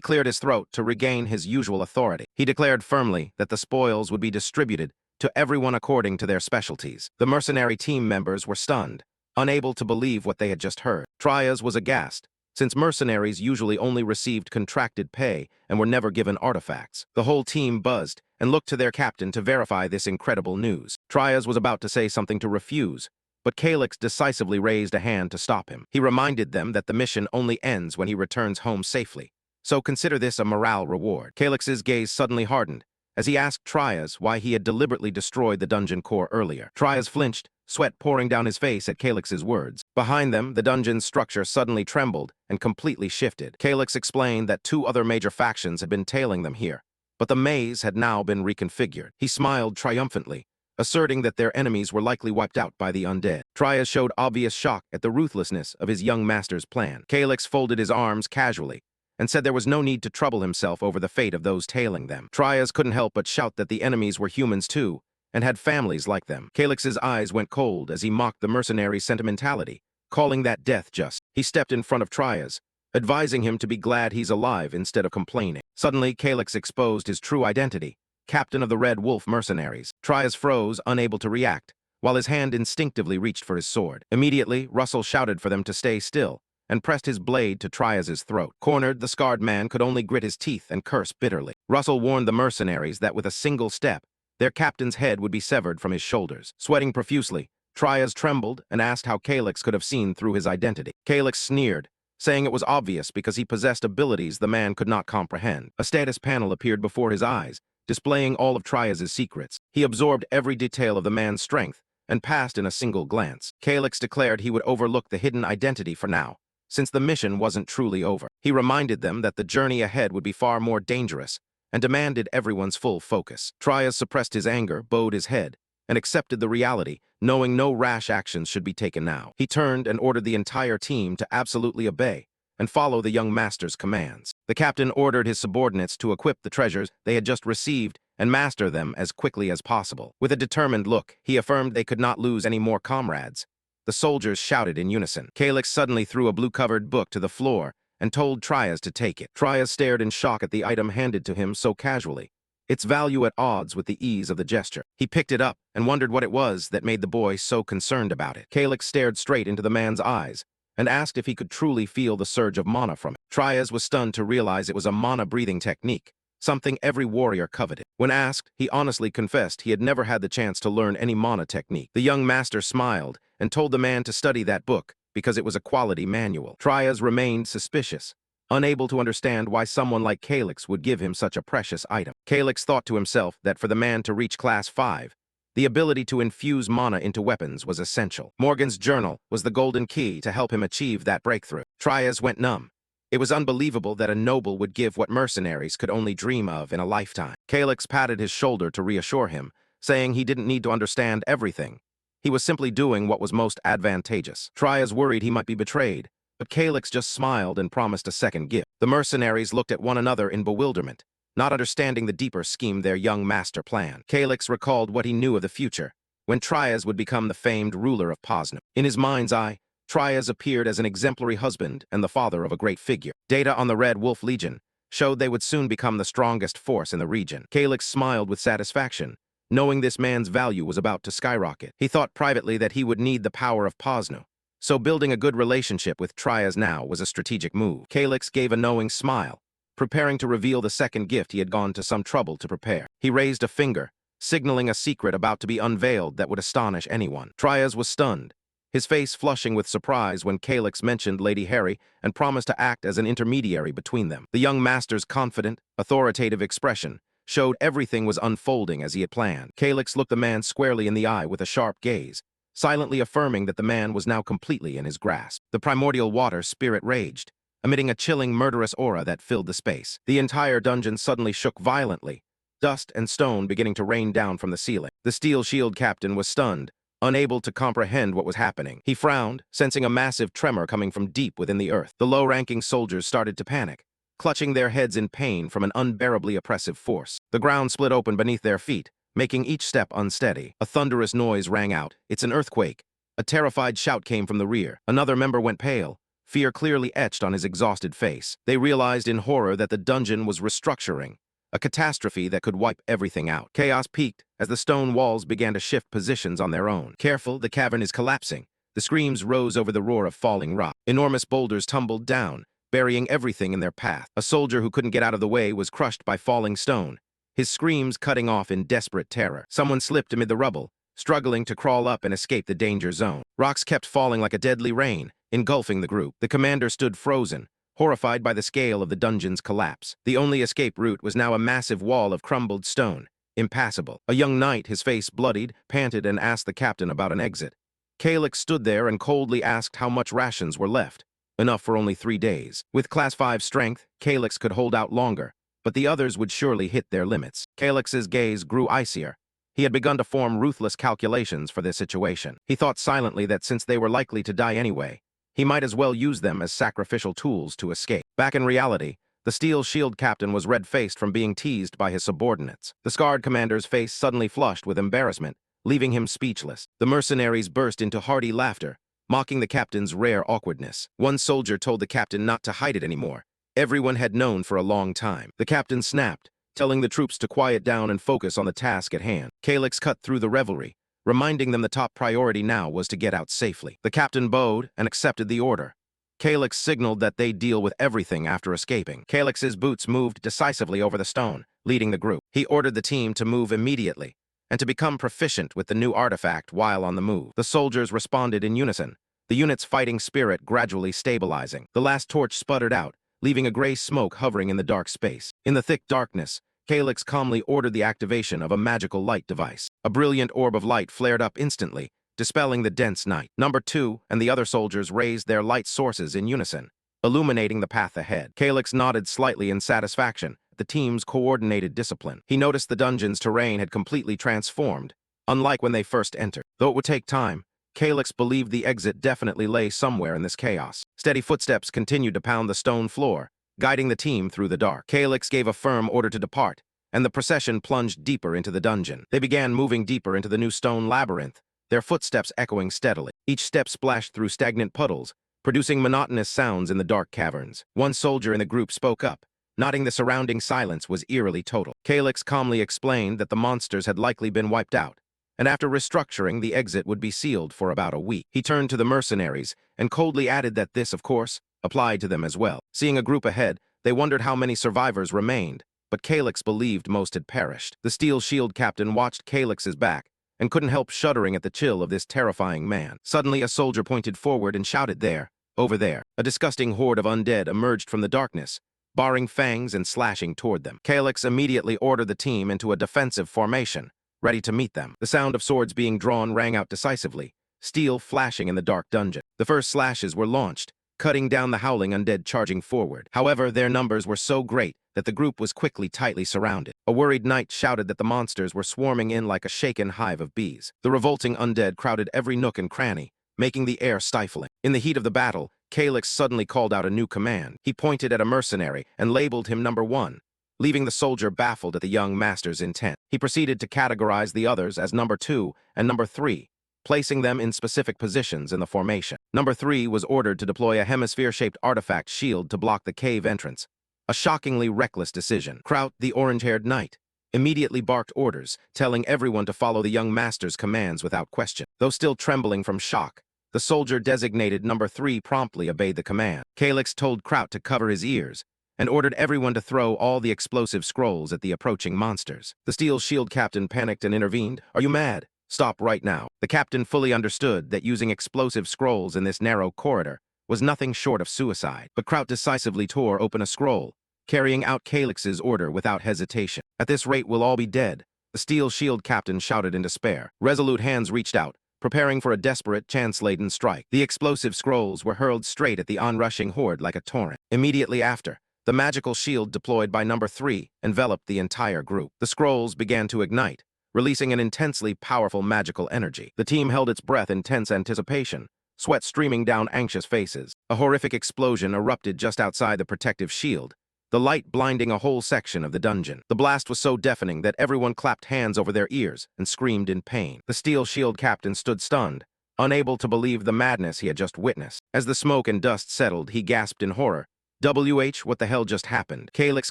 cleared his throat to regain his usual authority. He declared firmly that the spoils would be distributed to everyone according to their specialties. The mercenary team members were stunned, unable to believe what they had just heard. Trias was aghast, since mercenaries usually only received contracted pay and were never given artifacts. The whole team buzzed and looked to their captain to verify this incredible news. Trias was about to say something to refuse, but Calyx decisively raised a hand to stop him. He reminded them that the mission only ends when he returns home safely, so consider this a morale reward. Calyx's gaze suddenly hardened as he asked Trias why he had deliberately destroyed the dungeon core earlier. Trias flinched, sweat pouring down his face at Calyx's words. Behind them, the dungeon's structure suddenly trembled and completely shifted. Calyx explained that two other major factions had been tailing them here, but the maze had now been reconfigured. He smiled triumphantly, asserting that their enemies were likely wiped out by the undead. Trias showed obvious shock at the ruthlessness of his young master's plan. Calyx folded his arms casually and said there was no need to trouble himself over the fate of those tailing them. Trias couldn't help but shout that the enemies were humans too, and had families like them. Calyx's eyes went cold as he mocked the mercenary's sentimentality, calling that death just. He stepped in front of Trias, advising him to be glad he's alive instead of complaining. Suddenly, Calyx exposed his true identity, captain of the Red Wolf mercenaries. Trias froze, unable to react, while his hand instinctively reached for his sword. Immediately, Russell shouted for them to stay still, and pressed his blade to Trias's throat. Cornered, the scarred man could only grit his teeth and curse bitterly. Russell warned the mercenaries that with a single step, their captain's head would be severed from his shoulders. Sweating profusely, Trias trembled and asked how Calyx could have seen through his identity. Calyx sneered, saying it was obvious because he possessed abilities the man could not comprehend. A status panel appeared before his eyes, displaying all of Trias's secrets. He absorbed every detail of the man's strength and passed in a single glance. Calyx declared he would overlook the hidden identity for now, since the mission wasn't truly over. He reminded them that the journey ahead would be far more dangerous and demanded everyone's full focus. Trias suppressed his anger, bowed his head, and accepted the reality, knowing no rash actions should be taken now. He turned and ordered the entire team to absolutely obey and follow the young master's commands. The captain ordered his subordinates to equip the treasures they had just received and master them as quickly as possible. With a determined look, he affirmed they could not lose any more comrades. The soldiers shouted in unison. Calyx suddenly threw a blue-covered book to the floor and told Trias to take it. Trias stared in shock at the item handed to him so casually, its value at odds with the ease of the gesture. He picked it up and wondered what it was that made the boy so concerned about it. Calyx stared straight into the man's eyes and asked if he could truly feel the surge of mana from it. Trias was stunned to realize it was a mana-breathing technique, something every warrior coveted. When asked, he honestly confessed he had never had the chance to learn any mana technique. The young master smiled and told the man to study that book because it was a quality manual. Trias remained suspicious, unable to understand why someone like Calyx would give him such a precious item. Calyx thought to himself that for the man to reach Class 5, the ability to infuse mana into weapons was essential. Morgan's journal was the golden key to help him achieve that breakthrough. Trias went numb. It was unbelievable that a noble would give what mercenaries could only dream of in a lifetime. Calyx patted his shoulder to reassure him, saying he didn't need to understand everything. He was simply doing what was most advantageous. Trias worried he might be betrayed, but Calyx just smiled and promised a second gift. The mercenaries looked at one another in bewilderment, not understanding the deeper scheme their young master planned. Calyx recalled what he knew of the future, when Trias would become the famed ruler of Posnum. In his mind's eye, Trias appeared as an exemplary husband and the father of a great figure. Data on the Red Wolf Legion showed they would soon become the strongest force in the region. Calyx smiled with satisfaction, knowing this man's value was about to skyrocket. He thought privately that he would need the power of Posnum, so building a good relationship with Trias now was a strategic move. Calyx gave a knowing smile, preparing to reveal the second gift he had gone to some trouble to prepare. He raised a finger, signaling a secret about to be unveiled that would astonish anyone. Trias was stunned, his face flushing with surprise when Calyx mentioned Lady Harry and promised to act as an intermediary between them. The young master's confident, authoritative expression showed everything was unfolding as he had planned. Calyx looked the man squarely in the eye with a sharp gaze, silently affirming that the man was now completely in his grasp. The primordial water spirit raged, emitting a chilling, murderous aura that filled the space. The entire dungeon suddenly shook violently, dust and stone beginning to rain down from the ceiling. The Steel Shield captain was stunned, unable to comprehend what was happening. He frowned, sensing a massive tremor coming from deep within the earth. The low-ranking soldiers started to panic, clutching their heads in pain from an unbearably oppressive force. The ground split open beneath their feet, making each step unsteady. A thunderous noise rang out. "It's an earthquake." A terrified shout came from the rear. Another member went pale, fear clearly etched on his exhausted face. They realized in horror that the dungeon was restructuring, a catastrophe that could wipe everything out. Chaos peaked as the stone walls began to shift positions on their own. "Careful, the cavern is collapsing." The screams rose over the roar of falling rock. Enormous boulders tumbled down, burying everything in their path. A soldier who couldn't get out of the way was crushed by falling stone, his screams cutting off in desperate terror. Someone slipped amid the rubble, struggling to crawl up and escape the danger zone. Rocks kept falling like a deadly rain, engulfing the group. The commander stood frozen, horrified by the scale of the dungeon's collapse. The only escape route was now a massive wall of crumbled stone, impassable. A young knight, his face bloodied, panted and asked the captain about an exit. Calyx stood there and coldly asked how much rations were left. Enough for only 3 days. With Class 5 strength, Calyx could hold out longer, but the others would surely hit their limits. Calyx's gaze grew icier. He had begun to form ruthless calculations for this situation. He thought silently that since they were likely to die anyway, he might as well use them as sacrificial tools to escape. Back in reality, the Steel Shield captain was red-faced from being teased by his subordinates. The scarred commander's face suddenly flushed with embarrassment, leaving him speechless. The mercenaries burst into hearty laughter, mocking the captain's rare awkwardness. One soldier told the captain not to hide it anymore, everyone had known for a long time. The captain snapped, telling the troops to quiet down and focus on the task at hand. Calyx cut through the revelry, reminding them the top priority now was to get out safely. The captain bowed and accepted the order. Calyx signaled that they'd deal with everything after escaping. Calyx's boots moved decisively over the stone, leading the group. He ordered the team to move immediately and to become proficient with the new artifact while on the move. The soldiers responded in unison, the unit's fighting spirit gradually stabilizing. The last torch sputtered out, leaving a gray smoke hovering in the dark space. In the thick darkness, Calyx calmly ordered the activation of a magical light device. A brilliant orb of light flared up instantly, dispelling the dense night. Number 2 and the other soldiers raised their light sources in unison, illuminating the path ahead. Calyx nodded slightly in satisfaction at the team's coordinated discipline. He noticed the dungeon's terrain had completely transformed, unlike when they first entered. Though it would take time, Calyx believed the exit definitely lay somewhere in this chaos. Steady footsteps continued to pound the stone floor, guiding the team through the dark. Calyx gave a firm order to depart, and the procession plunged deeper into the dungeon. They began moving deeper into the new stone labyrinth, their footsteps echoing steadily. Each step splashed through stagnant puddles, producing monotonous sounds in the dark caverns. One soldier in the group spoke up, nodding the surrounding silence was eerily total. Calyx calmly explained that the monsters had likely been wiped out, and after restructuring, the exit would be sealed for about a week. He turned to the mercenaries and coldly added that this, of course, applied to them as well. Seeing a group ahead, they wondered how many survivors remained, but Calyx believed most had perished. The steel shield captain watched Calyx's back and couldn't help shuddering at the chill of this terrifying man. Suddenly, a soldier pointed forward and shouted, "There, over there." A disgusting horde of undead emerged from the darkness, baring fangs and slashing toward them. Calyx immediately ordered the team into a defensive formation, ready to meet them. The sound of swords being drawn rang out decisively, steel flashing in the dark dungeon. The first slashes were launched, cutting down the howling undead charging forward. However, their numbers were so great that the group was quickly tightly surrounded. A worried knight shouted that the monsters were swarming in like a shaken hive of bees. The revolting undead crowded every nook and cranny, making the air stifling. In the heat of the battle, Calyx suddenly called out a new command. He pointed at a mercenary and labeled him number 1, leaving the soldier baffled at the young master's intent. He proceeded to categorize the others as number 2 and number 3, placing them in specific positions in the formation. Number 3 was ordered to deploy a hemisphere-shaped artifact shield to block the cave entrance. A shockingly reckless decision. Kraut, the orange-haired knight, immediately barked orders, telling everyone to follow the young master's commands without question. Though still trembling from shock, the soldier designated number 3 promptly obeyed the command. Calyx told Kraut to cover his ears and ordered everyone to throw all the explosive scrolls at the approaching monsters. The steel shield captain panicked and intervened. "Are you mad? Stop right now." The captain fully understood that using explosive scrolls in this narrow corridor was nothing short of suicide, but Kraut decisively tore open a scroll, carrying out Calyx's order without hesitation. "At this rate, we'll all be dead," the steel shield captain shouted in despair. Resolute hands reached out, preparing for a desperate, chance-laden strike. The explosive scrolls were hurled straight at the onrushing horde like a torrent. Immediately after, the magical shield deployed by number 3 enveloped the entire group. The scrolls began to ignite, releasing an intensely powerful magical energy. The team held its breath in tense anticipation, sweat streaming down anxious faces. A horrific explosion erupted just outside the protective shield, the light blinding a whole section of the dungeon. The blast was so deafening that everyone clapped hands over their ears and screamed in pain. The steel shield captain stood stunned, unable to believe the madness he had just witnessed. As the smoke and dust settled, he gasped in horror. What the hell just happened?" Calyx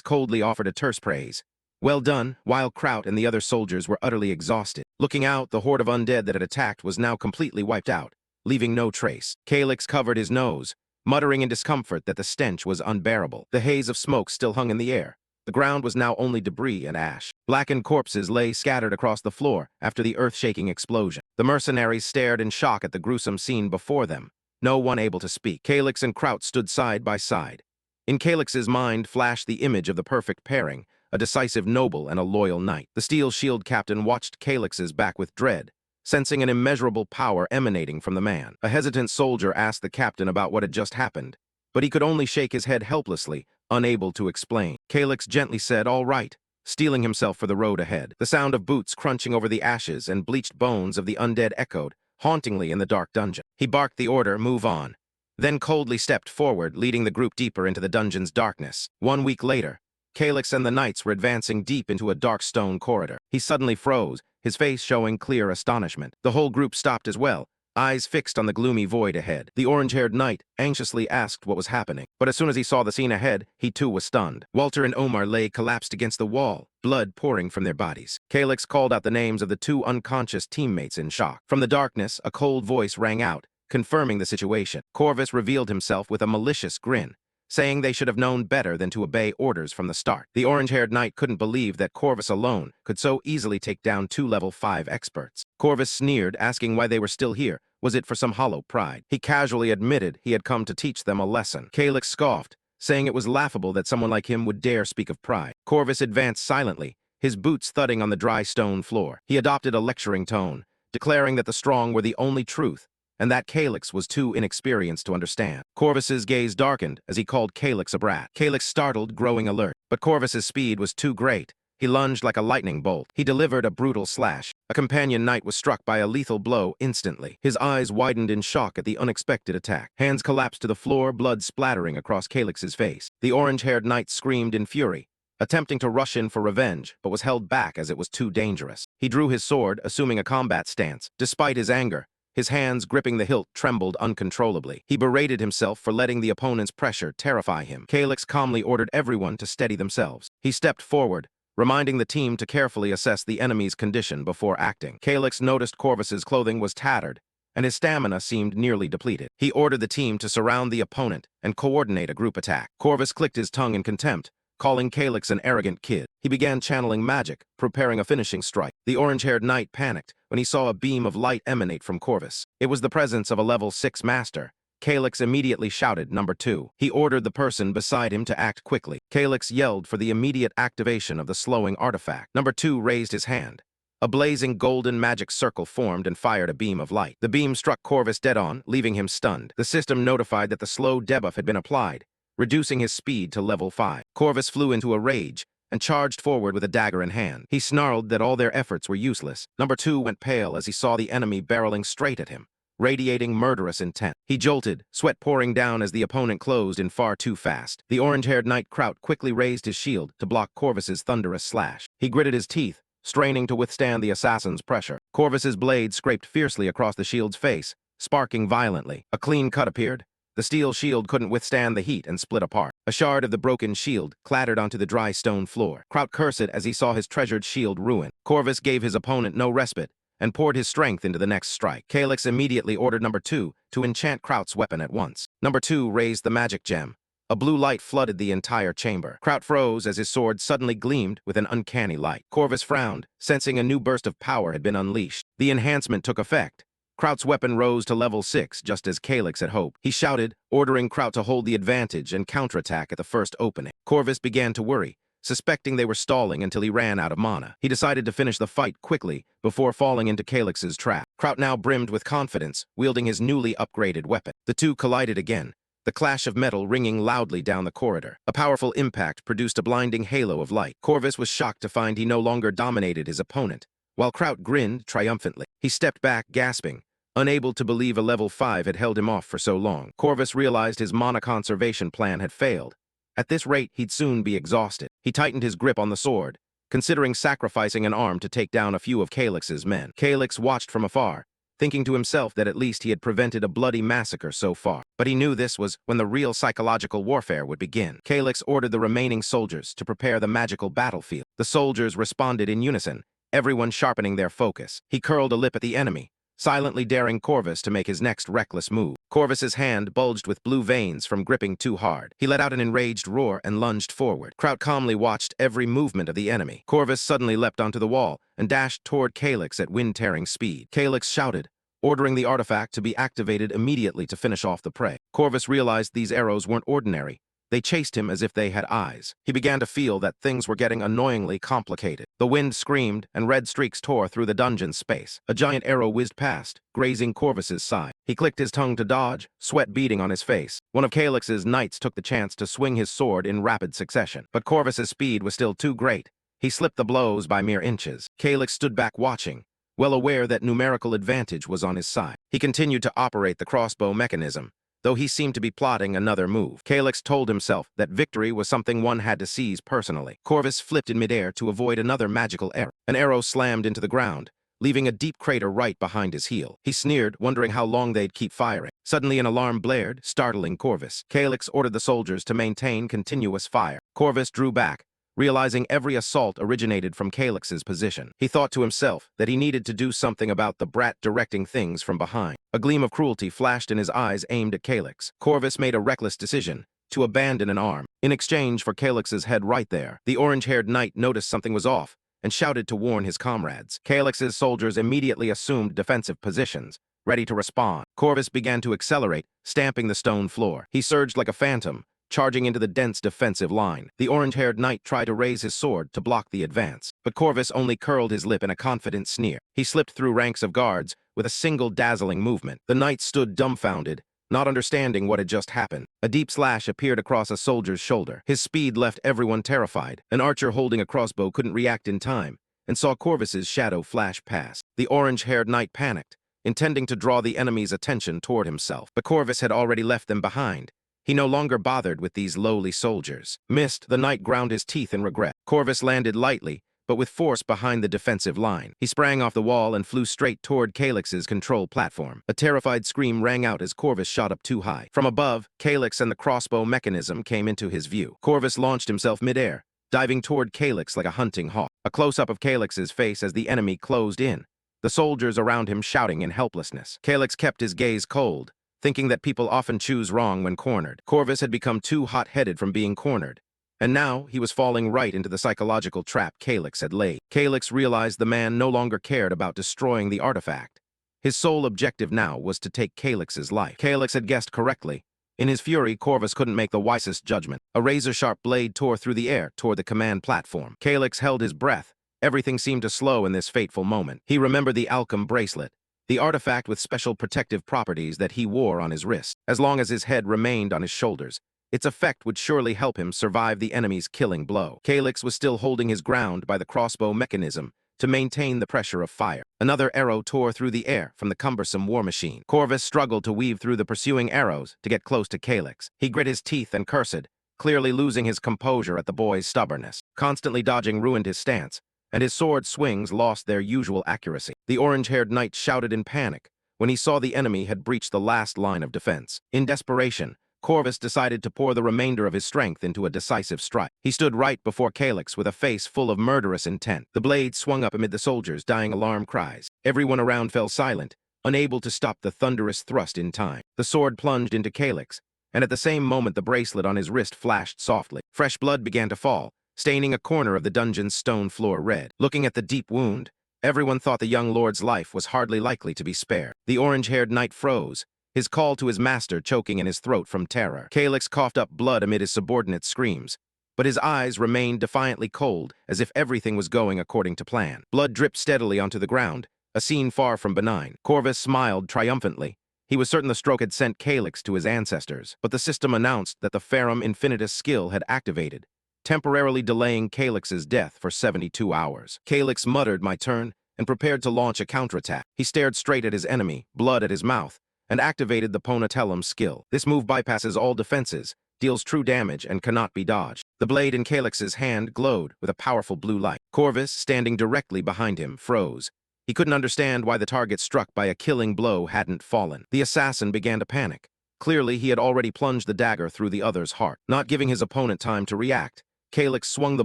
coldly offered a terse praise. "Well done," while Kraut and the other soldiers were utterly exhausted. Looking out, the horde of undead that had attacked was now completely wiped out, leaving no trace. Calyx covered his nose, muttering in discomfort that the stench was unbearable. The haze of smoke still hung in the air. The ground was now only debris and ash. Blackened corpses lay scattered across the floor after the earth-shaking explosion. The mercenaries stared in shock at the gruesome scene before them, no one able to speak. Calyx and Kraut stood side by side. In Calyx's mind flashed the image of the perfect pairing, a decisive noble and a loyal knight. The steel shield captain watched Calyx's back with dread, sensing an immeasurable power emanating from the man. A hesitant soldier asked the captain about what had just happened, but he could only shake his head helplessly, unable to explain. Calyx gently said, "All right," steeling himself for the road ahead. The sound of boots crunching over the ashes and bleached bones of the undead echoed hauntingly in the dark dungeon. He barked the order, "Move on," then coldly stepped forward, leading the group deeper into the dungeon's darkness. 1 week later, Calyx and the knights were advancing deep into a dark stone corridor. He suddenly froze, his face showing clear astonishment. The whole group stopped as well, eyes fixed on the gloomy void ahead. The orange-haired knight anxiously asked what was happening, but as soon as he saw the scene ahead, he too was stunned. Walter and Omar lay collapsed against the wall, blood pouring from their bodies. Calix called out the names of the two unconscious teammates in shock. From the darkness, a cold voice rang out, confirming the situation. Corvus revealed himself with a malicious grin, saying they should have known better than to obey orders from the start. The orange-haired knight couldn't believe that Corvus alone could so easily take down two level 5 experts. Corvus sneered, asking why they were still here. Was it for some hollow pride? He casually admitted he had come to teach them a lesson. Calix scoffed, saying it was laughable that someone like him would dare speak of pride. Corvus advanced silently, his boots thudding on the dry stone floor. He adopted a lecturing tone, declaring that the strong were the only truth, and that Calix was too inexperienced to understand. Corvus's gaze darkened as he called Calix a brat. Calix startled, growing alert. But Corvus's speed was too great. He lunged like a lightning bolt. He delivered a brutal slash. A companion knight was struck by a lethal blow instantly. His eyes widened in shock at the unexpected attack. Hands collapsed to the floor, blood splattering across Calix's face. The orange-haired knight screamed in fury, attempting to rush in for revenge, but was held back as it was too dangerous. He drew his sword, assuming a combat stance. Despite his anger, his hands gripping the hilt trembled uncontrollably. He berated himself for letting the opponent's pressure terrify him. Calix calmly ordered everyone to steady themselves. He stepped forward, reminding the team to carefully assess the enemy's condition before acting. Calix noticed Corvus's clothing was tattered, and his stamina seemed nearly depleted. He ordered the team to surround the opponent and coordinate a group attack. Corvus clicked his tongue in contempt, calling Calix an arrogant kid. He began channeling magic, preparing a finishing strike. The orange-haired knight panicked when he saw a beam of light emanate from Corvus. It was the presence of a level 6 master. Calix immediately shouted, "Number 2. He ordered the person beside him to act quickly. Calix yelled for the immediate activation of the slowing artifact. Number 2 raised his hand. A blazing golden magic circle formed and fired a beam of light. The beam struck Corvus dead-on, leaving him stunned. The system notified that the slow debuff had been applied, reducing his speed to level 5. Corvus flew into a rage and charged forward with a dagger in hand. He snarled that all their efforts were useless. Number 2 went pale as he saw the enemy barreling straight at him, radiating murderous intent. He jolted, sweat pouring down as the opponent closed in far too fast. The orange-haired knight Kraut quickly raised his shield to block Corvus's thunderous slash. He gritted his teeth, straining to withstand the assassin's pressure. Corvus's blade scraped fiercely across the shield's face, sparking violently. A clean cut appeared. The steel shield couldn't withstand the heat and split apart. A shard of the broken shield clattered onto the dry stone floor. Kraut cursed as he saw his treasured shield ruined. Corvus gave his opponent no respite and poured his strength into the next strike. Calix immediately ordered Number 2 to enchant Kraut's weapon at once. Number 2 raised the magic gem. A blue light flooded the entire chamber. Kraut froze as his sword suddenly gleamed with an uncanny light. Corvus frowned, sensing a new burst of power had been unleashed. The enhancement took effect. Kraut's weapon rose to level 6, just as Calix had hoped. He shouted, ordering Kraut to hold the advantage and counterattack at the first opening. Corvus began to worry, suspecting they were stalling until he ran out of mana. He decided to finish the fight quickly before falling into Calix's trap. Kraut now brimmed with confidence, wielding his newly upgraded weapon. The two collided again, the clash of metal ringing loudly down the corridor. A powerful impact produced a blinding halo of light. Corvus was shocked to find he no longer dominated his opponent, while Kraut grinned triumphantly. He stepped back, gasping, unable to believe a level 5 had held him off for so long. Corvus realized his mana conservation plan had failed. At this rate, he'd soon be exhausted. He tightened his grip on the sword, considering sacrificing an arm to take down a few of Calix's men. Calix watched from afar, thinking to himself that at least he had prevented a bloody massacre so far. But he knew this was when the real psychological warfare would begin. Calix ordered the remaining soldiers to prepare the magical battlefield. The soldiers responded in unison, everyone sharpening their focus. He curled a lip at the enemy, silently daring Corvus to make his next reckless move. Corvus's hand bulged with blue veins from gripping too hard. He let out an enraged roar and lunged forward. Kraut calmly watched every movement of the enemy. Corvus suddenly leapt onto the wall and dashed toward Calix at wind-tearing speed. Calix shouted, ordering the artifact to be activated immediately to finish off the prey. Corvus realized these arrows weren't ordinary. They chased him as if they had eyes. He began to feel that things were getting annoyingly complicated. The wind screamed, and red streaks tore through the dungeon's space. A giant arrow whizzed past, grazing Corvus's side. He clicked his tongue to dodge, sweat beading on his face. One of Calix's knights took the chance to swing his sword in rapid succession. But Corvus's speed was still too great. He slipped the blows by mere inches. Calix stood back watching, well aware that numerical advantage was on his side. He continued to operate the crossbow mechanism, though he seemed to be plotting another move. Calix told himself that victory was something one had to seize personally. Corvus flipped in midair to avoid another magical arrow. An arrow slammed into the ground, leaving a deep crater right behind his heel. He sneered, wondering how long they'd keep firing. Suddenly an alarm blared, startling Corvus. Calyx ordered the soldiers to maintain continuous fire. Corvus drew back, realizing every assault originated from Calyx's position. He thought to himself that he needed to do something about the brat directing things from behind. A gleam of cruelty flashed in his eyes aimed at Calyx. Corvus made a reckless decision to abandon an arm. In exchange for Calyx's head right there, the orange-haired knight noticed something was off and shouted to warn his comrades. Calyx's soldiers immediately assumed defensive positions, ready to respond. Corvus began to accelerate, stamping the stone floor. He surged like a phantom, charging into the dense defensive line. The orange-haired knight tried to raise his sword to block the advance, but Corvus only curled his lip in a confident sneer. He slipped through ranks of guards with a single dazzling movement. The knight stood dumbfounded, not understanding what had just happened. A deep slash appeared across a soldier's shoulder. His speed left everyone terrified. An archer holding a crossbow couldn't react in time and saw Corvus's shadow flash past. The orange-haired knight panicked, intending to draw the enemy's attention toward himself. But Corvus had already left them behind. He no longer bothered with these lowly soldiers. Missed, the knight ground his teeth in regret. Corvus landed lightly, but with force behind the defensive line. He sprang off the wall and flew straight toward Calyx's control platform. A terrified scream rang out as Corvus shot up too high. From above, Calyx and the crossbow mechanism came into his view. Corvus launched himself midair, diving toward Calyx like a hunting hawk. A close-up of Calyx's face as the enemy closed in, the soldiers around him shouting in helplessness. Calyx kept his gaze cold, thinking that people often choose wrong when cornered. Corvus had become too hot-headed from being cornered, and now he was falling right into the psychological trap Calyx had laid. Calyx realized the man no longer cared about destroying the artifact. His sole objective now was to take Calyx's life. Calyx had guessed correctly. In his fury, Corvus couldn't make the wisest judgment. A razor-sharp blade tore through the air toward the command platform. Calyx held his breath. Everything seemed to slow in this fateful moment. He remembered the Alchem bracelet, the artifact with special protective properties that he wore on his wrist. As long as his head remained on his shoulders, its effect would surely help him survive the enemy's killing blow. Calyx was still holding his ground by the crossbow mechanism to maintain the pressure of fire. Another arrow tore through the air from the cumbersome war machine. Corvus struggled to weave through the pursuing arrows to get close to Calyx. He grit his teeth and cursed, clearly losing his composure at the boy's stubbornness. Constantly dodging ruined his stance, and his sword swings lost their usual accuracy. The orange-haired knight shouted in panic when he saw the enemy had breached the last line of defense. In desperation, Corvus decided to pour the remainder of his strength into a decisive strike. He stood right before Calyx with a face full of murderous intent. The blade swung up amid the soldiers' dying alarm cries. Everyone around fell silent, unable to stop the thunderous thrust in time. The sword plunged into Calyx, and at the same moment the bracelet on his wrist flashed softly. Fresh blood began to fall, staining a corner of the dungeon's stone floor red. Looking at the deep wound, everyone thought the young lord's life was hardly likely to be spared. The orange-haired knight froze, his call to his master choking in his throat from terror. Calyx coughed up blood amid his subordinate's screams, but his eyes remained defiantly cold, as if everything was going according to plan. Blood dripped steadily onto the ground, a scene far from benign. Corvus smiled triumphantly. He was certain the stroke had sent Calyx to his ancestors, but the system announced that the Ferrum Infinitus skill had activated, temporarily delaying Calyx's death for 72 hours. Calyx muttered, "My turn," and prepared to launch a counterattack. He stared straight at his enemy, blood at his mouth, and activated the Ponatellum skill. This move bypasses all defenses, deals true damage, and cannot be dodged. The blade in Calyx's hand glowed with a powerful blue light. Corvus, standing directly behind him, froze. He couldn't understand why the target struck by a killing blow hadn't fallen. The assassin began to panic. Clearly, he had already plunged the dagger through the other's heart. Not giving his opponent time to react, Calyx swung the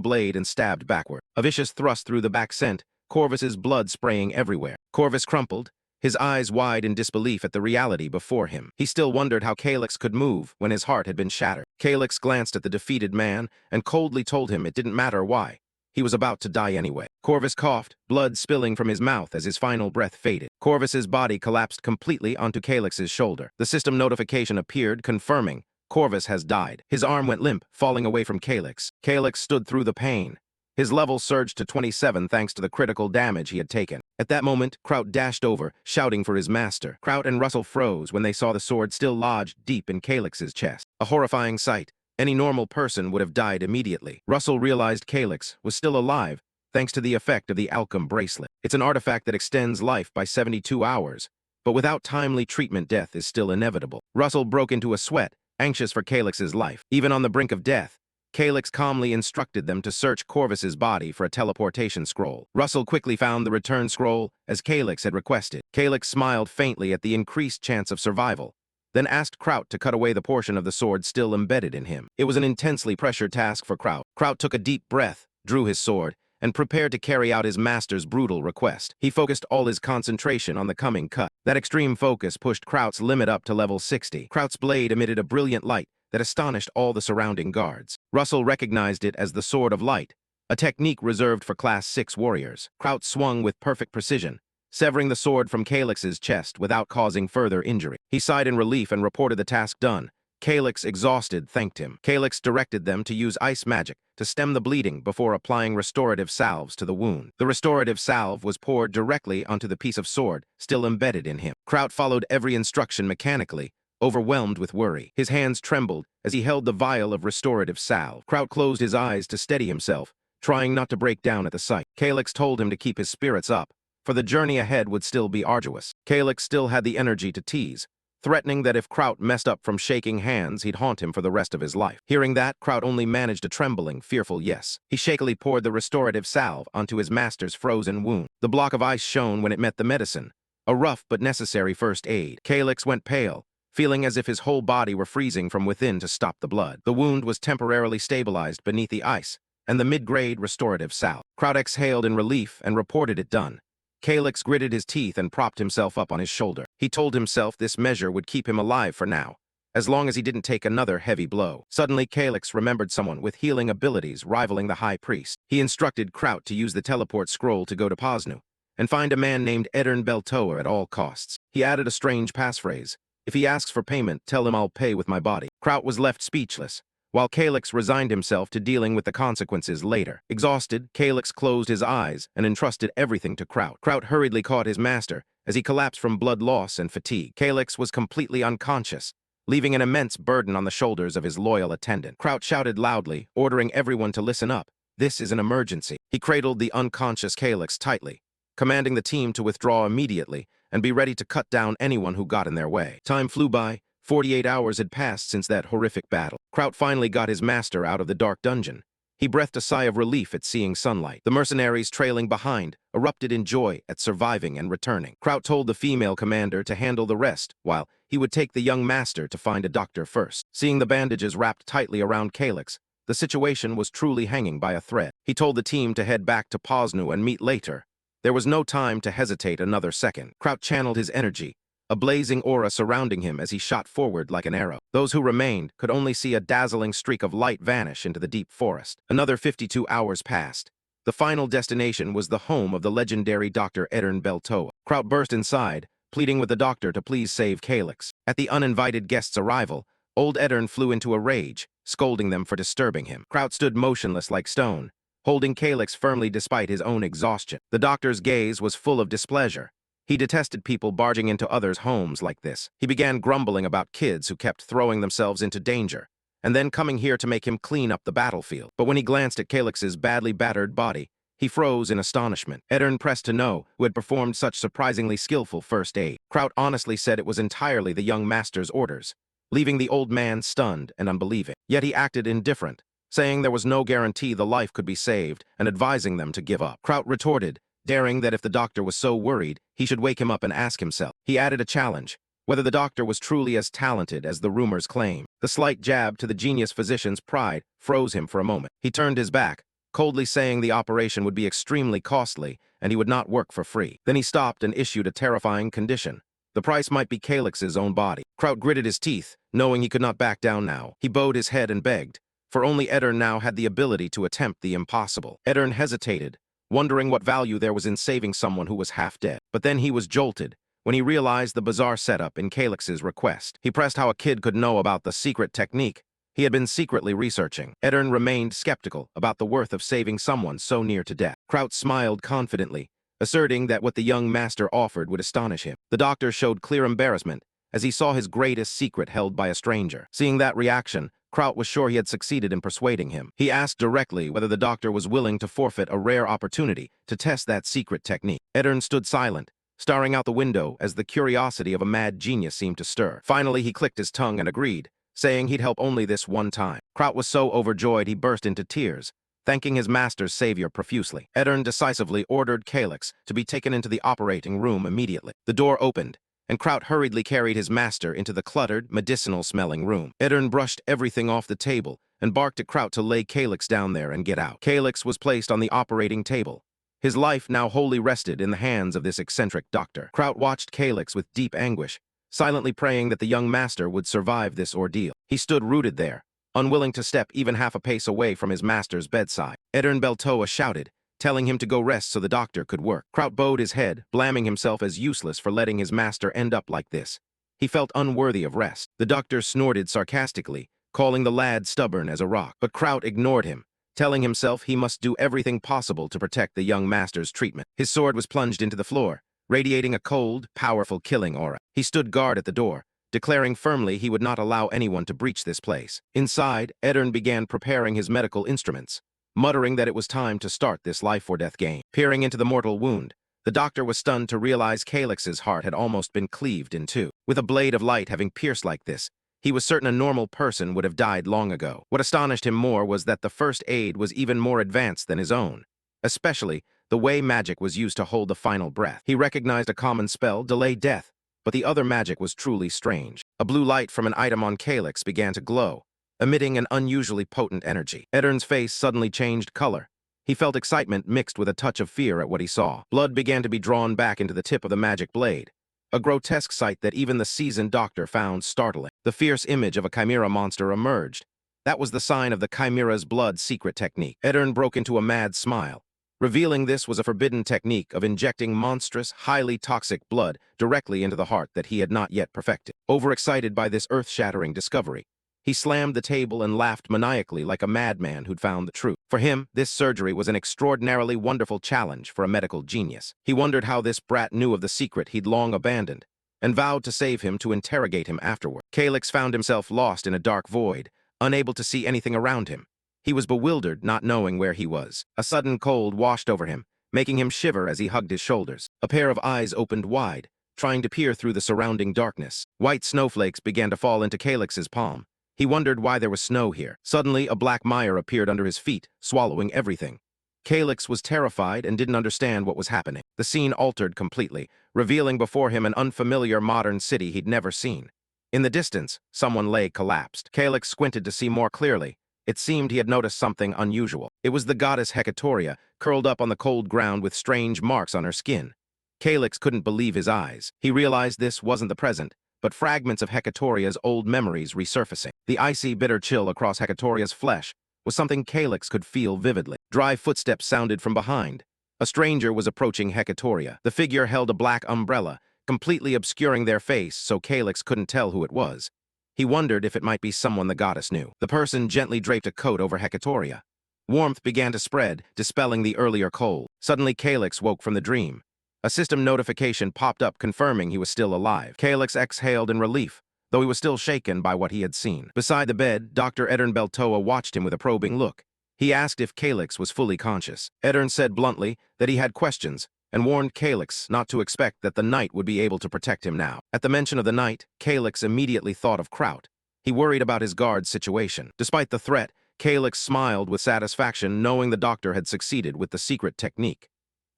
blade and stabbed backward. A vicious thrust through the back sent Corvus's blood spraying everywhere. Corvus crumpled, his eyes wide in disbelief at the reality before him. He still wondered how Calyx could move when his heart had been shattered. Calyx glanced at the defeated man and coldly told him it didn't matter why. He was about to die anyway. Corvus coughed, blood spilling from his mouth as his final breath faded. Corvus's body collapsed completely onto Calyx's shoulder. The system notification appeared, confirming Corvus has died. His arm went limp, falling away from Calyx. Calyx stood through the pain. His level surged to 27 thanks to the critical damage he had taken. At that moment, Kraut dashed over, shouting for his master. Kraut and Russell froze when they saw the sword still lodged deep in Calyx's chest. A horrifying sight. Any normal person would have died immediately. Russell realized Calyx was still alive, thanks to the effect of the Alchem bracelet. It's an artifact that extends life by 72 hours, but without timely treatment, death is still inevitable. Russell broke into a sweat, anxious for Calyx's life. Even on the brink of death, Calyx calmly instructed them to search Corvus's body for a teleportation scroll. Russell quickly found the return scroll, as Calyx had requested. Calyx smiled faintly at the increased chance of survival, then asked Kraut to cut away the portion of the sword still embedded in him. It was an intensely pressured task for Kraut. Kraut took a deep breath, drew his sword, and prepared to carry out his master's brutal request. He focused all his concentration on the coming cut. That extreme focus pushed Kraut's limit up to level 60. Kraut's blade emitted a brilliant light that astonished all the surrounding guards. Russell recognized it as the Sword of Light, a technique reserved for Class 6 warriors. Kraut swung with perfect precision, severing the sword from Calyx's chest without causing further injury. He sighed in relief and reported the task done. Calyx, exhausted, thanked him. Calyx directed them to use ice magic to stem the bleeding before applying restorative salves to the wound. The restorative salve was poured directly onto the piece of sword still embedded in him. Kraut followed every instruction mechanically, overwhelmed with worry. His hands trembled as he held the vial of restorative salve. Kraut closed his eyes to steady himself, trying not to break down at the sight. Calyx told him to keep his spirits up, for the journey ahead would still be arduous. Calyx still had the energy to tease, threatening that if Kraut messed up from shaking hands, he'd haunt him for the rest of his life. Hearing that, Kraut only managed a trembling, fearful yes. He shakily poured the restorative salve onto his master's frozen wound. The block of ice shone when it met the medicine, a rough but necessary first aid. Calyx went pale, feeling as if his whole body were freezing from within to stop the blood. The wound was temporarily stabilized beneath the ice, and the mid-grade restorative salve. Kraut exhaled in relief and reported it done. Calyx gritted his teeth and propped himself up on his shoulder. He told himself this measure would keep him alive for now, as long as he didn't take another heavy blow. Suddenly, Calyx remembered someone with healing abilities rivaling the High Priest. He instructed Kraut to use the teleport scroll to go to Posnu, and find a man named Edern Beltoa at all costs. He added a strange passphrase: "If he asks for payment, tell him I'll pay with my body." Kraut was left speechless, while Calyx resigned himself to dealing with the consequences later. Exhausted, Calyx closed his eyes and entrusted everything to Kraut. Kraut hurriedly caught his master as he collapsed from blood loss and fatigue. Calyx was completely unconscious, leaving an immense burden on the shoulders of his loyal attendant. Kraut shouted loudly, ordering everyone to listen up. "This is an emergency." He cradled the unconscious Calyx tightly, commanding the team to withdraw immediately and be ready to cut down anyone who got in their way. Time flew by. 48 hours had passed since that horrific battle. Kraut finally got his master out of the dark dungeon. He breathed a sigh of relief at seeing sunlight. The mercenaries trailing behind erupted in joy at surviving and returning. Kraut told the female commander to handle the rest, while he would take the young master to find a doctor first. Seeing the bandages wrapped tightly around Calyx, the situation was truly hanging by a thread. He told the team to head back to Posnu and meet later. There was no time to hesitate another second. Kraut channeled his energy, a blazing aura surrounding him as he shot forward like an arrow. Those who remained could only see a dazzling streak of light vanish into the deep forest. Another 52 hours passed. The final destination was the home of the legendary Dr. Edern Beltoa. Kraut burst inside, pleading with the doctor to please save Calyx. At the uninvited guest's arrival, old Edern flew into a rage, scolding them for disturbing him. Kraut stood motionless like stone, holding Calyx firmly despite his own exhaustion. The doctor's gaze was full of displeasure. He detested people barging into others' homes like this. He began grumbling about kids who kept throwing themselves into danger, and then coming here to make him clean up the battlefield. But when he glanced at Calyx's badly battered body, he froze in astonishment. Edern pressed to know who had performed such surprisingly skillful first aid. Kraut honestly said it was entirely the young master's orders, leaving the old man stunned and unbelieving. Yet he acted indifferent, saying there was no guarantee the life could be saved and advising them to give up. Kraut retorted, daring that if the doctor was so worried, he should wake him up and ask himself. He added a challenge: whether the doctor was truly as talented as the rumors claim. The slight jab to the genius physician's pride froze him for a moment. He turned his back, coldly saying the operation would be extremely costly and he would not work for free. Then he stopped and issued a terrifying condition. The price might be Calyx's own body. Kraut gritted his teeth, knowing he could not back down now. He bowed his head and begged, for only Edern now had the ability to attempt the impossible. Edern hesitated, wondering what value there was in saving someone who was half dead. But then he was jolted when he realized the bizarre setup in Calyx's request. He pressed how a kid could know about the secret technique he had been secretly researching. Edern remained skeptical about the worth of saving someone so near to death. Kraut smiled confidently, asserting that what the young master offered would astonish him. The doctor showed clear embarrassment as he saw his greatest secret held by a stranger. Seeing that reaction, Kraut was sure he had succeeded in persuading him. He asked directly whether the doctor was willing to forfeit a rare opportunity to test that secret technique. Edern stood silent, staring out the window as the curiosity of a mad genius seemed to stir. Finally, he clicked his tongue and agreed, saying he'd help only this one time. Kraut was so overjoyed he burst into tears, thanking his master's savior profusely. Edern decisively ordered Calyx to be taken into the operating room immediately. The door opened, and Kraut hurriedly carried his master into the cluttered, medicinal-smelling room. Edern brushed everything off the table and barked at Kraut to lay Calyx down there and get out. Calyx was placed on the operating table. His life now wholly rested in the hands of this eccentric doctor. Kraut watched Calyx with deep anguish, silently praying that the young master would survive this ordeal. He stood rooted there, unwilling to step even half a pace away from his master's bedside. Edern Beltoa shouted, telling him to go rest so the doctor could work. Kraut bowed his head, blaming himself as useless for letting his master end up like this. He felt unworthy of rest. The doctor snorted sarcastically, calling the lad stubborn as a rock. But Kraut ignored him, telling himself he must do everything possible to protect the young master's treatment. His sword was plunged into the floor, radiating a cold, powerful killing aura. He stood guard at the door, declaring firmly he would not allow anyone to breach this place. Inside, Edern began preparing his medical instruments, muttering that it was time to start this life-or-death game. Peering into the mortal wound, the doctor was stunned to realize Calyx's heart had almost been cleaved in two. With a blade of light having pierced like this, he was certain a normal person would have died long ago. What astonished him more was that the first aid was even more advanced than his own, especially the way magic was used to hold the final breath. He recognized a common spell, delay death, but the other magic was truly strange. A blue light from an item on Calyx began to glow, emitting an unusually potent energy. Edern's face suddenly changed color. He felt excitement mixed with a touch of fear at what he saw. Blood began to be drawn back into the tip of the magic blade, a grotesque sight that even the seasoned doctor found startling. The fierce image of a chimera monster emerged. That was the sign of the chimera's blood secret technique. Edern broke into a mad smile, revealing this was a forbidden technique of injecting monstrous, highly toxic blood directly into the heart that he had not yet perfected. Overexcited by this earth-shattering discovery, he slammed the table and laughed maniacally like a madman who'd found the truth. For him, this surgery was an extraordinarily wonderful challenge for a medical genius. He wondered how this brat knew of the secret he'd long abandoned, and vowed to save him to interrogate him afterward. Calyx found himself lost in a dark void, unable to see anything around him. He was bewildered, not knowing where he was. A sudden cold washed over him, making him shiver as he hugged his shoulders. A pair of eyes opened wide, trying to peer through the surrounding darkness. White snowflakes began to fall into Calyx's palm. He wondered why there was snow here. Suddenly, a black mire appeared under his feet, swallowing everything. Calyx was terrified and didn't understand what was happening. The scene altered completely, revealing before him an unfamiliar modern city he'd never seen. In the distance, someone lay collapsed. Calyx squinted to see more clearly. It seemed he had noticed something unusual. It was the goddess Hecatoria, curled up on the cold ground with strange marks on her skin. Calyx couldn't believe his eyes. He realized this wasn't the present, but fragments of Hecatoria's old memories resurfacing. The icy, bitter chill across Hecatoria's flesh was something Calyx could feel vividly. Dry footsteps sounded from behind. A stranger was approaching Hecatoria. The figure held a black umbrella, completely obscuring their face so Calyx couldn't tell who it was. He wondered if it might be someone the goddess knew. The person gently draped a coat over Hecatoria. Warmth began to spread, dispelling the earlier cold. Suddenly, Calyx woke from the dream. A system notification popped up confirming he was still alive. Calyx exhaled in relief, though he was still shaken by what he had seen. Beside the bed, Dr. Edern Beltoa watched him with a probing look. He asked if Calyx was fully conscious. Edern said bluntly that he had questions, and warned Calyx not to expect that the knight would be able to protect him now. At the mention of the knight, Calyx immediately thought of Kraut. He worried about his guard's situation. Despite the threat, Calyx smiled with satisfaction knowing the doctor had succeeded with the secret technique.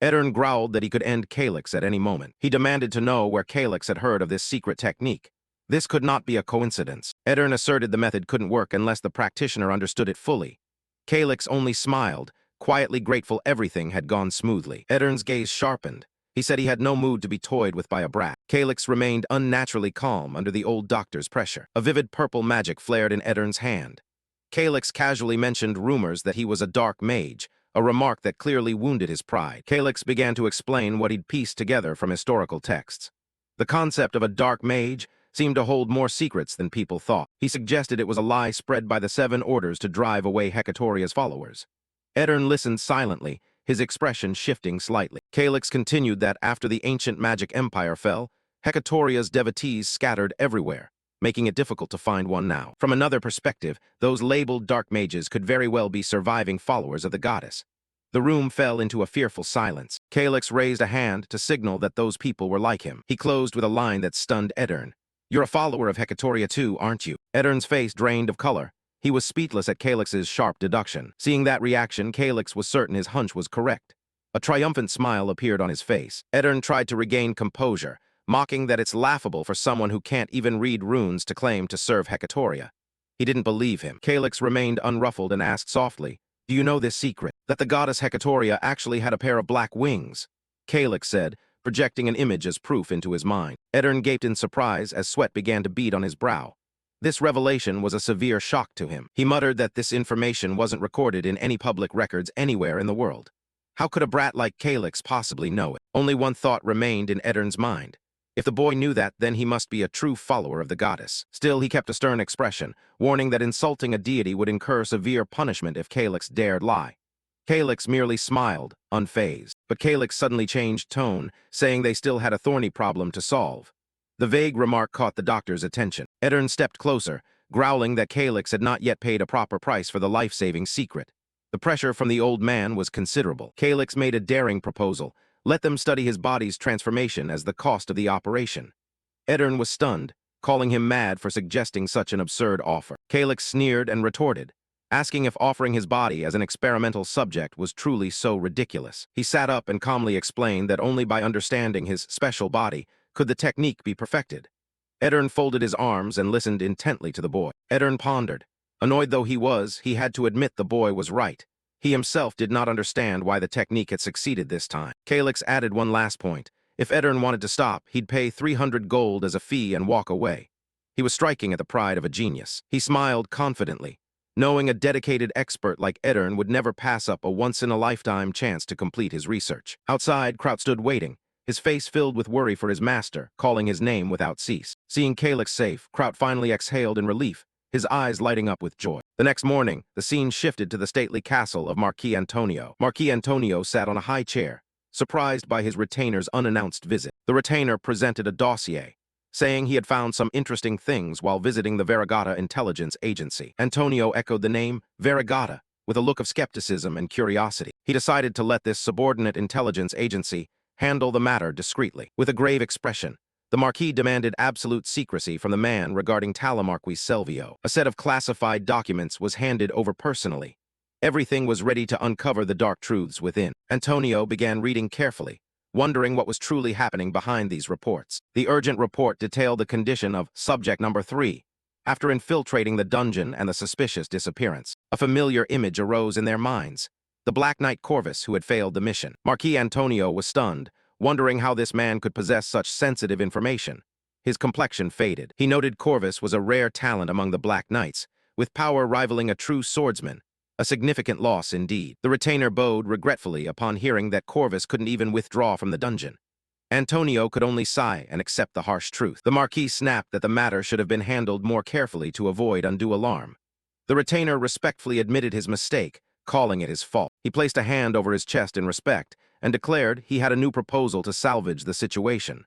Edern growled that he could end Calyx at any moment. He demanded to know where Calyx had heard of this secret technique. This could not be a coincidence. Edern asserted the method couldn't work unless the practitioner understood it fully. Calyx only smiled, quietly grateful everything had gone smoothly. Edern's gaze sharpened. He said he had no mood to be toyed with by a brat. Calyx remained unnaturally calm under the old doctor's pressure. A vivid purple magic flared in Edern's hand. Calyx casually mentioned rumors that he was a dark mage, a remark that clearly wounded his pride. Calyx began to explain what he'd pieced together from historical texts. The concept of a dark mage seemed to hold more secrets than people thought. He suggested it was a lie spread by the Seven Orders to drive away Hecatoria's followers. Edern listened silently, his expression shifting slightly. Calyx continued that after the ancient magic empire fell, Hecatoria's devotees scattered everywhere, making it difficult to find one now. From another perspective, those labeled dark mages could very well be surviving followers of the goddess. The room fell into a fearful silence. Calyx raised a hand to signal that those people were like him. He closed with a line that stunned Edern. You're a follower of Hecatoria too, aren't you? Edern's face drained of color. He was speechless at Calix's sharp deduction. Seeing that reaction, Calix was certain his hunch was correct. A triumphant smile appeared on his face. Edern tried to regain composure, mocking that it's laughable for someone who can't even read runes to claim to serve Hecatoria. He didn't believe him. Calix remained unruffled and asked softly, "Do you know this secret, that the goddess Hecatoria actually had a pair of black wings?" Calix said, projecting an image as proof into his mind. Edern gaped in surprise as sweat began to bead on his brow. This revelation was a severe shock to him. He muttered that this information wasn't recorded in any public records anywhere in the world. How could a brat like Calix possibly know it? Only one thought remained in Edern's mind. If the boy knew that, then he must be a true follower of the goddess. Still, he kept a stern expression, warning that insulting a deity would incur severe punishment if Calix dared lie. Calix merely smiled, unfazed. But Calix suddenly changed tone, saying they still had a thorny problem to solve. The vague remark caught the doctor's attention. Edern stepped closer, growling that Calix had not yet paid a proper price for the life-saving secret. The pressure from the old man was considerable. Calix made a daring proposal. Let them study his body's transformation as the cost of the operation. Edern was stunned, calling him mad for suggesting such an absurd offer. Calix sneered and retorted, asking if offering his body as an experimental subject was truly so ridiculous. He sat up and calmly explained that only by understanding his special body could the technique be perfected. Edern folded his arms and listened intently to the boy. Edern pondered. Annoyed though he was, he had to admit the boy was right. He himself did not understand why the technique had succeeded this time. Calix added one last point. If Edern wanted to stop, he'd pay 300 gold as a fee and walk away. He was striking at the pride of a genius. He smiled confidently, knowing a dedicated expert like Edern would never pass up a once-in-a-lifetime chance to complete his research. Outside, Kraut stood waiting, his face filled with worry for his master, calling his name without cease. Seeing Calix safe, Kraut finally exhaled in relief, his eyes lighting up with joy. The next morning, the scene shifted to the stately castle of Marquis Antonio. Marquis Antonio sat on a high chair, surprised by his retainer's unannounced visit. The retainer presented a dossier, saying he had found some interesting things while visiting the Varigata intelligence agency. Antonio echoed the name Varigata with a look of skepticism and curiosity. He decided to let this subordinate intelligence agency handle the matter discreetly. With a grave expression, the Marquis demanded absolute secrecy from the man regarding Talamarquis Selvio. A set of classified documents was handed over personally. Everything was ready to uncover the dark truths within. Antonio began reading carefully, wondering what was truly happening behind these reports. The urgent report detailed the condition of subject number 3. After infiltrating the dungeon and the suspicious disappearance, a familiar image arose in their minds. The Black Knight Corvus who had failed the mission. Marquis Antonio was stunned, wondering how this man could possess such sensitive information. His complexion faded. He noted Corvus was a rare talent among the Black Knights, with power rivaling a true swordsman. A significant loss indeed. The retainer bowed regretfully upon hearing that Corvus couldn't even withdraw from the dungeon. Antonio could only sigh and accept the harsh truth. The Marquis snapped that the matter should have been handled more carefully to avoid undue alarm. The retainer respectfully admitted his mistake, calling it his fault. He placed a hand over his chest in respect and declared he had a new proposal to salvage the situation.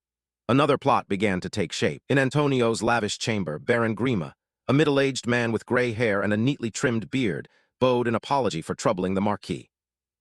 Another plot began to take shape. In Antonio's lavish chamber, Baron Grima, a middle-aged man with gray hair and a neatly trimmed beard, bowed an apology for troubling the Marquis.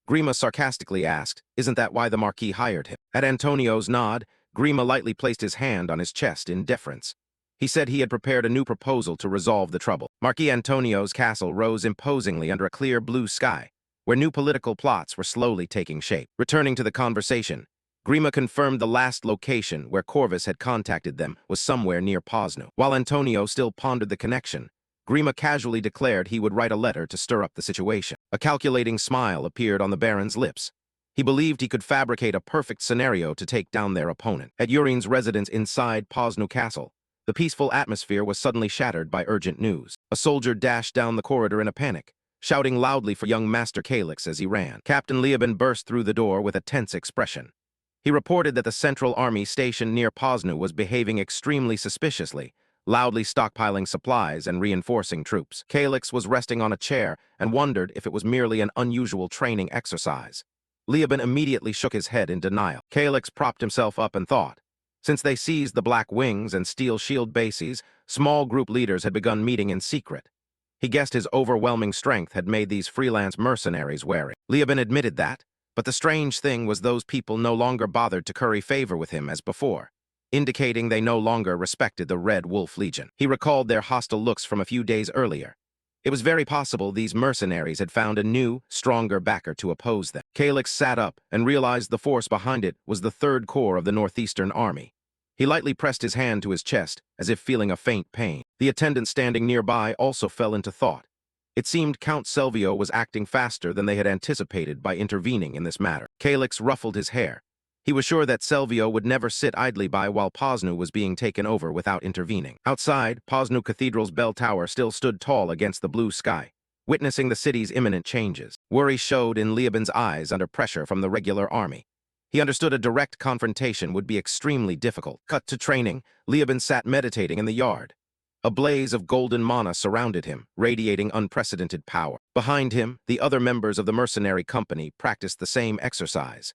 Grima sarcastically asked, "Isn't that why the Marquis hired him?" At Antonio's nod, Grima lightly placed his hand on his chest in deference. He said he had prepared a new proposal to resolve the trouble. Marquis Antonio's castle rose imposingly under a clear blue sky, where new political plots were slowly taking shape. Returning to the conversation, Grima confirmed the last location where Corvus had contacted them was somewhere near Posno. While Antonio still pondered the connection, Grima casually declared he would write a letter to stir up the situation. A calculating smile appeared on the Baron's lips. He believed he could fabricate a perfect scenario to take down their opponent. At Urine's residence inside Posno Castle, the peaceful atmosphere was suddenly shattered by urgent news. A soldier dashed down the corridor in a panic, shouting loudly for young Master Calix as he ran. Captain Leoben burst through the door with a tense expression. He reported that the Central Army stationed near Posno was behaving extremely suspiciously, loudly stockpiling supplies and reinforcing troops. Calix was resting on a chair and wondered if it was merely an unusual training exercise. Leoben immediately shook his head in denial. Calix propped himself up and thought. Since they seized the Black Wings and Steel Shield bases, small group leaders had begun meeting in secret. He guessed his overwhelming strength had made these freelance mercenaries wary. Leoben admitted that, but the strange thing was those people no longer bothered to curry favor with him as before. indicating they no longer respected the Red Wolf Legion. He recalled their hostile looks from a few days earlier. It was very possible these mercenaries had found a new, stronger backer to oppose them. Calyx sat up and realized the force behind it was the Third Corps of the Northeastern Army. He lightly pressed his hand to his chest, as if feeling a faint pain. The attendant standing nearby also fell into thought. It seemed Count Selvio was acting faster than they had anticipated by intervening in this matter. Calyx ruffled his hair. He was sure that Selvio would never sit idly by while Poznu was being taken over without intervening. Outside, Poznu Cathedral's bell tower still stood tall against the blue sky, witnessing the city's imminent changes. Worry showed in Liabin's eyes under pressure from the regular army. He understood a direct confrontation would be extremely difficult. Cut to training, Liabin sat meditating in the yard. A blaze of golden mana surrounded him, radiating unprecedented power. Behind him, the other members of the mercenary company practiced the same exercise.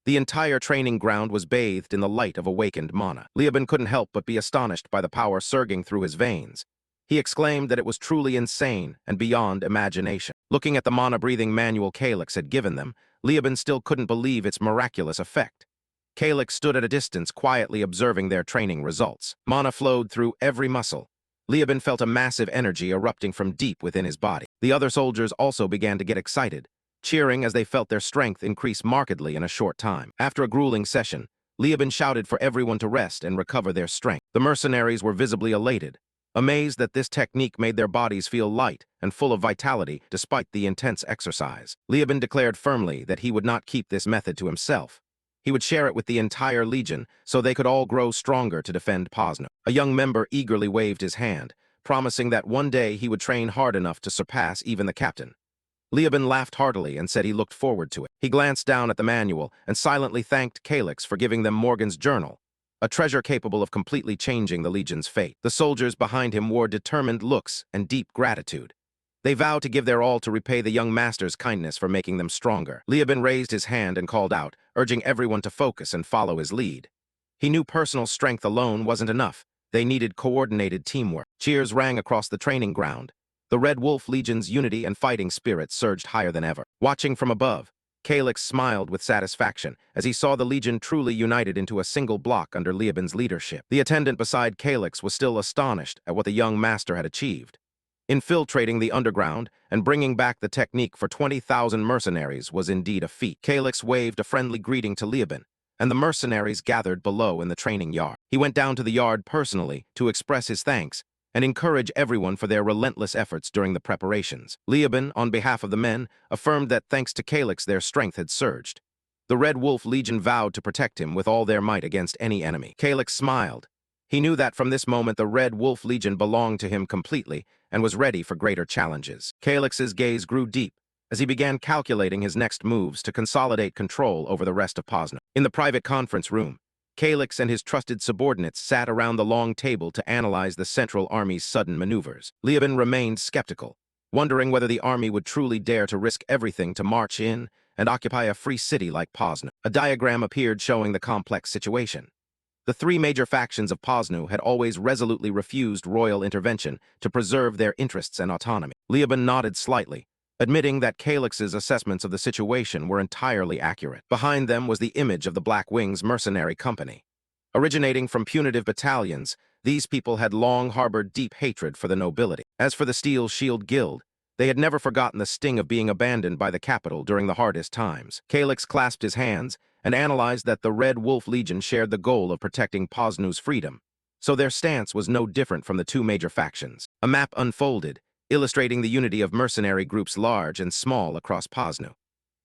The entire training ground was bathed in the light of awakened mana. Liabin couldn't help but be astonished by the power surging through his veins. He exclaimed that it was truly insane and beyond imagination. Looking at the mana-breathing manual Calyx had given them, Liabin still couldn't believe its miraculous effect. Calyx stood at a distance, quietly observing their training results. Mana flowed through every muscle. Liabin felt a massive energy erupting from deep within his body. The other soldiers also began to get excited, cheering as they felt their strength increase markedly in a short time. After a grueling session, Liabin shouted for everyone to rest and recover their strength. The mercenaries were visibly elated, amazed that this technique made their bodies feel light and full of vitality despite the intense exercise. Liabin declared firmly that he would not keep this method to himself. He would share it with the entire Legion so they could all grow stronger to defend Poznu. A young member eagerly waved his hand, promising that one day he would train hard enough to surpass even the captain. Liabin laughed heartily and said he looked forward to it. He glanced down at the manual and silently thanked Calyx for giving them Morgan's journal, a treasure capable of completely changing the Legion's fate. The soldiers behind him wore determined looks and deep gratitude. They vowed to give their all to repay the young master's kindness for making them stronger. Liabin raised his hand and called out, urging everyone to focus and follow his lead. He knew personal strength alone wasn't enough. They needed coordinated teamwork. Cheers rang across the training ground. The Red Wolf Legion's unity and fighting spirit surged higher than ever. Watching from above, Calyx smiled with satisfaction as he saw the Legion truly united into a single block under Liabin's leadership. The attendant beside Calyx was still astonished at what the young master had achieved. Infiltrating the underground and bringing back the technique for 20,000 mercenaries was indeed a feat. Calyx waved a friendly greeting to Liabin, and the mercenaries gathered below in the training yard. He went down to the yard personally to express his thanks and encourage everyone for their relentless efforts during the preparations. Liabin, on behalf of the men, affirmed that thanks to Calyx their strength had surged. The Red Wolf Legion vowed to protect him with all their might against any enemy. Calyx smiled. He knew that from this moment the Red Wolf Legion belonged to him completely and was ready for greater challenges. Calyx's gaze grew deep as he began calculating his next moves to consolidate control over the rest of Poznu. In the private conference room, Calyx and his trusted subordinates sat around the long table to analyze the Central Army's sudden maneuvers. Liabin remained skeptical, wondering whether the army would truly dare to risk everything to march in and occupy a free city like Poznu. A diagram appeared showing the complex situation. The three major factions of Poznu had always resolutely refused royal intervention to preserve their interests and autonomy. Liabin nodded slightly, admitting that Calyx's assessments of the situation were entirely accurate. Behind them was the image of the Black Wings mercenary company. Originating from punitive battalions, these people had long harbored deep hatred for the nobility. As for the Steel Shield Guild, they had never forgotten the sting of being abandoned by the capital during the hardest times. Calyx clasped his hands and analyzed that the Red Wolf Legion shared the goal of protecting Poznu's freedom, so their stance was no different from the two major factions. A map unfolded, illustrating the unity of mercenary groups large and small across Poznu.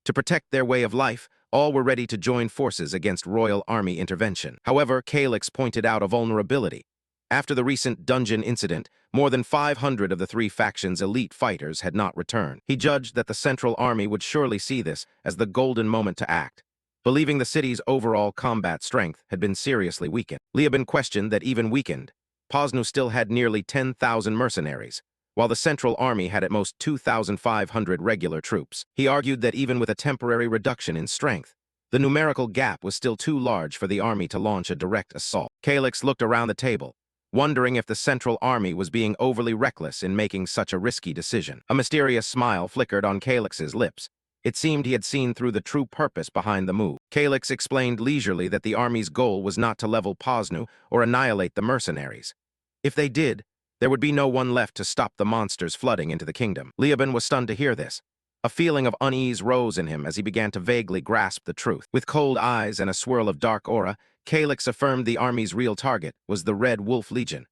To protect their way of life, all were ready to join forces against royal army intervention. However, Calyx pointed out a vulnerability. After the recent dungeon incident, more than 500 of the three factions' elite fighters had not returned. He judged that the Central Army would surely see this as the golden moment to act, believing the city's overall combat strength had been seriously weakened. Liabin questioned that even weakened, Poznu still had nearly 10,000 mercenaries, while the Central Army had at most 2,500 regular troops. He argued that even with a temporary reduction in strength, the numerical gap was still too large for the army to launch a direct assault. Calyx looked around the table, wondering if the Central Army was being overly reckless in making such a risky decision. A mysterious smile flickered on Calyx's lips. It seemed he had seen through the true purpose behind the move. Calyx explained leisurely that the army's goal was not to level Posnu or annihilate the mercenaries. If they did, there would be no one left to stop the monsters flooding into the kingdom. Lieben was stunned to hear this. A feeling of unease rose in him as he began to vaguely grasp the truth. With cold eyes and a swirl of dark aura, Calyx affirmed the army's real target was the Red Wolf Legion,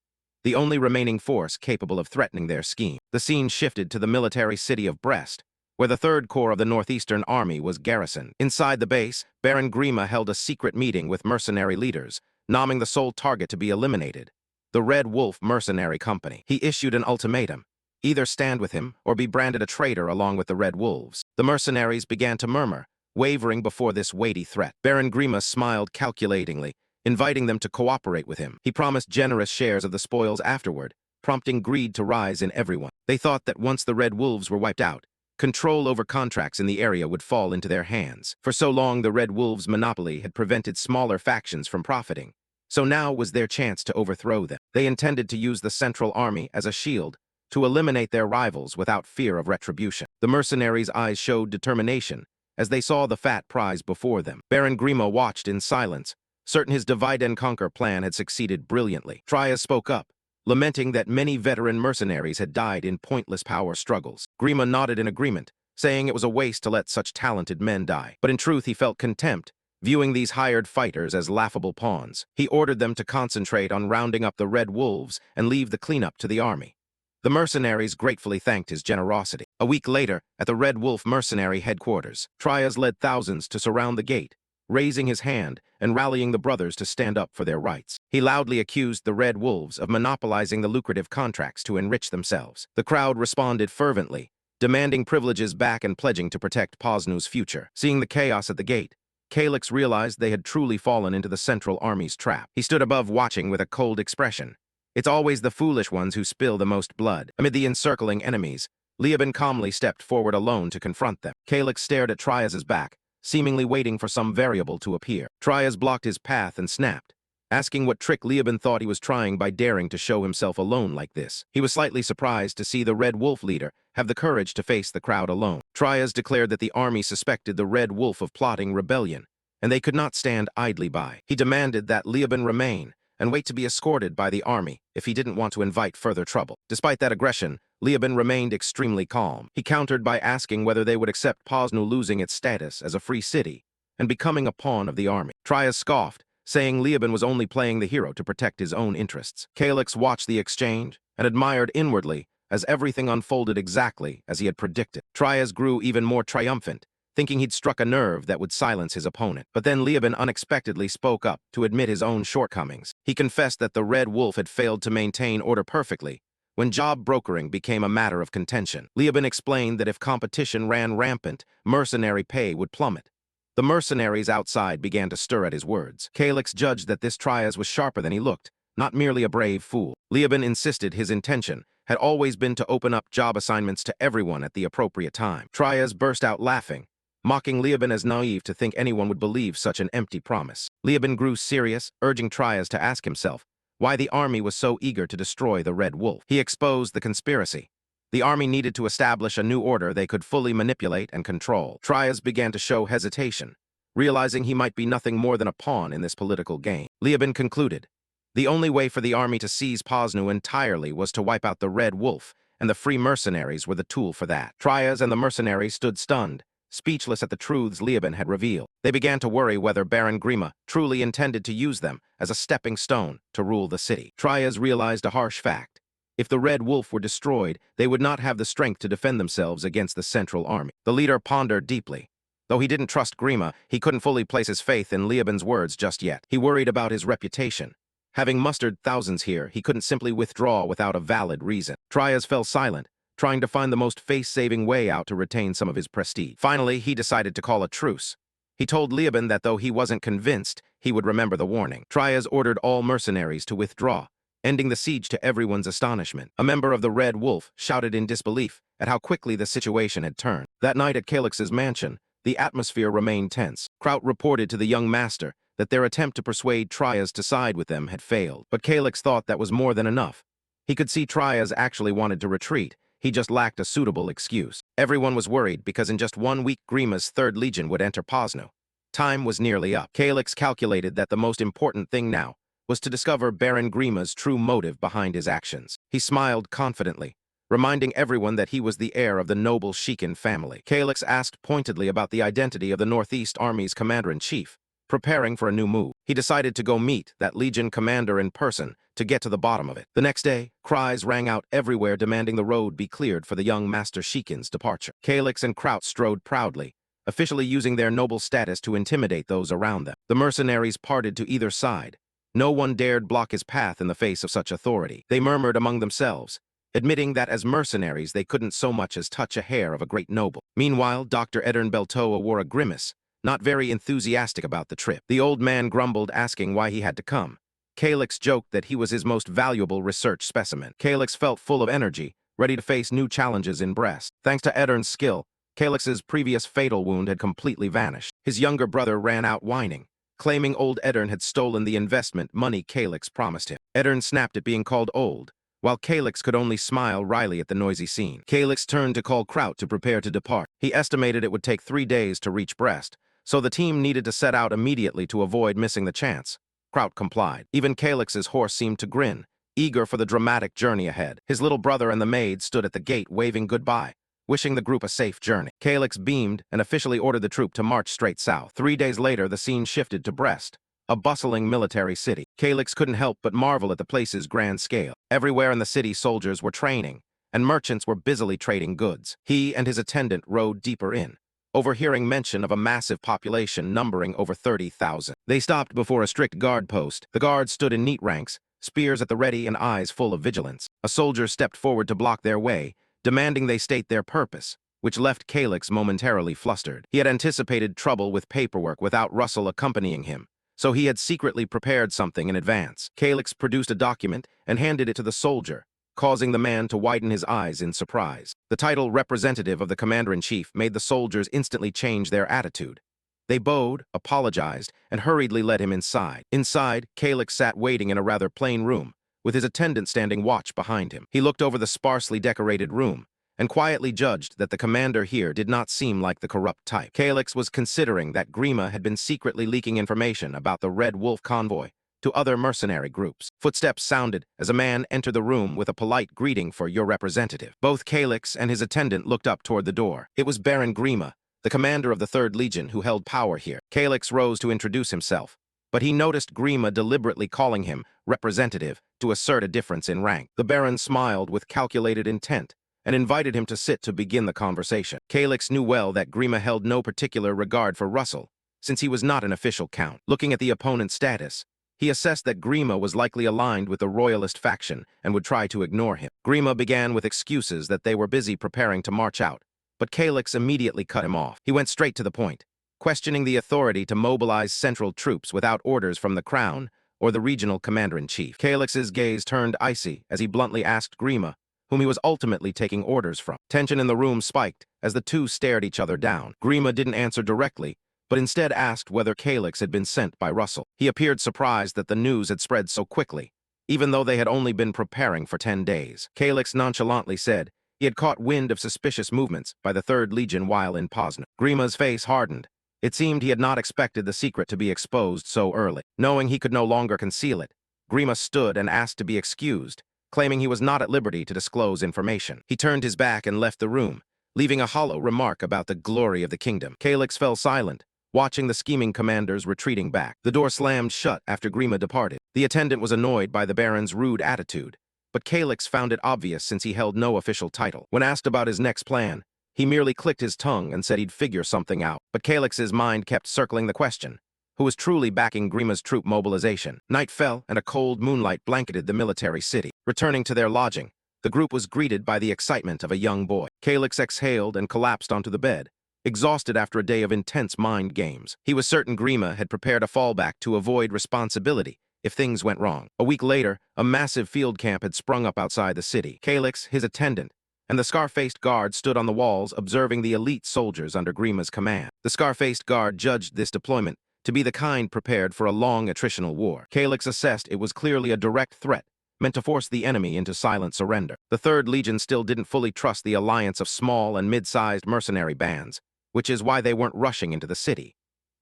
the only remaining force capable of threatening their scheme. The scene shifted to the military city of Brest, where the 3rd Corps of the Northeastern Army was garrisoned. Inside the base, Baron Grima held a secret meeting with mercenary leaders, naming the sole target to be eliminated, the Red Wolf Mercenary Company. He issued an ultimatum: either stand with him or be branded a traitor along with the Red Wolves. The mercenaries began to murmur, wavering before this weighty threat. Baron Grima smiled calculatingly, inviting them to cooperate with him. He promised generous shares of the spoils afterward, prompting greed to rise in everyone. They thought that once the Red Wolves were wiped out, control over contracts in the area would fall into their hands. For so long, the Red Wolves' monopoly had prevented smaller factions from profiting, so now was their chance to overthrow them. They intended to use the Central Army as a shield to eliminate their rivals without fear of retribution. The mercenaries' eyes showed determination as they saw the fat prize before them. Baron Grima watched in silence, certain his divide-and-conquer plan had succeeded brilliantly. Trias spoke up, lamenting that many veteran mercenaries had died in pointless power struggles. Grima nodded in agreement, saying it was a waste to let such talented men die. But in truth, he felt contempt, viewing these hired fighters as laughable pawns. He ordered them to concentrate on rounding up the Red Wolves and leave the cleanup to the army. The mercenaries gratefully thanked his generosity. A week later, at the Red Wolf mercenary headquarters, Trias led thousands to surround the gate, raising his hand and rallying the brothers to stand up for their rights. He loudly accused the Red Wolves of monopolizing the lucrative contracts to enrich themselves. The crowd responded fervently, demanding privileges back and pledging to protect Posnu's future. Seeing the chaos at the gate, Calyx realized they had truly fallen into the Central Army's trap. He stood above watching with a cold expression. It's always the foolish ones who spill the most blood. Amid the encircling enemies, Lieben calmly stepped forward alone to confront them. Calyx stared at Trias's back, seemingly waiting for some variable to appear. Trias blocked his path and snapped, asking what trick Lieben thought he was trying by daring to show himself alone like this. He was slightly surprised to see the Red Wolf leader have the courage to face the crowd alone. Trias declared that the army suspected the Red Wolf of plotting rebellion, and they could not stand idly by. He demanded that Lieben remain and wait to be escorted by the army if he didn't want to invite further trouble. Despite that aggression, Lieben remained extremely calm. He countered by asking whether they would accept Posnu losing its status as a free city and becoming a pawn of the army. Trias scoffed, saying Lieben was only playing the hero to protect his own interests. Calyx watched the exchange and admired inwardly as everything unfolded exactly as he had predicted. Trias grew even more triumphant, thinking he'd struck a nerve that would silence his opponent. But then Lieben unexpectedly spoke up to admit his own shortcomings. He confessed that the Red Wolf had failed to maintain order perfectly when job brokering became a matter of contention. Lieben explained that if competition ran rampant, mercenary pay would plummet. The mercenaries outside began to stir at his words. Calyx judged that this Trias was sharper than he looked, not merely a brave fool. Lieben insisted his intention had always been to open up job assignments to everyone at the appropriate time. Trias burst out laughing, mocking Lieben as naive to think anyone would believe such an empty promise. Lieben grew serious, urging Trias to ask himself why the army was so eager to destroy the Red Wolf. He exposed the conspiracy. The army needed to establish a new order they could fully manipulate and control. Trias began to show hesitation, realizing he might be nothing more than a pawn in this political game. Lieben concluded the only way for the army to seize Posnu entirely was to wipe out the Red Wolf, and the free mercenaries were the tool for that. Trias and the mercenaries stood stunned, speechless at the truths Lieben had revealed. They began to worry whether Baron Grima truly intended to use them as a stepping stone to rule the city. Trias realized a harsh fact. If the Red Wolf were destroyed, they would not have the strength to defend themselves against the Central Army. The leader pondered deeply. Though he didn't trust Grima, he couldn't fully place his faith in Lieben's words just yet. He worried about his reputation. Having mustered thousands here, he couldn't simply withdraw without a valid reason. Trias fell silent, trying to find the most face-saving way out to retain some of his prestige. Finally, he decided to call a truce. He told Lieben that though he wasn't convinced, he would remember the warning. Trias ordered all mercenaries to withdraw, ending the siege to everyone's astonishment. A member of the Red Wolf shouted in disbelief at how quickly the situation had turned. That night at Calyx's mansion, the atmosphere remained tense. Kraut reported to the young master that their attempt to persuade Trias to side with them had failed. But Calyx thought that was more than enough. He could see Trias actually wanted to retreat. He just lacked a suitable excuse. Everyone was worried because in just 1 week Grima's Third Legion would enter Posno. Time was nearly up. Calyx calculated that the most important thing now was to discover Baron Grima's true motive behind his actions. He smiled confidently, reminding everyone that he was the heir of the noble Shikin family. Calyx asked pointedly about the identity of the Northeast Army's commander-in-chief, preparing for a new move. He decided to go meet that Legion commander in person to get to the bottom of it. The next day, cries rang out everywhere demanding the road be cleared for the young Master Shikin's departure. Calyx and Kraut strode proudly, officially using their noble status to intimidate those around them. The mercenaries parted to either side. No one dared block his path in the face of such authority. They murmured among themselves, admitting that as mercenaries they couldn't so much as touch a hair of a great noble. Meanwhile, Dr. Edern Beltoa wore a grimace, not very enthusiastic about the trip. The old man grumbled, asking why he had to come. Calyx joked that he was his most valuable research specimen. Calyx felt full of energy, ready to face new challenges in Brest. Thanks to Edern's skill, Calyx's previous fatal wound had completely vanished. His younger brother ran out whining, claiming old Edern had stolen the investment money Calyx promised him. Edern snapped at being called old, while Calyx could only smile wryly at the noisy scene. Calyx turned to call Kraut to prepare to depart. He estimated it would take 3 days to reach Brest, so the team needed to set out immediately to avoid missing the chance. Kraut complied. Even Calyx's horse seemed to grin, eager for the dramatic journey ahead. His little brother and the maid stood at the gate waving goodbye, wishing the group a safe journey. Calyx beamed and officially ordered the troop to march straight south. 3 days later, the scene shifted to Brest, a bustling military city. Calyx couldn't help but marvel at the place's grand scale. Everywhere in the city, soldiers were training, and merchants were busily trading goods. He and his attendant rode deeper in, overhearing mention of a massive population numbering over 30,000. They stopped before a strict guard post. The guards stood in neat ranks, spears at the ready and eyes full of vigilance. A soldier stepped forward to block their way, demanding they state their purpose, which left Calyx momentarily flustered. He had anticipated trouble with paperwork without Russell accompanying him, so he had secretly prepared something in advance. Calyx produced a document and handed it to the soldier, causing the man to widen his eyes in surprise. The title representative of the commander-in-chief made the soldiers instantly change their attitude. They bowed, apologized, and hurriedly led him inside. Inside, Calyx sat waiting in a rather plain room, with his attendant standing watch behind him. He looked over the sparsely decorated room, and quietly judged that the commander here did not seem like the corrupt type. Calyx was considering that Grima had been secretly leaking information about the Red Wolf convoy to other mercenary groups. Footsteps sounded as a man entered the room with a polite greeting for your representative. Both Calyx and his attendant looked up toward the door. It was Baron Grima, the commander of the Third Legion, who held power here. Calyx rose to introduce himself, but he noticed Grima deliberately calling him representative to assert a difference in rank. The Baron smiled with calculated intent and invited him to sit to begin the conversation. Calyx knew well that Grima held no particular regard for Russell, since he was not an official count. Looking at the opponent's status, he assessed that Grima was likely aligned with the royalist faction and would try to ignore him. Grima began with excuses that they were busy preparing to march out, but Calyx immediately cut him off. He went straight to the point, questioning the authority to mobilize central troops without orders from the Crown or the regional commander-in-chief. Calyx's gaze turned icy as he bluntly asked Grima, whom he was ultimately taking orders from. Tension in the room spiked as the two stared each other down. Grima didn't answer directly, but instead asked whether Calyx had been sent by Russell. He appeared surprised that the news had spread so quickly, even though they had only been preparing for 10 days. Calyx nonchalantly said he had caught wind of suspicious movements by the Third Legion while in Posno. Grima's face hardened. It seemed he had not expected the secret to be exposed so early. Knowing he could no longer conceal it, Grima stood and asked to be excused, claiming he was not at liberty to disclose information. He turned his back and left the room, leaving a hollow remark about the glory of the kingdom. Calyx fell silent, watching the scheming commanders retreating back. The door slammed shut after Grima departed. The attendant was annoyed by the Baron's rude attitude, but Calyx found it obvious since he held no official title. When asked about his next plan, he merely clicked his tongue and said he'd figure something out. But Calyx's mind kept circling the question: who was truly backing Grima's troop mobilization? Night fell, and a cold moonlight blanketed the military city. Returning to their lodging, the group was greeted by the excitement of a young boy. Calyx exhaled and collapsed onto the bed, exhausted after a day of intense mind games. He was certain Grima had prepared a fallback to avoid responsibility if things went wrong. A week later, a massive field camp had sprung up outside the city. Calyx, his attendant, and the scar-faced guard stood on the walls observing the elite soldiers under Grima's command. The scar-faced guard judged this deployment to be the kind prepared for a long attritional war. Calyx assessed it was clearly a direct threat, meant to force the enemy into silent surrender. The Third Legion still didn't fully trust the alliance of small and mid-sized mercenary bands, which is why they weren't rushing into the city.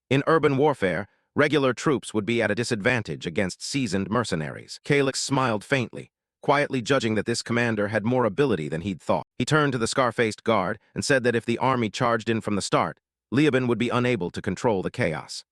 In urban warfare, regular troops would be at a disadvantage against seasoned mercenaries. Calyx smiled faintly, quietly judging that this commander had more ability than he'd thought. He turned to the scar-faced guard and said that if the army charged in from the start, Leoben would be unable to control the chaos.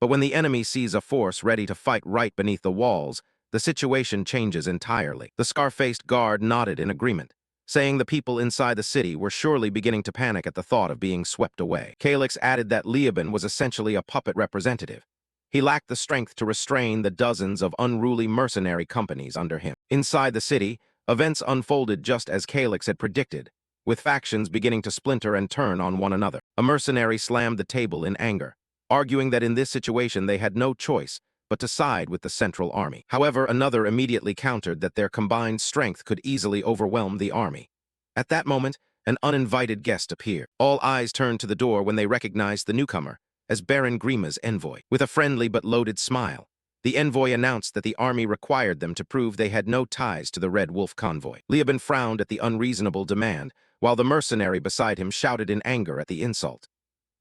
But when the enemy sees a force ready to fight right beneath the walls, the situation changes entirely. The scar-faced guard nodded in agreement, saying the people inside the city were surely beginning to panic at the thought of being swept away. Calyx added that Leoben was essentially a puppet representative. He lacked the strength to restrain the dozens of unruly mercenary companies under him. Inside the city, events unfolded just as Calyx had predicted, with factions beginning to splinter and turn on one another. A mercenary slammed the table in anger, arguing that in this situation they had no choice but to side with the Central Army. However, another immediately countered that their combined strength could easily overwhelm the army. At that moment, an uninvited guest appeared. All eyes turned to the door when they recognized the newcomer as Baron Grima's envoy. With a friendly but loaded smile, the envoy announced that the army required them to prove they had no ties to the Red Wolf convoy. Leoben frowned at the unreasonable demand, while the mercenary beside him shouted in anger at the insult.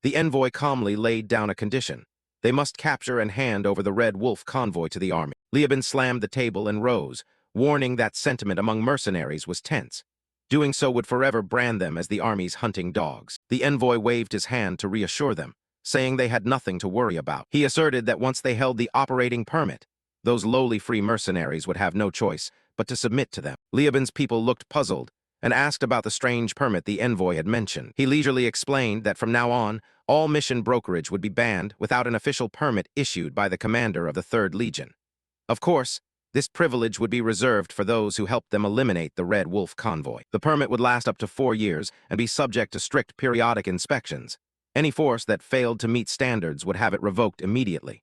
The envoy calmly laid down a condition. They must capture and hand over the Red Wolf convoy to the army. Leoben slammed the table and rose, warning that sentiment among mercenaries was tense. Doing so would forever brand them as the army's hunting dogs. The envoy waved his hand to reassure them, saying they had nothing to worry about. He asserted that once they held the operating permit, those lowly free mercenaries would have no choice but to submit to them. Leoben's people looked puzzled and asked about the strange permit the envoy had mentioned. He leisurely explained that from now on, all mission brokerage would be banned without an official permit issued by the commander of the Third Legion. Of course, this privilege would be reserved for those who helped them eliminate the Red Wolf convoy. The permit would last up to 4 years and be subject to strict periodic inspections. Any force that failed to meet standards would have it revoked immediately.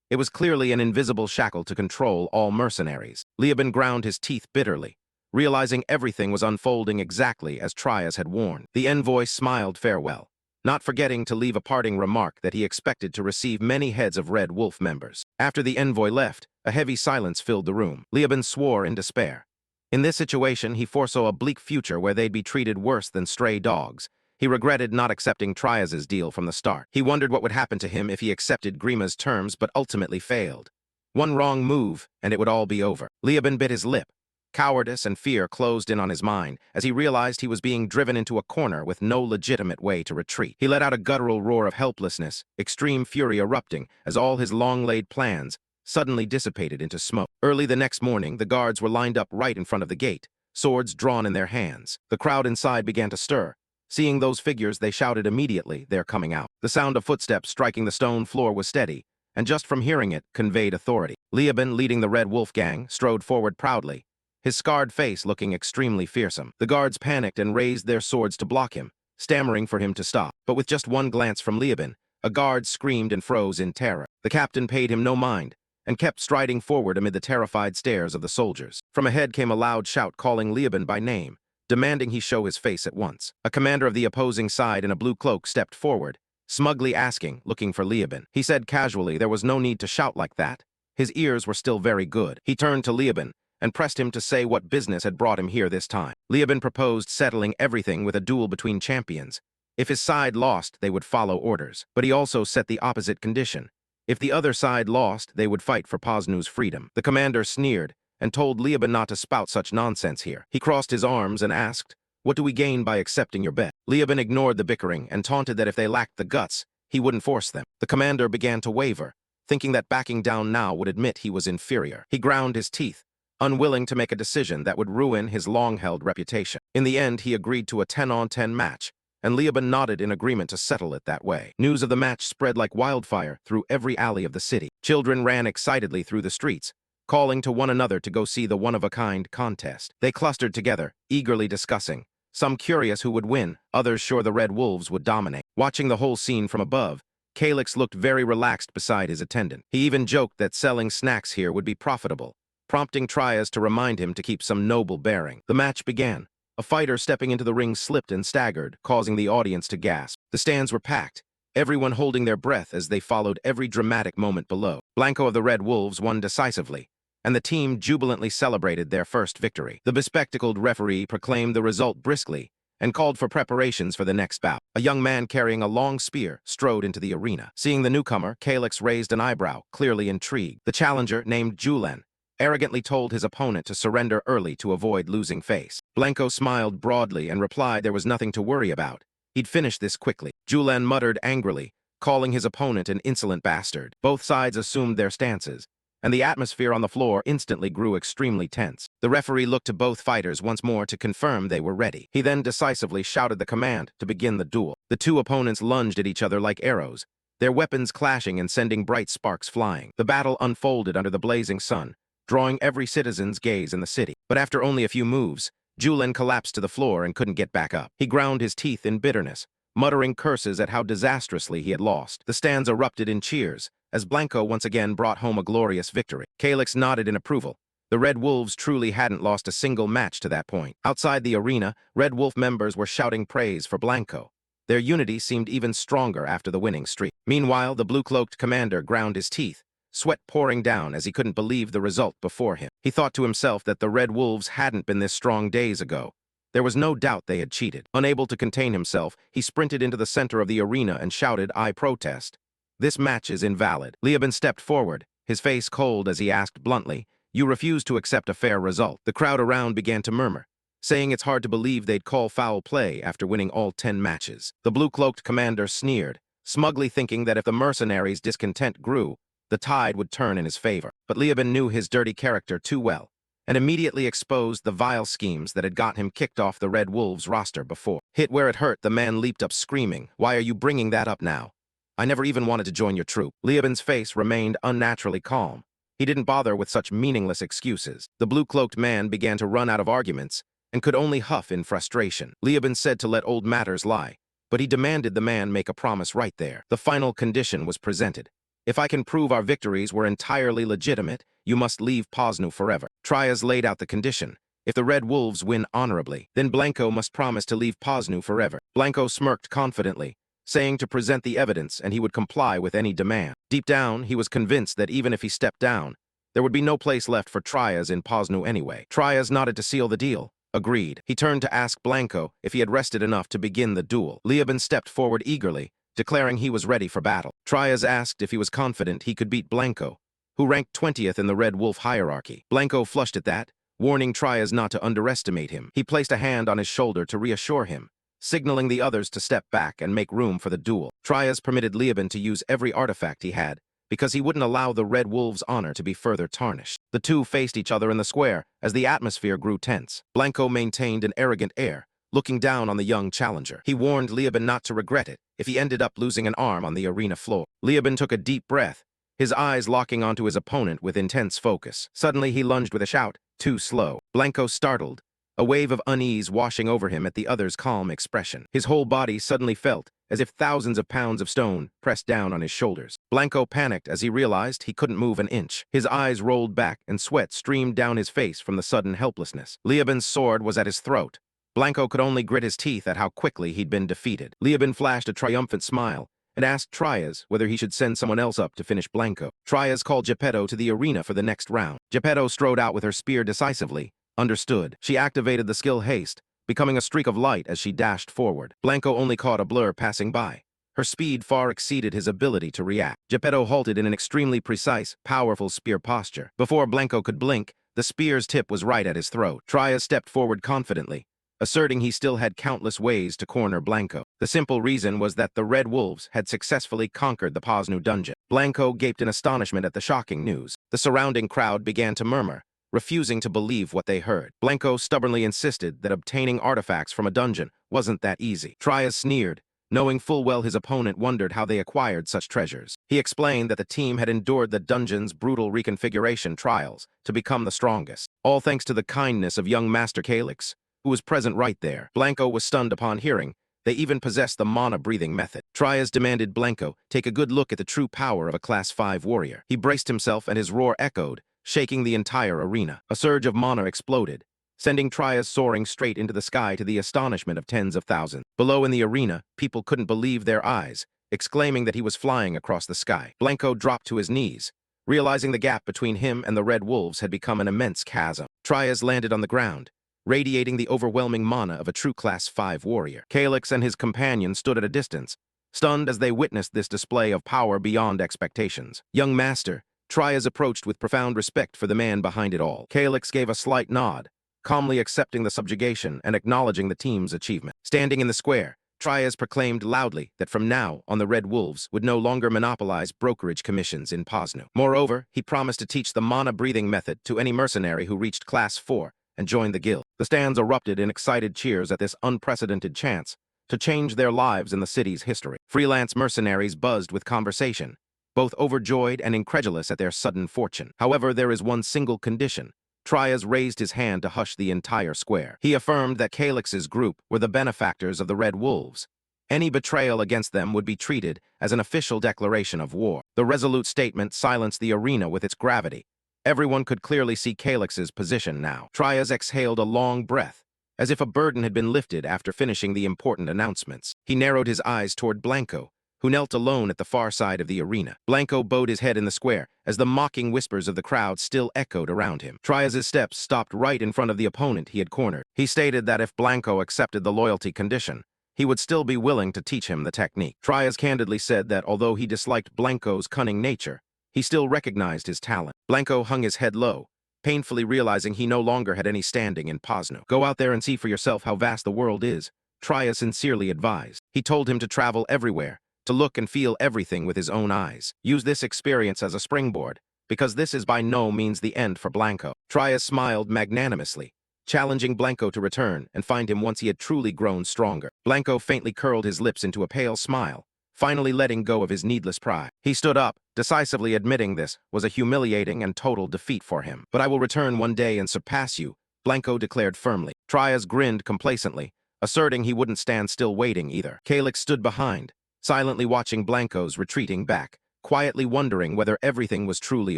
It was clearly an invisible shackle to control all mercenaries. Leoben ground his teeth bitterly, realizing everything was unfolding exactly as Trias had warned. The envoy smiled farewell, not forgetting to leave a parting remark that he expected to receive many heads of Red Wolf members. After the envoy left, a heavy silence filled the room. Leoben swore in despair. In this situation, he foresaw a bleak future where they'd be treated worse than stray dogs. He regretted not accepting Trias's deal from the start. He wondered what would happen to him if he accepted Grima's terms but ultimately failed. One wrong move, and it would all be over. Leoben bit his lip. Cowardice and fear closed in on his mind as he realized he was being driven into a corner with no legitimate way to retreat. He let out a guttural roar of helplessness, extreme fury erupting as all his long-laid plans suddenly dissipated into smoke. Early the next morning, the guards were lined up right in front of the gate, swords drawn in their hands. The crowd inside began to stir. Seeing those figures, they shouted immediately, "They're coming out." The sound of footsteps striking the stone floor was steady, and just from hearing it, conveyed authority. Leoben, leading the Red Wolf gang, strode forward proudly, his scarred face looking extremely fearsome. The guards panicked and raised their swords to block him, stammering for him to stop. But with just one glance from Leoben, a guard screamed and froze in terror. The captain paid him no mind, and kept striding forward amid the terrified stares of the soldiers. From ahead came a loud shout calling Leoben by name, demanding he show his face at once. A commander of the opposing side in a blue cloak stepped forward, smugly asking, looking for Leoben. He said casually there was no need to shout like that. His ears were still very good. He turned to Leoben and pressed him to say what business had brought him here this time. Leoben proposed settling everything with a duel between champions. If his side lost, they would follow orders. But he also set the opposite condition. If the other side lost, they would fight for Poznu's freedom. The commander sneered and told Leoben not to spout such nonsense here. He crossed his arms and asked, "What do we gain by accepting your bet?" Leoben ignored the bickering and taunted that if they lacked the guts, he wouldn't force them. The commander began to waver, thinking that backing down now would admit he was inferior. He ground his teeth, unwilling to make a decision that would ruin his long-held reputation. In the end, he agreed to a 10-on-10 match, and Leoben nodded in agreement to settle it that way. News of the match spread like wildfire through every alley of the city. Children ran excitedly through the streets, calling to one another to go see the one-of-a-kind contest. They clustered together, eagerly discussing, some curious who would win, others sure the Red Wolves would dominate. Watching the whole scene from above, Calyx looked very relaxed beside his attendant. He even joked that selling snacks here would be profitable, prompting Trias to remind him to keep some noble bearing. The match began. A fighter stepping into the ring slipped and staggered, causing the audience to gasp. The stands were packed, everyone holding their breath as they followed every dramatic moment below. Blanco of the Red Wolves won decisively, and the team jubilantly celebrated their first victory. The bespectacled referee proclaimed the result briskly and called for preparations for the next bout. A young man carrying a long spear strode into the arena. Seeing the newcomer, Calyx raised an eyebrow, clearly intrigued. The challenger, named Julen, arrogantly told his opponent to surrender early to avoid losing face. Blanco smiled broadly and replied there was nothing to worry about. He'd finish this quickly. Julen muttered angrily, calling his opponent an insolent bastard. Both sides assumed their stances, and the atmosphere on the floor instantly grew extremely tense. The referee looked to both fighters once more to confirm they were ready. He then decisively shouted the command to begin the duel. The two opponents lunged at each other like arrows, their weapons clashing and sending bright sparks flying. The battle unfolded under the blazing sun, drawing every citizen's gaze in the city. But after only a few moves, Julen collapsed to the floor and couldn't get back up. He ground his teeth in bitterness, muttering curses at how disastrously he had lost. The stands erupted in cheers, as Blanco once again brought home a glorious victory. Calyx nodded in approval. The Red Wolves truly hadn't lost a single match to that point. Outside the arena, Red Wolf members were shouting praise for Blanco. Their unity seemed even stronger after the winning streak. Meanwhile, the blue-cloaked commander ground his teeth, sweat pouring down as he couldn't believe the result before him. He thought to himself that the Red Wolves hadn't been this strong days ago. There was no doubt they had cheated. Unable to contain himself, he sprinted into the center of the arena and shouted, "I protest. This match is invalid." Lieben stepped forward, his face cold as he asked bluntly, "You refuse to accept a fair result." The crowd around began to murmur, saying it's hard to believe they'd call foul play after winning all 10 matches. The blue-cloaked commander sneered, smugly thinking that if the mercenaries' discontent grew, the tide would turn in his favor. But Lieben knew his dirty character too well, and immediately exposed the vile schemes that had got him kicked off the Red Wolves roster before. Hit where it hurt, the man leaped up screaming, "Why are you bringing that up now? I never even wanted to join your troop." Lieben's face remained unnaturally calm. He didn't bother with such meaningless excuses. The blue-cloaked man began to run out of arguments and could only huff in frustration. Lieben said to let old matters lie, but he demanded the man make a promise right there. The final condition was presented. "If I can prove our victories were entirely legitimate, you must leave Posnu forever." Trias laid out the condition. If the Red Wolves win honorably, then Blanco must promise to leave Posnu forever. Blanco smirked confidently, saying to present the evidence and he would comply with any demand. Deep down, he was convinced that even if he stepped down, there would be no place left for Trias in Posnu anyway. Trias nodded to seal the deal. Agreed. He turned to ask Blanco if he had rested enough to begin the duel. Lieben stepped forward eagerly, declaring he was ready for battle. Trias asked if he was confident he could beat Blanco, who ranked 20th in the Red Wolf hierarchy. Blanco flushed at that, warning Trias not to underestimate him. He placed a hand on his shoulder to reassure him, signaling the others to step back and make room for the duel. Trias permitted Lieben to use every artifact he had, because he wouldn't allow the Red Wolves' honor to be further tarnished. The two faced each other in the square as the atmosphere grew tense. Blanco maintained an arrogant air, looking down on the young challenger. He warned Lieben not to regret it if he ended up losing an arm on the arena floor. Lieben took a deep breath, his eyes locking onto his opponent with intense focus. Suddenly he lunged with a shout, too slow. Blanco startled, a wave of unease washing over him at the other's calm expression. His whole body suddenly felt as if thousands of pounds of stone pressed down on his shoulders. Blanco panicked as he realized he couldn't move an inch. His eyes rolled back and sweat streamed down his face from the sudden helplessness. Lieben's sword was at his throat. Blanco could only grit his teeth at how quickly he'd been defeated. Lieben flashed a triumphant smile and asked Trias whether he should send someone else up to finish Blanco. Trias called Geppetto to the arena for the next round. Geppetto strode out with her spear decisively. Understood. She activated the skill Haste, becoming a streak of light as she dashed forward. Blanco only caught a blur passing by. Her speed far exceeded his ability to react. Geppetto halted in an extremely precise, powerful spear posture. Before Blanco could blink, the spear's tip was right at his throat. Trias stepped forward confidently, asserting he still had countless ways to corner Blanco. The simple reason was that the Red Wolves had successfully conquered the Posnu dungeon. Blanco gaped in astonishment at the shocking news. The surrounding crowd began to murmur, refusing to believe what they heard. Blanco stubbornly insisted that obtaining artifacts from a dungeon wasn't that easy. Trias sneered, knowing full well his opponent wondered how they acquired such treasures. He explained that the team had endured the dungeon's brutal reconfiguration trials to become the strongest, all thanks to the kindness of young Master Calyx, who was present right there. Blanco was stunned upon hearing they even possessed the mana-breathing method. Trias demanded Blanco take a good look at the true power of a Class 5 warrior. He braced himself and his roar echoed, shaking the entire arena. A surge of mana exploded, sending Trias soaring straight into the sky to the astonishment of tens of thousands. Below in the arena, people couldn't believe their eyes, exclaiming that he was flying across the sky. Blanco dropped to his knees, realizing the gap between him and the Red Wolves had become an immense chasm. Trias landed on the ground, radiating the overwhelming mana of a true Class 5 warrior. Calyx and his companion stood at a distance, stunned as they witnessed this display of power beyond expectations. Young Master, Trias approached with profound respect for the man behind it all. Calyx gave a slight nod, calmly accepting the subjugation and acknowledging the team's achievement. Standing in the square, Trias proclaimed loudly that from now on the Red Wolves would no longer monopolize brokerage commissions in Posnu. Moreover, he promised to teach the mana-breathing method to any mercenary who reached Class 4 and joined the guild. The stands erupted in excited cheers at this unprecedented chance to change their lives in the city's history. Freelance mercenaries buzzed with conversation, both overjoyed and incredulous at their sudden fortune. However, there is one single condition. Trias raised his hand to hush the entire square. He affirmed that Calyx's group were the benefactors of the Red Wolves. Any betrayal against them would be treated as an official declaration of war. The resolute statement silenced the arena with its gravity. Everyone could clearly see Calyx's position now. Trias exhaled a long breath, as if a burden had been lifted after finishing the important announcements. He narrowed his eyes toward Blanco, who knelt alone at the far side of the arena. Blanco bowed his head in the square, as the mocking whispers of the crowd still echoed around him. Trias's steps stopped right in front of the opponent he had cornered. He stated that if Blanco accepted the loyalty condition, he would still be willing to teach him the technique. Trias candidly said that although he disliked Blanco's cunning nature, he still recognized his talent. Blanco hung his head low, painfully realizing he no longer had any standing in Posnu. Go out there and see for yourself how vast the world is, Trias sincerely advised. He told him to travel everywhere, to look and feel everything with his own eyes. Use this experience as a springboard, because this is by no means the end for Blanco. Trias smiled magnanimously, challenging Blanco to return and find him once he had truly grown stronger. Blanco faintly curled his lips into a pale smile, finally letting go of his needless pride. He stood up, decisively admitting this was a humiliating and total defeat for him. But I will return one day and surpass you, Blanco declared firmly. Trias grinned complacently, asserting he wouldn't stand still waiting either. Calyx stood behind, silently watching Blanco's retreating back, quietly wondering whether everything was truly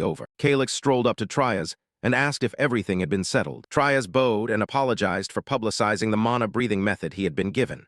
over. Calyx strolled up to Trias and asked if everything had been settled. Trias bowed and apologized for publicizing the mana-breathing method he had been given.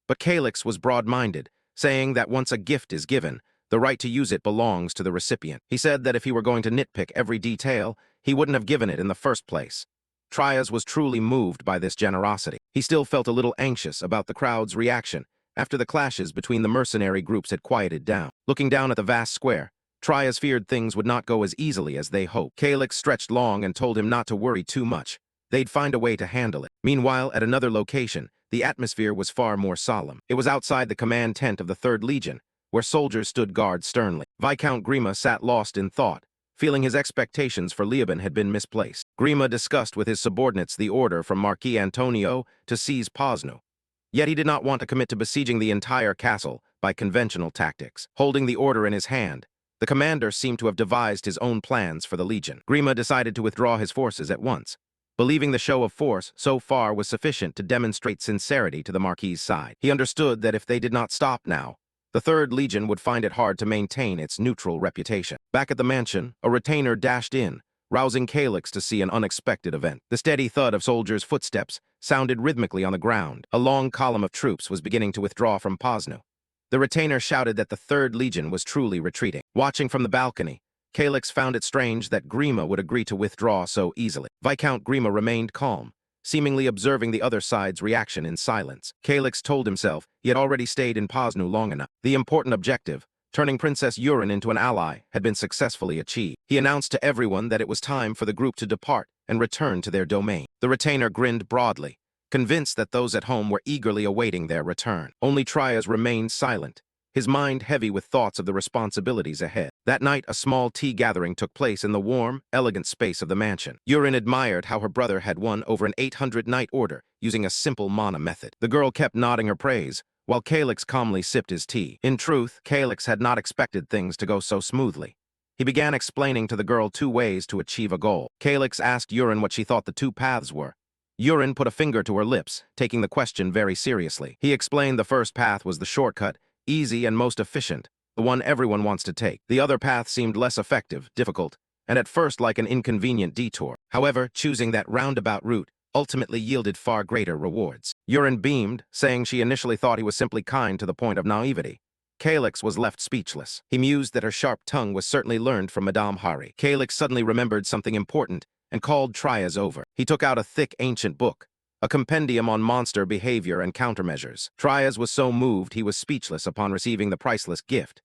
But Calyx was broad-minded, saying that once a gift is given, the right to use it belongs to the recipient. He said that if he were going to nitpick every detail, he wouldn't have given it in the first place. Trias was truly moved by this generosity. He still felt a little anxious about the crowd's reaction after the clashes between the mercenary groups had quieted down. Looking down at the vast square, Trias feared things would not go as easily as they hoped. Calyx stretched long and told him not to worry too much. They'd find a way to handle it. Meanwhile, at another location, the atmosphere was far more solemn. It was outside the command tent of the 3rd Legion, where soldiers stood guard sternly. Viscount Grima sat lost in thought, feeling his expectations for Liaban had been misplaced. Grima discussed with his subordinates the order from Marquis Antonio to seize Posnu. Yet he did not want to commit to besieging the entire castle by conventional tactics. Holding the order in his hand, the commander seemed to have devised his own plans for the Legion. Grima decided to withdraw his forces at once, believing the show of force so far was sufficient to demonstrate sincerity to the Marquis's side. He understood that if they did not stop now, the 3rd Legion would find it hard to maintain its neutral reputation. Back at the mansion, a retainer dashed in, rousing Calyx to see an unexpected event. The steady thud of soldiers' footsteps sounded rhythmically on the ground. A long column of troops was beginning to withdraw from Posnu. The retainer shouted that the 3rd Legion was truly retreating. Watching from the balcony, Calyx found it strange that Grima would agree to withdraw so easily. Viscount Grima remained calm, seemingly observing the other side's reaction in silence. Calyx told himself he had already stayed in Posnu long enough. The important objective, turning Princess Yurin into an ally, had been successfully achieved. He announced to everyone that it was time for the group to depart and return to their domain. The retainer grinned broadly, convinced that those at home were eagerly awaiting their return. Only Trias remained silent, his mind heavy with thoughts of the responsibilities ahead. That night, a small tea gathering took place in the warm, elegant space of the mansion. Yurin admired how her brother had won over an 800-night order using a simple mana method. The girl kept nodding her praise, while Calyx calmly sipped his tea. In truth, Calyx had not expected things to go so smoothly. He began explaining to the girl 2 ways to achieve a goal. Calyx asked Yurin what she thought the 2 paths were. Yurin put a finger to her lips, taking the question very seriously. He explained the first path was the shortcut, easy and most efficient, the one everyone wants to take. The other path seemed less effective, difficult, and at first like an inconvenient detour. However, choosing that roundabout route ultimately yielded far greater rewards. Yurin beamed, saying she initially thought he was simply kind to the point of naivety. Calyx was left speechless. He mused that her sharp tongue was certainly learned from Madame Hari. Calyx suddenly remembered something important and called Trias over. He took out a thick ancient book, a compendium on monster behavior and countermeasures. Trias was so moved he was speechless upon receiving the priceless gift.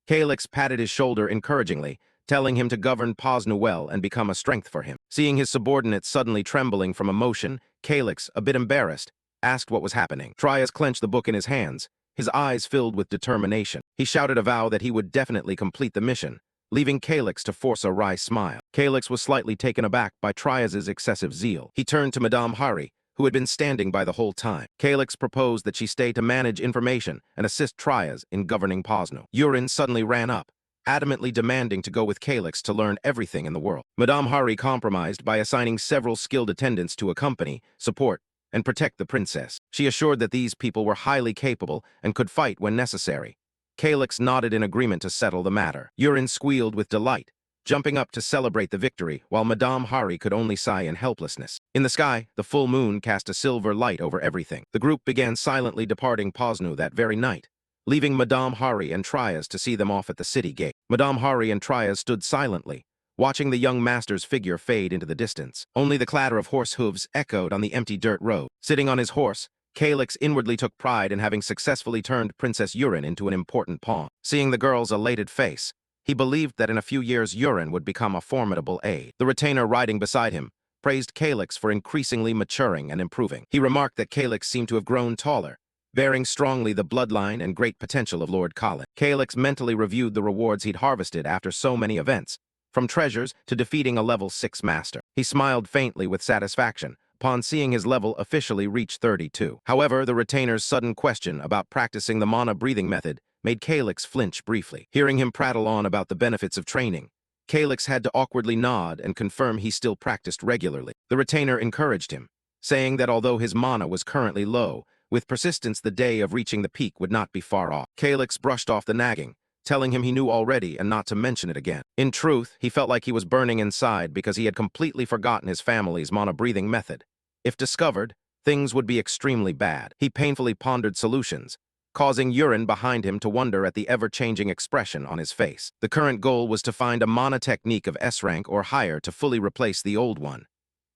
Calyx patted his shoulder encouragingly, telling him to govern Posnu well and become a strength for him. Seeing his subordinate suddenly trembling from emotion, Calyx, a bit embarrassed, asked what was happening. Trias clenched the book in his hands, his eyes filled with determination. He shouted a vow that he would definitely complete the mission, leaving Calyx to force a wry smile. Calyx was slightly taken aback by Trias's excessive zeal. He turned to Madame Hari, who had been standing by the whole time. Calyx proposed that she stay to manage information and assist Trias in governing Posnu. Urin suddenly ran up, adamantly demanding to go with Calyx to learn everything in the world. Madame Hari compromised by assigning several skilled attendants to accompany, support, and protect the princess. She assured that these people were highly capable and could fight when necessary. Calyx nodded in agreement to settle the matter. Urin squealed with delight, jumping up to celebrate the victory, while Madame Hari could only sigh in helplessness. In the sky, the full moon cast a silver light over everything. The group began silently departing Posnu that very night, leaving Madame Hari and Trias to see them off at the city gate. Madame Hari and Trias stood silently, watching the young master's figure fade into the distance. Only the clatter of horse hooves echoed on the empty dirt road. Sitting on his horse, Calyx inwardly took pride in having successfully turned Princess Urin into an important pawn. Seeing the girl's elated face, he believed that in a few years Urin would become a formidable aide. The retainer riding beside him praised Calyx for increasingly maturing and improving. He remarked that Calyx seemed to have grown taller, bearing strongly the bloodline and great potential of Lord Colin. Calyx mentally reviewed the rewards he'd harvested after so many events, from treasures to defeating a level 6 master. He smiled faintly with satisfaction upon seeing his level officially reach 32. However, the retainer's sudden question about practicing the mana breathing method made Calyx flinch briefly. Hearing him prattle on about the benefits of training, Calyx had to awkwardly nod and confirm he still practiced regularly. The retainer encouraged him, saying that although his mana was currently low, with persistence the day of reaching the peak would not be far off. Calyx brushed off the nagging, telling him he knew already and not to mention it again. In truth, he felt like he was burning inside because he had completely forgotten his family's mana-breathing method. If discovered, things would be extremely bad. He painfully pondered solutions, causing Urin behind him to wonder at the ever-changing expression on his face. The current goal was to find a mana technique of S rank or higher to fully replace the old one.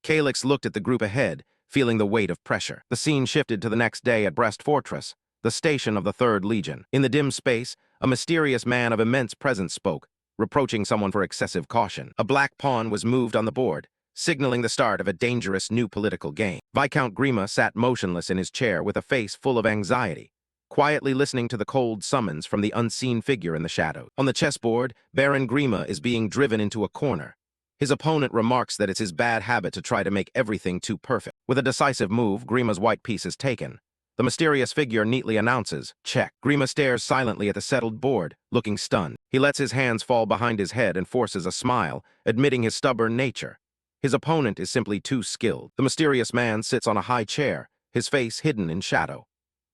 Calyx looked at the group ahead, feeling the weight of pressure. The scene shifted to the next day at Brest Fortress, the station of the 3rd Legion. In the dim space, a mysterious man of immense presence spoke, reproaching someone for excessive caution. A black pawn was moved on the board, signaling the start of a dangerous new political game. Viscount Grima sat motionless in his chair with a face full of anxiety, quietly listening to the cold summons from the unseen figure in the shadows. On the chessboard, Baron Grima is being driven into a corner. His opponent remarks that it's his bad habit to try to make everything too perfect. With a decisive move, Grima's white piece is taken. The mysterious figure neatly announces, check. Grima stares silently at the settled board, looking stunned. He lets his hands fall behind his head and forces a smile, admitting his stubborn nature. His opponent is simply too skilled. The mysterious man sits on a high chair, his face hidden in shadow.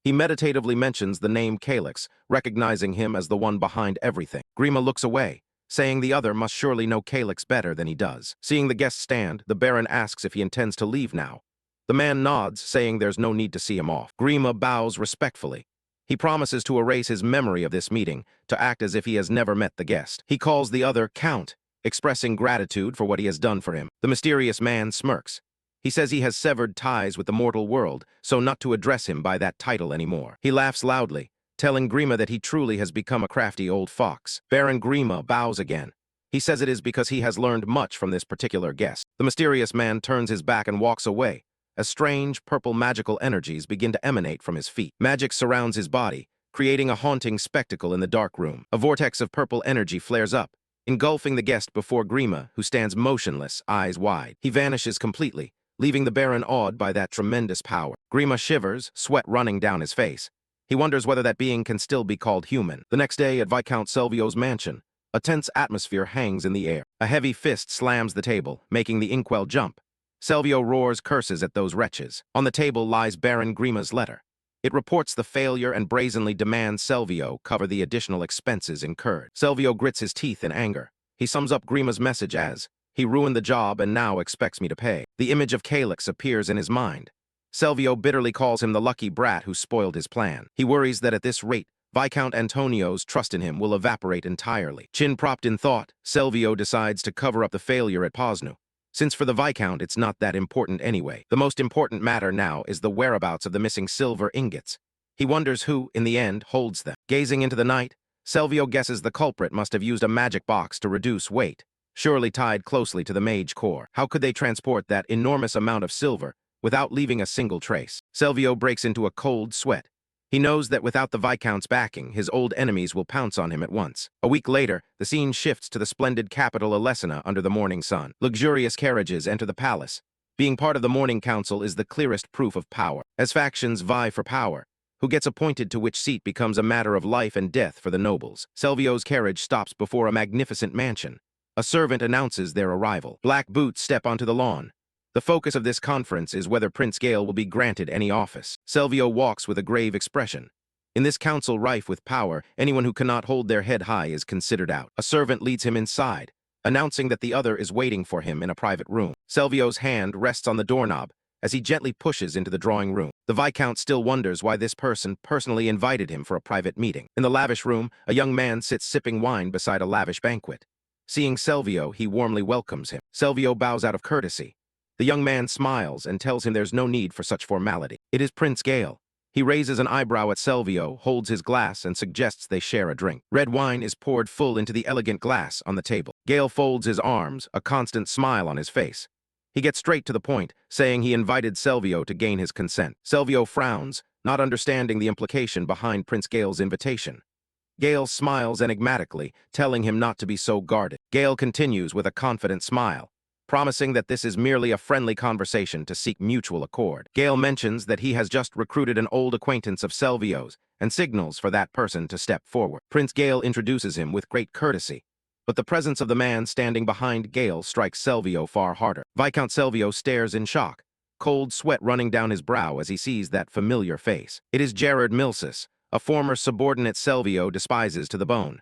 He meditatively mentions the name Calyx, recognizing him as the one behind everything. Grima looks away, saying the other must surely know Calyx better than he does. Seeing the guest stand, the Baron asks if he intends to leave now. The man nods, saying there's no need to see him off. Grima bows respectfully. He promises to erase his memory of this meeting, to act as if he has never met the guest. He calls the other Count, expressing gratitude for what he has done for him. The mysterious man smirks. He says he has severed ties with the mortal world, so not to address him by that title anymore. He laughs loudly, telling Grima that he truly has become a crafty old fox. Baron Grima bows again. He says it is because he has learned much from this particular guest. The mysterious man turns his back and walks away, as strange, purple magical energies begin to emanate from his feet. Magic surrounds his body, creating a haunting spectacle in the dark room. A vortex of purple energy flares up, engulfing the guest before Grima, who stands motionless, eyes wide. He vanishes completely, leaving the Baron awed by that tremendous power. Grima shivers, sweat running down his face. He wonders whether that being can still be called human. The next day at Viscount Selvio's mansion, a tense atmosphere hangs in the air. A heavy fist slams the table, making the inkwell jump. Selvio roars curses at those wretches. On the table lies Baron Grima's letter. It reports the failure and brazenly demands Selvio cover the additional expenses incurred. Selvio grits his teeth in anger. He sums up Grima's message as, he ruined the job and now expects me to pay. The image of Calyx appears in his mind. Selvio bitterly calls him the lucky brat who spoiled his plan. He worries that at this rate, Viscount Antonio's trust in him will evaporate entirely. Chin propped in thought, Selvio decides to cover up the failure at Posnu. Since for the Viscount it's not that important anyway. The most important matter now is the whereabouts of the missing silver ingots. He wonders who, in the end, holds them. Gazing into the night, Selvio guesses the culprit must have used a magic box to reduce weight, surely tied closely to the mage core. How could they transport that enormous amount of silver without leaving a single trace? Selvio breaks into a cold sweat. He knows that without the Viscount's backing, his old enemies will pounce on him at once. A week later, the scene shifts to the splendid capital Alessina under the morning sun. Luxurious carriages enter the palace. Being part of the morning council is the clearest proof of power. As factions vie for power, who gets appointed to which seat becomes a matter of life and death for the nobles. Selvio's carriage stops before a magnificent mansion. A servant announces their arrival. Black boots step onto the lawn. The focus of this conference is whether Prince Gale will be granted any office. Selvio walks with a grave expression. In this council rife with power, anyone who cannot hold their head high is considered out. A servant leads him inside, announcing that the other is waiting for him in a private room. Selvio's hand rests on the doorknob as he gently pushes into the drawing room. The Viscount still wonders why this person personally invited him for a private meeting. In the lavish room, a young man sits sipping wine beside a lavish banquet. Seeing Selvio, he warmly welcomes him. Selvio bows out of courtesy. The young man smiles and tells him there's no need for such formality. It is Prince Gale. He raises an eyebrow at Selvio, holds his glass, and suggests they share a drink. Red wine is poured full into the elegant glass on the table. Gale folds his arms, a constant smile on his face. He gets straight to the point, saying he invited Selvio to gain his consent. Selvio frowns, not understanding the implication behind Prince Gale's invitation. Gale smiles enigmatically, telling him not to be so guarded. Gale continues with a confident smile, promising that this is merely a friendly conversation to seek mutual accord. Gale mentions that he has just recruited an old acquaintance of Selvio's and signals for that person to step forward. Prince Gale introduces him with great courtesy, but the presence of the man standing behind Gale strikes Selvio far harder. Viscount Selvio stares in shock, cold sweat running down his brow as he sees that familiar face. It is Gerard Milsis, a former subordinate Selvio despises to the bone.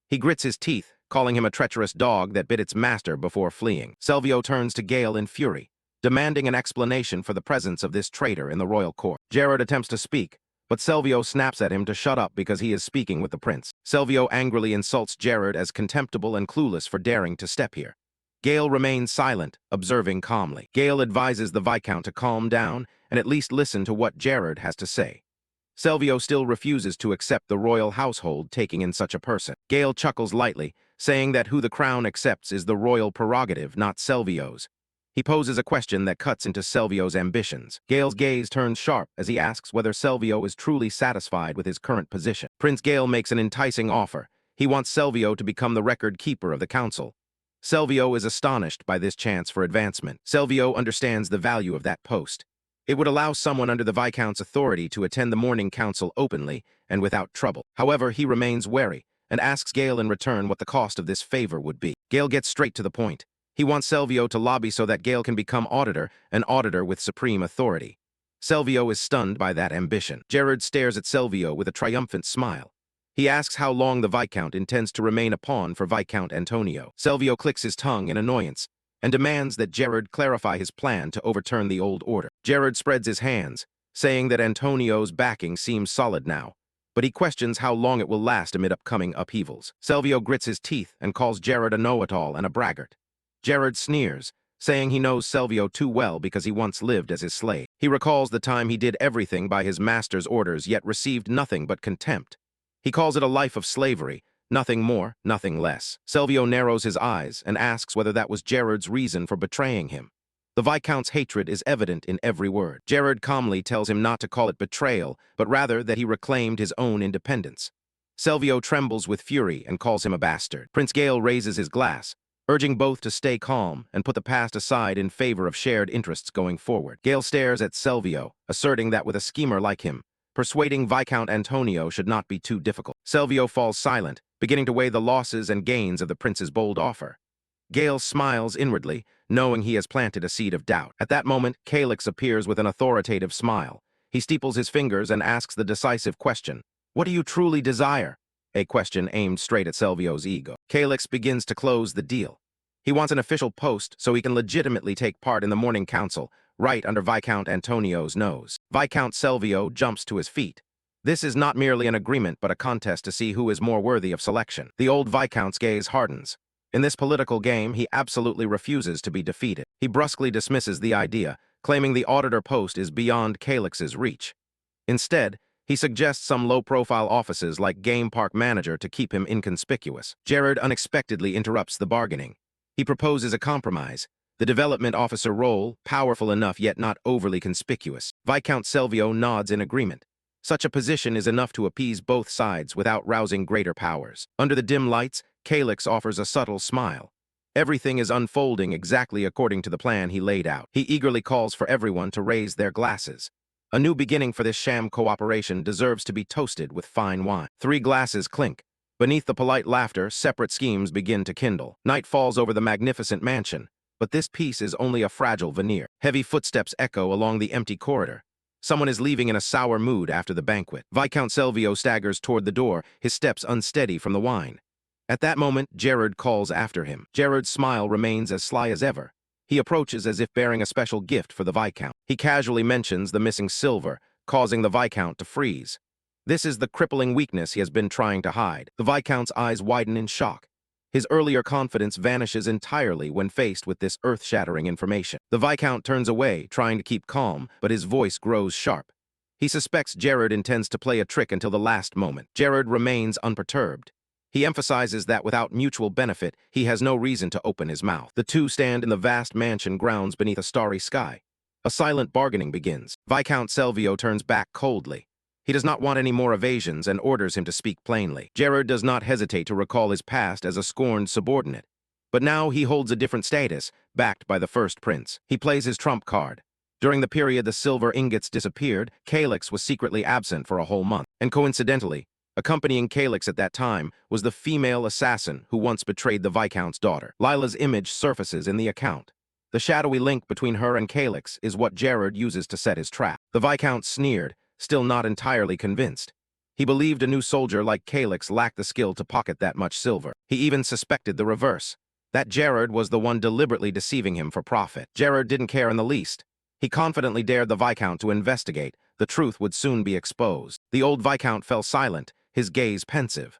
He grits his teeth, calling him a treacherous dog that bit its master before fleeing. Selvio turns to Gale in fury, demanding an explanation for the presence of this traitor in the royal court. Gerard attempts to speak, but Selvio snaps at him to shut up because he is speaking with the prince. Selvio angrily insults Gerard as contemptible and clueless for daring to step here. Gale remains silent, observing calmly. Gale advises the Viscount to calm down and at least listen to what Gerard has to say. Selvio still refuses to accept the royal household taking in such a person. Gale chuckles lightly, saying that who the crown accepts is the royal prerogative, not Selvio's. He poses a question that cuts into Selvio's ambitions. Gale's gaze turns sharp as he asks whether Selvio is truly satisfied with his current position. Prince Gale makes an enticing offer. He wants Selvio to become the record keeper of the council. Selvio is astonished by this chance for advancement. Selvio understands the value of that post. It would allow someone under the Viscount's authority to attend the morning council openly and without trouble. However, he remains wary and asks Gale in return what the cost of this favor would be. Gale gets straight to the point. He wants Selvio to lobby so that Gale can become auditor, an auditor with supreme authority. Selvio is stunned by that ambition. Gerard stares at Selvio with a triumphant smile. He asks how long the Viscount intends to remain a pawn for Viscount Antonio. Selvio clicks his tongue in annoyance and demands that Gerard clarify his plan to overturn the old order. Gerard spreads his hands, saying that Antonio's backing seems solid now, but he questions how long it will last amid upcoming upheavals. Selvio grits his teeth and calls Gerard a know-it-all and a braggart. Gerard sneers, saying he knows Selvio too well because he once lived as his slave. He recalls the time he did everything by his master's orders yet received nothing but contempt. He calls it a life of slavery, nothing more, nothing less. Selvio narrows his eyes and asks whether that was Gerard's reason for betraying him. The Viscount's hatred is evident in every word. Gerard calmly tells him not to call it betrayal, but rather that he reclaimed his own independence. Selvio trembles with fury and calls him a bastard. Prince Gale raises his glass, urging both to stay calm and put the past aside in favor of shared interests going forward. Gale stares at Selvio, asserting that with a schemer like him, persuading Viscount Antonio should not be too difficult. Selvio falls silent, beginning to weigh the losses and gains of the prince's bold offer. Gale smiles inwardly, knowing he has planted a seed of doubt. At that moment, Calyx appears with an authoritative smile. He steeples his fingers and asks the decisive question, "What do you truly desire?" A question aimed straight at Selvio's ego. Calyx begins to close the deal. He wants an official post so he can legitimately take part in the morning council, right under Viscount Antonio's nose. Viscount Selvio jumps to his feet. This is not merely an agreement but a contest to see who is more worthy of selection. The old Viscount's gaze hardens. In this political game, he absolutely refuses to be defeated. He brusquely dismisses the idea, claiming the auditor post is beyond Calix's reach. Instead, he suggests some low-profile offices like game park manager to keep him inconspicuous. Jared unexpectedly interrupts the bargaining. He proposes a compromise. The development officer role, powerful enough yet not overly conspicuous. Viscount Selvio nods in agreement. Such a position is enough to appease both sides without rousing greater powers. Under the dim lights, Calix offers a subtle smile. Everything is unfolding exactly according to the plan he laid out. He eagerly calls for everyone to raise their glasses. A new beginning for this sham cooperation deserves to be toasted with fine wine. 3 glasses clink. Beneath the polite laughter, separate schemes begin to kindle. Night falls over the magnificent mansion, but this piece is only a fragile veneer. Heavy footsteps echo along the empty corridor. Someone is leaving in a sour mood after the banquet. Viscount Selvio staggers toward the door, his steps unsteady from the wine. At that moment, Jared calls after him. Jared's smile remains as sly as ever. He approaches as if bearing a special gift for the Viscount. He casually mentions the missing silver, causing the Viscount to freeze. This is the crippling weakness he has been trying to hide. The Viscount's eyes widen in shock. His earlier confidence vanishes entirely when faced with this earth-shattering information. The Viscount turns away, trying to keep calm, but his voice grows sharp. He suspects Jared intends to play a trick until the last moment. Jared remains unperturbed. He emphasizes that without mutual benefit, he has no reason to open his mouth. The two stand in the vast mansion grounds beneath a starry sky. A silent bargaining begins. Viscount Selvio turns back coldly. He does not want any more evasions and orders him to speak plainly. Jared does not hesitate to recall his past as a scorned subordinate. But now he holds a different status, backed by the first prince. He plays his trump card. During the period the silver ingots disappeared, Calix was secretly absent for a whole month. And coincidentally, accompanying Calix at that time was the female assassin who once betrayed the Viscount's daughter. Lila's image surfaces in the account. The shadowy link between her and Calix is what Jared uses to set his trap. The Viscount sneered, still not entirely convinced. He believed a new soldier like Calix lacked the skill to pocket that much silver. He even suspected the reverse, that Jared was the one deliberately deceiving him for profit. Jared didn't care in the least. He confidently dared the Viscount to investigate. The truth would soon be exposed. The old Viscount fell silent, his gaze pensive.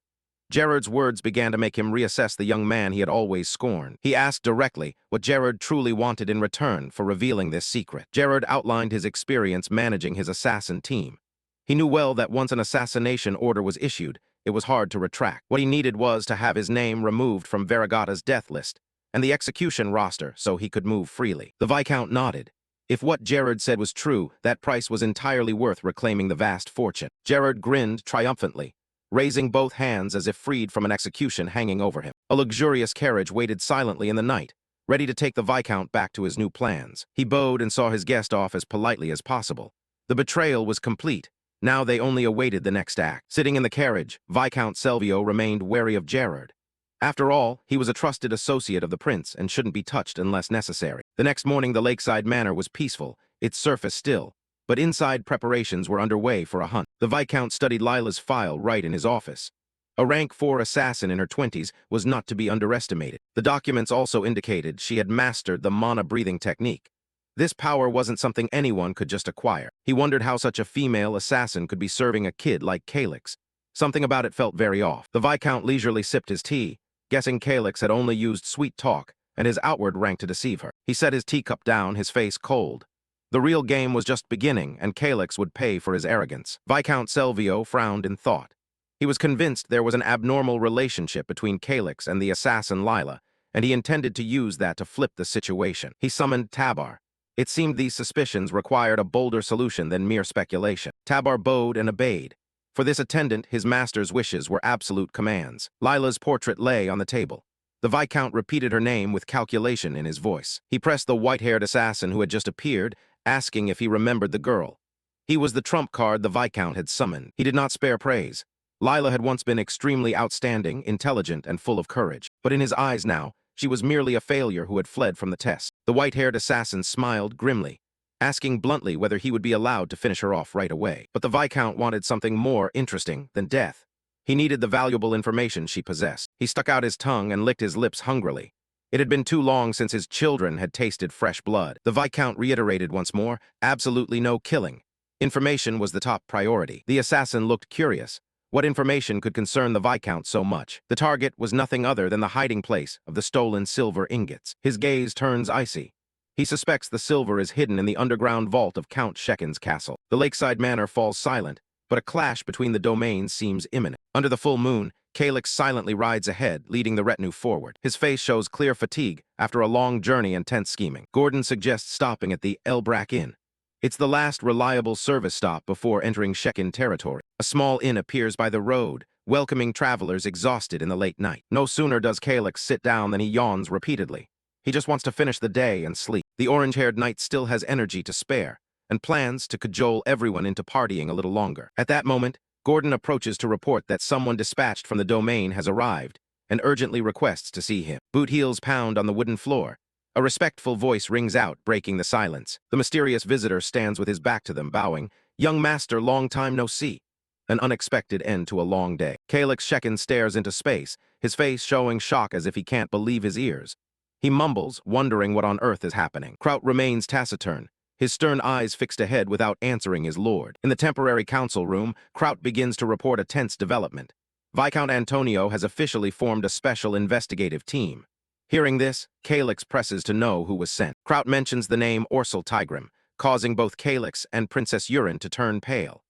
Jared's words began to make him reassess the young man he had always scorned. He asked directly what Jared truly wanted in return for revealing this secret. Jared outlined his experience managing his assassin team. He knew well that once an assassination order was issued, it was hard to retract. What he needed was to have his name removed from Varigata's death list and the execution roster so he could move freely. The Viscount nodded. If what Jared said was true, that price was entirely worth reclaiming the vast fortune. Jared grinned triumphantly, raising both hands as if freed from an execution hanging over him. A luxurious carriage waited silently in the night, ready to take the Viscount back to his new plans. He bowed and saw his guest off as politely as possible. The betrayal was complete. Now they only awaited the next act. Sitting in the carriage, Viscount Selvio remained wary of Jared. After all, he was a trusted associate of the prince and shouldn't be touched unless necessary. The next morning, the lakeside manor was peaceful, its surface still, but inside preparations were underway for a hunt. The Viscount studied Lila's file right in his office. A rank 4 assassin in her 20s was not to be underestimated. The documents also indicated she had mastered the mana-breathing technique. This power wasn't something anyone could just acquire. He wondered how such a female assassin could be serving a kid like Calix. Something about it felt very off. The Viscount leisurely sipped his tea, guessing Calix had only used sweet talk, and his outward rank to deceive her. He set his teacup down, his face cold. The real game was just beginning, and Calix would pay for his arrogance. Viscount Selvio frowned in thought. He was convinced there was an abnormal relationship between Calix and the assassin Lila, and he intended to use that to flip the situation. He summoned Tabar. It seemed these suspicions required a bolder solution than mere speculation. Tabar bowed and obeyed. For this attendant, his master's wishes were absolute commands. Lila's portrait lay on the table. The Viscount repeated her name with calculation in his voice. He pressed the white-haired assassin who had just appeared, asking if he remembered the girl. He was the trump card the Viscount had summoned. He did not spare praise. Lila had once been extremely outstanding, intelligent, and full of courage. But in his eyes now, she was merely a failure who had fled from the test. The white-haired assassin smiled grimly, asking bluntly whether he would be allowed to finish her off right away. But the Viscount wanted something more interesting than death. He needed the valuable information she possessed. He stuck out his tongue and licked his lips hungrily. It had been too long since his children had tasted fresh blood. The Viscount reiterated once more, absolutely no killing. Information was the top priority. The assassin looked curious. What information could concern the Viscount so much? The target was nothing other than the hiding place of the stolen silver ingots. His gaze turns icy. He suspects the silver is hidden in the underground vault of Count Shekin's castle. The lakeside manor falls silent, but a clash between the domains seems imminent. Under the full moon, Calyx silently rides ahead, leading the retinue forward. His face shows clear fatigue after a long journey and tense scheming. Gordon suggests stopping at the Elbrack Inn. It's the last reliable service stop before entering Shekin territory. A small inn appears by the road, welcoming travelers exhausted in the late night. No sooner does Calyx sit down than he yawns repeatedly. He just wants to finish the day and sleep. The orange-haired knight still has energy to spare and plans to cajole everyone into partying a little longer. At that moment, Gordon approaches to report that someone dispatched from the domain has arrived and urgently requests to see him. Boot heels pound on the wooden floor. A respectful voice rings out, breaking the silence. The mysterious visitor stands with his back to them, bowing. "Young master, long time no see." An unexpected end to a long day. Calyx Shekin stares into space, his face showing shock as if he can't believe his ears. He mumbles, wondering what on earth is happening. Kraut remains taciturn, his stern eyes fixed ahead without answering his lord. In the temporary council room, Kraut begins to report a tense development. Viscount Antonio has officially formed a special investigative team. Hearing this, Calyx presses to know who was sent. Kraut mentions the name Orsul Tigrim, causing both Calyx and Princess Urin to turn pale.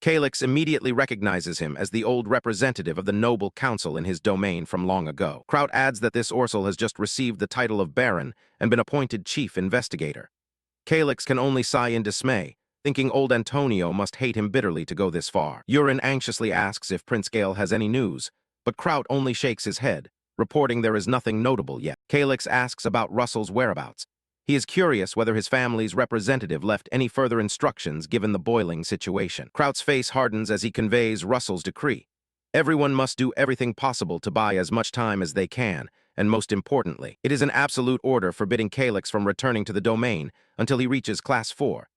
Calyx immediately recognizes him as the old representative of the noble council in his domain from long ago. Kraut adds that this Orsul has just received the title of Baron and been appointed chief investigator. Calyx can only sigh in dismay, thinking old Antonio must hate him bitterly to go this far. Urin anxiously asks if Prince Gale has any news, but Kraut only shakes his head, reporting there is nothing notable yet. Calyx asks about Russell's whereabouts. He is curious whether his family's representative left any further instructions given the boiling situation. Kraut's face hardens as he conveys Russell's decree. Everyone must do everything possible to buy as much time as they can, and most importantly, it is an absolute order forbidding Calyx from returning to the domain until he reaches Class 4.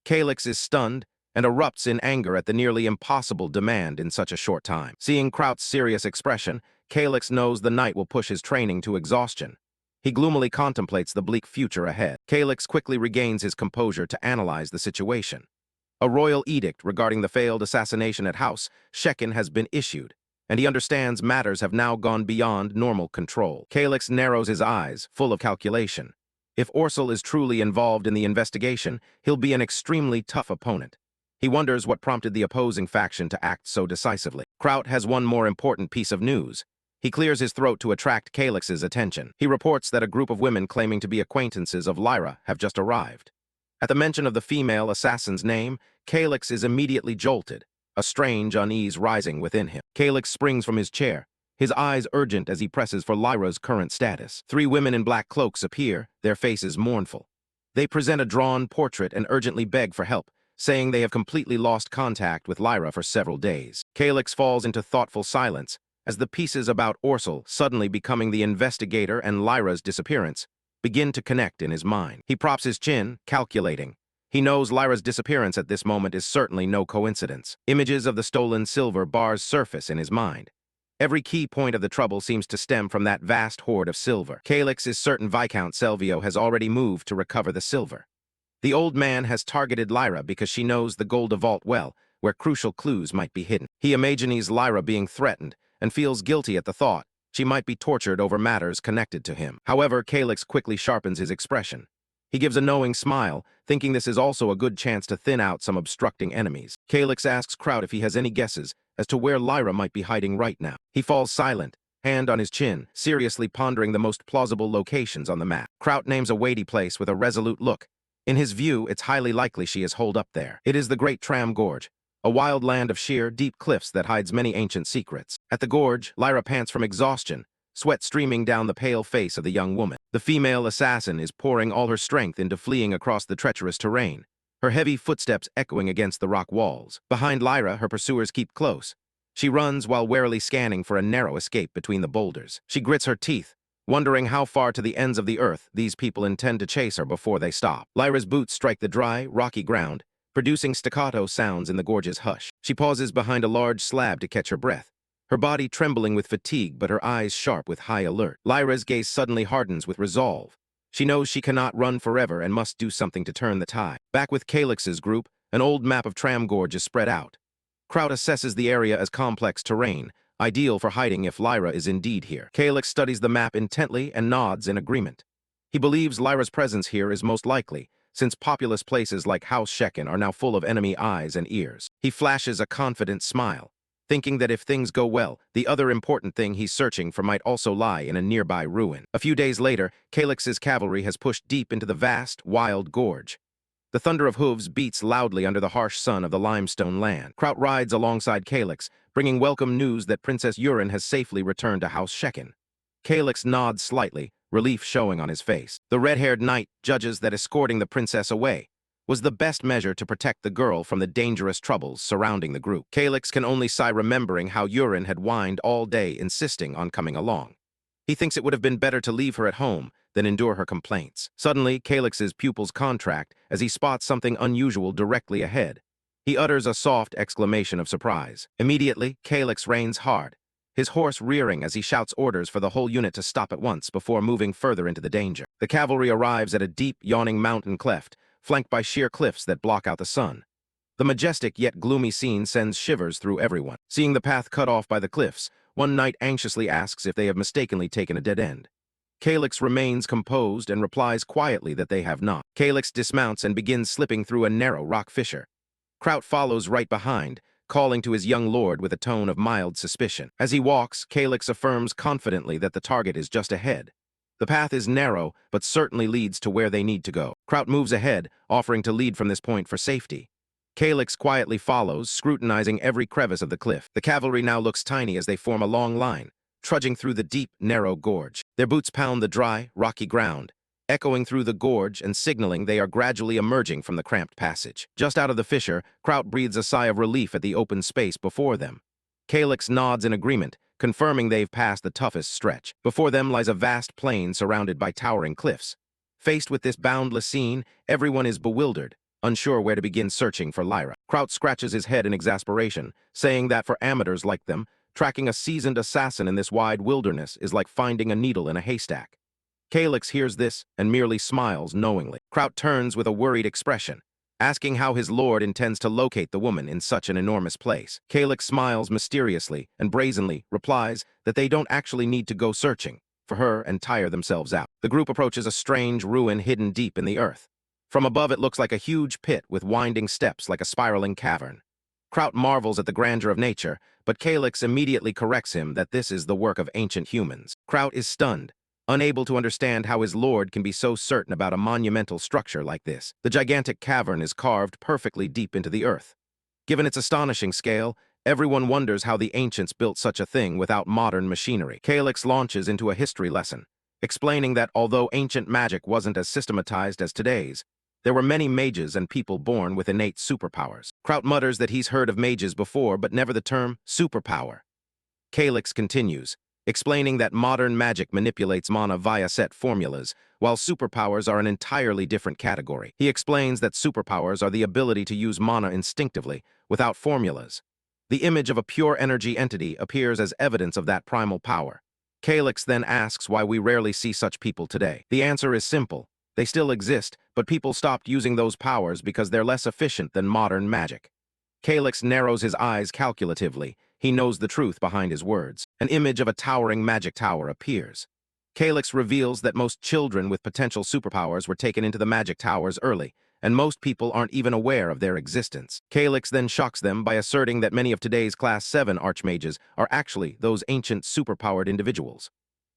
Calyx is stunned and erupts in anger at the nearly impossible demand in such a short time. Seeing Kraut's serious expression, Calyx knows the knight will push his training to exhaustion. He gloomily contemplates the bleak future ahead. Calyx quickly regains his composure to analyze the situation. A royal edict regarding the failed assassination at House Shekin has been issued, and he understands matters have now gone beyond normal control. Calyx narrows his eyes, full of calculation. If Orsul is truly involved in the investigation, he'll be an extremely tough opponent. He wonders what prompted the opposing faction to act so decisively. Kraut has one more important piece of news. He clears his throat to attract Calyx's attention. He reports that a group of women claiming to be acquaintances of Lyra have just arrived. At the mention of the female assassin's name, Calyx is immediately jolted, a strange unease rising within him. Calyx springs from his chair, his eyes urgent as he presses for Lyra's current status. 3 women in black cloaks appear, their faces mournful. They present a drawn portrait and urgently beg for help, saying they have completely lost contact with Lyra for several days. Calyx falls into thoughtful silence, as the pieces about Orsul suddenly becoming the investigator and Lyra's disappearance begin to connect in his mind. He props his chin, calculating. He knows Lyra's disappearance at this moment is certainly no coincidence. Images of the stolen silver bars surface in his mind. Every key point of the trouble seems to stem from that vast hoard of silver. Calyx is certain Viscount Selvio has already moved to recover the silver. The old man has targeted Lyra because she knows the Golda Vault well, where crucial clues might be hidden. He imagines Lyra being threatened, and feels guilty at the thought she might be tortured over matters connected to him. However, Calyx quickly sharpens his expression. He gives a knowing smile, thinking this is also a good chance to thin out some obstructing enemies. Calyx asks Kraut if he has any guesses as to where Lyra might be hiding right now. He falls silent, hand on his chin, seriously pondering the most plausible locations on the map. Kraut names a weighty place with a resolute look. In his view, it's highly likely she is holed up there. It is the Great Tram Gorge, a wild land of sheer, deep cliffs that hides many ancient secrets. At the gorge, Lyra pants from exhaustion, sweat streaming down the pale face of the young woman. The female assassin is pouring all her strength into fleeing across the treacherous terrain, her heavy footsteps echoing against the rock walls. Behind Lyra, her pursuers keep close. She runs while warily scanning for a narrow escape between the boulders. She grits her teeth, wondering how far to the ends of the earth these people intend to chase her before they stop. Lyra's boots strike the dry, rocky ground, producing staccato sounds in the gorge's hush. She pauses behind a large slab to catch her breath, her body trembling with fatigue but her eyes sharp with high alert. Lyra's gaze suddenly hardens with resolve. She knows she cannot run forever and must do something to turn the tide. Back with Calyx's group, An old map of tram gorge is spread out. Kraut assesses the area as complex terrain, ideal for hiding if Lyra is indeed here. Calyx studies the map intently and nods in agreement. He believes Lyra's presence here is most likely, since populous places like House Shekin are now full of enemy eyes and ears. He flashes a confident smile, thinking that if things go well, the other important thing he's searching for might also lie in a nearby ruin. A few days later, Calyx's cavalry has pushed deep into the vast, wild gorge. The thunder of hooves beats loudly under the harsh sun of the limestone land. Kraut rides alongside Calyx, bringing welcome news that Princess Urine has safely returned to House Shekin. Calyx nods slightly, relief showing on his face. The red-haired knight judges that escorting the princess away was the best measure to protect the girl from the dangerous troubles surrounding the group. Calyx can only sigh remembering how Urine had whined all day insisting on coming along. He thinks it would have been better to leave her at home than endure her complaints. Suddenly, Calyx's pupils contract as he spots something unusual directly ahead. He utters a soft exclamation of surprise. Immediately, Calyx reins hard, his horse rearing as he shouts orders for the whole unit to stop at once before moving further into the danger. The cavalry arrives at a deep, yawning mountain cleft, flanked by sheer cliffs that block out the sun. The majestic yet gloomy scene sends shivers through everyone. Seeing the path cut off by the cliffs, one knight anxiously asks if they have mistakenly taken a dead end. Calyx remains composed and replies quietly that they have not. Calyx dismounts and begins slipping through a narrow rock fissure. Kraut follows right behind, calling to his young lord with a tone of mild suspicion. As he walks, Calyx affirms confidently that the target is just ahead. The path is narrow, but certainly leads to where they need to go. Kraut moves ahead, offering to lead from this point for safety. Calyx quietly follows, scrutinizing every crevice of the cliff. The cavalry now looks tiny as they form a long line, trudging through the deep, narrow gorge. Their boots pound the dry, rocky ground, echoing through the gorge and signaling they are gradually emerging from the cramped passage. Just out of the fissure, Kraut breathes a sigh of relief at the open space before them. Calyx nods in agreement, confirming they've passed the toughest stretch. Before them lies a vast plain surrounded by towering cliffs. Faced with this boundless scene, everyone is bewildered, unsure where to begin searching for Lyra. Kraut scratches his head in exasperation, saying that for amateurs like them, tracking a seasoned assassin in this wide wilderness is like finding a needle in a haystack. Calyx hears this and merely smiles knowingly. Kraut turns with a worried expression, asking how his lord intends to locate the woman in such an enormous place. Calyx smiles mysteriously and brazenly replies that they don't actually need to go searching for her and tire themselves out. The group approaches a strange ruin hidden deep in the earth. From above, it looks like a huge pit with winding steps like a spiraling cavern. Kraut marvels at the grandeur of nature, but Calyx immediately corrects him that this is the work of ancient humans. Kraut is stunned, unable to understand how his lord can be so certain about a monumental structure like this. The gigantic cavern is carved perfectly deep into the earth. Given its astonishing scale, everyone wonders how the ancients built such a thing without modern machinery. Calyx launches into a history lesson, explaining that although ancient magic wasn't as systematized as today's, there were many mages and people born with innate superpowers. Kraut mutters that he's heard of mages before, but never the term superpower. Calyx continues, explaining that modern magic manipulates mana via set formulas, while superpowers are an entirely different category. He explains that superpowers are the ability to use mana instinctively, without formulas. The image of a pure energy entity appears as evidence of that primal power. Calyx then asks why we rarely see such people today. The answer is simple. They still exist, but people stopped using those powers because they're less efficient than modern magic. Calyx narrows his eyes calculatively. He knows the truth behind his words. An image of a towering magic tower appears. Calyx reveals that most children with potential superpowers were taken into the magic towers early, and most people aren't even aware of their existence. Calyx then shocks them by asserting that many of today's Class 7 archmages are actually those ancient superpowered individuals.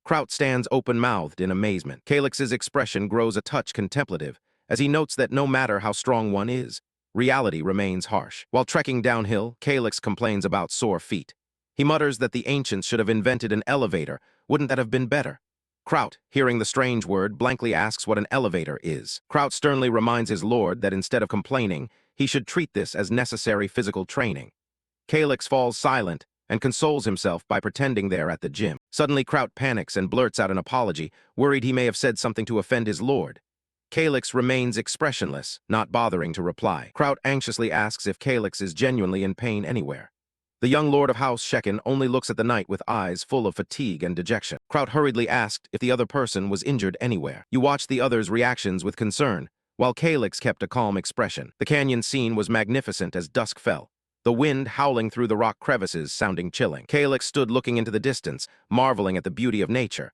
Kraut stands open-mouthed in amazement. Calyx's expression grows a touch contemplative, as he notes that no matter how strong one is, reality remains harsh. While trekking downhill, Calyx complains about sore feet. He mutters that the ancients should have invented an elevator. Wouldn't that have been better? Kraut, hearing the strange word, blankly asks what an elevator is. Kraut sternly reminds his lord that instead of complaining, he should treat this as necessary physical training. Calyx falls silent and consoles himself by pretending they're at the gym. Suddenly, Kraut panics and blurts out an apology, worried he may have said something to offend his lord. Calyx remains expressionless, not bothering to reply. Kraut anxiously asks if Calyx is genuinely in pain anywhere. The young lord of House Shekin only looks at the knight with eyes full of fatigue and dejection. Kraut hurriedly asked if the other person was injured anywhere. You watch the other's reactions with concern, while Calyx kept a calm expression. The canyon scene was magnificent as dusk fell, the wind howling through the rock crevices sounding chilling. Calyx stood looking into the distance, marveling at the beauty of nature.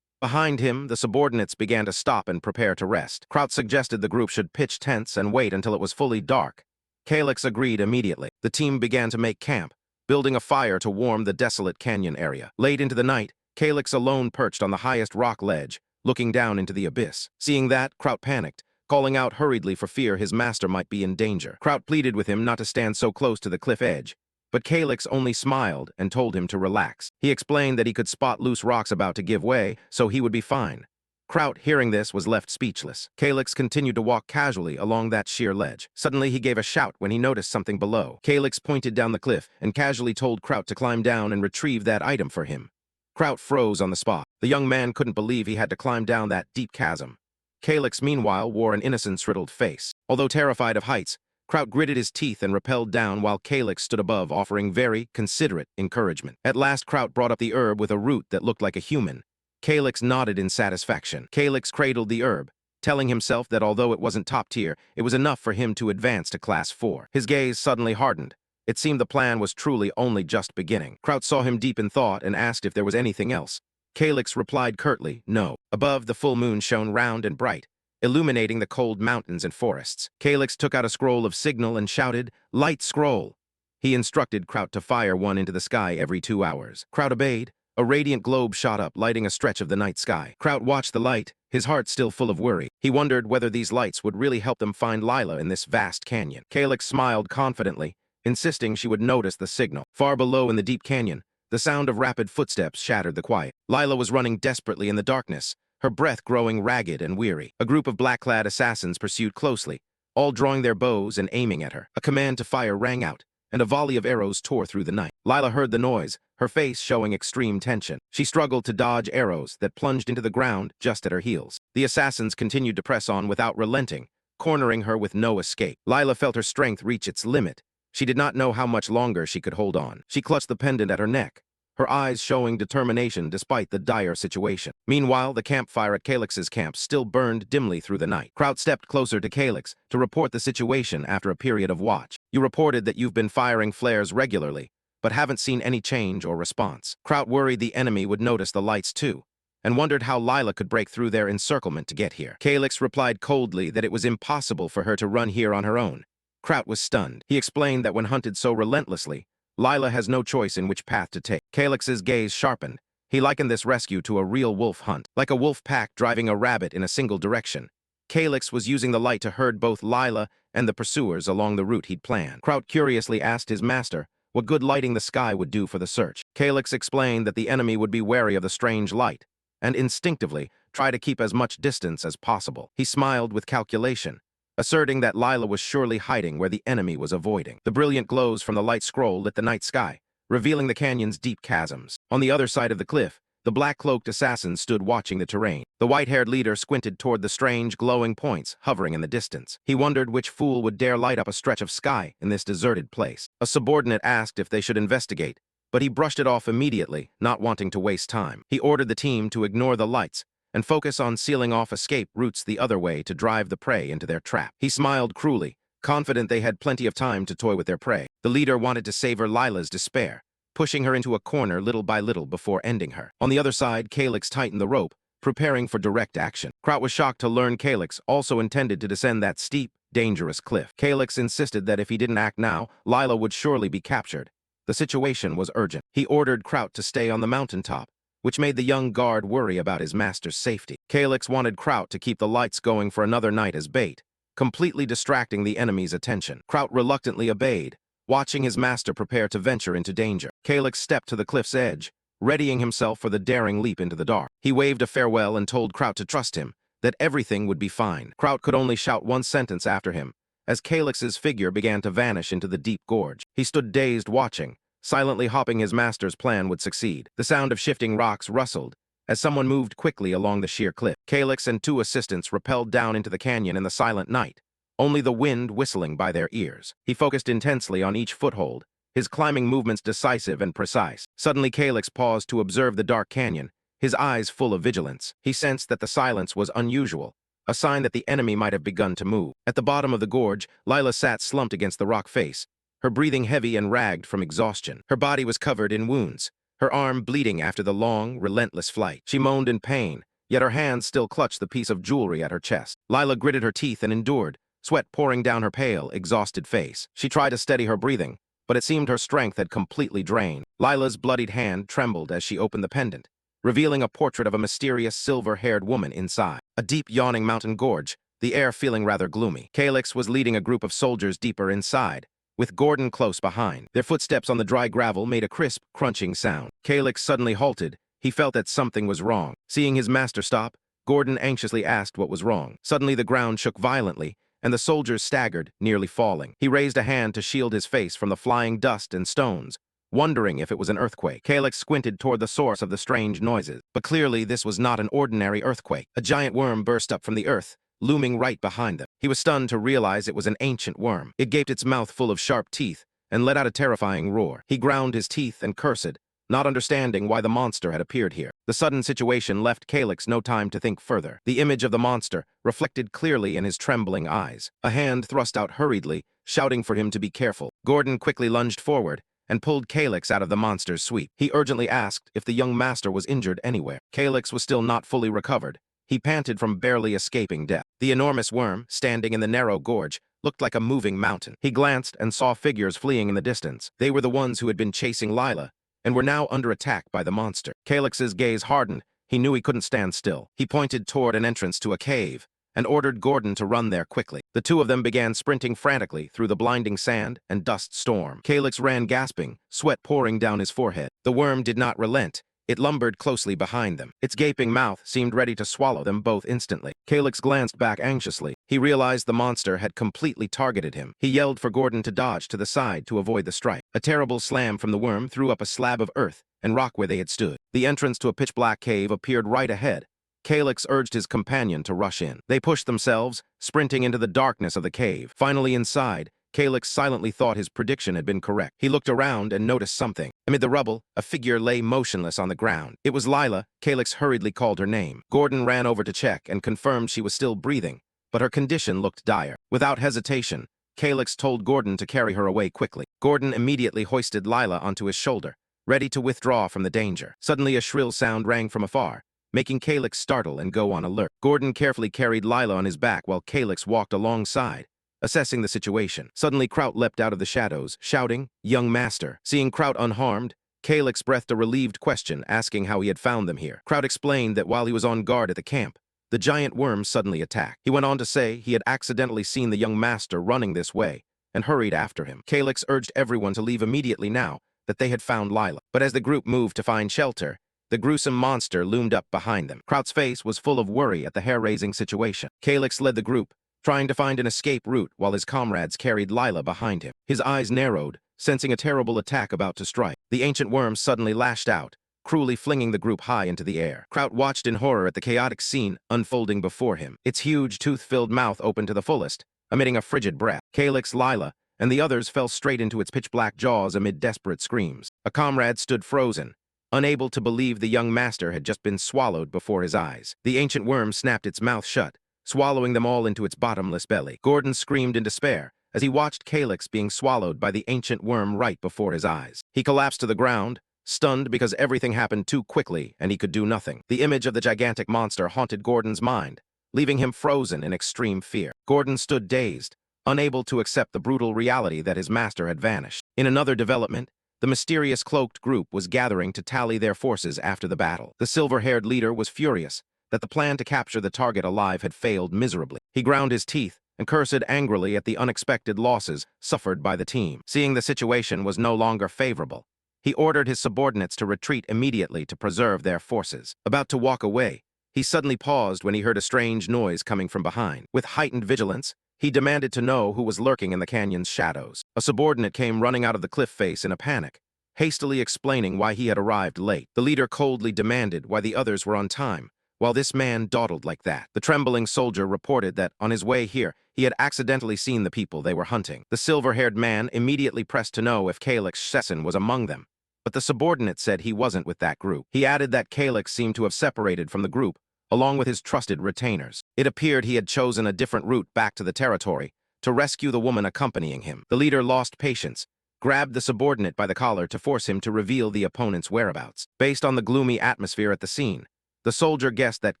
Behind him, the subordinates began to stop and prepare to rest. Kraut suggested the group should pitch tents and wait until it was fully dark. Calyx agreed immediately. The team began to make camp, building a fire to warm the desolate canyon area. Late into the night, Calyx alone perched on the highest rock ledge, looking down into the abyss. Seeing that, Kraut panicked, calling out hurriedly for fear his master might be in danger. Kraut pleaded with him not to stand so close to the cliff edge, but Calyx only smiled and told him to relax. He explained that he could spot loose rocks about to give way, so he would be fine. Kraut, hearing this, was left speechless. Calyx continued to walk casually along that sheer ledge. Suddenly, he gave a shout when he noticed something below. Calyx pointed down the cliff and casually told Kraut to climb down and retrieve that item for him. Kraut froze on the spot. The young man couldn't believe he had to climb down that deep chasm. Calyx, meanwhile, wore an innocence-riddled face. Although terrified of heights, Kraut gritted his teeth and rappelled down while Calyx stood above, offering very considerate encouragement. At last, Kraut brought up the herb with a root that looked like a human. Calyx nodded in satisfaction. Calyx cradled the herb, telling himself that although it wasn't top tier, it was enough for him to advance to Class 4. His gaze suddenly hardened. It seemed the plan was truly only just beginning. Kraut saw him deep in thought and asked if there was anything else. Calyx replied curtly, no. Above, the full moon shone round and bright, illuminating the cold mountains and forests. Calyx took out a scroll of signal and shouted, "Light scroll!" He instructed Kraut to fire one into the sky every 2 hours. Kraut obeyed. A radiant globe shot up, lighting a stretch of the night sky. Kraut watched the light, his heart still full of worry. He wondered whether these lights would really help them find Lila in this vast canyon. Calyx smiled confidently, insisting she would notice the signal. Far below in the deep canyon, the sound of rapid footsteps shattered the quiet. Lila was running desperately in the darkness, her breath growing ragged and weary. A group of black-clad assassins pursued closely, all drawing their bows and aiming at her. A command to fire rang out, and a volley of arrows tore through the night. Lila heard the noise, her face showing extreme tension. She struggled to dodge arrows that plunged into the ground just at her heels. The assassins continued to press on without relenting, cornering her with no escape. Lila felt her strength reach its limit. She did not know how much longer she could hold on. She clutched the pendant at her neck, her eyes showing determination despite the dire situation. Meanwhile, the campfire at Calyx's camp still burned dimly through the night. Kraut stepped closer to Calyx to report the situation after a period of watch. You reported that you've been firing flares regularly, but haven't seen any change or response. Kraut worried the enemy would notice the lights too, and wondered how Lila could break through their encirclement to get here. Calyx replied coldly that it was impossible for her to run here on her own. Kraut was stunned. He explained that when hunted so relentlessly, Lila has no choice in which path to take. Calyx's gaze sharpened. He likened this rescue to a real wolf hunt, like a wolf pack driving a rabbit in a single direction. Calyx was using the light to herd both Lila and the pursuers along the route he'd planned. Kraut curiously asked his master what good lighting the sky would do for the search. Calyx explained that the enemy would be wary of the strange light, and instinctively try to keep as much distance as possible. He smiled with calculation, asserting that Lila was surely hiding where the enemy was avoiding. The brilliant glows from the light scroll lit the night sky, revealing the canyon's deep chasms. On the other side of the cliff, the black-cloaked assassins stood watching the terrain. The white-haired leader squinted toward the strange, glowing points hovering in the distance. He wondered which fool would dare light up a stretch of sky in this deserted place. A subordinate asked if they should investigate, but he brushed it off immediately, not wanting to waste time. He ordered the team to ignore the lights and focus on sealing off escape routes the other way to drive the prey into their trap. He smiled cruelly, confident they had plenty of time to toy with their prey. The leader wanted to savor Lila's despair, pushing her into a corner little by little before ending her. On the other side, Calyx tightened the rope, preparing for direct action. Kraut was shocked to learn Calyx also intended to descend that steep, dangerous cliff. Calyx insisted that if he didn't act now, Lila would surely be captured. The situation was urgent. He ordered Kraut to stay on the mountaintop, which made the young guard worry about his master's safety. Calyx wanted Kraut to keep the lights going for another night as bait, completely distracting the enemy's attention. Kraut reluctantly obeyed, watching his master prepare to venture into danger. Calyx stepped to the cliff's edge, readying himself for the daring leap into the dark. He waved a farewell and told Kraut to trust him, that everything would be fine. Kraut could only shout one sentence after him, as Calyx's figure began to vanish into the deep gorge. He stood dazed watching, silently hoping his master's plan would succeed. The sound of shifting rocks rustled as someone moved quickly along the sheer cliff. Calyx and two assistants rappelled down into the canyon in the silent night, only the wind whistling by their ears. He focused intensely on each foothold, his climbing movements decisive and precise. Suddenly Calyx paused to observe the dark canyon, his eyes full of vigilance. He sensed that the silence was unusual, a sign that the enemy might have begun to move. At the bottom of the gorge, Lila sat slumped against the rock face, her breathing heavy and ragged from exhaustion. Her body was covered in wounds, her arm bleeding after the long, relentless flight. She moaned in pain, yet her hands still clutched the piece of jewelry at her chest. Lila gritted her teeth and endured, sweat pouring down her pale, exhausted face. She tried to steady her breathing, but it seemed her strength had completely drained. Lila's bloodied hand trembled as she opened the pendant, revealing a portrait of a mysterious silver-haired woman inside. A deep, yawning mountain gorge, the air feeling rather gloomy. Calyx was leading a group of soldiers deeper inside, with Gordon close behind. Their footsteps on the dry gravel made a crisp, crunching sound. Calyx suddenly halted. He felt that something was wrong. Seeing his master stop, Gordon anxiously asked what was wrong. Suddenly the ground shook violently, and the soldiers staggered, nearly falling. He raised a hand to shield his face from the flying dust and stones, wondering if it was an earthquake. Calyx squinted toward the source of the strange noises, but clearly this was not an ordinary earthquake. A giant worm burst up from the earth, looming right behind them. He was stunned to realize it was an ancient worm. It gaped its mouth full of sharp teeth and let out a terrifying roar. He ground his teeth and cursed, not understanding why the monster had appeared here. The sudden situation left Calyx no time to think further. The image of the monster reflected clearly in his trembling eyes. A hand thrust out hurriedly, shouting for him to be careful. Gordon quickly lunged forward and pulled Calyx out of the monster's sweep. He urgently asked if the young master was injured anywhere. Calyx was still not fully recovered. He panted from barely escaping death. The enormous worm, standing in the narrow gorge, looked like a moving mountain. He glanced and saw figures fleeing in the distance. They were the ones who had been chasing Lila, and were now under attack by the monster. Calyx's gaze hardened. He knew he couldn't stand still. He pointed toward an entrance to a cave and ordered Gordon to run there quickly. The two of them began sprinting frantically through the blinding sand and dust storm. Calyx ran gasping, sweat pouring down his forehead. The worm did not relent. It lumbered closely behind them. Its gaping mouth seemed ready to swallow them both instantly. Calyx glanced back anxiously. He realized the monster had completely targeted him. He yelled for Gordon to dodge to the side to avoid the strike. A terrible slam from the worm threw up a slab of earth and rock where they had stood. The entrance to a pitch-black cave appeared right ahead. Calyx urged his companion to rush in. They pushed themselves, sprinting into the darkness of the cave. Finally inside, Calyx silently thought his prediction had been correct. He looked around and noticed something. Amid the rubble, a figure lay motionless on the ground. It was Lila. Calyx hurriedly called her name. Gordon ran over to check and confirmed she was still breathing, but her condition looked dire. Without hesitation, Calyx told Gordon to carry her away quickly. Gordon immediately hoisted Lila onto his shoulder, ready to withdraw from the danger. Suddenly a shrill sound rang from afar, making Calyx startle and go on alert. Gordon carefully carried Lila on his back while Calyx walked alongside, assessing the situation. Suddenly Kraut leapt out of the shadows, shouting, "Young master." Seeing Kraut unharmed, Calyx breathed a relieved question, asking how he had found them here. Kraut explained that while he was on guard at the camp, the giant worm suddenly attacked. He went on to say he had accidentally seen the young master running this way and hurried after him. Calyx urged everyone to leave immediately now that they had found Lila. But as the group moved to find shelter, the gruesome monster loomed up behind them. Kraut's face was full of worry at the hair-raising situation. Calyx led the group, trying to find an escape route while his comrades carried Lila behind him. His eyes narrowed, sensing a terrible attack about to strike. The ancient worm suddenly lashed out, cruelly flinging the group high into the air. Kraut watched in horror at the chaotic scene unfolding before him. Its huge, tooth-filled mouth opened to the fullest, emitting a frigid breath. Calyx, Lila, and the others fell straight into its pitch-black jaws amid desperate screams. A comrade stood frozen, unable to believe the young master had just been swallowed before his eyes. The ancient worm snapped its mouth shut, swallowing them all into its bottomless belly. Gordon screamed in despair as he watched Calyx being swallowed by the ancient worm right before his eyes. He collapsed to the ground, stunned because everything happened too quickly and he could do nothing. The image of the gigantic monster haunted Gordon's mind, leaving him frozen in extreme fear. Gordon stood dazed, unable to accept the brutal reality that his master had vanished. In another development, the mysterious cloaked group was gathering to tally their forces after the battle. The silver-haired leader was furious that the plan to capture the target alive had failed miserably. He ground his teeth and cursed angrily at the unexpected losses suffered by the team. Seeing the situation was no longer favorable, he ordered his subordinates to retreat immediately to preserve their forces. About to walk away, he suddenly paused when he heard a strange noise coming from behind. With heightened vigilance, he demanded to know who was lurking in the canyon's shadows. A subordinate came running out of the cliff face in a panic, hastily explaining why he had arrived late. The leader coldly demanded why the others were on time, while this man dawdled like that. The trembling soldier reported that, on his way here, he had accidentally seen the people they were hunting. The silver-haired man immediately pressed to know if Calyx Shessen was among them, but the subordinate said he wasn't with that group. He added that Calyx seemed to have separated from the group along with his trusted retainers. It appeared he had chosen a different route back to the territory to rescue the woman accompanying him. The leader lost patience, grabbed the subordinate by the collar to force him to reveal the opponent's whereabouts. Based on the gloomy atmosphere at the scene, the soldier guessed that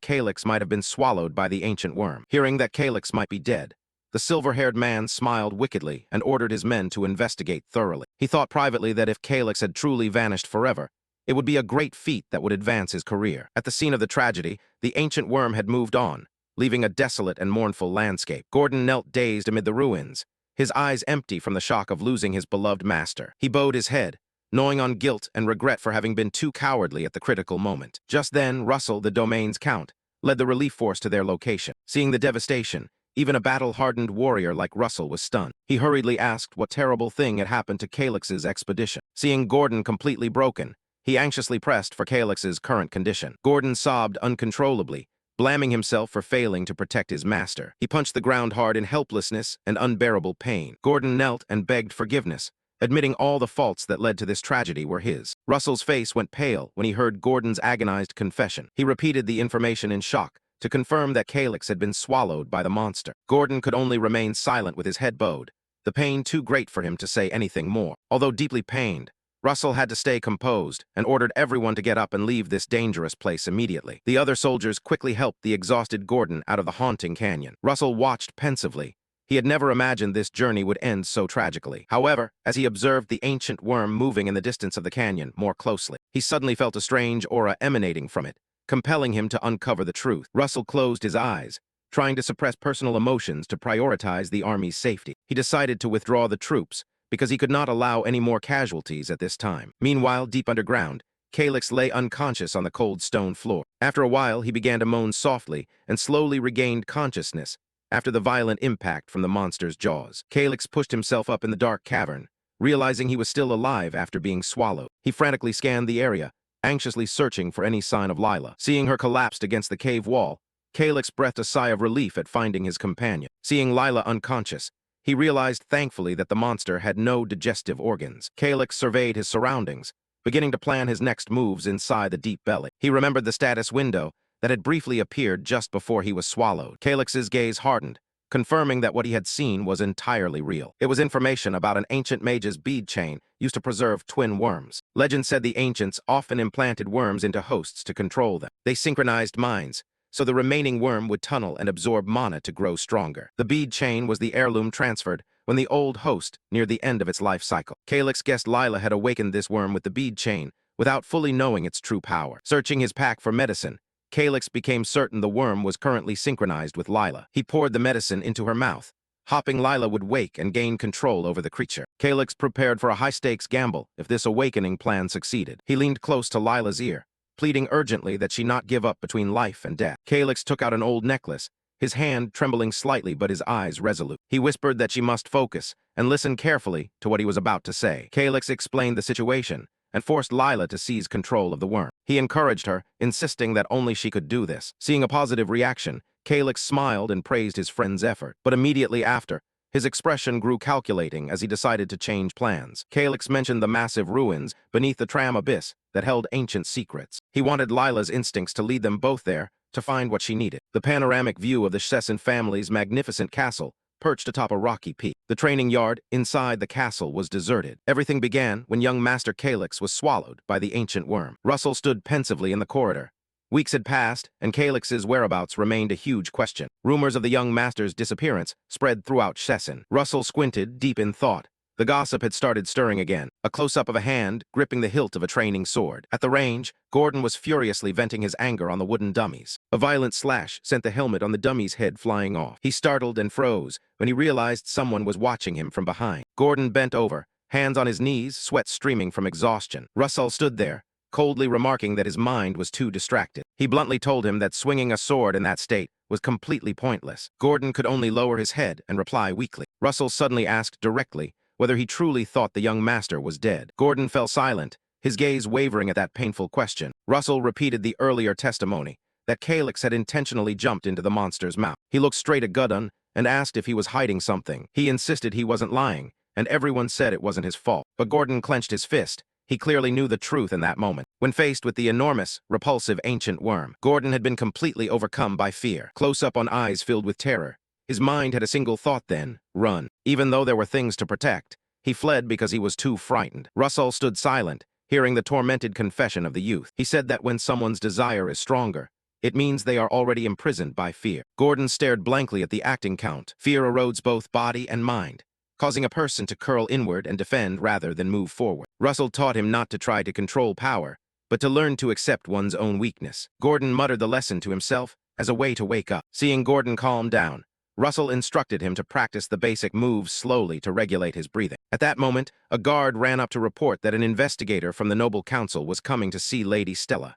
Calyx might have been swallowed by the ancient worm. Hearing that Calyx might be dead, the silver-haired man smiled wickedly and ordered his men to investigate thoroughly. He thought privately that if Calyx had truly vanished forever, it would be a great feat that would advance his career. At the scene of the tragedy, the ancient worm had moved on, leaving a desolate and mournful landscape. Gordon knelt dazed amid the ruins, his eyes empty from the shock of losing his beloved master. He bowed his head, gnawing on guilt and regret for having been too cowardly at the critical moment. Just then, Russell, the domain's count, led the relief force to their location. Seeing the devastation, even a battle-hardened warrior like Russell was stunned. He hurriedly asked what terrible thing had happened to Calyx's expedition. Seeing Gordon completely broken, he anxiously pressed for Calyx's current condition. Gordon sobbed uncontrollably, blaming himself for failing to protect his master. He punched the ground hard in helplessness and unbearable pain. Gordon knelt and begged forgiveness, admitting all the faults that led to this tragedy were his. Russell's face went pale when he heard Gordon's agonized confession. He repeated the information in shock to confirm that Calyx had been swallowed by the monster. Gordon could only remain silent with his head bowed, the pain too great for him to say anything more. Although deeply pained, Russell had to stay composed and ordered everyone to get up and leave this dangerous place immediately. The other soldiers quickly helped the exhausted Gordon out of the haunting canyon. Russell watched pensively. He had never imagined this journey would end so tragically. However, as he observed the ancient worm moving in the distance of the canyon more closely, he suddenly felt a strange aura emanating from it, compelling him to uncover the truth. Russell closed his eyes, trying to suppress personal emotions to prioritize the army's safety. He decided to withdraw the troops, because he could not allow any more casualties at this time. Meanwhile, deep underground, Calyx lay unconscious on the cold stone floor. After a while, he began to moan softly and slowly regained consciousness after the violent impact from the monster's jaws. Calyx pushed himself up in the dark cavern, realizing he was still alive after being swallowed. He frantically scanned the area, anxiously searching for any sign of Lila. Seeing her collapsed against the cave wall, Calyx breathed a sigh of relief at finding his companion. Seeing Lila unconscious, he realized thankfully that the monster had no digestive organs. Calyx surveyed his surroundings, beginning to plan his next moves inside the deep belly. He remembered the status window that had briefly appeared just before he was swallowed. Calyx's gaze hardened, confirming that what he had seen was entirely real. It was information about an ancient mage's bead chain used to preserve twin worms. Legend said the ancients often implanted worms into hosts to control them. They synchronized minds, so the remaining worm would tunnel and absorb mana to grow stronger. The bead chain was the heirloom transferred when the old host neared the end of its life cycle. Calyx guessed Lila had awakened this worm with the bead chain without fully knowing its true power. Searching his pack for medicine, Calyx became certain the worm was currently synchronized with Lila. He poured the medicine into her mouth, hoping Lila would wake and gain control over the creature. Calyx prepared for a high-stakes gamble if this awakening plan succeeded. He leaned close to Lila's ear, pleading urgently that she not give up between life and death. Calyx took out an old necklace, his hand trembling slightly but his eyes resolute. He whispered that she must focus and listen carefully to what he was about to say. Calyx explained the situation and forced Lila to seize control of the worm. He encouraged her, insisting that only she could do this. Seeing a positive reaction, Calyx smiled and praised his friend's effort. But immediately after, his expression grew calculating as he decided to change plans. Calyx mentioned the massive ruins beneath the tram abyss that held ancient secrets. He wanted Lila's instincts to lead them both there to find what she needed. The panoramic view of the Shesson family's magnificent castle perched atop a rocky peak. The training yard inside the castle was deserted. Everything began when young Master Calyx was swallowed by the ancient worm. Russell stood pensively in the corridor. Weeks had passed, and Calyx's whereabouts remained a huge question. Rumors of the young master's disappearance spread throughout Shesson. Russell squinted, deep in thought. The gossip had started stirring again, a close-up of a hand gripping the hilt of a training sword. At the range, Gordon was furiously venting his anger on the wooden dummies. A violent slash sent the helmet on the dummy's head flying off. He startled and froze when he realized someone was watching him from behind. Gordon bent over, hands on his knees, sweat streaming from exhaustion. Russell stood there, coldly remarking that his mind was too distracted. He bluntly told him that swinging a sword in that state was completely pointless. Gordon could only lower his head and reply weakly. Russell suddenly asked directly whether he truly thought the young master was dead. Gordon fell silent, his gaze wavering at that painful question. Russell repeated the earlier testimony that Calyx had intentionally jumped into the monster's mouth. He looked straight at Gordon and asked if he was hiding something. He insisted he wasn't lying, and everyone said it wasn't his fault. But Gordon clenched his fist, He clearly knew the truth in that moment. When faced with the enormous, repulsive ancient worm, Gordon had been completely overcome by fear, close up on eyes filled with terror. His mind had a single thought then: run. Even though there were things to protect, he fled because he was too frightened. Russell stood silent, hearing the tormented confession of the youth. He said that when someone's desire is stronger, it means they are already imprisoned by fear. Gordon stared blankly at the acting count. Fear erodes both body and mind, causing a person to curl inward and defend rather than move forward. Russell taught him not to try to control power, but to learn to accept one's own weakness. Gordon muttered the lesson to himself as a way to wake up. Seeing Gordon calm down, Russell instructed him to practice the basic moves slowly to regulate his breathing. At that moment, a guard ran up to report that an investigator from the Noble Council was coming to see Lady Stella.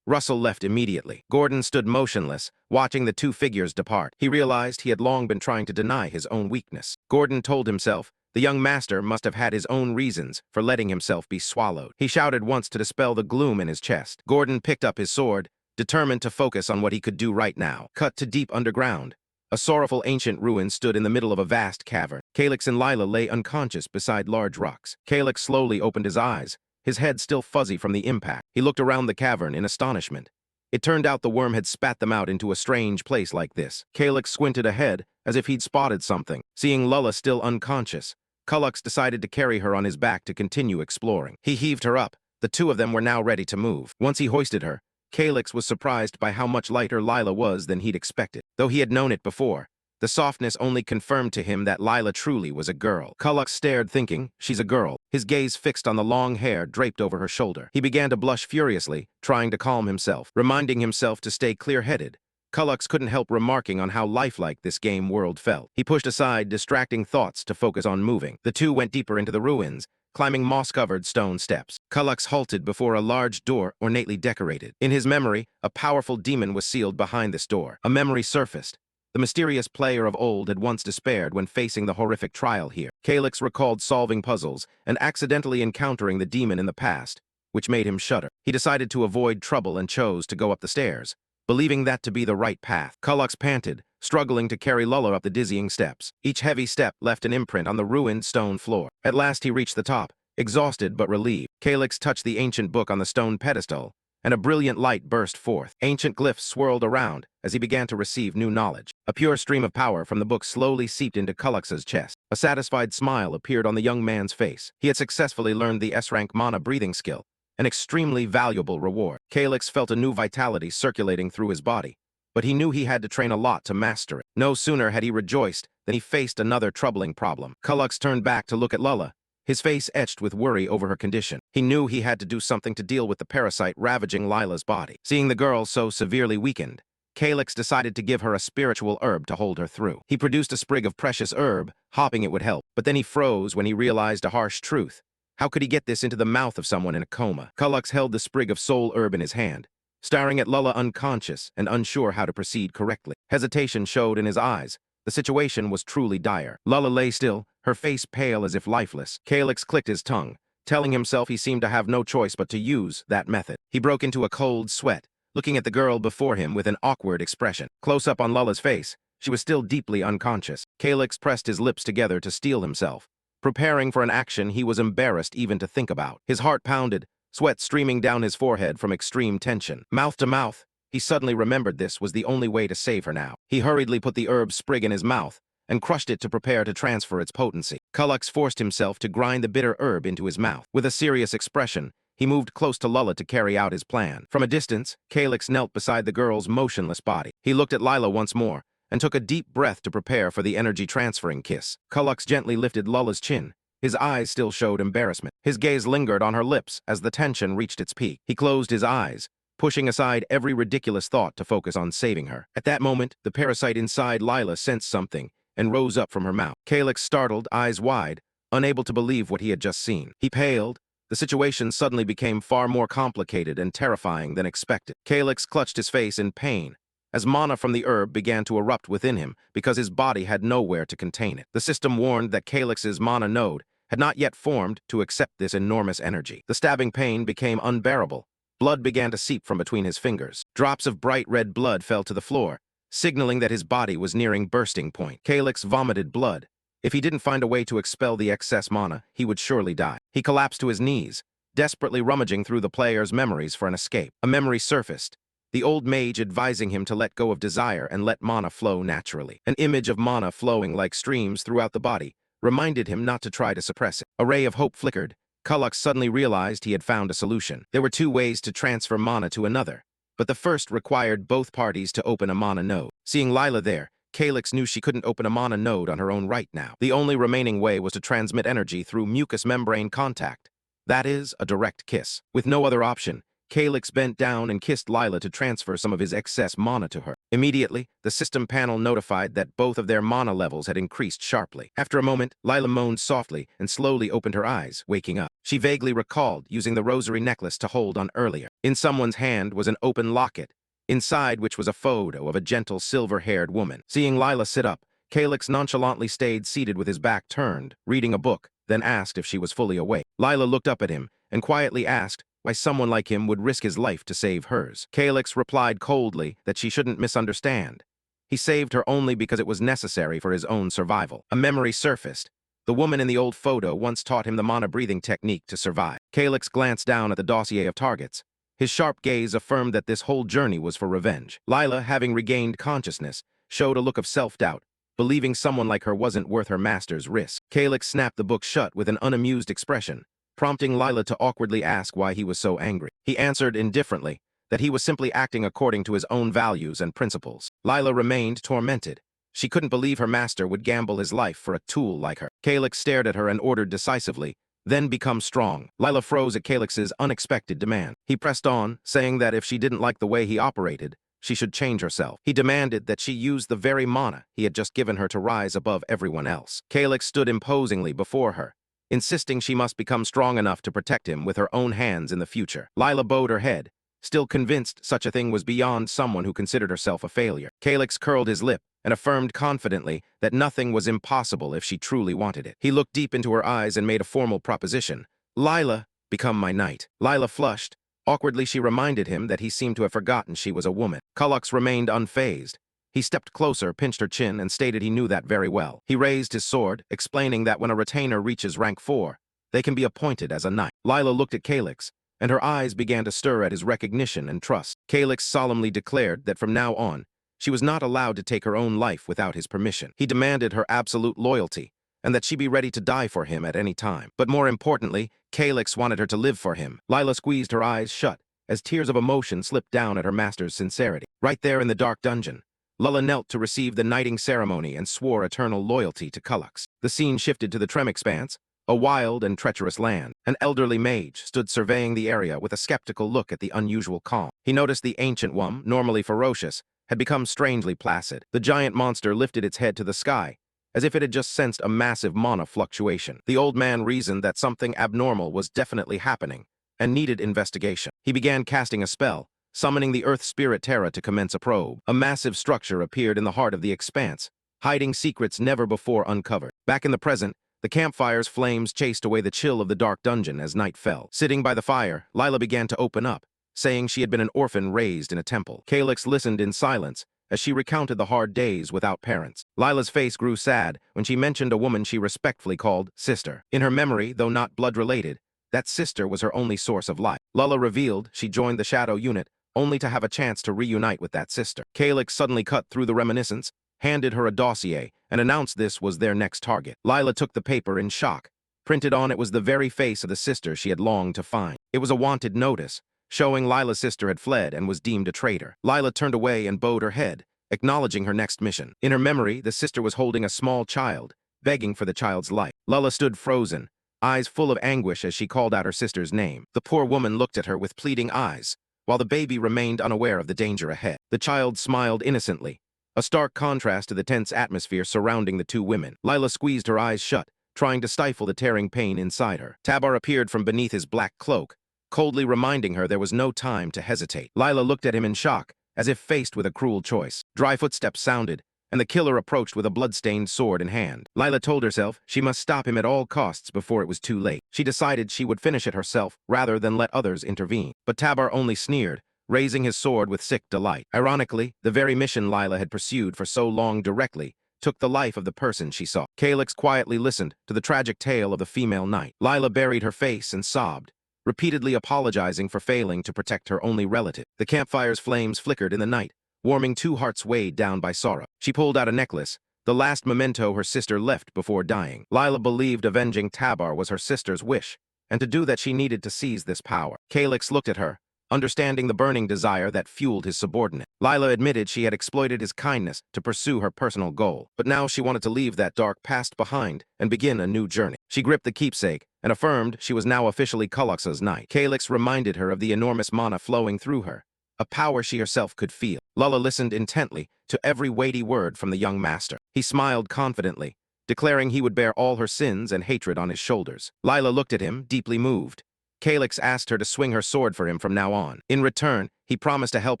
Russell left immediately. Gordon stood motionless, watching the two figures depart. He realized he had long been trying to deny his own weakness. Gordon told himself the young master must have had his own reasons for letting himself be swallowed. He shouted once to dispel the gloom in his chest. Gordon picked up his sword, determined to focus on what he could do right now. Cut to deep underground. A sorrowful ancient ruin stood in the middle of a vast cavern. Calyx and Lila lay unconscious beside large rocks. Calyx slowly opened his eyes, his head still fuzzy from the impact. He looked around the cavern in astonishment. It turned out the worm had spat them out into a strange place like this. Calyx squinted ahead, as if he'd spotted something. Seeing Lila still unconscious, Calyx decided to carry her on his back to continue exploring. He heaved her up. The two of them were now ready to move. Once he hoisted her, Calyx was surprised by how much lighter Lila was than he'd expected. Though he had known it before, the softness only confirmed to him that Lila truly was a girl. Calyx stared, thinking, she's a girl, his gaze fixed on the long hair draped over her shoulder. He began to blush furiously, trying to calm himself, reminding himself to stay clear-headed. Calyx couldn't help remarking on how lifelike this game world felt. He pushed aside distracting thoughts to focus on moving. The two went deeper into the ruins, climbing moss-covered stone steps. Calyx halted before a large door ornately decorated. In his memory, a powerful demon was sealed behind this door. A memory surfaced. The mysterious player of old had once despaired when facing the horrific trial here. Calyx recalled solving puzzles and accidentally encountering the demon in the past, which made him shudder. He decided to avoid trouble and chose to go up the stairs, believing that to be the right path. Calyx panted, struggling to carry Lila up the dizzying steps. Each heavy step left an imprint on the ruined stone floor. At last he reached the top, exhausted but relieved. Calyx touched the ancient book on the stone pedestal, and a brilliant light burst forth. Ancient glyphs swirled around as he began to receive new knowledge. A pure stream of power from the book slowly seeped into Calyx's chest. A satisfied smile appeared on the young man's face. He had successfully learned the S-rank mana breathing skill, an extremely valuable reward. Calyx felt a new vitality circulating through his body, but he knew he had to train a lot to master it. No sooner had he rejoiced than he faced another troubling problem. Calyx turned back to look at Lila, his face etched with worry over her condition. He knew he had to do something to deal with the parasite ravaging Lila's body. Seeing the girl so severely weakened, Calyx decided to give her a spiritual herb to hold her through. He produced a sprig of precious herb, hoping it would help, but then he froze when he realized a harsh truth. How could he get this into the mouth of someone in a coma? Calyx held the sprig of soul herb in his hand, staring at Lila unconscious and unsure how to proceed correctly. Hesitation showed in his eyes. The situation was truly dire. Lila lay still, her face pale as if lifeless. Calyx clicked his tongue, telling himself he seemed to have no choice but to use that method. He broke into a cold sweat, looking at the girl before him with an awkward expression. Close up on Lala's face, she was still deeply unconscious. Calyx pressed his lips together to steel himself, preparing for an action he was embarrassed even to think about. His heart pounded, sweat streaming down his forehead from extreme tension. Mouth to mouth, he suddenly remembered this was the only way to save her now. He hurriedly put the herb sprig in his mouth and crushed it to prepare to transfer its potency. Calyx forced himself to grind the bitter herb into his mouth. With a serious expression, he moved close to Lila to carry out his plan. From a distance, Calyx knelt beside the girl's motionless body. He looked at Lila once more and took a deep breath to prepare for the energy-transferring kiss. Calyx gently lifted Lala's chin. His eyes still showed embarrassment. His gaze lingered on her lips as the tension reached its peak. He closed his eyes, pushing aside every ridiculous thought to focus on saving her. At that moment, the parasite inside Lila sensed something and rose up from her mouth. Calyx startled, eyes wide, unable to believe what he had just seen. He paled. The situation suddenly became far more complicated and terrifying than expected. Calyx clutched his face in pain as mana from the herb began to erupt within him because his body had nowhere to contain it. The system warned that Calyx's mana node had not yet formed to accept this enormous energy. The stabbing pain became unbearable. Blood began to seep from between his fingers. Drops of bright red blood fell to the floor, signaling that his body was nearing bursting point. Calyx vomited blood. If he didn't find a way to expel the excess mana, he would surely die. He collapsed to his knees, desperately rummaging through the player's memories for an escape. A memory surfaced, the old mage advising him to let go of desire and let mana flow naturally. An image of mana flowing like streams throughout the body reminded him not to try to suppress it. A ray of hope flickered. Kulak suddenly realized he had found a solution. There were 2 ways to transfer mana to another, but the first required both parties to open a mana node. Seeing Lila there, Calyx knew she couldn't open a mana node on her own right now. The only remaining way was to transmit energy through mucous membrane contact. That is, a direct kiss. With no other option, Calyx bent down and kissed Lila to transfer some of his excess mana to her. Immediately, the system panel notified that both of their mana levels had increased sharply. After a moment, Lila moaned softly and slowly opened her eyes, waking up. She vaguely recalled using the rosary necklace to hold on earlier. In someone's hand was an open locket, inside which was a photo of a gentle silver-haired woman. Seeing Lila sit up, Calyx nonchalantly stayed seated with his back turned, reading a book, then asked if she was fully awake. Lila looked up at him and quietly asked why someone like him would risk his life to save hers. Calyx replied coldly that she shouldn't misunderstand. He saved her only because it was necessary for his own survival. A memory surfaced. The woman in the old photo once taught him the mana-breathing technique to survive. Calyx glanced down at the dossier of targets. His sharp gaze affirmed that this whole journey was for revenge. Lila, having regained consciousness, showed a look of self-doubt, believing someone like her wasn't worth her master's risk. Calyx snapped the book shut with an unamused expression, prompting Lila to awkwardly ask why he was so angry. He answered indifferently that he was simply acting according to his own values and principles. Lila remained tormented. She couldn't believe her master would gamble his life for a tool like her. Calyx stared at her and ordered decisively, "Then become strong." Lila froze at Calyx's unexpected demand. He pressed on, saying that if she didn't like the way he operated, she should change herself. He demanded that she use the very mana he had just given her to rise above everyone else. Calyx stood imposingly before her, insisting she must become strong enough to protect him with her own hands in the future. Lila bowed her head, still convinced such a thing was beyond someone who considered herself a failure. Calyx curled his lip and affirmed confidently that nothing was impossible if she truly wanted it. He looked deep into her eyes and made a formal proposition. "Lila, become my knight." Lila flushed. Awkwardly, she reminded him that he seemed to have forgotten she was a woman. Kulak remained unfazed. He stepped closer, pinched her chin, and stated he knew that very well. He raised his sword, explaining that when a retainer reaches rank 4, they can be appointed as a knight. Lila looked at Calyx, and her eyes began to stir at his recognition and trust. Calyx solemnly declared that from now on, she was not allowed to take her own life without his permission. He demanded her absolute loyalty, and that she be ready to die for him at any time. But more importantly, Calyx wanted her to live for him. Lila squeezed her eyes shut as tears of emotion slipped down at her master's sincerity. Right there in the dark dungeon, Lila knelt to receive the knighting ceremony and swore eternal loyalty to Kulak. The scene shifted to the Trem Expanse, a wild and treacherous land. An elderly mage stood surveying the area with a skeptical look at the unusual calm. He noticed the ancient one, normally ferocious, had become strangely placid. The giant monster lifted its head to the sky, as if it had just sensed a massive mana fluctuation. The old man reasoned that something abnormal was definitely happening and needed investigation. He began casting a spell, summoning the Earth Spirit Terra to commence a probe. A massive structure appeared in the heart of the expanse, hiding secrets never before uncovered. Back in the present, the campfire's flames chased away the chill of the dark dungeon as night fell. Sitting by the fire, Lila began to open up, saying she had been an orphan raised in a temple. Calyx listened in silence as she recounted the hard days without parents. Lila's face grew sad when she mentioned a woman she respectfully called sister. In her memory, though not blood-related, that sister was her only source of life. Lila revealed she joined the Shadow Unit only to have a chance to reunite with that sister. Calyx suddenly cut through the reminiscence, handed her a dossier, and announced this was their next target. Lila took the paper in shock. Printed on it was the very face of the sister she had longed to find. It was a wanted notice, showing Lila's sister had fled and was deemed a traitor. Lila turned away and bowed her head, acknowledging her next mission. In her memory, the sister was holding a small child, begging for the child's life. Lila stood frozen, eyes full of anguish as she called out her sister's name. The poor woman looked at her with pleading eyes, while the baby remained unaware of the danger ahead. The child smiled innocently, a stark contrast to the tense atmosphere surrounding the two women. Lila squeezed her eyes shut, trying to stifle the tearing pain inside her. Tabar appeared from beneath his black cloak, coldly reminding her there was no time to hesitate. Lila looked at him in shock, as if faced with a cruel choice. Dry footsteps sounded, and the killer approached with a blood-stained sword in hand. Lila told herself she must stop him at all costs before it was too late. She decided she would finish it herself rather than let others intervene. But Tabar only sneered, raising his sword with sick delight. Ironically, the very mission Lila had pursued for so long directly took the life of the person she saw. Calyx quietly listened to the tragic tale of the female knight. Lila buried her face and sobbed, repeatedly apologizing for failing to protect her only relative. The campfire's flames flickered in the night, warming two hearts weighed down by sorrow. She pulled out a necklace, the last memento her sister left before dying. Lila believed avenging Tabar was her sister's wish, and to do that she needed to seize this power. Calyx looked at her, understanding the burning desire that fueled his subordinate. Lila admitted she had exploited his kindness to pursue her personal goal, but now she wanted to leave that dark past behind and begin a new journey. She gripped the keepsake and affirmed she was now officially Calyx's knight. Calyx reminded her of the enormous mana flowing through her, a power she herself could feel. Lila listened intently to every weighty word from the young master. He smiled confidently, declaring he would bear all her sins and hatred on his shoulders. Lila looked at him, deeply moved. Calyx asked her to swing her sword for him from now on. In return, he promised to help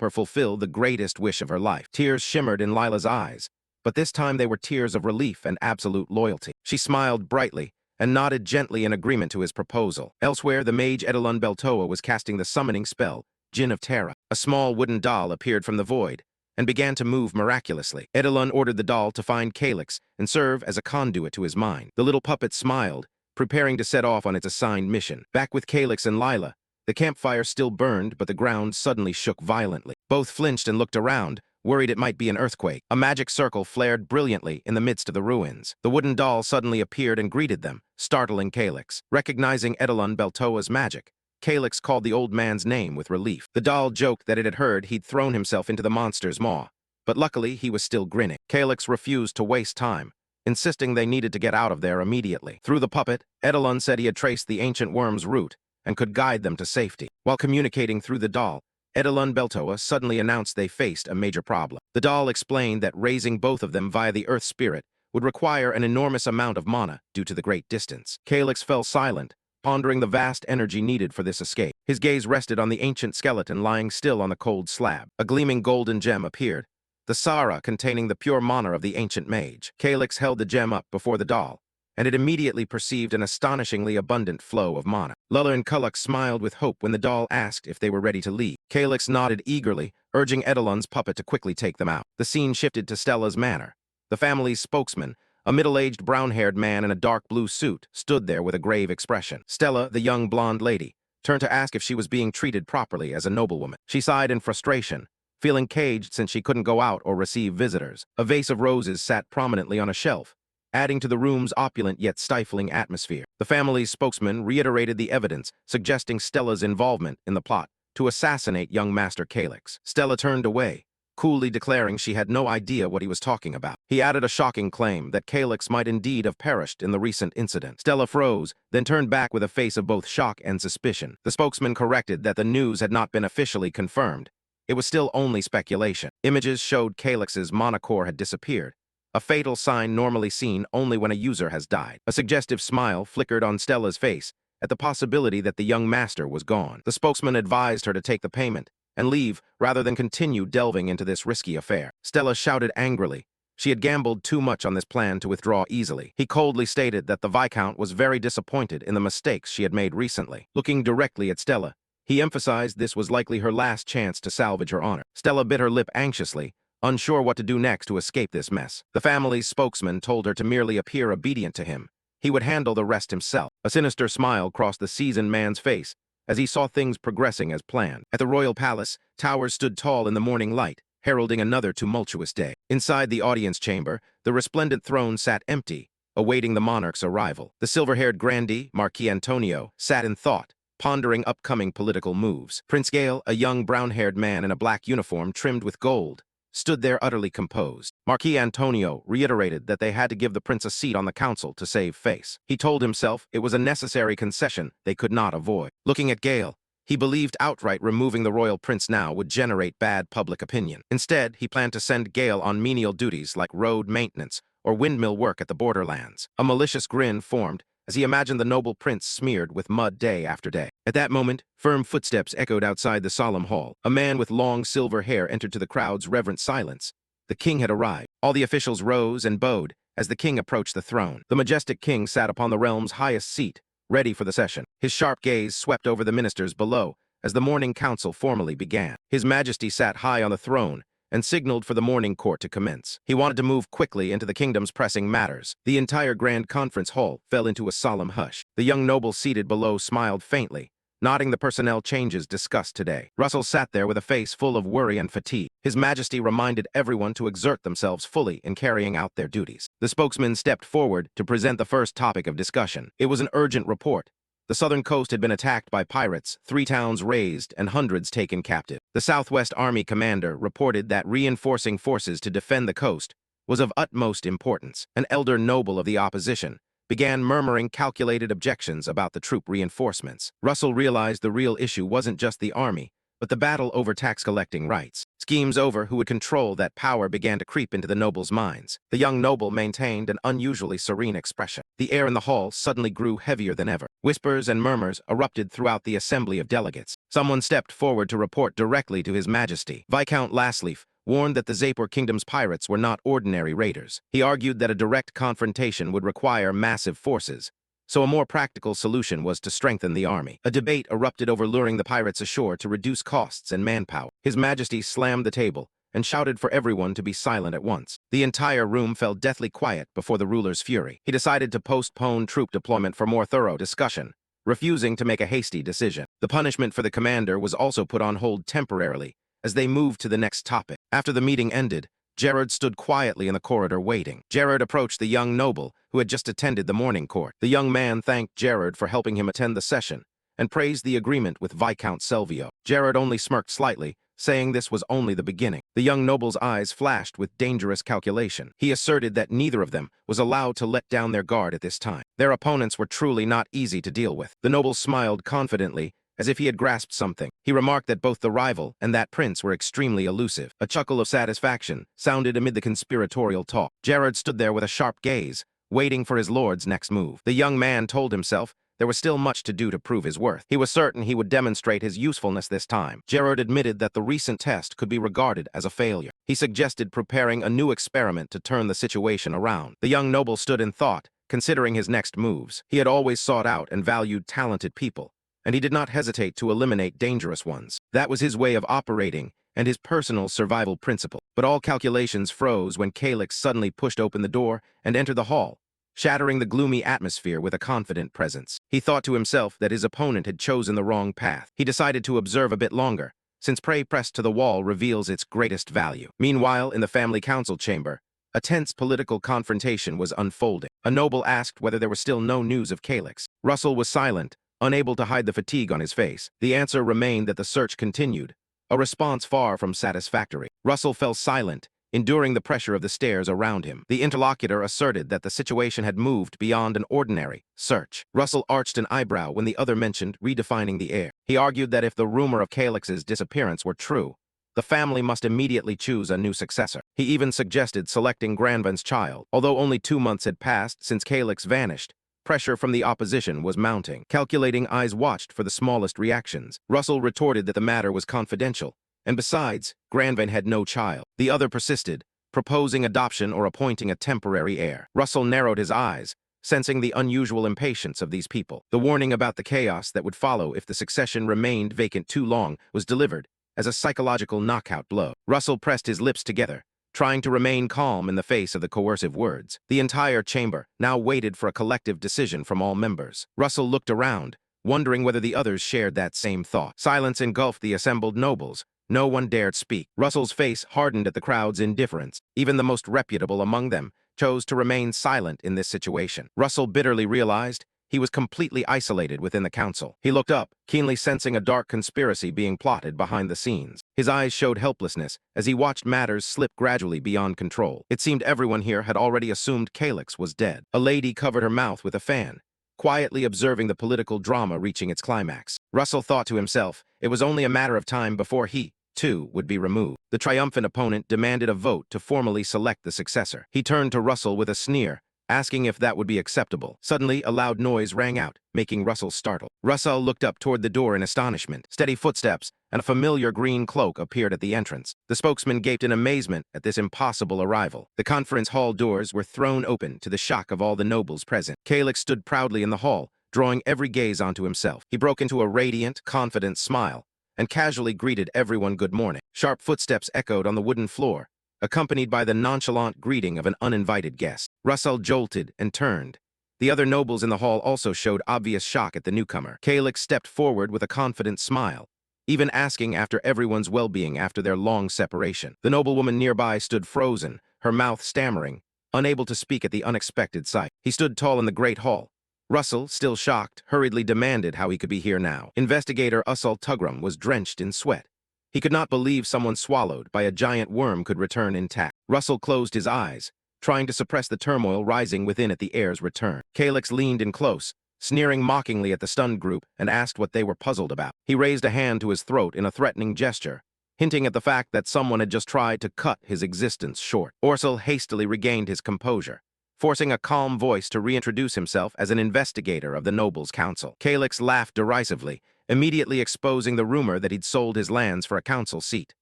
her fulfill the greatest wish of her life. Tears shimmered in Lila's eyes, but this time they were tears of relief and absolute loyalty. She smiled brightly and nodded gently in agreement to his proposal. Elsewhere, the mage Edelon Beltoa was casting the summoning spell, Djinn of Terra. A small wooden doll appeared from the void and began to move miraculously. Edelon ordered the doll to find Calyx and serve as a conduit to his mind. The little puppet smiled, preparing to set off on its assigned mission. Back with Calyx and Lila, the campfire still burned, but the ground suddenly shook violently. Both flinched and looked around, worried it might be an earthquake. A magic circle flared brilliantly in the midst of the ruins. The wooden doll suddenly appeared and greeted them, startling Calyx. Recognizing Edelon Beltoa's magic, Calyx called the old man's name with relief. The doll joked that it had heard he'd thrown himself into the monster's maw, but luckily he was still grinning. Calyx refused to waste time, insisting they needed to get out of there immediately. Through the puppet, Edelon said he had traced the ancient worm's route and could guide them to safety. While communicating through the doll, Edelon Beltoa suddenly announced they faced a major problem. The doll explained that raising both of them via the Earth Spirit would require an enormous amount of mana due to the great distance. Calyx fell silent, pondering the vast energy needed for this escape. His gaze rested on the ancient skeleton lying still on the cold slab. A gleaming golden gem appeared, the Sara containing the pure mana of the ancient mage. Calyx held the gem up before the doll, and it immediately perceived an astonishingly abundant flow of mana. Lila and Calyx smiled with hope when the doll asked if they were ready to leave. Calyx nodded eagerly, urging Edelon's puppet to quickly take them out. The scene shifted to Stella's manor. The family's spokesman, a middle-aged brown-haired man in a dark blue suit, stood there with a grave expression. Stella, the young blonde lady, turned to ask if she was being treated properly as a noblewoman. She sighed in frustration, feeling caged since she couldn't go out or receive visitors. A vase of roses sat prominently on a shelf, adding to the room's opulent yet stifling atmosphere. The family's spokesman reiterated the evidence, suggesting Stella's involvement in the plot to assassinate young Master Calyx. Stella turned away, coolly declaring she had no idea what he was talking about. He added a shocking claim that Calyx might indeed have perished in the recent incident. Stella froze, then turned back with a face of both shock and suspicion. The spokesman corrected that the news had not been officially confirmed. It was still only speculation. Images showed Calyx's mana core had disappeared, a fatal sign normally seen only when a user has died. A suggestive smile flickered on Stella's face at the possibility that the young master was gone. The spokesman advised her to take the payment and leave rather than continue delving into this risky affair. Stella shouted angrily. She had gambled too much on this plan to withdraw easily. He coldly stated that the Viscount was very disappointed in the mistakes she had made recently. Looking directly at Stella, he emphasized this was likely her last chance to salvage her honor. Stella bit her lip anxiously, unsure what to do next to escape this mess. The family's spokesman told her to merely appear obedient to him. He would handle the rest himself. A sinister smile crossed the seasoned man's face as he saw things progressing as planned. At the royal palace, towers stood tall in the morning light, heralding another tumultuous day. Inside the audience chamber, the resplendent throne sat empty, awaiting the monarch's arrival. The silver-haired grandee, Marquis Antonio, sat in thought, pondering upcoming political moves. Prince Gale, a young brown-haired man in a black uniform trimmed with gold, stood there utterly composed. Marquis Antonio reiterated that they had to give the prince a seat on the council to save face. He told himself it was a necessary concession they could not avoid. Looking at Gale, he believed outright removing the royal prince now would generate bad public opinion. Instead, he planned to send Gale on menial duties like road maintenance or windmill work at the borderlands. A malicious grin formed as he imagined the noble prince smeared with mud day after day. At that moment, firm footsteps echoed outside the solemn hall. A man with long silver hair entered to the crowd's reverent silence. The king had arrived. All the officials rose and bowed as the king approached the throne. The majestic king sat upon the realm's highest seat, ready for the session. His sharp gaze swept over the ministers below as the morning council formally began. His majesty sat high on the throne and signaled for the morning court to commence. He wanted to move quickly into the kingdom's pressing matters. The entire grand conference hall fell into a solemn hush. The young noble seated below smiled faintly, nodding the personnel changes discussed today. Russell sat there with a face full of worry and fatigue. His Majesty reminded everyone to exert themselves fully in carrying out their duties. The spokesman stepped forward to present the first topic of discussion. It was an urgent report. The southern coast had been attacked by pirates, 3 towns razed, and hundreds taken captive. The Southwest Army commander reported that reinforcing forces to defend the coast was of utmost importance. An elder noble of the opposition began murmuring calculated objections about the troop reinforcements. Russell realized the real issue wasn't just the army, but the battle over tax-collecting rights. Schemes over who would control that power began to creep into the noble's minds. The young noble maintained an unusually serene expression. The air in the hall suddenly grew heavier than ever. Whispers and murmurs erupted throughout the assembly of delegates. Someone stepped forward to report directly to His Majesty. Viscount Lastleaf warned that the Zapor Kingdom's pirates were not ordinary raiders. He argued that a direct confrontation would require massive forces, so a more practical solution was to strengthen the army. A debate erupted over luring the pirates ashore to reduce costs and manpower. His Majesty slammed the table and shouted for everyone to be silent at once. The entire room fell deathly quiet before the ruler's fury. He decided to postpone troop deployment for more thorough discussion, refusing to make a hasty decision. The punishment for the commander was also put on hold temporarily as they moved to the next topic. After the meeting ended, Gerard stood quietly in the corridor waiting. Gerard approached the young noble who had just attended the morning court. The young man thanked Gerard for helping him attend the session and praised the agreement with Viscount Selvio. Gerard only smirked slightly, saying this was only the beginning. The young noble's eyes flashed with dangerous calculation. He asserted that neither of them was allowed to let down their guard at this time. Their opponents were truly not easy to deal with. The noble smiled confidently, as if he had grasped something. He remarked that both the rival and that prince were extremely elusive. A chuckle of satisfaction sounded amid the conspiratorial talk. Gerard stood there with a sharp gaze, waiting for his lord's next move. The young man told himself there was still much to do to prove his worth. He was certain he would demonstrate his usefulness this time. Gerard admitted that the recent test could be regarded as a failure. He suggested preparing a new experiment to turn the situation around. The young noble stood in thought, considering his next moves. He had always sought out and valued talented people, and he did not hesitate to eliminate dangerous ones. That was his way of operating and his personal survival principle. But all calculations froze when Calyx suddenly pushed open the door and entered the hall, shattering the gloomy atmosphere with a confident presence. He thought to himself that his opponent had chosen the wrong path. He decided to observe a bit longer, since prey pressed to the wall reveals its greatest value. Meanwhile, in the family council chamber, a tense political confrontation was unfolding. A noble asked whether there was still no news of Calyx. Russell was silent, unable to hide the fatigue on his face. The answer remained that the search continued, a response far from satisfactory. Russell fell silent, enduring the pressure of the stares around him. The interlocutor asserted that the situation had moved beyond an ordinary search. Russell arched an eyebrow when the other mentioned redefining the heir. He argued that if the rumor of Calyx's disappearance were true, the family must immediately choose a new successor. He even suggested selecting Granvan's child. Although only 2 months had passed since Calyx vanished, pressure from the opposition was mounting. Calculating eyes watched for the smallest reactions. Russell retorted that the matter was confidential, and besides, Granvan had no child. The other persisted, proposing adoption or appointing a temporary heir. Russell narrowed his eyes, sensing the unusual impatience of these people. The warning about the chaos that would follow if the succession remained vacant too long was delivered as a psychological knockout blow. Russell pressed his lips together, trying to remain calm in the face of the coercive words. The entire chamber now waited for a collective decision from all members. Russell looked around, wondering whether the others shared that same thought. Silence engulfed the assembled nobles. No one dared speak. Russell's face hardened at the crowd's indifference. Even the most reputable among them chose to remain silent in this situation. Russell bitterly realized he was completely isolated within the council. He looked up, keenly sensing a dark conspiracy being plotted behind the scenes. His eyes showed helplessness as he watched matters slip gradually beyond control. It seemed everyone here had already assumed Calyx was dead. A lady covered her mouth with a fan, quietly observing the political drama reaching its climax. Russell thought to himself it was only a matter of time before he, too, would be removed. The triumphant opponent demanded a vote to formally select the successor. He turned to Russell with a sneer, asking if that would be acceptable. Suddenly, a loud noise rang out, making Russell startled. Russell looked up toward the door in astonishment. Steady footsteps and a familiar green cloak appeared at the entrance. The spokesman gaped in amazement at this impossible arrival. The conference hall doors were thrown open to the shock of all the nobles present. Calyx stood proudly in the hall, drawing every gaze onto himself. He broke into a radiant, confident smile and casually greeted everyone good morning. Sharp footsteps echoed on the wooden floor, accompanied by the nonchalant greeting of an uninvited guest. Russell jolted and turned, The other nobles in the hall also showed obvious shock at the newcomer. Calyx stepped forward with a confident smile, even asking after everyone's well-being after their long separation. The noblewoman nearby stood frozen, her mouth stammering, unable to speak at the unexpected sight. He stood tall in the great hall. Russell, still shocked, hurriedly demanded how he could be here now. Investigator Usul Tugram was drenched in sweat. He could not believe someone swallowed by a giant worm could return intact. Russell closed his eyes, trying to suppress the turmoil rising within at the heir's return. Calyx leaned in close, sneering mockingly at the stunned group, and asked what they were puzzled about. He raised a hand to his throat in a threatening gesture, hinting at the fact that someone had just tried to cut his existence short. Ursel hastily regained his composure, forcing a calm voice to reintroduce himself as an investigator of the Nobles' Council. Calyx laughed derisively, immediately exposing the rumor that he'd sold his lands for a council seat.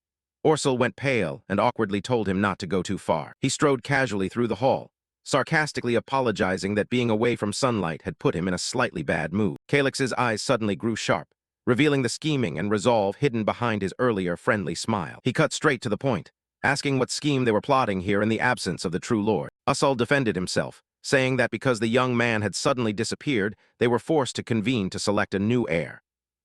Ursel went pale and awkwardly told him not to go too far. He strode casually through the hall, sarcastically apologizing that being away from sunlight had put him in a slightly bad mood. Calyx's eyes suddenly grew sharp, revealing the scheming and resolve hidden behind his earlier friendly smile. He cut straight to the point, asking what scheme they were plotting here in the absence of the true lord. Usul defended himself, saying that because the young man had suddenly disappeared, they were forced to convene to select a new heir.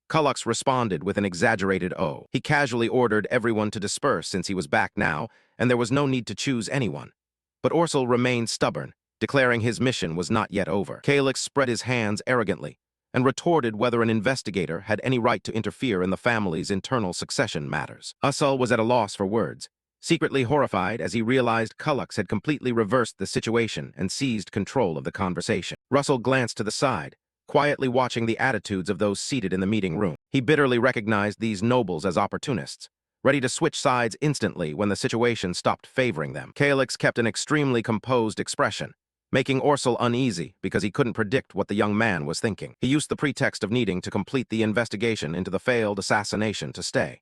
Cullux responded with an exaggerated "oh." He casually ordered everyone to disperse since he was back now, and there was no need to choose anyone. But Ursel remained stubborn, declaring his mission was not yet over. Calyx spread his hands arrogantly, and retorted whether an investigator had any right to interfere in the family's internal succession matters. Usul was at a loss for words, secretly horrified as he realized Cullux had completely reversed the situation and seized control of the conversation. Russell glanced to the side, quietly watching the attitudes of those seated in the meeting room. He bitterly recognized these nobles as opportunists, ready to switch sides instantly when the situation stopped favoring them. Calyx kept an extremely composed expression, making Ursel uneasy because he couldn't predict what the young man was thinking. He used the pretext of needing to complete the investigation into the failed assassination to stay.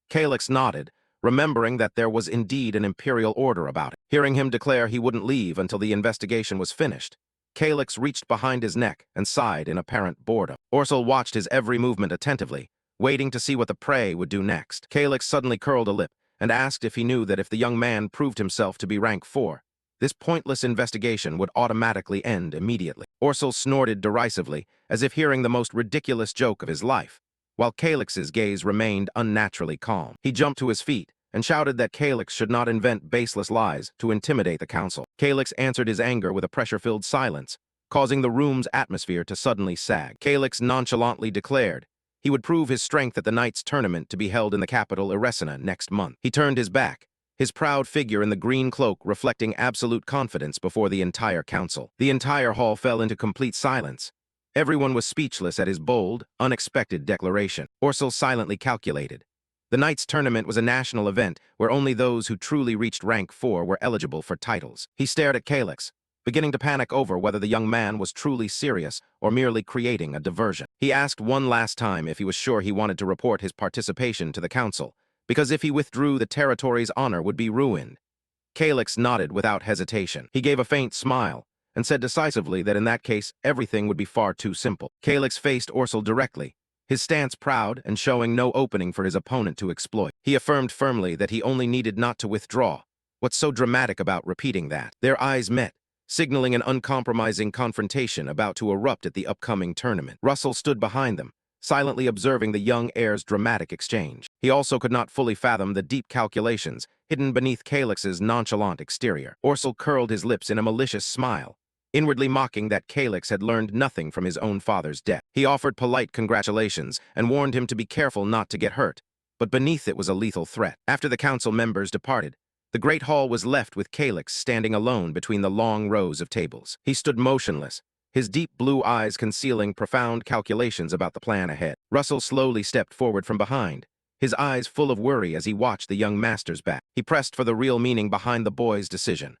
Calyx nodded, remembering that there was indeed an imperial order about it. Hearing him declare he wouldn't leave until the investigation was finished, Calyx reached behind his neck and sighed in apparent boredom. Ursel watched his every movement attentively, waiting to see what the prey would do next. Calyx suddenly curled a lip and asked if he knew that if the young man proved himself to be rank 4, this pointless investigation would automatically end immediately. Ursel snorted derisively, as if hearing the most ridiculous joke of his life, while Calyx's gaze remained unnaturally calm. He jumped to his feet and shouted that Calyx should not invent baseless lies to intimidate the council. Calyx answered his anger with a pressure-filled silence, causing the room's atmosphere to suddenly sag. Calyx nonchalantly declared he would prove his strength at the Knights' tournament to be held in the capital Eresina next month. He turned his back, his proud figure in the green cloak reflecting absolute confidence before the entire council. The entire hall fell into complete silence. Everyone was speechless at his bold, unexpected declaration. Ursel silently calculated. The Knights' tournament was a national event where only those who truly reached rank 4 were eligible for titles. He stared at Calyx, beginning to panic over whether the young man was truly serious or merely creating a diversion. He asked one last time if he was sure he wanted to report his participation to the council, because if he withdrew, the territory's honor would be ruined. Calyx nodded without hesitation. He gave a faint smile and said decisively that in that case, everything would be far too simple. Calyx faced Ursel directly, his stance proud and showing no opening for his opponent to exploit. He affirmed firmly that he only needed not to withdraw. What's so dramatic about repeating that? Their eyes met, signaling an uncompromising confrontation about to erupt at the upcoming tournament. Russell stood behind them, silently observing the young heir's dramatic exchange. He also could not fully fathom the deep calculations hidden beneath Calyx's nonchalant exterior. Ursel curled his lips in a malicious smile, inwardly mocking that Calyx had learned nothing from his own father's death. He offered polite congratulations and warned him to be careful not to get hurt, but beneath it was a lethal threat. After the council members departed, the great hall was left with Calyx standing alone between the long rows of tables. He stood motionless, his deep blue eyes concealing profound calculations about the plan ahead. Russell slowly stepped forward from behind, his eyes full of worry as he watched the young master's back. He pressed for the real meaning behind the boy's decision.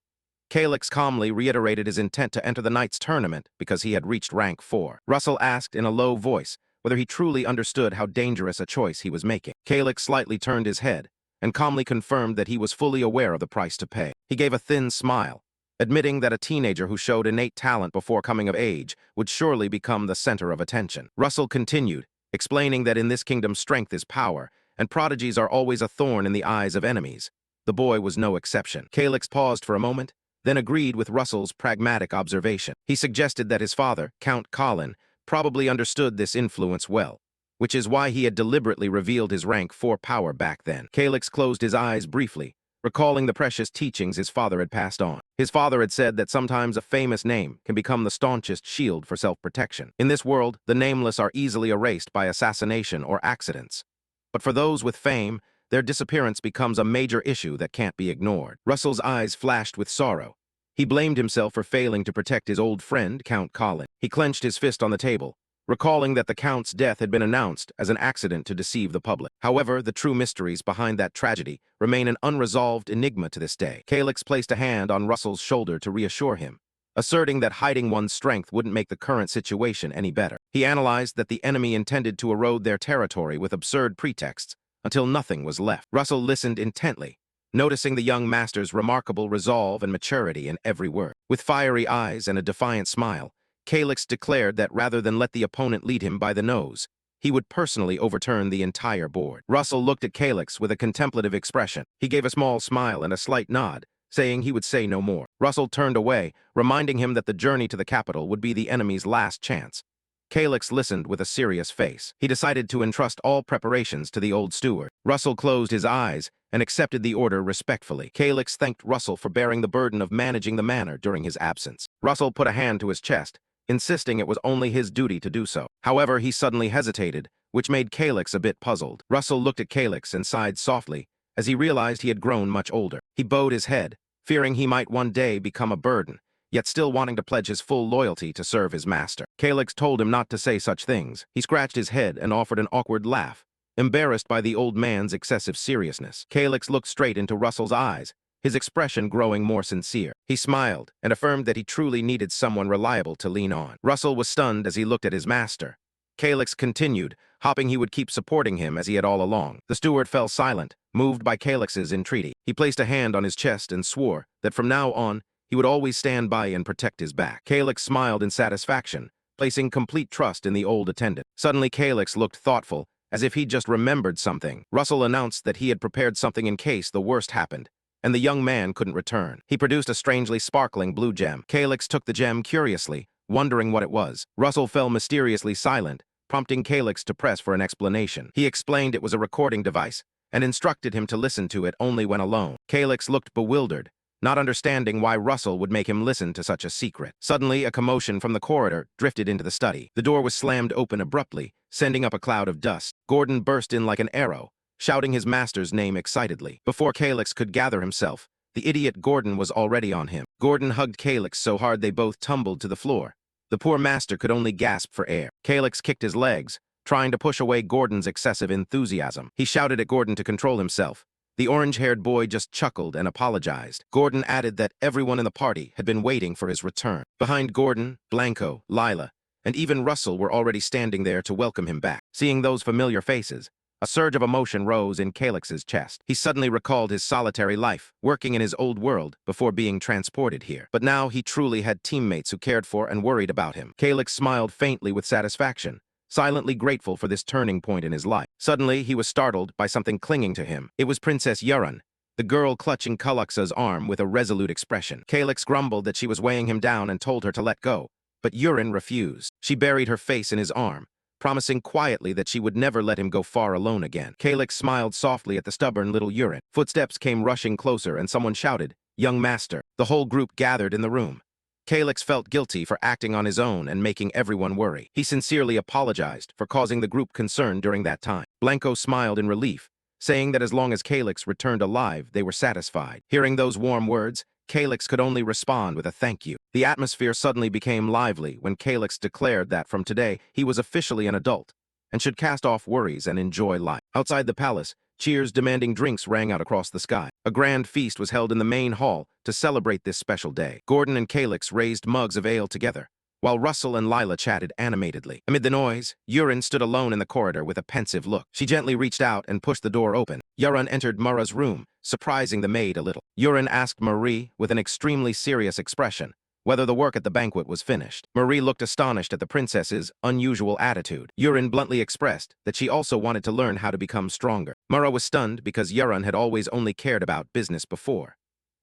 Calyx calmly reiterated his intent to enter the Knights' tournament because he had reached rank 4. Russell asked in a low voice whether he truly understood how dangerous a choice he was making. Calyx slightly turned his head and calmly confirmed that he was fully aware of the price to pay. He gave a thin smile, admitting that a teenager who showed innate talent before coming of age would surely become the center of attention. Russell continued, explaining that in this kingdom strength is power, and prodigies are always a thorn in the eyes of enemies. The boy was no exception. Calyx paused for a moment, then agreed with Russell's pragmatic observation. He suggested that his father, Count Colin, probably understood this influence well, which is why he had deliberately revealed his rank for power back then. Calix closed his eyes briefly, recalling the precious teachings his father had passed on. His father had said that sometimes a famous name can become the staunchest shield for self-protection. In this world, the nameless are easily erased by assassination or accidents. But for those with fame, their disappearance becomes a major issue that can't be ignored. Russell's eyes flashed with sorrow. He blamed himself for failing to protect his old friend, Count Colin. He clenched his fist on the table, recalling that the Count's death had been announced as an accident to deceive the public. However, the true mysteries behind that tragedy remain an unresolved enigma to this day. Calix placed a hand on Russell's shoulder to reassure him, asserting that hiding one's strength wouldn't make the current situation any better. He analyzed that the enemy intended to erode their territory with absurd pretexts until nothing was left. Russell listened intently, noticing the young master's remarkable resolve and maturity in every word. With fiery eyes and a defiant smile, Calix declared that rather than let the opponent lead him by the nose, he would personally overturn the entire board. Russell looked at Calix with a contemplative expression. He gave a small smile and a slight nod, saying he would say no more. Russell turned away, reminding him that the journey to the capital would be the enemy's last chance. Calix listened with a serious face. He decided to entrust all preparations to the old steward. Russell closed his eyes and accepted the order respectfully. Calix thanked Russell for bearing the burden of managing the manor during his absence. Russell put a hand to his chest, insisting it was only his duty to do so. However, he suddenly hesitated, which made Calix a bit puzzled. Russell looked at Calix and sighed softly as he realized he had grown much older. He bowed his head, fearing he might one day become a burden, yet still wanting to pledge his full loyalty to serve his master. Calix told him not to say such things. He scratched his head and offered an awkward laugh, embarrassed by the old man's excessive seriousness. Calix looked straight into Russell's eyes, his expression growing more sincere. He smiled and affirmed that he truly needed someone reliable to lean on. Russell was stunned as he looked at his master. Calix continued, hoping he would keep supporting him as he had all along. The steward fell silent, moved by Calix's entreaty. He placed a hand on his chest and swore that from now on, he would always stand by and protect his back. Calix smiled in satisfaction, placing complete trust in the old attendant. Suddenly, Calix looked thoughtful, as if he'd just remembered something. Russell announced that he had prepared something in case the worst happened, and the young man couldn't return. He produced a strangely sparkling blue gem. Calix took the gem curiously, wondering what it was. Russell fell mysteriously silent, prompting Calix to press for an explanation. He explained it was a recording device, and instructed him to listen to it only when alone. Calix looked bewildered, not understanding why Russell would make him listen to such a secret. Suddenly, a commotion from the corridor drifted into the study. The door was slammed open abruptly, sending up a cloud of dust. Gordon burst in like an arrow, shouting his master's name excitedly. Before Calix could gather himself, the idiot Gordon was already on him. Gordon hugged Calix so hard they both tumbled to the floor. The poor master could only gasp for air. Calix kicked his legs, trying to push away Gordon's excessive enthusiasm. He shouted at Gordon to control himself. The orange-haired boy just chuckled and apologized. Gordon added that everyone in the party had been waiting for his return. Behind Gordon, Blanco, Lila, and even Russell were already standing there to welcome him back. Seeing those familiar faces, a surge of emotion rose in Calix's chest. He suddenly recalled his solitary life, working in his old world before being transported here. But now he truly had teammates who cared for and worried about him. Calix smiled faintly with satisfaction, silently grateful for this turning point in his life. Suddenly, he was startled by something clinging to him. It was Princess Yurun, the girl clutching Kaluxa's arm with a resolute expression. Calix grumbled that she was weighing him down and told her to let go, but Yurun refused. She buried her face in his arm, promising quietly that she would never let him go far alone again. Calix smiled softly at the stubborn little Yurun. Footsteps came rushing closer and someone shouted, "Young master." The whole group gathered in the room. Calix felt guilty for acting on his own and making everyone worry. He sincerely apologized for causing the group concern during that time. Blanco smiled in relief, saying that as long as Calix returned alive, they were satisfied. Hearing those warm words, Calix could only respond with a thank you. The atmosphere suddenly became lively when Calix declared that from today he was officially an adult and should cast off worries and enjoy life. Outside the palace, cheers demanding drinks rang out across the sky. A grand feast was held in the main hall to celebrate this special day. Gordon and Calix raised mugs of ale together, while Russell and Lila chatted animatedly. Amid the noise, Yurun stood alone in the corridor with a pensive look. She gently reached out and pushed the door open. Yurun entered Mara's room, surprising the maid a little. Yurun asked Marie, with an extremely serious expression, whether the work at the banquet was finished. Marie looked astonished at the princess's unusual attitude. Yurun bluntly expressed that she also wanted to learn how to become stronger. Mara was stunned because Yurun had always only cared about business before.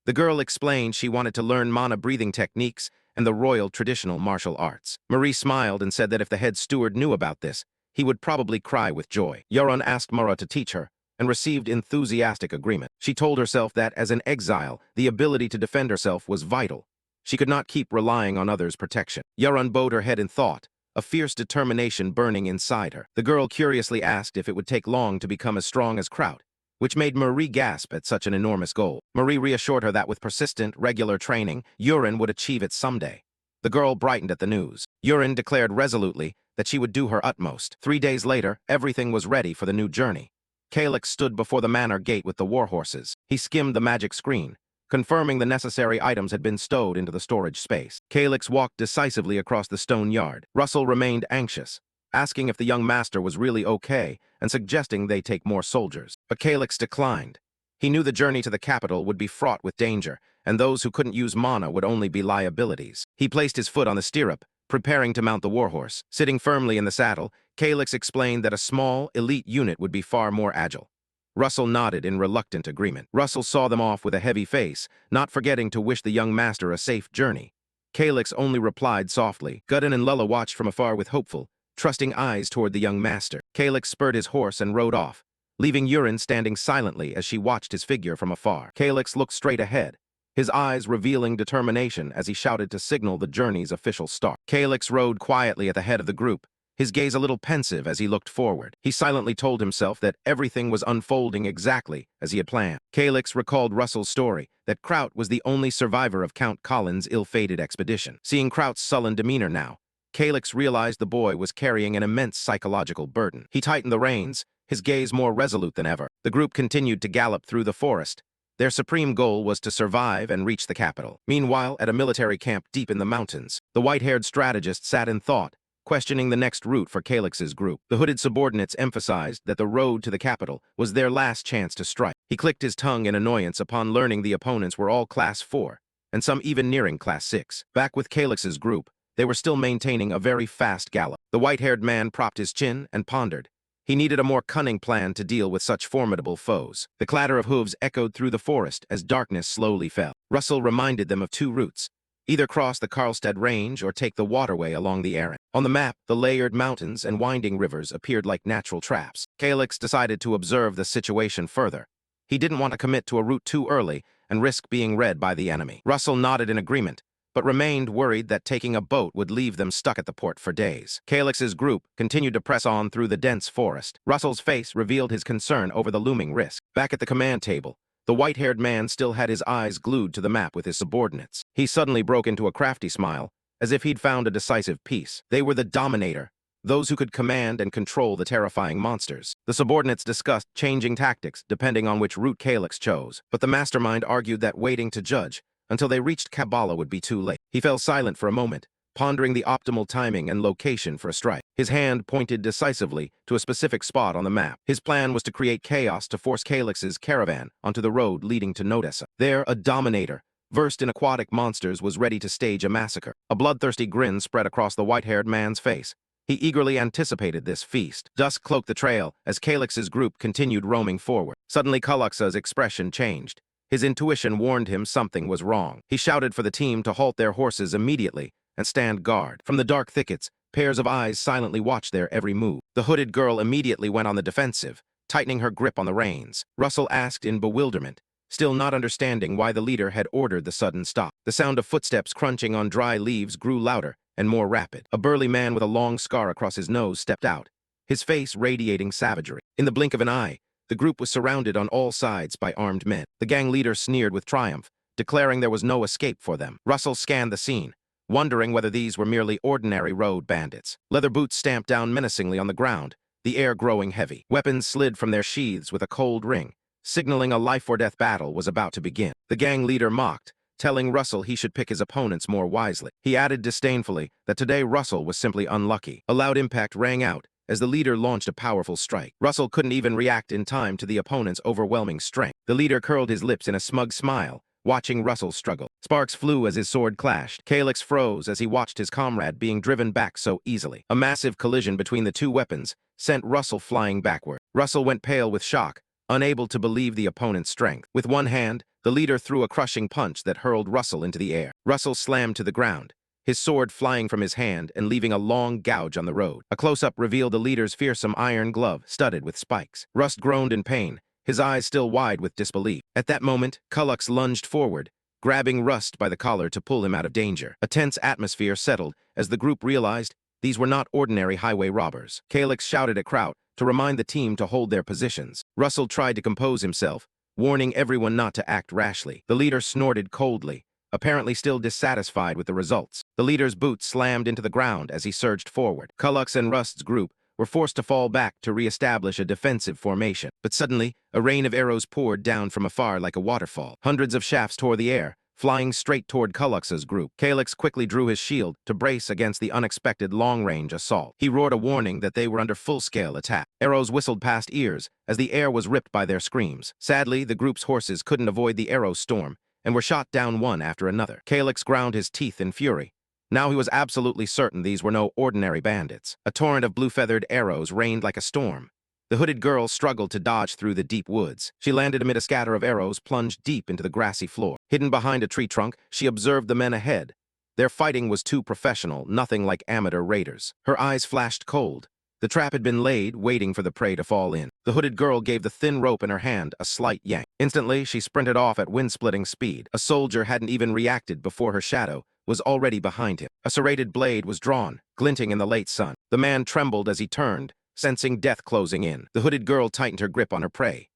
The girl explained she wanted to learn mana breathing techniques and the royal traditional martial arts. Marie smiled and said that if the head steward knew about this, he would probably cry with joy. Euron asked Mara to teach her, and received enthusiastic agreement. She told herself that, as an exile, the ability to defend herself was vital. She could not keep relying on others' protection. Euron bowed her head in thought, a fierce determination burning inside her. The girl curiously asked if it would take long to become as strong as Kraut, which made Marie gasp at such an enormous goal. Marie reassured her that with persistent, regular training, Euron would achieve it someday. The girl brightened at the news. Euron declared resolutely that she would do her utmost. 3 days later, everything was ready for the new journey. Calyx stood before the manor gate with the war horses. He skimmed the magic screen, confirming the necessary items had been stowed into the storage space. Calyx walked decisively across the stone yard. Russell remained anxious, asking if the young master was really okay and suggesting they take more soldiers. But Calyx declined. He knew the journey to the capital would be fraught with danger, and those who couldn't use mana would only be liabilities. He placed his foot on the stirrup, preparing to mount the warhorse. Sitting firmly in the saddle, Calyx explained that a small, elite unit would be far more agile. Russell nodded in reluctant agreement. Russell saw them off with a heavy face, not forgetting to wish the young master a safe journey. Calyx only replied softly. Gudin and Lulla watched from afar with hopeful, trusting eyes toward the young master. Calyx spurred his horse and rode off, leaving Euron standing silently as she watched his figure from afar. Calyx looked straight ahead, his eyes revealing determination as he shouted to signal the journey's official start. Calyx rode quietly at the head of the group, his gaze a little pensive as he looked forward. He silently told himself that everything was unfolding exactly as he had planned. Calyx recalled Russell's story, that Kraut was the only survivor of Count Colin's ill-fated expedition. Seeing Kraut's sullen demeanor now, Calyx realized the boy was carrying an immense psychological burden. He tightened the reins, his gaze more resolute than ever. The group continued to gallop through the forest. Their supreme goal was to survive and reach the capital. Meanwhile, at a military camp deep in the mountains, the white-haired strategist sat in thought, questioning the next route for Calyx's group. The hooded subordinates emphasized that the road to the capital was their last chance to strike. He clicked his tongue in annoyance upon learning the opponents were all Class 4, and some even nearing Class 6. Back with Calyx's group, they were still maintaining a very fast gallop. The white-haired man propped his chin and pondered. He needed a more cunning plan to deal with such formidable foes. The clatter of hooves echoed through the forest as darkness slowly fell. Russell reminded them of 2 routes: either cross the Karlstad Range or take the waterway along the Arun. On the map, the layered mountains and winding rivers appeared like natural traps. Calyx decided to observe the situation further. He didn't want to commit to a route too early and risk being read by the enemy. Russell nodded in agreement, but remained worried that taking a boat would leave them stuck at the port for days. Calyx's group continued to press on through the dense forest. Russell's face revealed his concern over the looming risk. Back at the command table, the white-haired man still had his eyes glued to the map with his subordinates. He suddenly broke into a crafty smile, as if he'd found a decisive piece. They were the Dominator, those who could command and control the terrifying monsters. The subordinates discussed changing tactics depending on which route Calyx chose, but the mastermind argued that waiting to judge until they reached Kabbalah would be too late. He fell silent for a moment, pondering the optimal timing and location for a strike. His hand pointed decisively to a specific spot on the map. His plan was to create chaos to force Calyx's caravan onto the road leading to Nodessa. There, a Dominator, versed in aquatic monsters, was ready to stage a massacre. A bloodthirsty grin spread across the white-haired man's face. He eagerly anticipated this feast. Dusk cloaked the trail as Calyx's group continued roaming forward. Suddenly, Kaluxa's expression changed. His intuition warned him something was wrong. He shouted for the team to halt their horses immediately and stand guard. From the dark thickets, pairs of eyes silently watched their every move. The hooded girl immediately went on the defensive, tightening her grip on the reins. Russell asked in bewilderment, still not understanding why the leader had ordered the sudden stop. The sound of footsteps crunching on dry leaves grew louder and more rapid. A burly man with a long scar across his nose stepped out, his face radiating savagery. In the blink of an eye, the group was surrounded on all sides by armed men. The gang leader sneered with triumph, declaring there was no escape for them. Russell scanned the scene, wondering whether these were merely ordinary road bandits. Leather boots stamped down menacingly on the ground, the air growing heavy. Weapons slid from their sheaths with a cold ring, signaling a life-or-death battle was about to begin. The gang leader mocked, telling Russell he should pick his opponents more wisely. He added disdainfully that today Russell was simply unlucky. A loud impact rang out as the leader launched a powerful strike. Russell couldn't even react in time to the opponent's overwhelming strength. The leader curled his lips in a smug smile, watching Russell struggle. Sparks flew as his sword clashed. Calyx froze as he watched his comrade being driven back so easily. A massive collision between the two weapons sent Russell flying backward. Russell went pale with shock, unable to believe the opponent's strength. With one hand, the leader threw a crushing punch that hurled Russell into the air. Russell slammed to the ground, his sword flying from his hand and leaving a long gouge on the road. A close-up revealed the leader's fearsome iron glove studded with spikes. Rust groaned in pain, his eyes still wide with disbelief. At that moment, Kullux lunged forward, grabbing Rust by the collar to pull him out of danger. A tense atmosphere settled as the group realized these were not ordinary highway robbers. Calyx shouted at Kraut to remind the team to hold their positions. Russell tried to compose himself, warning everyone not to act rashly. The leader snorted coldly, apparently still dissatisfied with the results. The leader's boots slammed into the ground as he surged forward. Kullux and Rust's group were forced to fall back to re-establish a defensive formation. But suddenly, a rain of arrows poured down from afar like a waterfall. Hundreds of shafts tore the air, flying straight toward Kullux's group. Calyx quickly drew his shield to brace against the unexpected long-range assault. He roared a warning that they were under full-scale attack. Arrows whistled past ears as the air was ripped by their screams. Sadly, the group's horses couldn't avoid the arrow storm and were shot down one after another. Calyx ground his teeth in fury. Now he was absolutely certain these were no ordinary bandits. A torrent of blue-feathered arrows rained like a storm. The hooded girl struggled to dodge through the deep woods. She landed amid a scatter of arrows plunged deep into the grassy floor. Hidden behind a tree trunk, she observed the men ahead. Their fighting was too professional, nothing like amateur raiders. Her eyes flashed cold. The trap had been laid, waiting for the prey to fall in. The hooded girl gave the thin rope in her hand a slight yank. Instantly, she sprinted off at wind-splitting speed. A soldier hadn't even reacted before her shadow was already behind him. A serrated blade was drawn, glinting in the late sun. The man trembled as he turned, sensing death closing in. The hooded girl tightened her grip on her prey.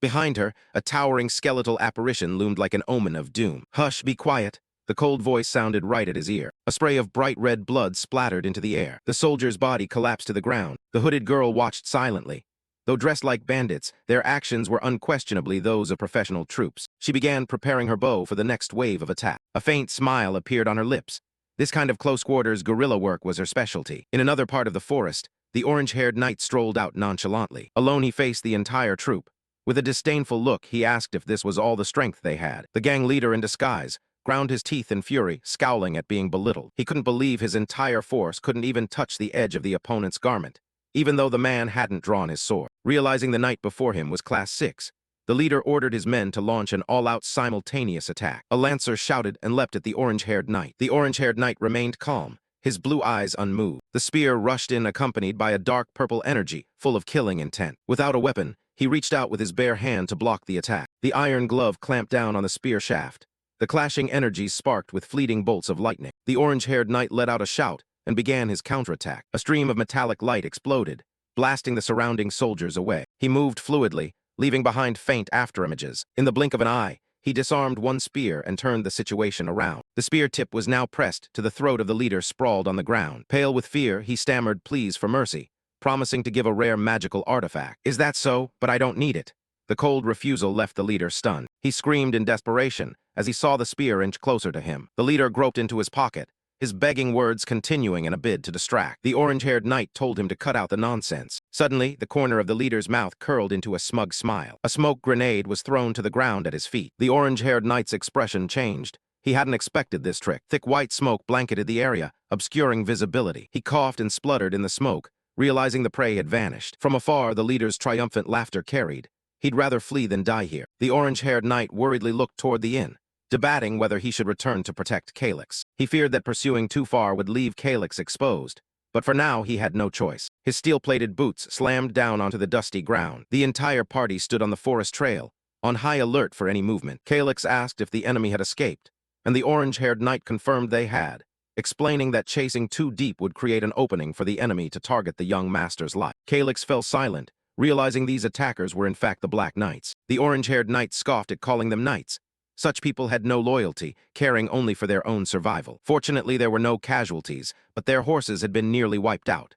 Behind her, a towering skeletal apparition loomed like an omen of doom. "Hush, be quiet." The cold voice sounded right at his ear. A spray of bright red blood splattered into the air. The soldier's body collapsed to the ground. The hooded girl watched silently. Though dressed like bandits, their actions were unquestionably those of professional troops. She began preparing her bow for the next wave of attack. A faint smile appeared on her lips. This kind of close-quarters guerrilla work was her specialty. In another part of the forest, the orange-haired knight strolled out nonchalantly. Alone he faced the entire troop. With a disdainful look, he asked if this was all the strength they had. The gang leader in disguise ground his teeth in fury, scowling at being belittled. He couldn't believe his entire force couldn't even touch the edge of the opponent's garment, even though the man hadn't drawn his sword. Realizing the knight before him was Class 6, the leader ordered his men to launch an all-out simultaneous attack. A lancer shouted and leapt at the orange-haired knight. The orange-haired knight remained calm, his blue eyes unmoved. The spear rushed in accompanied by a dark purple energy, full of killing intent. Without a weapon, he reached out with his bare hand to block the attack. The iron glove clamped down on the spear shaft. The clashing energies sparked with fleeting bolts of lightning. The orange-haired knight let out a shout and began his counterattack. A stream of metallic light exploded, blasting the surrounding soldiers away. He moved fluidly, leaving behind faint afterimages. In the blink of an eye, he disarmed one spear and turned the situation around. The spear tip was now pressed to the throat of the leader sprawled on the ground. Pale with fear, he stammered pleas for mercy, promising to give a rare magical artifact. "Is that so? But I don't need it." The cold refusal left the leader stunned. He screamed in desperation as he saw the spear inch closer to him. The leader groped into his pocket, his begging words continuing in a bid to distract. The orange-haired knight told him to cut out the nonsense. Suddenly, the corner of the leader's mouth curled into a smug smile. A smoke grenade was thrown to the ground at his feet. The orange-haired knight's expression changed. He hadn't expected this trick. Thick white smoke blanketed the area, obscuring visibility. He coughed and spluttered in the smoke, realizing the prey had vanished. From afar, the leader's triumphant laughter carried. He'd rather flee than die here. The orange-haired knight worriedly looked toward the inn, debating whether he should return to protect Calyx. He feared that pursuing too far would leave Calyx exposed, but for now he had no choice. His steel-plated boots slammed down onto the dusty ground. The entire party stood on the forest trail, on high alert for any movement. Calyx asked if the enemy had escaped, and the orange-haired knight confirmed they had, explaining that chasing too deep would create an opening for the enemy to target the young master's life. Calyx fell silent, realizing these attackers were in fact the Black Knights. The orange-haired knight scoffed at calling them knights. Such people had no loyalty, caring only for their own survival. Fortunately, there were no casualties, but their horses had been nearly wiped out.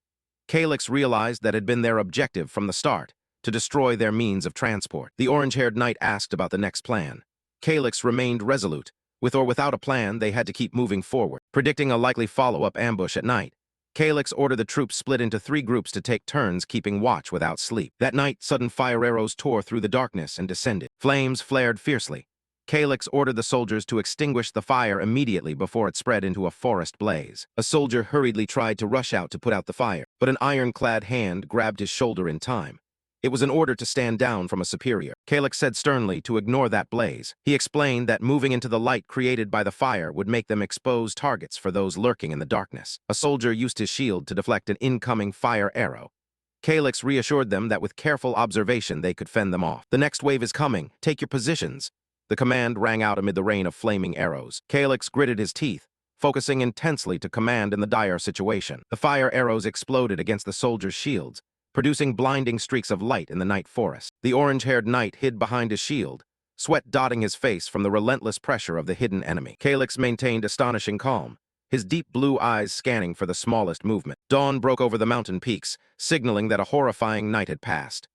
Calyx realized that had been their objective from the start, to destroy their means of transport. The orange-haired knight asked about the next plan. Calyx remained resolute. With or without a plan, they had to keep moving forward. Predicting a likely follow-up ambush at night, Calyx ordered the troops split into 3 groups to take turns keeping watch without sleep. That night, sudden fire arrows tore through the darkness and descended. Flames flared fiercely. Calyx ordered the soldiers to extinguish the fire immediately before it spread into a forest blaze. A soldier hurriedly tried to rush out to put out the fire, but an ironclad hand grabbed his shoulder in time. It was an order to stand down from a superior. Calyx said sternly to ignore that blaze. He explained that moving into the light created by the fire would make them exposed targets for those lurking in the darkness. A soldier used his shield to deflect an incoming fire arrow. Calyx reassured them that with careful observation they could fend them off. "The next wave is coming. Take your positions." The command rang out amid the rain of flaming arrows. Calyx gritted his teeth, focusing intensely to command in the dire situation. The fire arrows exploded against the soldiers' shields, producing blinding streaks of light in the night forest. The orange-haired knight hid behind his shield, sweat dotting his face from the relentless pressure of the hidden enemy. Calyx maintained astonishing calm, his deep blue eyes scanning for the smallest movement. Dawn broke over the mountain peaks, signaling that a horrifying night had passed.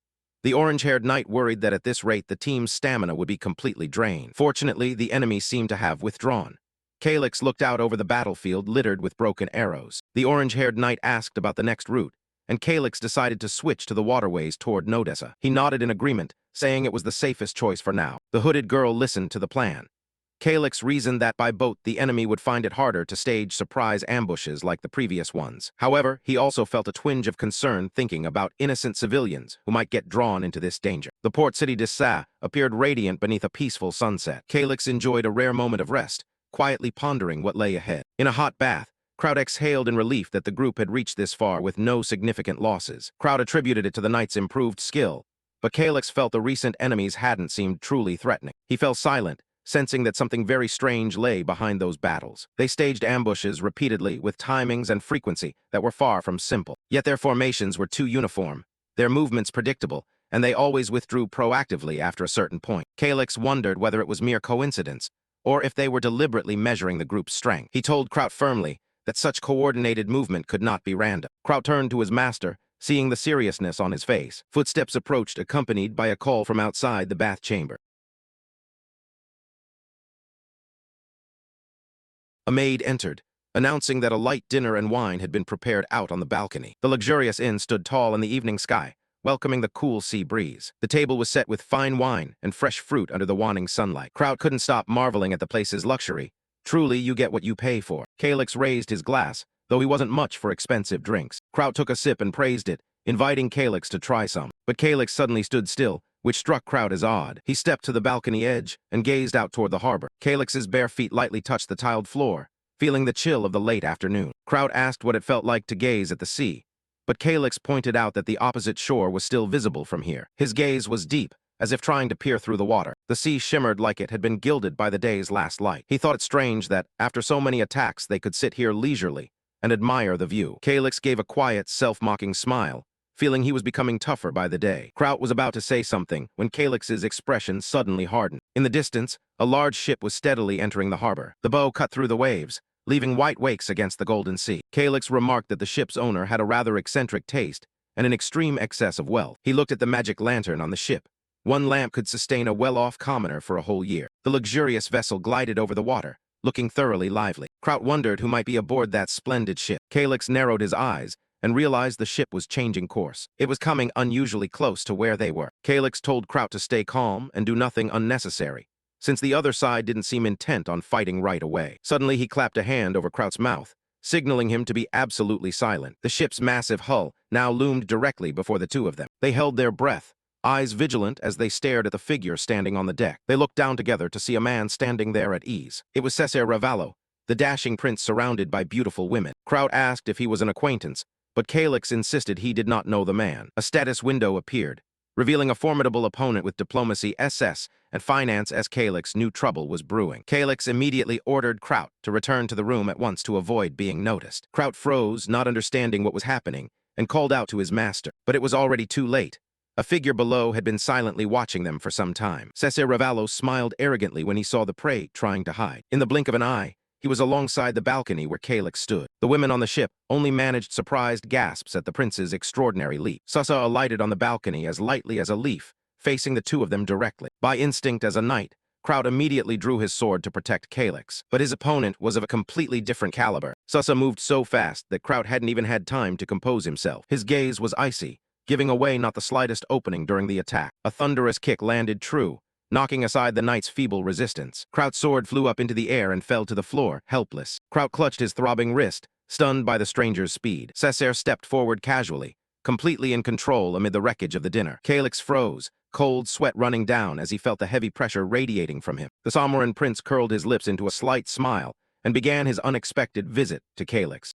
The orange-haired knight worried that at this rate the team's stamina would be completely drained. Fortunately, the enemy seemed to have withdrawn. Calyx looked out over the battlefield littered with broken arrows. The orange-haired knight asked about the next route, and Calyx decided to switch to the waterways toward Nodessa. He nodded in agreement, saying it was the safest choice for now. The hooded girl listened to the plan. Calyx reasoned that by boat the enemy would find it harder to stage surprise ambushes like the previous ones. However, he also felt a twinge of concern thinking about innocent civilians who might get drawn into this danger. The port city d'Issa appeared radiant beneath a peaceful sunset. Calyx enjoyed a rare moment of rest, quietly pondering what lay ahead. In a hot bath, Kraut exhaled in relief that the group had reached this far with no significant losses. Kraut attributed it to the knight's improved skill, but Calyx felt the recent enemies hadn't seemed truly threatening. He fell silent, sensing that something very strange lay behind those battles. They staged ambushes repeatedly with timings and frequency that were far from simple. Yet their formations were too uniform, their movements predictable, and they always withdrew proactively after a certain point. Calyx wondered whether it was mere coincidence, or if they were deliberately measuring the group's strength. He told Kraut firmly that such coordinated movement could not be random. Kraut turned to his master, seeing the seriousness on his face. Footsteps approached, accompanied by a call from outside the bath chamber. A maid entered, announcing that a light dinner and wine had been prepared out on the balcony. The luxurious inn stood tall in the evening sky, welcoming the cool sea breeze. The table was set with fine wine and fresh fruit under the waning sunlight. Kraut couldn't stop marveling at the place's luxury. Truly, you get what you pay for. Calyx raised his glass, though he wasn't much for expensive drinks. Kraut took a sip and praised it, inviting Calyx to try some. But Calyx suddenly stood still, which struck Kraut as odd. He stepped to the balcony edge and gazed out toward the harbor. Calyx's bare feet lightly touched the tiled floor, feeling the chill of the late afternoon. Kraut asked what it felt like to gaze at the sea, but Calyx pointed out that the opposite shore was still visible from here. His gaze was deep, as if trying to peer through the water. The sea shimmered like it had been gilded by the day's last light. He thought it strange that, after so many attacks, they could sit here leisurely and admire the view. Calyx gave a quiet, self-mocking smile, feeling he was becoming tougher by the day. Kraut was about to say something when Calyx's expression suddenly hardened. In the distance, a large ship was steadily entering the harbor. The bow cut through the waves, leaving white wakes against the golden sea. Calyx remarked that the ship's owner had a rather eccentric taste and an extreme excess of wealth. He looked at the magic lantern on the ship. One lamp could sustain a well-off commoner for a whole year. The luxurious vessel glided over the water, looking thoroughly lively. Kraut wondered who might be aboard that splendid ship. Calyx narrowed his eyes and realized the ship was changing course. It was coming unusually close to where they were. Calyx told Kraut to stay calm and do nothing unnecessary, since the other side didn't seem intent on fighting right away. Suddenly, he clapped a hand over Kraut's mouth, signaling him to be absolutely silent. The ship's massive hull now loomed directly before the two of them. They held their breath, eyes vigilant as they stared at the figure standing on the deck. They looked down together to see a man standing there at ease. It was Cesare Ravallo, the dashing prince surrounded by beautiful women. Kraut asked if he was an acquaintance, but Calyx insisted he did not know the man. A status window appeared, revealing a formidable opponent with diplomacy SS and finance as Calyx knew trouble was brewing. Calyx immediately ordered Kraut to return to the room at once to avoid being noticed. Kraut froze, not understanding what was happening, and called out to his master. But it was already too late. A figure below had been silently watching them for some time. Cesare Ravallo smiled arrogantly when he saw the prey trying to hide. In the blink of an eye, he was alongside the balcony where Calyx stood. The women on the ship only managed surprised gasps at the prince's extraordinary leap. Susa alighted on the balcony as lightly as a leaf, facing the two of them directly. By instinct as a knight, Kraut immediately drew his sword to protect Calyx, but his opponent was of a completely different caliber. Susa moved so fast that Kraut hadn't even had time to compose himself. His gaze was icy, giving away not the slightest opening during the attack. A thunderous kick landed true, knocking aside the knight's feeble resistance. Kraut's sword flew up into the air and fell to the floor, helpless. Kraut clutched his throbbing wrist, stunned by the stranger's speed. Cesare stepped forward casually, completely in control amid the wreckage of the dinner. Calyx froze, cold sweat running down as he felt the heavy pressure radiating from him. The Sombran prince curled his lips into a slight smile and began his unexpected visit to Calyx.